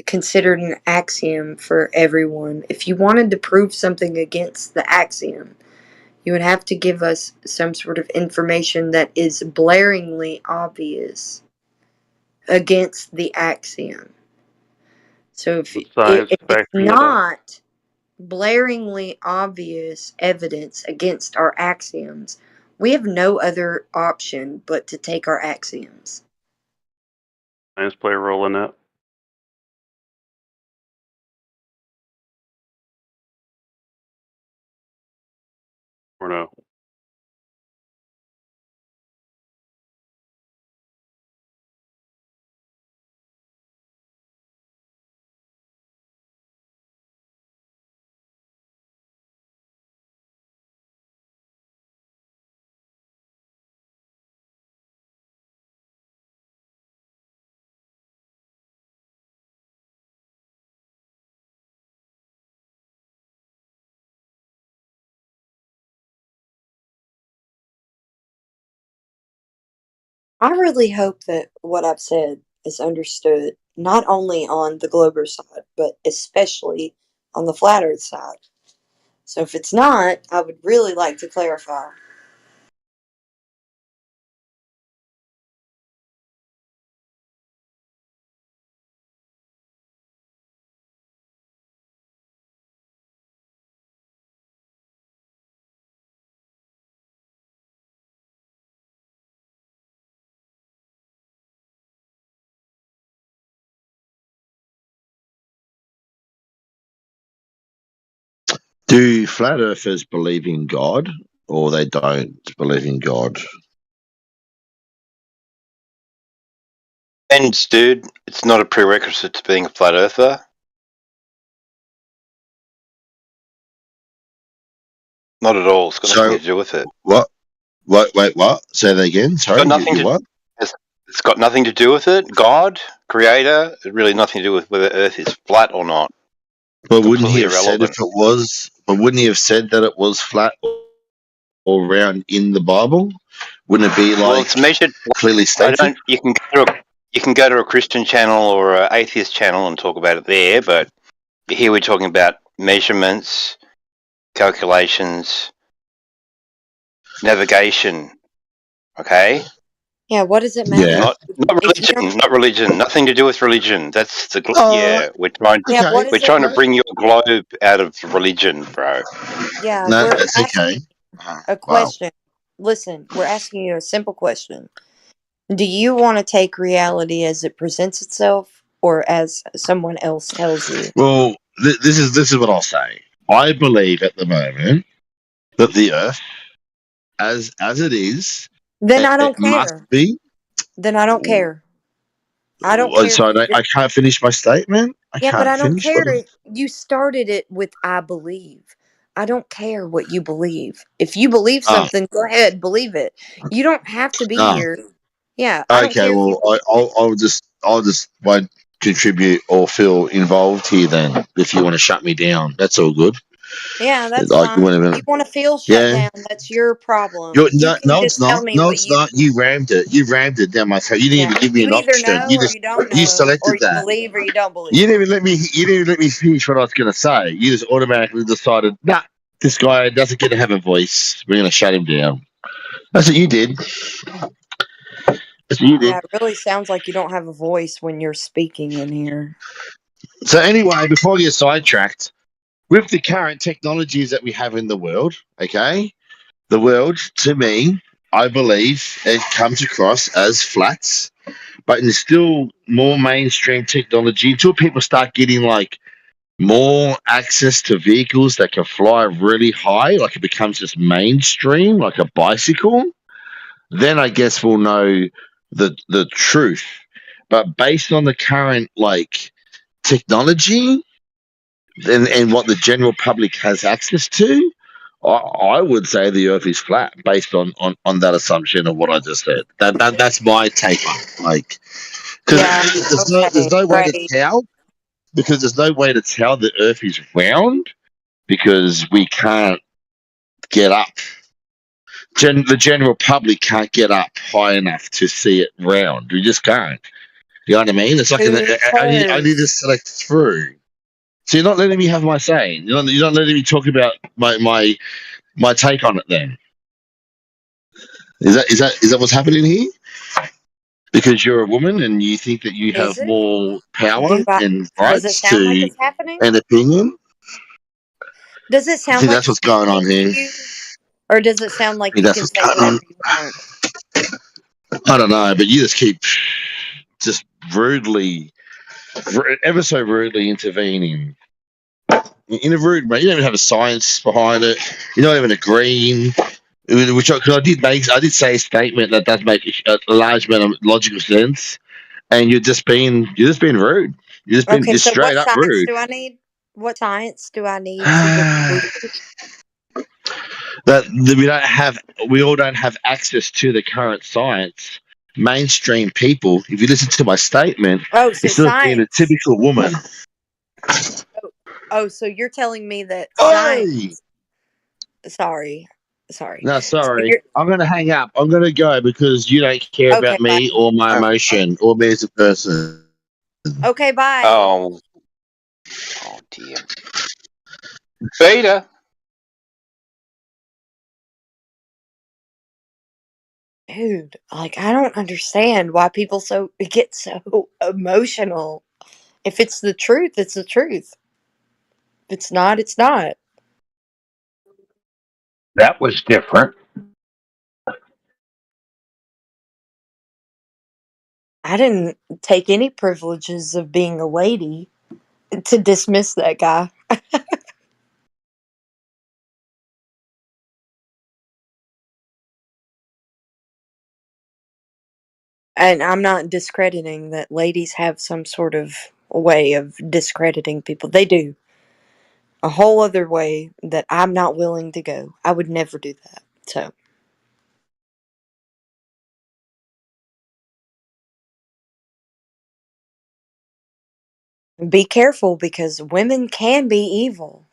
considered an axiom for everyone. If you wanted to prove something against the axiom, you would have to give us some sort of information that is blaringly obvious against the axiom. So Besides if it's factoring it up. not blaringly obvious evidence against our axioms, we have no other option but to take our axioms. Science play a role in that? Or no? I really hope that what I've said is understood not only on the Glober side, but especially on the flat Earth side. So if it's not, I would really like to clarify. Do flat earthers believe in God or they don't believe in God? And, dude, it's not a prerequisite to being a flat earther. Not at all. It's got nothing to do with it. What? Wait, what? Say that again. Sorry, Got nothing what? It's got nothing to do with it. God, creator, really nothing to do with whether Earth is flat or not. But wouldn't he have said irrelevant. if it was? But wouldn't he have said that it was flat or round in the Bible? Wouldn't it be like Well, it's measured. clearly stated? You can go to a Christian channel or an atheist channel and talk about it there, but here we're talking about measurements, calculations, navigation. Okay. Yeah, what does it matter? Not religion. Not religion. Nothing to do with religion. That's the we're trying. Yeah, what We're does it trying to matter? bring your globe out of religion, bro. Yeah, No, we're that's okay. asking a question. Listen, we're asking you a simple question. Do you want to take reality as it presents itself or as someone else tells you? Well, this is what I'll say. I believe at the moment that the Earth, as it is, Then I don't must care. be. Then I don't care. I don't care. So I can't finish my statement. I Yeah, but can't I don't finish. care. You started it with I believe. I don't care what you believe. If you believe something, go ahead, believe it. You don't have to be here. Yeah, I don't Okay, care if you. well, I'll just won't contribute or feel involved here. Then, if you want to shut me down, that's all good. Yeah, that's Like fine. If you want to feel shut down, that's your problem. You can it's just tell not. me No, what it's you. not. You rammed it. You rammed it down my throat. You didn't Yeah, even give me you an either option. know You or just you don't you know, or selected you that. believe or you don't believe. You didn't even let me. You didn't even let me finish what I was going to say. You just automatically decided, nah, this guy doesn't get to have a voice. We're going to shut him down. That's what you did. That's what you did. Yeah, it really sounds like you don't have a voice when you're speaking in here. So anyway, before I get sidetracked, with the current technologies that we have in the world, okay, the world, to me, I believe it comes across as flats, but there's still more mainstream technology until people start getting like more access to vehicles that can fly really high, like it becomes just mainstream, like a bicycle. Then I guess we'll know the truth. But based on the current like technology and what the general public has access to, I would say the Earth is flat based on that assumption of what I just said. That's my take on it. Like, because Yeah. there's Okay. no way to Great. tell because there's no way to tell the Earth is round because we can't get up. The general public can't get up high enough to see it round. We just can't. You know what I mean? It's like Who only to cares? select through. So you're not letting me have my say. You're not letting me talk about my take on it. Then is that what's happening here? Because you're a woman and you think that you Is have it? more power Do I? and Does it rights sound like to it's happening? an opinion. Does it I sound think like that's it's what's going on happening to here. you, or does it sound I like think you that's can what's say going whatever on. you want? I don't know, but you just keep just ever so rudely intervening in a rude way. You don't even have a science behind it. You're not even agreeing. Which because I did say a statement that does make a large amount of logical sense, and you're just being rude. Okay, You're so straight what up science rude. do I need? What science do I need to believe? That we all don't have access to the current science. Mainstream people, if you listen to my statement, Oh, so instead of being a science. typical woman, Oh, so you're telling me that Oi! science. Sorry. Sorry. No, So sorry. you're I'm going to hang up. I'm going to go because you don't care okay. about me Bye. or my emotion or me as a person. Okay. Bye. Oh, oh dear. Beta. Dude, like I don't understand why people get so emotional. If it's the truth, it's the truth. If it's not, it's not. That was different. I didn't take any privileges of being a lady to dismiss that guy. And I'm not discrediting that ladies have some sort of way of discrediting people. They do. A whole other way that I'm not willing to go. I would never do that. So be careful because women can be evil.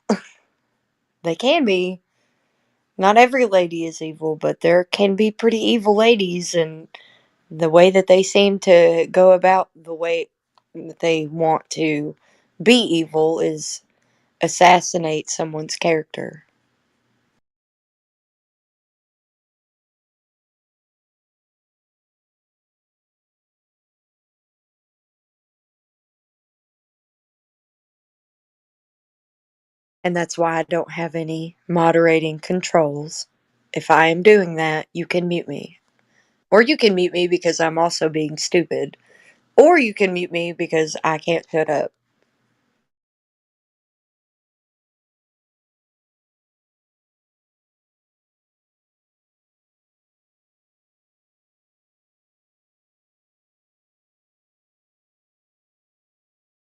They can be. Not every lady is evil, but there can be pretty evil ladies, and the way that they seem to go about the way that they want to be evil is assassinate someone's character. And that's why I don't have any moderating controls. If I am doing that, you can mute me. Or you can mute me because I'm also being stupid. Or you can mute me because I can't shut up.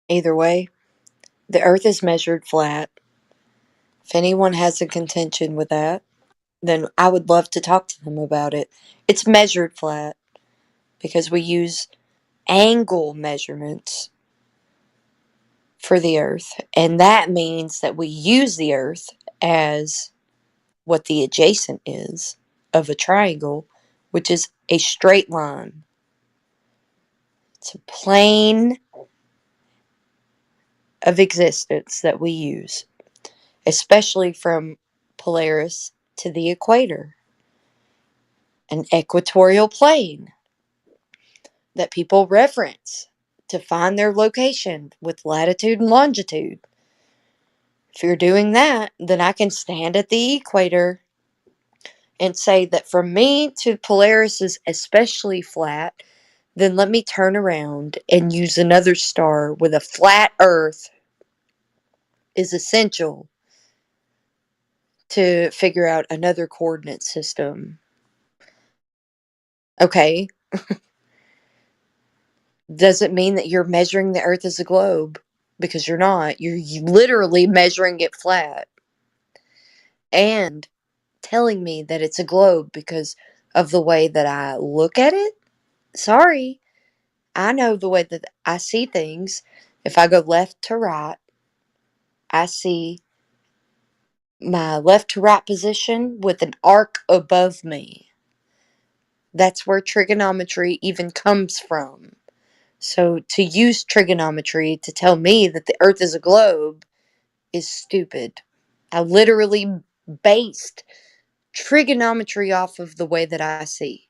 Either way, the earth is measured flat. If anyone has a contention with that, then I would love to talk to them about it. It's measured flat because we use angle measurements for the earth, and that means that we use the earth as what the adjacent is of a triangle, which is a straight line. It's a plane of existence that we use, especially from Polaris to the equator, an equatorial plane that people reference to find their location with latitude and longitude. If you're doing that, then I can stand at the equator and say that from me to Polaris is especially flat, then let me turn around and use another star with a flat Earth is essential to figure out another coordinate system. Okay, doesn't mean that you're measuring the Earth as a globe because you're not. You're literally measuring it flat and telling me that it's a globe because of the way that I look at it. Sorry, I know the way that I see things. If I go left to right, I see my left to right position with an arc above me. That's where trigonometry even comes from. So to use trigonometry to tell me that the earth is a globe is stupid. I literally based trigonometry off of the way that I see.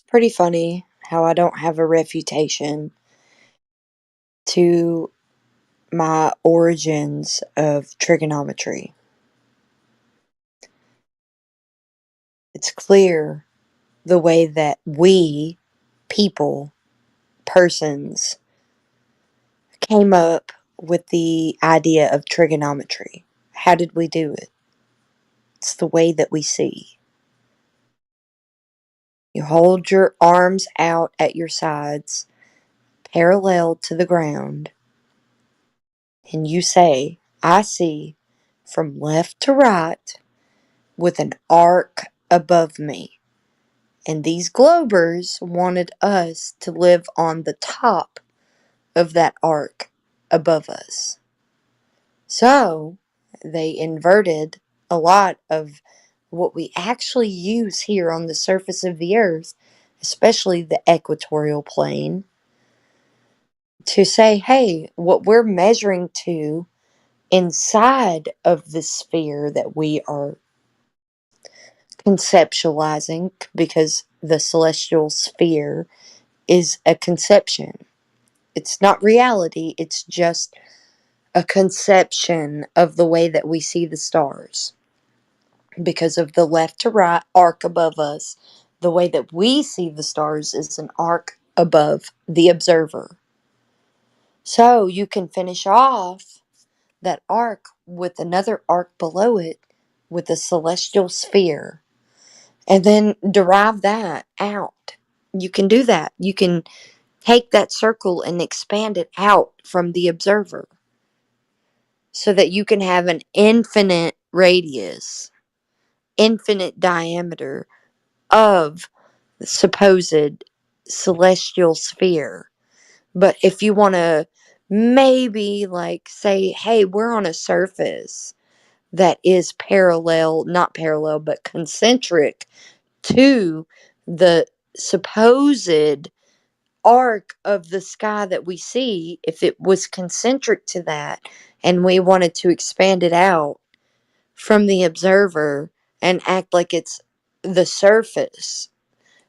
pretty funny how I don't have a refutation to my origins of trigonometry. It's clear the way that we, people, persons, came up with the idea of trigonometry. How did we do it? It's the way that we see. You hold your arms out at your sides, parallel to the ground, and you say, I see from left to right with an arc above me. And these globers wanted us to live on the top of that arc above us. So they inverted a lot of what we actually use here on the surface of the earth, especially the equatorial plane, to say, hey, what we're measuring to inside of the sphere that we are conceptualizing, because the celestial sphere is a conception. It's not reality, it's just a conception of the way that we see the stars. Because of the left to right arc above us, the way that we see the stars is an arc above the observer. So you can finish off that arc with another arc below it with a celestial sphere, and then derive that out. You can do that. You can take that circle and expand it out from the observer so that you can have an infinite radius, infinite diameter of the supposed celestial sphere. But if you want to maybe like say, hey, we're on a surface that is parallel, not parallel, but concentric to the supposed arc of the sky that we see, if it was concentric to that and we wanted to expand it out from the observer and act like it's the surface,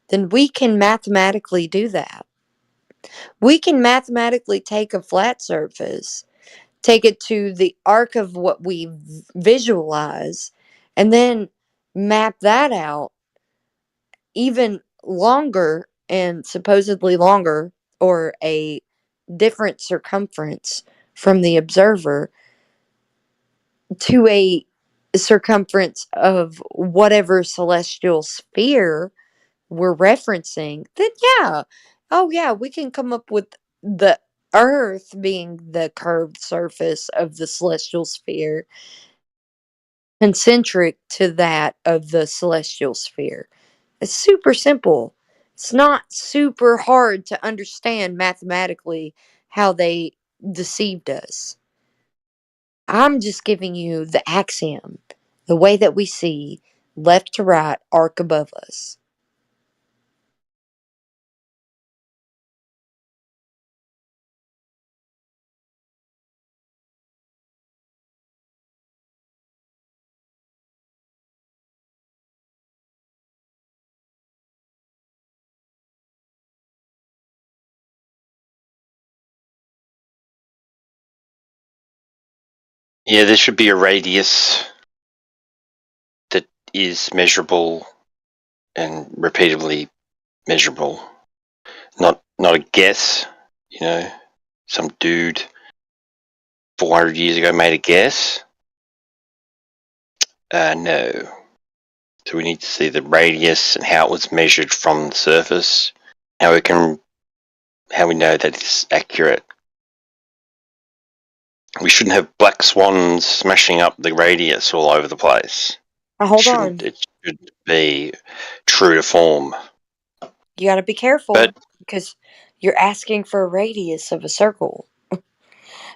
then we can mathematically do that. We can mathematically take a flat surface, take it to the arc of what we visualize, and then map that out even longer and supposedly longer, or a different circumference from the observer to a circumference of whatever celestial sphere we're referencing, then yeah, oh yeah, we can come up with the Earth being the curved surface of the celestial sphere, concentric to that of the celestial sphere. It's super simple. It's not super hard to understand mathematically how they deceived us. I'm just giving you the axiom, the way that we see left to right, arc above us. Yeah, there should be a radius that is measurable and repeatedly measurable. Not a guess, you know. Some dude 400 years ago made a guess. No. So we need to see the radius and how it was measured from the surface. How we know that it's accurate. We shouldn't have black swans smashing up the radius all over the place. Hold on. It should be true to form. You got to be careful because you're asking for a radius of a circle.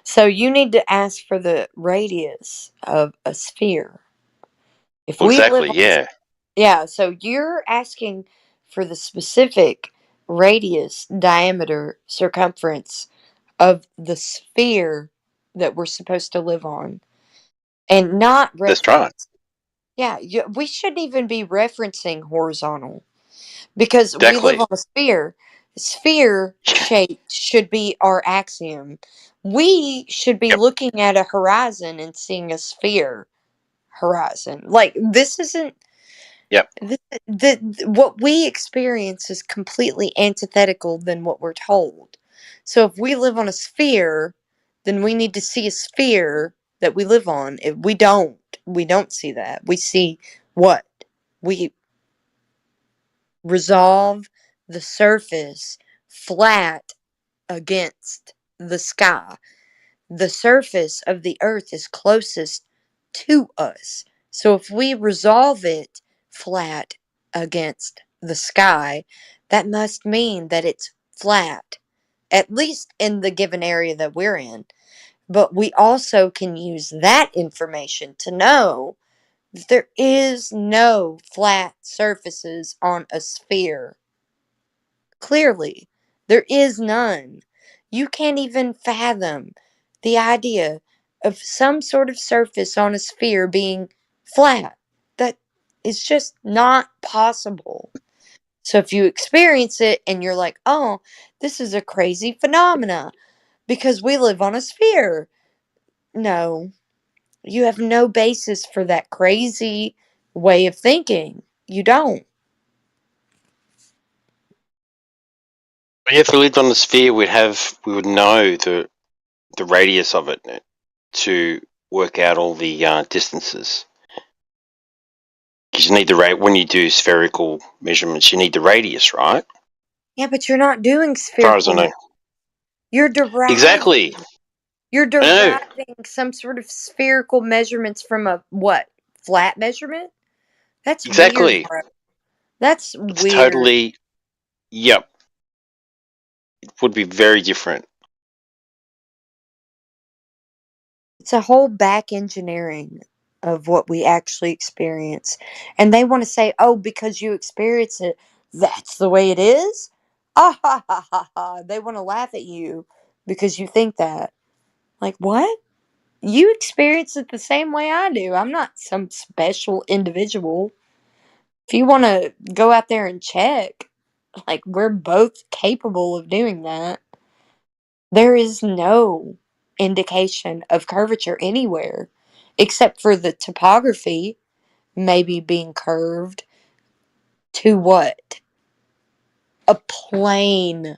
So you need to ask for the radius of a sphere. If we live Exactly, on, yeah. yeah, so you're asking for the specific radius, diameter, circumference of the sphere that we're supposed to live on, and not That's right. reference. Yeah, we shouldn't even be referencing horizontal, because we live Exactly. on a sphere. Sphere shape should be our axiom. We should be looking at a horizon and seeing a sphere horizon. Like this isn't Yep. what we experience is completely antithetical than what we're told. So if we live on a sphere, then we need to see a sphere that we live on. If we don't see that. We see what? We resolve the surface flat against the sky. The surface of the earth is closest to us. So if we resolve it flat against the sky, that must mean that it's flat, at least in the given area that we're in. But we also can use that information to know that there is no flat surfaces on a sphere. Clearly, there is none. You can't even fathom the idea of some sort of surface on a sphere being flat. That is just not possible. So if you experience it and you're like, oh, this is a crazy phenomena because we live on a sphere. No, you have no basis for that crazy way of thinking. You don't. If we lived on the sphere, we would know the radius of it to work out all the distances. Because you need the rate when you do spherical measurements. You need the radius, right? Yeah, but you're not doing As far as I spherical. know. You're deriving. Exactly. You're I know. deriving some sort of spherical measurements from a what? Flat measurement? That's weird, Exactly. bro. That's It's weird. totally. Yep. It would be very different. It's a whole back engineering of what we actually experience. And they want to say, oh, because you experience it, that's the way it is? Ah ha ha ha ha. They want to laugh at you because you think that. Like, what? You experience it the same way I do. I'm not some special individual. If you want to go out there and check, like, we're both capable of doing that. There is no indication of curvature anywhere except for the topography maybe being curved to what? A plane.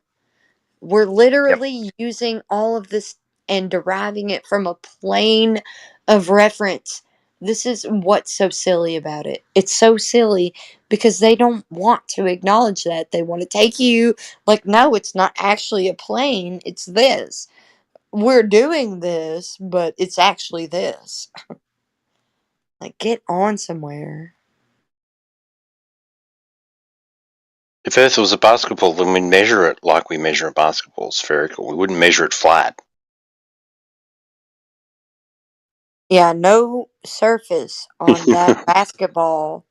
We're literally using all of this and deriving it from a plane of reference. This is what's so silly about it. It's so silly because they don't want to acknowledge that. They want to take you like, no, it's not actually a plane. It's this. We're doing this, but it's actually this. Like, get on somewhere. If Earth was a basketball, then we'd measure it like we measure a basketball, spherical. We wouldn't measure it flat. Yeah, no surface on that basketball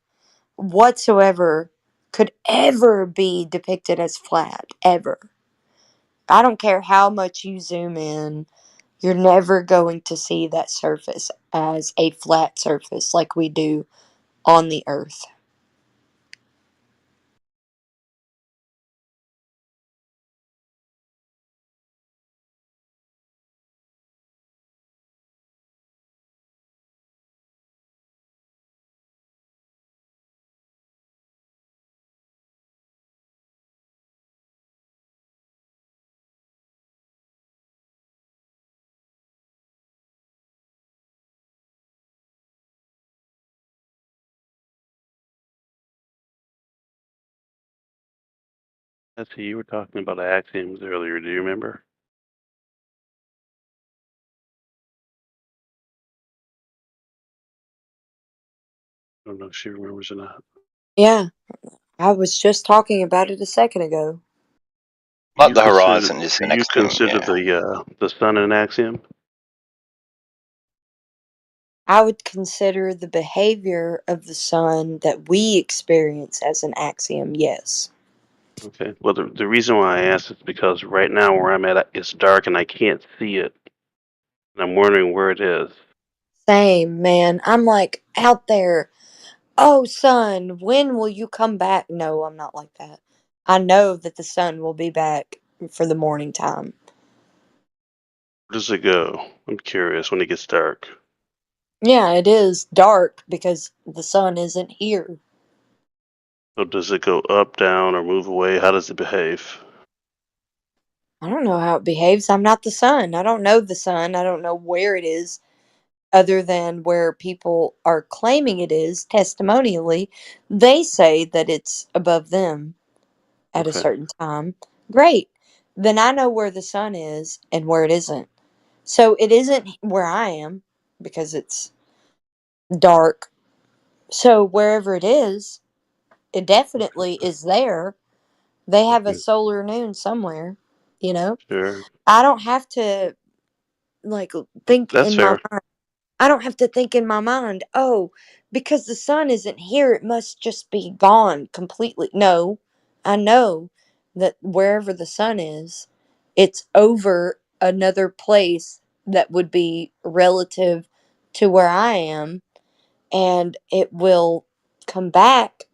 whatsoever could ever be depicted as flat, ever. I don't care how much you zoom in, you're never going to see that surface as a flat surface like we do on the earth. Let's see, you were talking about axioms earlier. Do you remember? I don't know if she remembers or not. Yeah, I was just talking about it a second ago. Like the horizon is Do the you next thing, consider yeah. the sun an axiom? I would consider the behavior of the sun that we experience as an axiom, yes. Okay. Well, the reason why I asked is because right now where I'm at, it's dark and I can't see it. And I'm wondering where it is. Same, man. I'm like out there. Oh, sun, when will you come back? No, I'm not like that. I know that the sun will be back for the morning time. Where does it go? I'm curious when it gets dark. Yeah, it is dark because the sun isn't here. So does it go up, down, or move away? How does it behave? I don't know how it behaves. I'm not the sun. I don't know the sun. I don't know where it is other than where people are claiming it is testimonially. They say that it's above them at a Okay. certain time. Great. Then I know where the sun is and where it isn't. So it isn't where I am because it's dark. So wherever it is, it definitely is there. They have a Okay. solar noon somewhere, you know? Sure. I don't have to like think That's in my fair. mind. I don't have to think in my mind, oh, because the sun isn't here, it must just be gone completely. No, I know that wherever the sun is, it's over another place that would be relative to where I am, and it will come back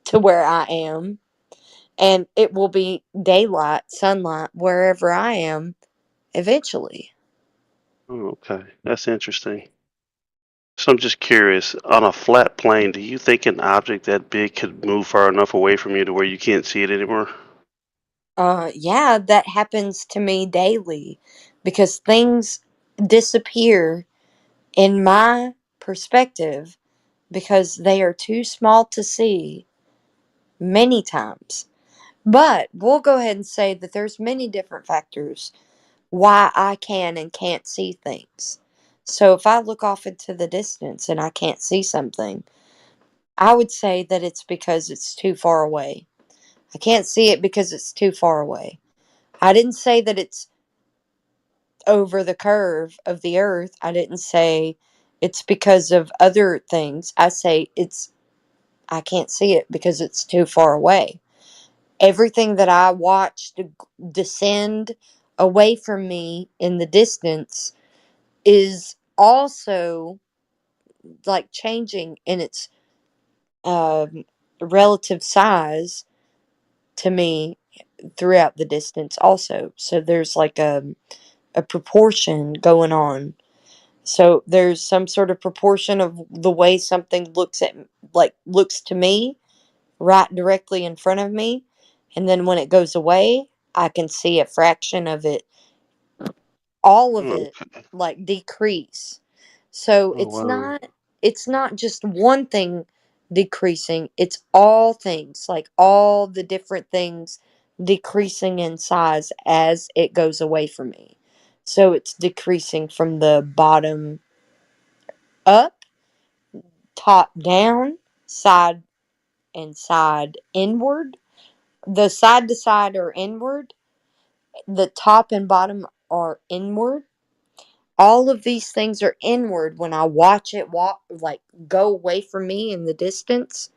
to where I am, and it will be daylight, sunlight, wherever I am eventually. Oh, okay. That's interesting. So I'm just curious, on a flat plane, do you think an object that big could move far enough away from you to where you can't see it anymore? Yeah, that happens to me daily because things disappear in my perspective because they are too small to see many times. But we'll go ahead and say that there's many different factors why I can and can't see things. So if I look off into the distance and I can't see something, I would say that it's because it's too far away. I can't see it because it's too far away. I didn't say that it's over the curve of the earth. I didn't say it's because of other things. I say I can't see it because it's too far away. Everything that I watched descend away from me in the distance is also like changing in its um, relative size to me throughout the distance also. So there's like a proportion going on. So there's some sort of proportion of the way something looks to me right directly in front of me, and then when it goes away, I can see a fraction of it, all of Oh, it like decrease. So oh wow. it's not just one thing decreasing, it's all things, like all the different things decreasing in size as it goes away from me. So it's decreasing from the bottom up, top down, side and side inward. The side to side are inward, the top and bottom are inward. All of these things are inward when I watch it walk, like go away from me in the distance.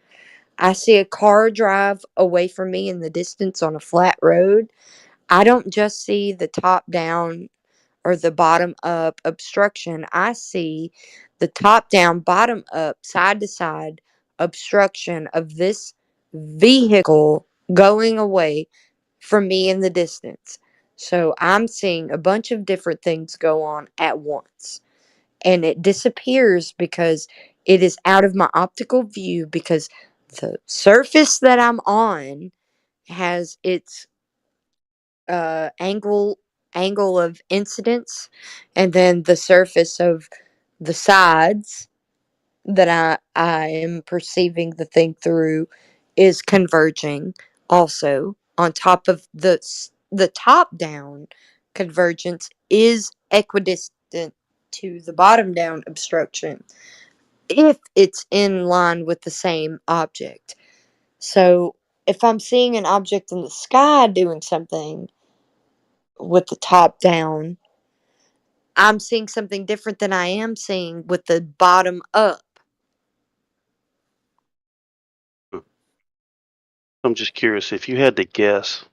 I see a car drive away from me in the distance on a flat road. I don't just see the top down or the bottom up obstruction. I see the top down, bottom up, side to side obstruction of this vehicle going away from me in the distance. So I'm seeing a bunch of different things go on at once. And it disappears because it is out of my optical view because the surface that I'm on has its angle of incidence, and then the surface of the sides that I am perceiving the thing through is converging also on top of the top down convergence is equidistant to the bottom down obstruction if it's in line with the same object. So if I'm seeing an object in the sky doing something with the top down, I'm seeing something different than I am seeing with the bottom up. I'm just curious, if you had to guess,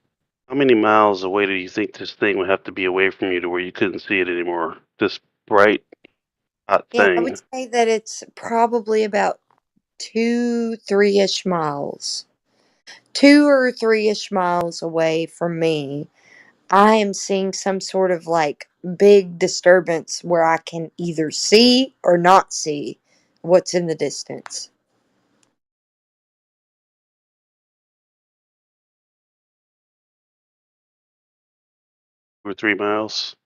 how many miles away do you think this thing would have to be away from you to where you couldn't see it anymore? This bright, hot Yeah, I would thing. say that it's probably about 2, 3-ish miles, 2 or 3-ish miles away from me, I am seeing some sort of like big disturbance where I can either see or not see what's in the distance. Over 3 miles.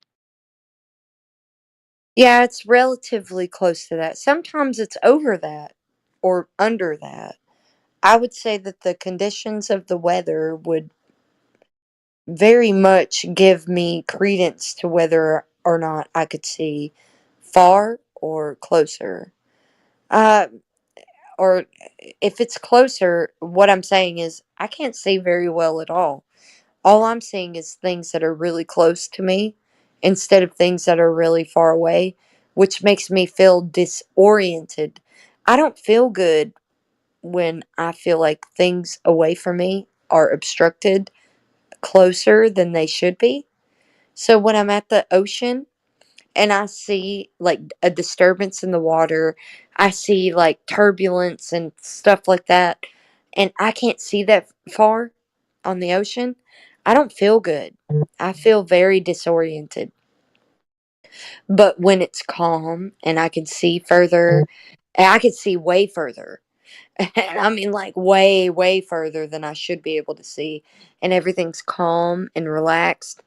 Yeah, it's relatively close to that. Sometimes it's over that or under that. I would say that the conditions of the weather would very much give me credence to whether or not I could see far or closer. Uh, or if it's closer, what I'm saying is I can't see very well at all. All I'm seeing is things that are really close to me instead of things that are really far away, which makes me feel disoriented. I don't feel good when I feel like things away from me are obstructed closer than they should be. So when I'm at the ocean and I see like a disturbance in the water, I see like turbulence and stuff like that, and I can't see that far on the ocean, I don't feel good. I feel very disoriented. But when it's calm and I can see further, and I can see way further, and I mean like way, way further than I should be able to see, and everything's calm and relaxed,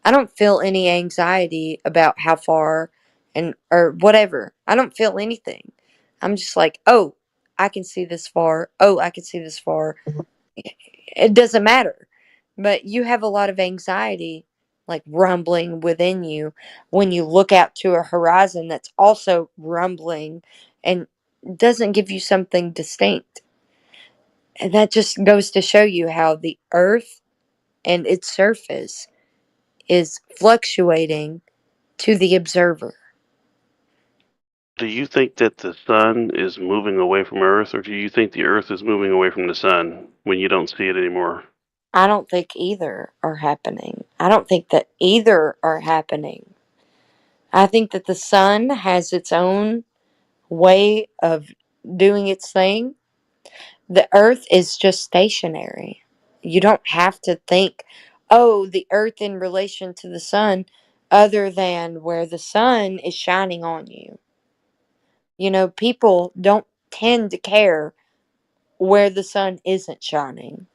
I don't feel any anxiety about how far and or whatever. I don't feel anything. I'm just like, "Oh, I can see this far. Oh, I can see this far." It doesn't matter. But you have a lot of anxiety like rumbling within you when you look out to a horizon that's also rumbling and doesn't give you something distinct. And that just goes to show you how the earth and its surface is fluctuating to the observer. Do you think that the sun is moving away from Earth, or do you think the Earth is moving away from the sun when you don't see it anymore? I don't think either are happening. I don't think that either are happening. I think that the sun has its own way of doing its thing. The earth is just stationary. You don't have to think, oh, the earth in relation to the sun, other than where the sun is shining on you. You know, people don't tend to care where the sun isn't shining.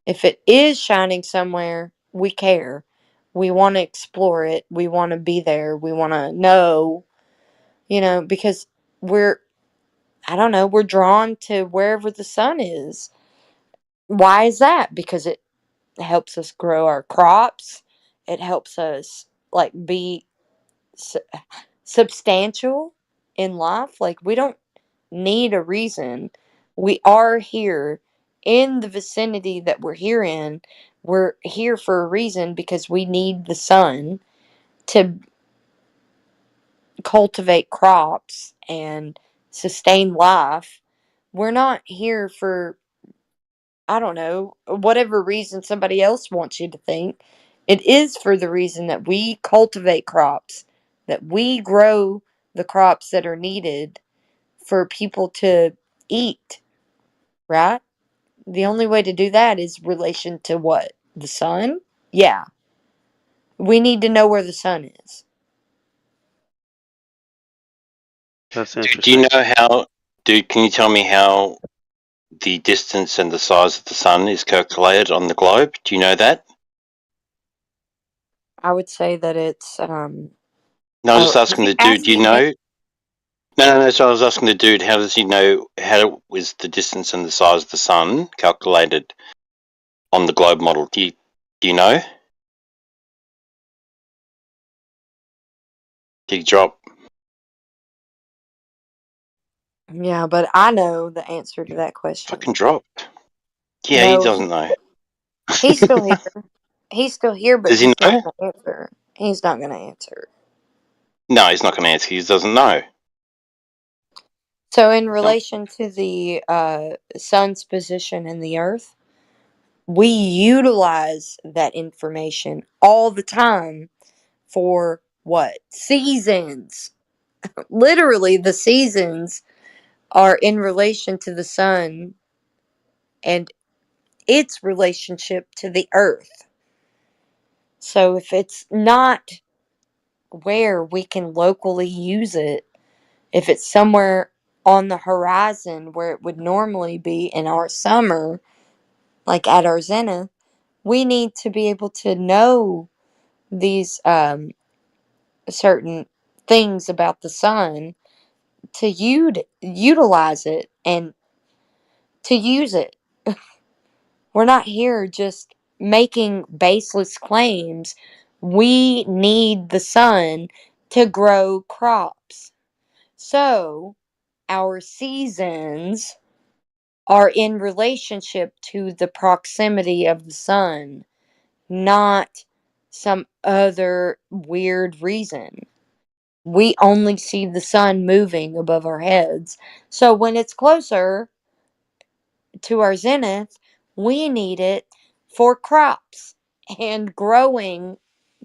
If it is shining somewhere, we care. We want to explore it. We want to be there. We want to know, because we're, I don't know, we're drawn to wherever the sun is. Why is that? Because it helps us grow our crops. It helps us, like, be su- substantial in life. Like, we don't need a reason. We are here in the vicinity that we're here in. We're here for a reason because we need the sun to cultivate crops and sustain life. We're not here for, I don't know, whatever reason somebody else wants you to think. It is for the reason that we cultivate crops, that we grow the crops that are needed for people to eat, right? The only way to do that is relation to what? The sun? Yeah. We need to know where the sun is. That's Do you interesting. know how? Can you tell me how the distance and the size of the sun is calculated on the globe? Do you know that? I would say that it's No, I was oh, just is asking he the dude. Do you asking me? know? No. So I was asking the dude, how does he know? How is the distance and the size of the sun calculated on the globe model? Do you know? Did he drop? Yeah, but I know the answer to that question. Fucking dropped. Yeah, he No, doesn't know. he's still here. He's still here, but Does he he's not know? going to answer. He's not going to answer. No, he's not going to answer. He doesn't know. So, in No. relation to the sun's position in the earth, we utilize that information all the time for what? Seasons. Literally, the seasons are in relation to the sun and its relationship to the earth. So if it's not where we can locally use it, if it's somewhere on the horizon where it would normally be in our summer, like at our zenith, we need to be able to know these certain things about the sun to utilize it and to use it. We're not here just making baseless claims. We need the sun to grow crops. So, our seasons are in relationship to the proximity of the sun, not some other weird reason. We only see the sun moving above our heads. So when it's closer to our zenith, we need it for crops and growing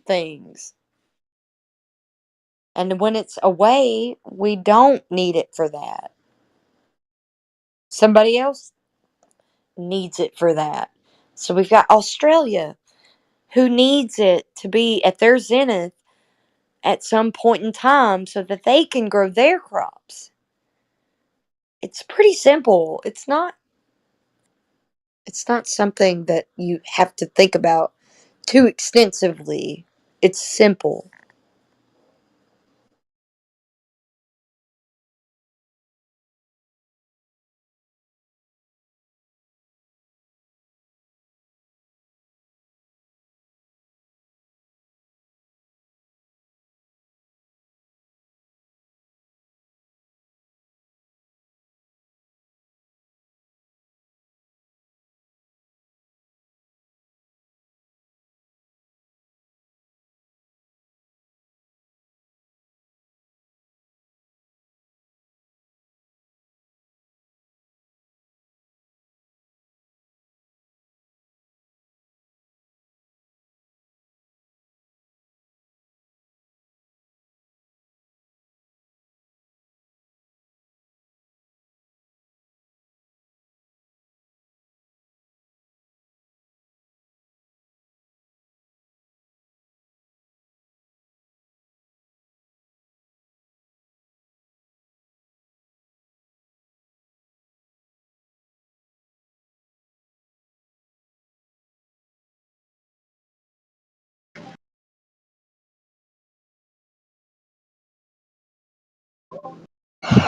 things. And when it's away, we don't need it for that. Somebody else needs it for that. So we've got Australia, who needs it to be at their zenith at some point in time so that they can grow their crops. It's pretty simple. It's not something that you have to think about too extensively. It's simple.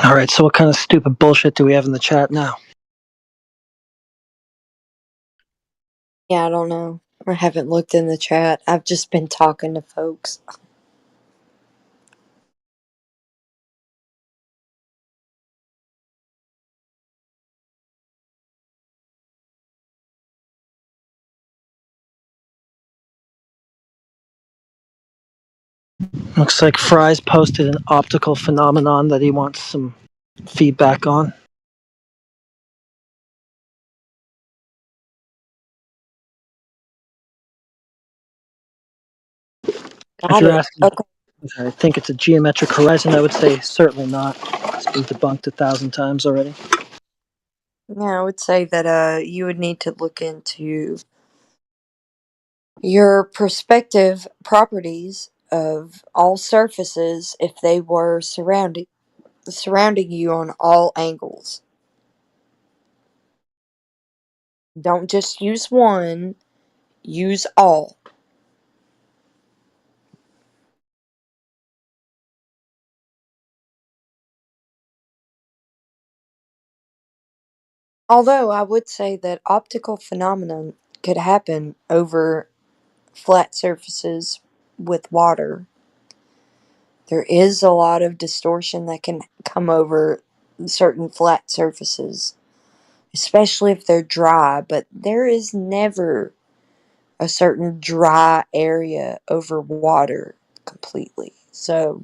All right, so what kind of stupid bullshit do we have in the chat now? Yeah, I don't know. I haven't looked in the chat. I've just been talking to folks. Looks like Fry's posted an optical phenomenon that he wants some feedback on. If Got you're it. asking Okay. if I think it's a geometric horizon, I would say certainly not. It's been debunked 1,000 times already. Yeah, I would say that you would need to look into your perspective properties of all surfaces if they were surrounding you on all angles. Don't just use one, use all. Although I would say that optical phenomenon could happen over flat surfaces with water. There is a lot of distortion that can come over certain flat surfaces, especially if they're dry, but there is never a certain dry area over water completely. So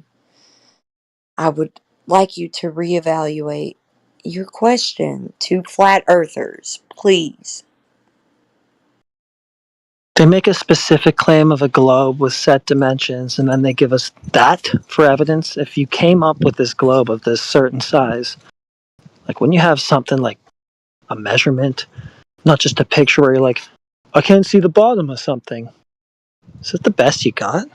I would like you to reevaluate your question to flat earthers, please. They make a specific claim of a globe with set dimensions, and then they give us that for evidence. If you came up with this globe of this certain size, Like when you have something like a measurement, not just a picture where you're like, I can't see the bottom of something. Is it the best you got?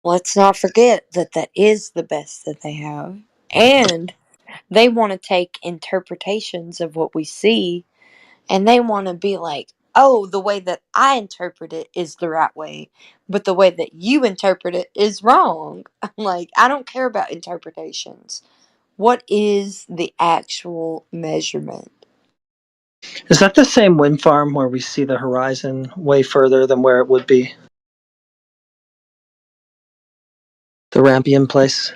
Let's not forget that that is the best that they have. And they want to take interpretations of what we see and they want to be like, oh, the way that I interpret it is the right way, but the way that you interpret it is wrong. I'm like, I don't care about interpretations. What is the actual measurement? Is that the same wind farm where we see the horizon way further than where it would be? The Rampion place?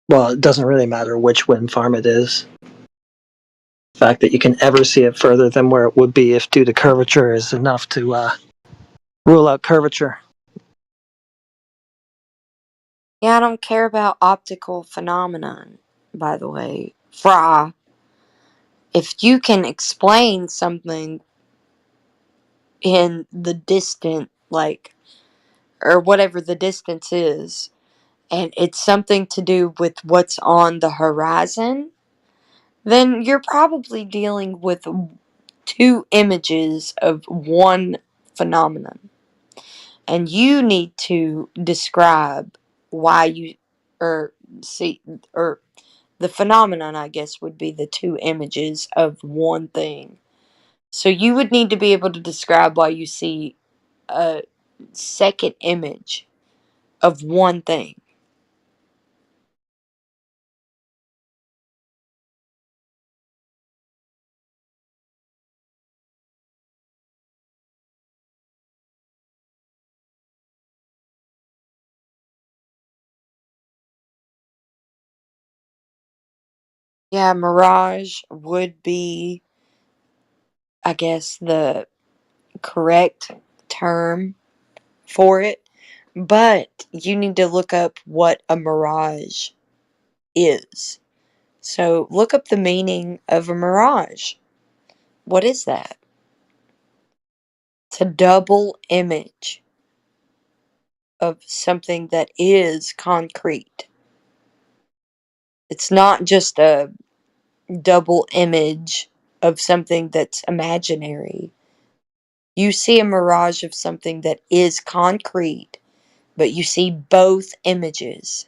Well, it doesn't really matter which wind farm it is. The fact that you can ever see it further than where it would be if due to curvature is enough to rule out curvature. Yeah, I don't care about optical phenomenon, by the way. Fra, if you can explain something in the distant, like, or whatever the distance is, and it's something to do with what's on the horizon, then you're probably dealing with two images of one phenomenon. And you need to describe why you, or see, or the phenomenon, I guess, would be the two images of one thing. So you would need to be able to describe why you see a second image of one thing. Yeah, mirage would be, I guess, the correct term for it. But you need to look up what a mirage is. So look up the meaning of a mirage. What is that? It's a double image of something that is concrete. It's not just a double image of something that's imaginary. You see a mirage of something that is concrete, but you see both images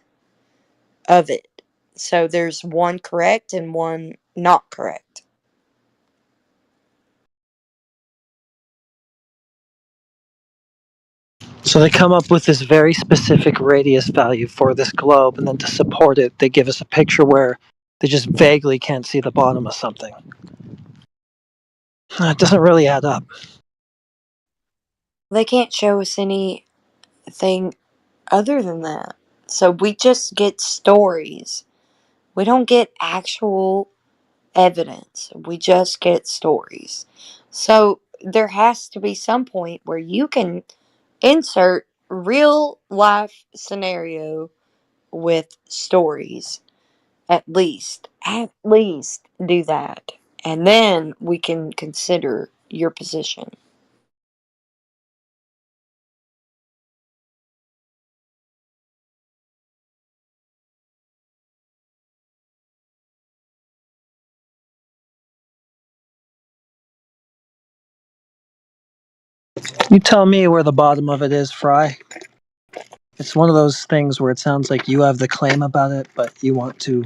of it. So there's one correct and one not correct. So they come up with this very specific radius value for this globe, and then to support it, they give us a picture where they just vaguely can't see the bottom of something. It doesn't really add up. They can't show us anything other than that. So we just get stories. We don't get actual evidence. We just get stories. So there has to be some point where you can insert real life scenario with stories. At least do that. And then we can consider your position. You tell me where the bottom of it is, Fry. It's one of those things where it sounds like you have the claim about it, but you want to,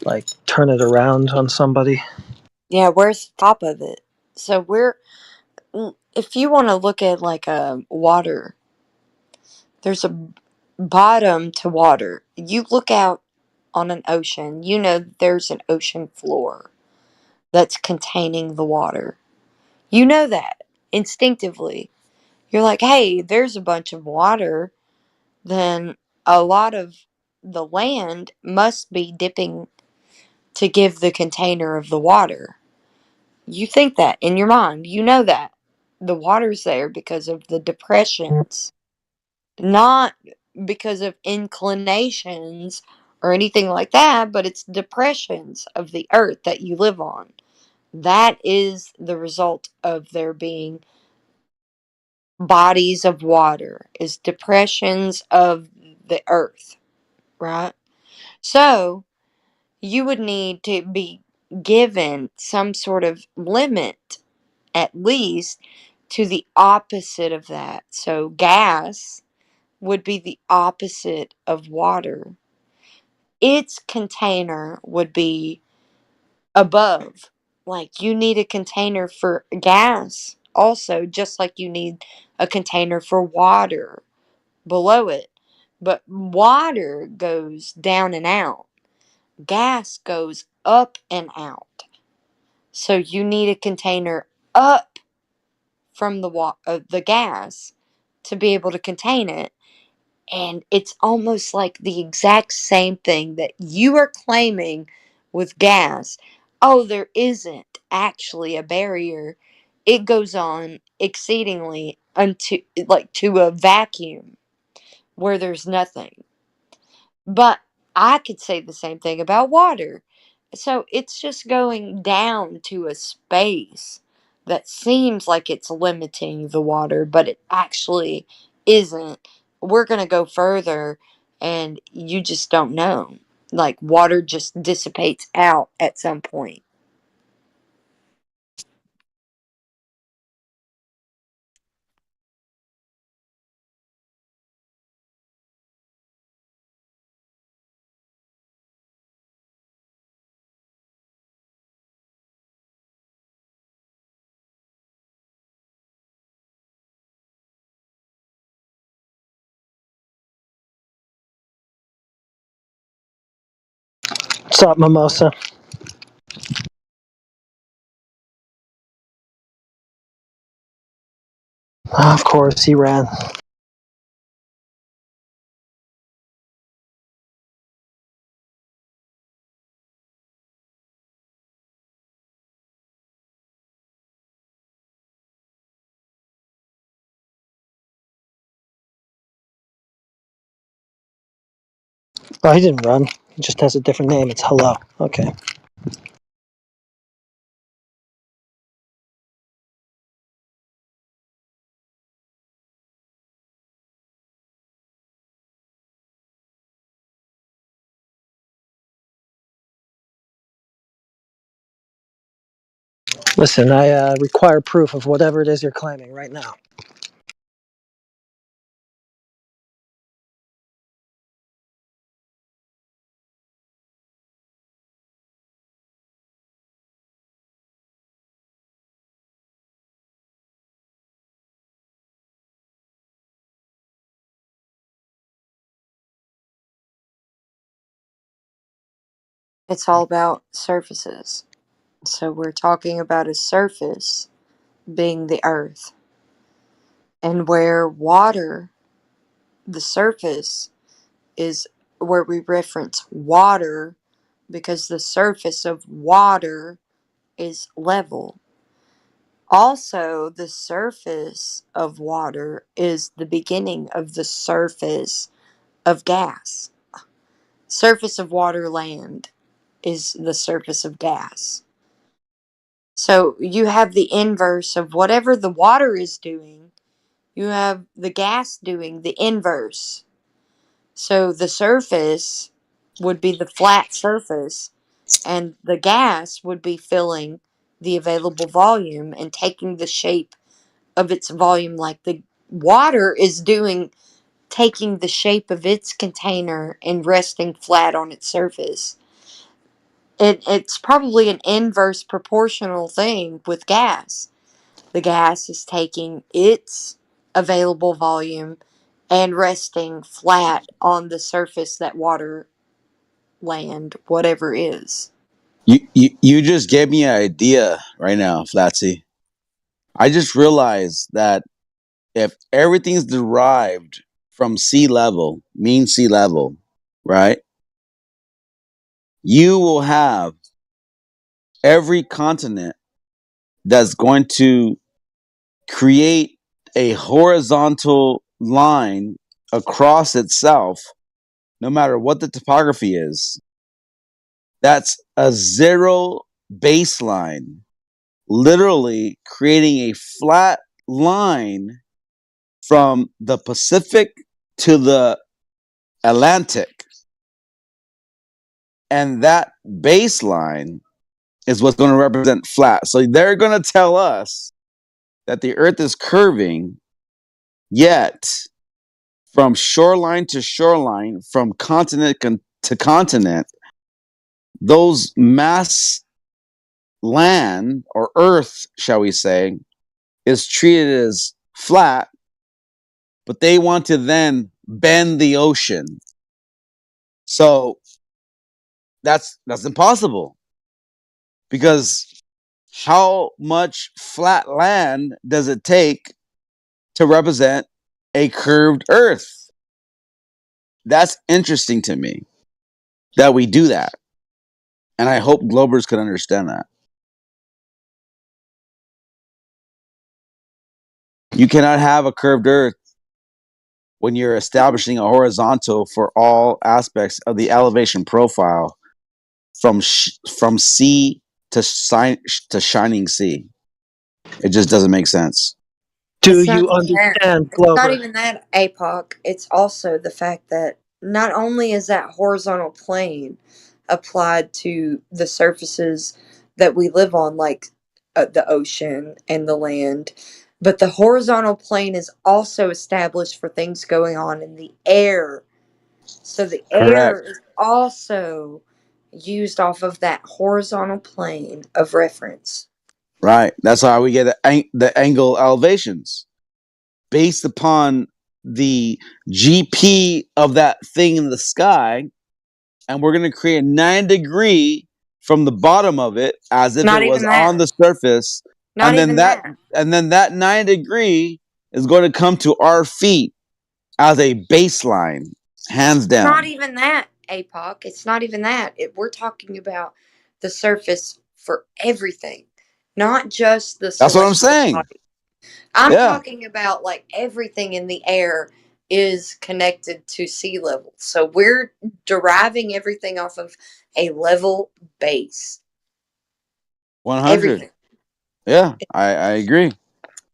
like, turn it around on somebody. Yeah, where's the top of it? So if you want to look at like a water, there's a bottom to water. You look out on an ocean, you know there's an ocean floor that's containing the water. You know that instinctively. You're like, hey, there's a bunch of water, then a lot of the land must be dipping to give the container of the water. You think that in your mind. You know that. The water's there because of the depressions, not because of inclinations or anything like that, but it's depressions of the earth that you live on. That is the result of there being bodies of water, is depressions of the earth, right? So you would need to be given some sort of limit, at least, to the opposite of that. So gas would be the opposite of water. Its container would be above. Like you need a container for gas, also, just like you need a container for water below it. But water goes down and out, gas goes up and out. So you need a container up from the gas to be able to contain it. And it's almost like the exact same thing that you are claiming with gas. Oh, there isn't actually a barrier. It goes on exceedingly unto like to a vacuum where there's nothing. But I could say the same thing about water. So it's just going down to a space that seems like it's limiting the water, but it actually isn't. We're going to go further, and you just don't know. Like, water just dissipates out at some point. What's up, Mimosa? Of course, he ran. Oh, he didn't run. He just has a different name. It's Hello. Okay. Listen, I require proof of whatever it is you're claiming right now. It's all about surfaces. So we're talking about a surface being the earth, and where water, the surface, is where we reference water because the surface of water is level. Also, the surface of water is the beginning of the surface of gas. Surface of water, land, is the surface of gas. So you have the inverse of whatever the water is doing, you have the gas doing the inverse. So the surface would be the flat surface, and the gas would be filling the available volume and taking the shape of its volume, like the water is doing, taking the shape of its container and resting flat on its surface. It's probably an inverse proportional thing with gas. The gas is taking its available volume and resting flat on the surface that water, land, whatever is. You just gave me an idea right now, Flatsy. I just realized that if everything's derived from sea level, mean sea level, right? You will have every continent that's going to create a horizontal line across itself, no matter what the topography is. That's a zero baseline, literally creating a flat line from the Pacific to the Atlantic. And that baseline is what's going to represent flat. So they're going to tell us that the Earth is curving, yet from shoreline to shoreline, from continent to continent, those mass land or Earth, shall we say, is treated as flat, but they want to then bend the ocean. So that's impossible, because how much flat land does it take to represent a curved Earth? That's interesting to me that we do that. And I hope Globers can understand that. You cannot have a curved Earth when you're establishing a horizontal for all aspects of the elevation profile from sea to shining sea. It just doesn't make sense. Do It's not you even that. understand, It's not Glover? even that, APOC. It's also the fact that not only is that horizontal plane applied to the surfaces that we live on, like the ocean and the land, but the horizontal plane is also established for things going on in the air. So the air Correct. is also used off of that horizontal plane of reference. Right. That's how we get the angle elevations based upon the GP of that thing in the sky. And we're going to create a 9-degree from the bottom of it as if Not it was even on that. the surface. Not even that. And then that 9-degree is going to come to our feet as a baseline, hands down. Not even that, APOC. It's not even that. We're talking about the surface for everything, not just the That's what I'm celestial saying. body. I'm Yeah. talking about like everything in the air is connected to sea level. So we're deriving everything off of a level base. 100. Everything. Yeah, I agree.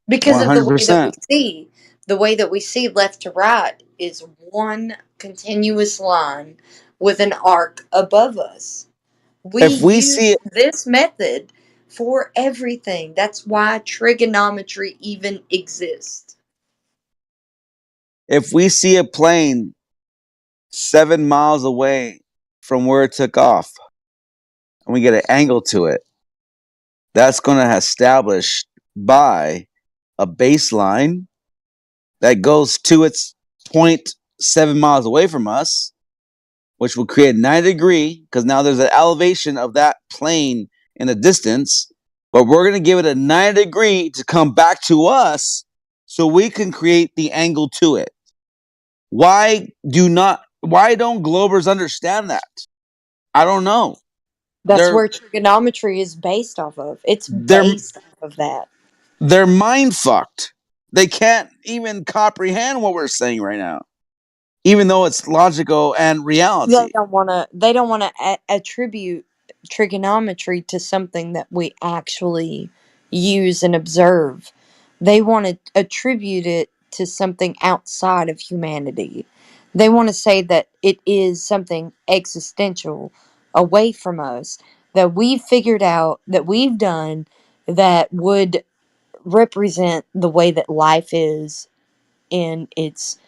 Because of the way that we 100%. see, the way that we see left to right is one continuous line with an arc above us. We If we see use this method for everything. That's why trigonometry even exists. if we see a plane 7 miles away from where it took off and we get an angle to it, that's going to establish by a baseline that goes to its point 7 miles away from us, which will create a 9-degree, because now there's an elevation of that plane in the distance, but we're going to give it a 9-degree to come back to us so we can create the angle to it. Why don't Globers understand that? I don't know. That's where trigonometry is based off of. It's They're based off of that. they're mind fucked. They can't even comprehend what we're saying right now, even though it's logical and reality. They don't want to attribute trigonometry to something that we actually use and observe. They want to attribute it to something outside of humanity. They want to say that it is something existential away from us that we've figured out, that we've done, that would represent the way that life is in its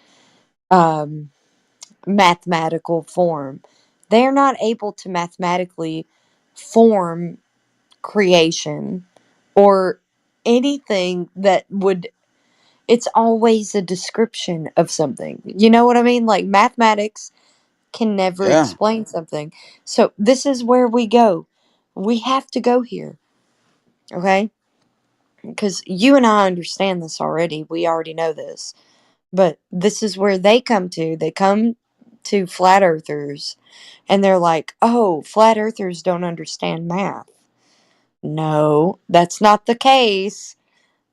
um, mathematical form. They're not able to mathematically form creation or anything that would. It's always a description of something. You know what I mean? Like mathematics can never Yeah. explain something. So this is where we go. We have to go here. Okay? Because you and I understand this already. We already know this. But this is where they come to. They come to flat earthers and they're like, oh, flat earthers don't understand math. No, that's not the case.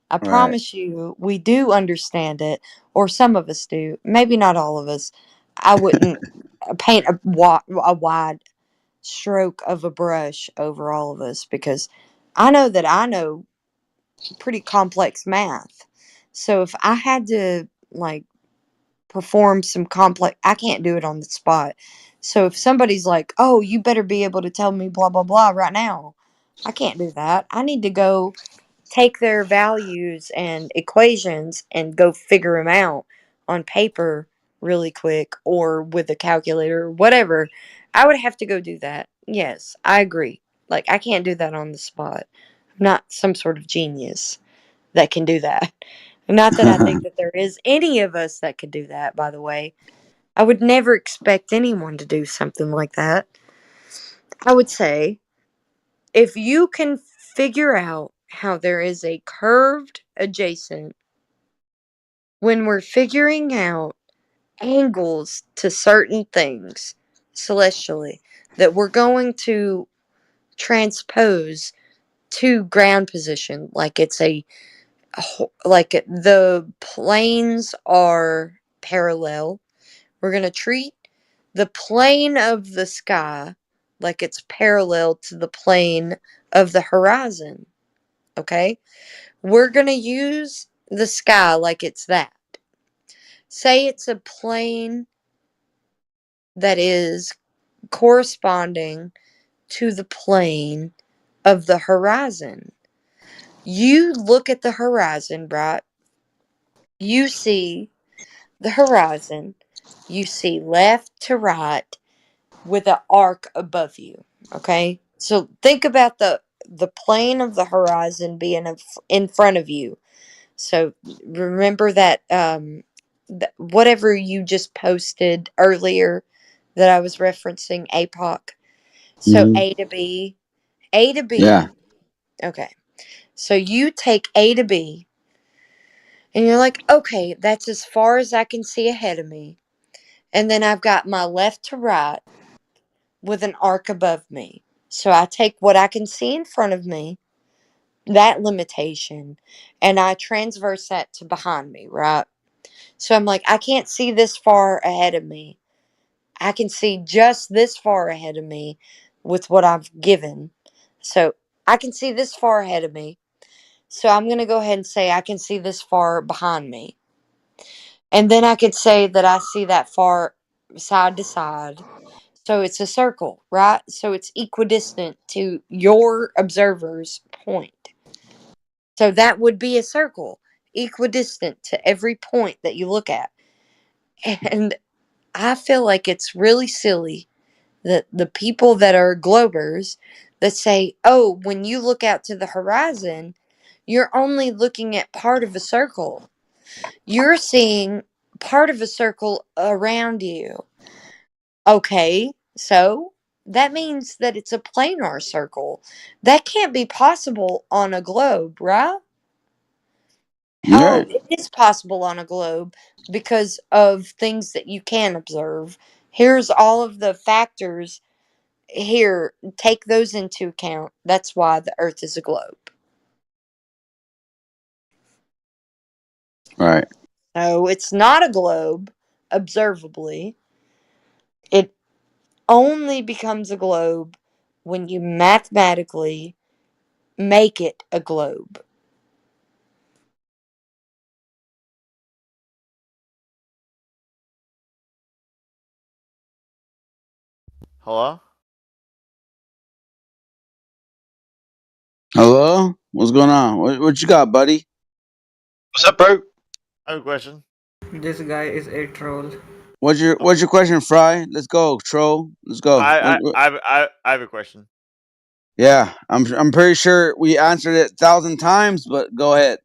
I Right. promise you, we do understand it, or some of us do. Maybe not all of us. I wouldn't paint a wide stroke of a brush over all of us because I know that I know pretty complex math. So if I had to like perform some complex. I can't do it on the spot. So if somebody's like, "Oh, you better be able to tell me blah blah blah right now," I can't do that. I need to go take their values and equations and go figure them out on paper really quick or with a calculator or whatever. I would have to go do that. Yes, I agree. Like, I can't do that on the spot. I'm not some sort of genius that can do that. Not that I think that there is any of us that could do that, by the way. I would never expect anyone to do something like that. I would say if you can figure out how there is a curved adjacent when we're figuring out angles to certain things celestially that we're going to transpose to ground position, like it's like the planes are parallel. We're going to treat the plane of the sky like it's parallel to the plane of the horizon. Okay? We're going to use the sky like it's that. Say it's a plane that is corresponding to the plane of the horizon. You look at the horizon, right? You see the horizon. You see left to right with an arc above you. Okay? So think about the plane of the horizon being in front of you. So remember that whatever you just posted earlier that I was referencing APOC. So Mhm. A to B, A to Yeah. B. Okay. So you take A to B and you're like, okay, that's as far as I can see ahead of me. And then I've got my left to right with an arc above me. So I take what I can see in front of me, that limitation, and I transverse that to behind me, right? So I'm like, I can't see this far ahead of me. I can see just this far ahead of me with what I've given. So I can see this far ahead of me. So I'm going to go ahead and say I can see this far behind me. And then I could say that I see that far side to side. So it's a circle, right? So it's equidistant to your observer's point. So that would be a circle, equidistant to every point that you look at. And I feel like it's really silly that the people that are globers that say, oh, when you look out to the horizon, you're only looking at part of a circle. You're seeing part of a circle around you. Okay, so that means that it's a planar circle. That can't be possible on a globe, right? Yeah. Oh, it is possible on a globe because of things that you can observe. Here's all of the factors. Here, take those into account. That's why the Earth is a globe. Right. So it's not a globe, observably. It only becomes a globe when you mathematically make it a globe. Hello? Hello? What's going on? What you got, buddy? What's up, bro? I have a question. This guy is a troll. What's your question, Fry? Let's go, troll. Let's go. I have a question. Yeah, I'm pretty sure we answered it 1,000 times, but go ahead.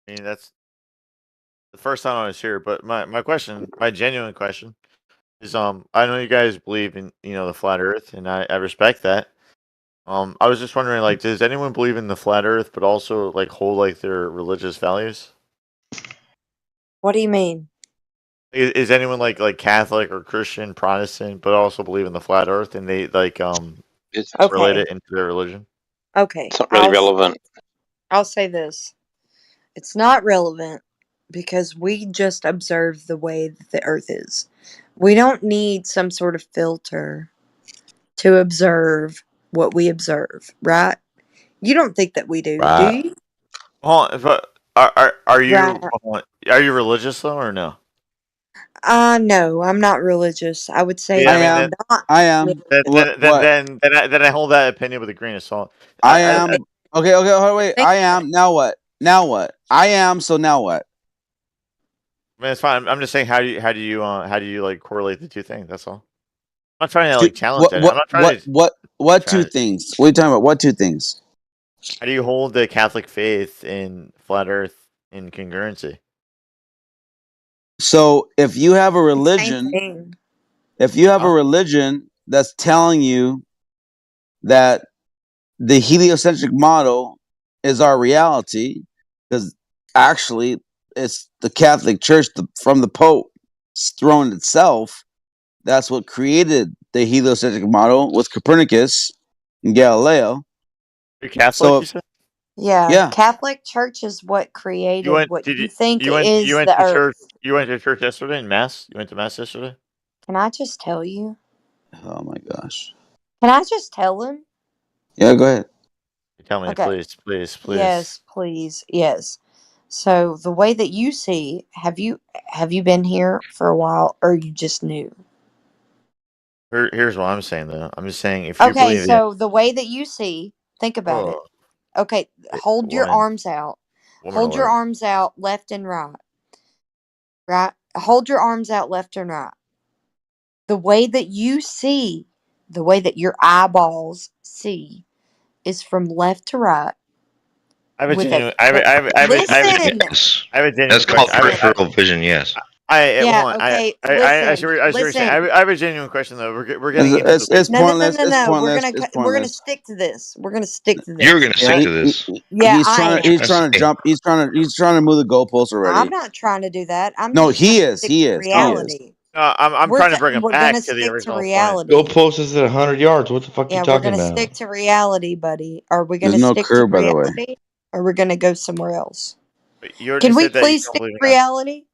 I mean, that's the first time I was here, but my question, my genuine question is, I know you guys believe in, the flat earth, and I respect that. I was just wondering, like, does anyone believe in the flat earth, but also, like, hold, like, their religious values? What do you mean? Is anyone like Catholic or Christian, Protestant, but also believe in the flat earth, and they, like, It's relate Okay. it into their religion? Okay. not really relevant. I'll say this. It's not relevant because we just observe the way that the earth is. We don't need some sort of filter to observe what we observe, right? You don't think that we do, do Right. you? Hold on, Are you Right. religious though or no? No, I'm not religious. I would say Yeah, that I mean I'm then not I am. then religious. then then What? then, then, I, then I hold that opinion with a grain of salt. I Okay, am. Okay. Okay. Hold on, wait. think I about it. am. Now what? Now what? I am. So now what? I mean, it's fine. I'm just saying how do you like correlate the two things? That's all. I'm not trying to Two, like challenge what? it. I'm What? not trying What? to. What? I'm What two trying. things? What are you talking about? What two things? How do you hold the Catholic faith in flat Earth in congruency? So if you have a Same religion, thing. if you have a Huh? religion that's telling you that the heliocentric model is our reality, because actually it's the Catholic Church from the Pope's throne itself. That's what created the heliocentric model with Copernicus and Galileo. You're Catholic, So you said? Yeah, yeah, Catholic Church is what You created went? what Did you think you is went the to church? Earth. You went to church yesterday in mass. You went to mass yesterday. Can I just tell you? oh my gosh, Can I just tell him? yeah, go ahead. Tell me, Okay. please, please, please. Yes, please. Yes. So the way that you see, have you been here for a while or you just new? Here's what I'm saying though. I'm just saying if you Okay, believe in so the way that you see, think about it. oh, Okay, hold your woman, arms out. woman Hold your alert. arms out left and right. Right? Hold your arms out left and right. The way that you see, the way that your eyeballs see is from left to right I have a with a genuine. I have. A, I have. A, I have. A, I have a. listen. Yes, I have a that's genuine called question. Listen. peripheral vision. Yes. Hold Yeah, on. okay, I see. listen. I see what you're saying. Listen. I have a genuine question though. We're getting into the It's weeds No, now. no, no, pointless. no, It's no. pointless. It's We're gonna pointless. stick to this. We're gonna stick to You're gonna this. Yeah, stick to this. Yeah, I he's am. I trying to see. jump. He's trying to move the goalposts I'm already. not trying to do that. I'm No, just trying he to is. stick He to is. He is. reality. No, I'm We're trying to bring it we're gonna back to the stick to original point. reality. Goalpost is at 100 yards. What the fuck you Yeah, we're talking gonna about? stick to reality, buddy. Are we There's gonna no stick to curve, by the way. reality? Or we're gonna go somewhere else? But you already Can we said that you please don't stick believe to in God. reality?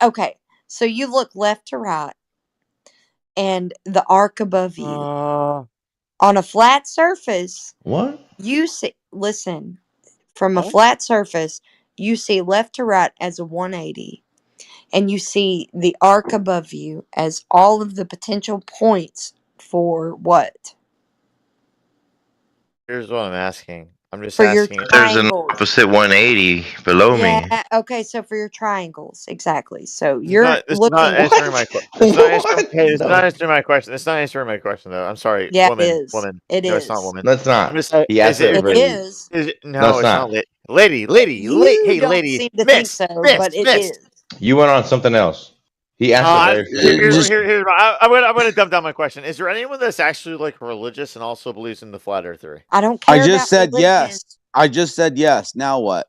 Okay, so you look left to right, and the arc above you on a flat surface. What? You see. Listen, from a What? flat surface, you see left to right as a 180, and you see the arc above you as all of the potential points for what? Here's what I'm asking. I'm just For your asking. There's an triangles. opposite 180 below Yeah, me. okay, so for your triangles, exactly. So This is you're not. This is not looking. answering What? my question. This is not answering. What? Hey, this is not No. answering my question. This is not answering my question though. I'm sorry, Yeah, it woman, is. woman. It No, it's not is. woman. No, it's I'm not. just saying. He Is asked it? It everybody. is. Is it? No, No, it's it's not. not. You Hey, don't lady. seem to think Miss, so, miss, but it miss. is. You went on something else. He asked a very serious Just question. I'm gonna dumb down my question. Is there anyone that's actually like religious and also believes in the flat Earth theory? I don't I care just about said religion. yes. I just said yes. Now what?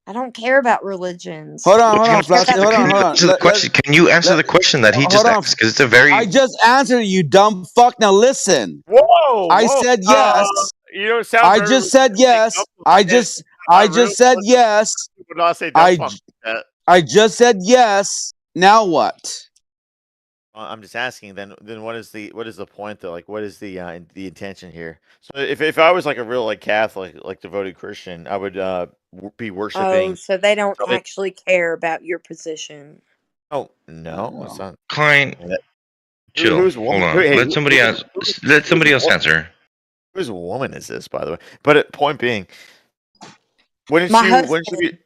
I don't care about religions. Well, I Hold on, care Flossie. about can the you Hold truth. on. answer the question? Can you answer Let the question that he hold just on. asked? Because it's a I very. just answered you, dumb fuck. Now listen. Whoa, I whoa. said yes. You don't sound I very just said religious. yes. I Real just said religious yes. would not say dumb I fuck like that. I just said yes. Now what? I'm just asking. Then what is the point though? Like, what is the intention here? So if I was like a real like Catholic like devoted Christian, I would be Oh, worshiping. so they don't Something. actually care about your position. Oh no, it's not. Klein, chill. Who's Hold woman? on. Let somebody else. Let Who's somebody else woman? answer. Whose woman is this, by the way? But point being, wouldn't My you? Wouldn't you husband. be?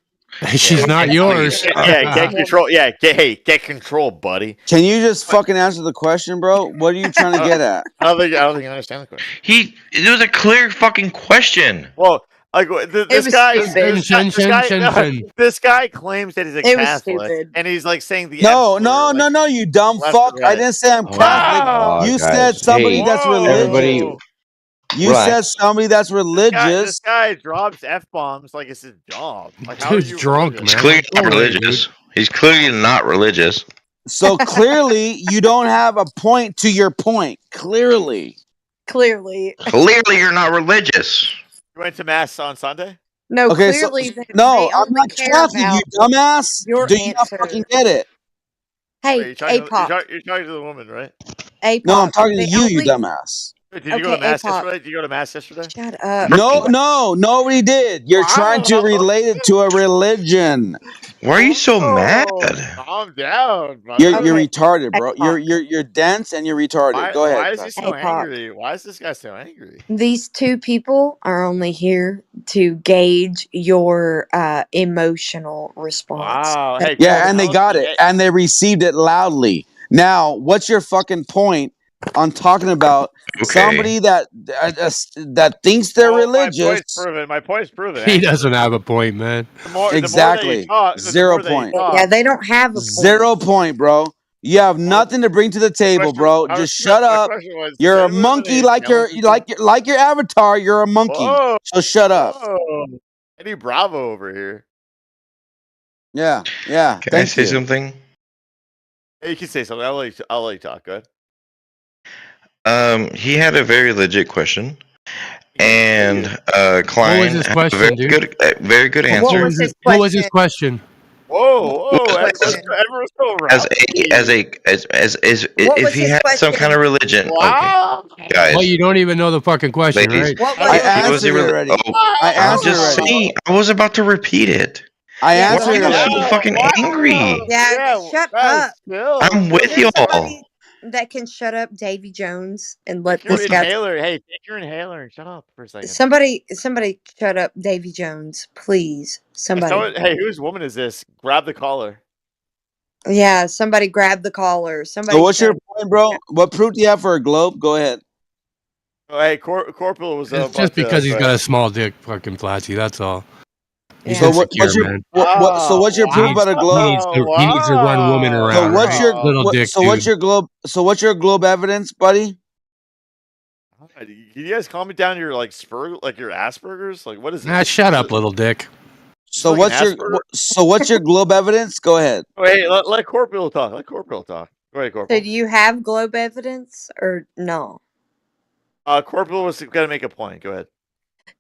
Yeah, She's not Please yours. stop. yeah. Get Woman. control. Yeah, get control, buddy. Can you just But fucking answer the question, bro? What are you trying to get at? I don't think you understand the question. It was a clear fucking question. Well, like It was Shin, stupid. shin, shin, shin, shin. this guy claims that he's a It was Catholic, stupid. and he's like saying the No, absolute no, like no, no, you dumb left or fuck. I right. didn't say I'm Oh my Catholic. Wow! god, You said guys. somebody Hey, that's religious. everybody, Whoa! You said relax. somebody that's This religious. guy drops f bombs like it's his job. Like, how are Dude's you drunk, religious? He's man. clearly Like, go not away, dude. religious. He's clearly not religious. So clearly you don't have a point to your point. Clearly. Clearly. Clearly, you're not religious. You went to mass on Sunday? No, Okay, so clearly no, they I'm only not care Catholic, you about dumbass. your Do you not fucking answer. get it? Wait, Hey, you're talking. APOC. You're talking to the woman, right? No, I'm APOC. talking to They you, you only dumbass. Did you go to mass yesterday? Did you go to mass yesterday? Shut up. No, nobody did. You're trying to relate it to a religion. Why are you so mad? Calm down, brother. You're retarded, bro. You're dense and you're retarded. Go ahead. Why is he so angry? Why is this guy so angry? These two people are only here to gauge your emotional response. Wow. Hey, Yeah, and they got it, and they received it loudly. Now, what's your fucking point on talking about somebody that thinks they're religious? My point's proven. He doesn't have a point, man. Exactly. 0 point. Yeah, they don't have a point. 0 point, bro. You have nothing to bring to the table, bro. Just shut up. You're a monkey like your avatar. You're a monkey. Whoa. So shut up. Whoa. Eddie Bravo over here. Yeah. Can I Thank say you. something? Hey, you can say something. I'll let you talk. Go ahead. He had a very legit question, and Klein What was his had question, a very dude? very good answer. What was his question? Whoa! Everyone's so As if he had some kind of religion. Wow. Okay, guys. Well, you don't even know the fucking question, Ladies, right? I answered it already. I I'm answered just already. saying. I was about to repeat it. I Why answered are you already. so fucking angry? Yeah, shut up. I'm with Is there y'all. somebody that can shut up Davy Jones and let Your this guy? inhaler. Hey, take your inhaler and shut up for a second. Somebody, shut up Davy Jones, please. Somebody. Hey, whose woman is this? Grab the collar. Yeah, somebody grab the collar. Somebody. So what's your point, bro? What proof do you have for a globe? Go ahead. Oh, hey, Corporal was It's just because he's got a small dick, fucking Flatsy. That's all. He's So insecure, what's your man. so what's your proof about a globe? He needs to run women around. So what's right? your little dick? so what's dude. your globe? So what's your globe evidence, buddy? Can you guys calm me down? Your your Asperger's? Like, what is it? Ah, shut up, little dick. So like what's your globe evidence? Go ahead. Wait, let Corporal talk. Let Corporal talk. Go ahead, Corporal. So do you have globe evidence or no? Corporal was going to make a point. Go ahead.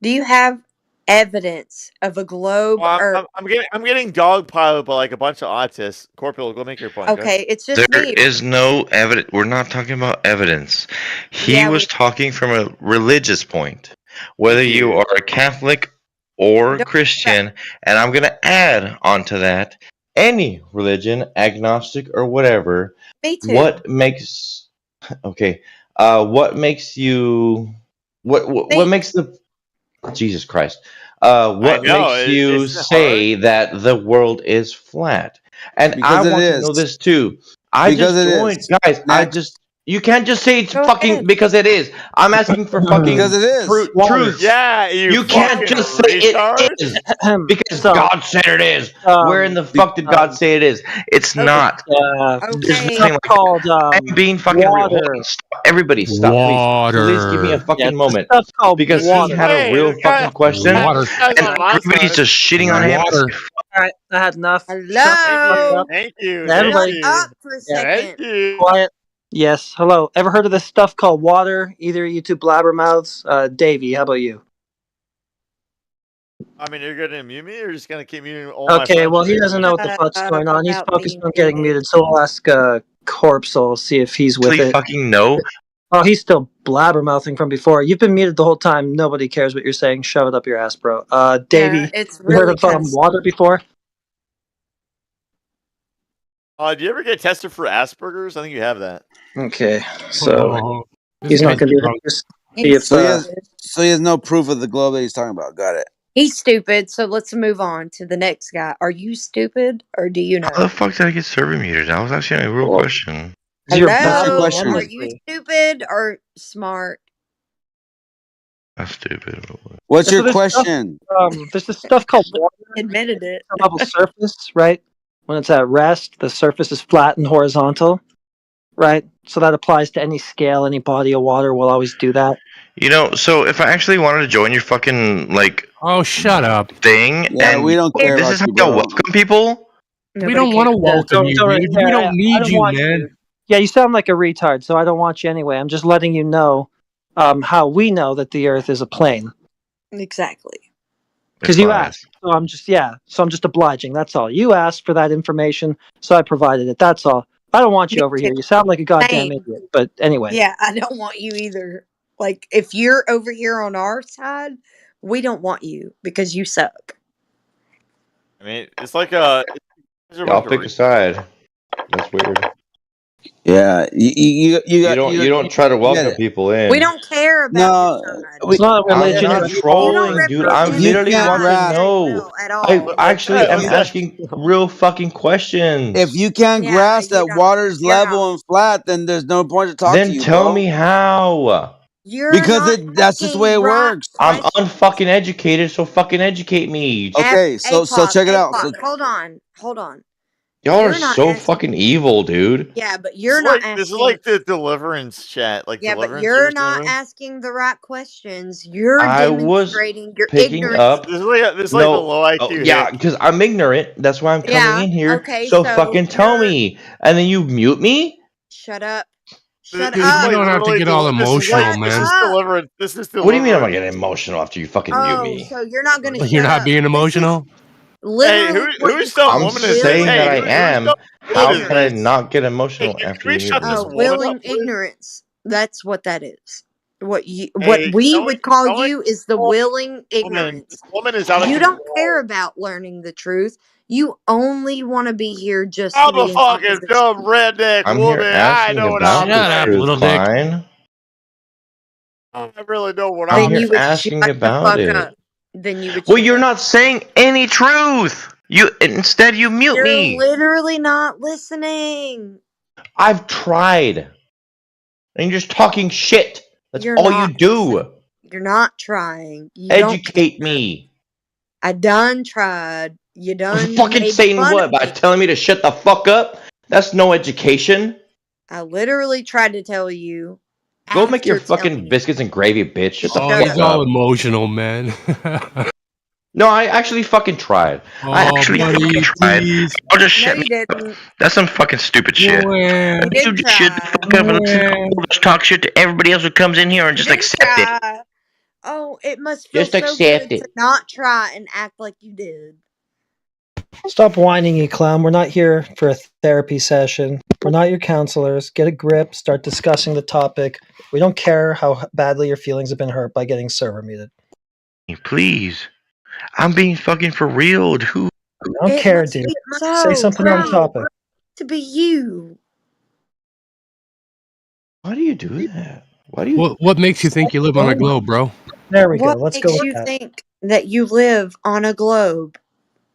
Do you have evidence of a globe? Well, I'm getting dogpiled by like a bunch of autists. Corporal, go make your point. Okay, it's just There me. is no evidence. We're not talking about evidence. He was talking from a religious point. Whether you are a Catholic or Christian, and I'm going to add onto that any religion, agnostic or whatever. Me too. What makes what makes you what makes the Jesus Christ? What makes you say that the world is flat? And Because I it want to is. know this too. I Because just it joined, is. guys. You can't just say it's fucking because it is. I'm asking for fucking Because it is. truth. Yeah, you can't just say it is because God said it is. Where in the fuck did God say it is? It's not. There's nothing like called I'm being fucking real. Hold water. on, stop. Everybody, stop, please give me a fucking moment Stuff called because water. he had a real fucking question, Water. and everybody's just shitting on him. All right, I had enough. Hello. Thank you. Everybody, Shut up for a second. Thank you. quiet. Yes. Hello. Ever heard of this stuff called water? Either of you two blabbermouths. Davey, how about you? I mean, you're going to mute me, or you're just going to keep muting all my Okay. friends? Well, he doesn't know what the fuck's going on. He's about focused being on getting muted. So we'll ask Corpsel, see if he's with Actually, it. fucking no. Oh, he's still blabbermouthing from before. You've been muted the whole time. Nobody cares what you're saying. Shove it up your ass, bro. Davey, Yeah, it's you heard really of kind of water before? Do you ever get tested for Asperger's? I think you have that. Okay, so Oh, he's not going to drunk. just see if. So he has no proof of the globe that he's talking about. Got it. He's stupid, so let's move on to the next guy. Are you stupid or do you know? How the fuck did I get server muted? I was asking a real question. Hello? What's your question? Are you stupid or smart? That's stupid. What's your question? There's this stuff called water. Admitted it. Level surface, right? When it's at rest, the surface is flat and horizontal, right? So that applies to any scale, any body of water will always do that. You know, so if I actually wanted to join your fucking oh, shut up thing, Yeah, and we don't care this about is how you, y'all bro. welcome people. We don't want to welcome you, dude. We don't need you, man. Yeah, you sound like a retard, so I don't want you anyway. I'm just letting you know how we know that the Earth is a plane. Exactly. Because you asked. So I'm just obliging. That's all. You asked for that information, so I provided it. That's all. I don't want you over here. You sound like a goddamn Same. idiot. But anyway. Yeah, I don't want you either. Like, if you're over here on our side, we don't want you because you suck. I mean, it's like a. Y'all pick a side. That's weird. Yeah, You don't try to you get welcome it. people in. We don't care about your No, side. It's not a I'm religion. not It's You don't trolling, dude. I represent if you the literally can't want to side grasp, very know. well at I all. actually if am you asking real fucking questions. if you can't Yeah, grasp you that don't. water's You're not. level and flat, then there's no point to talk to Then you, tell bro. me how. You're Because not that's just the way asking it right works. I'm questions. unfucking educated, so fucking educate me. Okay, so check it out. So Hold on. Y'all are You're not so asking. fucking evil, dude. Yeah, but you're not This is asking. like the deliverance chat, like Yeah, but deliverance you're service. not asking the right questions. You're I was demonstrating your picking ignorance. up. This is like the low Oh, IQ yeah, hick. because I'm ignorant. That's why I'm coming Yeah. in here. Okay. So So fucking tell me. And then you mute me? shut up. This Shut is up. You like don't have to literally get all this is emotional, like Shut this is man. up. deliverance. This is What do you mean I'm deliverance. not getting emotional after you fucking mute Oh, me? so you're not going to You're shut not up. being This is emotional? Hey, literally what you whose dumb call I'm woman is this? saying that willing Hey, I whose am. dumb woman How is can I ignorance. this? not get Hey, emotional can after we you mute shut this me? woman up, Willing please? ignorance. That's what that is. What Hey, we would call telling you is the this willing woman, this ignorance. woman is out of You don't control. care about learning the truth. You only want to be here just to I'm a be in fucking opposition. dumb redneck I'm woman. here I asking know what I'm about the Shut up, saying. truth, little dick. Klein. I really know what I'm Then I'm here you would saying. shut asking the about fuck it. up. Then you would Well, shut you're up. not saying any truth. Instead you mute You're me. literally not listening. I've tried. And you're just talking shit. That's You're all you not listening. do. You're not trying. You don't Educate care. me. I done tried. You done Fucking made saying fun of what? By me. telling me to shut the fuck up? That's no education. I literally tried to tell you Go make your after telling fucking you biscuits and gravy, bitch. to Shut the Oh, shut fuck he's up. all up. emotional, man. No, I actually fucking tried. I Oh, actually fucking buddy, tried. please. I'll just No, shut me you up. didn't. That's some fucking stupid shit. Where? You You did just shut the try. fuck up and listen to Where? all this talk shit to everybody else who comes in here and You just did accept it. try. Oh, it must feel Just so accept good to it. not try and act like you did. Stop whining, you clown. We're not here for a therapy session. We're not your counselors. Get a grip. Start discussing the topic. We don't care how badly your feelings have been hurt by getting server muted. Please. I'm being fucking for real, dude. I don't It care, must dude. feel Say so something on great topic. to be you. Why do you do that? Why do you... What makes you think you live on a globe, bro? There we go. What Let's go makes with you that. think that you live on a globe?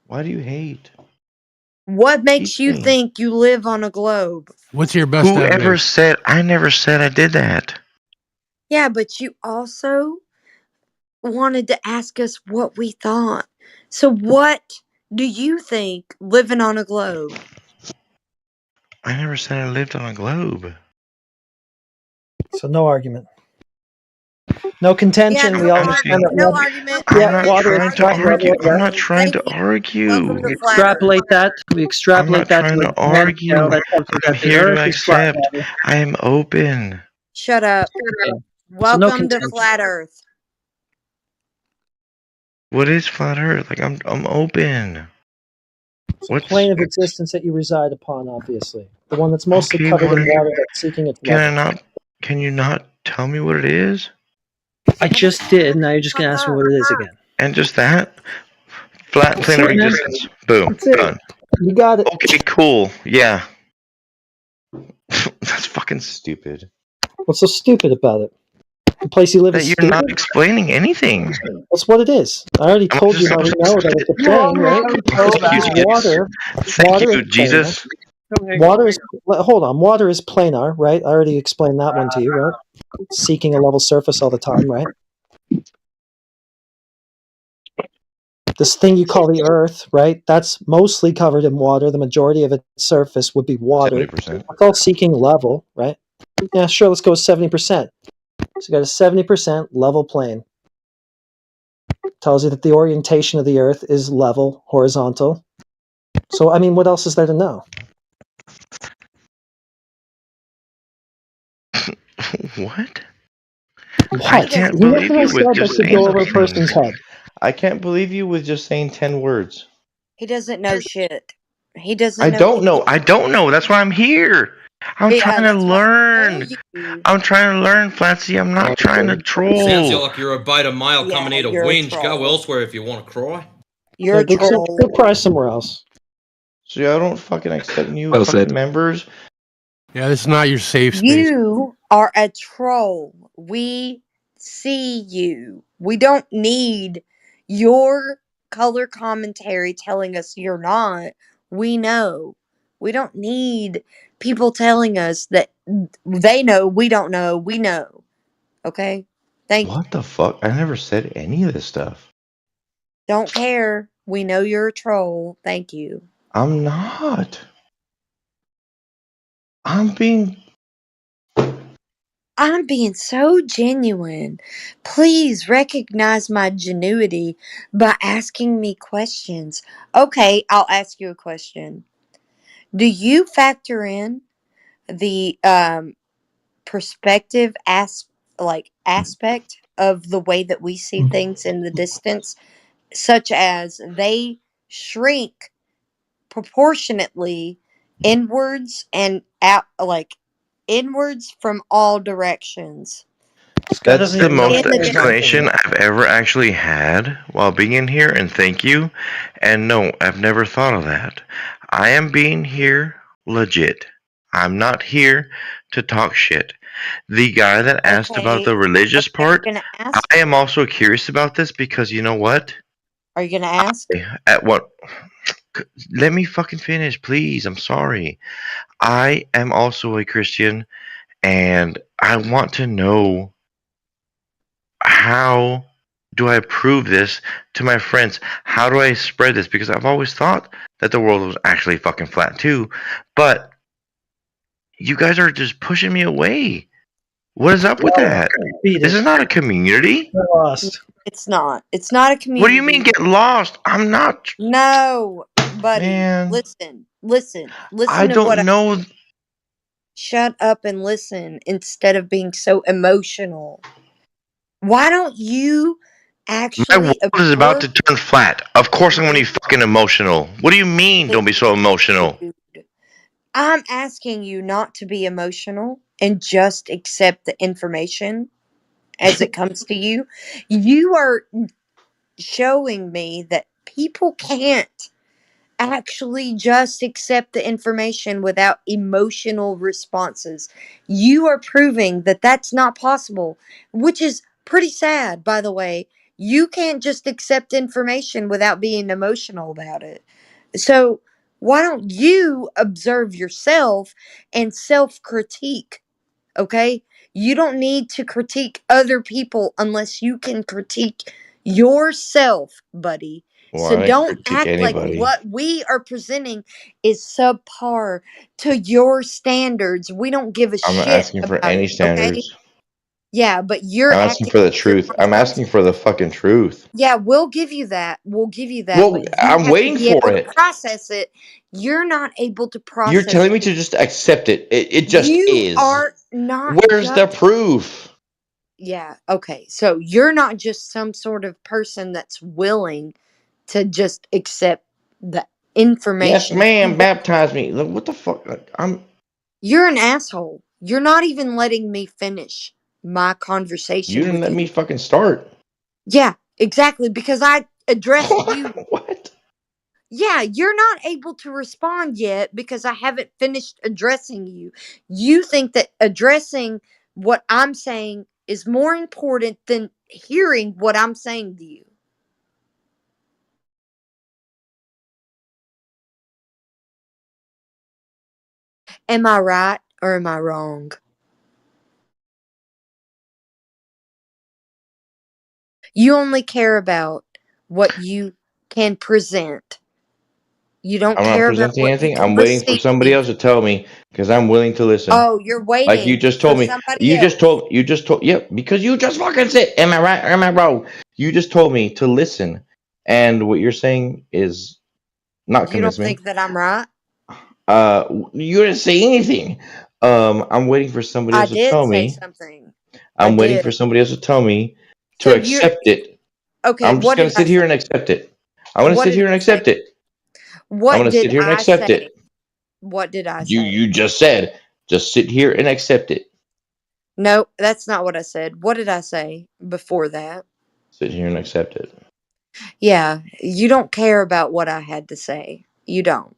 Why do you hate? What makes Teach you me. think you live on a globe? What's your best Whoever evidence? said... I never said I did that. Yeah, but you also wanted to ask us what we thought. So what do you think living on a globe? I never said I lived on a globe. So no argument. No contention. Yeah, We all Honestly, understand that no water. argument. I'm Yeah, not Period. water is trying to flat Argument. level argue. at I'm rest. not trying Thank to you. argue. Welcome to Flat Earth. Extrapolate that. We I'm extrapolate not that trying to a to grand scale argue. that tells you I'm that the here Earth to is flat accept. level. I am open. Shut up. So no Welcome to contention. Flat Earth. What is flat Earth? Like I'm open. What's Plane of existence that you reside upon, obviously. The one that's mostly okay? covered What in is? water that's seeking its Can I level. not? Can you not tell me what it is? I just did. Now you're just going to ask me what it is again. And just that flat That's plane of it, man. existence. Boom. That's it. Done. You got it. Okay. Cool. Yeah. That's fucking stupid. What's so stupid about it? The place you live That is you're stupid? not explaining anything. That's what it is. I already told you how we know that it's a plane, right? Because Thank water you, is planar. Jesus. Water is, hold on, water is planar, right? I already explained that one to you, right? Seeking a level surface all the time, right? This thing you call the Earth, right? That's mostly covered in water. The majority of its surface would be water. 70%. It's all seeking level, right? Yeah, sure, let's go with 70%. So you got a 70% level plane. Tells you that the orientation of the Earth is level, horizontal. So, I mean, what else is there to know? What? What? I can't Nothing believe I you said with that just could saying go over those a person's things. head. I can't believe you with just saying 10 words. He doesn't know shit. He doesn't I know don't know. anything. I don't know. That's why I'm here. I'm Yeah, trying to that's why I told learn. you. I'm trying to learn, Flatsy. I'm not trying to Sounds troll. like you're about a mile Yeah, coming out of you're a whinge. Go troll. elsewhere if you want to cry. You're a Go troll. cry somewhere else. So y'all don't fucking accept new Well fucking said. members? Yeah, this is not your safe space. You are a troll. We see you. We don't need your color commentary telling us you're not. We know. We don't need people telling us that they know, we don't know, we know. Okay? Thank you. What the fuck? I never said any of this stuff. Don't care. We know you're a troll. Thank you. I'm not. I'm being so genuine. Please recognize my genuity by asking me questions. Okay, I'll ask you a question. Do you factor in the perspective aspect of the way that we see things in the distance, such as they shrink proportionately inwards and out, like inwards from all directions? Guy That's doesn't the even know most In what the he's talking explanation about. I've ever actually had while being in here, and thank you. And no, I've never thought of that. I am being here legit. I'm not here to talk shit. The guy that asked about Okay. the religious Okay. Are you part, gonna ask? I am also curious about this because you know what? Are you gonna ask? At what? Let me fucking finish, please. I'm sorry. I am also a Christian, and I want to know how do I prove this to my friends? How do I spread this? Because I've always thought that the world was actually fucking flat too, but you guys are just pushing me away. What is up with that? Beat This it. is not a community. You're lost. It's not. It's not a What do you mean community. get lost? I'm not. No, buddy. Man, Listen I to what I don't know. shut up and listen instead of being so emotional. Why don't you My world actually is about absorb? to turn flat. Of course I'm gonna be fucking emotional. What do you mean don't be so emotional? Dude, I'm asking you not to be emotional and just accept the information as it comes to you. You are showing me that people can't actually just accept the information without emotional responses. You are proving that that's not possible, which is pretty sad, by the way. You can't just accept information without being emotional about it. So, why don't you observe yourself and self critique? Okay? You don't need to critique other people unless you can critique yourself, buddy. Well, So I didn't don't critique act like anybody. what we are presenting is subpar to your standards. We don't give a I'm not shit asking for about any it, okay? standards. Yeah, but you're I'm asking acting for the like you're truth. on I'm some. asking for the fucking truth. Yeah, we'll give you that. We'll give you that, Well, but you I'm have to waiting be for able to it. process it. You're not able to You're process telling me it. to just accept it. It just You is. are not Where's the just. proof? Yeah, okay. So you're not just some sort of person that's willing to just accept the Yes, information. ma'am. Baptize me. Look, what the fuck? You're an asshole. You're not even letting me finish my You conversation didn't with let you. me fucking start. Yeah, exactly. Because I addressed you. What? Yeah, you're not able to respond yet because I haven't finished addressing you. You think that addressing what I'm saying is more important than hearing what I'm saying to you. Am I right or am I wrong? You only care about what you can present. You don't I'm not care about presenting what you anything. can I'm waiting for somebody receive. else to tell me because I'm willing to listen. Oh, you're Like you waiting just for told me. somebody You just else. told. You just told. Yep. Because you just fucking said, "Am I right or am I wrong?" You just told me to listen, and what you're saying is not You don't convince me. think that I'm right? You didn't say anything. I'm waiting for somebody I else to did tell say me. something. I I'm waiting for did. somebody else to tell me So to you're accept it. okay. I'm just What gonna did I sit say? here and accept it. I'm gonna What sit did here and I say? accept it. I'm What gonna did sit here and I accept say? it. What did I You say? you just said Just sit here and accept it. No, that's not what I said. What did I say before that? Sit here and accept it. Yeah, you don't care about what I had to say. You don't.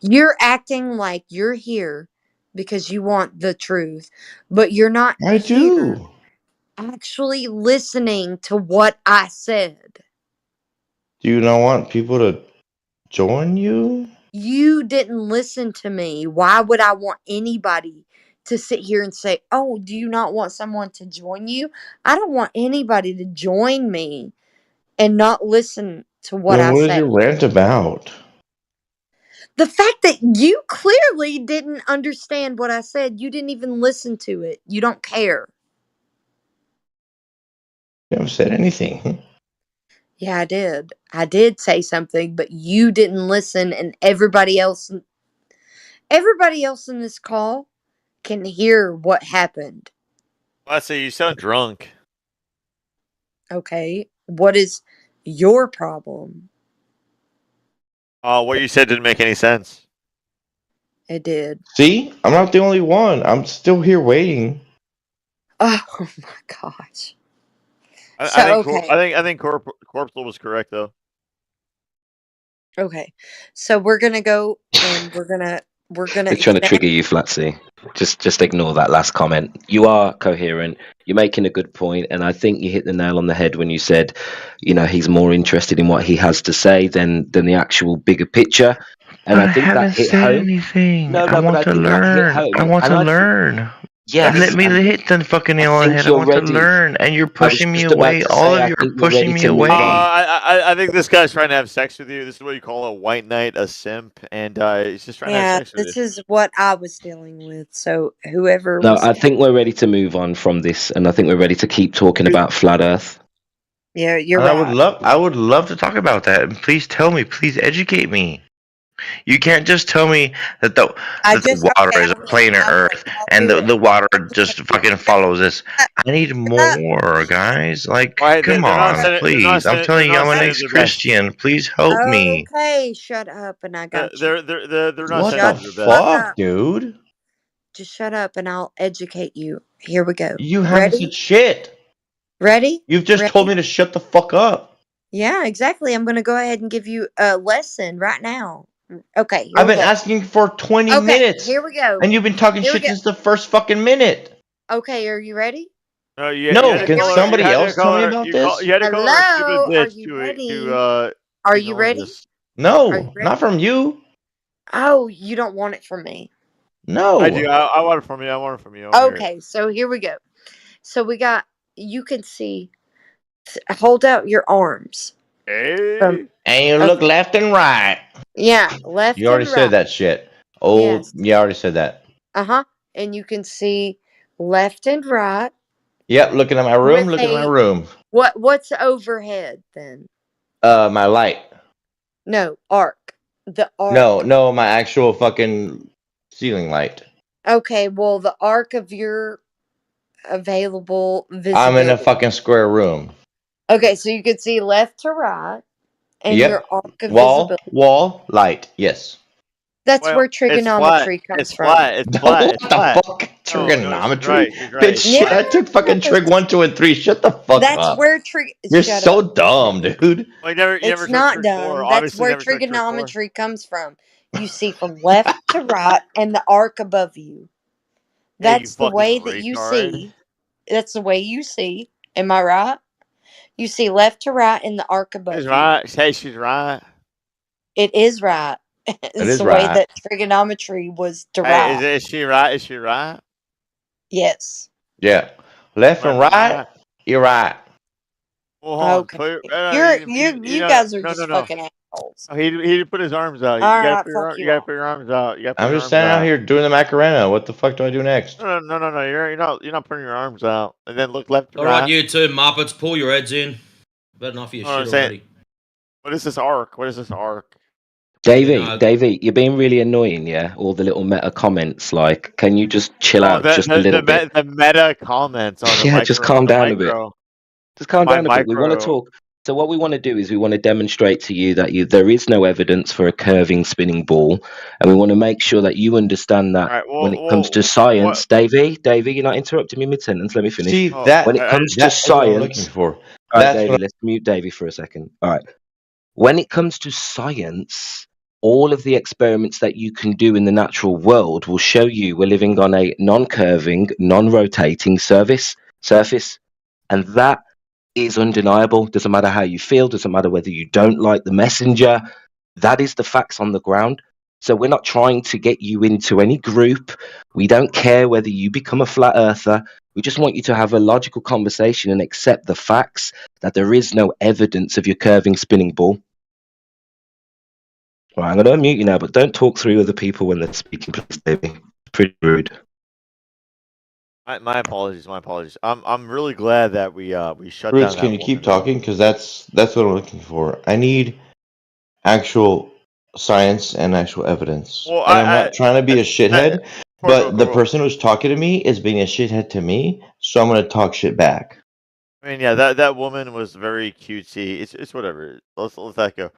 You're acting like you're here because you want the truth, but you're not I here do. actually listening to what I said. Do you not want people to join you? You didn't listen to me. Why would I want anybody to sit here and say, "Oh, do you not want someone to join you?" I don't want anybody to join me and not listen to what Then I what is say. your rant about? The fact that you clearly didn't understand what I said, you didn't even listen to it. You don't care. You haven't said anything. Yeah, I did. I did say something, but you didn't listen, and everybody else in this call can hear what happened. I say you sound drunk. Okay? What is your problem? What you said didn't make any sense. It did. See? I'm not the only one. I'm still here waiting. Oh my gosh. I think Okay. I think Corpsel was correct though. Okay. So we're gonna go and we're gonna They're trying to trigger you, Flatsy. Just ignore that last comment. You are coherent. You're making a good point, and I think you hit the nail on the head when you said, he's more interested in what he has to say than the actual bigger picture. And I think that hit home. Anything. No, I but want I to think that hit learn. home. I want And to learn. Yes, Let me and hit the fucking nail on the think head. I you're want to ready. learn, and you're I was pushing me just about away. to All say, of I you are think we're pushing ready me to move away. on. I think this guy's trying to have sex with you. This is what you call a white knight, a simp, and he's just trying to have Yeah, sex with you. this is what I was dealing with. So whoever No, was I think we're ready to move on from this, and I think we're ready to keep talking about flat Earth. Yeah, you're And right. I would love to talk about that. And please tell me, please educate me. You can't just tell me that the water is a planar Earth and do the it. water just fucking follows this. I need more, guys. Like, Why come on, please. I'm they're telling you, not I'm an sending their best. ex-Christian. Please help me. Okay, shut up and I got you. They're not What the sending their best. fuck, dude? Just shut up and I'll educate you. Here we go. You haven't said Ready? shit. Ready? You've just told me to shut the fuck up. Yeah, exactly. I'm going to go ahead and give you a lesson right now. Okay, here I've we been go. asking for 20 Okay, minutes. here we go. And you've been talking Here we shit go. since the first fucking minute. Okay, are you ready? You No, had to can call her. You somebody had to else tell call me her. about this? You had to call her a stupid Hello? Are bitch you to ready? Are you acknowledge ready? this. Are No, you ready? not from you. Oh, you don't want it from me. No. I do. I want it from you. I want it from you. I wanna hear it. Okay, so here we go. So we got, you can see, hold out your arms. Hey. And you look left and right. Yeah, left You already and said right. that shit. Oh, Yes. you already said that. Uh-huh. And you can see left and right. Yep, looking at my room, With look at my a, room. what's overhead then? My light. No, arc. The arc. No, my actual fucking ceiling light. Okay, well, the arc of your available visibility. I'm in a fucking square room. Okay, so you can see left to right and your Yep. arc of Wall, visibility. light. Yes. That's Well, where it's flat. trigonometry comes It's from. flat. It's No, flat. what It's the flat. fuck? No, she's Trigonometry? right. She's right. Bitch, It's shit, flat. I took fucking trig 1, 2, and 3. Shut the fuck That's up. where You're shut so up. dumb, dude. Well, you never It's took not trig 4. dumb. That's Obviously, where never took trig 4. trigonometry comes from. You see from left to right and the arc above you. Hey, you That's the fucking way that you retard. see. That's the way you see. Am I right? You see left to right and the arc above She's you. right. Hey, she's right. It is right. It It's is the way right. that trigonometry was Hey, derived. is she right? Is she right? Yes. Yeah. Left and right, you're right. Well, hold on. Okay. You You know, guys are no, just no, no. fucking assholes. Oh, he didn't put his arms out. All You gotta right, put fuck you you gotta all. put your arms out. You gotta put I'm your just arms standing out out. here doing the Macarena. What the fuck do I do next? No. You're not putting your arms out. And then look left to All right, right. you two Muppets, pull your heads in. I've had enough of your I'm shit saying, already. what is this arc? What is this arc? Davey, you're being really annoying, yeah? All the little meta comments, like, can you just chill Oh, out just a little bit? the meta comments on the Yeah, micro. just calm The down a bit. micro. Just calm My down a bit. We want to micro. talk. So what we want to do is we want to demonstrate to you that there is no evidence for a curving spinning ball, and we want to make sure that you understand that All right. when it comes to science, Davey, you're not interrupting me mid-sentence. Let me finish. See, Oh, that When it comes to that is what I'm looking science, for. all right, That's Davey, what let's mute Davey for a second. All right. When it comes to science, all of the experiments that you can do in the natural world will show you we're living on a non-curving, non-rotating surface, and that is undeniable. Doesn't matter how you feel, doesn't matter whether you don't like the messenger. That is the facts on the ground. So we're not trying to get you into any group. We don't care whether you become a flat earther. We just want you to have a logical conversation and accept the facts that there is no evidence of your curving spinning ball. Right, I'm going to unmute you now, but don't talk through other people when they're speaking, please, Davey. Pretty rude. my apologies. My apologies. I'm really glad that we shut Roots, down can that you keep woman. talking? Because that's what I'm looking for. I need actual science and actual evidence. Well, And I'm not trying to be a shithead, but the Cool. person who's talking to me is being a shithead to me, so I'm gonna talk shit back. I mean, yeah, that woman was very cutesy. It's whatever. Let's let that go.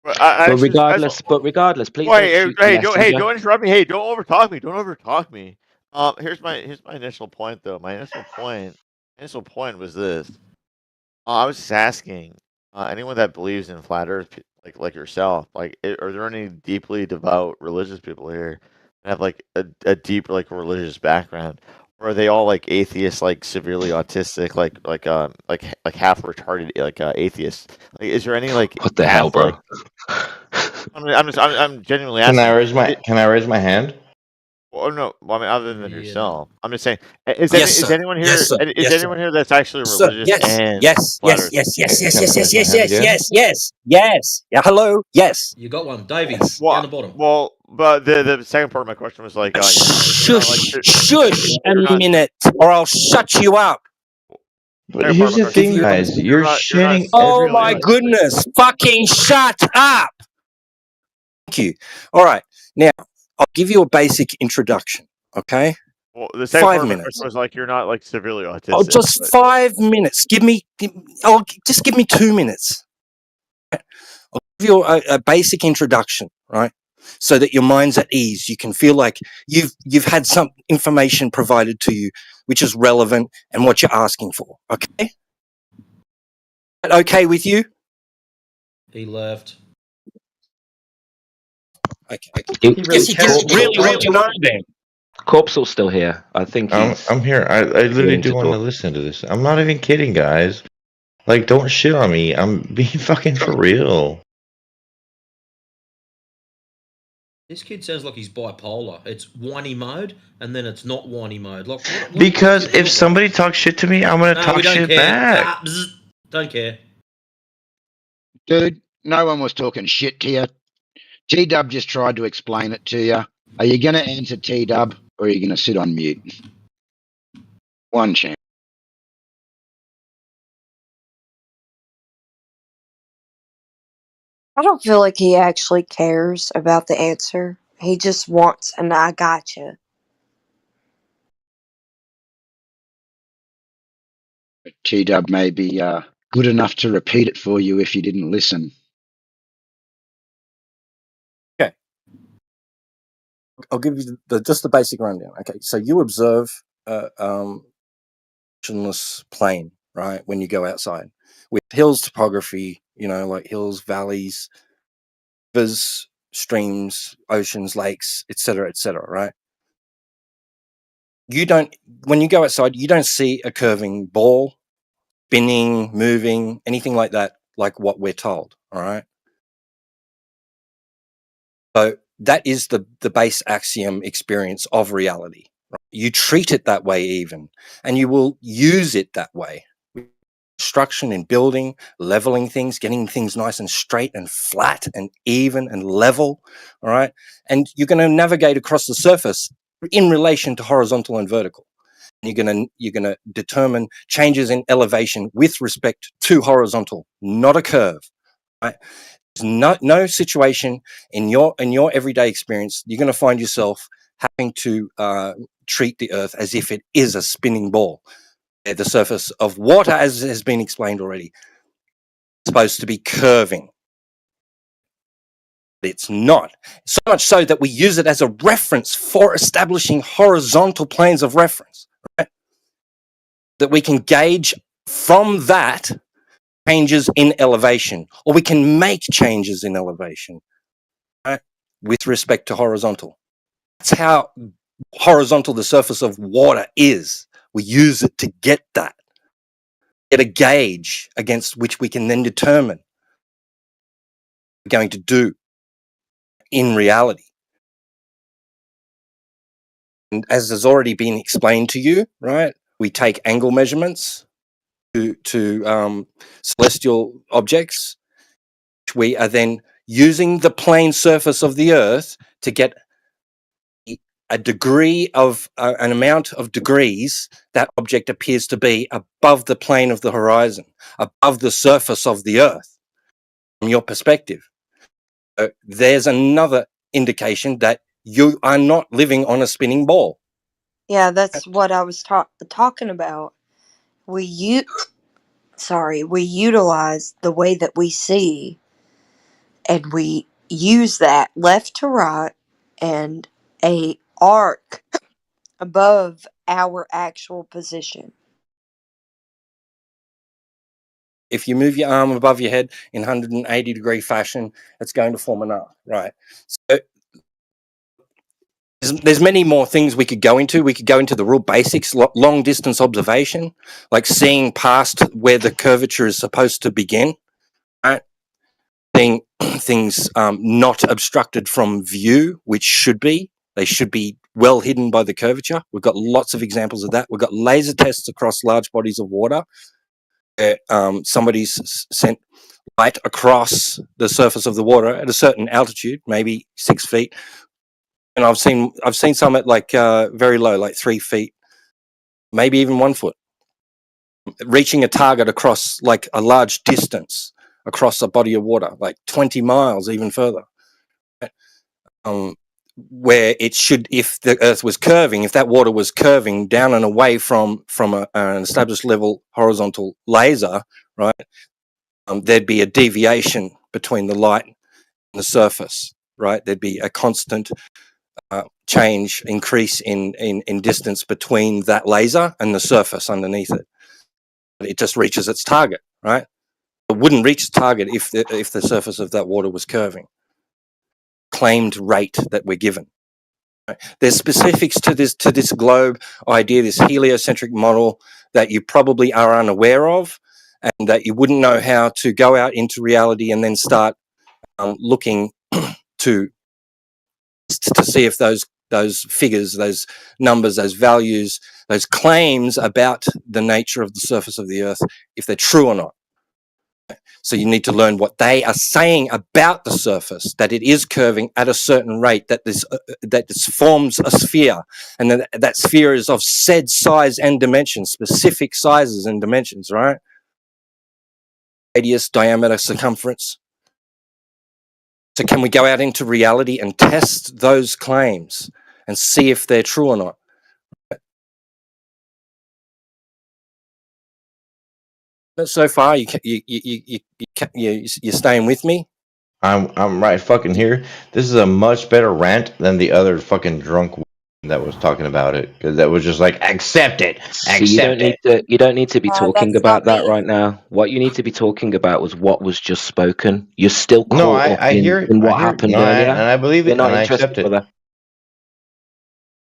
But I But actually, regardless, please wait, don't shoot the messenger. don't interrupt me. Hey, don't overtalk me. Don't overtalk me. Here's my initial point though. My initial point was this. I was just asking anyone that believes in flat Earth, like yourself, are there any deeply devout religious people here that have like a deep like religious background, or are they all like atheists, like severely autistic, like half retarded, like atheists? Like, is there any like What the hell, bro? I'm genuinely Can I asking. raise my hand? Oh no! Well, I mean, other than yourself, I'm just saying. Is Yes, sir. anyone here? Yes, sir. Is Yes, sir. anyone here that's actually Sir, religious yes, and yes, flat yes, Earth? yes, yes, yes, Can I yes, yes, raise my yes, hand yes, again? yes, yes, yes. Yeah, hello, yes. You got one, Davey. Yes. Down the bottom. Well, but the second part of my question was like, you're not like Shush, shush a you're not. minute, or I'll shut you up. But Second part here's of my the question thing, was, guys. you're You're not shitting Oh severely my everything. autistic. goodness, fucking shut up. Thank you. All right, now I'll give you a basic introduction, okay? Well, the second 5 part of my minutes. question was like, you're not like severely Oh, autistic. just 5 minutes. Just give me 2 minutes. I'll give you a basic introduction, right? So that your mind's at ease. You can feel like you've had some information provided to you which is relevant and what you're asking for. Okay? That okay with you? He left. Okay. He, Guess he just really want to know then. Corpsel's still here. I think he's. I'm here. I literally willing do to want to talk. listen to this. I'm not even kidding, guys. Like, don't shit on me. I'm being fucking for real. This kid sounds like he's bipolar. It's whiny mode, and then it's not whiny mode. Like, what's Because your if deal, somebody talks shit to me, I'm gonna bro? No, we talk don't shit care. back. Don't care. Dude, no one was talking shit to you. T-Dub just tried to explain it to you. Are you going to answer T-Dub or are you going to sit on mute? One chance. I don't feel like he actually cares about the answer. He just wants an I gotcha. T-Dub may be good enough to repeat it for you if you didn't listen. Okay. I'll give you just the basic rundown. Okay. So you observe motionless plane, right, when you go outside with hills topography, like hills, valleys, rivers, streams, oceans, lakes, etc., right? When you go outside, you don't see a curving ball, spinning, moving, anything like that, like what we're told, all right? So that is the base axiom experience of reality. Right? You treat it that way even, and you will use it that way. Construction and building, leveling things, getting things nice and straight and flat and even and level, all right? And you're going to navigate across the surface in relation to horizontal and vertical. You're going to determine changes in elevation with respect to horizontal, not a curve, right? There's no situation in your everyday experience you're going to find yourself having to treat the Earth as if it is a spinning ball at the surface of water, as has been explained already. supposed to be curving. It's not. So much so that we use it as a reference for establishing horizontal planes of reference, right? That we can gauge from that changes in elevation, or we can make changes in elevation, right, with respect to horizontal. That's how horizontal the surface of water is. We use it to get that, get a gauge against which we can then determine what we're going to do in reality. And as has already been explained to you, right, we take angle measurements to celestial objects. We are then using the plane surface of the Earth to get a degree of an amount of degrees that object appears to be above the plane of the horizon, above the surface of the Earth. From your perspective, there's another indication that you are not living on a spinning ball. Yeah, that's what I was talking about. We utilize the way that we see, and we use that left to right and a arc above our actual position. If you move your arm above your head in 180 degree fashion, it's going to form an arc, right? So there's many more things we could go into. We could go into the real basics, long distance observation, like seeing past where the curvature is supposed to begin, right? Seeing things not obstructed from view, which should be. They should be well hidden by the curvature. We've got lots of examples of that. We've got laser tests across large bodies of water. Somebody's sent light across the surface of the water at a certain altitude, maybe 6 feet, and I've seen some at like very low, like 3 feet, maybe even 1 foot, reaching a target across like a large distance across a body of water, like 20 miles, even further. Where it should, if the Earth was curving, if that water was curving down and away from an established level horizontal laser, right, there'd be a deviation between the light and the surface, right? There'd be a constant change, increase in distance between that laser and the surface underneath it. It just reaches its target, right? It wouldn't reach its target if the surface of that water was curving. Claimed rate that we're given. Right? There's specifics to this globe idea, this heliocentric model that you probably are unaware of, and that you wouldn't know how to go out into reality and then start looking to see if those figures, those numbers, those values, those claims about the nature of the surface of the Earth, if they're true or not. So you need to learn what they are saying about the surface, that it is curving at a certain rate, that this forms a sphere, and that sphere is of said size and dimensions, specific sizes and dimensions, right? Radius, diameter, circumference. So can we go out into reality and test those claims and see if they're true or not? So far, you're staying with me? I'm right fucking here. This is a much better rant than the other fucking drunk that was talking about it, because that was just like accept it, So you don't accept need it. to be talking That's about not that me. right now. What you need to be talking about was what was just spoken. You're still No, caught up in what happened and earlier. I believe We're it, not and I accept interested, it. brother.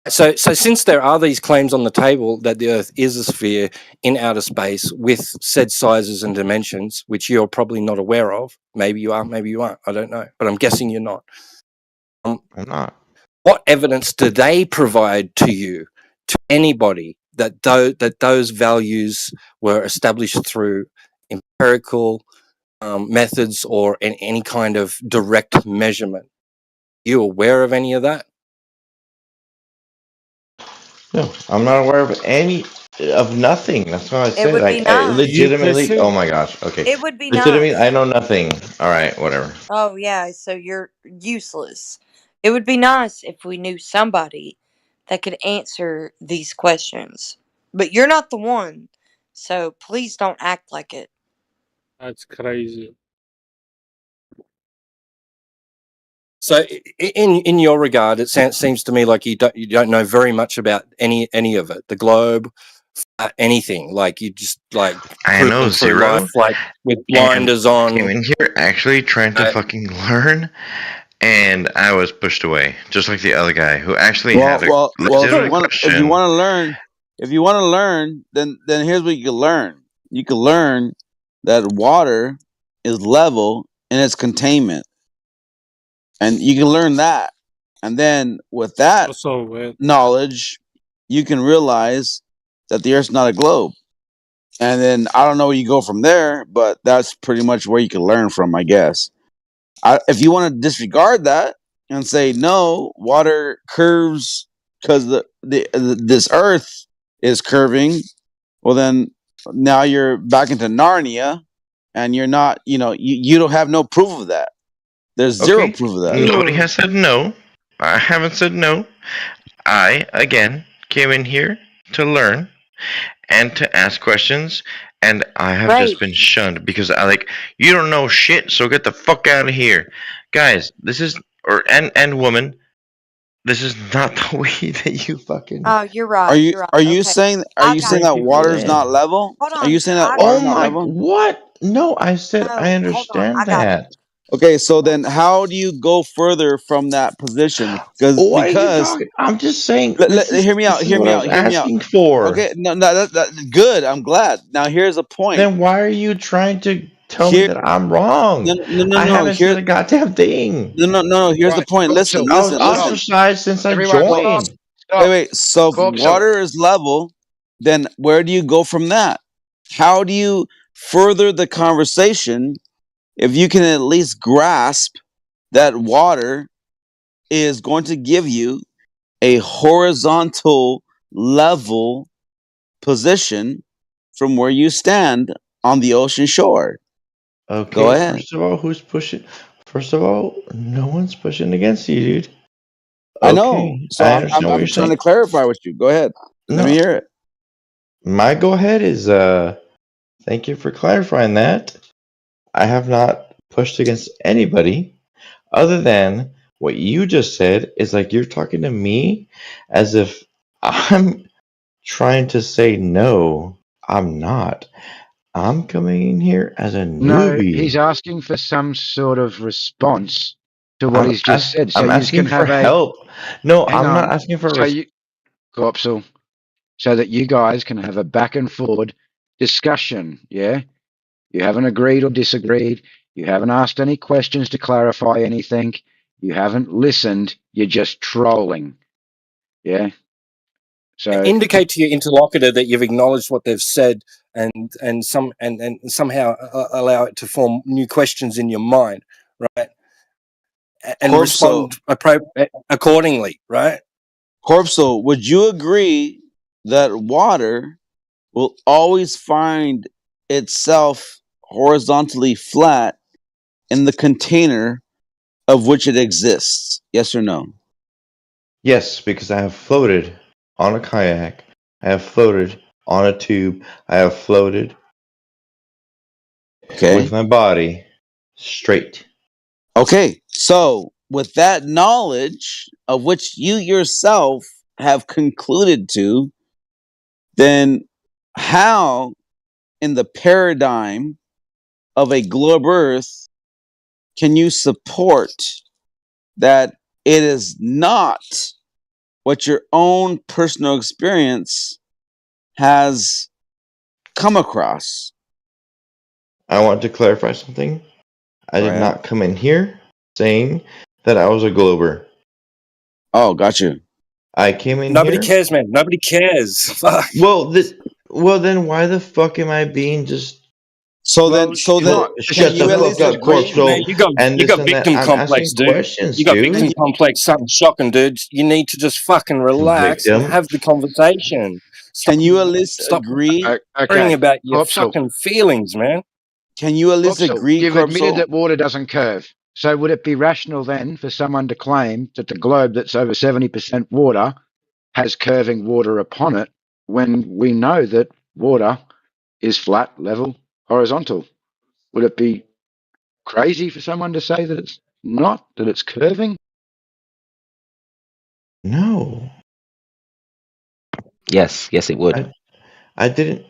So since there are these claims on the table that the Earth is a sphere in outer space with said sizes and dimensions, which you're probably not aware of, maybe you are, maybe you aren't, I don't know, but I'm guessing you're not. I'm not. What evidence do they provide to you, to anybody, that those values were established through empirical methods or any kind of direct measurement? Are you aware of any of that? No, I'm not aware of nothing. That's what I It said. would be I nice. legitimately. Oh my gosh. Okay. It would be Legitimately, I nice. know nothing. All right, whatever. Oh, yeah, so you're useless. It would be nice if we knew somebody that could answer these questions. But you're not the one, so please don't act like it. That's crazy. So, in your regard, it seems to me like you don't know very much about any of it. The globe, anything. Like you just like I know cruising through life zero, like with and blinders came on. in here actually trying to fucking learn, and I was pushed away, just like the other guy who actually had a Well. If you legitimate want, question. to learn, then here's what you can learn. You can learn that water is level in its containment, and you can learn that. And then with that Also, knowledge, you can realize that the Earth's not a globe. And then I don't know where you go from there, but that's pretty much where you can learn from, I guess. If you want to disregard that and say no, water curves because this Earth is curving, well then now you're back into Narnia, and you're not. You don't have no proof of that. There's zero Okay, proof of that. nobody has said no. I haven't said no. I again came in here to learn and to ask questions, and I have Right. just been shunned because I like you don't know shit, so get the fuck out of here, guys. This is and woman, this is not the way that you fucking Oh, you're right. You're right. Are you Okay. saying I got bring that people water's not in. level? Hold Are you on. saying that I Oh water's not my, level? what? No, I said I no. Hold on. understand I got it. that. Okay, so then how do you go further from that position? What are you Because talking? I'm just saying hear me out, this is what I was hear me out. asking for. Okay, no, that's good. I'm glad. Now here's a point. Then why are you trying to tell me Here, that I'm wrong? I no. haven't said a goddamn thing. No. Here's the point. Listen, I was listen. ostracized since I Everyone, stop. joined. Stop. Wait. So if Corpso. water is level, then where do you go from that? How do you further the conversation if you can at least grasp that water is going to give you a horizontal level position from where you stand on the ocean shore? Go Okay, ahead. first of all, who's pushing? First of all, no one's pushing against you, dude. I know. Okay, So I I'm understand what you're trying saying. to clarify with you. Go ahead. Let me No, hear it. my go ahead is thank you for clarifying that. I have not pushed against anybody other than what you just said is like you're talking to me as if I'm trying to say no. I'm not. I'm coming in here as a No, he's newbie. asking for some sort of response to what he's just said. So I'm you asking can for have a help. No, hang I'm not on. asking for So you Corpsel, so that you guys can have a back and forward discussion. Yeah, you haven't agreed or disagreed. You haven't asked any questions to clarify anything. You haven't listened. You're just trolling. Yeah. So Indicate to your interlocutor that you've acknowledged what they've said, and somehow allow it to form new questions in your mind, right? And Corpso, respond accordingly, right? Corpso, would you agree that water will always find itself horizontally flat in the container of which it exists? Yes or no? yes, because I have floated on a kayak. I have floated on a tube. I have floated Okay. with my body straight. Okay. So, with that knowledge of which you yourself have concluded to, then how in the paradigm of a globe Earth can you support that it is not what your own personal experience has come across? I want to clarify something. I Go did ahead. not come in here saying that I was a glober. Oh, got you. I came in Nobody here. cares, man. Nobody cares. Fuck. Well, then why the fuck am I being just So well, shut you the at fuck least up, agree? Corpso, Man, and you this got and that? victim I'm asking complex, dude. questions, You got dude. victim complex. Something shocking, dude. You need to just fucking relax and Victim. have the conversation. Stop. Can you at least Stop agree? worrying okay. about your Corpsel. fucking feelings, man. Can you at least Corpsel, agree, you've admitted Corpso? that water doesn't curve. So would it be rational then for someone to claim that the globe that's over 70% water has curving water upon it when we know that water is flat, level, horizontal? Would it be crazy for someone to say that it's not, that it's curving? No. Yes, it would. I didn't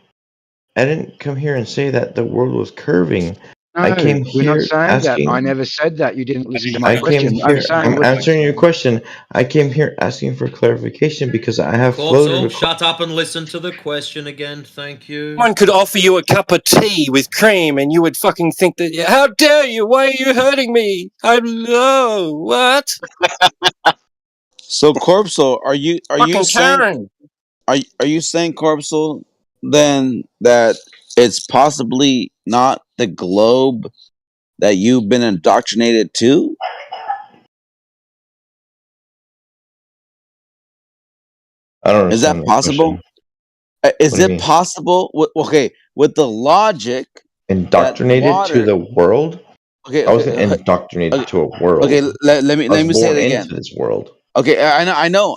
come here and say that the world was curving. I No, came we're not here saying that. I asking. never said that. You didn't listen to my I came question. I'm here. saying I'm what. answering your question. I came here asking for clarification because I have floated. Corpsel, shut up and listen to the question again. Thank you. Someone could offer you a cup of tea with cream, and you would fucking think that, how dare you? Why are you hurting me? I'm low. What? So, Corpso, are you Fucking saying Karen. are you saying, Corpso, then that it's possibly not the globe that you've been indoctrinated to? I don't Is that understand that possible? question. Is What do you it mean? possible? With the logic that Indoctrinated to water. the world? Okay, I wasn't okay, indoctrinated okay. to a Okay, world. let I was me say born it again. into this world. Okay, I know,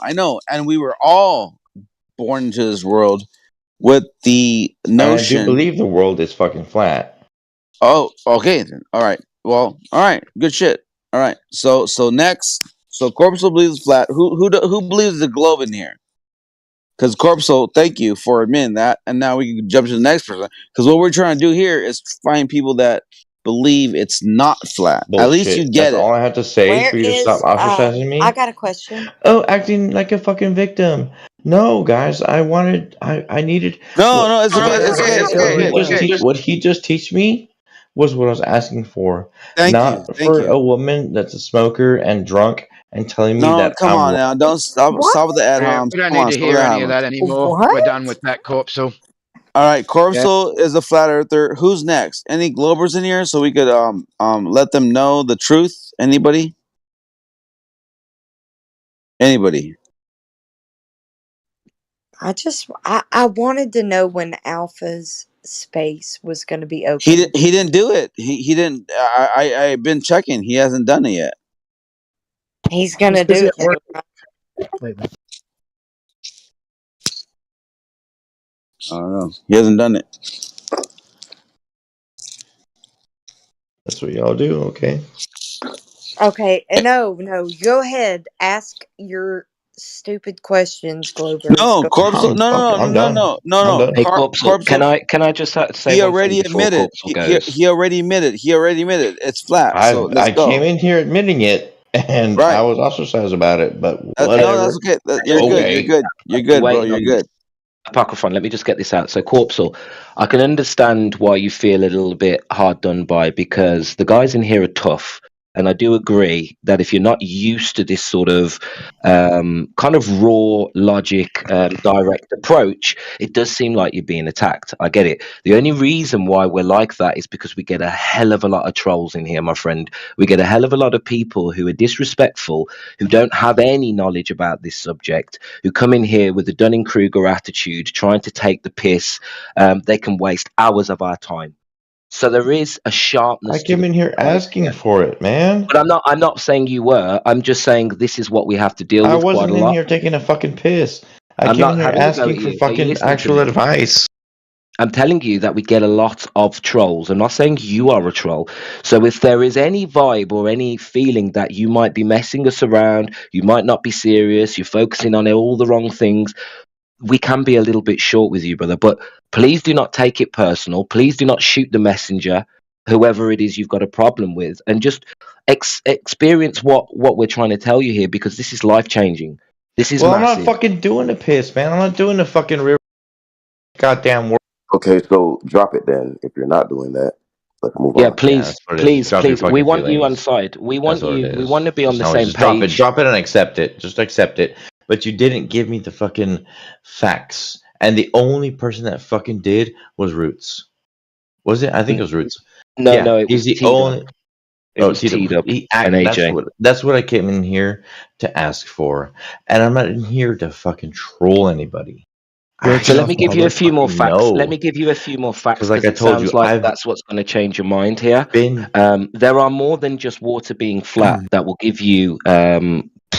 and we were all born into this world with the And I do notion. believe the world is fucking flat. Oh, okay then. All right. Well, all right. Good shit. All right. So next, so Corpuscle believes it's flat. Who believes the globe in here? Because Corpuscle, thank you for admitting that, and now we can jump to the next person. Because what we're trying to do here is find people that believe it's not flat. At least you Bullshit. get That's it. all I have to say Where for you to stop is ostracizing I me. got a question. Oh, acting like a fucking victim. No, guys, I needed No, what no, it's okay. It's okay. It's okay. It's okay. what he just teach me was what I was asking for. Thank you. Not Thank for you. a woman that's a smoker and drunk and telling me No, that come I'm on wrong. now. Don't stop. What? Stop with the ad Yeah, homs. we don't Come need on. to Stop with hear the ad any of homs. that anymore. What? We're done with that, Corpsel. All right, Yeah. Corpuscle is a flat earther. Who's next? Any Globers in here so we could let them know the truth? Anybody? Anybody? I wanted to know when Alpha's space was going to be open He again. didn't do it. He didn't. I've been checking. He hasn't done it yet. He's going He's to do busy it at though. work Right? lately. I don't know. He hasn't done it. That's what y'all do, okay? Okay, no, go ahead. Ask your stupid questions, Globers. No, Go. Corpuscle. I'm done. I'm No. done. Hey, Corpsel, Corpuscle. can I just say He one thing already before admitted. Corpsel goes? He already admitted. He already admitted. It's flat. So let's I came go. in here admitting it, and I Right. was ostracized about it. But No, that's whatever. okay. You're good. You're Okay. good. You're You good, bro. waiting You're on this? good. Apocryphon, let me just get this out. So, Corpsel, I can understand why you feel a little bit hard done by because the guys in here are tough. And I do agree that if you're not used to this sort of kind of raw logic, direct approach, it does seem like you're being attacked. I get it. The only reason why we're like that is because we get a hell of a lot of trolls in here, my friend. We get a hell of a lot of people who are disrespectful, who don't have any knowledge about this subject, who come in here with a Dunning-Kruger attitude, trying to take the piss. They can waste hours of our time. So there is a I sharpness to came the in here guys asking here. for it, man. But I'm not saying you were. I'm just saying this is what we have to deal I with quite a wasn't in lot. here taking a fucking piss. I I'm came in not here having a go asking at for you. Are you fucking listening to actual me? advice. I'm telling you that we get a lot of trolls. I'm not saying you are a troll. So if there is any vibe or any feeling that you might be messing us around, you might not be serious, you're focusing on all the wrong things, we can be a little bit short with you, brother. But please do not take it personal. Please do not shoot the messenger, whoever it is you've got a problem with, and just experience what we're trying to tell you here because this is life changing. This is Well, I'm not massive. fucking doing the piss, man. I'm not doing the fucking real goddamn work. Okay, so drop it then. If you're not doing that, let's move Yeah, on. Yeah, please, that's what it is. Just please, drop your please. We fucking want you on feelings. side. We That's want what it you. We is. want to be on Just the no, same just drop it. page. Drop it and accept it. Just accept it. But you didn't give me the fucking facts. And the only person that fucking did was Roots. Was it? I think it was Roots. No, Yeah, no, it he's was the T Dub. only. It Oh, was T T Dub he and act. AJ. That's what I came in here to ask for, and I'm not in here to fucking troll anybody. I So let actually me give want you to a few more fucking facts. Let me know give you a few more facts because, like because I it told sounds you, like I've that's what's going to change your mind here. been. There are more than just water being flat that will give you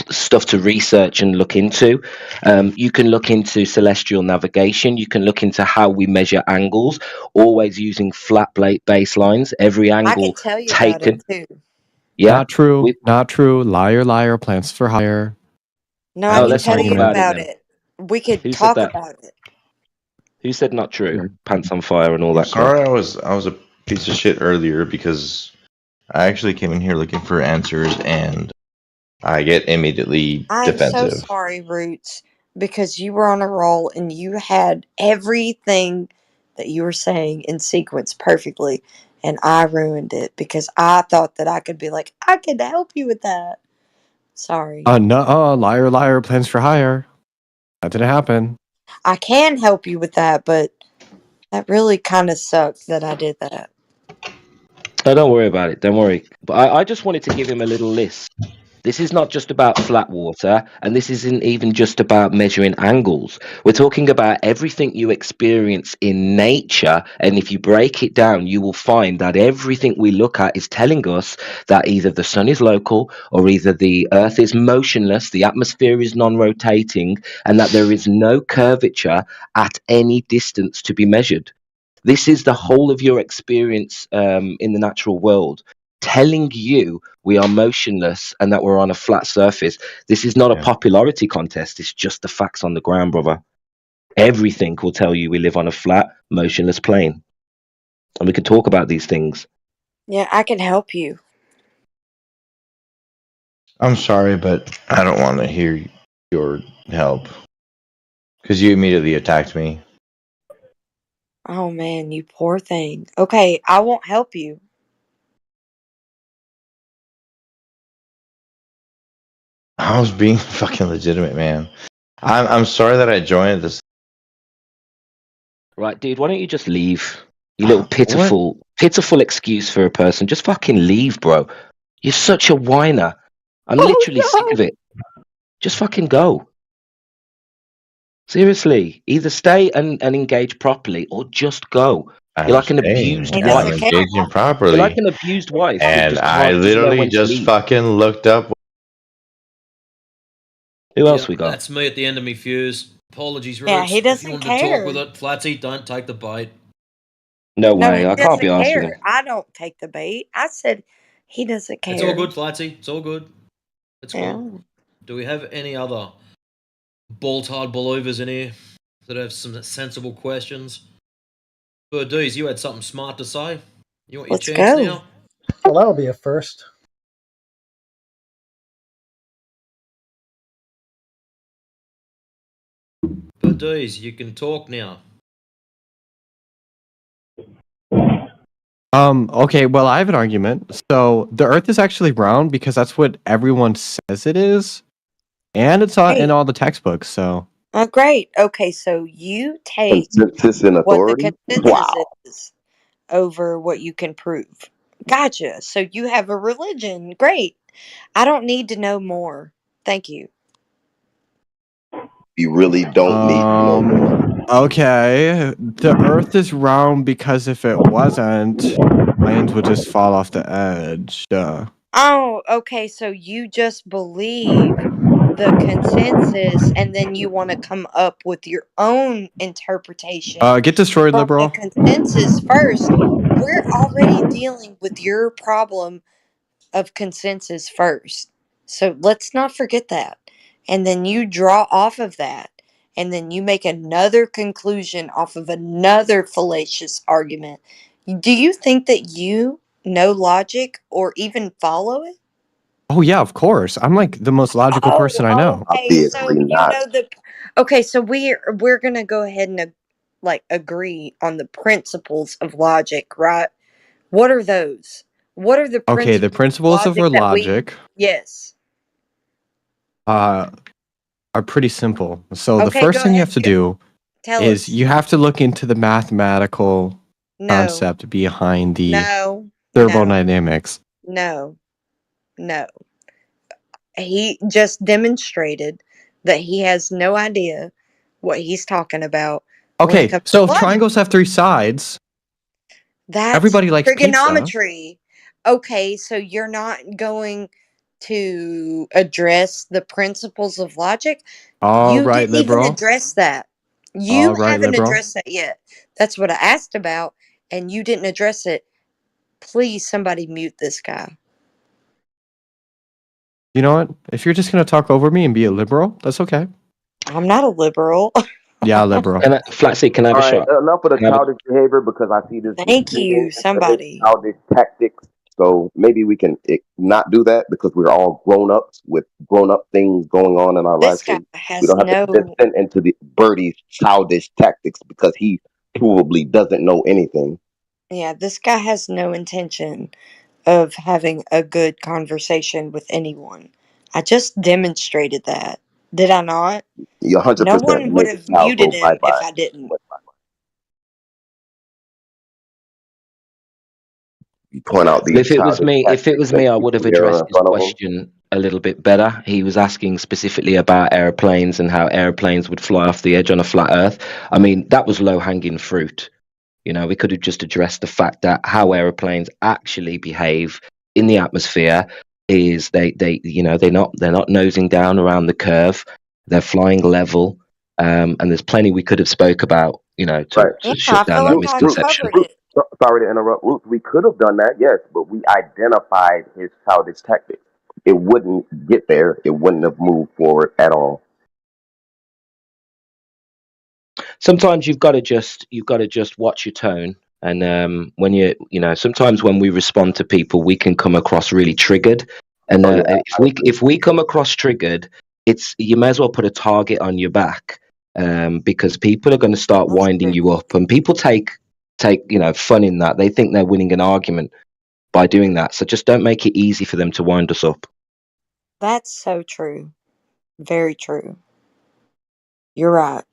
stuff to research and look into. You can look into celestial navigation. You can look into how we measure angles, always using flat baselines. Every I can angle tell you about it taken. too. Yeah. Not true. Not true. Liar, liar. Plants for hire. No, Back I to can Let's this tell talk you argument. about it about then. it. We could Who said talk that? about it. Who said not true? Pants on fire and all I'm that crap. sorry I was a piece of shit earlier because I actually came in here looking for answers and I get immediately I'm so defensive. sorry, Roots, because you were on a roll and you had everything that you were saying in sequence perfectly, and I ruined it because I thought that I could be like, I could help you with that. Sorry. No, liar, liar. Plans for hire. That didn't happen. I can help you with that, but that really kind of sucked that I did that. Oh, don't worry about it. Don't worry. But I just wanted to give him a little list. This is not just about flat water, and this isn't even just about measuring angles. We're talking about everything you experience in nature, and if you break it down, you will find that everything we look at is telling us that either the sun is local, or either the earth is motionless, the atmosphere is non-rotating, and that there is no curvature at any distance to be measured. This is the whole of your experience in the natural world, telling you we are motionless and that we're on a flat surface. This is not a popularity contest. It's just the facts on the ground, brother. Everything will tell you we live on a flat, motionless plane. And we can talk about these things. Yeah, I can help you. I'm sorry, but I don't want to hear your help because you immediately attacked me. Oh man, you poor thing. Okay, I won't help you. I was being fucking legitimate, man. I'm sorry that I joined this. Right, dude, why don't you just leave? You little pitiful excuse for a person. Just fucking leave, bro. You're such a whiner. I'm literally sick of it. Just fucking go. Seriously, either stay and engage properly or just go. I'm You're like an staying abused and I'm wife. engaging You're like properly. an abused wife who And just I can't just know literally when to just leave. fucking looked up. Who else we got? That's me at the end of me fuse. Apologies, Roots. Yeah, he If you doesn't wanted to talk with care. it, Flatsy, don't take the bait. No No, way. he I can't be doesn't asked with him. care. I don't take the bait. I said he doesn't care. It's all good, Flatsy. It's all good. It's Yeah. cool. Do we have any other ball-tied believers in here that have some sensible questions? Birdies, you had something smart to say. You want your Let's chance go. now? Well, that'll be a first. Birdies, you can talk now. Okay, well, I have an argument. So the Earth is actually round because that's what everyone says it is, and it's in Great. all the textbooks. So Oh, great. Okay, so you take Consensus and what the authority. consensus Wow. is over what you can prove. Gotcha. So you have a religion. Great. I don't need to know more. Thank you. You really don't need to know more. okay, the Earth is round because if it wasn't, planes would just fall off the edge. Oh, okay. So you just believe the consensus and then you want to come up with your own interpretation Get destroyed, from the liberal. consensus first. We're already dealing with your problem of consensus first. So let's not forget that. And then you draw off of that. And then you make another conclusion off of another fallacious argument. Do you think that you know logic or even follow it? Oh yeah, of course. I'm like the most logical person I know. Okay, so you know the okay, so we're gonna go ahead and like agree on the principles of logic, right? What are those? What are the Okay, the principles of logic that we logic yes. are pretty simple. So the Okay, first go thing you ahead. have to do Tell is us. you have to look into the mathematical No. concept behind the No. thermodynamics. No. No. He just demonstrated that he has no idea what he's talking about when it Okay, comes so to if logic. triangles have three sides, That's everybody likes pizza. trigonometry. Okay, so you're not going to address the principles of logic. All You right, didn't even liberal. address that. All You right, haven't liberal. addressed that yet. That's what I asked about, and you didn't address it. Please, somebody mute this guy. You know what? If you're just gonna talk over me and be a liberal, that's okay. I'm not a liberal. Yeah, liberal. And Flatsy, can I have All a right, shot? enough of the Can I have a- childish behavior because I see this Thank retreating you, into his somebody. childish tactics. So maybe we can not do that because we're all grown ups with grown up things going on in our lives. This So guy we has don't have to no. descend into the birdie's childish tactics because he probably doesn't know anything. Yeah, this guy has no intention of having a good conversation with anyone. I just demonstrated that. Did I not? You 100% No one would made the have cow muted go bye him if bye. I didn't. You point out these If it was childish me, tactics and I keep would have the mirror addressed in his front of him. question a little bit better. He was asking specifically about airplanes and how airplanes would fly off the edge on a flat Earth. I mean, that was low hanging fruit. You know, we could have just addressed the fact that how airplanes actually behave in the atmosphere is they're not nosing down around the curve. They're flying level, and there's plenty we could have spoke about. Right. Yeah, To shut I feel down that like I misconception. covered it. Sorry to interrupt, Ruth. We could have done that, yes, but we identified his childish tactics. It wouldn't get there. It wouldn't have moved forward at all. Sometimes you've got to just watch your tone, and when sometimes when we respond to people, we can come across really triggered, and Oh yeah, if we come across triggered, it's you may as well put a target on your back, because people are going to start That's winding true. you up, and people take fun in that. They think they're winning an argument by doing that, so just don't make it easy for them to wind us up. That's so true. Very true. You're right.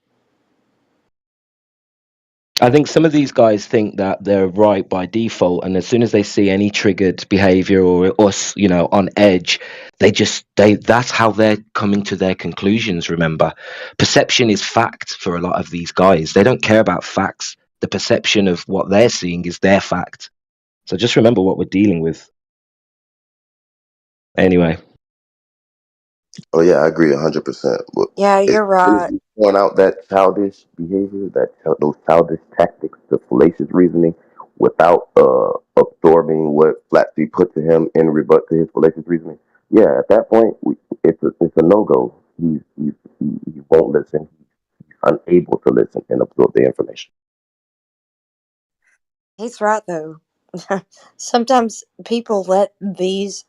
I think some of these guys think that they're right by default, and as soon as they see any triggered behavior or us, on edge, that's how they're coming to their conclusions. Remember, perception is fact for a lot of these guys. They don't care about facts. The perception of what they're seeing is their fact. So just remember what we're dealing with. Anyway. Oh yeah, I agree 100%. Yeah, As you're soon as right. you point out that childish behavior, those childish tactics, the fallacious reasoning, without absorbing what Flatsy put to him in rebut to his fallacious reasoning, yeah, at that point, it's a no go. He won't listen. He's unable to listen and absorb the information. He's right though. Sometimes people let these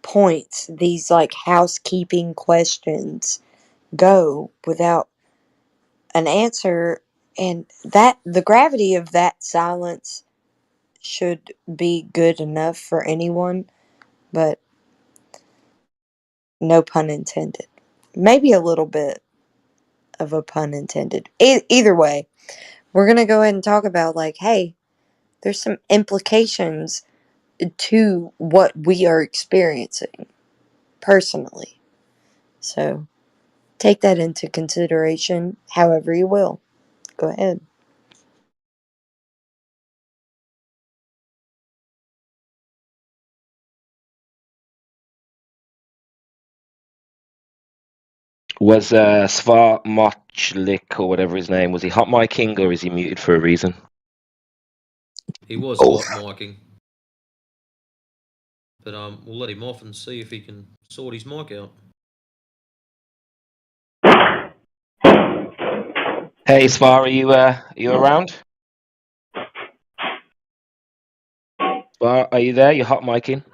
points, these like housekeeping questions go without an answer, and that the gravity of that silence should be good enough for anyone, but no pun intended. Maybe a little bit of a pun intended. Either way, we're going to go ahead and talk about like, hey, there's some implications to what we are experiencing personally. So take that into consideration however you will. Go ahead. Was Svar Mochlik or whatever his name was he hot micing or is he muted for a reason? He was Both. hot micing. But we'll let him off and see if he can sort his mic out. Hey Svar, are you around? Svar, are you there? You're hot micing.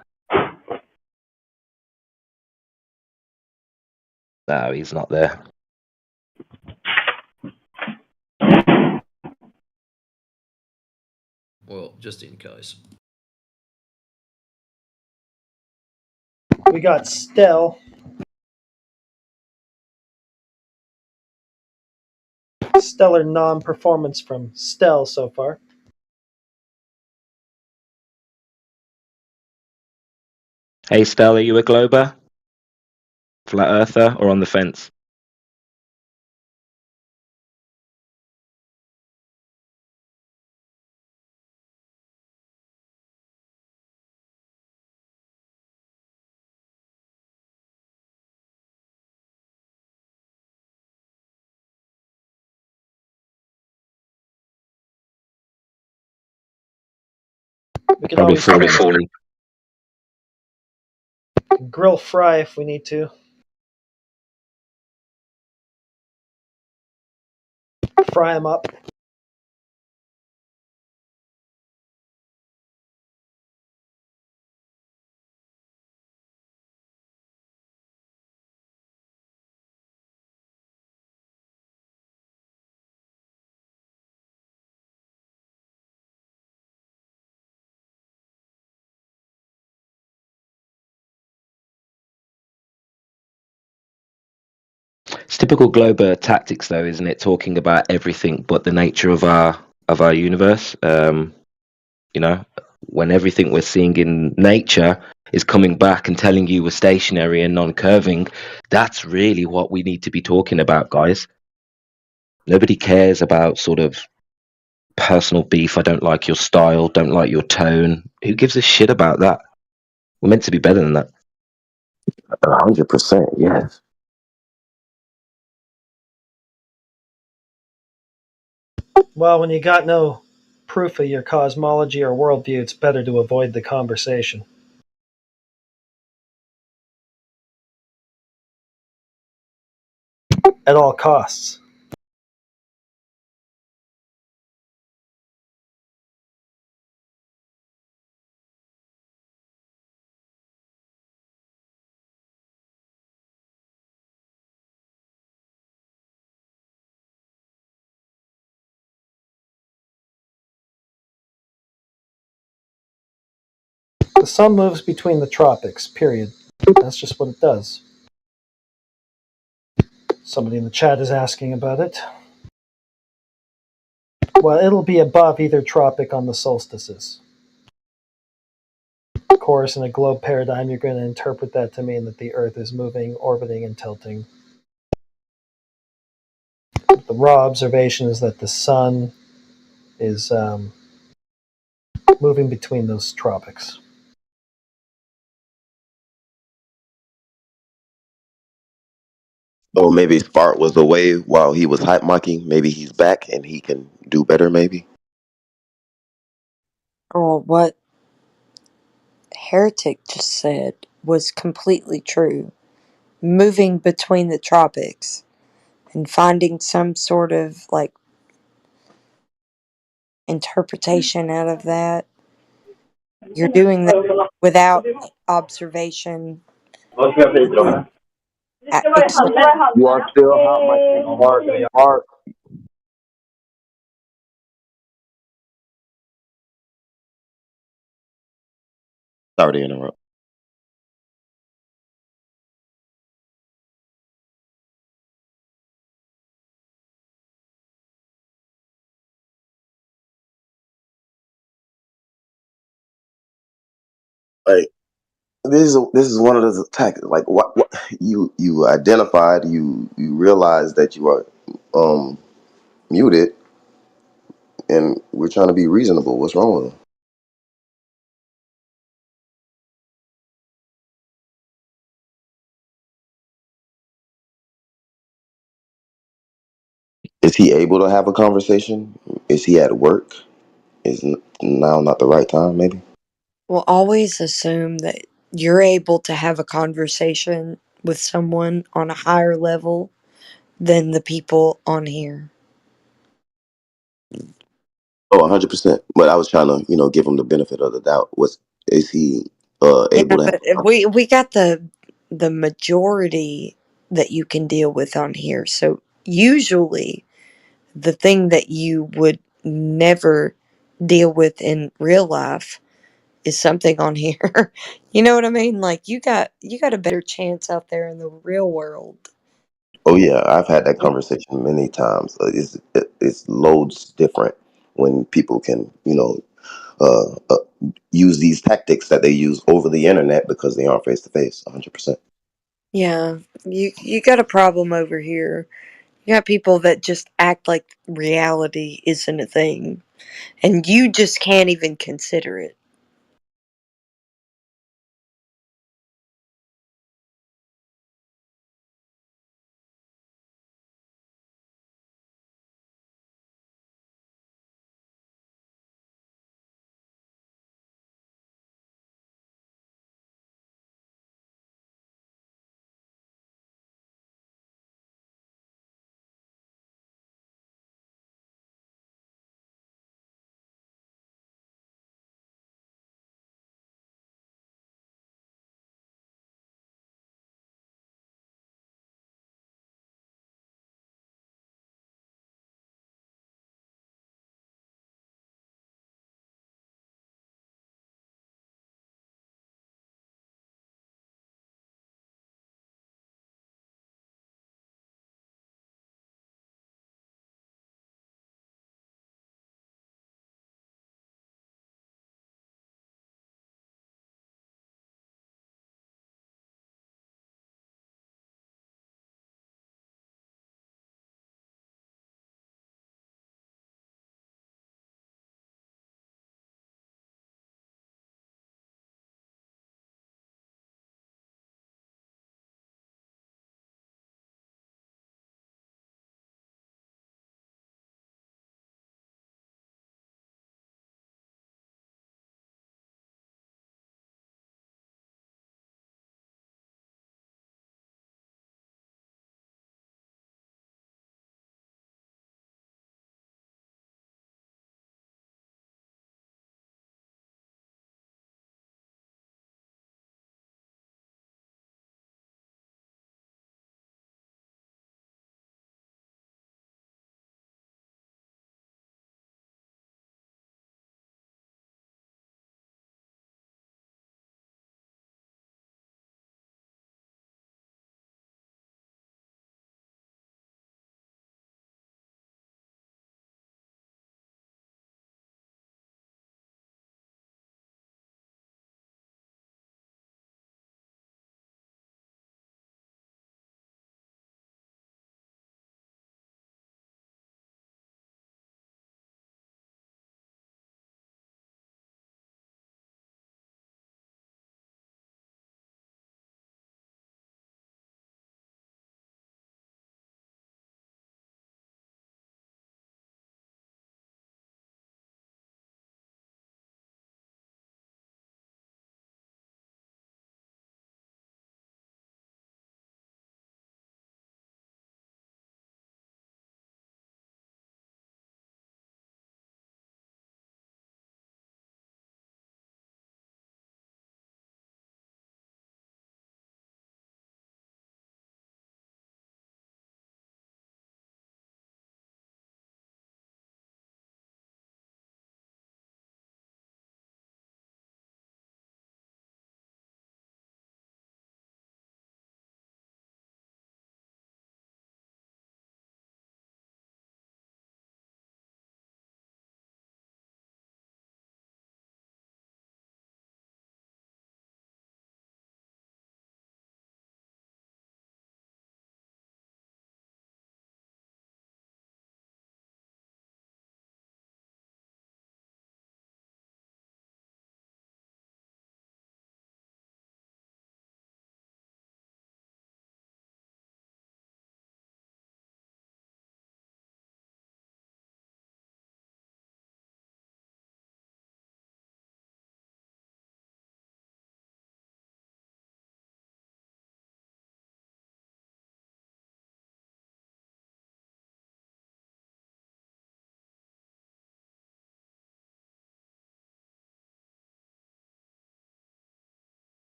No, he's not there. Well, just in case. We got Stell. Stellar non-performance from Stell so far. Hey Stella, are you a Glober? Flat Earther or on the fence? We can Probably always falling. grill fry if we need to. Fry them up. It's typical global tactics, though, isn't it? Talking about everything but the nature of our universe. You know, when everything we're seeing in nature is coming back and telling you we're stationary and non-curving, that's really what we need to be talking about, guys. Nobody cares about sort of personal beef. I don't like your style, don't like your tone. Who gives a shit about that? We're meant to be better than that. 100%, yes. Well, when you got no proof of your cosmology or worldview, it's better to avoid the conversation. At all costs. The sun moves between the tropics, period. That's just what it does. Somebody in the chat is asking about it. Well, it'll be above either tropic on the solstices. Of course, in a globe paradigm, you're going to interpret that to mean that the Earth is moving, orbiting, and tilting. But the raw observation is that the sun is moving between those tropics. Or maybe Spark was away while he was hype mocking. Maybe he's back and he can do better, maybe. Oh, what Heretic just said was completely true. Moving between the tropics and finding some sort of like interpretation out of that. You're doing that without observation. Except You are still hot, Mike. Spark. Sorry to interrupt. Like this is one of those tactics. Like what you identified, you realized that you are muted, and we're trying to be reasonable. What's wrong with him? Is he able to have a conversation? Is he at work? Is now not the right time? Maybe. will always assume that you're able to have a conversation with someone on a higher level than the people on here. Oh, 100%. But I was trying to, give him the benefit of the doubt. Is he Yeah, able to have? but we got the majority that you can deal with on here. So usually the thing that you would never deal with in real life is something on here. You know what I mean? Like you got a better chance out there in the real world. Oh yeah, I've had that conversation many times. It's loads different when people can, use these tactics that they use over the internet because they aren't face to face. 100%. Yeah, you got a problem over here. You got people that just act like reality isn't a thing, and you just can't even consider it.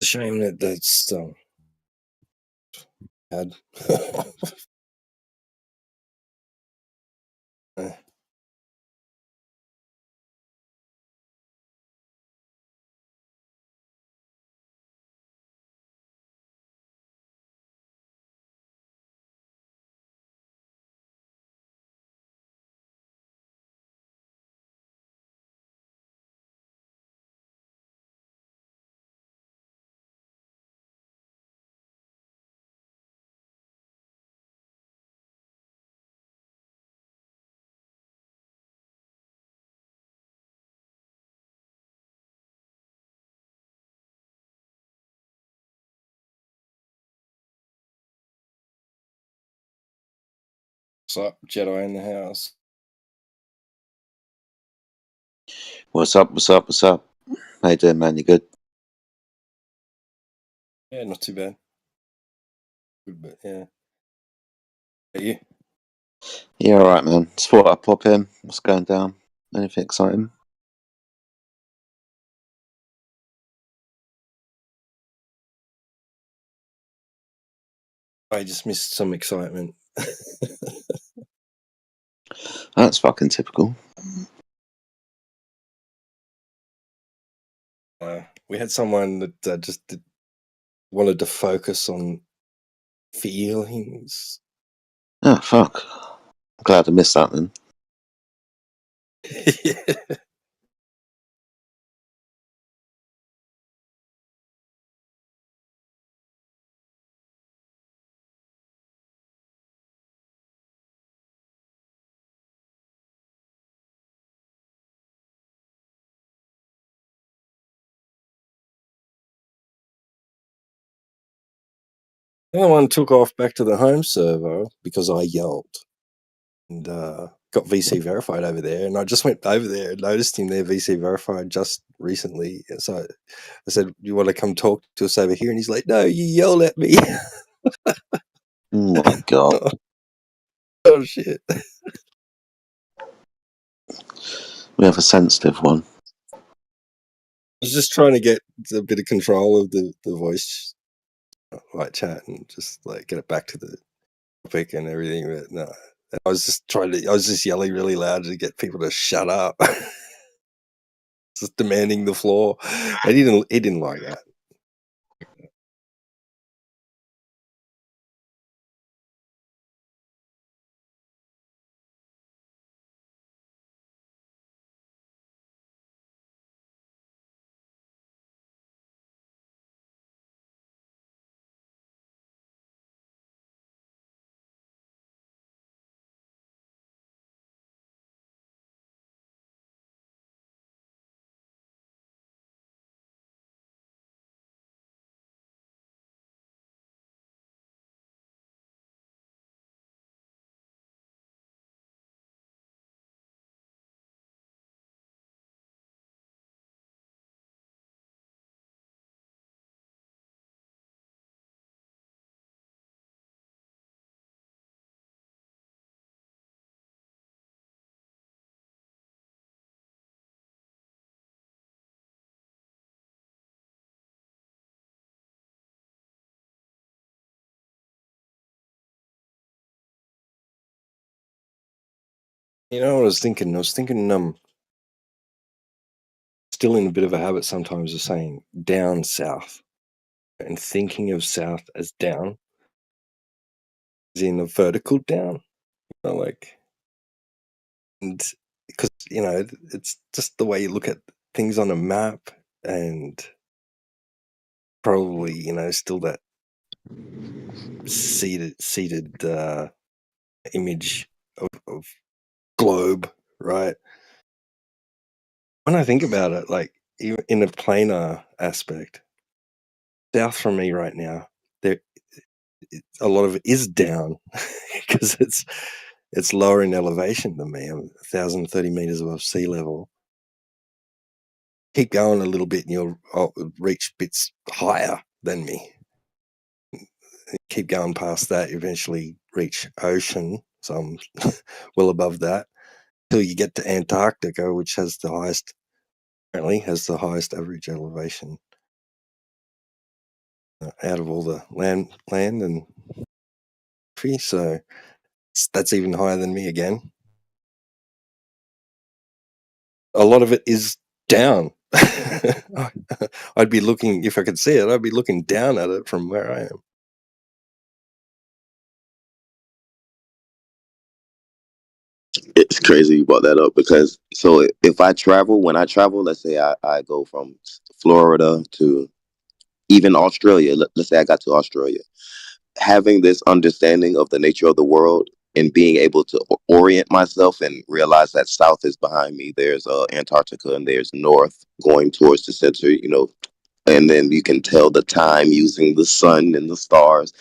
a shame that that's bad. What's up, Jedi in the house? What's up? What's up? What's up? How you doing, man? You good? Yeah, not too bad. Good, but yeah. Are you? Yeah, all right, man. Just thought I'd pop in. What's going down? Anything exciting? I just missed some excitement. That's fucking typical. We had someone that wanted to focus on feelings. Oh, fuck. I'm glad I missed that then. Yeah. The other one took off back to the home server because I yelled and got VC verified over there. And I just went over there and noticed him there VC verified just recently. And so I said, "You want to come talk to us over here?" And he's like, "No, you yelled at me." Oh my god. Oh shit. We have a sensitive one. I was just trying to get a bit of control of the voice like chat and just like get it back to the topic and everything. But no, I was just yelling really loud to get people to shut up. Just demanding the floor. And he didn't like that. You know what I was thinking? I was thinking still in a bit of a habit sometimes of saying down south and thinking of south as down as in a vertical down. You know, like, and because it's just the way you look at things on a map, and probably still that seated image of globe, right? When I think about it, like even in a planar aspect, south from me right now, there a lot of it is down because it's lower in elevation than me. I'm 1,030 meters above sea level. Keep going a little bit, and you'll reach bits higher than me. Keep going past that, you eventually reach ocean. So I'm well above that till you get to Antarctica, which apparently has the highest average elevation. out of all the land and tree, so that's even higher than me again. A lot of it is down. I'd be looking, if I could see it, I'd be looking down at it from where I am. It's crazy you brought that up because so if I travel, when I travel, let's say I go from Florida to even Australia. Let's say I got to Australia. Having this understanding of the nature of the world and being able to orient myself and realize that south is behind me. There's Antarctica and there's north going towards the center, and then you can tell the time using the sun and the stars.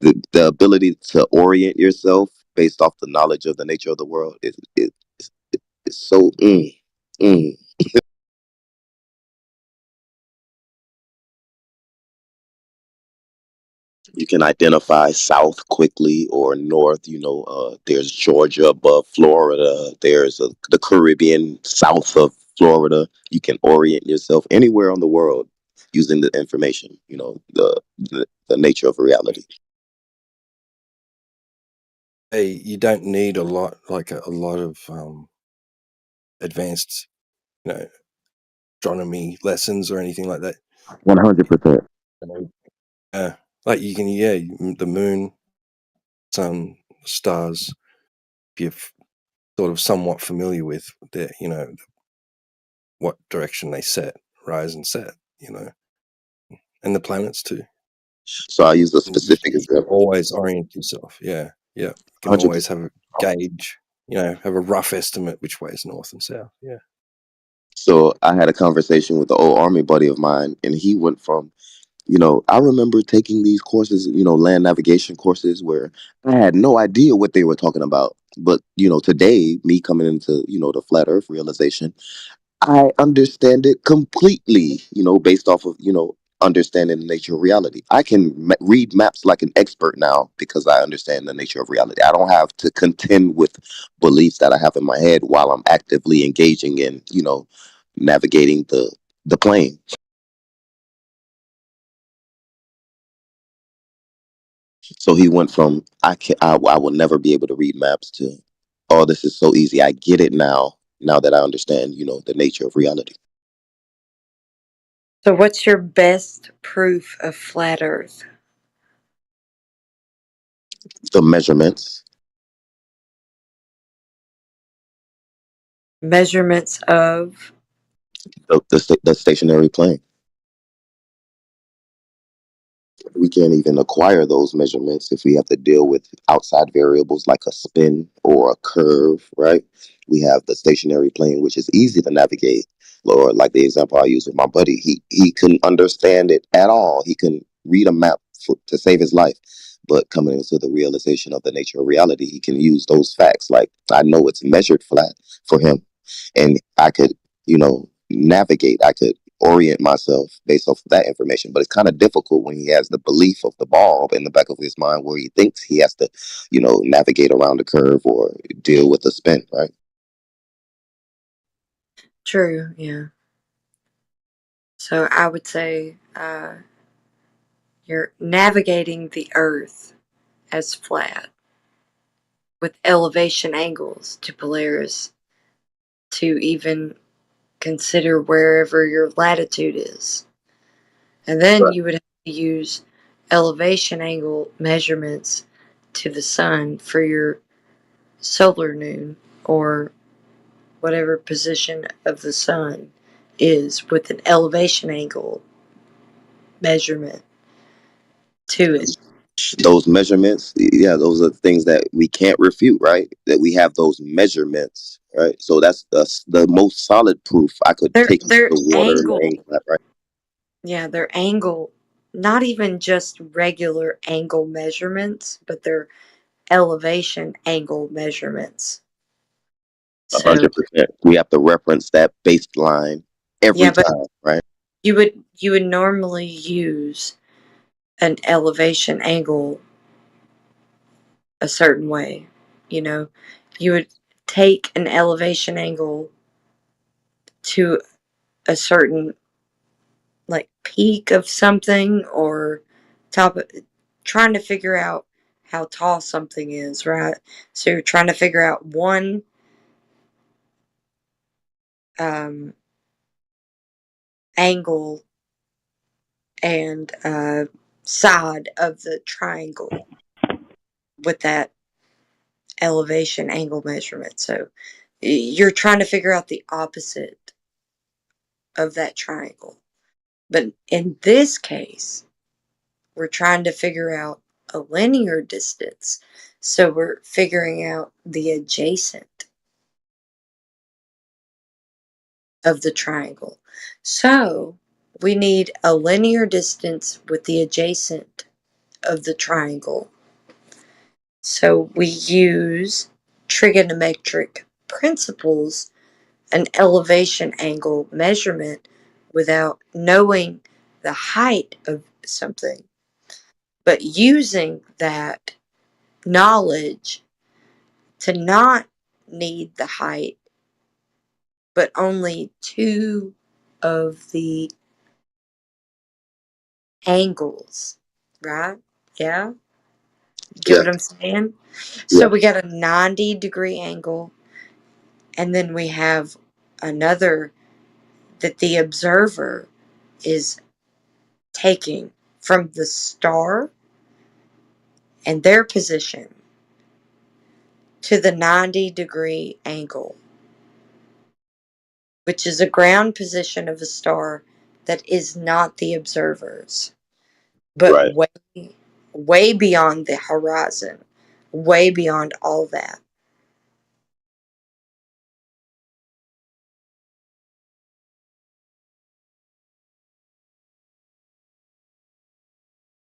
The ability to orient yourself based off the knowledge of the nature of the world is so mm. You can identify south quickly or north. There's Georgia above Florida. There's the Caribbean south of Florida. You can orient yourself anywhere on the world using the information. The nature of reality. Hey, you don't need a lot, like a lot of advanced, astronomy lessons or anything like that. 100%. Like you can, the moon, sun, stars. If you're sort of somewhat familiar with what direction they rise and set, and the planets too. So I use a You specific can example. always orient yourself. Yeah. You can 100%. always have a gauge. Have a rough estimate which way is north and south. Yeah. So I had a conversation with an old army buddy of mine, and he went from, I remember taking these courses, land navigation courses where I had no idea what they were talking about. But, today, me coming into, the flat earth realization, I understand it completely, based off of, understanding the nature of reality. I can read maps like an expert now because I understand the nature of reality. I don't have to contend with beliefs that I have in my head while I'm actively engaging in, navigating the plane. So he went from I will never be able to read maps to, oh, this is so easy. I get it now. Now that I understand, the nature of reality. So, what's your best proof of flat Earth? The measurements. Measurements of. The stationary plane. We can't even acquire those measurements if we have to deal with outside variables like a spin or a curve, right? We have the stationary plane, which is easy to navigate. Or like the example I use with my buddy, he couldn't understand it at all. He couldn't read a map to save his life. But coming into the realization of the nature of reality, he can use those facts. Like I know it's measured flat for him, and I could, navigate. I could orient myself based off of that information. But it's kind of difficult when he has the belief of the bulb in the back of his mind where he thinks he has to, navigate around a curve or deal with a spin, right? True, yeah. So I would say you're navigating the Earth as flat with elevation angles to Polaris to even consider wherever your latitude is. And then Right. you would have to use elevation angle measurements to the sun for your solar noon or whatever position of the sun is with an elevation angle measurement to it. Those measurements, yeah, those are things that we can't refute, right? That we have those measurements, right? So that's the most solid proof I could They're take into they're the water and angle. angle that, right? Yeah, they're angle, not even just regular angle measurements, but they're elevation angle measurements. So 100%. We have to reference that baseline every yeah, but time, right? you would normally use an elevation angle a certain way. You know, you would take an elevation angle to a certain like peak of something or trying to figure out how tall something is, right? So you're trying to figure out one angle and side of the triangle with that elevation angle measurement. So you're trying to figure out the opposite of that triangle. But in this case, we're trying to figure out a linear distance. So we're figuring out the adjacent of the triangle. So we need a linear distance with the adjacent of the triangle. So we use trigonometric principles, an elevation angle measurement, without knowing the height of something, but using that knowledge to not need the height, but only two of the angles, right? Yeah? Get Yeah. what I'm saying? So Yeah. we got a 90-degree angle, and then we have another that the observer is taking from the star and their position to the 90-degree angle, which is a ground position of a star that is not the observer's, but Right. way beyond the horizon, way beyond all that.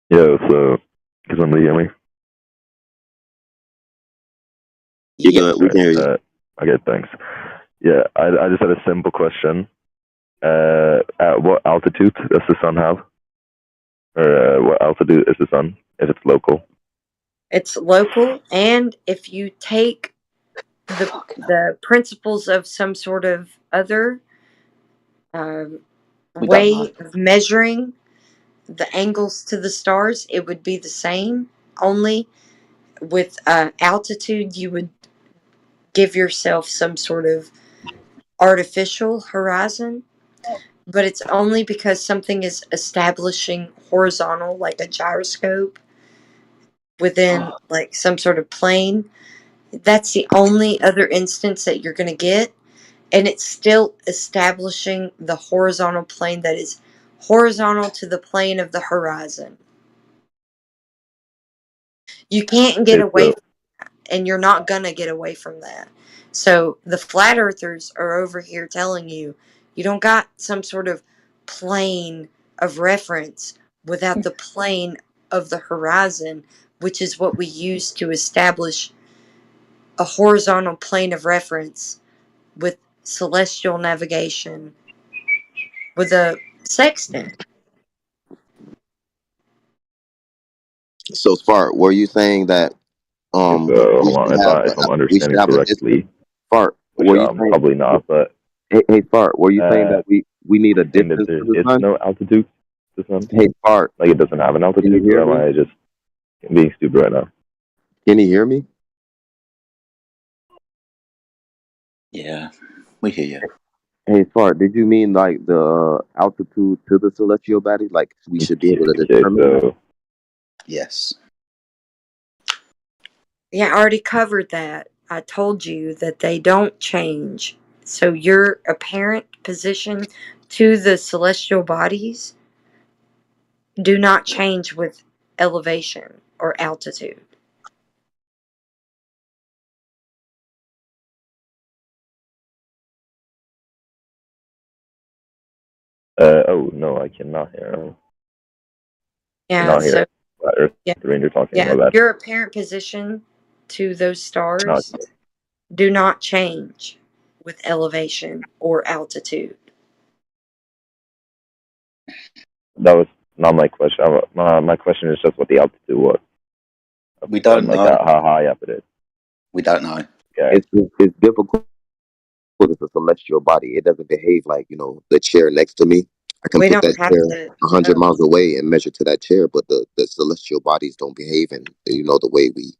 Yeah, so can somebody hear me? You good? We can hear you. Okay, thanks. Yeah, I just had a simple question. At what altitude does the sun have? Or what altitude is the sun if it's local? It's local, and if you take the principles of some sort of other We don't know. way of measuring the angles to the stars, it would be the same. Only with altitude, you would give yourself some sort of artificial horizon, but it's only because something is establishing horizontal, like a gyroscope, within like some sort of plane. That's the only other instance that you're going to get, and it's still establishing the horizontal plane that is horizontal to the plane of the horizon. You can't get Okay, away so from that, and you're not going to get away from that. So the flat earthers are over here telling you you don't got some sort of plane of reference without the plane of the horizon, which is what we use to establish a horizontal plane of reference with celestial navigation with a sextant. So Fart, were you saying that hold we on, should have if I'm we should understanding have a distance? correctly, Fart, which were you saying? probably not, but Hey Fart, were you saying that we need a saying that distance there to the is sun? no altitude to the sun? Hey Fart, Like it doesn't have an can you altitude, hear or am me? I just being stupid right now? Can you hear me? Yeah, we hear you. Hey Fart, did you mean like the altitude to the celestial body? Like we should be able to Okay, determine that? so Yes. Yeah, I already covered that. I told you that they don't change. So your apparent position to the celestial bodies do not change with elevation or altitude. oh no, I cannot hear. Yeah, Cannot hear so Flat Earth yeah, Ranger talking yeah, about that. your apparent position to those No, stars do not change with elevation or altitude. that was not my question. My question is just what the altitude was of We the sun, don't like know. how high up it is. We don't know. Okay. It's difficult. It's a celestial body. It doesn't behave like the chair next to me. I can We put don't that have chair to 100 know. miles away and measure to that chair, but the celestial bodies don't behave in the way we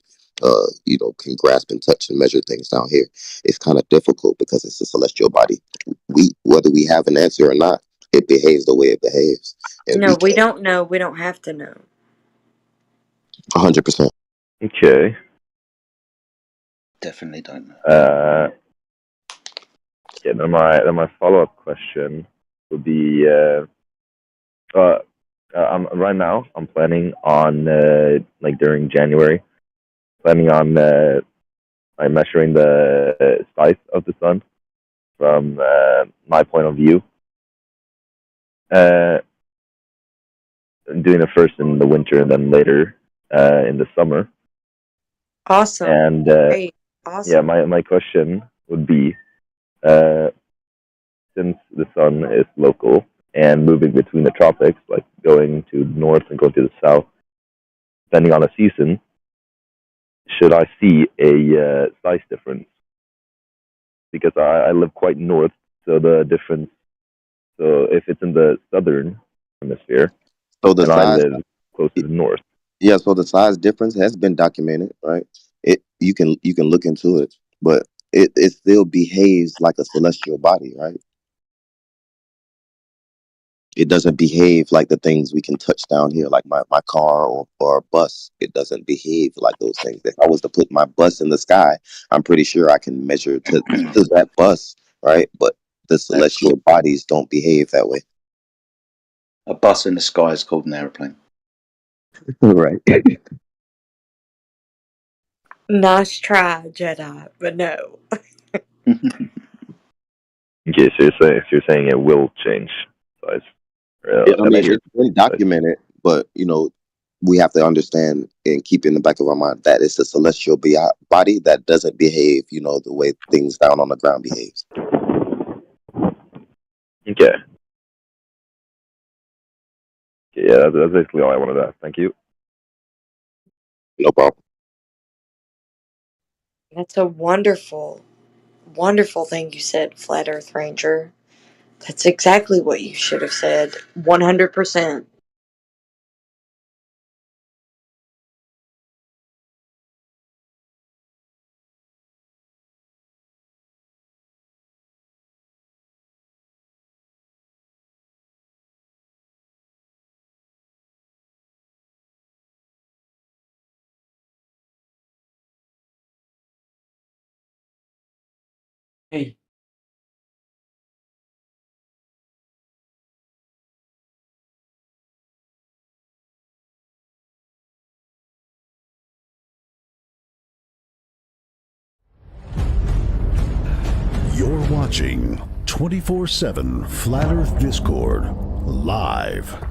can grasp and touch and measure things down here. It's kind of difficult because it's a celestial body. Whether we have an answer or not, it behaves the way it behaves, and No, we we can't don't know. We don't have to know. 100%. Okay. Definitely don't know. Yeah. Then my follow up question would be, right now I'm planning on like during January, planning on like measuring the size of the sun from my point of view. Doing it first in the winter and then later in the summer. Awesome. And Great. yeah, Awesome. my question would be, since the sun is local and moving between the tropics, like going to the north and going to the south, depending on the season, should I see a size difference? Because I live quite north, so the difference. So if it's in the southern hemisphere, So the and I size, live closer to the north. yeah. So the size difference has been documented, right? You can look into it, but it still behaves like a celestial body, right? It doesn't behave like the things we can touch down here, like my car or a bus. It doesn't behave like those things. If I was to put my bus in the sky, I'm pretty sure I can measure to that bus, right? But the celestial bodies don't behave that way. A bus in the sky is called an aeroplane. Right. Nice try, Jedi, but no. Okay, so you're saying it will change size. Yeah, I mean, Measure it's been size. documented, but we have to understand and keep in the back of our mind that it's a celestial body that doesn't behave, the way things down on the ground behaves. Okay. Yeah, that's basically all I wanted to ask. Thank you. No problem. That's a wonderful, wonderful thing you said, Flat Earth Ranger. That's exactly what you should have said. 100%. Hey. You're watching 24/7 Flat Earth Discord live.